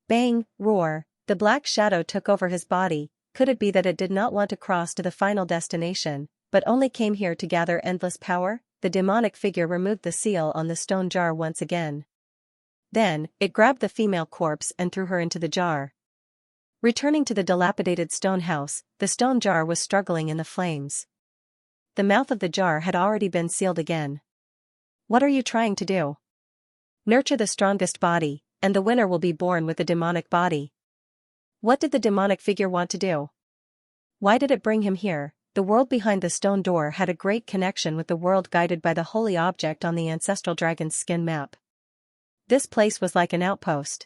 Bang, roar, the black shadow took over his body. Could it be that it did not want to cross to the final destination, but only came here to gather endless power? The demonic figure removed the seal on the stone jar once again. Then, it grabbed the female corpse and threw her into the jar. Returning to the dilapidated stone house, the stone jar was struggling in the flames. The mouth of the jar had already been sealed again. What are you trying to do? Nurture the strongest body, and the winner will be born with the demonic body. What did the demonic figure want to do? Why did it bring him here? The world behind the stone door had a great connection with the world guided by the holy object on the ancestral dragon's skin map. This place was like an outpost.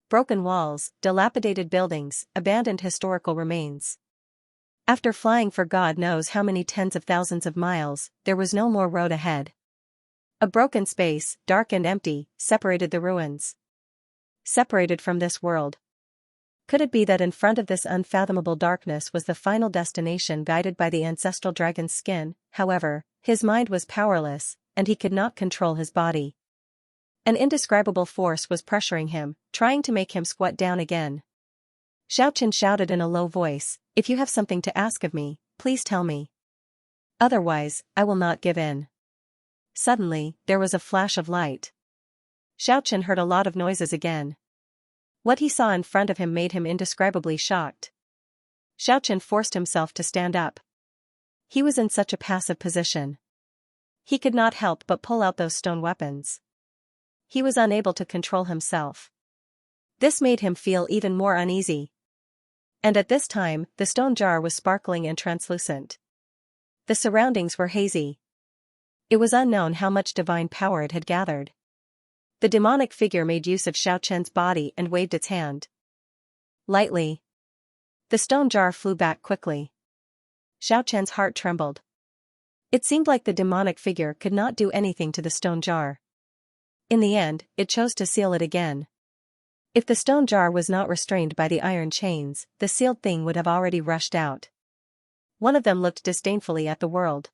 Broken walls, dilapidated buildings, abandoned historical remains. After flying for God knows how many tens of thousands of miles, there was no more road ahead. A broken space, dark and empty, separated the ruins. Separated from this world. Could it be that in front of this unfathomable darkness was the final destination guided by the ancestral dragon's skin? However, his mind was powerless, and he could not control his body. An indescribable force was pressuring him, trying to make him squat down again. Xiaochen shouted in a low voice, "If you have something to ask of me, please tell me. Otherwise, I will not give in." Suddenly, there was a flash of light. Xiaochen heard a lot of noises again. What he saw in front of him made him indescribably shocked. Xiaochen forced himself to stand up. He was in such a passive position. He could not help but pull out those stone weapons. He was unable to control himself. This made him feel even more uneasy. And at this time, the stone jar was sparkling and translucent. The surroundings were hazy. It was unknown how much divine power it had gathered. The demonic figure made use of Xiaochen's body and waved its hand. Lightly. The stone jar flew back quickly. Xiaochen's heart trembled. It seemed like the demonic figure could not do anything to the stone jar. In the end, it chose to seal it again. If the stone jar was not restrained by the iron chains, the sealed thing would have already rushed out. One of them looked disdainfully at the world.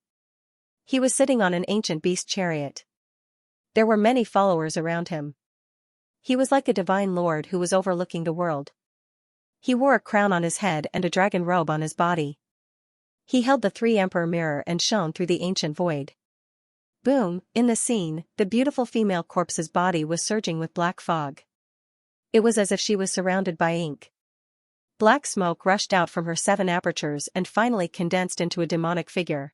He was sitting on an ancient beast chariot. There were many followers around him. He was like a divine lord who was overlooking the world. He wore a crown on his head and a dragon robe on his body. He held the three emperor mirror and shone through the ancient void. Boom, in the scene, the beautiful female corpse's body was surging with black fog. It was as if she was surrounded by ink. Black smoke rushed out from her 7 apertures and finally condensed into a demonic figure.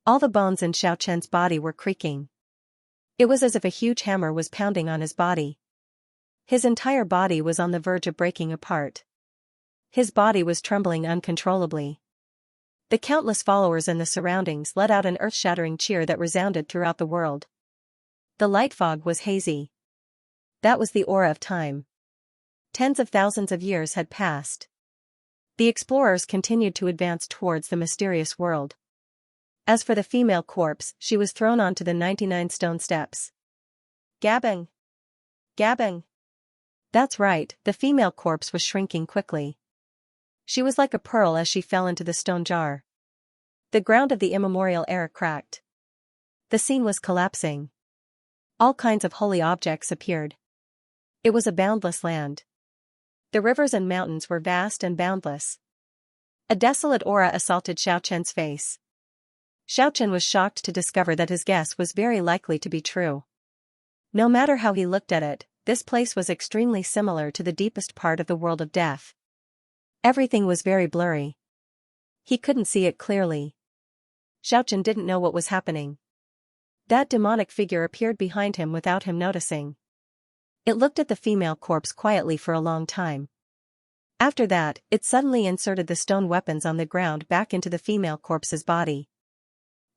All the bones in Xiaochen's body were creaking. It was as if a huge hammer was pounding on his body. His entire body was on the verge of breaking apart. His body was trembling uncontrollably. The countless followers in the surroundings let out an earth-shattering cheer that resounded throughout the world. The light fog was hazy. That was the aura of time. Tens of thousands of years had passed. The explorers continued to advance towards the mysterious world. As for the female corpse, she was thrown onto the 99 stone steps. Gabbing! Gabbing! That's right, the female corpse was shrinking quickly. She was like a pearl as she fell into the stone jar. The ground of the immemorial era cracked. The scene was collapsing. All kinds of holy objects appeared. It was a boundless land. The rivers and mountains were vast and boundless. A desolate aura assaulted Xiaochen's face. Xiaochen was shocked to discover that his guess was very likely to be true. No matter how he looked at it, this place was extremely similar to the deepest part of the world of death. Everything was very blurry. He couldn't see it clearly. Xiaochen didn't know what was happening. That demonic figure appeared behind him without him noticing. It looked at the female corpse quietly for a long time. After that, it suddenly inserted the stone weapons on the ground back into the female corpse's body.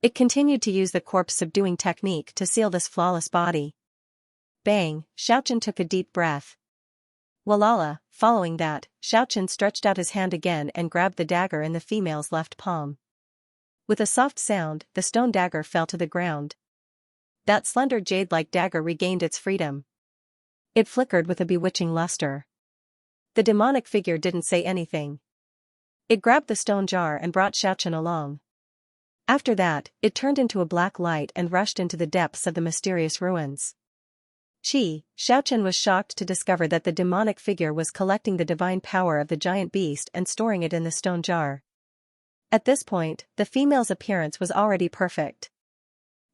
It continued to use the corpse subduing technique to seal this flawless body. Bang, Xiaochen took a deep breath. Walala, following that, Xiaochen stretched out his hand again and grabbed the dagger in the female's left palm. With a soft sound, the stone dagger fell to the ground. That slender jade-like dagger regained its freedom. It flickered with a bewitching luster. The demonic figure didn't say anything. It grabbed the stone jar and brought Xiaochen along. After that, it turned into a black light and rushed into the depths of the mysterious ruins. Xiaochen was shocked to discover that the demonic figure was collecting the divine power of the giant beast and storing it in the stone jar. At this point, the female's appearance was already perfect.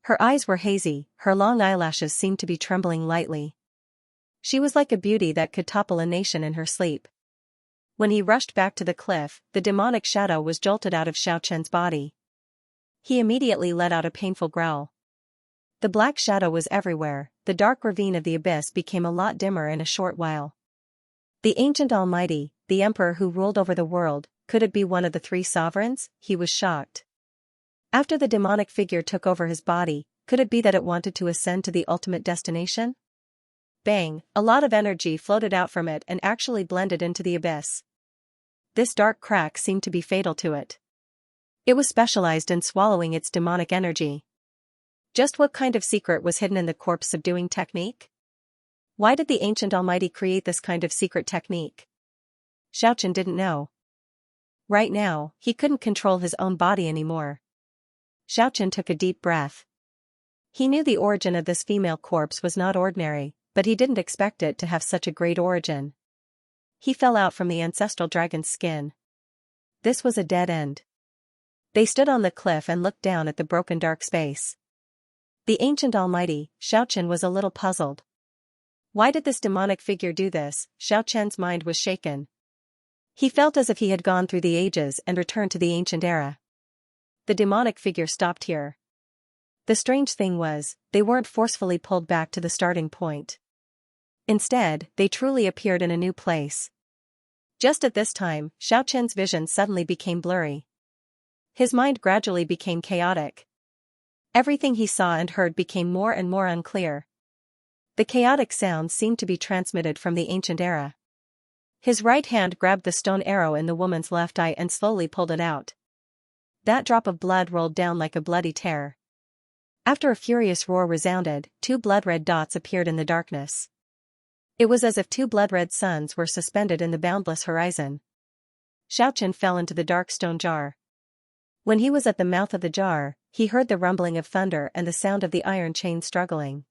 Her eyes were hazy, her long eyelashes seemed to be trembling lightly. She was like a beauty that could topple a nation in her sleep. When he rushed back to the cliff, the demonic shadow was jolted out of Xiaochen's body. He immediately let out a painful growl. The black shadow was everywhere, the dark ravine of the abyss became a lot dimmer in a short while. The ancient almighty, the emperor who ruled over the world, could it be one of the three sovereigns? He was shocked. After the demonic figure took over his body, could it be that it wanted to ascend to the ultimate destination? Bang, a lot of energy floated out from it and actually blended into the abyss. This dark crack seemed to be fatal to it. It was specialized in swallowing its demonic energy. Just what kind of secret was hidden in the corpse subduing technique? Why did the ancient almighty create this kind of secret technique? Xiaochen didn't know. Right now, he couldn't control his own body anymore. Xiaochen took a deep breath. He knew the origin of this female corpse was not ordinary, but he didn't expect it to have such a great origin. He fell out from the ancestral dragon's skin. This was a dead end. They stood on the cliff and looked down at the broken dark space. The ancient almighty, Xiaochen was a little puzzled. Why did this demonic figure do this? Xiaochen's mind was shaken. He felt as if he had gone through the ages and returned to the ancient era. The demonic figure stopped here. The strange thing was, they weren't forcefully pulled back to the starting point. Instead, they truly appeared in a new place. Just at this time, Xiaochen's vision suddenly became blurry. His mind gradually became chaotic. Everything he saw and heard became more and more unclear. The chaotic sounds seemed to be transmitted from the ancient era. His right hand grabbed the stone arrow in the woman's left eye and slowly pulled it out. That drop of blood rolled down like a bloody tear. After a furious roar resounded, two blood-red dots appeared in the darkness. It was as if two blood-red suns were suspended in the boundless horizon. Xiaochen fell into the dark stone jar. When he was at the mouth of the jar, he heard the rumbling of thunder and the sound of the iron chain struggling.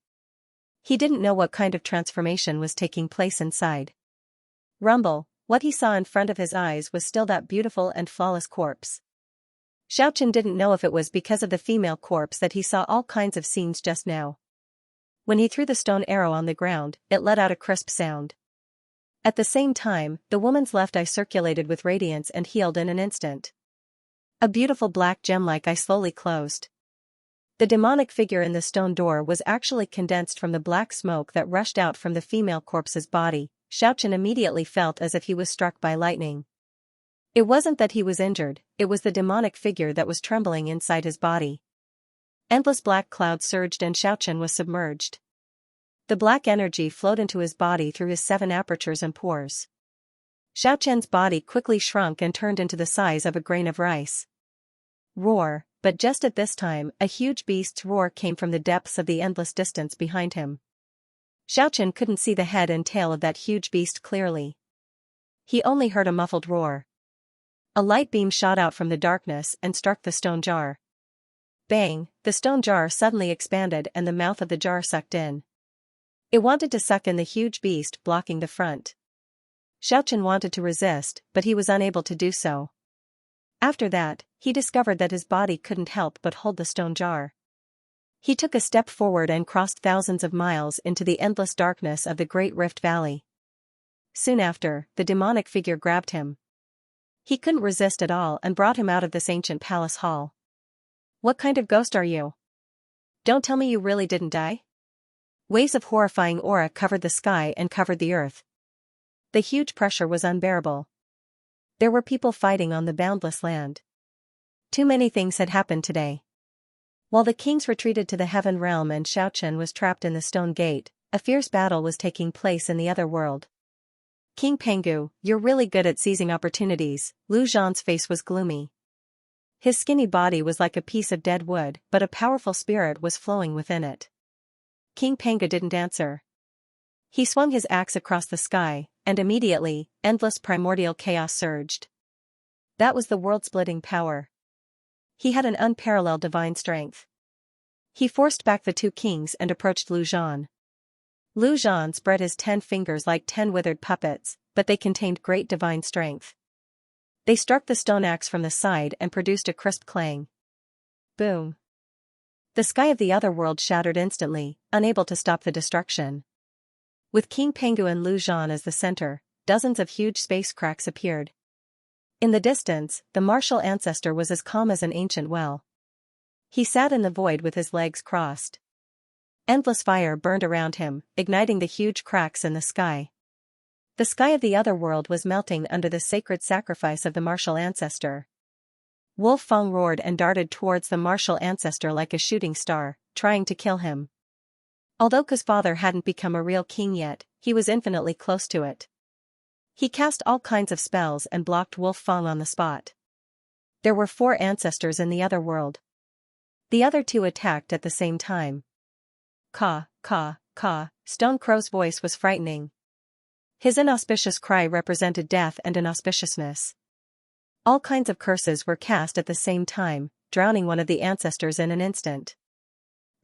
He didn't know what kind of transformation was taking place inside. Rumble, what he saw in front of his eyes was still that beautiful and flawless corpse. Xiaochen didn't know if it was because of the female corpse that he saw all kinds of scenes just now. When he threw the stone arrow on the ground, it let out a crisp sound. At the same time, the woman's left eye circulated with radiance and healed in an instant. A beautiful black gem-like eye slowly closed. The demonic figure in the stone door was actually condensed from the black smoke that rushed out from the female corpse's body. Xiaochen immediately felt as if he was struck by lightning. It wasn't that he was injured, it was the demonic figure that was trembling inside his body. Endless black clouds surged and Xiaochen was submerged. The black energy flowed into his body through his 7 apertures and pores. Xiaochen's body quickly shrunk and turned into the size of a grain of rice. Roar, but just at this time, a huge beast's roar came from the depths of the endless distance behind him. Xiaochen couldn't see the head and tail of that huge beast clearly. He only heard a muffled roar. A light beam shot out from the darkness and struck the stone jar. Bang, the stone jar suddenly expanded and the mouth of the jar sucked in. It wanted to suck in the huge beast blocking the front. Xiaochen wanted to resist, but he was unable to do so. After that, he discovered that his body couldn't help but hold the stone jar. He took a step forward and crossed thousands of miles into the endless darkness of the Great Rift Valley. Soon after, the demonic figure grabbed him. He couldn't resist at all and brought him out of this ancient palace hall. "What kind of ghost are you? Don't tell me you really didn't die?" Waves of horrifying aura covered the sky and covered the earth. The huge pressure was unbearable. There were people fighting on the boundless land. Too many things had happened today. While the kings retreated to the heaven realm and Xiaochen was trapped in the stone gate, a fierce battle was taking place in the other world. "King Pengu, you're really good at seizing opportunities." Lu Zhan's face was gloomy. His skinny body was like a piece of dead wood, but a powerful spirit was flowing within it. King Pengu didn't answer. He swung his axe across the sky, and immediately, endless primordial chaos surged. That was the world-splitting power. He had an unparalleled divine strength. He forced back the two kings and approached Lu Zhan. Lu Zhan spread his 10 fingers like 10 withered puppets, but they contained great divine strength. They struck the stone axe from the side and produced a crisp clang. Boom. The sky of the other world shattered instantly, unable to stop the destruction. With King Pengu and Lu Zhan as the center, dozens of huge space cracks appeared. In the distance, the martial ancestor was as calm as an ancient well. He sat in the void with his legs crossed. Endless fire burned around him, igniting the huge cracks in the sky. The sky of the other world was melting under the sacred sacrifice of the martial ancestor. Wolf Fang roared and darted towards the martial ancestor like a shooting star, trying to kill him. Although Ke's father hadn't become a real king yet, he was infinitely close to it. He cast all kinds of spells and blocked Wolf Fang on the spot. There were 4 ancestors in the other world. The other 2 attacked at the same time. Caw, caw, caw, Stone Crow's voice was frightening. His inauspicious cry represented death and inauspiciousness. All kinds of curses were cast at the same time, drowning one of the ancestors in an instant.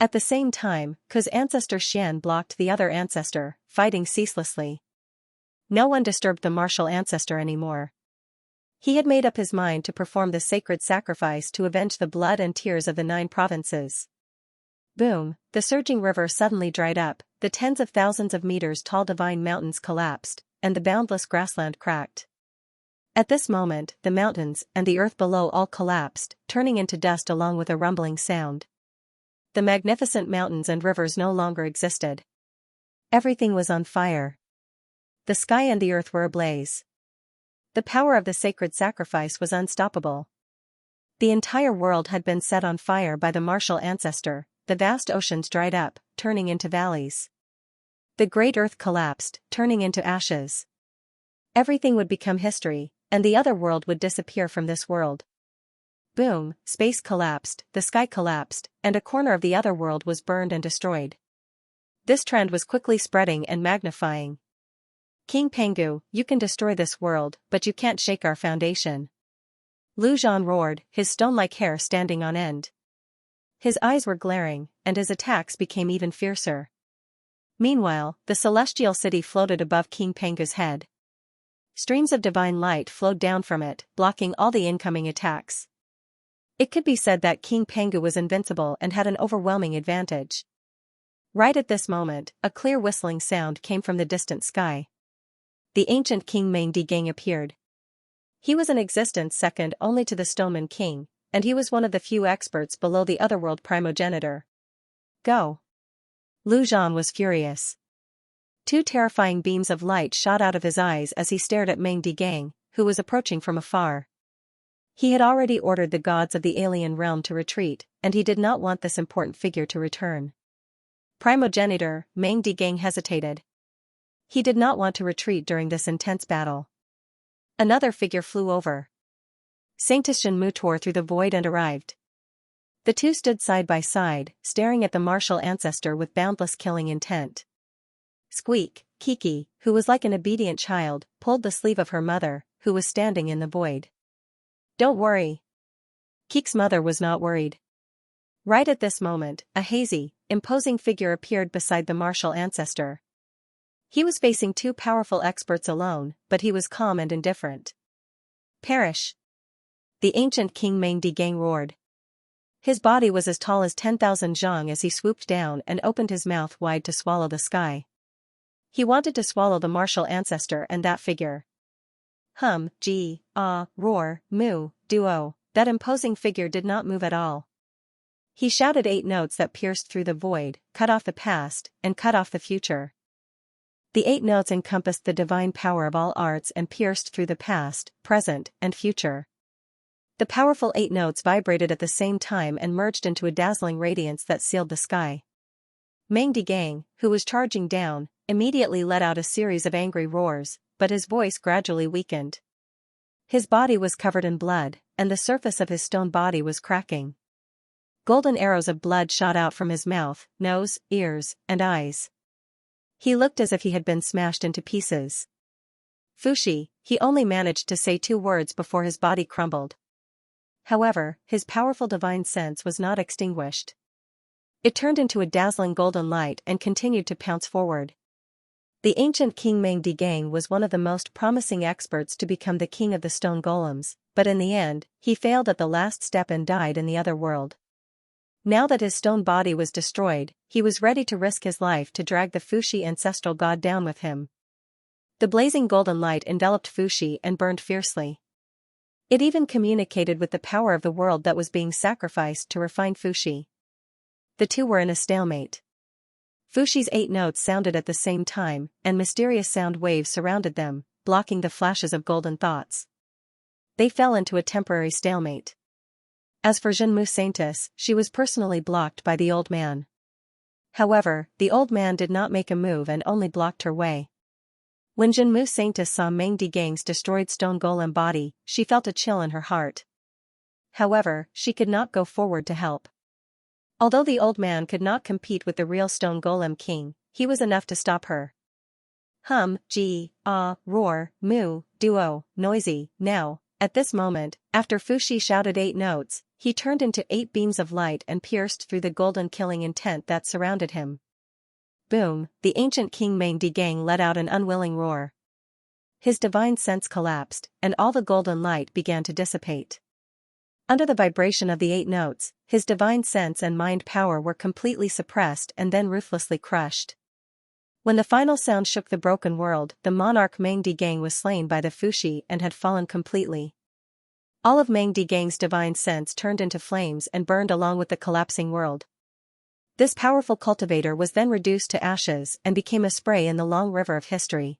At the same time, Ke's ancestor Xian blocked the other ancestor, fighting ceaselessly. No one disturbed the martial ancestor anymore. He had made up his mind to perform the sacred sacrifice to avenge the blood and tears of the 9 provinces. Boom, the surging river suddenly dried up, the tens of thousands of meters tall divine mountains collapsed, and the boundless grassland cracked. At this moment, the mountains and the earth below all collapsed, turning into dust along with a rumbling sound. The magnificent mountains and rivers no longer existed. Everything was on fire. The sky and the earth were ablaze. The power of the sacred sacrifice was unstoppable. The entire world had been set on fire by the martial ancestor. The vast oceans dried up, turning into valleys. The great earth collapsed, turning into ashes. Everything would become history, and the other world would disappear from this world. Boom, space collapsed, the sky collapsed, and a corner of the other world was burned and destroyed. This trend was quickly spreading and magnifying. "King Pengu, you can destroy this world, but you can't shake our foundation." Lu Zhan roared, his stone-like hair standing on end. His eyes were glaring, and his attacks became even fiercer. Meanwhile, the celestial city floated above King Pengu's head. Streams of divine light flowed down from it, blocking all the incoming attacks. It could be said that King Pengu was invincible and had an overwhelming advantage. Right at this moment, a clear whistling sound came from the distant sky. The ancient King Meng Digang appeared. He was in existence second only to the Stoneman King, and he was one of the few experts below the otherworld primogenitor. "Go." Lu Zhan was furious. 2 terrifying beams of light shot out of his eyes as he stared at Meng Digang, who was approaching from afar. He had already ordered the gods of the alien realm to retreat, and he did not want this important figure to return. Primogenitor, Meng Digang hesitated. He did not want to retreat during this intense battle. Another figure flew over. Sanctus Mu tore through the void and arrived. The 2 stood side by side, staring at the martial ancestor with boundless killing intent. Squeak, Kiki, who was like an obedient child, pulled the sleeve of her mother, who was standing in the void. "Don't worry." Kiki's mother was not worried. Right at this moment, a hazy, imposing figure appeared beside the martial ancestor. He was facing 2 powerful experts alone, but he was calm and indifferent. "Perish!" The ancient King Meng Digang roared. His body was as tall as 10,000 zhang as he swooped down and opened his mouth wide to swallow the sky. He wanted to swallow the martial ancestor and that figure. Hum, ji, ah, roar, moo, duo, that imposing figure did not move at all. He shouted 8 notes that pierced through the void, cut off the past, and cut off the future. The 8 notes encompassed the divine power of all arts and pierced through the past, present, and future. The powerful 8 notes vibrated at the same time and merged into a dazzling radiance that sealed the sky. Meng Digang, who was charging down, immediately let out a series of angry roars, but his voice gradually weakened. His body was covered in blood, and the surface of his stone body was cracking. Golden arrows of blood shot out from his mouth, nose, ears, and eyes. He looked as if he had been smashed into pieces. Fushi, he only managed to say 2 words before his body crumbled. However, his powerful divine sense was not extinguished. It turned into a dazzling golden light and continued to pounce forward. The ancient king Meng Digang was one of the most promising experts to become the king of the stone golems, but in the end, he failed at the last step and died in the other world. Now that his stone body was destroyed, he was ready to risk his life to drag the Fushi ancestral god down with him. The blazing golden light enveloped Fushi and burned fiercely. It even communicated with the power of the world that was being sacrificed to refine Fushi. The two were in a stalemate. Fushi's 8 notes sounded at the same time, and mysterious sound waves surrounded them, blocking the flashes of golden thoughts. They fell into a temporary stalemate. As for Zhenmu Saintis, she was personally blocked by the old man. However, the old man did not make a move and only blocked her way. When Zhenmu Saintis saw Meng Digang's destroyed stone golem body, she felt a chill in her heart. However, she could not go forward to help. Although the old man could not compete with the real stone golem king, he was enough to stop her. Hum, ji, ah, roar, moo, duo, noisy, now. At this moment, after Fushi shouted 8 notes, he turned into 8 beams of light and pierced through the golden killing intent that surrounded him. Boom, the ancient king Meng Digang let out an unwilling roar. His divine sense collapsed, and all the golden light began to dissipate. Under the vibration of the 8 notes, his divine sense and mind power were completely suppressed and then ruthlessly crushed. When the final sound shook the broken world, the monarch Meng Digang was slain by the Fushi and had fallen completely. All of Meng Digang's divine sense turned into flames and burned along with the collapsing world. This powerful cultivator was then reduced to ashes and became a spray in the long river of history.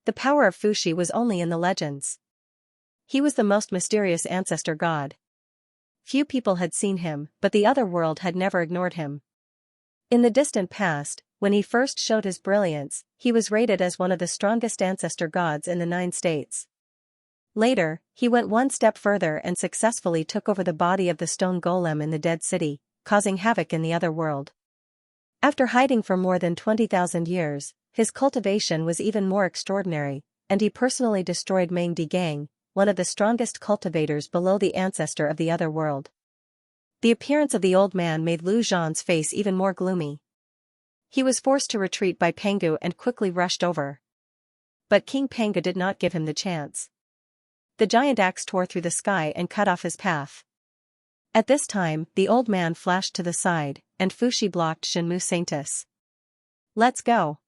The power of Fushi was only in the legends. He was the most mysterious ancestor god. Few people had seen him, but the other world had never ignored him. In the distant past, when he first showed his brilliance, he was rated as one of the strongest ancestor gods in the 9 states. Later, he went one step further and successfully took over the body of the stone golem in the dead city, causing havoc in the other world. After hiding for more than 20,000 years, his cultivation was even more extraordinary, and he personally destroyed Meng Digang, one of the strongest cultivators below the ancestor of the other world. The appearance of the old man made Lu Zhan's face even more gloomy. He was forced to retreat by Pengu and quickly rushed over. But King Pengu did not give him the chance. The giant axe tore through the sky and cut off his path. At this time, the old man flashed to the side, and Fushi blocked Zhenmu Saintis. Let's go.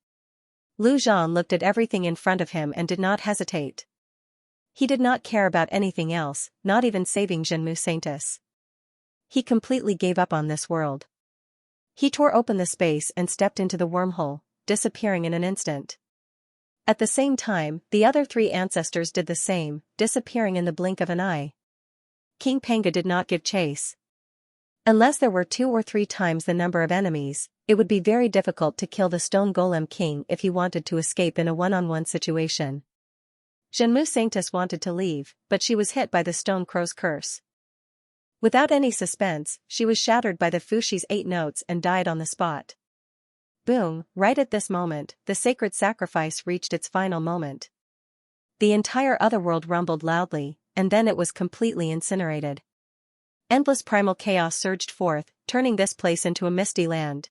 Lu Zhan looked at everything in front of him and did not hesitate. He did not care about anything else, not even saving Zhenmu Saintis. He completely gave up on this world. He tore open the space and stepped into the wormhole, disappearing in an instant. At the same time, the other 3 ancestors did the same, disappearing in the blink of an eye. King Pengu did not give chase. Unless there were 2 or 3 times the number of enemies, it would be very difficult to kill the stone golem king if he wanted to escape in a one-on-one situation. Zhenmu Saintis wanted to leave, but she was hit by the stone crow's curse. Without any suspense, she was shattered by the Fushi's 8 notes and died on the spot. Boom, right at this moment, the sacred sacrifice reached its final moment. The entire otherworld rumbled loudly, and then it was completely incinerated. Endless primal chaos surged forth, turning this place into a misty land.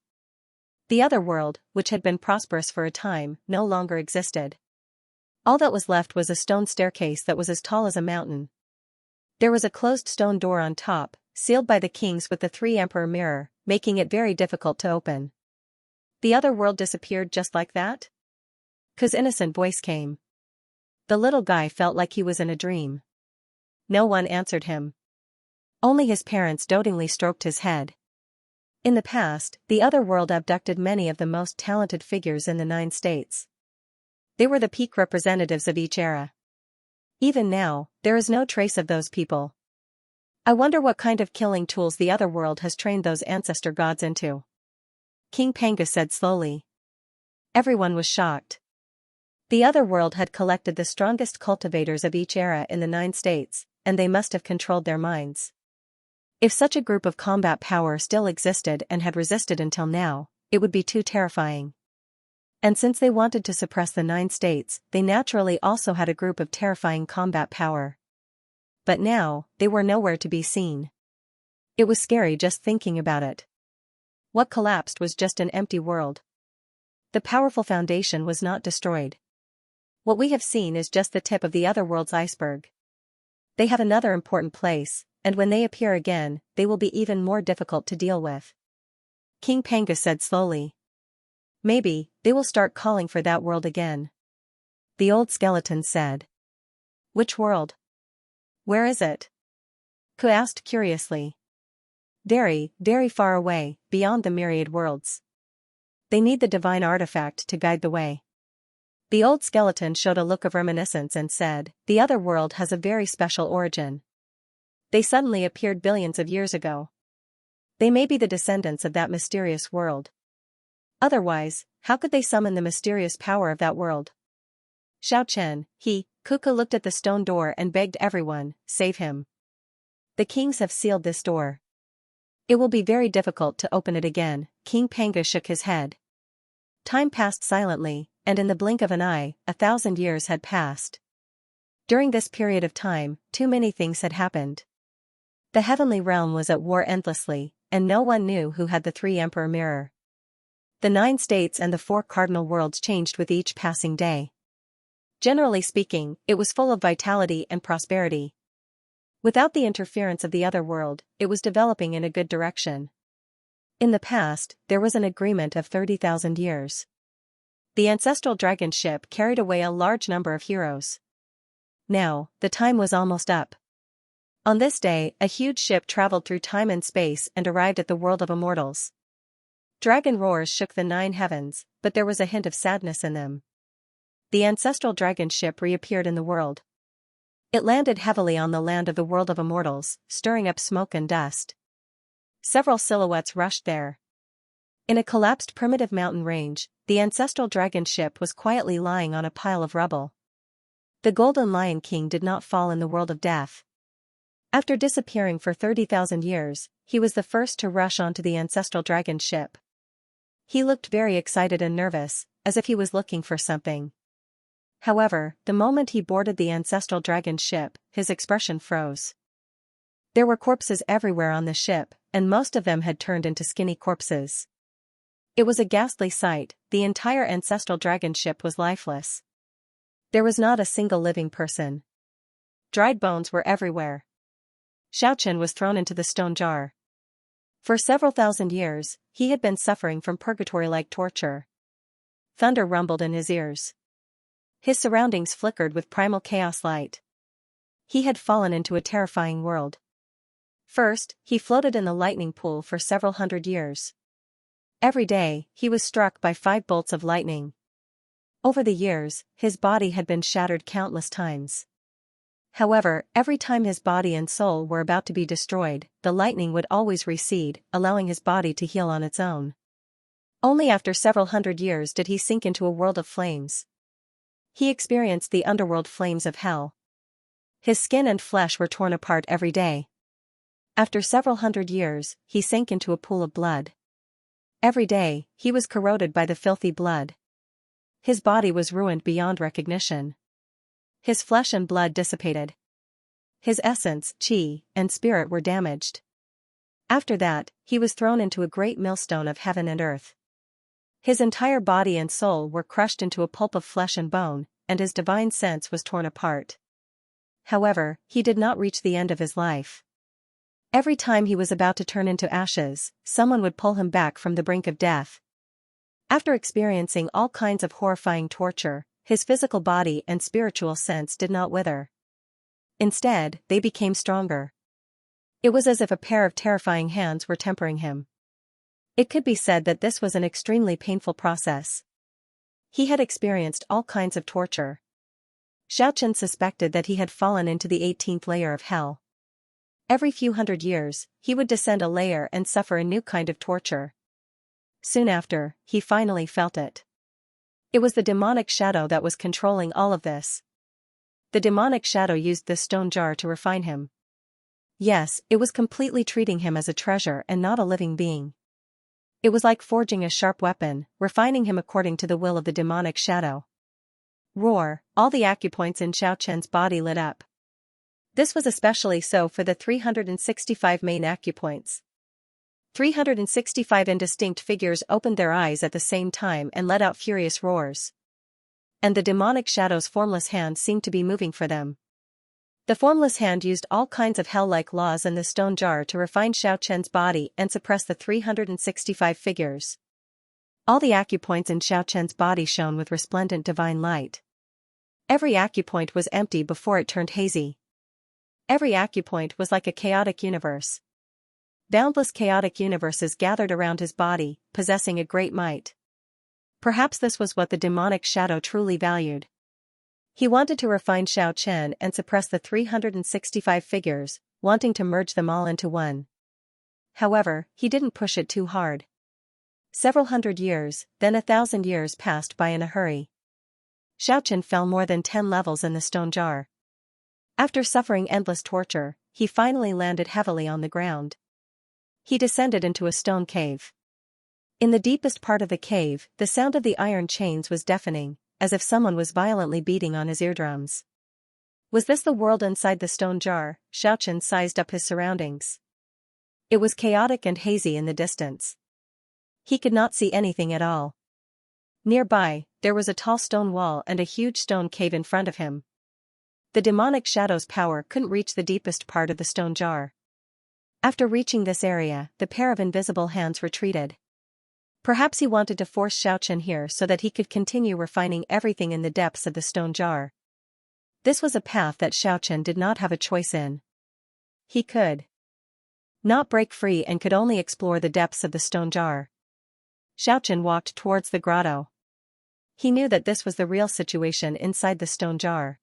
The otherworld, which had been prosperous for a time, no longer existed. All that was left was a stone staircase that was as tall as a mountain. There was a closed stone door on top, sealed by the kings with the three-emperor mirror, making it very difficult to open. The other world disappeared just like that? Ku's innocent voice came. The little guy felt like he was in a dream. No one answered him. Only his parents dotingly stroked his head. In the past, the other world abducted many of the most talented figures in the 9 states. They were the peak representatives of each era. Even now, there is no trace of those people. I wonder what kind of killing tools the other world has trained those ancestor gods into. King Pangus said slowly. Everyone was shocked. The other world had collected the strongest cultivators of each era in the 9 states, and they must have controlled their minds. If such a group of combat power still existed and had resisted until now, it would be too terrifying. And since they wanted to suppress the 9 states, they naturally also had a group of terrifying combat power. But now, they were nowhere to be seen. It was scary just thinking about it. What collapsed was just an empty world. The powerful foundation was not destroyed. What we have seen is just the tip of the other world's iceberg. They have another important place, and when they appear again, they will be even more difficult to deal with. King Pangus said slowly. Maybe, they will start calling for that world again. The old skeleton said. Which world? Where is it? Ku asked curiously. Very, very far away, beyond the myriad worlds. They need the divine artifact to guide the way. The old skeleton showed a look of reminiscence and said, the other world has a very special origin. They suddenly appeared billions of years ago. They may be the descendants of that mysterious world. Otherwise, how could they summon the mysterious power of that world? Xiaochen, Kuka looked at the stone door and begged everyone, save him. The kings have sealed this door. It will be very difficult to open it again. King Pangus shook his head. Time passed silently, and in the blink of an eye, 1,000 years had passed. During this period of time, too many things had happened. The heavenly realm was at war endlessly, and no one knew who had the 3-emperor mirror. The 9 states and the 4 cardinal worlds changed with each passing day. Generally speaking, it was full of vitality and prosperity. Without the interference of the other world, it was developing in a good direction. In the past, there was an agreement of 30,000 years. The ancestral dragon ship carried away a large number of heroes. Now, the time was almost up. On this day, a huge ship traveled through time and space and arrived at the world of Immortals. Dragon roars shook the 9 heavens, but there was a hint of sadness in them. The ancestral dragon ship reappeared in the world. It landed heavily on the land of the world of Immortals, stirring up smoke and dust. Several silhouettes rushed there. In a collapsed primitive mountain range, the ancestral dragon ship was quietly lying on a pile of rubble. The Golden Lion King did not fall in the world of death. After disappearing for 30,000 years, he was the first to rush onto the ancestral dragon ship. He looked very excited and nervous, as if he was looking for something. However, the moment he boarded the ancestral dragon ship, his expression froze. There were corpses everywhere on the ship, and most of them had turned into skinny corpses. It was a ghastly sight. The entire ancestral dragon ship was lifeless. There was not a single living person. Dried bones were everywhere. Xiaochen was thrown into the stone jar. For several thousand years, he had been suffering from purgatory-like torture. Thunder rumbled in his ears. His surroundings flickered with primal chaos light. He had fallen into a terrifying world. First, he floated in the lightning pool for several hundred years. Every day, he was struck by 5 bolts of lightning. Over the years, his body had been shattered countless times. However, every time his body and soul were about to be destroyed, the lightning would always recede, allowing his body to heal on its own. Only after several hundred years did he sink into a world of flames. He experienced the underworld flames of hell. His skin and flesh were torn apart every day. After several hundred years, he sank into a pool of blood. Every day, he was corroded by the filthy blood. His body was ruined beyond recognition. His flesh and blood dissipated. His essence, qi, and spirit were damaged. After that, he was thrown into a great millstone of heaven and earth. His entire body and soul were crushed into a pulp of flesh and bone, and his divine sense was torn apart. However, he did not reach the end of his life. Every time he was about to turn into ashes, someone would pull him back from the brink of death. After experiencing all kinds of horrifying torture, his physical body and spiritual sense did not wither. Instead, they became stronger. It was as if a pair of terrifying hands were tempering him. It could be said that this was an extremely painful process. He had experienced all kinds of torture. Xianxia suspected that he had fallen into the 18th layer of hell. Every few hundred years, he would descend a layer and suffer a new kind of torture. Soon after, he finally felt it. It was the demonic shadow that was controlling all of this. The demonic shadow used this stone jar to refine him. Yes, it was completely treating him as a treasure and not a living being. It was like forging a sharp weapon, refining him according to the will of the demonic shadow. Roar! All the acupoints in Xiaoqian's body lit up. This was especially so for the 365 main acupoints. 365 indistinct figures opened their eyes at the same time and let out furious roars. And the demonic shadow's formless hand seemed to be moving for them. The formless hand used all kinds of hell-like laws in the stone jar to refine Xiaoqian's body and suppress the 365 figures. All the acupoints in Xiaoqian's body shone with resplendent divine light. Every acupoint was empty before it turned hazy. Every acupoint was like a chaotic universe. Boundless chaotic universes gathered around his body, possessing a great might. Perhaps this was what the demonic shadow truly valued. He wanted to refine Xiaoqian and suppress the 365 figures, wanting to merge them all into one. However, he didn't push it too hard. Several hundred years, then 1,000 years passed by in a hurry. Xiaoqian fell more than 10 levels in the stone jar. After suffering endless torture, he finally landed heavily on the ground. He descended into a stone cave. In the deepest part of the cave, the sound of the iron chains was deafening, as if someone was violently beating on his eardrums. Was this the world inside the stone jar? Xiaoqian sized up his surroundings. It was chaotic and hazy in the distance. He could not see anything at all. Nearby, there was a tall stone wall and a huge stone cave in front of him. The demonic shadow's power couldn't reach the deepest part of the stone jar. After reaching this area, the pair of invisible hands retreated. Perhaps he wanted to force Xiaoqian here so that he could continue refining everything in the depths of the stone jar. This was a path that Xiaoqian did not have a choice in. He could not break free and could only explore the depths of the stone jar. Xiaoqian walked towards the grotto. He knew that this was the real situation inside the stone jar.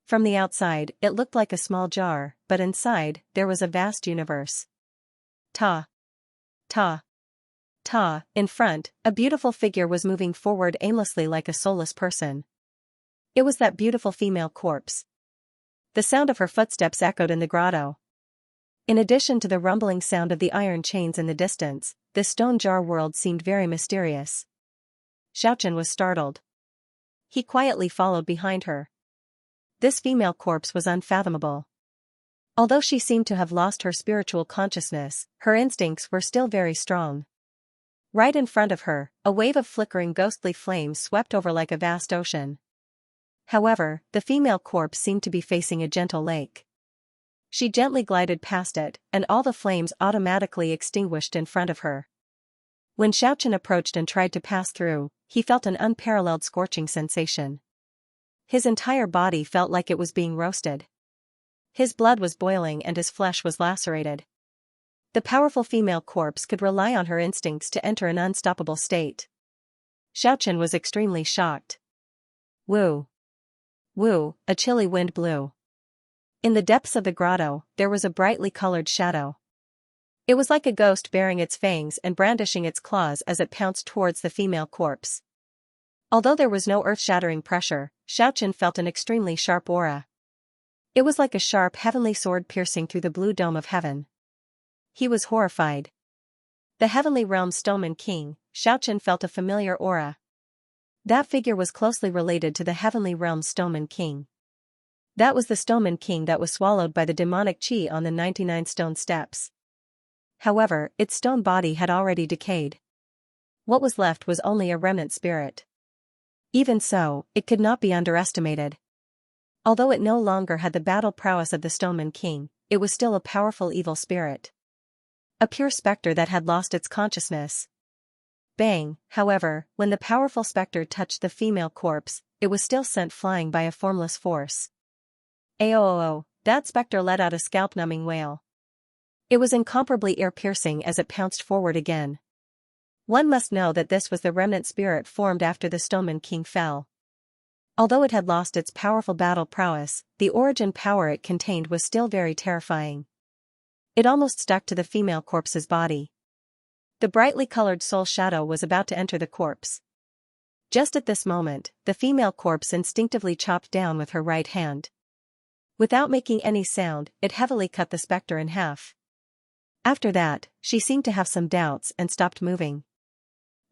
From the outside, it looked like a small jar, but inside, there was a vast universe. Ta. Ta. Ta. In front, a beautiful figure was moving forward aimlessly like a soulless person. It was that beautiful female corpse. The sound of her footsteps echoed in the grotto. In addition to the rumbling sound of the iron chains in the distance, this stone jar world seemed very mysterious. Xiaoqian was startled. He quietly followed behind her. This female corpse was unfathomable. Although she seemed to have lost her spiritual consciousness, her instincts were still very strong. Right in front of her, a wave of flickering ghostly flames swept over like a vast ocean. However, the female corpse seemed to be facing a gentle lake. She gently glided past it, and all the flames automatically extinguished in front of her. When Xiaoqian approached and tried to pass through, he felt an unparalleled scorching sensation. His entire body felt like it was being roasted. His blood was boiling and his flesh was lacerated. The powerful female corpse could rely on her instincts to enter an unstoppable state. Xiaoqian was extremely shocked. Woo! Woo! A chilly wind blew. In the depths of the grotto, there was a brightly colored shadow. It was like a ghost baring its fangs and brandishing its claws as it pounced towards the female corpse. Although there was no earth-shattering pressure, Xiaoqian felt an extremely sharp aura. It was like a sharp heavenly sword piercing through the blue dome of heaven. He was horrified. The heavenly realm's Stoneman King, Xiaoqian felt a familiar aura. That figure was closely related to the heavenly realm's Stoneman King. That was the Stoneman King that was swallowed by the demonic chi on the 99 stone steps. However, its stone body had already decayed. What was left was only a remnant spirit. Even so, it could not be underestimated. Although it no longer had the battle prowess of the Stoneman King, it was still a powerful evil spirit. A pure specter that had lost its consciousness. Bang, however, when the powerful specter touched the female corpse, it was still sent flying by a formless force. Aooo, that specter let out a scalp-numbing wail. It was incomparably ear-piercing as it pounced forward again. One must know that this was the remnant spirit formed after the Stoneman King fell. Although it had lost its powerful battle prowess, the origin power it contained was still very terrifying. It almost stuck to the female corpse's body. The brightly colored soul shadow was about to enter the corpse. Just at this moment, the female corpse instinctively chopped down with her right hand. Without making any sound, it heavily cut the specter in half. After that, she seemed to have some doubts and stopped moving.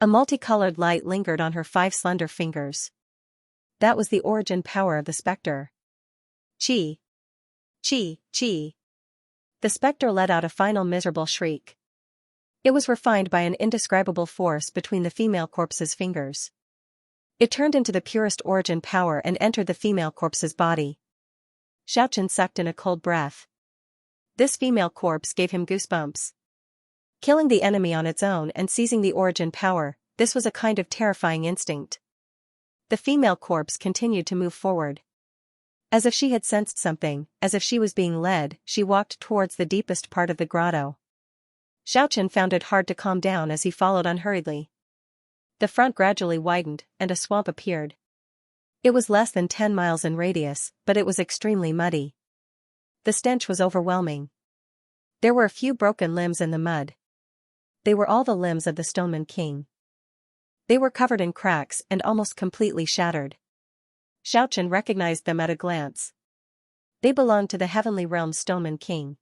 A multicolored light lingered on her 5 slender fingers. That was the origin power of the specter. Chi. Chi, chi. The specter let out a final miserable shriek. It was refined by an indescribable force between the female corpse's fingers. It turned into the purest origin power and entered the female corpse's body. Xianxia sucked in a cold breath. This female corpse gave him goosebumps. Killing the enemy on its own and seizing the origin power, this was a kind of terrifying instinct. The female corpse continued to move forward. As if she had sensed something, as if she was being led, she walked towards the deepest part of the grotto. Xianxia found it hard to calm down as he followed unhurriedly. The front gradually widened, and a swamp appeared. It was less than 10 miles in radius, but it was extremely muddy. The stench was overwhelming. There were a few broken limbs in the mud. They were all the limbs of the Stoneman King. They were covered in cracks and almost completely shattered. Xianxia recognized them at a glance. They belonged to the heavenly realm's Stoneman King.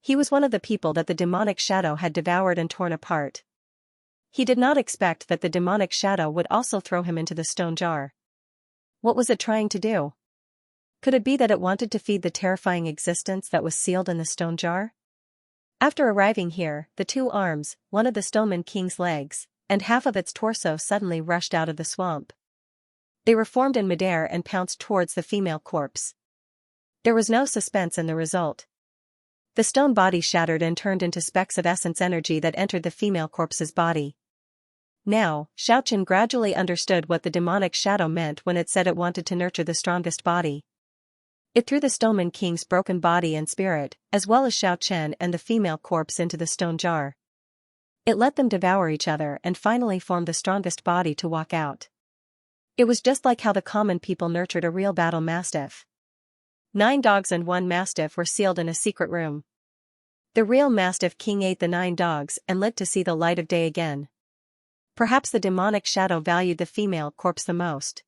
He was one of the people that the demonic shadow had devoured and torn apart. He did not expect that the demonic shadow would also throw him into the stone jar. What was it trying to do? Could it be that it wanted to feed the terrifying existence that was sealed in the stone jar? After arriving here, the 2 arms, one of the Stoneman King's legs, and half of its torso suddenly rushed out of the swamp. They reformed in midair and pounced towards the female corpse. There was no suspense in the result. The stone body shattered and turned into specks of essence energy that entered the female corpse's body. Now, Xianxia gradually understood what the demonic shadow meant when it said it wanted to nurture the strongest body. It threw the Stoneman King's broken body and spirit, as well as Xianxia and the female corpse into the stone jar. It let them devour each other and finally formed the strongest body to walk out. It was just like how the common people nurtured a real battle mastiff. 9 dogs and 1 mastiff were sealed in a secret room. The real mastiff king ate the 9 dogs and lived to see the light of day again. Perhaps the demonic shadow valued the female corpse the most.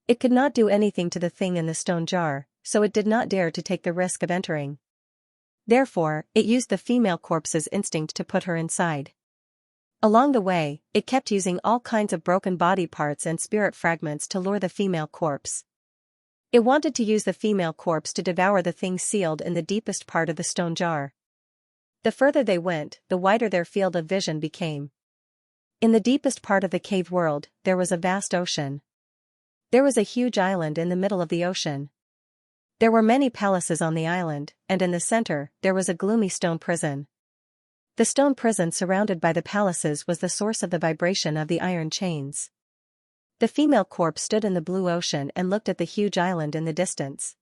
It could not do anything to the thing in the stone jar, so it did not dare to take the risk of entering. Therefore, it used the female corpse's instinct to put her inside. Along the way, it kept using all kinds of broken body parts and spirit fragments to lure the female corpse. It wanted to use the female corpse to devour the thing sealed in the deepest part of the stone jar. The further they went, the wider their field of vision became. In the deepest part of the cave world, there was a vast ocean. There was a huge island in the middle of the ocean. There were many palaces on the island, and in the center, there was a gloomy stone prison. The stone prison surrounded by the palaces was the source of the vibration of the iron chains. The female corpse stood in the blue ocean and looked at the huge island in the distance.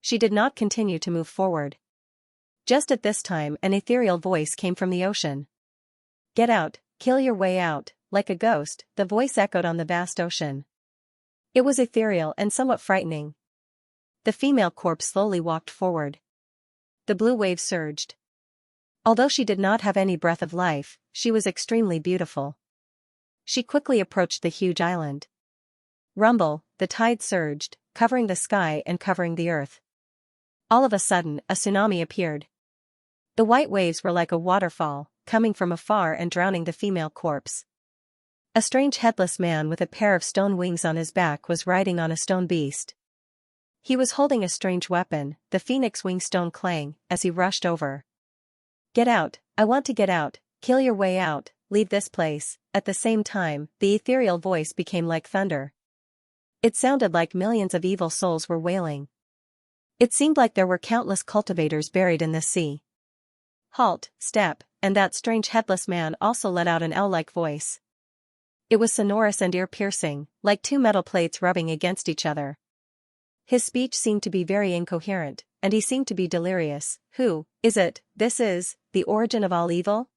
She did not continue to move forward. Just at this time, an ethereal voice came from the ocean. "Get out, kill your way out," like a ghost, the voice echoed on the vast ocean. It was ethereal and somewhat frightening. The female corpse slowly walked forward. The blue waves surged. Although she did not have any breath of life, she was extremely beautiful. She quickly approached the huge island. Rumble, the tide surged, covering the sky and covering the earth. All of a sudden, a tsunami appeared. The white waves were like a waterfall, coming from afar and drowning the female corpse. A strange headless man with a pair of stone wings on his back was riding on a stone beast. He was holding a strange weapon, the phoenix wing stone clang, as he rushed over. "Get out, I want to get out, kill your way out, leave this place." At the same time, the ethereal voice became like thunder. It sounded like millions of evil souls were wailing. It seemed like there were countless cultivators buried in this sea. Halt, step, and that strange headless man also let out an owl-like voice. It was sonorous and ear-piercing, like two metal plates rubbing against each other. His speech seemed to be very incoherent, and he seemed to be delirious. Who is it? This is the origin of all evil?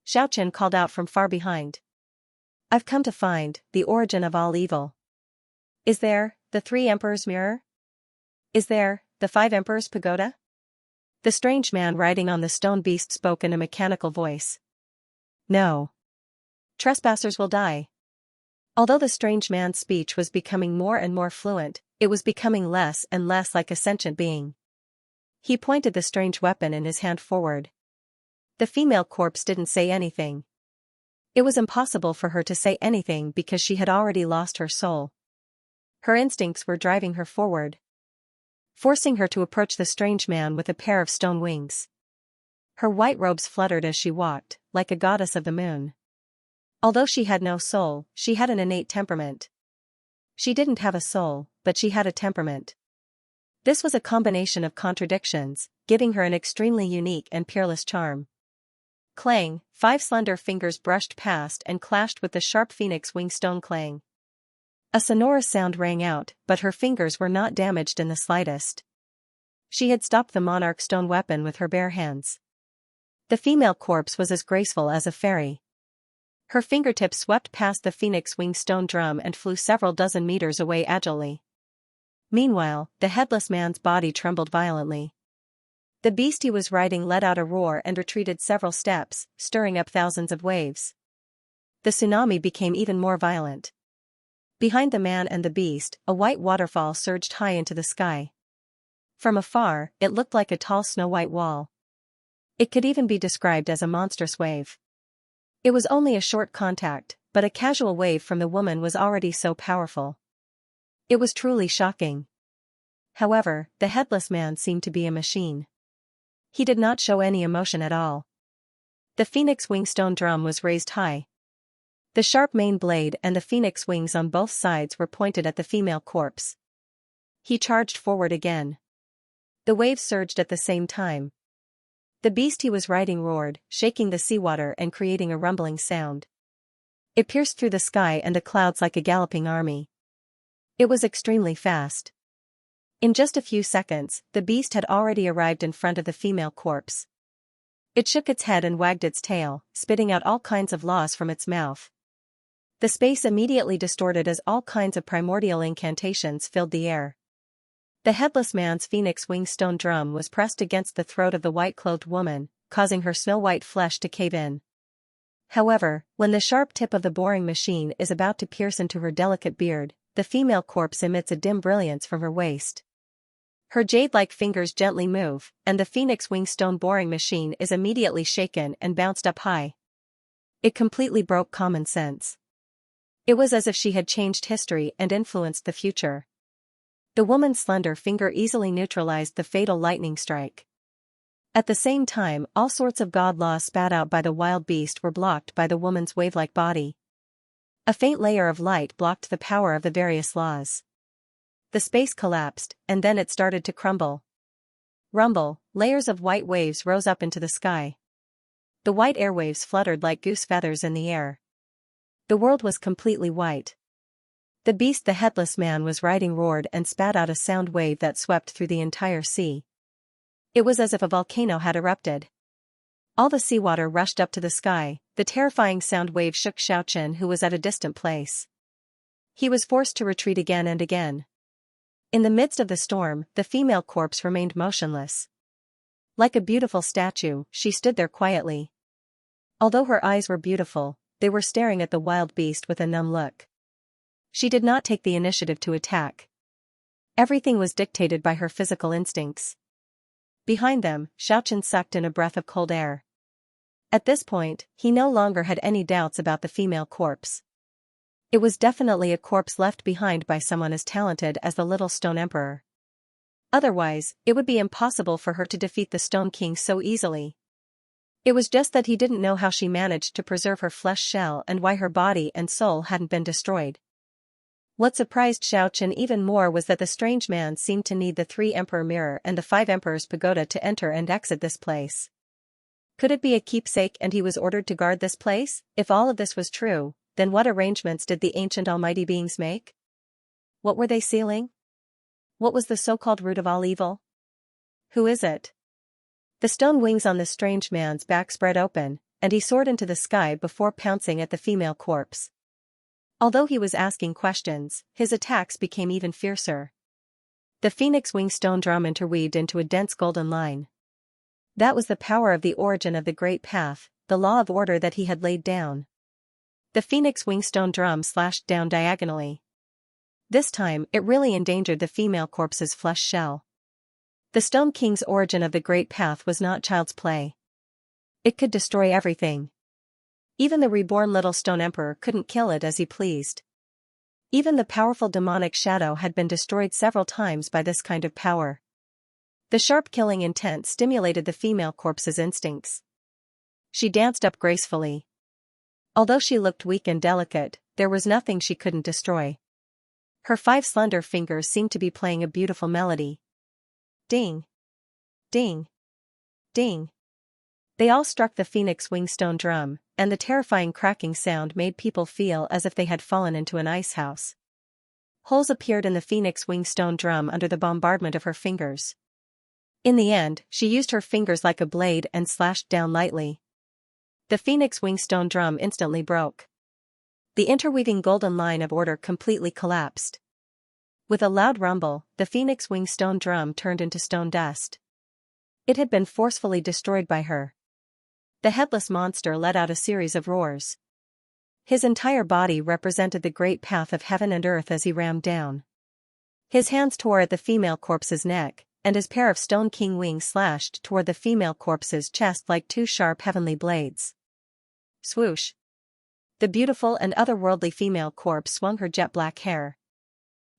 Xiaochen called out from far behind. I've come to find the origin of all evil. Is there the 3 emperors' mirror? Is there the 5 emperors' pagoda? The strange man riding on the stone beast spoke in a mechanical voice. No. Trespassers will die. Although the strange man's speech was becoming more and more fluent, it was becoming less and less like a sentient being. He pointed the strange weapon in his hand forward. The female corpse didn't say anything. It was impossible for her to say anything because she had already lost her soul. Her instincts were driving her forward, forcing her to approach the strange man with a pair of stone wings. Her white robes fluttered as she walked, like a goddess of the moon. Although she had no soul, she had an innate temperament. She didn't have a soul, but she had a temperament. This was a combination of contradictions, giving her an extremely unique and peerless charm. Clang, 5 slender fingers brushed past and clashed with the sharp phoenix wing stone clang. A sonorous sound rang out, but her fingers were not damaged in the slightest. She had stopped the monarch stone weapon with her bare hands. The female corpse was as graceful as a fairy. Her fingertips swept past the phoenix wing stone drum and flew several dozen meters away agilely. Meanwhile, the headless man's body trembled violently. The beast he was riding let out a roar and retreated several steps, stirring up thousands of waves. The tsunami became even more violent. Behind the man and the beast, a white waterfall surged high into the sky. From afar, it looked like a tall snow-white wall. It could even be described as a monstrous wave. It was only a short contact, but a casual wave from the woman was already so powerful. It was truly shocking. However, the headless man seemed to be a machine. He did not show any emotion at all. The phoenix wing stone drum was raised high. The sharp main blade and the phoenix wings on both sides were pointed at the female corpse. He charged forward again. The waves surged at the same time. The beast he was riding roared, shaking the seawater and creating a rumbling sound. It pierced through the sky and the clouds like a galloping army. It was extremely fast. In just a few seconds, the beast had already arrived in front of the female corpse. It shook its head and wagged its tail, spitting out all kinds of laws from its mouth. The space immediately distorted as all kinds of primordial incantations filled the air. The headless man's phoenix wing stone drum was pressed against the throat of the white-clothed woman, causing her snow-white flesh to cave in. However, when the sharp tip of the boring machine is about to pierce into her delicate beard, the female corpse emits a dim brilliance from her waist. Her jade-like fingers gently move, and the phoenix wing stone boring machine is immediately shaken and bounced up high. It completely broke common sense. It was as if she had changed history and influenced the future. The woman's slender finger easily neutralized the fatal lightning strike. At the same time, all sorts of god laws spat out by the wild beast were blocked by the woman's wave-like body. A faint layer of light blocked the power of the various laws. The space collapsed, and then it started to crumble. Rumble, layers of white waves rose up into the sky. The white airwaves fluttered like goose feathers in the air. The world was completely white. The beast the headless man was riding roared and spat out a sound wave that swept through the entire sea. It was as if a volcano had erupted. All the seawater rushed up to the sky. The terrifying sound wave shook Xiaochen, who was at a distant place. He was forced to retreat again and again. In the midst of the storm, the female corpse remained motionless. Like a beautiful statue, she stood there quietly. Although her eyes were beautiful, they were staring at the wild beast with a numb look. She did not take the initiative to attack. Everything was dictated by her physical instincts. Behind them, Xiaochen sucked in a breath of cold air. At this point, he no longer had any doubts about the female corpse. It was definitely a corpse left behind by someone as talented as the Little Stone Emperor. Otherwise, it would be impossible for her to defeat the Stone King so easily. It was just that he didn't know how she managed to preserve her flesh shell and why her body and soul hadn't been destroyed. What surprised Xiaochen even more was that the strange man seemed to need the 3-emperor mirror and the 5 emperors pagoda to enter and exit this place. Could it be a keepsake and he was ordered to guard this place? If all of this was true, then what arrangements did the ancient almighty beings make? What were they sealing? What was the so-called root of all evil? Who is it? The stone wings on the strange man's back spread open, and he soared into the sky before pouncing at the female corpse. Although he was asking questions, his attacks became even fiercer. The phoenix wing stone drum interweaved into a dense golden line. That was the power of the origin of the great path, the law of order that he had laid down. The phoenix wing stone drum slashed down diagonally. This time, it really endangered the female corpse's flesh shell. The Stone King's origin of the great path was not child's play. It could destroy everything. Even the reborn little stone emperor couldn't kill it as he pleased. Even the powerful demonic shadow had been destroyed several times by this kind of power. The sharp killing intent stimulated the female corpse's instincts. She danced up gracefully. Although she looked weak and delicate, there was nothing she couldn't destroy. Her 5 slender fingers seemed to be playing a beautiful melody. Ding! Ding! Ding! They all struck the phoenix wing stone drum, and the terrifying cracking sound made people feel as if they had fallen into an ice house. Holes appeared in the phoenix wing stone drum under the bombardment of her fingers. In the end, she used her fingers like a blade and slashed down lightly. The phoenix wing stone drum instantly broke. The interweaving golden line of order completely collapsed. With a loud rumble, the phoenix wing stone drum turned into stone dust. It had been forcefully destroyed by her. The headless monster let out a series of roars. His entire body represented the great path of heaven and earth as he rammed down. His hands tore at the female corpse's neck, and his pair of stone king wings slashed toward the female corpse's chest like 2 sharp heavenly blades. Swoosh! The beautiful and otherworldly female corpse swung her jet black hair.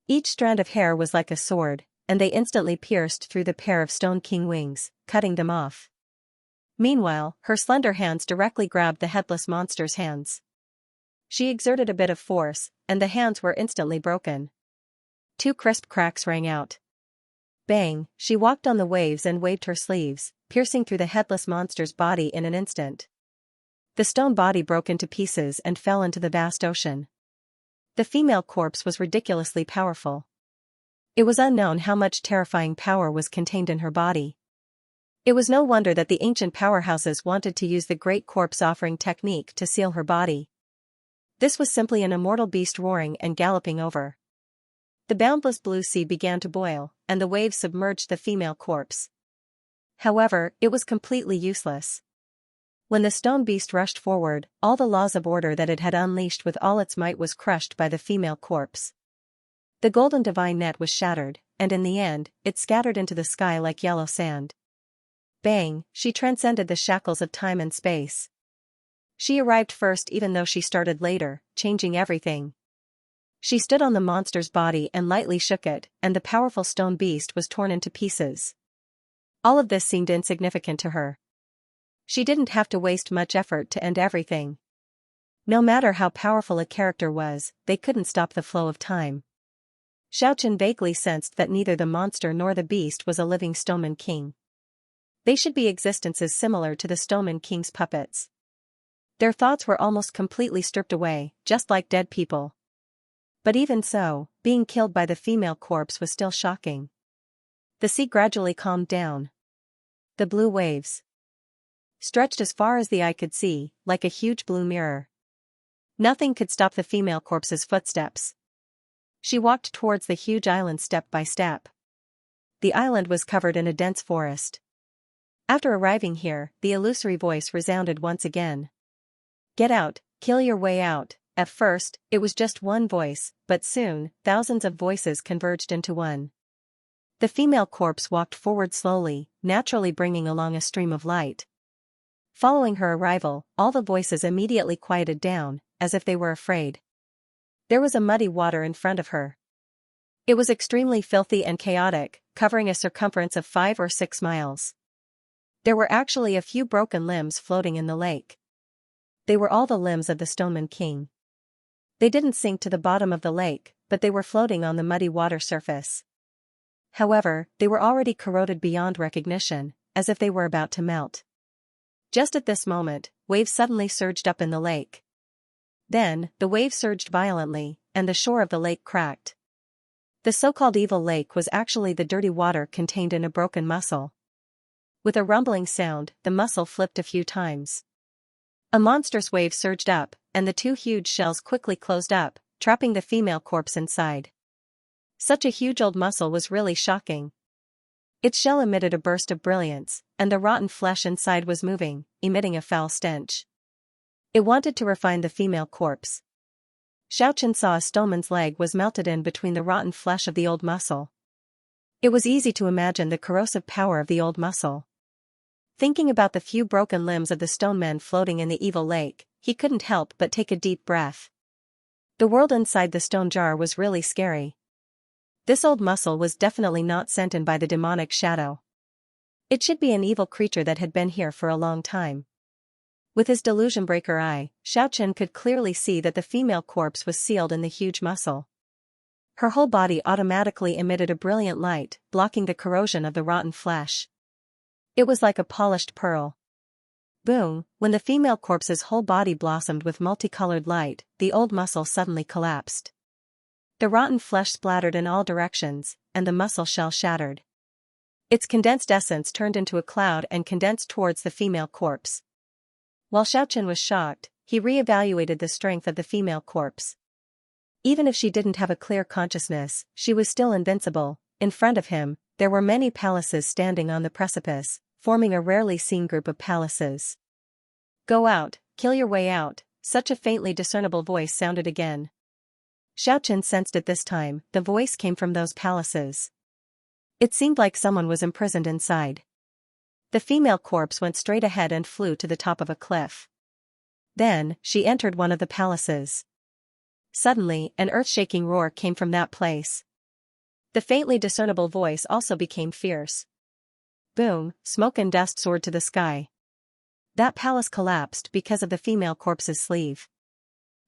Each strand of hair was like a sword, and they instantly pierced through the pair of stone king wings, cutting them off. Meanwhile, her slender hands directly grabbed the headless monster's hands. She exerted a bit of force, and the hands were instantly broken. 2 crisp cracks rang out. Bang! She walked on the waves and waved her sleeves, piercing through the headless monster's body in an instant. The stone body broke into pieces and fell into the vast ocean. The female corpse was ridiculously powerful. It was unknown how much terrifying power was contained in her body. It was no wonder that the ancient powerhouses wanted to use the great corpse offering technique to seal her body. This was simply an immortal beast roaring and galloping over. The boundless blue sea began to boil, and the waves submerged the female corpse. However, it was completely useless. When the stone beast rushed forward, all the laws of order that it had unleashed with all its might was crushed by the female corpse. The golden divine net was shattered, and in the end, it scattered into the sky like yellow sand. Bang! She transcended the shackles of time and space. She arrived first even though she started later, changing everything. She stood on the monster's body and lightly shook it, and the powerful stone beast was torn into pieces. All of this seemed insignificant to her. She didn't have to waste much effort to end everything. No matter how powerful a character was, they couldn't stop the flow of time. Xiaochen vaguely sensed that neither the monster nor the beast was a living Stoneman King. They should be existences similar to the Stoneman King's puppets. Their thoughts were almost completely stripped away, just like dead people. But even so, being killed by the female corpse was still shocking. The sea gradually calmed down. The blue waves stretched as far as the eye could see, like a huge blue mirror. Nothing could stop the female corpse's footsteps. She walked towards the huge island step by step. The island was covered in a dense forest. After arriving here, the illusory voice resounded once again. Get out, kill your way out. At first, it was just one voice, but soon, thousands of voices converged into one. The female corpse walked forward slowly, naturally bringing along a stream of light. Following her arrival, all the voices immediately quieted down, as if they were afraid. There was a muddy water in front of her. It was extremely filthy and chaotic, covering a circumference of 5 or 6 miles. There were actually a few broken limbs floating in the lake. They were all the limbs of the Stoneman King. They didn't sink to the bottom of the lake, but they were floating on the muddy water surface. However, they were already corroded beyond recognition, as if they were about to melt. Just at this moment, waves suddenly surged up in the lake. Then, the wave surged violently, and the shore of the lake cracked. The so-called evil lake was actually the dirty water contained in a broken mussel. With a rumbling sound, the mussel flipped a few times. A monstrous wave surged up, and the two huge shells quickly closed up, trapping the female corpse inside. Such a huge old mussel was really shocking. Its shell emitted a burst of brilliance, and the rotten flesh inside was moving, emitting a foul stench. It wanted to refine the female corpse. Xianxia saw a stoneman's leg was melted in between the rotten flesh of the old mussel. It was easy to imagine the corrosive power of the old mussel. Thinking about the few broken limbs of the stone men floating in the evil lake, he couldn't help but take a deep breath. The world inside the stone jar was really scary. This old mussel was definitely not sent in by the demonic shadow. It should be an evil creature that had been here for a long time. With his delusion-breaker eye, Xianxia could clearly see that the female corpse was sealed in the huge mussel. Her whole body automatically emitted a brilliant light, blocking the corrosion of the rotten flesh. It was like a polished pearl. Boom! When the female corpse's whole body blossomed with multicolored light, the old mussel suddenly collapsed. The rotten flesh splattered in all directions, and the mussel shell shattered. Its condensed essence turned into a cloud and condensed towards the female corpse. While Xianxia was shocked, he re-evaluated the strength of the female corpse. Even if she didn't have a clear consciousness, she was still invincible. In front of him, there were many palaces standing on the precipice, forming a rarely seen group of palaces. "Go out, kill your way out," such a faintly discernible voice sounded again. Xianxia sensed it this time, the voice came from those palaces. It seemed like someone was imprisoned inside. The female corpse went straight ahead and flew to the top of a cliff. Then, she entered one of the palaces. Suddenly, an earth-shaking roar came from that place. The faintly discernible voice also became fierce. Boom, smoke and dust soared to the sky. That palace collapsed because of the female corpse's sleeve.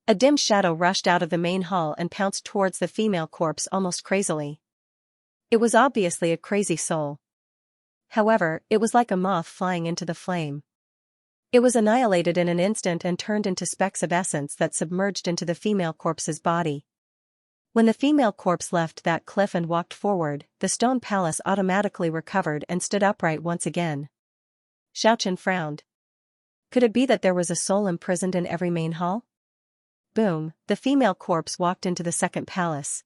A dim shadow rushed out of the main hall and pounced towards the female corpse almost crazily. It was obviously a crazy soul. However, it was like a moth flying into the flame. It was annihilated in an instant and turned into specks of essence that submerged into the female corpse's body. When the female corpse left that cliff and walked forward, the stone palace automatically recovered and stood upright once again. Xianxia frowned. Could it be that there was a soul imprisoned in every main hall? Boom, the female corpse walked into the second palace.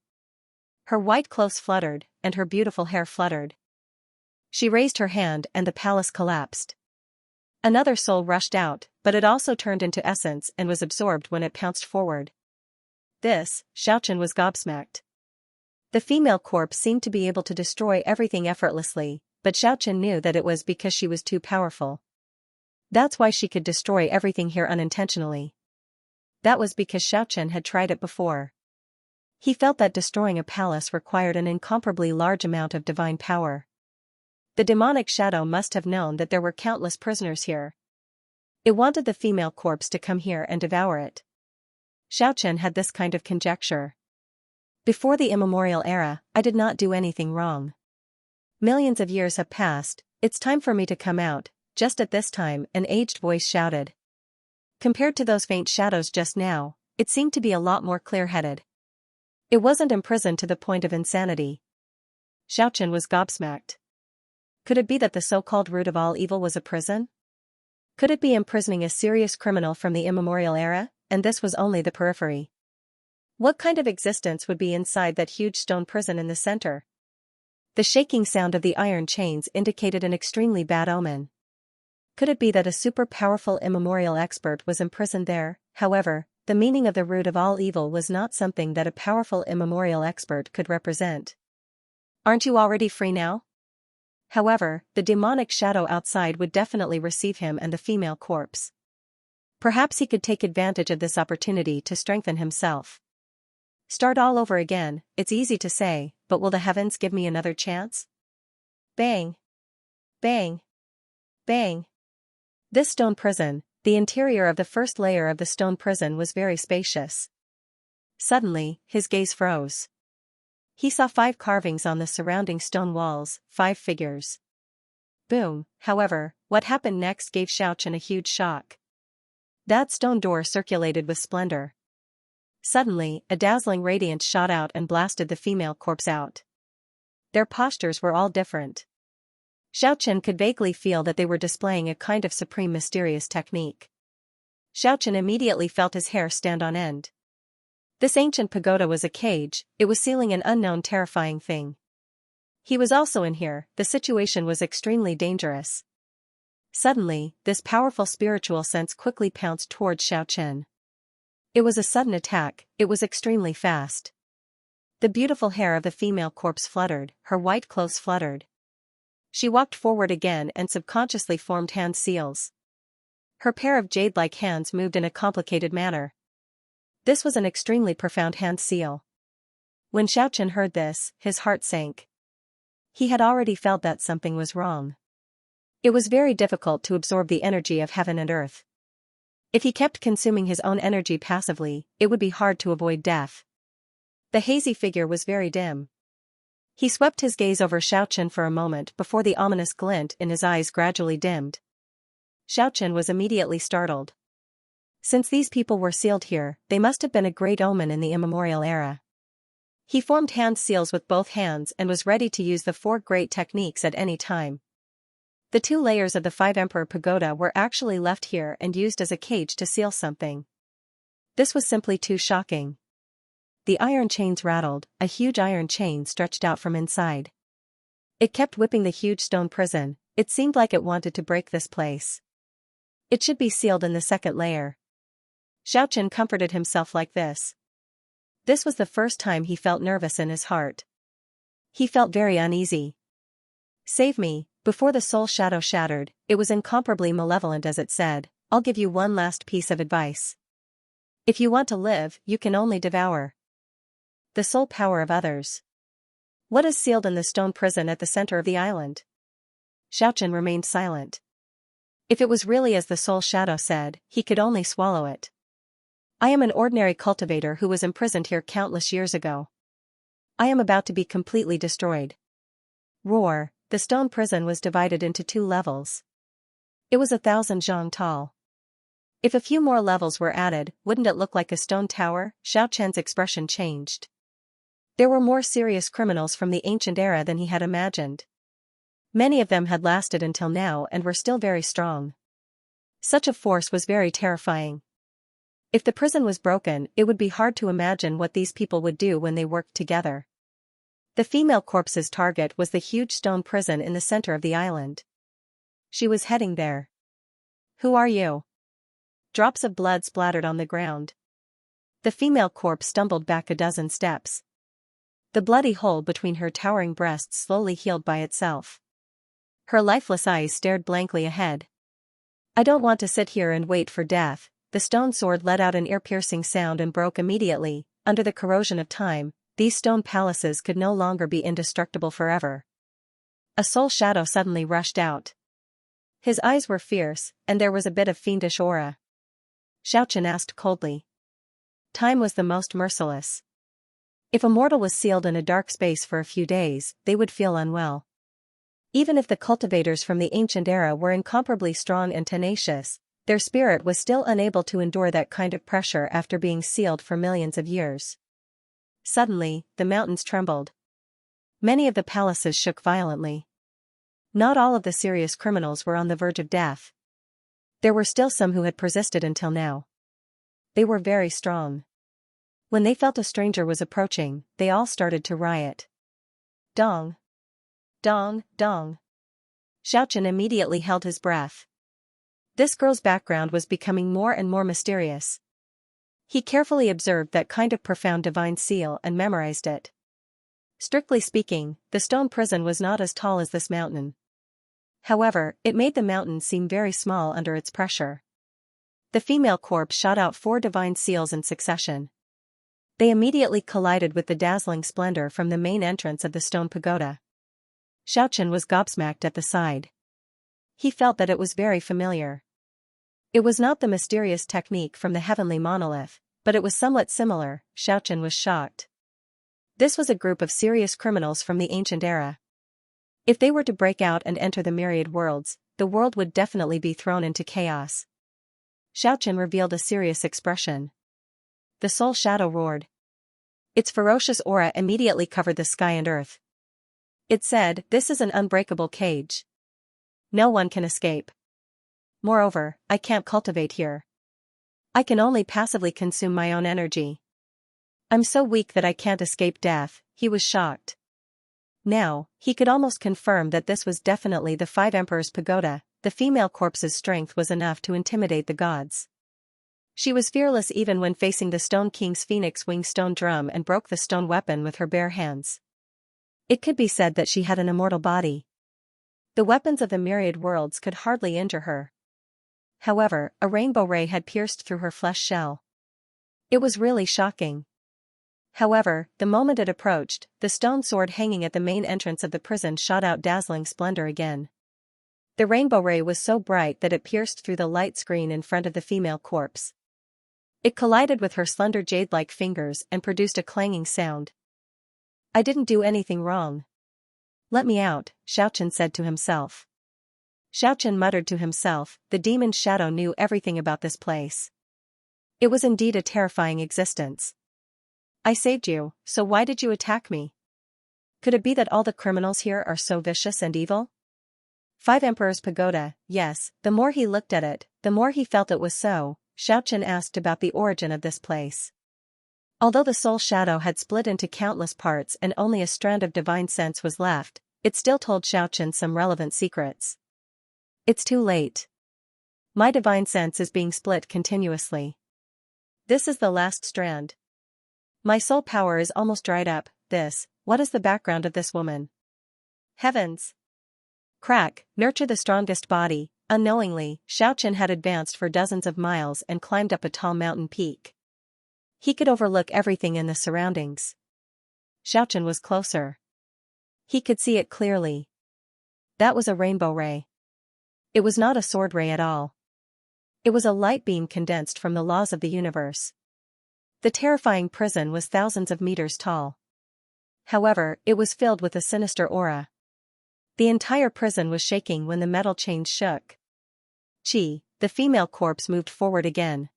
Her white clothes fluttered, and her beautiful hair fluttered. She raised her hand and the palace collapsed. Another soul rushed out, but it also turned into essence and was absorbed when it pounced forward. Xianxia was gobsmacked. The female corpse seemed to be able to destroy everything effortlessly, but Xianxia knew that it was because she was too powerful. That's why she could destroy everything here unintentionally. That was because Xianxia had tried it before. He felt that destroying a palace required an incomparably large amount of divine power. The demonic shadow must have known that there were countless prisoners here. It wanted the female corpse to come here and devour it. Xianxia had this kind of conjecture. Before the immemorial era, I did not do anything wrong. Millions of years have passed, it's time for me to come out. Just at this time, an aged voice shouted. Compared to those faint shadows just now, it seemed to be a lot more clear-headed. It wasn't imprisoned to the point of insanity. Xianxia was gobsmacked. Could it be that the so-called root of all evil was a prison? Could it be imprisoning a serious criminal from the immemorial era, and this was only the periphery? What kind of existence would be inside that huge stone prison in the center? The shaking sound of the iron chains indicated an extremely bad omen. Could it be that a super-powerful immemorial expert was imprisoned there? However, the meaning of the root of all evil was not something that a powerful immemorial expert could represent. Aren't you already free now? However, the demonic shadow outside would definitely receive him and the female corpse. Perhaps he could take advantage of this opportunity to strengthen himself. Start all over again, it's easy to say, but will the heavens give me another chance? Bang! Bang! Bang! This stone prison, the interior of the first layer of the stone prison was very spacious. Suddenly, his gaze froze. He saw 5 carvings on the surrounding stone walls, 5 figures. Boom, however, what happened next gave Xiaochen a huge shock. That stone door circulated with splendor. Suddenly, a dazzling radiance shot out and blasted the female corpse out. Their postures were all different. Xiaochen could vaguely feel that they were displaying a kind of supreme mysterious technique. Xiaochen immediately felt his hair stand on end. This ancient pagoda was a cage, it was sealing an unknown terrifying thing. He was also in here, the situation was extremely dangerous. Suddenly, this powerful spiritual sense quickly pounced towards Xiaochen. It was a sudden attack, it was extremely fast. The beautiful hair of the female corpse fluttered, her white clothes fluttered. She walked forward again and subconsciously formed hand seals. Her pair of jade-like hands moved in a complicated manner. This was an extremely profound hand seal. When Xiaochen heard this, his heart sank. He had already felt that something was wrong. It was very difficult to absorb the energy of heaven and earth. If he kept consuming his own energy passively, it would be hard to avoid death. The hazy figure was very dim. He swept his gaze over Xiaochen for a moment before the ominous glint in his eyes gradually dimmed. Xiaochen was immediately startled. Since these people were sealed here, they must have been a great omen in the immemorial era. He formed hand seals with both hands and was ready to use the 4 great techniques at any time. The 2 layers of the 5 Emperor Pagoda were actually left here and used as a cage to seal something. This was simply too shocking. The iron chains rattled, a huge iron chain stretched out from inside. It kept whipping the huge stone prison, it seemed like it wanted to break this place. It should be sealed in the 2nd layer. Xiaochen comforted himself like this. This was the first time he felt nervous in his heart. He felt very uneasy. Save me, before the soul shadow shattered, it was incomparably malevolent as it said, I'll give you one last piece of advice. If you want to live, you can only devour the soul power of others. What is sealed in the stone prison at the center of the island? Xiaochen remained silent. If it was really as the soul shadow said, he could only swallow it. I am an ordinary cultivator who was imprisoned here countless years ago. I am about to be completely destroyed. Roar, the stone prison was divided into 2 levels. It was 1,000 zhang tall. If a few more levels were added, wouldn't it look like a stone tower? Xiaochen's expression changed. There were more serious criminals from the ancient era than he had imagined. Many of them had lasted until now and were still very strong. Such a force was very terrifying. If the prison was broken, it would be hard to imagine what these people would do when they worked together. The female corpse's target was the huge stone prison in the center of the island. She was heading there. Who are you? Drops of blood splattered on the ground. The female corpse stumbled back a dozen steps. The bloody hole between her towering breasts slowly healed by itself. Her lifeless eyes stared blankly ahead. I don't want to sit here and wait for death. The stone sword let out an ear-piercing sound and broke immediately. Under the corrosion of time, these stone palaces could no longer be indestructible forever. A soul shadow suddenly rushed out. His eyes were fierce, and there was a bit of fiendish aura. Xiaochen asked coldly. Time was the most merciless. If a mortal was sealed in a dark space for a few days, they would feel unwell. Even if the cultivators from the ancient era were incomparably strong and tenacious, their spirit was still unable to endure that kind of pressure after being sealed for millions of years. Suddenly, the mountains trembled. Many of the palaces shook violently. Not all of the serious criminals were on the verge of death. There were still some who had persisted until now. They were very strong. When they felt a stranger was approaching, they all started to riot. Dong! Dong, dong! Xiaochen immediately held his breath. This girl's background was becoming more and more mysterious. He carefully observed that kind of profound divine seal and memorized it. Strictly speaking, the stone prison was not as tall as this mountain. However, it made the mountain seem very small under its pressure. The female corpse shot out 4 divine seals in succession. They immediately collided with the dazzling splendor from the main entrance of the stone pagoda. Xiaochen was gobsmacked at the sight. He felt that it was very familiar. It was not the mysterious technique from the heavenly monolith, but it was somewhat similar. Xiaochen was shocked. This was a group of serious criminals from the ancient era. If they were to break out and enter the myriad worlds, the world would definitely be thrown into chaos. Xiaochen revealed a serious expression. The soul shadow roared. Its ferocious aura immediately covered the sky and earth. It said, "This is an unbreakable cage. No one can escape. Moreover, I can't cultivate here. I can only passively consume my own energy. I'm so weak that I can't escape death." He was shocked. Now, he could almost confirm that this was definitely the Five Emperors' Pagoda. The female corpse's strength was enough to intimidate the gods. She was fearless even when facing the Stone King's phoenix wing stone drum and broke the stone weapon with her bare hands. It could be said that she had an immortal body. The weapons of the myriad worlds could hardly injure her. However, a rainbow ray had pierced through her flesh shell. It was really shocking. However, the moment it approached, the stone sword hanging at the main entrance of the prison shot out dazzling splendor again. The rainbow ray was so bright that it pierced through the light screen in front of the female corpse. It collided with her slender jade-like fingers and produced a clanging sound. "I didn't do anything wrong. Let me out," Xiaochen said to himself. Xiaochen muttered to himself, the demon's shadow knew everything about this place. It was indeed a terrifying existence. "I saved you, so why did you attack me? Could it be that all the criminals here are so vicious and evil?" Five Emperors' Pagoda, yes, the more he looked at it, the more he felt it was so. Xiaochen asked about the origin of this place. Although the soul shadow had split into countless parts and only a strand of divine sense was left, it still told Xiaochen some relevant secrets. "It's too late. My divine sense is being split continuously. This is the last strand. My soul power is almost dried up. What is the background of this woman? Heavens! Crack, nurture the strongest body." Unknowingly, Xiaochen had advanced for dozens of miles and climbed up a tall mountain peak. He could overlook everything in the surroundings. Xiaochen was closer. He could see it clearly. That was a rainbow ray. It was not a sword ray at all. It was a light beam condensed from the laws of the universe. The terrifying prison was thousands of meters tall. However, it was filled with a sinister aura. The entire prison was shaking when the metal chains shook. The female corpse moved forward again.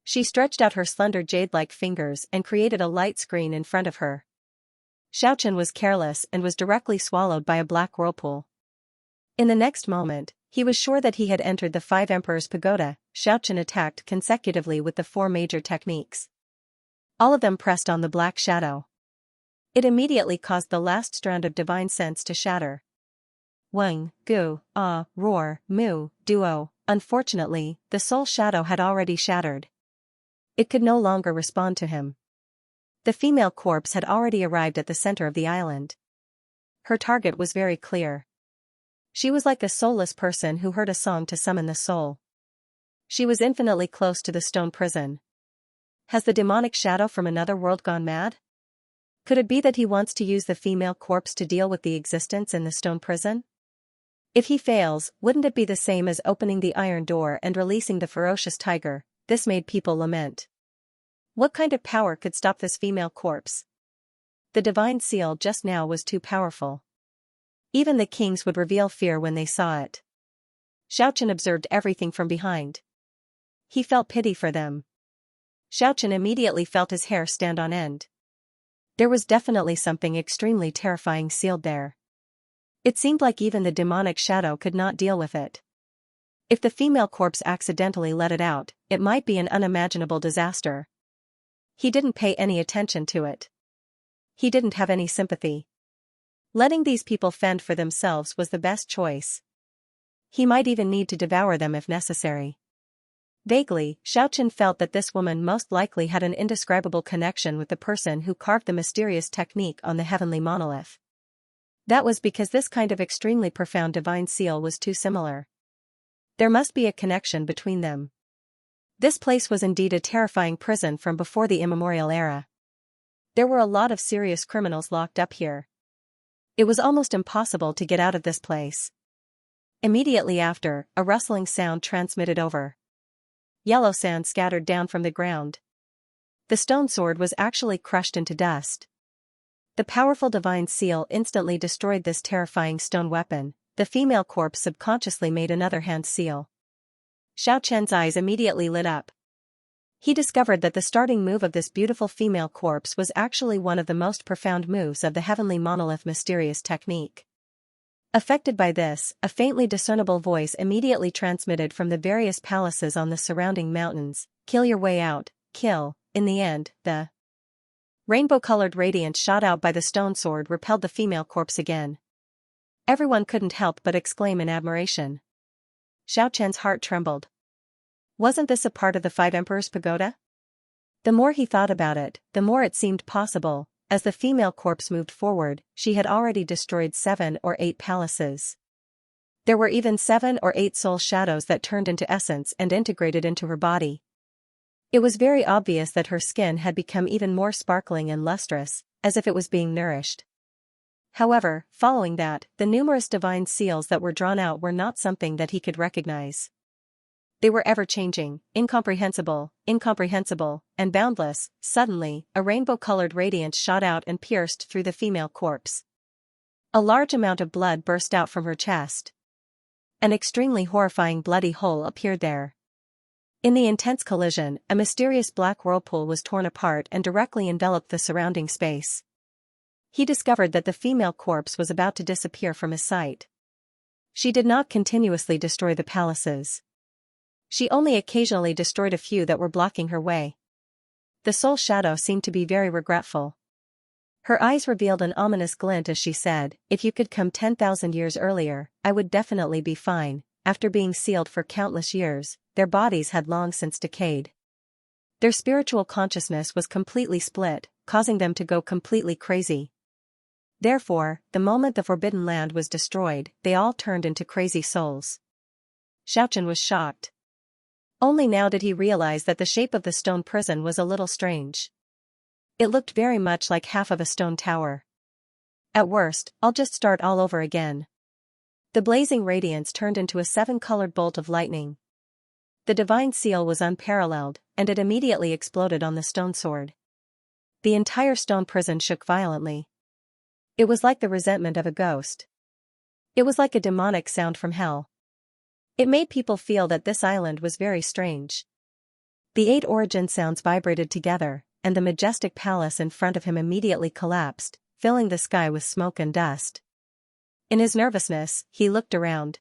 She stretched out her slender jade-like fingers and created a light screen in front of her. Xiaochen was careless and was directly swallowed by a black whirlpool. In the next moment, he was sure that he had entered the Five Emperors' Pagoda. Xiaochen attacked consecutively with the four major techniques. All of them pressed on the black shadow. It immediately caused the last strand of divine sense to shatter. Weng, gu, ah, roar, mu, duo. Unfortunately, the soul shadow had already shattered. It could no longer respond to him. The female corpse had already arrived at the center of the island. Her target was very clear. She was like a soulless person who heard a song to summon the soul. She was infinitely close to the stone prison. Has the demonic shadow from another world gone mad? Could it be that he wants to use the female corpse to deal with the existence in the stone prison? If he fails, wouldn't it be the same as opening the iron door and releasing the ferocious tiger? This made people lament. What kind of power could stop this female corpse? The divine seal just now was too powerful. Even the kings would reveal fear when they saw it. Xiaochen observed everything from behind. He felt pity for them. Xiaochen immediately felt his hair stand on end. There was definitely something extremely terrifying sealed there. It seemed like even the demonic shadow could not deal with it. If the female corpse accidentally let it out, it might be an unimaginable disaster. He didn't pay any attention to it. He didn't have any sympathy. Letting these people fend for themselves was the best choice. He might even need to devour them if necessary. Vaguely, Xiaochen felt that this woman most likely had an indescribable connection with the person who carved the mysterious technique on the heavenly monolith. That was because this kind of extremely profound divine seal was too similar. There must be a connection between them. This place was indeed a terrifying prison from before the immemorial era. There were a lot of serious criminals locked up here. It was almost impossible to get out of this place. Immediately after, a rustling sound transmitted over. Yellow sand scattered down from the ground. The stone sword was actually crushed into dust. The powerful divine seal instantly destroyed this terrifying stone weapon. The female corpse subconsciously made another hand seal. Xiaoqian's eyes immediately lit up. He discovered that the starting move of this beautiful female corpse was actually one of the most profound moves of the heavenly monolith mysterious technique. Affected by this, a faintly discernible voice immediately transmitted from the various palaces on the surrounding mountains, "Kill your way out, kill." In the end, the rainbow-colored radiance shot out by the stone sword repelled the female corpse again. Everyone couldn't help but exclaim in admiration. Xiaoqian's heart trembled. Wasn't this a part of the Five Emperors' Pagoda? The more he thought about it, the more it seemed possible. As the female corpse moved forward, she had already destroyed 7 or 8 palaces. There were even 7 or 8 soul shadows that turned into essence and integrated into her body. It was very obvious that her skin had become even more sparkling and lustrous, as if it was being nourished. However, following that, the numerous divine seals that were drawn out were not something that he could recognize. They were ever-changing, incomprehensible, and boundless. Suddenly, a rainbow-colored radiance shot out and pierced through the female corpse. A large amount of blood burst out from her chest. An extremely horrifying bloody hole appeared there. In the intense collision, a mysterious black whirlpool was torn apart and directly enveloped the surrounding space. He discovered that the female corpse was about to disappear from his sight. She did not continuously destroy the palaces. She only occasionally destroyed a few that were blocking her way. The soul shadow seemed to be very regretful. Her eyes revealed an ominous glint as she said, "If you could come 10,000 years earlier, I would definitely be fine." After being sealed for countless years, their bodies had long since decayed. Their spiritual consciousness was completely split, causing them to go completely crazy. Therefore, the moment the Forbidden Land was destroyed, they all turned into crazy souls. Xiaoqian was shocked. Only now did he realize that the shape of the stone prison was a little strange. It looked very much like half of a stone tower. At worst, I'll just start all over again. The blazing radiance turned into a 7-colored bolt of lightning. The divine seal was unparalleled, and it immediately exploded on the stone sword. The entire stone prison shook violently. It was like the resentment of a ghost. It was like a demonic sound from hell. It made people feel that this island was very strange. The 8 origin sounds vibrated together, and the majestic palace in front of him immediately collapsed, filling the sky with smoke and dust. In his nervousness, he looked around.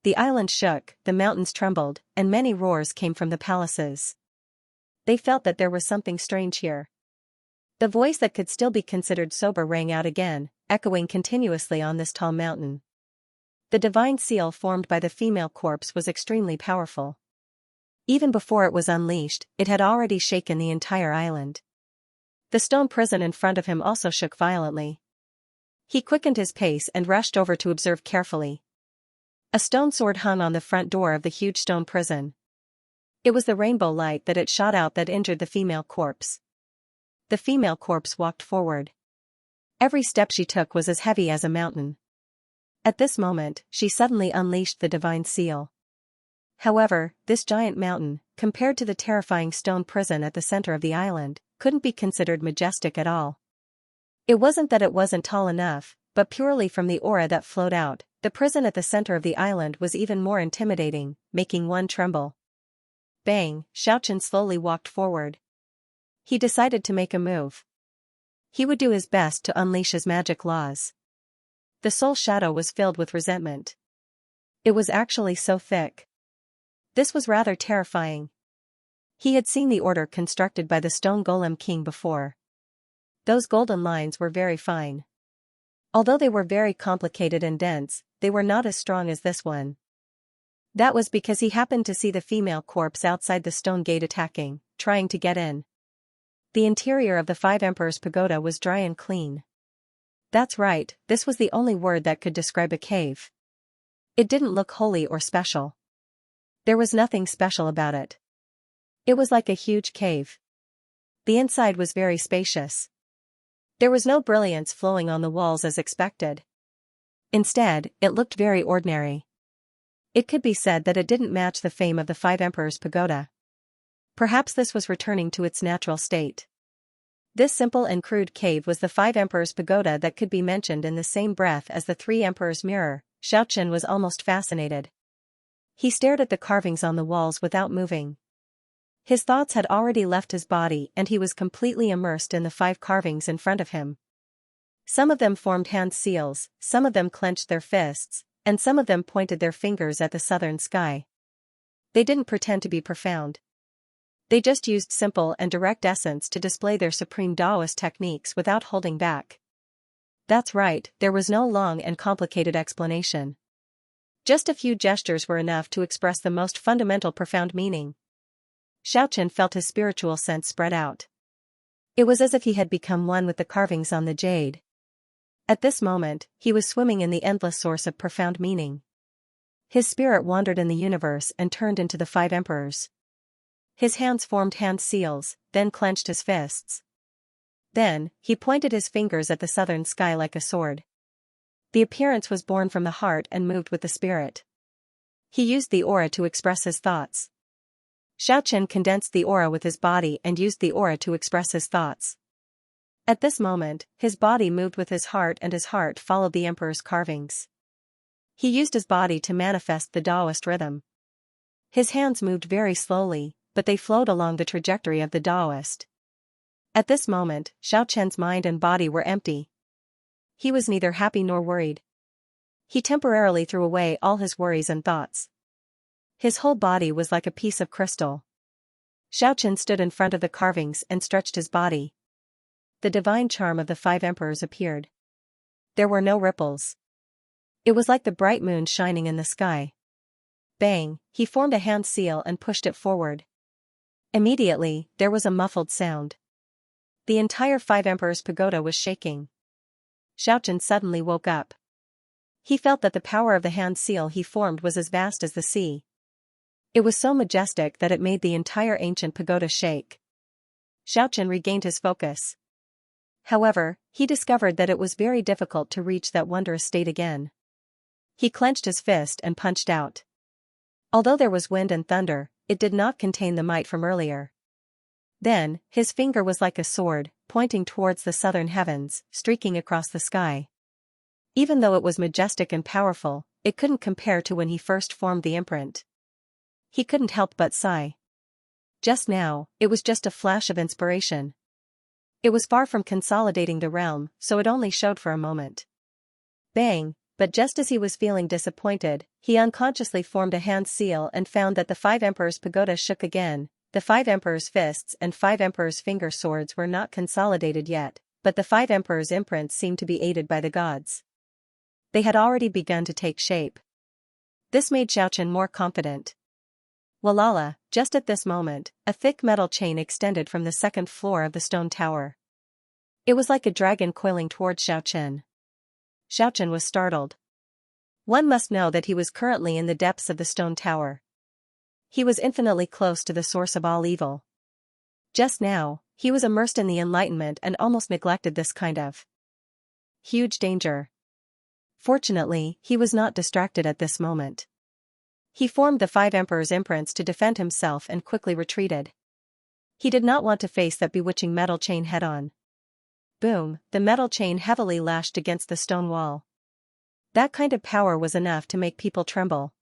The island shook, the mountains trembled, and many roars came from the palaces. They felt that there was something strange here. The voice that could still be considered sober rang out again, echoing continuously on this tall mountain. The divine seal formed by the female corpse was extremely powerful. Even before it was unleashed, it had already shaken the entire island. The stone prison in front of him also shook violently. He quickened his pace and rushed over to observe carefully. A stone sword hung on the front door of the huge stone prison. It was the rainbow light that it shot out that injured the female corpse. The female corpse walked forward. Every step she took was as heavy as a mountain. At this moment, she suddenly unleashed the divine seal. However, this giant mountain, compared to the terrifying stone prison at the center of the island, couldn't be considered majestic at all. It wasn't that it wasn't tall enough, but purely from the aura that flowed out, the prison at the center of the island was even more intimidating, making one tremble. Bang, Xiaoqian slowly walked forward. He decided to make a move. He would do his best to unleash his magic laws. The soul shadow was filled with resentment. It was actually so thick. This was rather terrifying. He had seen the order constructed by the stone golem king before. Those golden lines were very fine. Although they were very complicated and dense, they were not as strong as this one. That was because he happened to see the female corpse outside the stone gate attacking, trying to get in. The interior of the Five Emperors' Pagoda was dry and clean. That's right, this was the only word that could describe a cave. It didn't look holy or special. There was nothing special about it. It was like a huge cave. The inside was very spacious. There was no brilliance flowing on the walls as expected. Instead, it looked very ordinary. It could be said that it didn't match the fame of the Five Emperors' Pagoda. Perhaps this was returning to its natural state. This simple and crude cave was the Five Emperors' pagoda that could be mentioned in the same breath as the Three Emperors' mirror. Xianxia was almost fascinated. He stared at the carvings on the walls without moving. His thoughts had already left his body and he was completely immersed in the 5 carvings in front of him. Some of them formed hand seals, some of them clenched their fists, and some of them pointed their fingers at the southern sky. They didn't pretend to be profound. They just used simple and direct essence to display their supreme Taoist techniques without holding back. That's right, there was no long and complicated explanation. Just a few gestures were enough to express the most fundamental profound meaning. Xianxia felt his spiritual sense spread out. It was as if he had become one with the carvings on the jade. At this moment, he was swimming in the endless source of profound meaning. His spirit wandered in the universe and turned into the 5 emperors. His hands formed hand seals, then clenched his fists. Then, he pointed his fingers at the southern sky like a sword. The appearance was born from the heart and moved with the spirit. He used the aura to express his thoughts. Xianxia condensed the aura with his body and used the aura to express his thoughts. At this moment, his body moved with his heart and his heart followed the emperor's carvings. He used his body to manifest the Taoist rhythm. His hands moved very slowly, but they flowed along the trajectory of the Taoist. At this moment, Xianxia's mind and body were empty. He was neither happy nor worried. He temporarily threw away all his worries and thoughts. His whole body was like a piece of crystal. Xianxia stood in front of the carvings and stretched his body. The divine charm of the 5 emperors appeared. There were no ripples. It was like the bright moon shining in the sky. Bang, he formed a hand seal and pushed it forward. Immediately, there was a muffled sound. The entire 5 emperors' pagoda was shaking. Xianxia suddenly woke up. He felt that the power of the hand seal he formed was as vast as the sea. It was so majestic that it made the entire ancient pagoda shake. Xianxia regained his focus. However, he discovered that it was very difficult to reach that wondrous state again. He clenched his fist and punched out. Although there was wind and thunder, it did not contain the might from earlier. Then, his finger was like a sword, pointing towards the southern heavens, streaking across the sky. Even though it was majestic and powerful, it couldn't compare to when he first formed the imprint. He couldn't help but sigh. Just now, it was just a flash of inspiration. It was far from consolidating the realm, so it only showed for a moment. Bang! But just as he was feeling disappointed, he unconsciously formed a hand seal and found that the 5 emperors' pagoda shook again. The 5 emperors' fists and 5 emperors' finger swords were not consolidated yet, but the 5 emperors' imprints seemed to be aided by the gods. They had already begun to take shape. This made Xianxia more confident. Walala, just at this moment, a thick metal chain extended from the 2nd floor of the stone tower. It was like a dragon coiling towards Xianxia. Xianxia was startled. One must know that he was currently in the depths of the stone tower. He was infinitely close to the source of all evil. Just now, he was immersed in the enlightenment and almost neglected this kind of huge danger. Fortunately, he was not distracted at this moment. He formed the 5 emperors' imprints to defend himself and quickly retreated. He did not want to face that bewitching metal chain head-on. Boom, the metal chain heavily lashed against the stone wall. That kind of power was enough to make people tremble.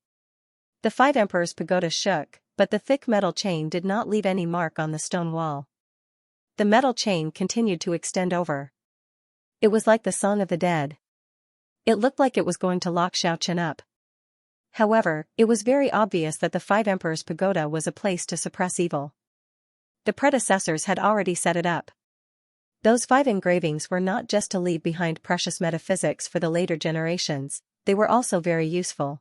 The 5 emperors' pagoda shook, but the thick metal chain did not leave any mark on the stone wall. The metal chain continued to extend over. It was like the song of the dead. It looked like it was going to lock Xianxia up. However, it was very obvious that the 5 emperors' pagoda was a place to suppress evil. The predecessors had already set it up. Those 5 engravings were not just to leave behind precious metaphysics for the later generations, they were also very useful.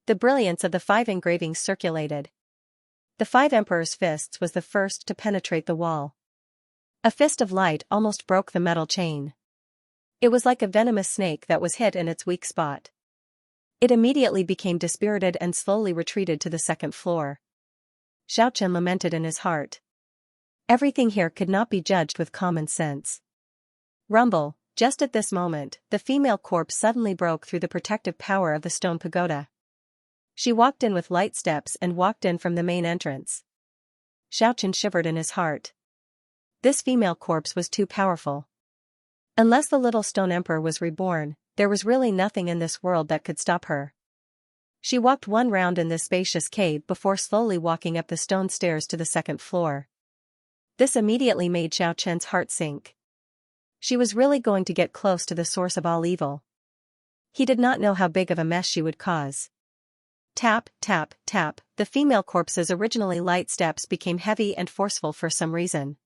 The brilliance of the 5 engravings circulated. The 5 emperors' fists was the first to penetrate the wall. A fist of light almost broke the metal chain. It was like a venomous snake that was hit in its weak spot. It immediately became dispirited and slowly retreated to the 2nd floor. Xianxia lamented in his heart. Everything here could not be judged with common sense. Rumble, just at this moment, the female corpse suddenly broke through the protective power of the stone pagoda. She walked in with light steps and walked in from the main entrance. Xiaochen shivered in his heart. This female corpse was too powerful. Unless the little stone emperor was reborn, there was really nothing in this world that could stop her. She walked one round in this spacious cave before slowly walking up the stone stairs to the second floor. This immediately made Xiaochen's heart sink. She was really going to get close to the source of all evil. He did not know how big of a mess she would cause. Tap, tap, tap, the female corpse's originally light steps became heavy and forceful for some reason.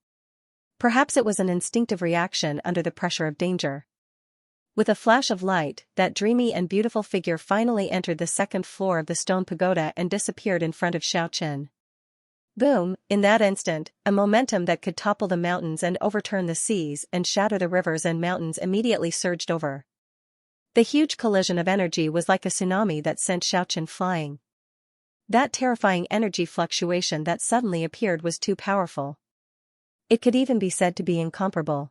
Perhaps it was an instinctive reaction under the pressure of danger. With a flash of light, that dreamy and beautiful figure finally entered the second floor of the stone pagoda and disappeared in front of Xiaochen. Boom, in that instant, a momentum that could topple the mountains and overturn the seas and shatter the rivers and mountains immediately surged over. The huge collision of energy was like a tsunami that sent Xiaochen flying. That terrifying energy fluctuation that suddenly appeared was too powerful. It could even be said to be incomparable.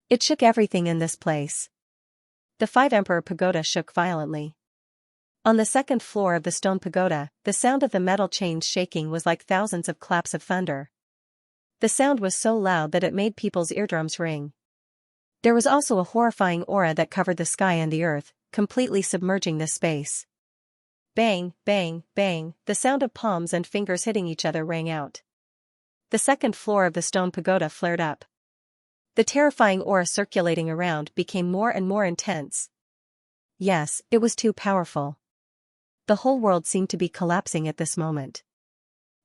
It shook everything in this place. The Five Emperor Pagoda shook violently. On the second floor of the stone pagoda, the sound of the metal chains shaking was like thousands of claps of thunder. The sound was so loud that it made people's eardrums ring. There was also a horrifying aura that covered the sky and the earth, completely submerging this space. Bang, bang, bang, the sound of palms and fingers hitting each other rang out. The second floor of the stone pagoda flared up. The terrifying aura circulating around became more and more intense. Yes, it was too powerful. The whole world seemed to be collapsing at this moment.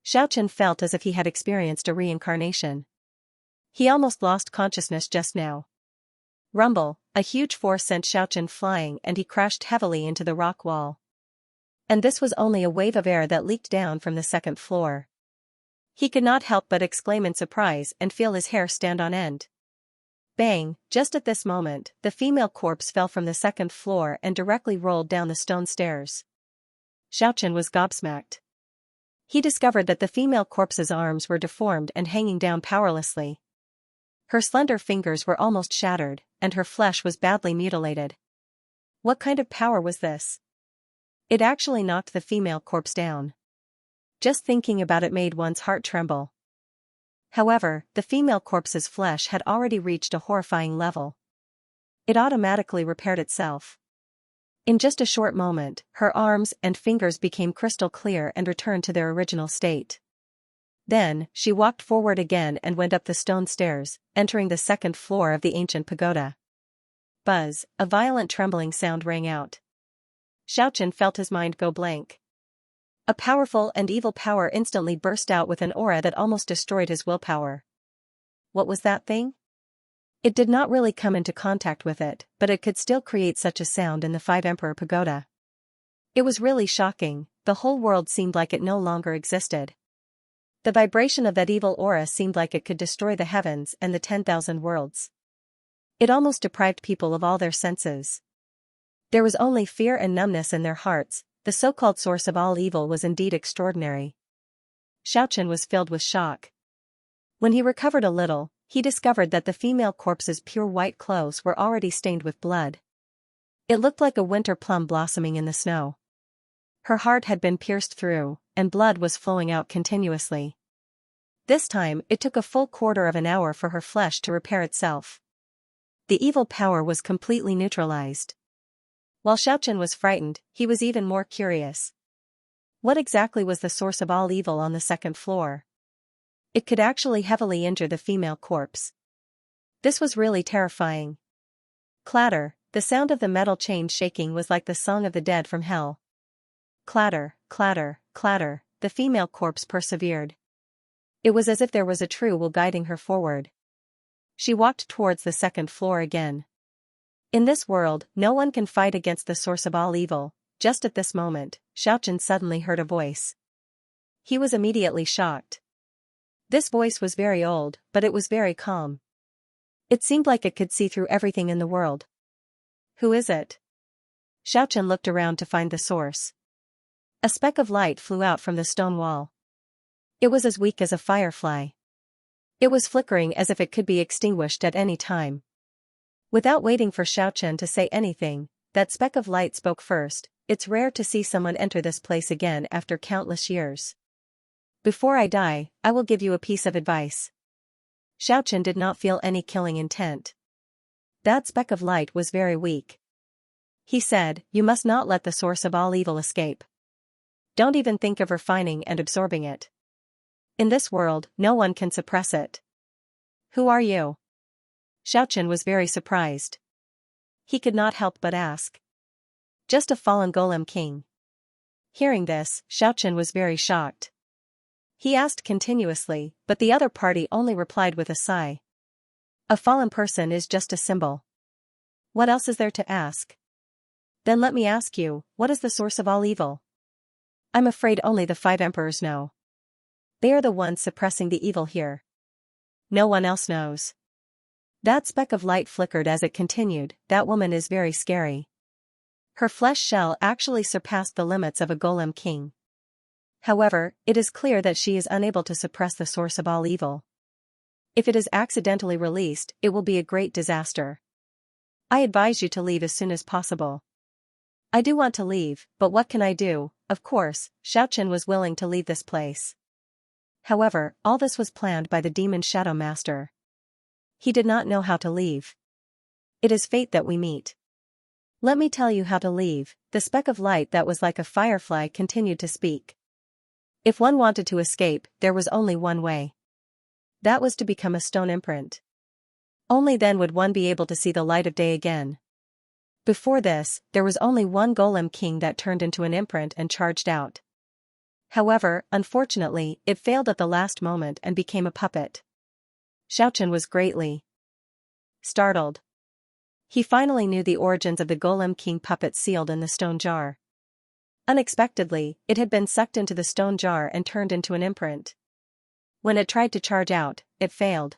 Xiaochen felt as if he had experienced a reincarnation. He almost lost consciousness just now. Rumble, a huge force sent Xiaochen flying and he crashed heavily into the rock wall. And this was only a wave of air that leaked down from the second floor. He could not help but exclaim in surprise and feel his hair stand on end. Bang, just at this moment, the female corpse fell from the second floor and directly rolled down the stone stairs. Xiaochen was gobsmacked. He discovered that the female corpse's arms were deformed and hanging down powerlessly. Her slender fingers were almost shattered, and her flesh was badly mutilated. What kind of power was this? It actually knocked the female corpse down. Just thinking about it made one's heart tremble. However, the female corpse's flesh had already reached a horrifying level. It automatically repaired itself. In just a short moment, her arms and fingers became crystal clear and returned to their original state. Then, she walked forward again and went up the stone stairs, entering the second floor of the ancient pagoda. Buzz, a violent trembling sound rang out. Xiaochen felt his mind go blank. A powerful and evil power instantly burst out with an aura that almost destroyed his willpower. What was that thing? It did not really come into contact with it, but it could still create such a sound in the Five Emperor Pagoda. It was really shocking, the whole world seemed like it no longer existed. The vibration of that evil aura seemed like it could destroy the heavens and the 10,000 worlds. It almost deprived people of all their senses. There was only fear and numbness in their hearts. The so-called source of all evil was indeed extraordinary. Xiaochen was filled with shock. When he recovered a little, he discovered that the female corpse's pure white clothes were already stained with blood. It looked like a winter plum blossoming in the snow. Her heart had been pierced through, and blood was flowing out continuously. This time, it took a full quarter of an hour for her flesh to repair itself. The evil power was completely neutralized. While Xiaochen was frightened, he was even more curious. What exactly was the source of all evil on the second floor? It could actually heavily injure the female corpse. This was really terrifying. Clatter, the sound of the metal chain shaking was like the song of the dead from hell. Clatter, clatter, clatter, the female corpse persevered. It was as if there was a true will guiding her forward. She walked towards the second floor again. In this world, no one can fight against the source of all evil. Just at this moment, Xiaochen suddenly heard a voice. He was immediately shocked. This voice was very old, but it was very calm. It seemed like it could see through everything in the world. Who is it? Xiaochen looked around to find the source. A speck of light flew out from the stone wall. It was as weak as a firefly. It was flickering as if it could be extinguished at any time. Without waiting for Xiaochen to say anything, that speck of light spoke first. It's rare to see someone enter this place again after countless years. Before I die, I will give you a piece of advice. Xiaochen did not feel any killing intent. That speck of light was very weak. He said, you must not let the source of all evil escape. Don't even think of refining and absorbing it. In this world, no one can suppress it. Who are you? Xiaochen was very surprised. He could not help but ask. Just a fallen golem king. Hearing this, Xiaochen was very shocked. He asked continuously, but the other party only replied with a sigh. A fallen person is just a symbol. What else is there to ask? Then let me ask you, what is the source of all evil? I'm afraid only the 5 emperors know. They are the ones suppressing the evil here. No one else knows. That speck of light flickered as it continued, that woman is very scary. Her flesh shell actually surpassed the limits of a golem king. However, it is clear that she is unable to suppress the source of all evil. If it is accidentally released, it will be a great disaster. I advise you to leave as soon as possible. I do want to leave, but what can I do? Of course, Xiaochen was willing to leave this place. However, all this was planned by the demon Shadow Master. He did not know how to leave. It is fate that we meet. Let me tell you how to leave. The speck of light that was like a firefly continued to speak. If one wanted to escape, there was only one way. That was to become a stone imprint. Only then would one be able to see the light of day again. Before this, there was only one golem king that turned into an imprint and charged out. However, unfortunately, it failed at the last moment and became a puppet. Xiaochen was greatly startled. He finally knew the origins of the golem king puppet sealed in the stone jar. Unexpectedly, it had been sucked into the stone jar and turned into an imprint. When it tried to charge out, it failed.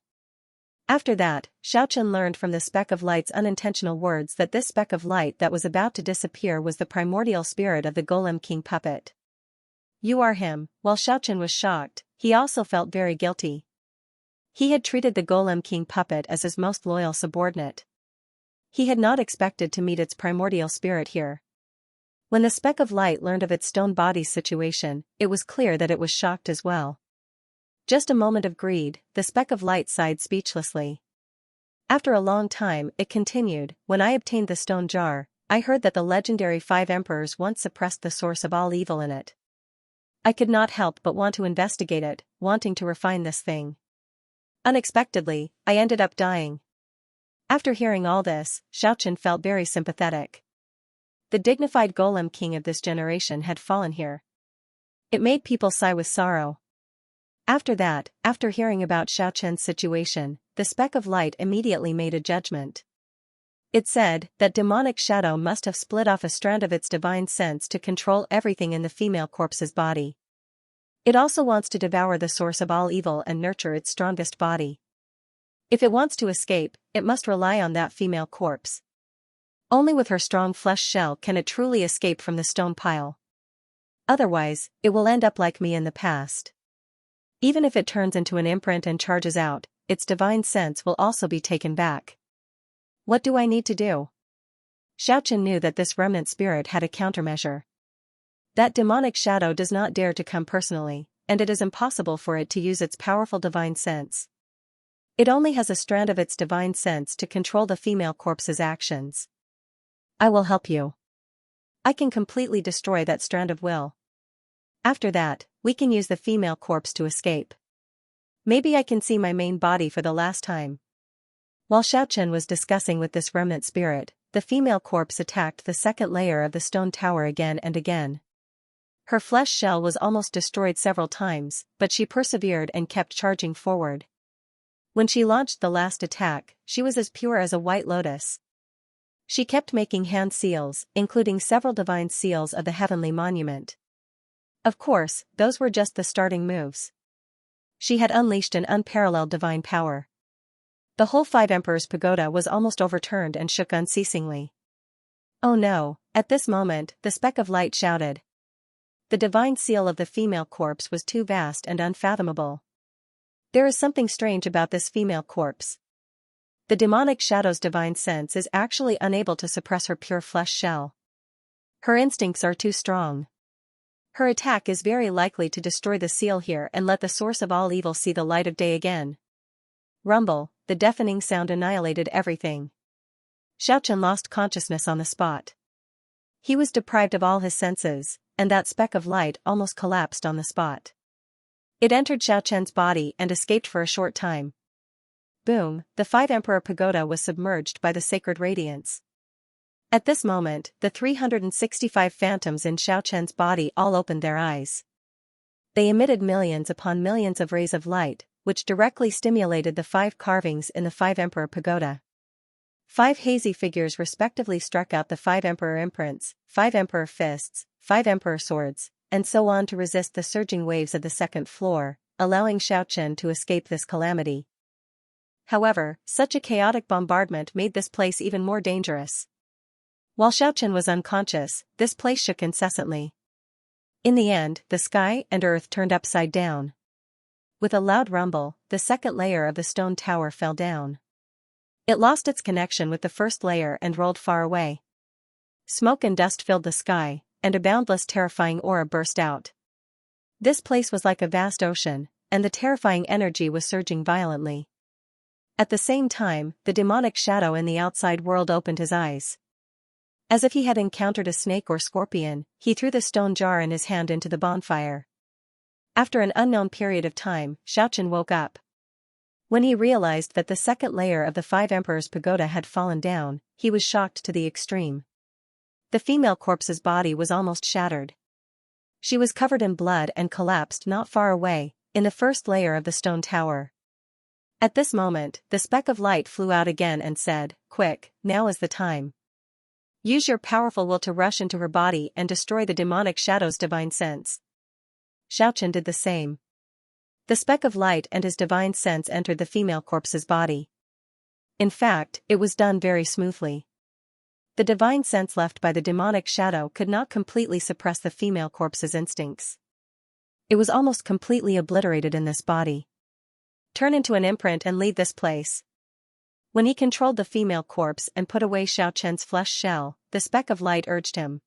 After that, Xiaochen learned from the speck of light's unintentional words that this speck of light that was about to disappear was the primordial spirit of the golem king puppet. You are him. While Xiaochen was shocked, he also felt very guilty. He had treated the golem king puppet as his most loyal subordinate. He had not expected to meet its primordial spirit here. When the speck of light learned of its stone body's situation, it was clear that it was shocked as well. Just a moment of greed, the speck of light sighed speechlessly. After a long time, it continued, when I obtained the stone jar, I heard that the legendary 5 emperors once suppressed the source of all evil in it. I could not help but want to investigate it, wanting to refine this thing. Unexpectedly, I ended up dying. After hearing all this, Xiaochen felt very sympathetic. The dignified golem king of this generation had fallen here. It made people sigh with sorrow. After that, after hearing about Xiaochen's situation, the speck of light immediately made a judgment. It said that demonic shadow must have split off a strand of its divine sense to control everything in the female corpse's body. It also wants to devour the source of all evil and nurture its strongest body. If it wants to escape, it must rely on that female corpse. Only with her strong flesh shell can it truly escape from the stone pile. Otherwise, it will end up like me in the past. Even if it turns into an imprint and charges out, its divine sense will also be taken back. What do I need to do? Xiaochen knew that this remnant spirit had a countermeasure. That demonic shadow does not dare to come personally, and it is impossible for it to use its powerful divine sense. It only has a strand of its divine sense to control the female corpse's actions. I will help you. I can completely destroy that strand of will. After that, we can use the female corpse to escape. Maybe I can see my main body for the last time. While Xiaochen was discussing with this remnant spirit, the female corpse attacked the second layer of the stone tower again and again. Her flesh shell was almost destroyed several times, but she persevered and kept charging forward. When she launched the last attack, she was as pure as a white lotus. She kept making hand seals, including several divine seals of the heavenly monument. Of course, those were just the starting moves. She had unleashed an unparalleled divine power. The whole 5 Emperors' pagoda was almost overturned and shook unceasingly. Oh no, at this moment, the speck of light shouted. The divine seal of the female corpse was too vast and unfathomable. There is something strange about this female corpse. The demonic shadow's divine sense is actually unable to suppress her pure flesh shell. Her instincts are too strong. Her attack is very likely to destroy the seal here and let the source of all evil see the light of day again. Rumble, the deafening sound annihilated everything. Xiaochen lost consciousness on the spot. He was deprived of all his senses, and that speck of light almost collapsed on the spot. It entered Xiaochen's body and escaped for a short time. Boom, the Five Emperor Pagoda was submerged by the sacred radiance. At this moment, the 365 phantoms in Xiaochen's body all opened their eyes. They emitted millions upon millions of rays of light, which directly stimulated the 5 carvings in the Five Emperor Pagoda. 5 hazy figures respectively struck out the 5 Emperor imprints, 5 Emperor fists, 5 Emperor swords, and so on to resist the surging waves of the second floor, allowing Xiaochen to escape this calamity. However, such a chaotic bombardment made this place even more dangerous. While Xiaochen was unconscious, this place shook incessantly. In the end, the sky and earth turned upside down. With a loud rumble, the second layer of the stone tower fell down. It lost its connection with the first layer and rolled far away. Smoke and dust filled the sky, and a boundless terrifying aura burst out. This place was like a vast ocean, and the terrifying energy was surging violently. At the same time, the demonic shadow in the outside world opened his eyes. As if he had encountered a snake or scorpion, he threw the stone jar in his hand into the bonfire. After an unknown period of time, Xiaochen woke up. When he realized that the second layer of the 5 Emperors Pagoda had fallen down, he was shocked to the extreme. The female corpse's body was almost shattered. She was covered in blood and collapsed not far away, in the first layer of the stone tower. At this moment, the speck of light flew out again and said, "Quick, now is the time. Use your powerful will to rush into her body and destroy the demonic shadow's divine sense." Xiaochen did the same. The speck of light and his divine sense entered the female corpse's body. In fact, it was done very smoothly. The divine sense left by the demonic shadow could not completely suppress the female corpse's instincts. It was almost completely obliterated in this body. Turn into an imprint and leave this place. When he controlled the female corpse and put away Xiaochen's flesh shell, the speck of light urged him.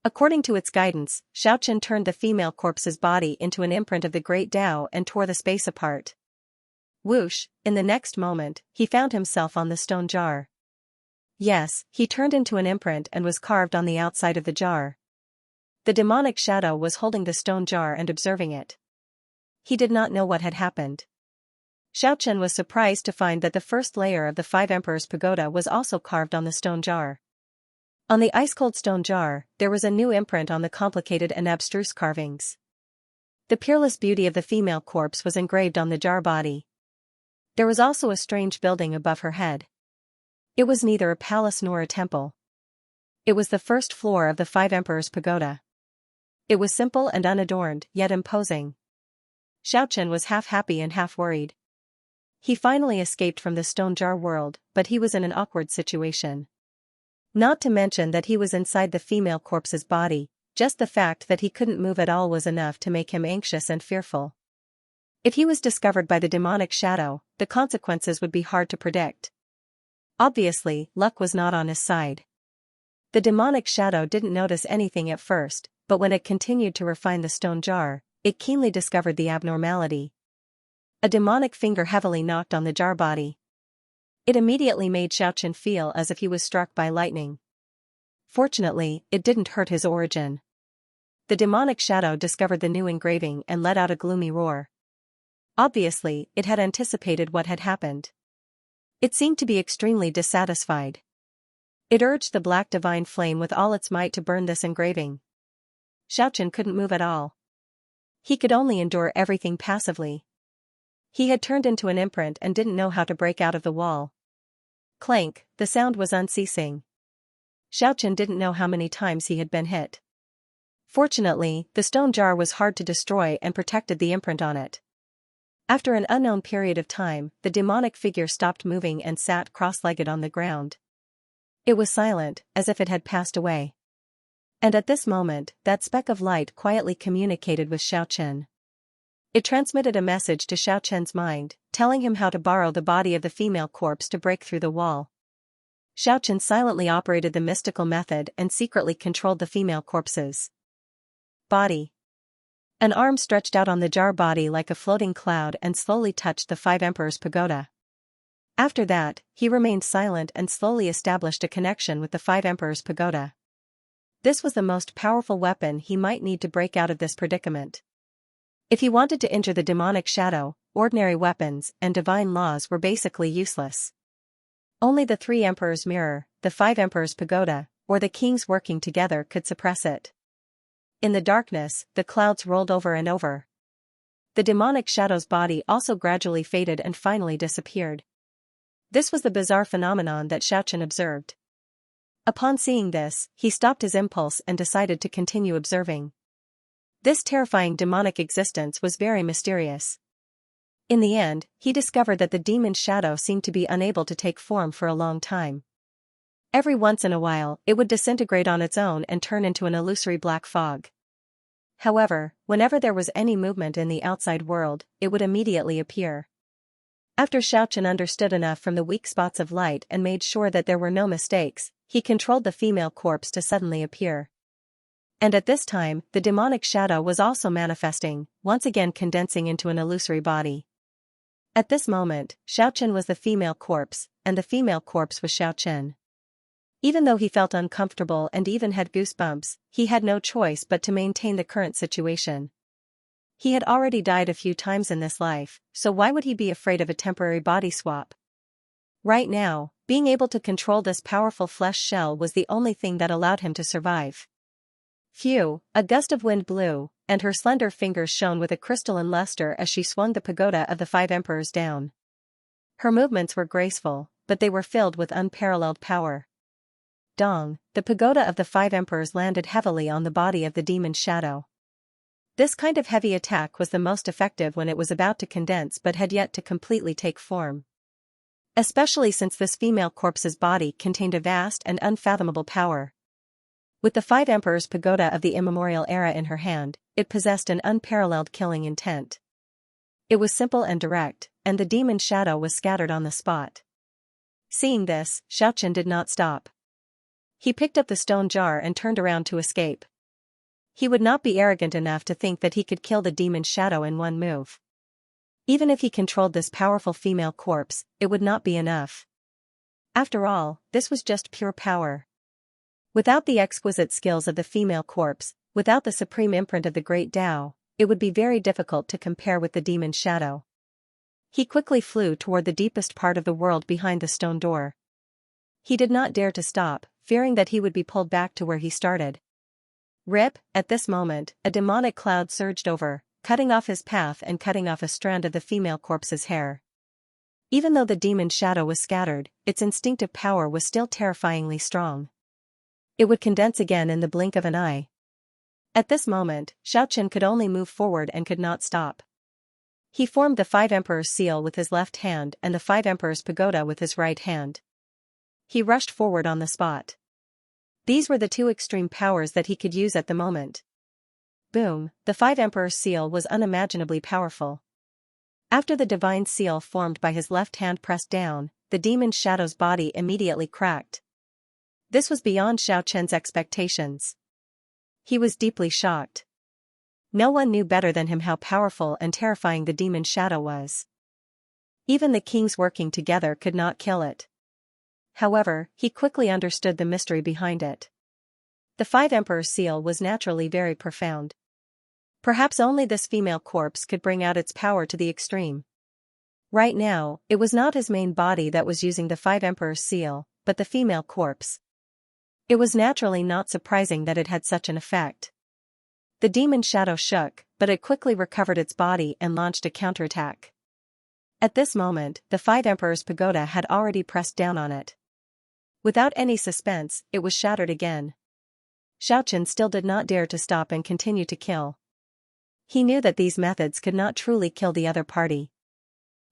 According to its guidance, Xiaochen turned the female corpse's body into an imprint of the great Tao and tore the space apart. Whoosh, in the next moment, he found himself on the stone jar. Yes, he turned into an imprint and was carved on the outside of the jar. The demonic shadow was holding the stone jar and observing it. He did not know what had happened. Xiaochen was surprised to find that the first layer of the 5 Emperors Pagoda was also carved on the stone jar. On the ice-cold stone jar, there was a new imprint on the complicated and abstruse carvings. The peerless beauty of the female corpse was engraved on the jar body. There was also a strange building above her head. It was neither a palace nor a temple. It was the first floor of the 5 Emperors Pagoda. It was simple and unadorned, yet imposing. Xiaochen was half happy and half worried. He finally escaped from the stone jar world, but he was in an awkward situation. Not to mention that he was inside the female corpse's body, just the fact that he couldn't move at all was enough to make him anxious and fearful. If he was discovered by the demonic shadow, the consequences would be hard to predict. Obviously, luck was not on his side. The demonic shadow didn't notice anything at first, but when it continued to refine the stone jar, it keenly discovered the abnormality. A demonic finger heavily knocked on the jar body. It immediately made Xiaochen feel as if he was struck by lightning. Fortunately, it didn't hurt his origin. The demonic shadow discovered the new engraving and let out a gloomy roar. Obviously, it had anticipated what had happened. It seemed to be extremely dissatisfied. It urged the black divine flame with all its might to burn this engraving. Xiaochen couldn't move at all. He could only endure everything passively. He had turned into an imprint and didn't know how to break out of the wall. Clank, the sound was unceasing. Xiaochen didn't know how many times he had been hit. Fortunately, the stone jar was hard to destroy and protected the imprint on it. After an unknown period of time, the demonic figure stopped moving and sat cross-legged on the ground. It was silent, as if it had passed away. And at this moment, that speck of light quietly communicated with Xiaochen. It transmitted a message to Xiaochen's mind, telling him how to borrow the body of the female corpse to break through the wall. Xiaochen silently operated the mystical method and secretly controlled the female corpses. Body. An arm stretched out on the jar body like a floating cloud and slowly touched the five emperors' pagoda. After that, he remained silent and slowly established a connection with the five emperors' pagoda. This was the most powerful weapon he might need to break out of this predicament. If he wanted to injure the demonic shadow, ordinary weapons and divine laws were basically useless. Only the three emperors' mirror, the five emperors' pagoda, or the kings working together could suppress it. In the darkness, the clouds rolled over and over. The demonic shadow's body also gradually faded and finally disappeared. This was the bizarre phenomenon that Xianxia observed. Upon seeing this, he stopped his impulse and decided to continue observing. This terrifying demonic existence was very mysterious. In the end, he discovered that the demon shadow seemed to be unable to take form for a long time. Every once in a while, it would disintegrate on its own and turn into an illusory black fog. However, whenever there was any movement in the outside world, it would immediately appear. After Xianxia understood enough from the weak spots of light and made sure that there were no mistakes, he controlled the female corpse to suddenly appear. And at this time, the demonic shadow was also manifesting, once again condensing into an illusory body. At this moment, Xianxia was the female corpse, and the female corpse was Xianxia. Even though he felt uncomfortable and even had goosebumps, he had no choice but to maintain the current situation. He had already died a few times in this life, so why would he be afraid of a temporary body swap? Right now, being able to control this powerful flesh shell was the only thing that allowed him to survive. Phew, a gust of wind blew, and her slender fingers shone with a crystalline luster as she swung the pagoda of the five emperors down. Her movements were graceful, but they were filled with unparalleled power. Dong, the pagoda of the five emperors landed heavily on the body of the demon shadow. This kind of heavy attack was the most effective when it was about to condense but had yet to completely take form. Especially since this female corpse's body contained a vast and unfathomable power. With the five emperors' pagoda of the immemorial era in her hand, it possessed an unparalleled killing intent. It was simple and direct, and the demon shadow was scattered on the spot. Seeing this, Xianxia did not stop. He picked up the stone jar and turned around to escape. He would not be arrogant enough to think that he could kill the demon shadow in one move. Even if he controlled this powerful female corpse, it would not be enough. After all, this was just pure power. Without the exquisite skills of the female corpse, without the supreme imprint of the great Tao, it would be very difficult to compare with the demon shadow. He quickly flew toward the deepest part of the world behind the stone door. He did not dare to stop, fearing that he would be pulled back to where he started. Rip, at this moment, a demonic cloud surged over, cutting off his path and cutting off a strand of the female corpse's hair. Even though the demon shadow was scattered, its instinctive power was still terrifyingly strong. It would condense again in the blink of an eye. At this moment, Xianxia could only move forward and could not stop. He formed the five emperors' seal with his left hand and the five emperors' pagoda with his right hand. He rushed forward on the spot. These were the two extreme powers that he could use at the moment. Boom, the five emperors' seal was unimaginably powerful. After the divine seal formed by his left hand pressed down, the demon shadow's body immediately cracked. This was beyond Xianxia's expectations. He was deeply shocked. No one knew better than him how powerful and terrifying the demon shadow was. Even the kings working together could not kill it. However, he quickly understood the mystery behind it. The five emperors' seal was naturally very profound. Perhaps only this female corpse could bring out its power to the extreme. Right now, it was not his main body that was using the five emperors' seal, but the female corpse. It was naturally not surprising that it had such an effect. The demon shadow shook, but it quickly recovered its body and launched a counterattack. At this moment, the five emperors' pagoda had already pressed down on it. Without any suspense, it was shattered again. Xianxia still did not dare to stop and continue to kill. He knew that these methods could not truly kill the other party.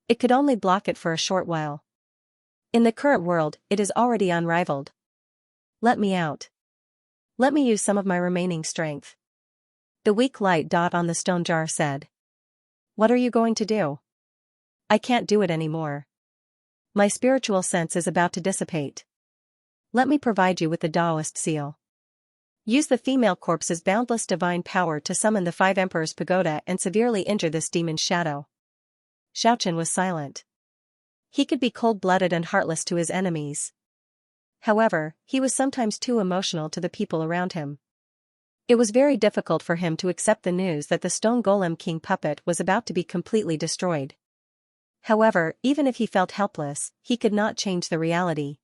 It could only block it for a short while. In the current world, it is already unrivaled. Let me out. Let me use some of my remaining strength. The weak light dot on the stone jar said. What are you going to do? I can't do it anymore. My spiritual sense is about to dissipate. Let me provide you with the Taoist seal. Use the female corpse's boundless divine power to summon the five emperors' pagoda and severely injure this demon's shadow. Xiaochen was silent. He could be cold-blooded and heartless to his enemies. However, he was sometimes too emotional to the people around him. It was very difficult for him to accept the news that the stone golem king puppet was about to be completely destroyed. However, even if he felt helpless, he could not change the reality.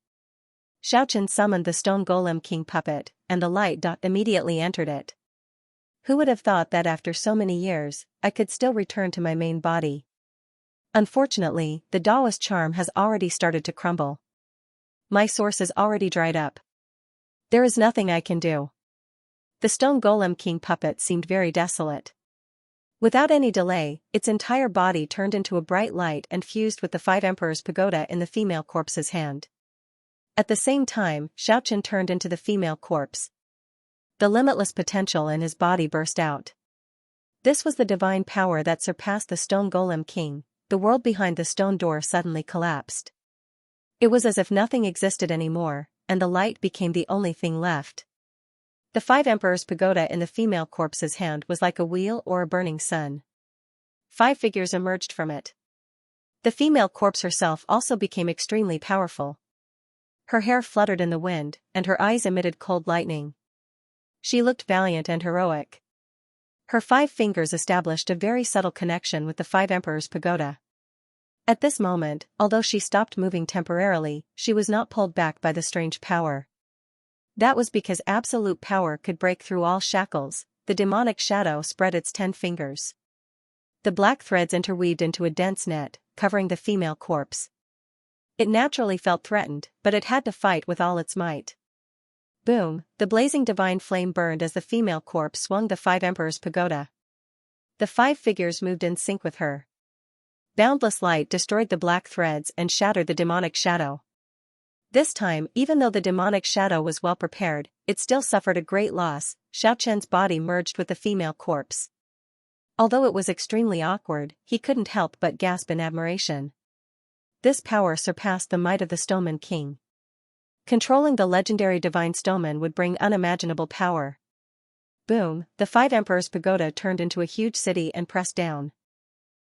Xiaochen summoned the stone golem king puppet, and the light dot immediately entered it. Who would have thought that after so many years, I could still return to my main body? Unfortunately, the Daoist charm has already started to crumble. My source is already dried up. There is nothing I can do. The stone golem king puppet seemed very desolate. Without any delay, its entire body turned into a bright light and fused with the five emperors' pagoda in the female corpse's hand. At the same time, Xiaochen turned into the female corpse. The limitless potential in his body burst out. This was the divine power that surpassed the stone golem king. The world behind the stone door suddenly collapsed. It was as if nothing existed anymore, and the light became the only thing left. The five emperors' pagoda in the female corpse's hand was like a wheel or a burning sun. 5 figures emerged from it. The female corpse herself also became extremely powerful. Her hair fluttered in the wind, and her eyes emitted cold lightning. She looked valiant and heroic. Her 5 fingers established a very subtle connection with the five emperors' pagoda. At this moment, although she stopped moving temporarily, she was not pulled back by the strange power. That was because absolute power could break through all shackles. The demonic shadow spread its 10 fingers. The black threads interweaved into a dense net, covering the female corpse. It naturally felt threatened, but it had to fight with all its might. Boom, the blazing divine flame burned as the female corpse swung the five emperors' pagoda. The 5 figures moved in sync with her. Boundless light destroyed the black threads and shattered the demonic shadow. This time, even though the demonic shadow was well prepared, it still suffered a great loss. Xiaochen's body merged with the female corpse. Although it was extremely awkward, he couldn't help but gasp in admiration. This power surpassed the might of the Stoneman King. Controlling the legendary divine Stoneman would bring unimaginable power. Boom, the five emperors' pagoda turned into a huge city and pressed down.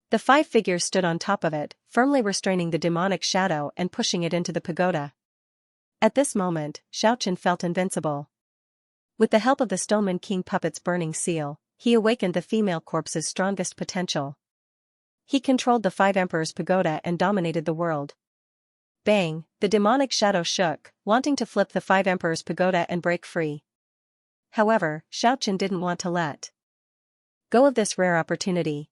The 5 figures stood on top of it, firmly restraining the demonic shadow and pushing it into the pagoda. At this moment, Xiaochen felt invincible. With the help of the Stoneman King puppet's burning seal, he awakened the female corpse's strongest potential. He controlled the five emperors' pagoda and dominated the world. Bang, the demonic shadow shook, wanting to flip the five emperors' pagoda and break free. However, Xiaochen didn't want to let go of this rare opportunity.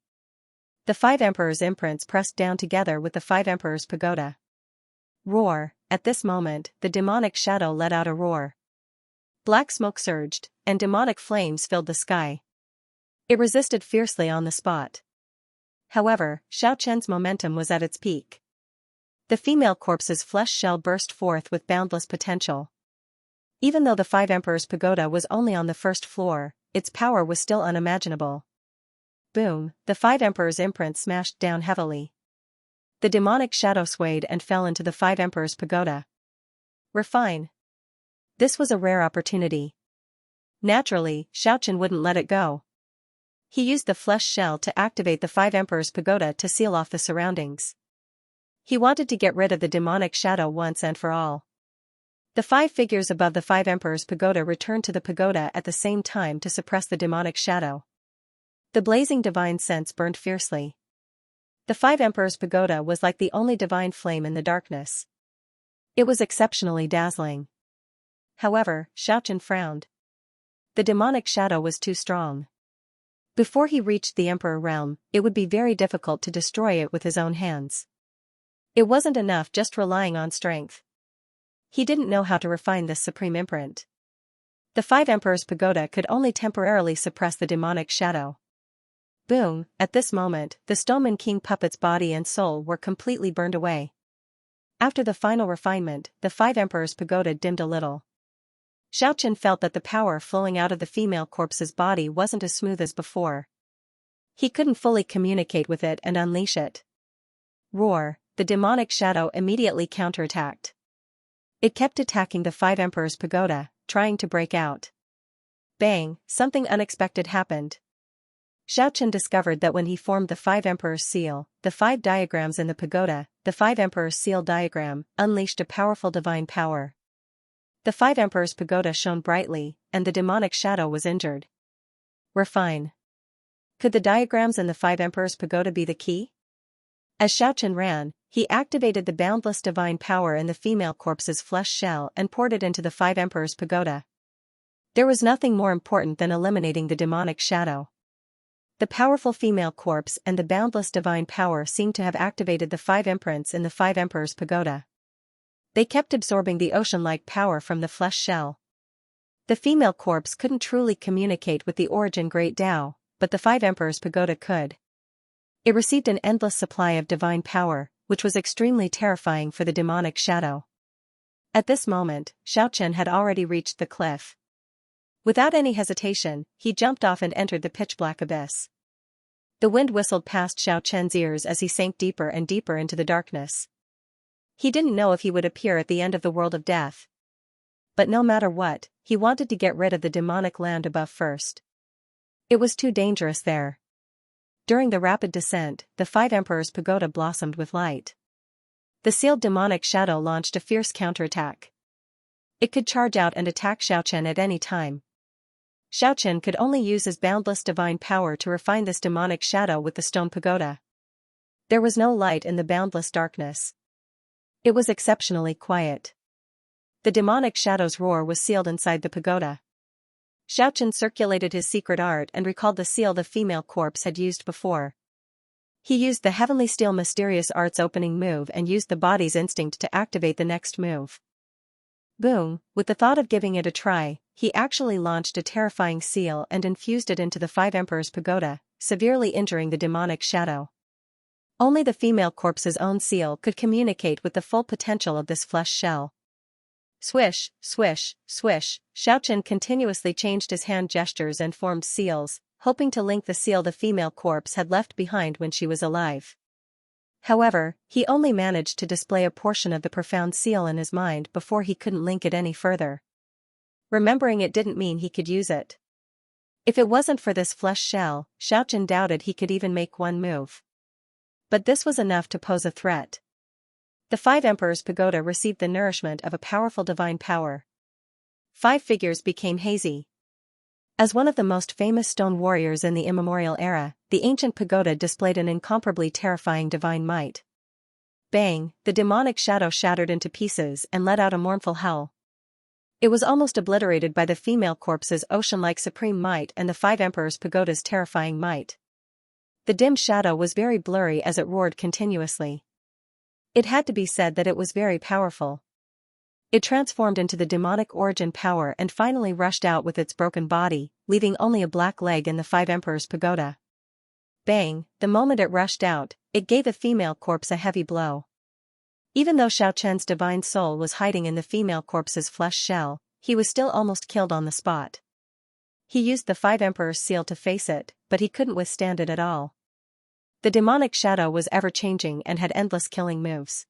The 5 emperors' imprints pressed down together with the 5 emperors' pagoda. Roar, at this moment, the demonic shadow let out a roar. Black smoke surged, and demonic flames filled the sky. It resisted fiercely on the spot. However, Xiaochen's momentum was at its peak. The female corpse's flesh shell burst forth with boundless potential. Even though the 5 emperors' pagoda was only on the first floor, its power was still unimaginable. Boom, the 5 emperors' imprints smashed down heavily. The demonic shadow swayed and fell into the 5 emperors' pagoda. Refine. This was a rare opportunity. Naturally, Xiaochen wouldn't let it go. He used the flesh shell to activate the 5 emperors' pagoda to seal off the surroundings. He wanted to get rid of the demonic shadow once and for all. The 5 figures above the 5 emperors' pagoda returned to the pagoda at the same time to suppress the demonic shadow. The blazing divine sense burned fiercely. The 5 emperors' pagoda was like the only divine flame in the darkness. It was exceptionally dazzling. However, Xiaochen frowned. The demonic shadow was too strong. Before he reached the emperor realm, it would be very difficult to destroy it with his own hands. It wasn't enough just relying on strength. He didn't know how to refine this supreme imprint. The 5 emperors' pagoda could only temporarily suppress the demonic shadow. Boom, at this moment, the Stoneman King puppet's body and soul were completely burned away. After the final refinement, the 5 emperors' pagoda dimmed a little. Xiaochen felt that the power flowing out of the female corpse's body wasn't as smooth as before. He couldn't fully communicate with it and unleash it. Roar, the demonic shadow immediately counterattacked. It kept attacking the 5 emperors' pagoda, trying to break out. Bang, something unexpected happened. Xiaochen discovered that when he formed the Five Emperors seal, the 5 diagrams in the pagoda, the 5 Emperors seal diagram, unleashed a powerful divine power. The 5 Emperors pagoda shone brightly, and the demonic shadow was injured. Refine. Could the diagrams in the 5 Emperors pagoda be the key? As Xiaochen ran, he activated the boundless divine power in the female corpse's flesh shell and poured it into the 5 Emperors pagoda. There was nothing more important than eliminating the demonic shadow. The powerful female corpse and the boundless divine power seemed to have activated the 5 imprints in the 5 Emperors pagoda. They kept absorbing the ocean-like power from the flesh shell. The female corpse couldn't truly communicate with the origin Great Tao, but the 5 Emperors pagoda could. It received an endless supply of divine power, which was extremely terrifying for the demonic shadow. At this moment, Xiaochen had already reached the cliff. Without any hesitation, he jumped off and entered the pitch-black abyss. The wind whistled past Xiaochen's ears as he sank deeper and deeper into the darkness. He didn't know if he would appear at the end of the world of death. But no matter what, he wanted to get rid of the demonic land above first. It was too dangerous there. During the rapid descent, the 5 Emperors pagoda blossomed with light. The sealed demonic shadow launched a fierce counterattack. It could charge out and attack Xiaochen at any time. Xiaochen could only use his boundless divine power to refine this demonic shadow with the stone pagoda. There was no light in the boundless darkness. It was exceptionally quiet. The demonic shadow's roar was sealed inside the pagoda. Xiaochen circulated his secret art and recalled the seal the female corpse had used before. He used the Heavenly Steel Mysterious Arts opening move and used the body's instinct to activate the next move. Boom, with the thought of giving it a try, he actually launched a terrifying seal and infused it into the 5 Emperors pagoda, severely injuring the demonic shadow. Only the female corpse's own seal could communicate with the full potential of this flesh shell. Swish, swish, swish, Xiaochen continuously changed his hand gestures and formed seals, hoping to link the seal the female corpse had left behind when she was alive. However, he only managed to display a portion of the profound seal in his mind before he couldn't link it any further. Remembering it didn't mean he could use it. If it wasn't for this flesh shell, Xiaochen doubted he could even make one move. But this was enough to pose a threat. The 5 Emperors pagoda received the nourishment of a powerful divine power. 5 figures became hazy. As one of the most famous stone warriors in the immemorial era, the ancient pagoda displayed an incomparably terrifying divine might. Bang, the demonic shadow shattered into pieces and let out a mournful howl. It was almost obliterated by the female corpse's ocean-like supreme might and the 5 Emperors pagoda's terrifying might. The dim shadow was very blurry as it roared continuously. It had to be said that it was very powerful. It transformed into the demonic origin power and finally rushed out with its broken body, leaving only a black leg in the 5 Emperors pagoda. Bang, the moment it rushed out, it gave a female corpse a heavy blow. Even though Xiaochen's divine soul was hiding in the female corpse's flesh shell, he was still almost killed on the spot. He used the 5 Emperors seal to face it, but he couldn't withstand it at all. The demonic shadow was ever-changing and had endless killing moves.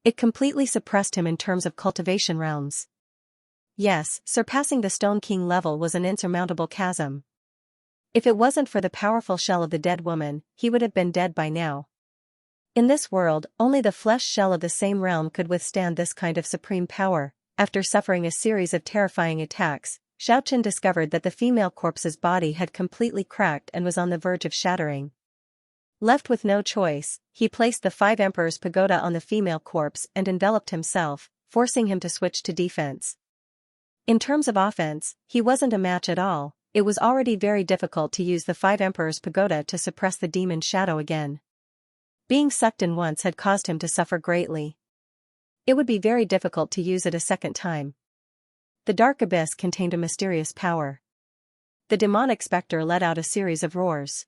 It completely suppressed him in terms of cultivation realms. Yes, surpassing the Stone King level was an insurmountable chasm. If it wasn't for the powerful shell of the dead woman, he would have been dead by now. In this world, only the flesh shell of the same realm could withstand this kind of supreme power. After suffering a series of terrifying attacks, Xiaochen discovered that the female corpse's body had completely cracked and was on the verge of shattering. Left with no choice, he placed the 5 Emperors pagoda on the female corpse and enveloped himself, forcing him to switch to defense. In terms of offense, he wasn't a match at all. It was already very difficult to use the 5 Emperors pagoda to suppress the demon shadow again. Being sucked in once had caused him to suffer greatly. It would be very difficult to use it a second time. The dark abyss contained a mysterious power. The demonic specter let out a series of roars.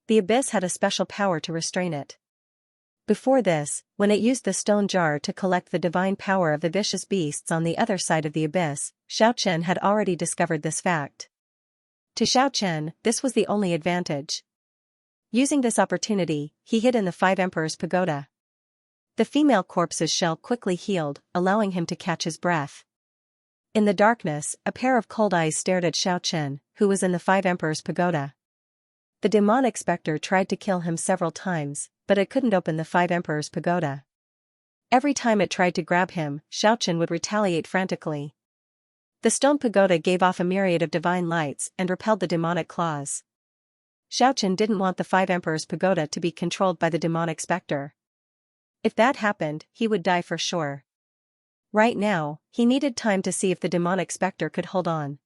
The abyss had a special power to restrain it. Before this, when it used the stone jar to collect the divine power of the vicious beasts on the other side of the abyss, Xiaochen had already discovered this fact. To Xiaochen, this was the only advantage. Using this opportunity, he hid in the 5 Emperors pagoda. The female corpse's shell quickly healed, allowing him to catch his breath. In the darkness, a pair of cold eyes stared at Xianxia, who was in the Five Emperors Pagoda. The demonic specter tried to kill him several times, but it couldn't open the Five Emperors Pagoda. Every time it tried to grab him, Xianxia would retaliate frantically. The stone pagoda gave off a myriad of divine lights and repelled the demonic claws. Xianxia didn't want the Five Emperors Pagoda to be controlled by the demonic specter. If that happened, he would die for sure. Right now, he needed time to see if the demonic specter could hold on.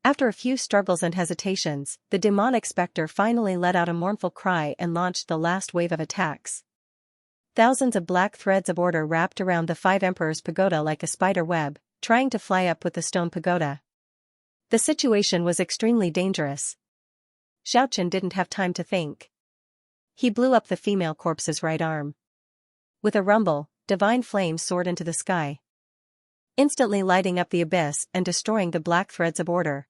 After a few struggles and hesitations, the demonic specter finally let out a mournful cry and launched the last wave of attacks. Thousands of black threads of order wrapped around the Five Emperors Pagoda like a spider web, trying to fly up with the stone pagoda. The situation was extremely dangerous. Xianxia didn't have time to think. He blew up the female corpse's right arm. With a rumble, divine flames soared into the sky, instantly lighting up the abyss and destroying the black threads of order.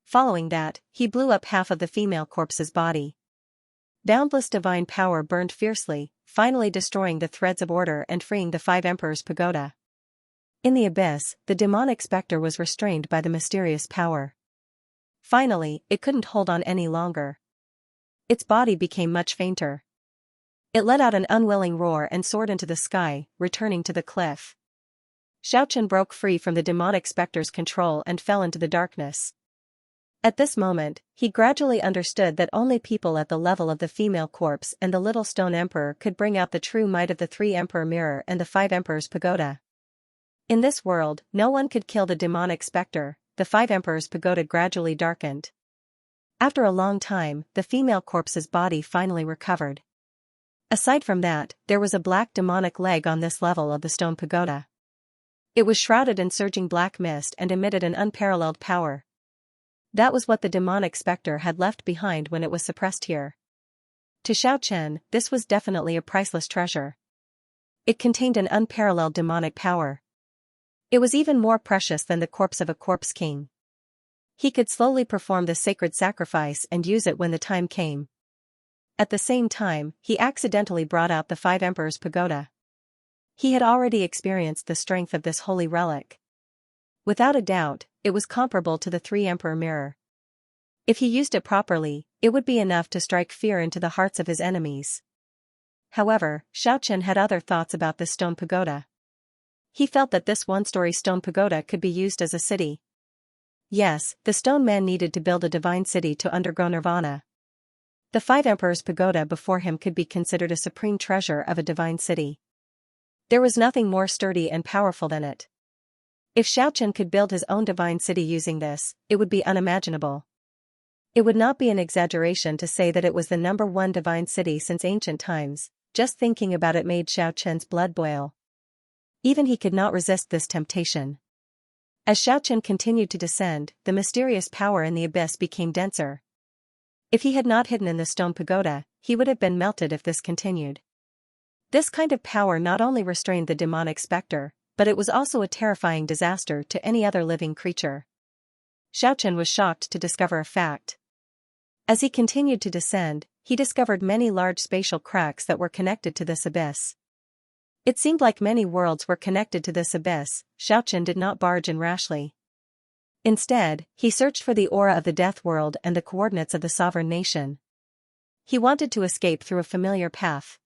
Following that, he blew up half of the female corpse's body. Boundless divine power burned fiercely, finally destroying the threads of order and freeing the Five Emperors Pagoda. In the abyss, the demonic specter was restrained by the mysterious power. Finally, it couldn't hold on any longer. Its body became much fainter. It let out an unwilling roar and soared into the sky, returning to the cliff. Xianxia broke free from the demonic specter's control and fell into the darkness. At this moment, he gradually understood that only people at the level of the female corpse and the little stone emperor could bring out the true might of the Three Emperor Mirror and the Five Emperors Pagoda. In this world, no one could kill the demonic specter. The Five Emperors Pagoda gradually darkened. After a long time, the female corpse's body finally recovered. Aside from that, there was a black demonic leg on this level of the stone pagoda. It was shrouded in surging black mist and emitted an unparalleled power. That was what the demonic specter had left behind when it was suppressed here. To Xianxia, this was definitely a priceless treasure. It contained an unparalleled demonic power. It was even more precious than the corpse of a corpse king. He could slowly perform the sacred sacrifice and use it when the time came. At the same time, he accidentally brought out the Five Emperors Pagoda. He had already experienced the strength of this holy relic. Without a doubt, it was comparable to the Three Emperor Mirror. If he used it properly, it would be enough to strike fear into the hearts of his enemies. However, Xianxia had other thoughts about this stone pagoda. He felt that this one-story stone pagoda could be used as a city. Yes, the stone man needed to build a divine city to undergo nirvana. The Five Emperors Pagoda before him could be considered a supreme treasure of a divine city. There was nothing more sturdy and powerful than it. If Xianxia could build his own divine city using this, it would be unimaginable. It would not be an exaggeration to say that it was the #1 divine city since ancient times. Just thinking about it made Xianxia's blood boil. Even he could not resist this temptation. As Xianxia continued to descend, the mysterious power in the abyss became denser. If he had not hidden in the stone pagoda, he would have been melted if this continued. This kind of power not only restrained the demonic specter, but it was also a terrifying disaster to any other living creature. Xianxia was shocked to discover a fact. As he continued to descend, he discovered many large spatial cracks that were connected to this abyss. It seemed like many worlds were connected to this abyss. Xianxia did not barge in rashly. Instead, he searched for the aura of the death world and the coordinates of the sovereign nation. He wanted to escape through a familiar path.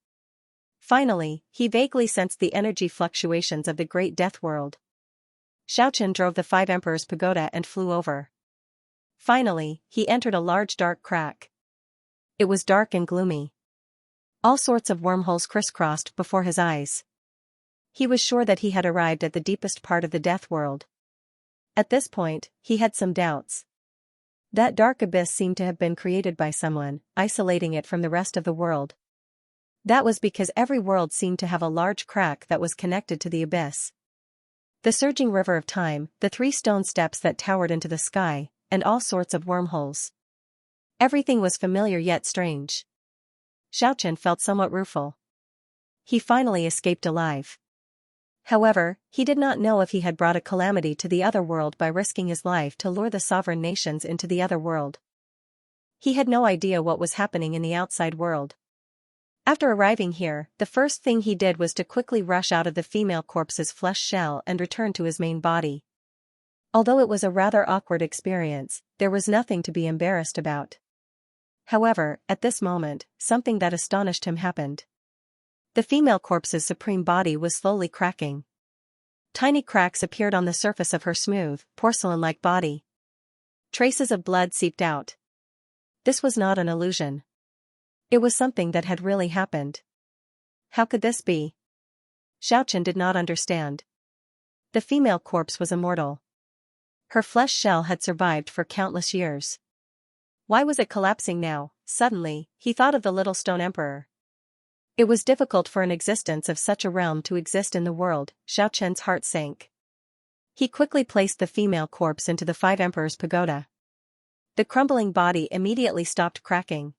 Finally, he vaguely sensed the energy fluctuations of the great death world. Xianxia drove the Five Emperors Pagoda and flew over. Finally, he entered a large dark crack. It was dark and gloomy. All sorts of wormholes crisscrossed before his eyes. He was sure that he had arrived at the deepest part of the death world. At this point, he had some doubts. That dark abyss seemed to have been created by someone, isolating it from the rest of the world. That was because every world seemed to have a large crack that was connected to the abyss. The surging river of time, the 3 stone steps that towered into the sky, and all sorts of wormholes. Everything was familiar yet strange. Xianxia felt somewhat rueful. He finally escaped alive. However, he did not know if he had brought a calamity to the other world by risking his life to lure the sovereign nations into the other world. He had no idea what was happening in the outside world. After arriving here, the first thing he did was to quickly rush out of the female corpse's flesh shell and return to his main body. Although it was a rather awkward experience, there was nothing to be embarrassed about. However, at this moment, something that astonished him happened. The female corpse's supreme body was slowly cracking. Tiny cracks appeared on the surface of her smooth, porcelain-like body. Traces of blood seeped out. This was not an illusion. It was something that had really happened. How could this be? Xiaochen did not understand. The female corpse was immortal. Her flesh shell had survived for countless years. Why was it collapsing now? Suddenly, he thought of the little stone emperor. It was difficult for an existence of such a realm to exist in the world. Xiaochen's heart sank. He quickly placed the female corpse into the Five Emperors' pagoda. The crumbling body immediately stopped cracking.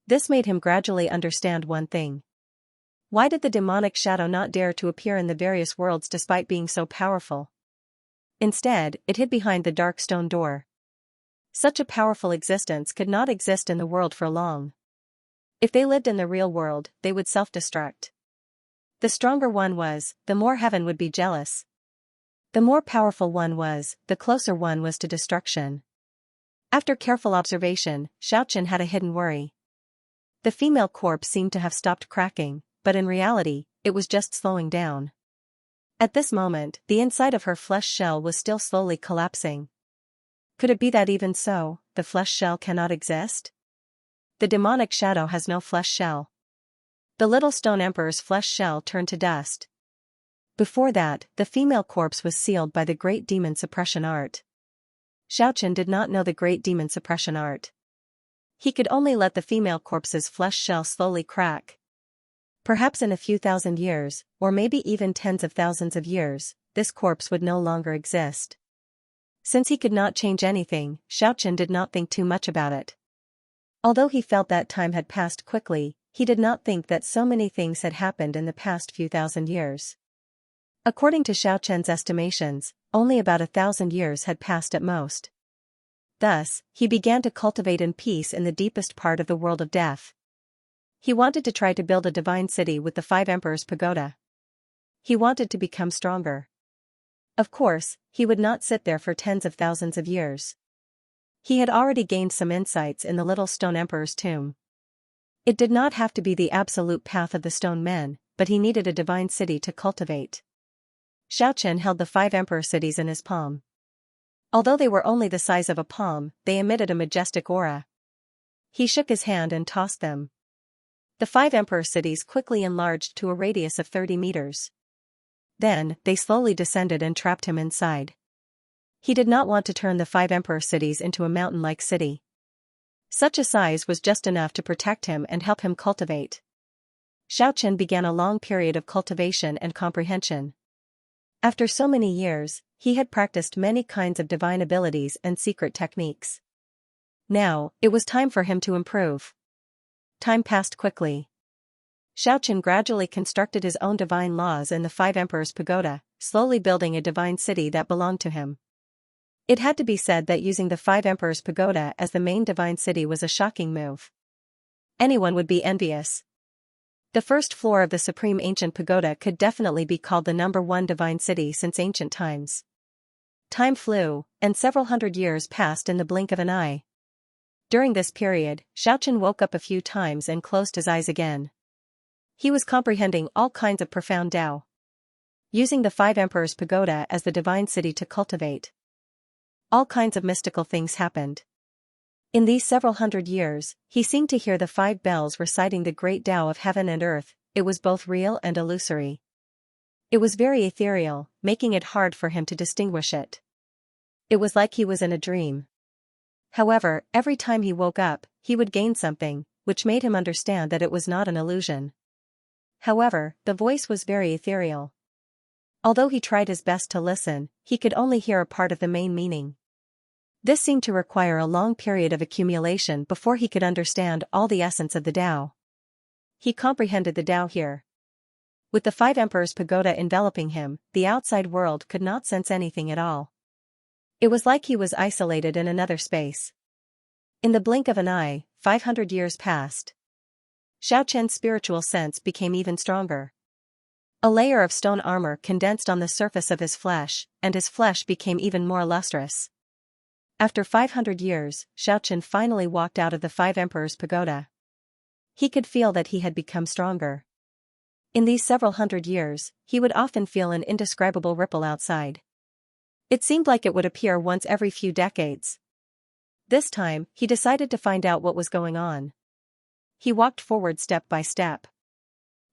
This made him gradually understand one thing. Why did the demonic shadow not dare to appear in the various worlds despite being so powerful? Instead, it hid behind the dark stone door. Such a powerful existence could not exist in the world for long. If they lived in the real world, they would self-destruct. The stronger one was, the more heaven would be jealous. The more powerful one was, the closer one was to destruction. After careful observation, Xiaochen had a hidden worry. The female corpse seemed to have stopped cracking, but in reality, it was just slowing down. At this moment, the inside of her flesh shell was still slowly collapsing. Could it be that even so, the flesh shell cannot exist? The demonic shadow has no flesh shell. The little stone emperor's flesh shell turned to dust. Before that, the female corpse was sealed by the great demon suppression art. Xiaochen did not know the great demon suppression art. He could only let the female corpse's flesh shell slowly crack. Perhaps in a few thousand years, or maybe even tens of thousands of years, this corpse would no longer exist. Since he could not change anything, Xiaochen did not think too much about it. Although he felt that time had passed quickly, he did not think that so many things had happened in the past few thousand years. According to Xiaochen's estimations, only about 1,000 years had passed at most. Thus, he began to cultivate in peace in the deepest part of the world of death. He wanted to try to build a divine city with the Five Emperors' pagoda. He wanted to become stronger. Of course, he would not sit there for tens of thousands of years. He had already gained some insights in the little stone emperor's tomb. It did not have to be the absolute path of the stone men, but he needed a divine city to cultivate. Xiaochen held the 5 emperor cities in his palm. Although they were only the size of a palm, they emitted a majestic aura. He shook his hand and tossed them. The 5 emperor cities quickly enlarged to a radius of 30 meters. Then, they slowly descended and trapped him inside. He did not want to turn the 5 emperor cities into a mountain-like city. Such a size was just enough to protect him and help him cultivate. Xiaochen began a long period of cultivation and comprehension. After so many years, he had practiced many kinds of divine abilities and secret techniques. Now, it was time for him to improve. Time passed quickly. Xiaochen gradually constructed his own divine laws in the 5 emperors' pagoda, slowly building a divine city that belonged to him. It had to be said that using the 5 emperors' pagoda as the main divine city was a shocking move. Anyone would be envious. The first floor of the supreme ancient pagoda could definitely be called the #1 divine city since ancient times. Time flew, and several hundred years passed in the blink of an eye. During this period, Xiaochen woke up a few times and closed his eyes again. He was comprehending all kinds of profound Tao. Using the 5 emperors' pagoda as the divine city to cultivate. All kinds of mystical things happened. In these several hundred years, he seemed to hear the 5 bells reciting the great Tao of heaven and earth. It was both real and illusory. It was very ethereal, making it hard for him to distinguish it. It was like he was in a dream. However, every time he woke up, he would gain something, which made him understand that it was not an illusion. However, the voice was very ethereal. Although he tried his best to listen, he could only hear a part of the main meaning. This seemed to require a long period of accumulation before he could understand all the essence of the Tao. He comprehended the Tao here. With the 5 emperors' pagoda enveloping him, the outside world could not sense anything at all. It was like he was isolated in another space. In the blink of an eye, 500 years passed. Xiaochen's spiritual sense became even stronger. A layer of stone armor condensed on the surface of his flesh, and his flesh became even more lustrous. After 500 years, Xianxia finally walked out of the Five Emperors' pagoda. He could feel that he had become stronger. In these several hundred years, he would often feel an indescribable ripple outside. It seemed like it would appear once every few decades. This time, he decided to find out what was going on. He walked forward step by step.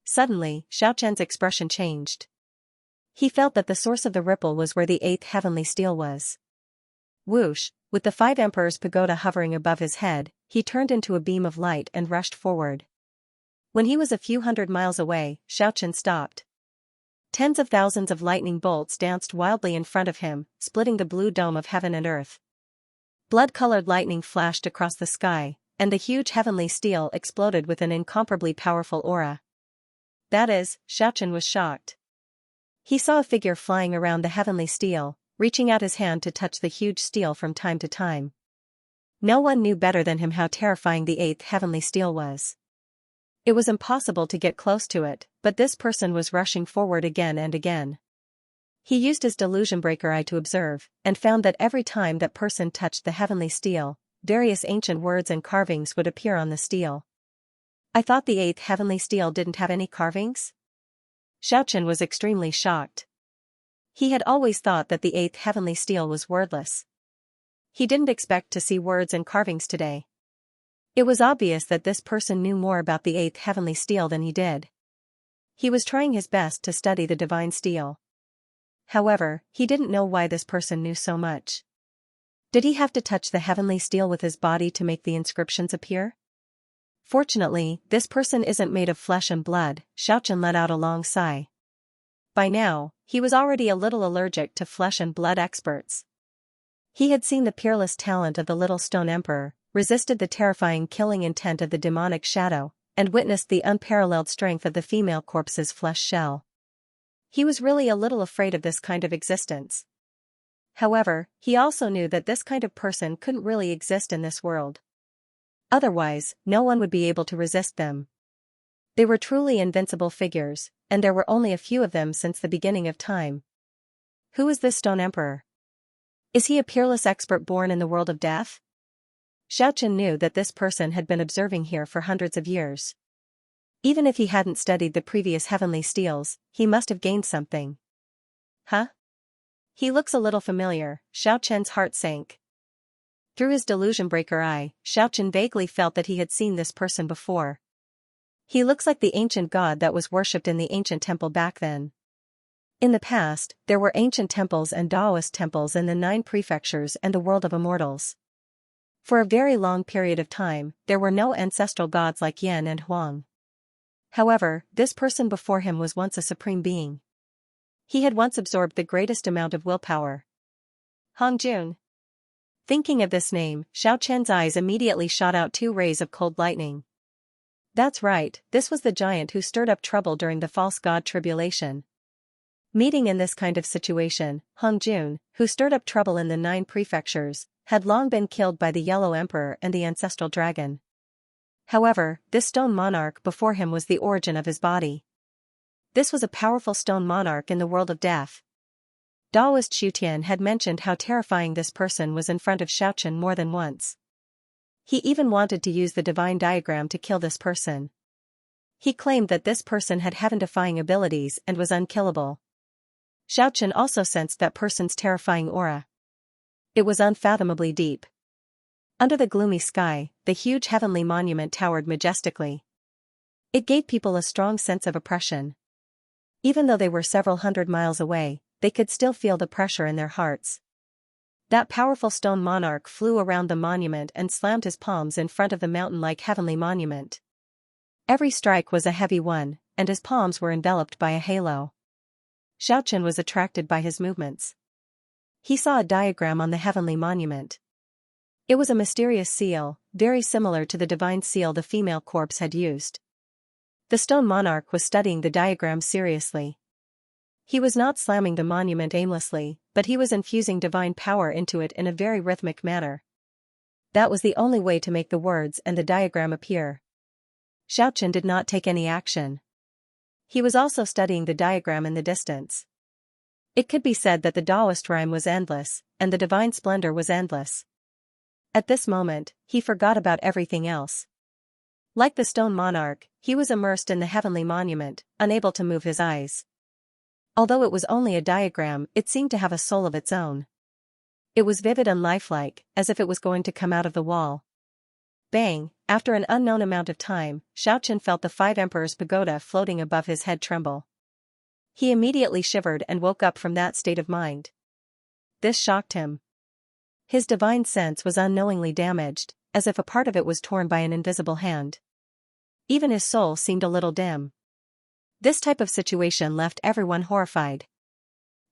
Suddenly, Xiaoqian's expression changed. He felt that the source of the ripple was where the eighth heavenly steel was. Whoosh, with the Five Emperors' pagoda hovering above his head, he turned into a beam of light and rushed forward. When he was a few hundred miles away, Xiaoqian stopped. Tens of thousands of lightning bolts danced wildly in front of him, splitting the blue dome of heaven and earth. Blood-colored lightning flashed across the sky, and the huge heavenly steel exploded with an incomparably powerful aura. That is, Xiaoqian was shocked. He saw a figure flying around the heavenly steel, reaching out his hand to touch the huge steel from time to time. No one knew better than him how terrifying the eighth heavenly steel was. It was impossible to get close to it, but this person was rushing forward again and again. He used his delusion breaker eye to observe, and found that every time that person touched the heavenly steel, various ancient words and carvings would appear on the steel. I thought the eighth heavenly steel didn't have any carvings? Xiaoqian was extremely shocked. He had always thought that the eighth heavenly steel was wordless. He didn't expect to see words and carvings today. It was obvious that this person knew more about the eighth heavenly steel than he did. He was trying his best to study the divine steel. However, he didn't know why this person knew so much. Did he have to touch the heavenly steel with his body to make the inscriptions appear? Fortunately, this person isn't made of flesh and blood, Xiaoqian let out a long sigh. By now, he was already a little allergic to flesh and blood experts. He had seen the peerless talent of the little stone emperor, resisted the terrifying killing intent of the demonic shadow, and witnessed the unparalleled strength of the female corpse's flesh shell. He was really a little afraid of this kind of existence. However, he also knew that this kind of person couldn't really exist in this world. Otherwise, no one would be able to resist them. They were truly invincible figures, and there were only a few of them since the beginning of time. Who is this stone emperor? Is he a peerless expert born in the world of death? Xiaoqian knew that this person had been observing here for hundreds of years. Even if he hadn't studied the previous heavenly steels, he must have gained something. Huh? He looks a little familiar, Xiaoqian's heart sank. Through his delusion breaker eye, Xiaoqian vaguely felt that he had seen this person before. He looks like the ancient god that was worshipped in the ancient temple back then. In the past, there were ancient temples and Taoist temples in the 9 prefectures and the world of Immortals. For a very long period of time, there were no ancestral gods like Yan and Huang. However, this person before him was once a supreme being. He had once absorbed the greatest amount of willpower. Hongjun. Thinking of this name, Xiaoqian's eyes immediately shot out 2 rays of cold lightning. That's right, this was the giant who stirred up trouble during the false god tribulation. Meeting in this kind of situation, Hongjun, who stirred up trouble in the 9 prefectures, had long been killed by the Yellow Emperor and the ancestral dragon. However, this stone monarch before him was the origin of his body. This was a powerful stone monarch in the world of death. Taoist Xutian had mentioned how terrifying this person was in front of Xiaoqian more than once. He even wanted to use the divine diagram to kill this person. He claimed that this person had heaven-defying abilities and was unkillable. Xiaoqian also sensed that person's terrifying aura. It was unfathomably deep. Under the gloomy sky, the huge heavenly monument towered majestically. It gave people a strong sense of oppression. Even though they were several hundred miles away, they could still feel the pressure in their hearts. That powerful stone monarch flew around the monument and slammed his palms in front of the mountain-like heavenly monument. Every strike was a heavy one, and his palms were enveloped by a halo. Xiaoqian was attracted by his movements. He saw a diagram on the heavenly monument. It was a mysterious seal, very similar to the divine seal the female corpse had used. The stone monarch was studying the diagram seriously. He was not slamming the monument aimlessly, but he was infusing divine power into it in a very rhythmic manner. That was the only way to make the words and the diagram appear. Xiaoqian did not take any action. he was also studying the diagram in the distance. It could be said that the Taoist rhyme was endless, and the divine splendor was endless. At this moment, he forgot about everything else. Like the stone monarch, he was immersed in the heavenly monument, unable to move his eyes. Although it was only a diagram, it seemed to have a soul of its own. It was vivid and lifelike, as if it was going to come out of the wall. Bang! After an unknown amount of time, Xiaoqian felt the 5 Emperors pagoda floating above his head tremble. He immediately shivered and woke up from that state of mind. This shocked him. His divine sense was unknowingly damaged, as if a part of it was torn by an invisible hand. Even his soul seemed a little dim. This type of situation left everyone horrified.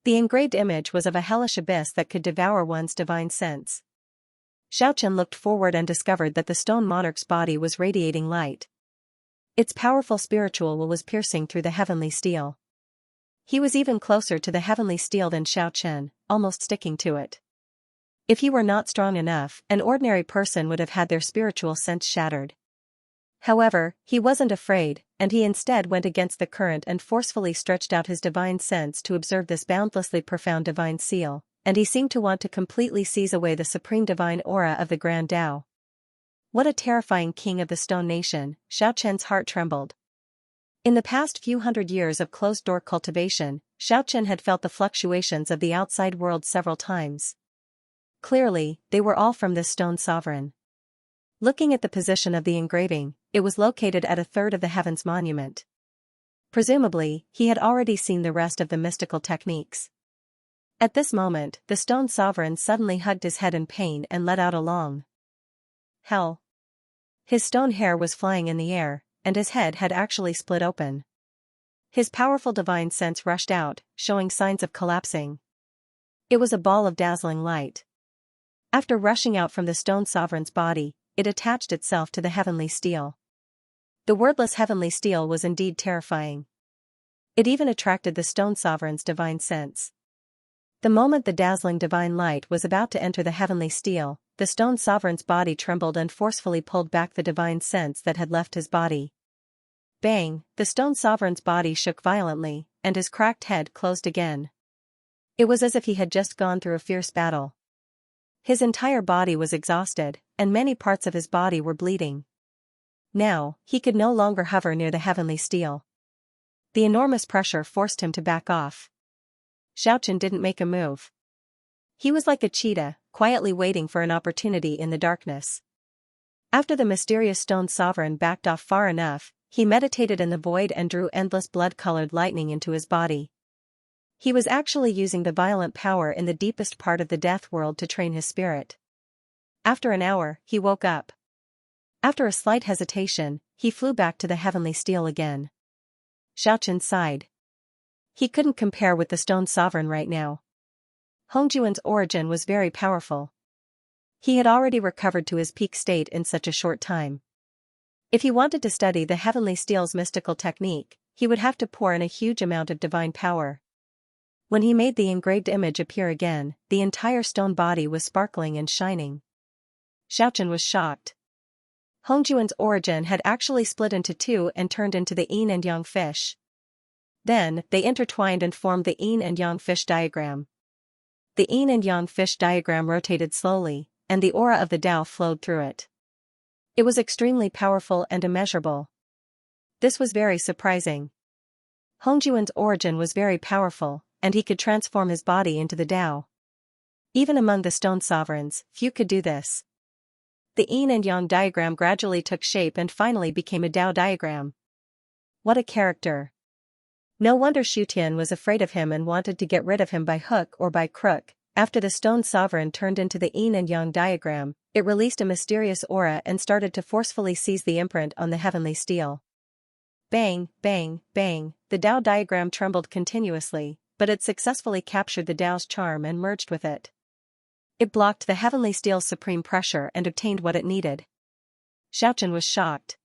The engraved image was of a hellish abyss that could devour one's divine sense. Xiaoqian looked forward and discovered that the stone monarch's body was radiating light. Its powerful spiritual will was piercing through the heavenly steel. He was even closer to the heavenly steel than Xiaoqian, almost sticking to it. If he were not strong enough, an ordinary person would have had their spiritual sense shattered. However, he wasn't afraid, and he instead went against the current and forcefully stretched out his divine sense to observe this boundlessly profound divine seal, and he seemed to want to completely seize away the supreme divine aura of the Grand Tao. What a terrifying king of the stone nation, Xiaoqian's heart trembled. In the past few hundred years of closed-door cultivation, Xiaoqian had felt the fluctuations of the outside world several times. Clearly, they were all from this stone sovereign. Looking at the position of the engraving, it was located at a third of the heavens monument. Presumably, he had already seen the rest of the mystical techniques. At this moment, the stone sovereign suddenly hugged his head in pain and let out a long hell. His stone hair was flying in the air, and his head had actually split open. His powerful divine sense rushed out, showing signs of collapsing. It was a ball of dazzling light. After rushing out from the stone sovereign's body, it attached itself to the heavenly steel. The wordless heavenly steel was indeed terrifying. It even attracted the stone sovereign's divine sense. The moment the dazzling divine light was about to enter the heavenly steel, the stone sovereign's body trembled and forcefully pulled back the divine sense that had left his body. Bang! The stone sovereign's body shook violently, and his cracked head closed again. It was as if he had just gone through a fierce battle. His entire body was exhausted, and many parts of his body were bleeding. Now, he could no longer hover near the heavenly steel. The enormous pressure forced him to back off. Xiaoqian didn't make a move. He was like a cheetah, quietly waiting for an opportunity in the darkness. After the mysterious stone sovereign backed off far enough, he meditated in the void and drew endless blood-colored lightning into his body. He was actually using the violent power in the deepest part of the death world to train his spirit. After an hour, he woke up. After a slight hesitation, he flew back to the heavenly steel again. Xiaoqian sighed. He couldn't compare with the stone sovereign right now. Hongjuan's origin was very powerful. He had already recovered to his peak state in such a short time. If he wanted to study the heavenly steel's mystical technique, he would have to pour in a huge amount of divine power. When he made the engraved image appear again, the entire stone body was sparkling and shining. Xiaoqian was shocked. Hongjuan's origin had actually split into two and turned into the yin and yang fish. Then, they intertwined and formed the yin and yang fish diagram. The yin and yang fish diagram rotated slowly, and the aura of the Tao flowed through it. It was extremely powerful and immeasurable. This was very surprising. Hongjuan's origin was very powerful, and he could transform his body into the Tao. Even among the stone sovereigns, few could do this. The yin and yang diagram gradually took shape and finally became a Tao diagram. What a character! No wonder Xiaoqian was afraid of him and wanted to get rid of him by hook or by crook. After the stone sovereign turned into the yin and yang diagram, it released a mysterious aura and started to forcefully seize the imprint on the heavenly steel. Bang, bang, bang, the Tao diagram trembled continuously, but it successfully captured the Tao's charm and merged with it. It blocked the heavenly steel's supreme pressure and obtained what it needed. Xiaoqian was shocked.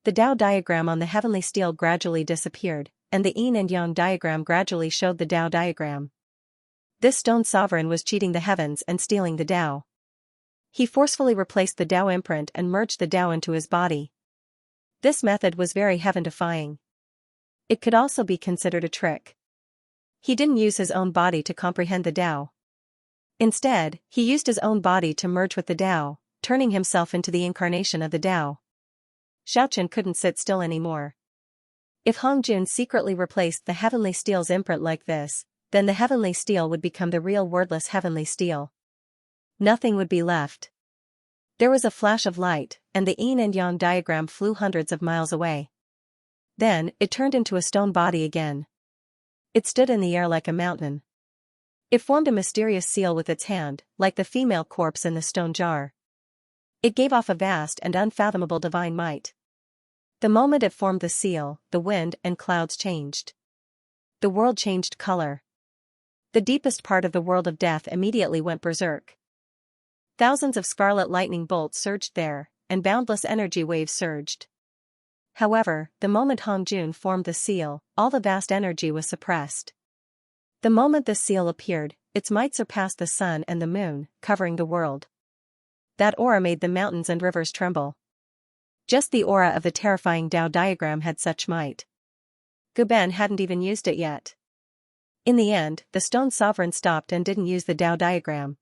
The Tao diagram on the heavenly steel gradually disappeared, and the yin and yang diagram gradually showed the Tao diagram. This stone sovereign was cheating the heavens and stealing the Tao. He forcefully replaced the Tao imprint and merged the Tao into his body. This method was very heaven-defying. It could also be considered a trick. He didn't use his own body to comprehend the Tao. Instead, he used his own body to merge with the Tao, turning himself into the incarnation of the Tao. Xiaochen couldn't sit still anymore. If Hongjun secretly replaced the heavenly steel's imprint like this, then the heavenly steel would become the real wordless heavenly steel. Nothing would be left. There was a flash of light, and the yin and yang diagram flew hundreds of miles away. Then, it turned into a stone body again. It stood in the air like a mountain. It formed a mysterious seal with its hand, like the female corpse in the stone jar. It gave off a vast and unfathomable divine might. The moment it formed the seal, the wind and clouds changed. The world changed color. The deepest part of the world of death immediately went berserk. Thousands of scarlet lightning bolts surged there, and boundless energy waves surged. However, the moment Hongjun formed the seal, all the vast energy was suppressed. The moment the seal appeared, its might surpassed the sun and the moon, covering the world. That aura made the mountains and rivers tremble. Just the aura of the terrifying Tao diagram had such might. Guben hadn't even used it yet. In the end, the stone sovereign stopped and didn't use the Tao diagram.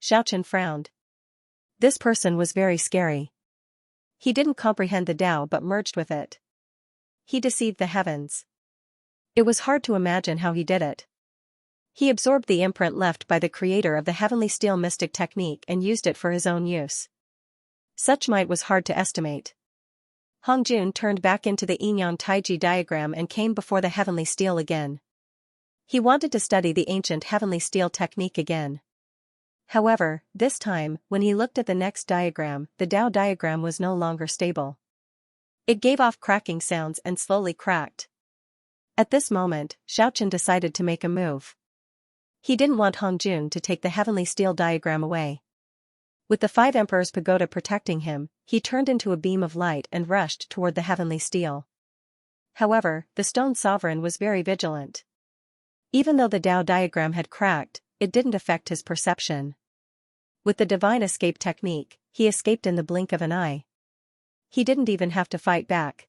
Xiaochen frowned. This person was very scary. He didn't comprehend the Tao but merged with it. He deceived the heavens. It was hard to imagine how he did it. He absorbed the imprint left by the creator of the heavenly steel mystic technique and used it for his own use. Such might was hard to estimate. Hongjun turned back into the yin-yang taiji diagram and came before the heavenly steel again. He wanted to study the ancient heavenly steel technique again. However, this time, when he looked at the next diagram, the Tao diagram was no longer stable. It gave off cracking sounds and slowly cracked. At this moment, Xiaochen decided to make a move. He didn't want Hongjun to take the heavenly steel diagram away. With the 5 Emperors Pagoda protecting him, he turned into a beam of light and rushed toward the heavenly steel. However, the stone sovereign was very vigilant. Even though the Tao diagram had cracked, it didn't affect his perception. With the divine escape technique, he escaped in the blink of an eye. He didn't even have to fight back.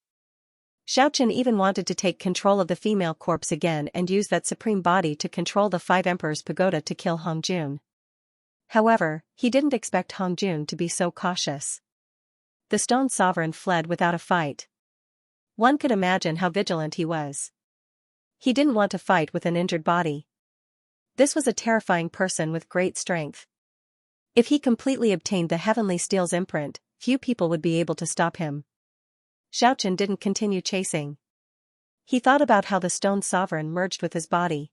Xiaochen even wanted to take control of the female corpse again and use that supreme body to control the 5 Emperors Pagoda to kill Hongjun. However, he didn't expect Hongjun to be so cautious. The stone sovereign fled without a fight. One could imagine how vigilant he was. He didn't want to fight with an injured body. This was a terrifying person with great strength. If he completely obtained the heavenly steel's imprint, few people would be able to stop him. Xiaochen didn't continue chasing. He thought about how the stone sovereign merged with his body.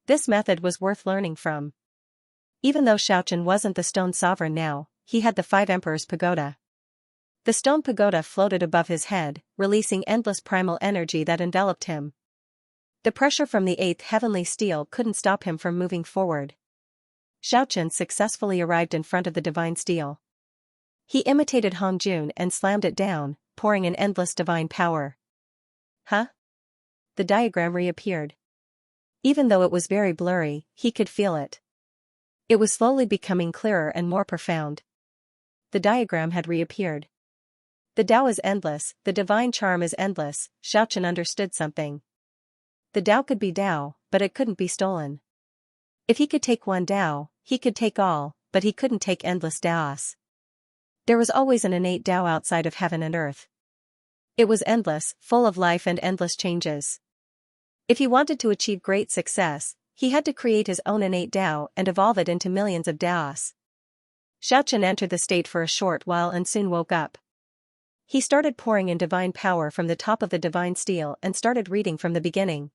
This method was worth learning from. Even though Xiaochen wasn't the stone sovereign now, he had the 5 Emperors Pagoda. The stone pagoda floated above his head, releasing endless primal energy that enveloped him. The pressure from the 8th heavenly steel couldn't stop him from moving forward. Xiaochen successfully arrived in front of the divine steel. He imitated Hongjun and slammed it down, pouring in endless divine power. Huh? The diagram reappeared. Even though it was very blurry, he could feel it. It was slowly becoming clearer and more profound. The diagram had reappeared. The Tao is endless, the divine charm is endless. Xiaochen understood something. The Tao could be Tao, but it couldn't be stolen. If he could take one Tao, he could take all, but he couldn't take endless Taos. There was always an innate Tao outside of heaven and earth. It was endless, full of life and endless changes. If he wanted to achieve great success, he had to create his own innate Tao and evolve it into millions of Taos. Xiaochen entered the state for a short while and soon woke up. He started pouring in divine power from the top of the divine steel and started reading from the beginning.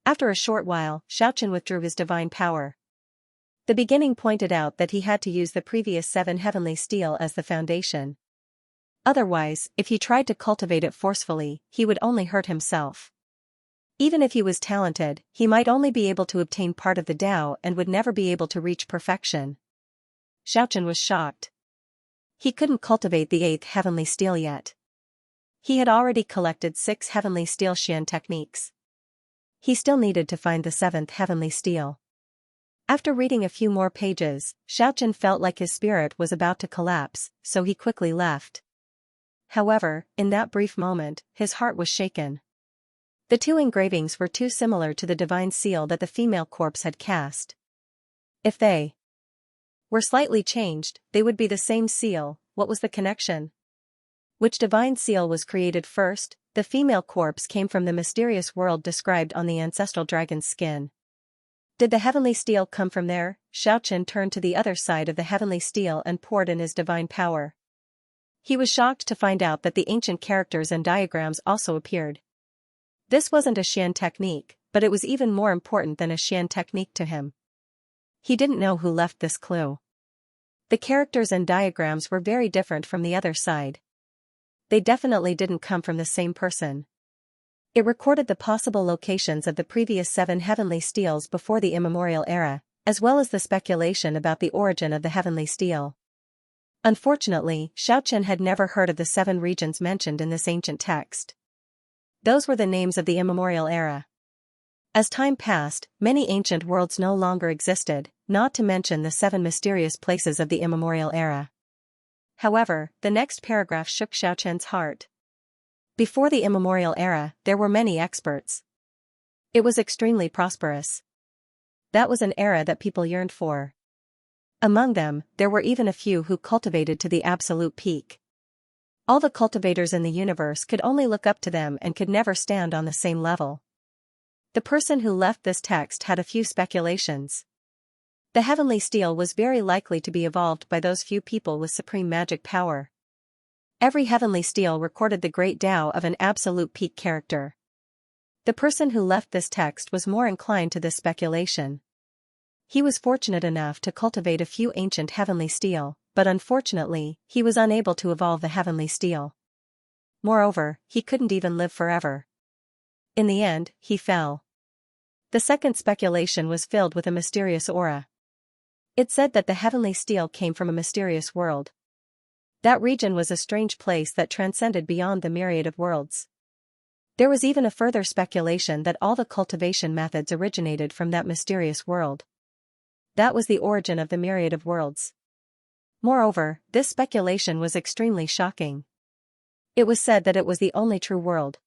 After a short while, Xiaochen withdrew his divine power. The beginning pointed out that he had to use the previous 7 heavenly steel as the foundation. Otherwise, if he tried to cultivate it forcefully, he would only hurt himself. Even if he was talented, he might only be able to obtain part of the Tao and would never be able to reach perfection. Xiaochen was shocked. He couldn't cultivate the 8th heavenly steel yet. He had already collected 6 heavenly steel Xian techniques. He still needed to find the 7th heavenly steel. After reading a few more pages, Xiaochen felt like his spirit was about to collapse, so he quickly left. However, in that brief moment, his heart was shaken. The two engravings were too similar to the divine seal that the female corpse had cast. If they were slightly changed, they would be the same seal. What was the connection? Which divine seal was created first? The female corpse came from the mysterious world described on the ancestral dragon's skin. Did the heavenly steel come from there? Xianxia turned to the other side of the heavenly steel and poured in his divine power. He was shocked to find out that the ancient characters and diagrams also appeared. This wasn't a Xian technique, but it was even more important than a Xian technique to him. He didn't know who left this clue. The characters and diagrams were very different from the other side. They definitely didn't come from the same person. It recorded the possible locations of the previous 7 heavenly steels before the immemorial era, as well as the speculation about the origin of the heavenly steel. Unfortunately, Xianxia had never heard of the 7 regions mentioned in this ancient text. Those were the names of the immemorial era. As time passed, many ancient worlds no longer existed, not to mention the 7 mysterious places of the immemorial era. However, the next paragraph shook Xiaoqian's heart. Before the immemorial era, there were many experts. It was extremely prosperous. That was an era that people yearned for. Among them, there were even a few who cultivated to the absolute peak. All the cultivators in the universe could only look up to them and could never stand on the same level. The person who left this text had a few speculations. The heavenly steel was very likely to be evolved by those few people with supreme magic power. Every heavenly steel recorded the great Tao of an absolute peak character. The person who left this text was more inclined to this speculation. He was fortunate enough to cultivate a few ancient heavenly steel, but unfortunately, he was unable to evolve the heavenly steel. Moreover, he couldn't even live forever. In the end, he fell. The second speculation was filled with a mysterious aura. It said that the heavenly steel came from a mysterious world. That region was a strange place that transcended beyond the myriad of worlds. There was even a further speculation that all the cultivation methods originated from that mysterious world. That was the origin of the myriad of worlds. Moreover, this speculation was extremely shocking. It was said that it was the only true world.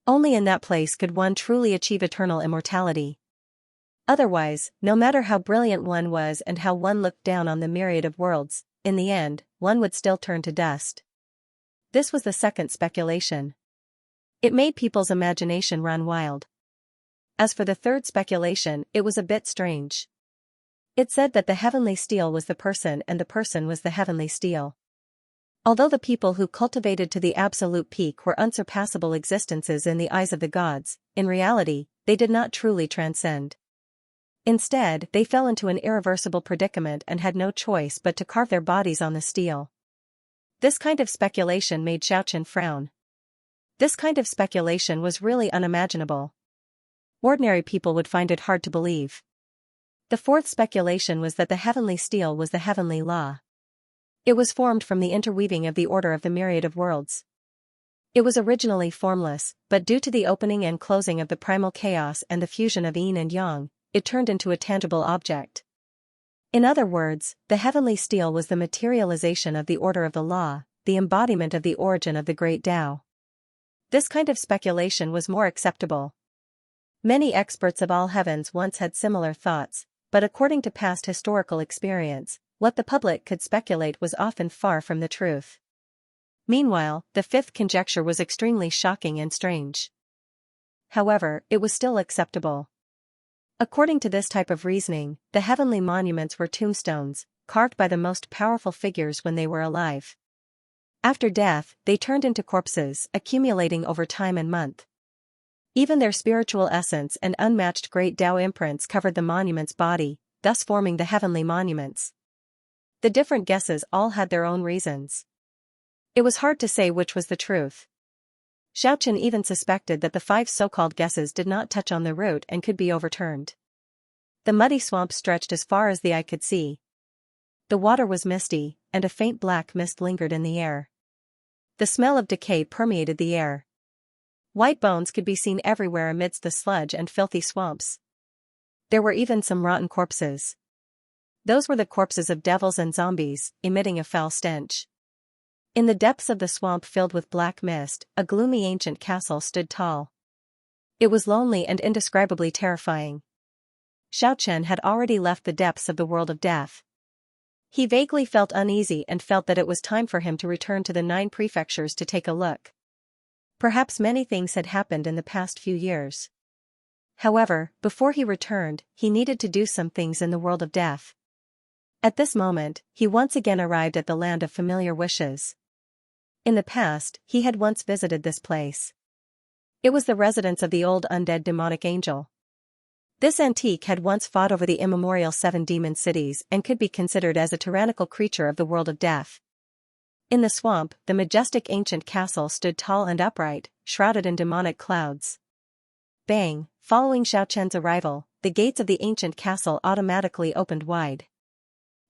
Only in that place could one truly achieve eternal immortality. Otherwise, no matter how brilliant one was and how one looked down on the myriad of worlds, in the end, one would still turn to dust. This was the second speculation. It made people's imagination run wild. As for the third speculation, it was a bit strange. It said that the heavenly steel was the person and the person was the heavenly steel. Although the people who cultivated to the absolute peak were unsurpassable existences in the eyes of the gods, in reality, they did not truly transcend. Instead, they fell into an irreversible predicament and had no choice but to carve their bodies on the steel. This kind of speculation made Xiaoqian frown. This kind of speculation was really unimaginable. Ordinary people would find it hard to believe. The fourth speculation was that the heavenly steel was the heavenly law. It was formed from the interweaving of the order of the myriad of worlds. It was originally formless, but due to the opening and closing of the primal chaos and the fusion of yin and yang, it turned into a tangible object. In other words, the heavenly steel was the materialization of the order of the law, the embodiment of the origin of the great Tao. This kind of speculation was more acceptable. Many experts of all heavens once had similar thoughts, but according to past historical experience, what the public could speculate was often far from the truth. Meanwhile, the fifth conjecture was extremely shocking and strange. However, it was still acceptable. According to this type of reasoning, the heavenly monuments were tombstones, carved by the most powerful figures when they were alive. After death, they turned into corpses, accumulating over time and month. Even their spiritual essence and unmatched great Tao imprints covered the monument's body, thus forming the heavenly monuments. The different guesses all had their own reasons. It was hard to say which was the truth. Xiaoqian even suspected that the 5 so-called guesses did not touch on the root and could be overturned. The muddy swamp stretched as far as the eye could see. The water was misty, and a faint black mist lingered in the air. The smell of decay permeated the air. White bones could be seen everywhere amidst the sludge and filthy swamps. There were even some rotten corpses. Those were the corpses of devils and zombies, emitting a foul stench. In the depths of the swamp filled with black mist, a gloomy ancient castle stood tall. It was lonely and indescribably terrifying. Xiaochen had already left the depths of the world of death. He vaguely felt uneasy and felt that it was time for him to return to the 9 prefectures to take a look. Perhaps many things had happened in the past few years. However, before he returned, he needed to do some things in the world of death. At this moment, he once again arrived at the land of familiar wishes. In the past, he had once visited this place. It was the residence of the old undead demonic angel. This antique had once fought over the immemorial 7 demon cities and could be considered as a tyrannical creature of the world of death. In the swamp, the majestic ancient castle stood tall and upright, shrouded in demonic clouds. Bang! Following Xiaochen's arrival, the gates of the ancient castle automatically opened wide.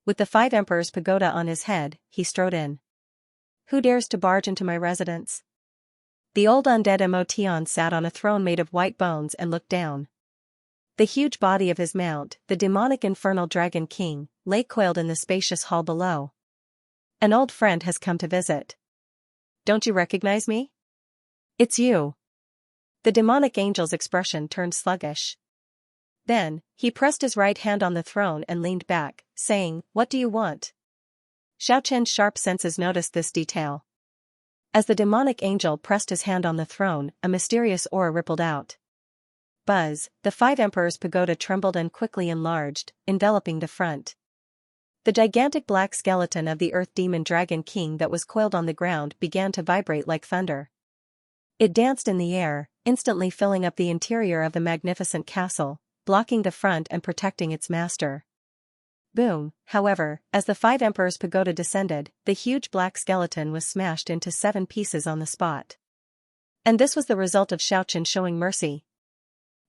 With the 5 emperors' pagoda on his head, he strode in. Who dares to barge into my residence? The old undead Emotion sat on a throne made of white bones and looked down. The huge body of his mount, the demonic infernal dragon king, lay coiled in the spacious hall below. An old friend has come to visit. Don't you recognize me? It's you. The demonic angel's expression turned sluggish. Then, he pressed his right hand on the throne and leaned back, saying, "What do you want?" Xiaochen's sharp senses noticed this detail. As the demonic angel pressed his hand on the throne, a mysterious aura rippled out. Buzz, the 5 emperors' pagoda trembled and quickly enlarged, enveloping the front. The gigantic black skeleton of the earth demon dragon king that was coiled on the ground began to vibrate like thunder. It danced in the air, instantly filling up the interior of the magnificent castle, blocking the front and protecting its master. Boom! However, as the 5 emperors' pagoda descended, the huge black skeleton was smashed into 7 pieces on the spot. And this was the result of Xiaochen showing mercy.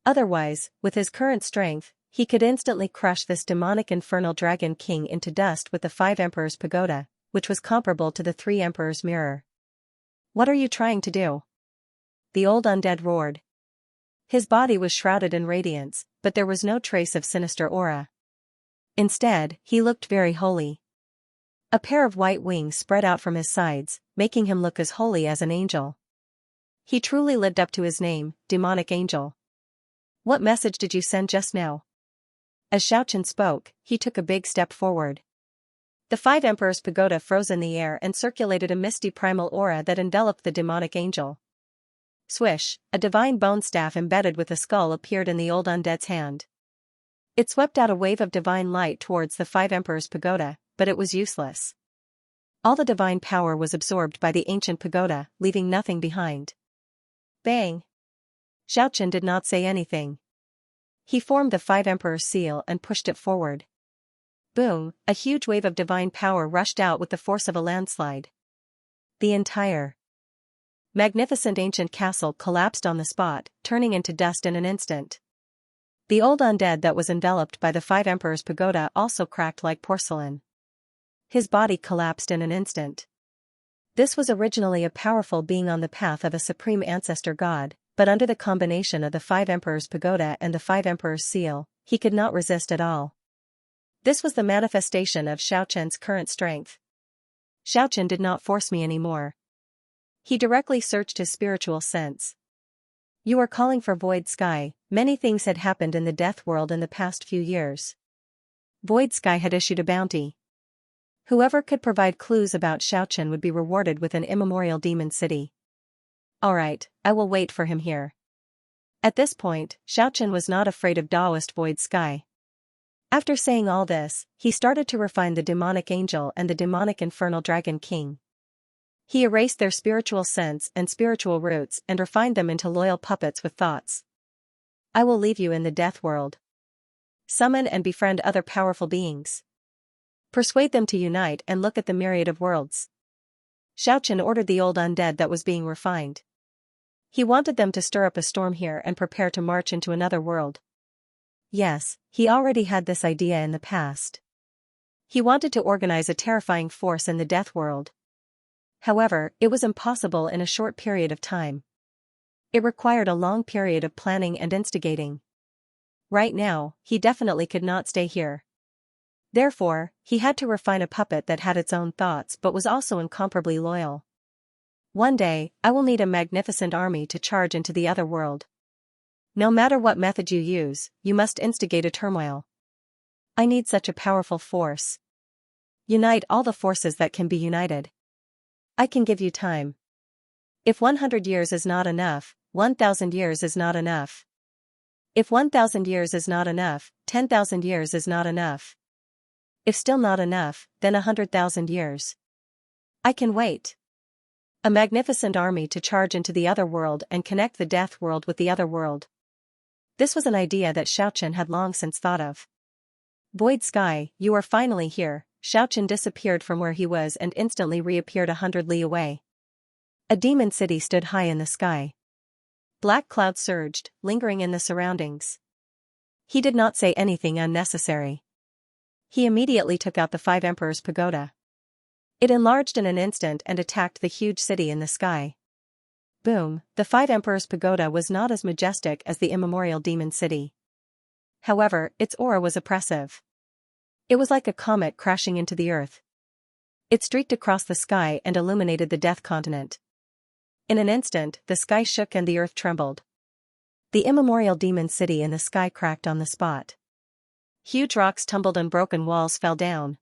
Otherwise, with his current strength, he could instantly crush this demonic infernal dragon king into dust with the 5 emperors' pagoda, which was comparable to the 3 emperors' mirror. What are you trying to do? The old undead roared. His body was shrouded in radiance, but there was no trace of sinister aura. Instead, he looked very holy. A pair of white wings spread out from his sides, making him look as holy as an angel. He truly lived up to his name, demonic angel. What message did you send just now? As Xiaochen spoke, he took a big step forward. The 5 emperors' pagoda froze in the air and circulated a misty primal aura that enveloped the demonic angel. Swish, a divine bone staff embedded with a skull appeared in the old undead's hand. It swept out a wave of divine light towards the 5 emperors' pagoda, but it was useless. All the divine power was absorbed by the ancient pagoda, leaving nothing behind. Bang! Xiaochen did not say anything. He formed the 5 emperors' seal and pushed it forward. Boom! A huge wave of divine power rushed out with the force of a landslide. The entire magnificent ancient castle collapsed on the spot, turning into dust in an instant. The old undead that was enveloped by the 5 emperors' pagoda also cracked like porcelain. His body collapsed in an instant. This was originally a powerful being on the path of a supreme ancestor god, but under the combination of the 5 emperors' pagoda and the 5 emperors' seal, he could not resist at all. This was the manifestation of Xiaochen's current strength. Xiaochen did not force me anymore. He directly searched his spiritual sense. You are calling for Void Sky. Many things had happened in the death world in the past few years. Void Sky had issued a bounty. Whoever could provide clues about Xiaochen would be rewarded with an immemorial demon city. Alright, I will wait for him here. At this point, Xiaochen was not afraid of Taoist Void Sky. After saying all this, he started to refine the demonic angel and the demonic infernal dragon king. He erased their spiritual sense and spiritual roots and refined them into loyal puppets with thoughts. I will leave you in the death world. Summon and befriend other powerful beings. Persuade them to unite and look at the myriad of worlds. Xiaochen ordered the old undead that was being refined. He wanted them to stir up a storm here and prepare to march into another world. Yes, he already had this idea in the past. He wanted to organize a terrifying force in the death world. However, it was impossible in a short period of time. It required a long period of planning and instigating. Right now, he definitely could not stay here. Therefore, he had to refine a puppet that had its own thoughts but was also incomparably loyal. One day, I will need a magnificent army to charge into the other world. No matter what method you use, you must instigate a turmoil. I need such a powerful force. Unite all the forces that can be united. I can give you time. If 100 years is not enough, 1,000 years is not enough. If 1,000 years is not enough, 10,000 years is not enough. If still not enough, then 100,000 years. I can wait. A magnificent army to charge into the other world and connect the death world with the other world. This was an idea that Xiaochen had long since thought of. Void Sky, you are finally here. Xiaochen disappeared from where he was and instantly reappeared 100 li away. A demon city stood high in the sky. Black clouds surged, lingering in the surroundings. He did not say anything unnecessary. He immediately took out the 5 Emperors' pagoda. It enlarged in an instant and attacked the huge city in the sky. Boom, the 5 Emperors' pagoda was not as majestic as the immemorial demon city. However, its aura was oppressive. It was like a comet crashing into the earth. It streaked across the sky and illuminated the Death Continent. In an instant, the sky shook and the earth trembled. The immemorial demon city in the sky cracked on the spot. Huge rocks tumbled and broken walls fell down.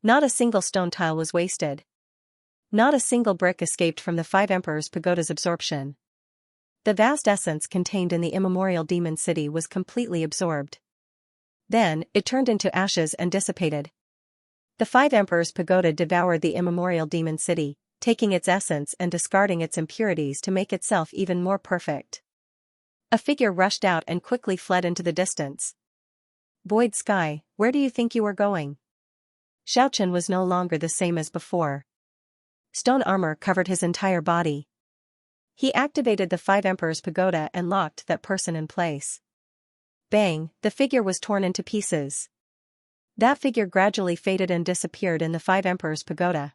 Not a single stone tile was wasted. Not a single brick escaped from the 5 Emperors' pagoda's absorption. The vast essence contained in the immemorial demon city was completely absorbed. Then, it turned into ashes and dissipated. The 5 Emperors' pagoda devoured the immemorial demon city, taking its essence and discarding its impurities to make itself even more perfect. A figure rushed out and quickly fled into the distance. Void Sky, where do you think you are going? Xiaochen was no longer the same as before. Stone armor covered his entire body. He activated the 5 Emperors' pagoda and locked that person in place. Bang, the figure was torn into pieces. That figure gradually faded and disappeared in the 5 Emperors' pagoda.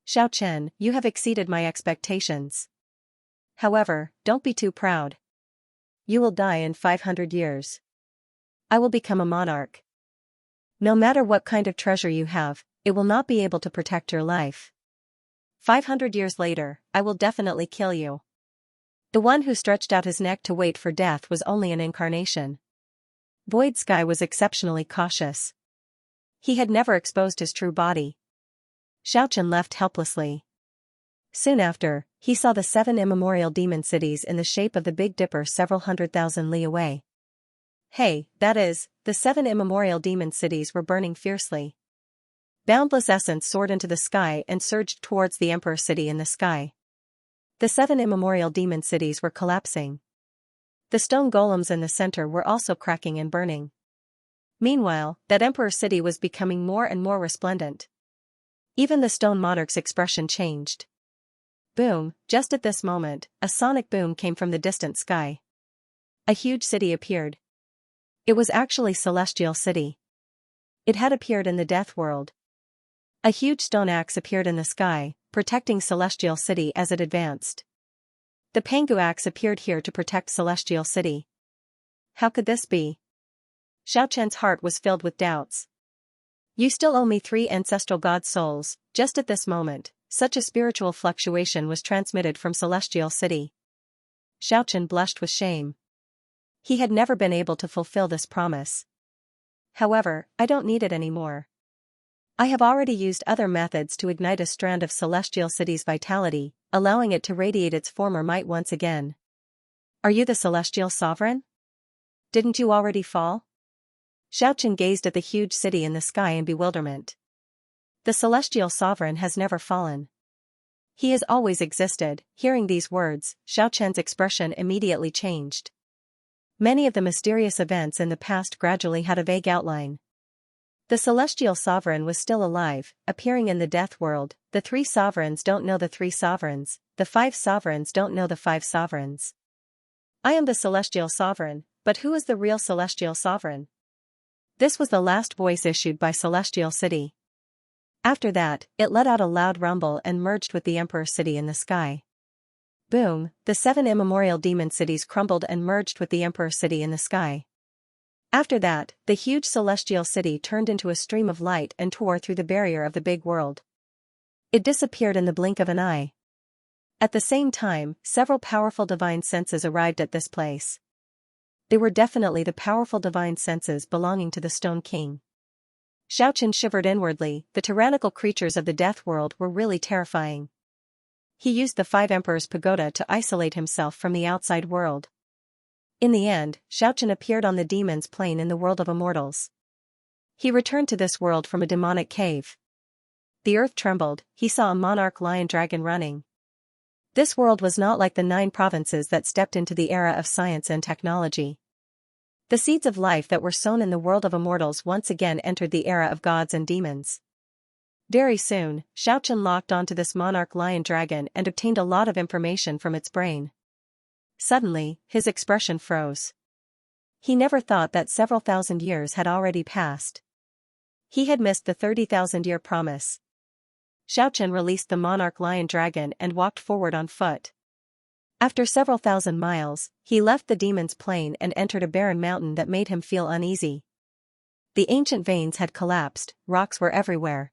Xiaochen, you have exceeded my expectations. However, don't be too proud. You will die in 500 years. I will become a monarch. No matter what kind of treasure you have, it will not be able to protect your life. 500 years later, I will definitely kill you. The one who stretched out his neck to wait for death was only an incarnation. Void Sky was exceptionally cautious. He had never exposed his true body. Xiaochen left helplessly. Soon after, he saw the 7 immemorial demon cities in the shape of the Big Dipper several 100,000 li away. Hey, that is, the 7 immemorial demon cities were burning fiercely. Boundless essence soared into the sky and surged towards the Emperor City in the sky. The 7 immemorial demon cities were collapsing. The stone golems in the center were also cracking and burning. Meanwhile, that Emperor City was becoming more and more resplendent. Even the stone monarch's expression changed. Boom, just at this moment, a sonic boom came from the distant sky. A huge city appeared. It was actually Celestial City. It had appeared in the Death World. A huge stone axe appeared in the sky, protecting Celestial City as it advanced. The Pangu axe appeared here to protect Celestial City. How could this be? Xiaochen's heart was filled with doubts. You still owe me 3 ancestral god souls. Just at this moment, such a spiritual fluctuation was transmitted from Celestial City. Xiaochen blushed with shame. He had never been able to fulfill this promise. However, I don't need it anymore. I have already used other methods to ignite a strand of Celestial City's vitality, allowing it to radiate its former might once again. Are you the Celestial Sovereign? Didn't you already fall? Xiaochen gazed at the huge city in the sky in bewilderment. The Celestial Sovereign has never fallen. He has always existed. Hearing these words, Xiaochen's expression immediately changed. Many of the mysterious events in the past gradually had a vague outline. The Celestial Sovereign was still alive, appearing in the Death World. The 3 sovereigns don't know the 3 sovereigns, the 5 sovereigns don't know the 5 sovereigns. I am the Celestial Sovereign, but who is the real Celestial Sovereign? This was the last voice issued by Celestial City. After that, it let out a loud rumble and merged with the Emperor City in the sky. Boom, the 7 immemorial demon cities crumbled and merged with the Emperor City in the sky. After that, the huge Celestial City turned into a stream of light and tore through the barrier of the big world. It disappeared in the blink of an eye. At the same time, several powerful divine senses arrived at this place. They were definitely the powerful divine senses belonging to the Stone King. Xiaochen shivered inwardly. The tyrannical creatures of the death world were really terrifying. He used the Five Emperors Pagoda to isolate himself from the outside world. In the end, Xiaochen appeared on the demon's plane in the world of immortals. He returned to this world from a demonic cave. The earth trembled. He saw a monarch lion-dragon running. This world was not like the 9 provinces that stepped into the era of science and technology. The seeds of life that were sown in the world of immortals once again entered the era of gods and demons. Very soon, Xiaochen locked onto this monarch lion-dragon and obtained a lot of information from its brain. Suddenly, his expression froze. He never thought that several thousand years had already passed. He had missed the 30,000-year promise. Xiaochen released the monarch lion-dragon and walked forward on foot. After several thousand miles, he left the demon's plane and entered a barren mountain that made him feel uneasy. The ancient veins had collapsed, rocks were everywhere.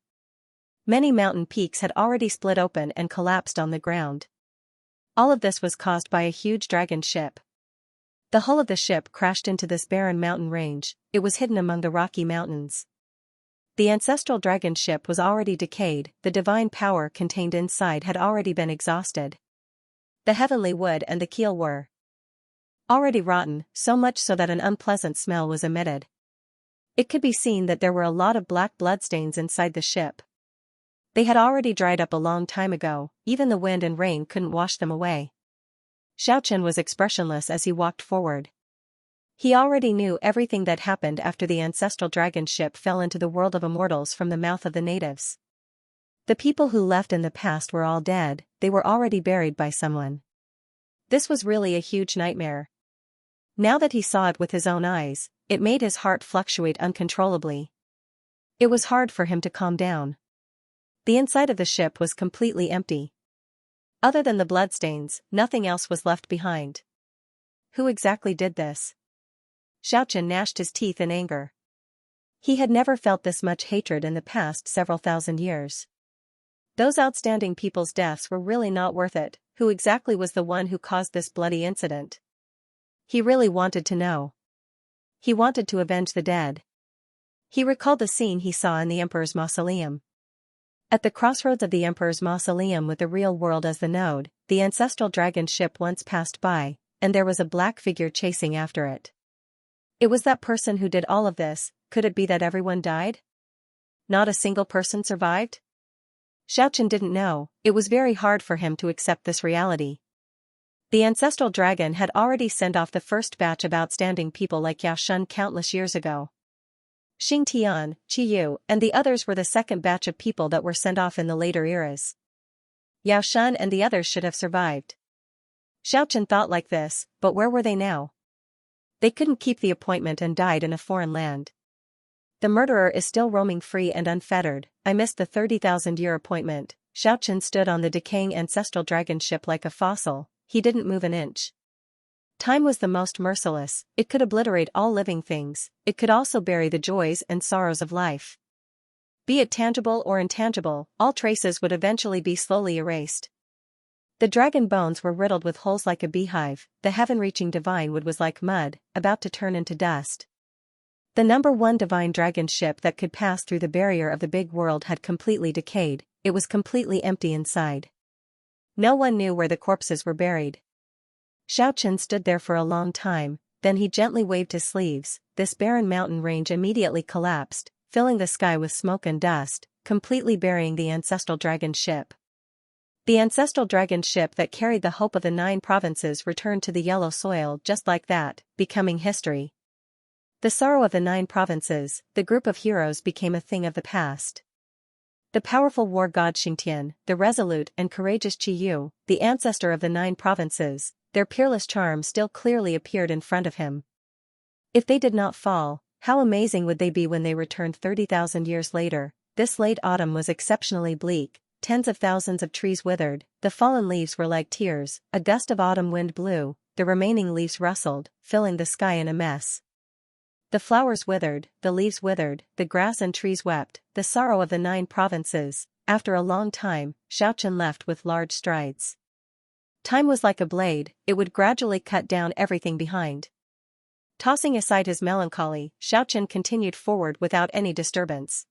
Many mountain peaks had already split open and collapsed on the ground. All of this was caused by a huge dragon ship. The hull of the ship crashed into this barren mountain range. It was hidden among the rocky mountains. The ancestral dragon ship was already decayed. The divine power contained inside had already been exhausted. The heavenly wood and the keel were already rotten, so much so that an unpleasant smell was emitted. It could be seen that there were a lot of black bloodstains inside the ship. They had already dried up a long time ago. Even the wind and rain couldn't wash them away. Xiaochen was expressionless as he walked forward. He already knew everything that happened after the ancestral dragon ship fell into the world of immortals from the mouth of the natives. The people who left in the past were all dead. They were already buried by someone. This was really a huge nightmare. Now that he saw it with his own eyes, it made his heart fluctuate uncontrollably. It was hard for him to calm down. The inside of the ship was completely empty. Other than the bloodstains, nothing else was left behind. Who exactly did this? Xiaochen gnashed his teeth in anger. He had never felt this much hatred in the past several thousand years. Those outstanding people's deaths were really not worth it. Who exactly was the one who caused this bloody incident? He really wanted to know. He wanted to avenge the dead. He recalled the scene he saw in the Emperor's mausoleum. At the crossroads of the Emperor's mausoleum with the real world as the node, the ancestral dragon ship once passed by, and there was a black figure chasing after it. It was that person who did all of this. Could it be that everyone died? Not a single person survived? Xiaochen didn't know. It was very hard for him to accept this reality. The ancestral dragon had already sent off the first batch of outstanding people like Yao Shun countless years ago. Xing Tian, Qi Yu, and the others were the second batch of people that were sent off in the later eras. Yao Shun and the others should have survived. Xiaochen thought like this, but where were they now? They couldn't keep the appointment and died in a foreign land. The murderer is still roaming free and unfettered. I missed the 30,000-year appointment. Xiaochen stood on the decaying ancestral dragon ship like a fossil. He didn't move an inch. Time was the most merciless. It could obliterate all living things. It could also bury the joys and sorrows of life. Be it tangible or intangible, all traces would eventually be slowly erased. The dragon bones were riddled with holes like a beehive. The heaven-reaching divine wood was like mud, about to turn into dust. The number 1 divine dragon ship that could pass through the barrier of the big world had completely decayed. It was completely empty inside. No one knew where the corpses were buried. Xiaochen stood there for a long time, then he gently waved his sleeves. This barren mountain range immediately collapsed, filling the sky with smoke and dust, completely burying the ancestral dragon ship. The ancestral dragon ship that carried the hope of the 9 provinces returned to the yellow soil just like that, becoming history. The sorrow of the 9 provinces, the group of heroes became a thing of the past. The powerful war god Xingtian, the resolute and courageous Qi Yu, the ancestor of the 9 provinces, their peerless charm still clearly appeared in front of him. If they did not fall, how amazing would they be when they returned 30,000 years later? This late autumn was exceptionally bleak. Tens of thousands of trees withered, the fallen leaves were like tears, a gust of autumn wind blew, the remaining leaves rustled, filling the sky in a mess. The flowers withered, the leaves withered, the grass and trees wept, the sorrow of the 9 provinces. After a long time, Xiaochen left with large strides. Time was like a blade, it would gradually cut down everything behind. Tossing aside his melancholy, Xiaochen continued forward without any disturbance.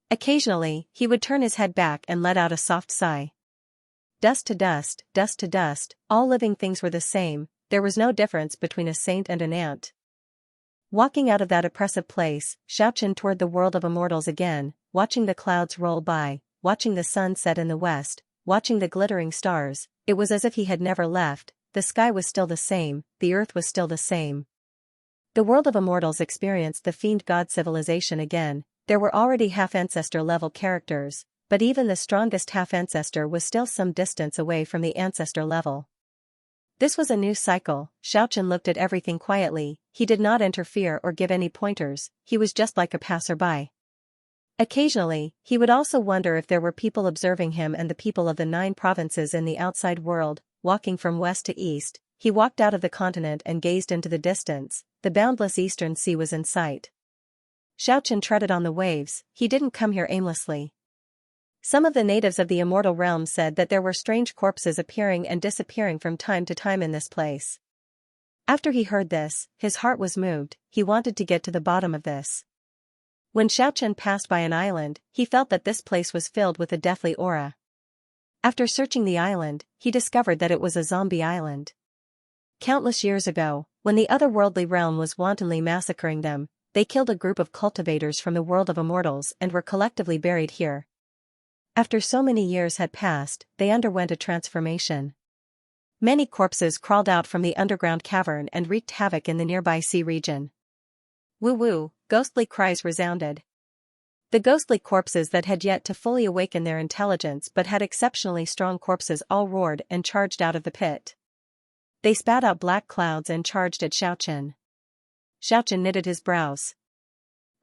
Occasionally, he would turn his head back and let out a soft sigh. Dust to dust, dust to dust, all living things were the same, there was no difference between a saint and an ant. Walking out of that oppressive place, Xiaochen toured the world of immortals again, watching the clouds roll by, watching the sun set in the west, watching the glittering stars. It was as if he had never left. The sky was still the same, the earth was still the same. The world of immortals experienced the fiend god civilization again. There were already half-ancestor level characters, but even the strongest half-ancestor was still some distance away from the ancestor level. This was a new cycle. Xiaochen looked at everything quietly, he did not interfere or give any pointers, he was just like a passerby. Occasionally, he would also wonder if there were people observing him and the people of the 9 provinces in the outside world. Walking from west to east, he walked out of the continent and gazed into the distance. The boundless eastern sea was in sight. Xiaochen treaded on the waves, he didn't come here aimlessly. Some of the natives of the immortal realm said that there were strange corpses appearing and disappearing from time to time in this place. After he heard this, his heart was moved, he wanted to get to the bottom of this. When Xiaochen passed by an island, he felt that this place was filled with a deathly aura. After searching the island, he discovered that it was a zombie island. Countless years ago, when the otherworldly realm was wantonly massacring them, they killed a group of cultivators from the world of immortals and were collectively buried here. After so many years had passed, they underwent a transformation. Many corpses crawled out from the underground cavern and wreaked havoc in the nearby sea region. Woo-woo, ghostly cries resounded. The ghostly corpses that had yet to fully awaken their intelligence but had exceptionally strong corpses all roared and charged out of the pit. They spat out black clouds and charged at Xiaochen. Xiaochen knitted his brows.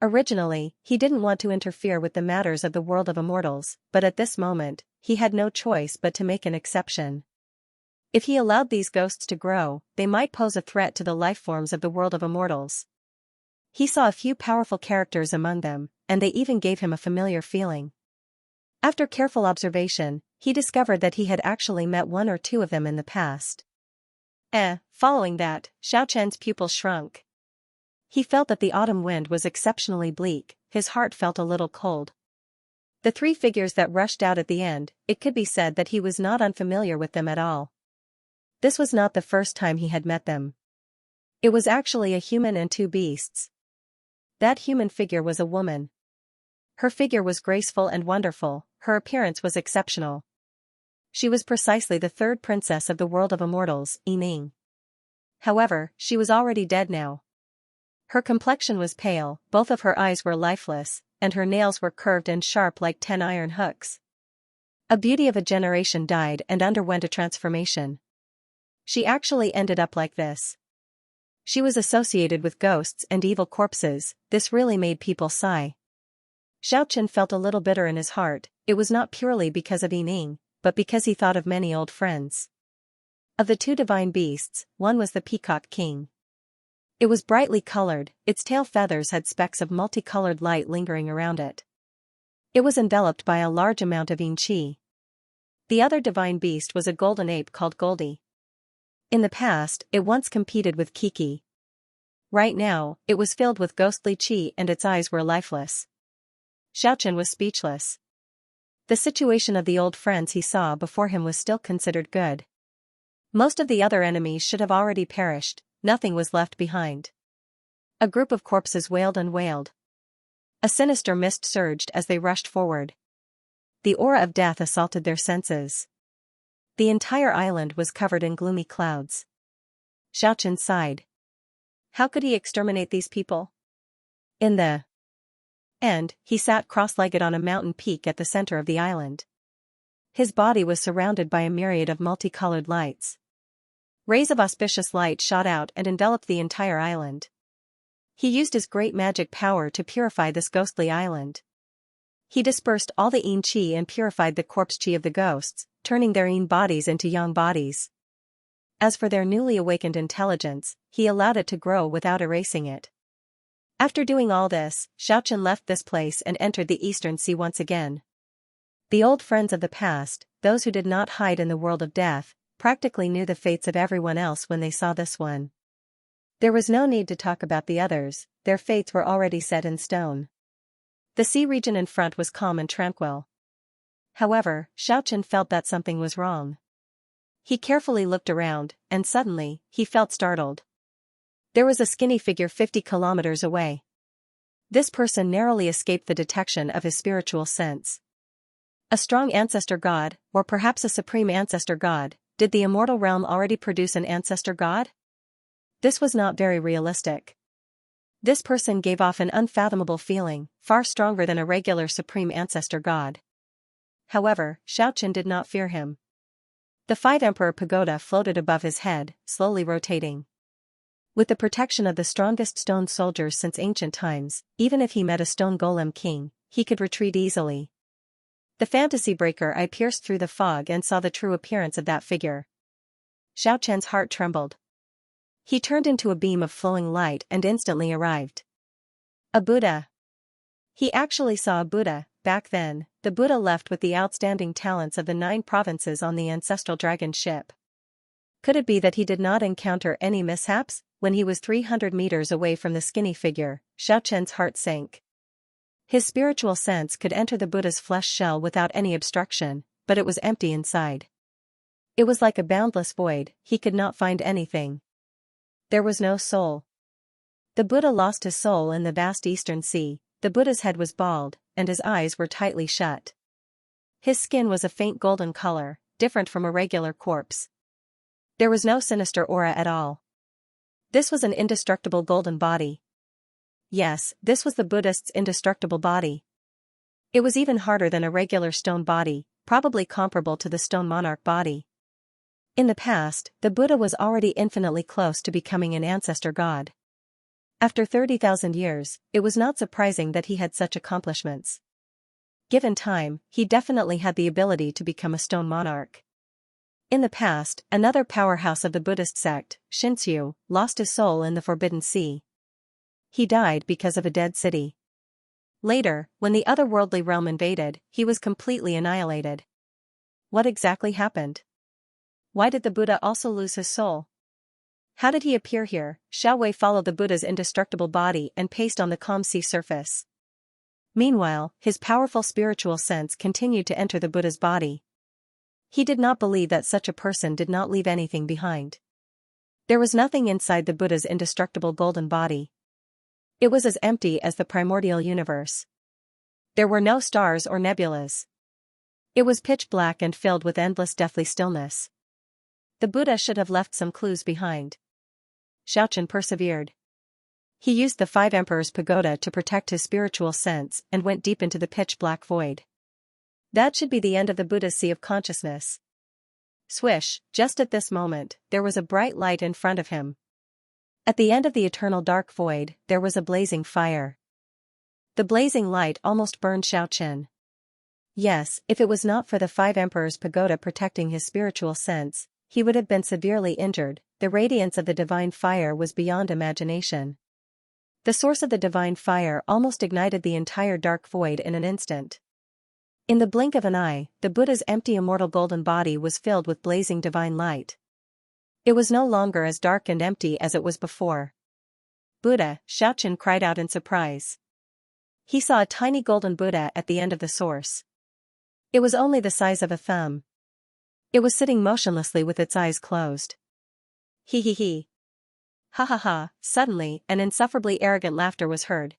Originally, he didn't want to interfere with the matters of the world of immortals, but at this moment, he had no choice but to make an exception. If he allowed these ghosts to grow, they might pose a threat to the life forms of the world of immortals. He saw a few powerful characters among them, and they even gave him a familiar feeling. After careful observation, he discovered that he had actually met 1 or 2 of them in the past. Following that, Xiaochen's pupils shrunk. He felt that the autumn wind was exceptionally bleak, his heart felt a little cold. The 3 figures that rushed out at the end, it could be said that he was not unfamiliar with them at all. This was not the first time he had met them. It was actually a human and 2 beasts. That human figure was a woman. Her figure was graceful and wonderful, her appearance was exceptional. She was precisely the 3rd princess of the world of immortals, Yining. However, she was already dead now. Her complexion was pale, both of her eyes were lifeless, and her nails were curved and sharp like 10 iron hooks. A beauty of a generation died and underwent a transformation. She actually ended up like this. She was associated with ghosts and evil corpses, this really made people sigh. Xiaochen felt a little bitter in his heart, it was not purely because of Yining, but because he thought of many old friends. Of the 2 divine beasts, one was the Peacock King. It was brightly colored, its tail feathers had specks of multicolored light lingering around it. It was enveloped by a large amount of yin qi. The other divine beast was a golden ape called Goldie. In the past, it once competed with Kiki. Right now, it was filled with ghostly qi and its eyes were lifeless. Xiaochen was speechless. The situation of the old friends he saw before him was still considered good. Most of the other enemies should have already perished, nothing was left behind. A group of corpses wailed and wailed. A sinister mist surged as they rushed forward. The aura of death assaulted their senses. The entire island was covered in gloomy clouds. Xiaochen sighed. How could he exterminate these people? In the end, he sat cross-legged on a mountain peak at the center of the island. His body was surrounded by a myriad of multicolored lights. Rays of auspicious light shot out and enveloped the entire island. He used his great magic power to purify this ghostly island. He dispersed all the yin qi and purified the corpse qi of the ghosts, turning their yin bodies into yang bodies. As for their newly awakened intelligence, he allowed it to grow without erasing it. After doing all this, Xiaochen left this place and entered the Eastern Sea once again. The old friends of the past, those who did not hide in the world of death, practically knew the fates of everyone else when they saw this one. There was no need to talk about the others, their fates were already set in stone. The sea region in front was calm and tranquil. However, Xiaochen felt that something was wrong. He carefully looked around, and suddenly, he felt startled. There was a skinny figure 50 kilometers away. This person narrowly escaped the detection of his spiritual sense. A strong ancestor god, or perhaps a supreme ancestor god. Did the immortal realm already produce an ancestor god? This was not very realistic. This person gave off an unfathomable feeling, far stronger than a regular supreme ancestor god. However, Xiaochen did not fear him. The 5 Emperor Pagoda floated above his head, slowly rotating. With the protection of the strongest stone soldiers since ancient times, even if he met a stone golem king, he could retreat easily. The fantasy breaker eye pierced through the fog and saw the true appearance of that figure. Xiaochen's heart trembled. He turned into a beam of flowing light and instantly arrived. A Buddha. He actually saw a Buddha. Back then, the Buddha left with the outstanding talents of the 9 provinces on the ancestral dragon ship. Could it be that he did not encounter any mishaps? When he was 300 meters away from the skinny figure, Xiaochen's heart sank. His spiritual sense could enter the Buddha's flesh shell without any obstruction, but it was empty inside. It was like a boundless void, he could not find anything. There was no soul. The Buddha lost his soul in the vast eastern sea. The Buddha's head was bald, and his eyes were tightly shut. His skin was a faint golden color, different from a regular corpse. There was no sinister aura at all. This was an indestructible golden body. Yes, this was the Buddhist's indestructible body. It was even harder than a regular stone body, probably comparable to the stone monarch body. In the past, the Buddha was already infinitely close to becoming an ancestor god. After 30,000 years, it was not surprising that he had such accomplishments. Given time, he definitely had the ability to become a stone monarch. In the past, another powerhouse of the Buddhist sect, Xianxia, lost his soul in the Forbidden Sea. He died because of a dead city. Later, when the otherworldly realm invaded, he was completely annihilated. What exactly happened? Why did the Buddha also lose his soul? How did he appear here? Xiaowei followed the Buddha's indestructible body and paced on the calm sea surface. Meanwhile, his powerful spiritual sense continued to enter the Buddha's body. He did not believe that such a person did not leave anything behind. There was nothing inside the Buddha's indestructible golden body. It was as empty as the primordial universe. There were no stars or nebulas. It was pitch black and filled with endless deathly stillness. The Buddha should have left some clues behind. Xiaochen persevered. He used the 5 Emperors Pagoda to protect his spiritual sense and went deep into the pitch-black void. That should be the end of the Buddha's sea of consciousness. Swish, just at this moment, there was a bright light in front of him. At the end of the eternal dark void, there was a blazing fire. The blazing light almost burned Xiaochen. Yes, if it was not for the 5 Emperors Pagoda protecting his spiritual sense, he would have been severely injured. The radiance of the divine fire was beyond imagination. The source of the divine fire almost ignited the entire dark void in an instant. In the blink of an eye, the Buddha's empty immortal golden body was filled with blazing divine light. It was no longer as dark and empty as it was before. Buddha, Xiaochen cried out in surprise. He saw a tiny golden Buddha at the end of the source. It was only the size of a thumb. It was sitting motionlessly with its eyes closed. He he he. Ha ha ha, suddenly, an insufferably arrogant laughter was heard.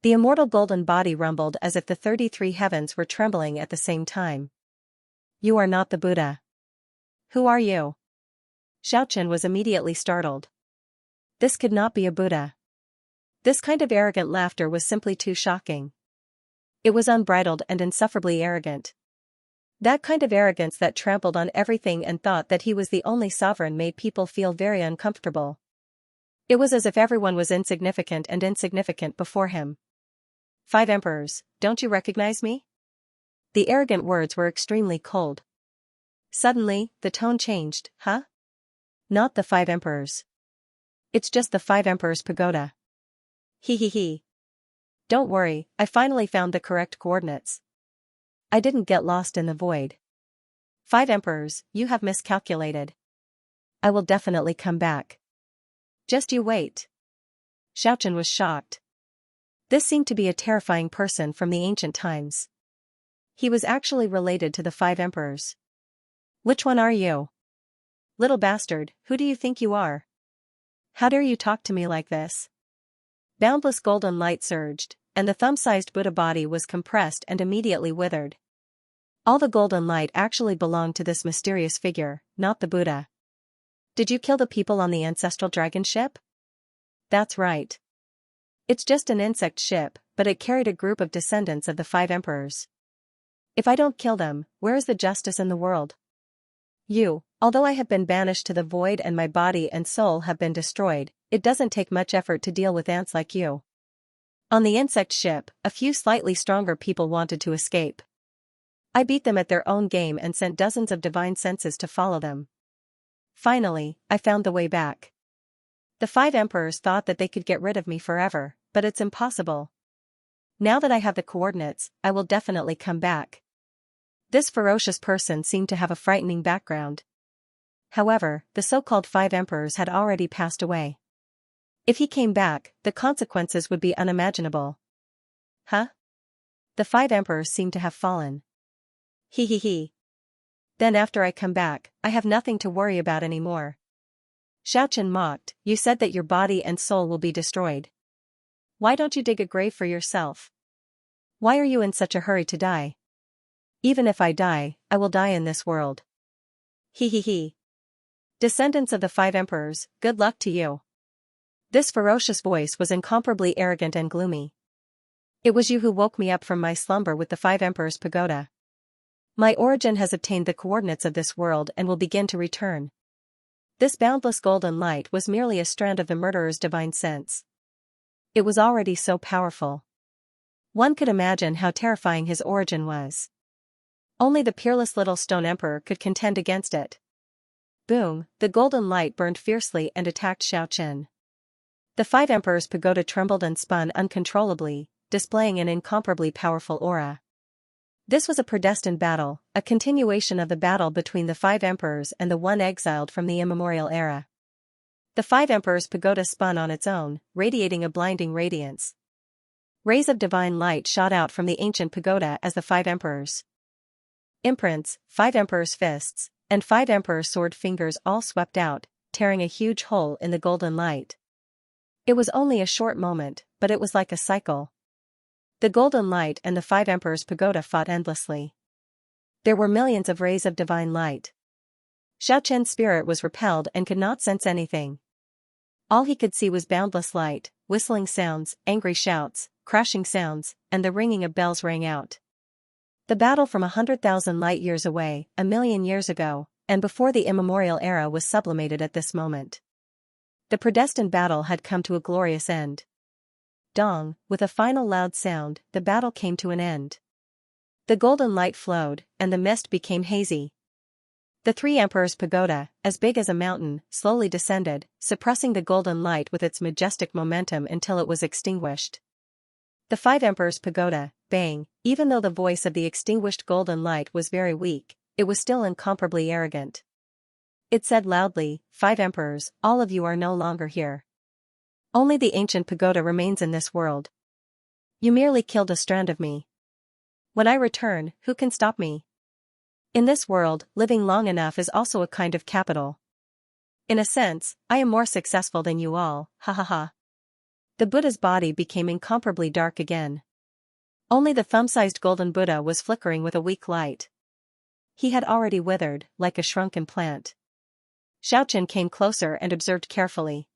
The immortal golden body rumbled as if the 33 heavens were trembling at the same time. You are not the Buddha. Who are you? Xiaochen was immediately startled. This could not be a Buddha. This kind of arrogant laughter was simply too shocking. It was unbridled and insufferably arrogant. That kind of arrogance that trampled on everything and thought that he was the only sovereign made people feel very uncomfortable. It was as if everyone was insignificant and insignificant before him. 5 emperors, don't you recognize me? The arrogant words were extremely cold. Suddenly, the tone changed. Huh? Not the 5 emperors. It's just the 5 emperors pagoda. He he he. Don't worry, I finally found the correct coordinates. I didn't get lost in the void. 5 emperors, you have miscalculated. I will definitely come back. Just you wait. Xiaochen was shocked. This seemed to be a terrifying person from the ancient times. He was actually related to the 5 emperors. Which one are you? Little bastard, who do you think you are? How dare you talk to me like this? Boundless golden light surged, and the thumb-sized Buddha body was compressed and immediately withered. All the golden light actually belonged to this mysterious figure, not the Buddha. Did you kill the people on the ancestral dragon ship? That's right. It's just an insect ship, but it carried a group of descendants of the 5 emperors. If I don't kill them, where is the justice in the world? Although I have been banished to the void and my body and soul have been destroyed, it doesn't take much effort to deal with ants like you. On the insect ship, a few slightly stronger people wanted to escape. I beat them at their own game and sent dozens of divine senses to follow them. Finally, I found the way back. The 5 emperors thought that they could get rid of me forever, but it's impossible. Now that I have the coordinates, I will definitely come back. This ferocious person seemed to have a frightening background. However, the so-called 5 emperors had already passed away. If he came back, the consequences would be unimaginable. Huh? The 5 emperors seem to have fallen. He. Then after I come back, I have nothing to worry about anymore. Xiaochen mocked, you said that your body and soul will be destroyed. Why don't you dig a grave for yourself? Why are you in such a hurry to die? Even if I die, I will die in this world. He. Descendants of the 5 emperors, good luck to you. This ferocious voice was incomparably arrogant and gloomy. It was you who woke me up from my slumber with the 5 emperors pagoda. My origin has obtained the coordinates of this world and will begin to return. This boundless golden light was merely a strand of the murderer's divine sense. It was already so powerful. One could imagine how terrifying his origin was. Only the peerless little stone emperor could contend against it. Boom, the golden light burned fiercely and attacked Xiaochen. The 5 emperors pagoda trembled and spun uncontrollably, displaying an incomparably powerful aura. This was a predestined battle, a continuation of the battle between the 5 emperors and the one exiled from the immemorial era. The 5 emperors pagoda spun on its own, radiating a blinding radiance. Rays of divine light shot out from the ancient pagoda as the 5 emperors' imprints, 5 emperors' fists, and 5 emperors' sword fingers all swept out, tearing a huge hole in the golden light. It was only a short moment, but it was like a cycle. The golden light and the 5 emperors pagoda fought endlessly. There were millions of rays of divine light. Xiaochen's spirit was repelled and could not sense anything. All he could see was boundless light, whistling sounds, angry shouts, crashing sounds, and the ringing of bells rang out. The battle from 100,000 light-years away, 1,000,000 years ago, and before the immemorial era was sublimated at this moment. The predestined battle had come to a glorious end. Dong, with a final loud sound, the battle came to an end. The golden light flowed, and the mist became hazy. The 3 emperors pagoda, as big as a mountain, slowly descended, suppressing the golden light with its majestic momentum until it was extinguished. The 5 emperors pagoda, bang, even though the voice of the extinguished golden light was very weak, it was still incomparably arrogant. It said loudly, 5 emperors, all of you are no longer here. Only the ancient pagoda remains in this world. You merely killed a strand of me. When I return, who can stop me? In this world, living long enough is also a kind of capital. In a sense, I am more successful than you all, ha ha ha. The Buddha's body became incomparably dark again. Only the thumb-sized golden Buddha was flickering with a weak light. He had already withered, like a shrunken plant. Xiaochen came closer and observed carefully.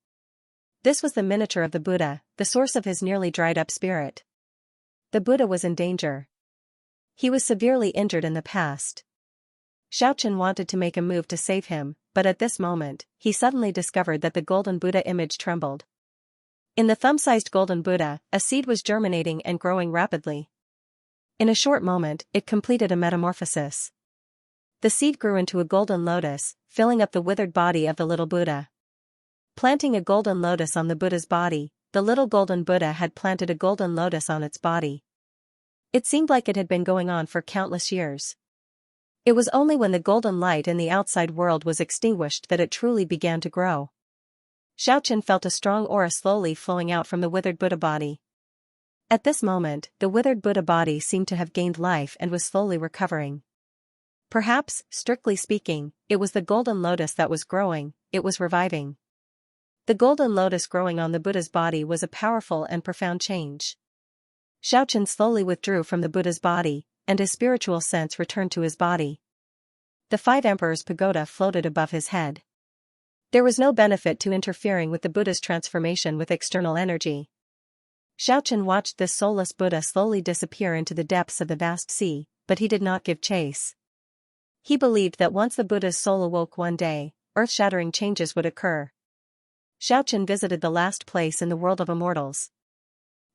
This was the miniature of the Buddha, the source of his nearly dried-up spirit. The Buddha was in danger. He was severely injured in the past. Xiaochen wanted to make a move to save him, but at this moment, he suddenly discovered that the golden Buddha image trembled. In the thumb-sized golden Buddha, a seed was germinating and growing rapidly. In a short moment, it completed a metamorphosis. The seed grew into a golden lotus, filling up the withered body of the little Buddha. Planting a golden lotus on the Buddha's body, the little golden Buddha had planted a golden lotus on its body. It seemed like it had been going on for countless years. It was only when the golden light in the outside world was extinguished that it truly began to grow. Xiaochen felt a strong aura slowly flowing out from the withered Buddha body. At this moment, the withered Buddha body seemed to have gained life and was slowly recovering. Perhaps, strictly speaking, it was the golden lotus that was growing, it was reviving. The golden lotus growing on the Buddha's body was a powerful and profound change. Xiaochen slowly withdrew from the Buddha's body, and his spiritual sense returned to his body. The 5 Emperors' pagoda floated above his head. There was no benefit to interfering with the Buddha's transformation with external energy. Xiaochen watched this soulless Buddha slowly disappear into the depths of the vast sea, but he did not give chase. He believed that once the Buddha's soul awoke one day, earth-shattering changes would occur. Xiaochen visited the last place in the world of immortals.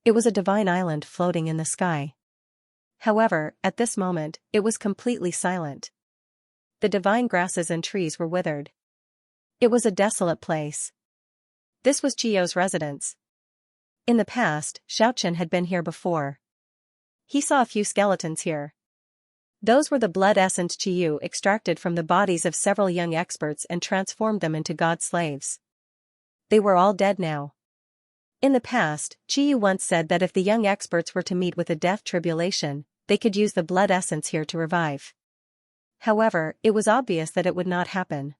It was a divine island floating in the sky. However, at this moment, it was completely silent. The divine grasses and trees were withered. It was a desolate place. This was Chiyo's residence. In the past, Xiaochen had been here before. He saw a few skeletons here. Those were the blood essence Chiyu extracted from the bodies of several young experts and transformed them into god slaves. They were all dead now. In the past, Chiyu once said that if the young experts were to meet with a death tribulation, they could use the blood essence here to revive. However, it was obvious that it would not happen.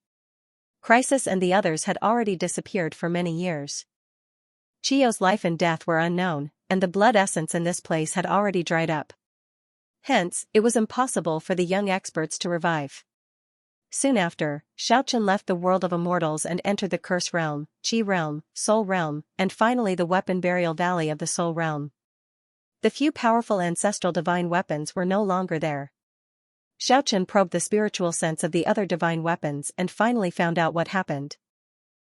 Crisis and the others had already disappeared for many years. Chiyo's life and death were unknown, and the blood essence in this place had already dried up. Hence, it was impossible for the young experts to revive. Soon after, Xiaochen left the world of immortals and entered the Curse Realm, Qi Realm, Soul Realm, and finally the Weapon Burial Valley of the Soul Realm. The few powerful ancestral divine weapons were no longer there. Xiaochen probed the spiritual sense of the other divine weapons and finally found out what happened.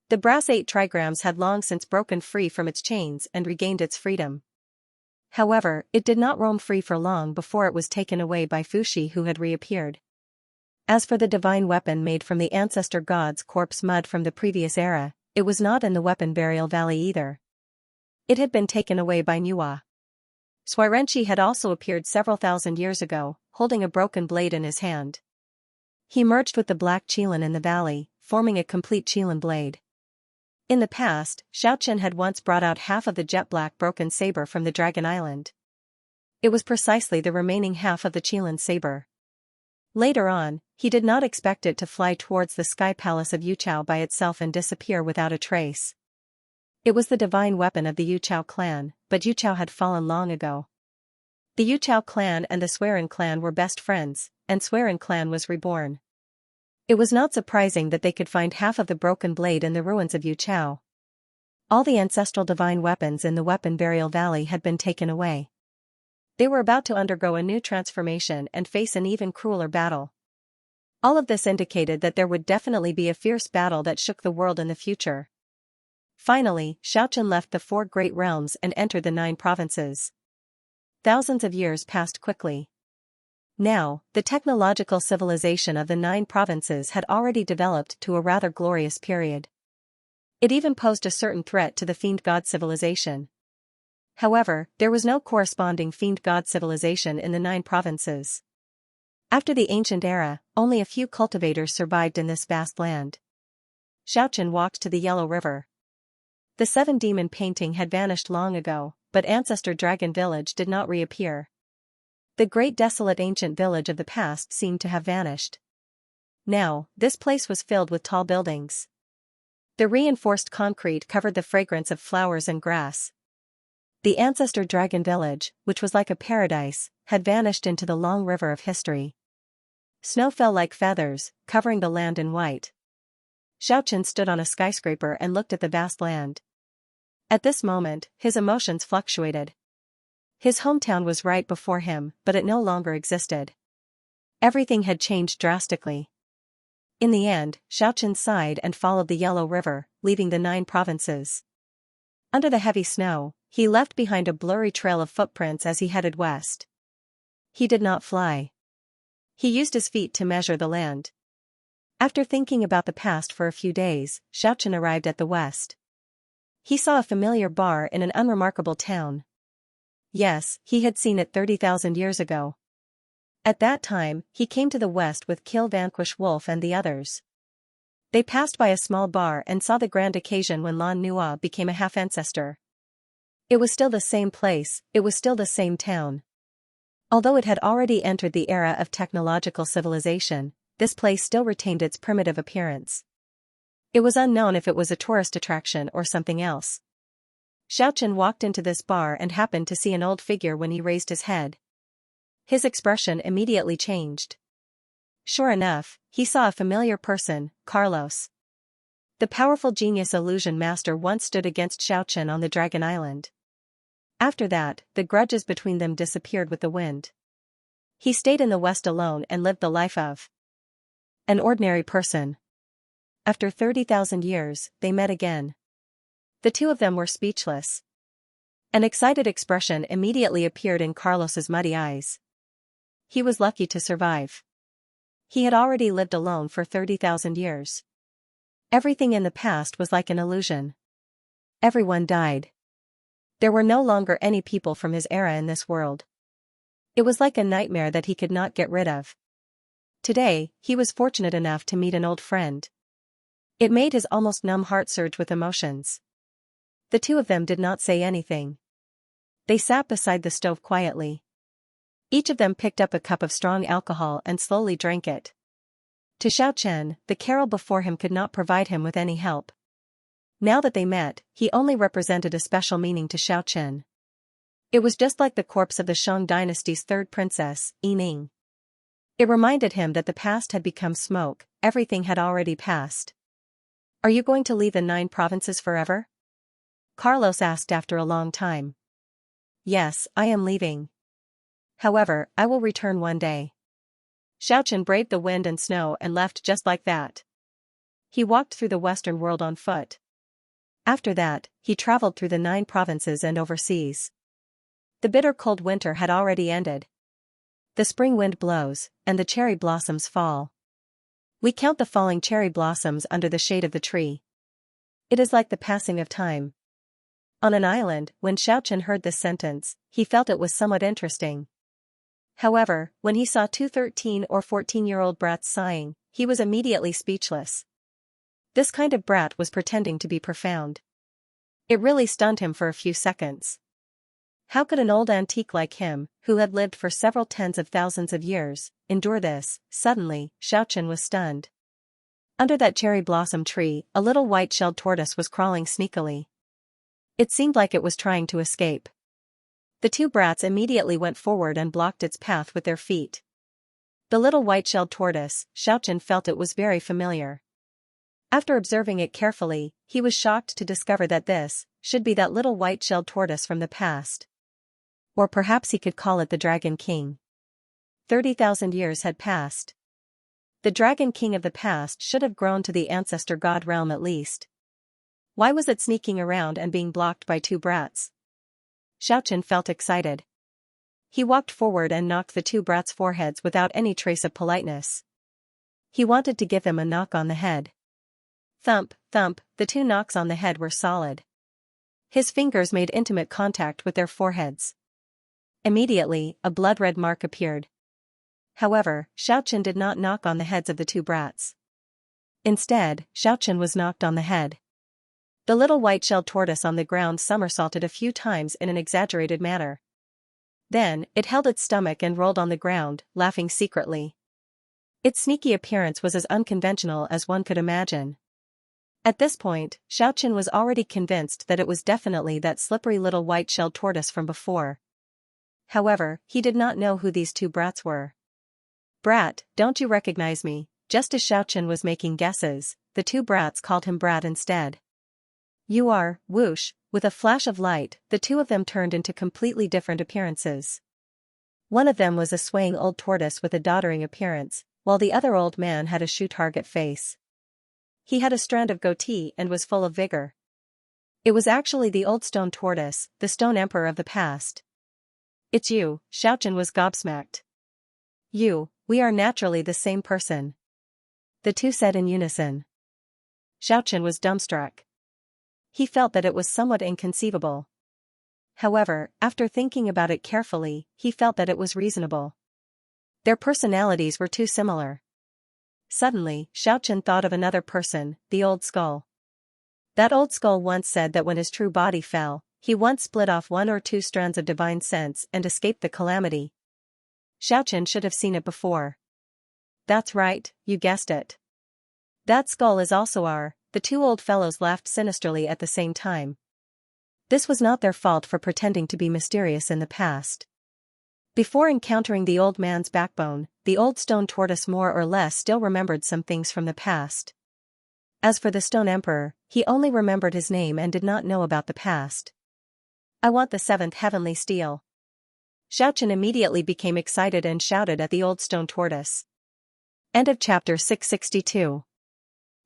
The brass 8 trigrams had long since broken free from its chains and regained its freedom. However, it did not roam free for long before it was taken away by Fuxi, who had reappeared. As for the divine weapon made from the ancestor god's corpse mud from the previous era, it was not in the Weapon Burial Valley either. It had been taken away by Nuwa. Xuerenqi had also appeared several thousand years ago, holding a broken blade in his hand. He merged with the black Qilin in the valley, forming a complete Qilin blade. In the past, Xiaochen had once brought out half of the jet-black broken saber from the Dragon Island. It was precisely the remaining half of the Qilin saber. Later on, he did not expect it to fly towards the sky palace of Yuchao by itself and disappear without a trace. It was the divine weapon of the Yuchao clan, but Yuchao had fallen long ago. The Yuchao clan and the Suiren clan were best friends, and Suiren clan was reborn. It was not surprising that they could find half of the broken blade in the ruins of Yuchao. All the ancestral divine weapons in the Weapon Burial Valley had been taken away. They were about to undergo a new transformation and face an even crueler battle. All of this indicated that there would definitely be a fierce battle that shook the world in the future. Finally, Xiaochen left the 4 great realms and entered the 9 provinces. Thousands of years passed quickly. Now, the technological civilization of the 9 provinces had already developed to a rather glorious period. It even posed a certain threat to the Fiend God civilization. However, there was no corresponding Fiend God civilization in the 9 provinces. After the ancient era, only a few cultivators survived in this vast land. Xiaochen walked to the Yellow River. The 7 demon painting had vanished long ago, but Ancestor Dragon Village did not reappear. The great desolate ancient village of the past seemed to have vanished. Now, this place was filled with tall buildings. The reinforced concrete covered the fragrance of flowers and grass. The Ancestor Dragon Village, which was like a paradise, had vanished into the long river of history. Snow fell like feathers, covering the land in white. Xiaochen stood on a skyscraper and looked at the vast land. At this moment, his emotions fluctuated. His hometown was right before him, but it no longer existed. Everything had changed drastically. In the end, Xiaochen sighed and followed the Yellow River, leaving the 9 provinces. Under the heavy snow, he left behind a blurry trail of footprints as he headed west. He did not fly. He used his feet to measure the land. After thinking about the past for a few days, Xiaochen arrived at the west. He saw a familiar bar in an unremarkable town. Yes, he had seen it 30,000 years ago. At that time, he came to the west with Kill Vanquish Wolf and the others. They passed by a small bar and saw the grand occasion when Lan Nua became a half-ancestor. It was still the same place, it was still the same town. Although it had already entered the era of technological civilization, this place still retained its primitive appearance. It was unknown if it was a tourist attraction or something else. Xiaochen walked into this bar and happened to see an old figure when he raised his head. His expression immediately changed. Sure enough, he saw a familiar person, Carlos. The powerful genius illusion master once stood against Xiaochen on the Dragon Island. After that, the grudges between them disappeared with the wind. He stayed in the West alone and lived the life of an ordinary person. After 30,000 years, they met again. The two of them were speechless. An excited expression immediately appeared in Carlos's muddy eyes. He was lucky to survive. He had already lived alone for 30,000 years. Everything in the past was like an illusion. Everyone died. There were no longer any people from his era in this world. It was like a nightmare that he could not get rid of. Today, he was fortunate enough to meet an old friend. It made his almost numb heart surge with emotions. The two of them did not say anything. They sat beside the stove quietly. Each of them picked up a cup of strong alcohol and slowly drank it. To Xiaochen, the carol before him could not provide him with any help. Now that they met, he only represented a special meaning to Xiaochen. It was just like the corpse of the Shang dynasty's third princess, Yining. It reminded him that the past had become smoke, everything had already passed. Are you going to leave the 9 provinces forever? Carlos asked after a long time. Yes, I am leaving. However, I will return one day. Xiaochen braved the wind and snow and left just like that. He walked through the Western world on foot. After that, he traveled through the 9 provinces and overseas. The bitter cold winter had already ended. The spring wind blows, and the cherry blossoms fall. We count the falling cherry blossoms under the shade of the tree. It is like the passing of time. On an island, when Xiaochen heard this sentence, he felt it was somewhat interesting. However, when he saw 2 13- or 14-year-old brats sighing, he was immediately speechless. This kind of brat was pretending to be profound. It really stunned him for a few seconds. How could an old antique like him, who had lived for several tens of thousands of years, endure this? Suddenly, Xiaochen was stunned. Under that cherry blossom tree, a little white-shelled tortoise was crawling sneakily. It seemed like it was trying to escape. The 2 brats immediately went forward and blocked its path with their feet. The little white-shelled tortoise, Xiaochen felt it was very familiar. After observing it carefully, he was shocked to discover that this should be that little white-shelled tortoise from the past. Or perhaps he could call it the Dragon King. 30,000 years had passed. The Dragon King of the past should have grown to the ancestor god realm at least. Why was it sneaking around and being blocked by 2 brats? Xiaochen felt excited. He walked forward and knocked the 2 brats' foreheads without any trace of politeness. He wanted to give them a knock on the head. Thump, thump, the 2 knocks on the head were solid. His fingers made intimate contact with their foreheads. Immediately, a blood-red mark appeared. However, Xiaochen did not knock on the heads of the 2 brats. Instead, Xiaochen was knocked on the head. The little white-shelled tortoise on the ground somersaulted a few times in an exaggerated manner. Then, it held its stomach and rolled on the ground, laughing secretly. Its sneaky appearance was as unconventional as one could imagine. At this point, Xiaochen was already convinced that it was definitely that slippery little white-shelled tortoise from before. However, he did not know who these 2 brats were. Brat, don't you recognize me? Just as Xiaochen was making guesses, the 2 brats called him Brat instead. You are, whoosh, with a flash of light, the 2 of them turned into completely different appearances. One of them was a swaying old tortoise with a doddering appearance, while the other old man had a shoe-target face. He had a strand of goatee and was full of vigor. It was actually the old stone tortoise, the stone emperor of the past. It's you, Xiaochen was gobsmacked. You, we are naturally the same person. The 2 said in unison. Xiaochen was dumbstruck. He felt that it was somewhat inconceivable. However, after thinking about it carefully, he felt that it was reasonable. Their personalities were too similar. Suddenly, Xiaochen thought of another person, the old skull. That old skull once said that when his true body fell, he once split off 1 or 2 strands of divine sense and escaped the calamity. Xiaochen should have seen it before. That's right, you guessed it. That skull is also the 2 old fellows laughed sinisterly at the same time. This was not their fault for pretending to be mysterious in the past. Before encountering the old man's backbone, the old stone tortoise more or less still remembered some things from the past. As for the stone emperor, he only remembered his name and did not know about the past. I want the 7th heavenly steel. Xiaochen immediately became excited and shouted at the old stone tortoise. End of chapter 662.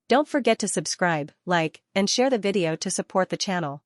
Don't forget to subscribe, like, and share the video to support the channel.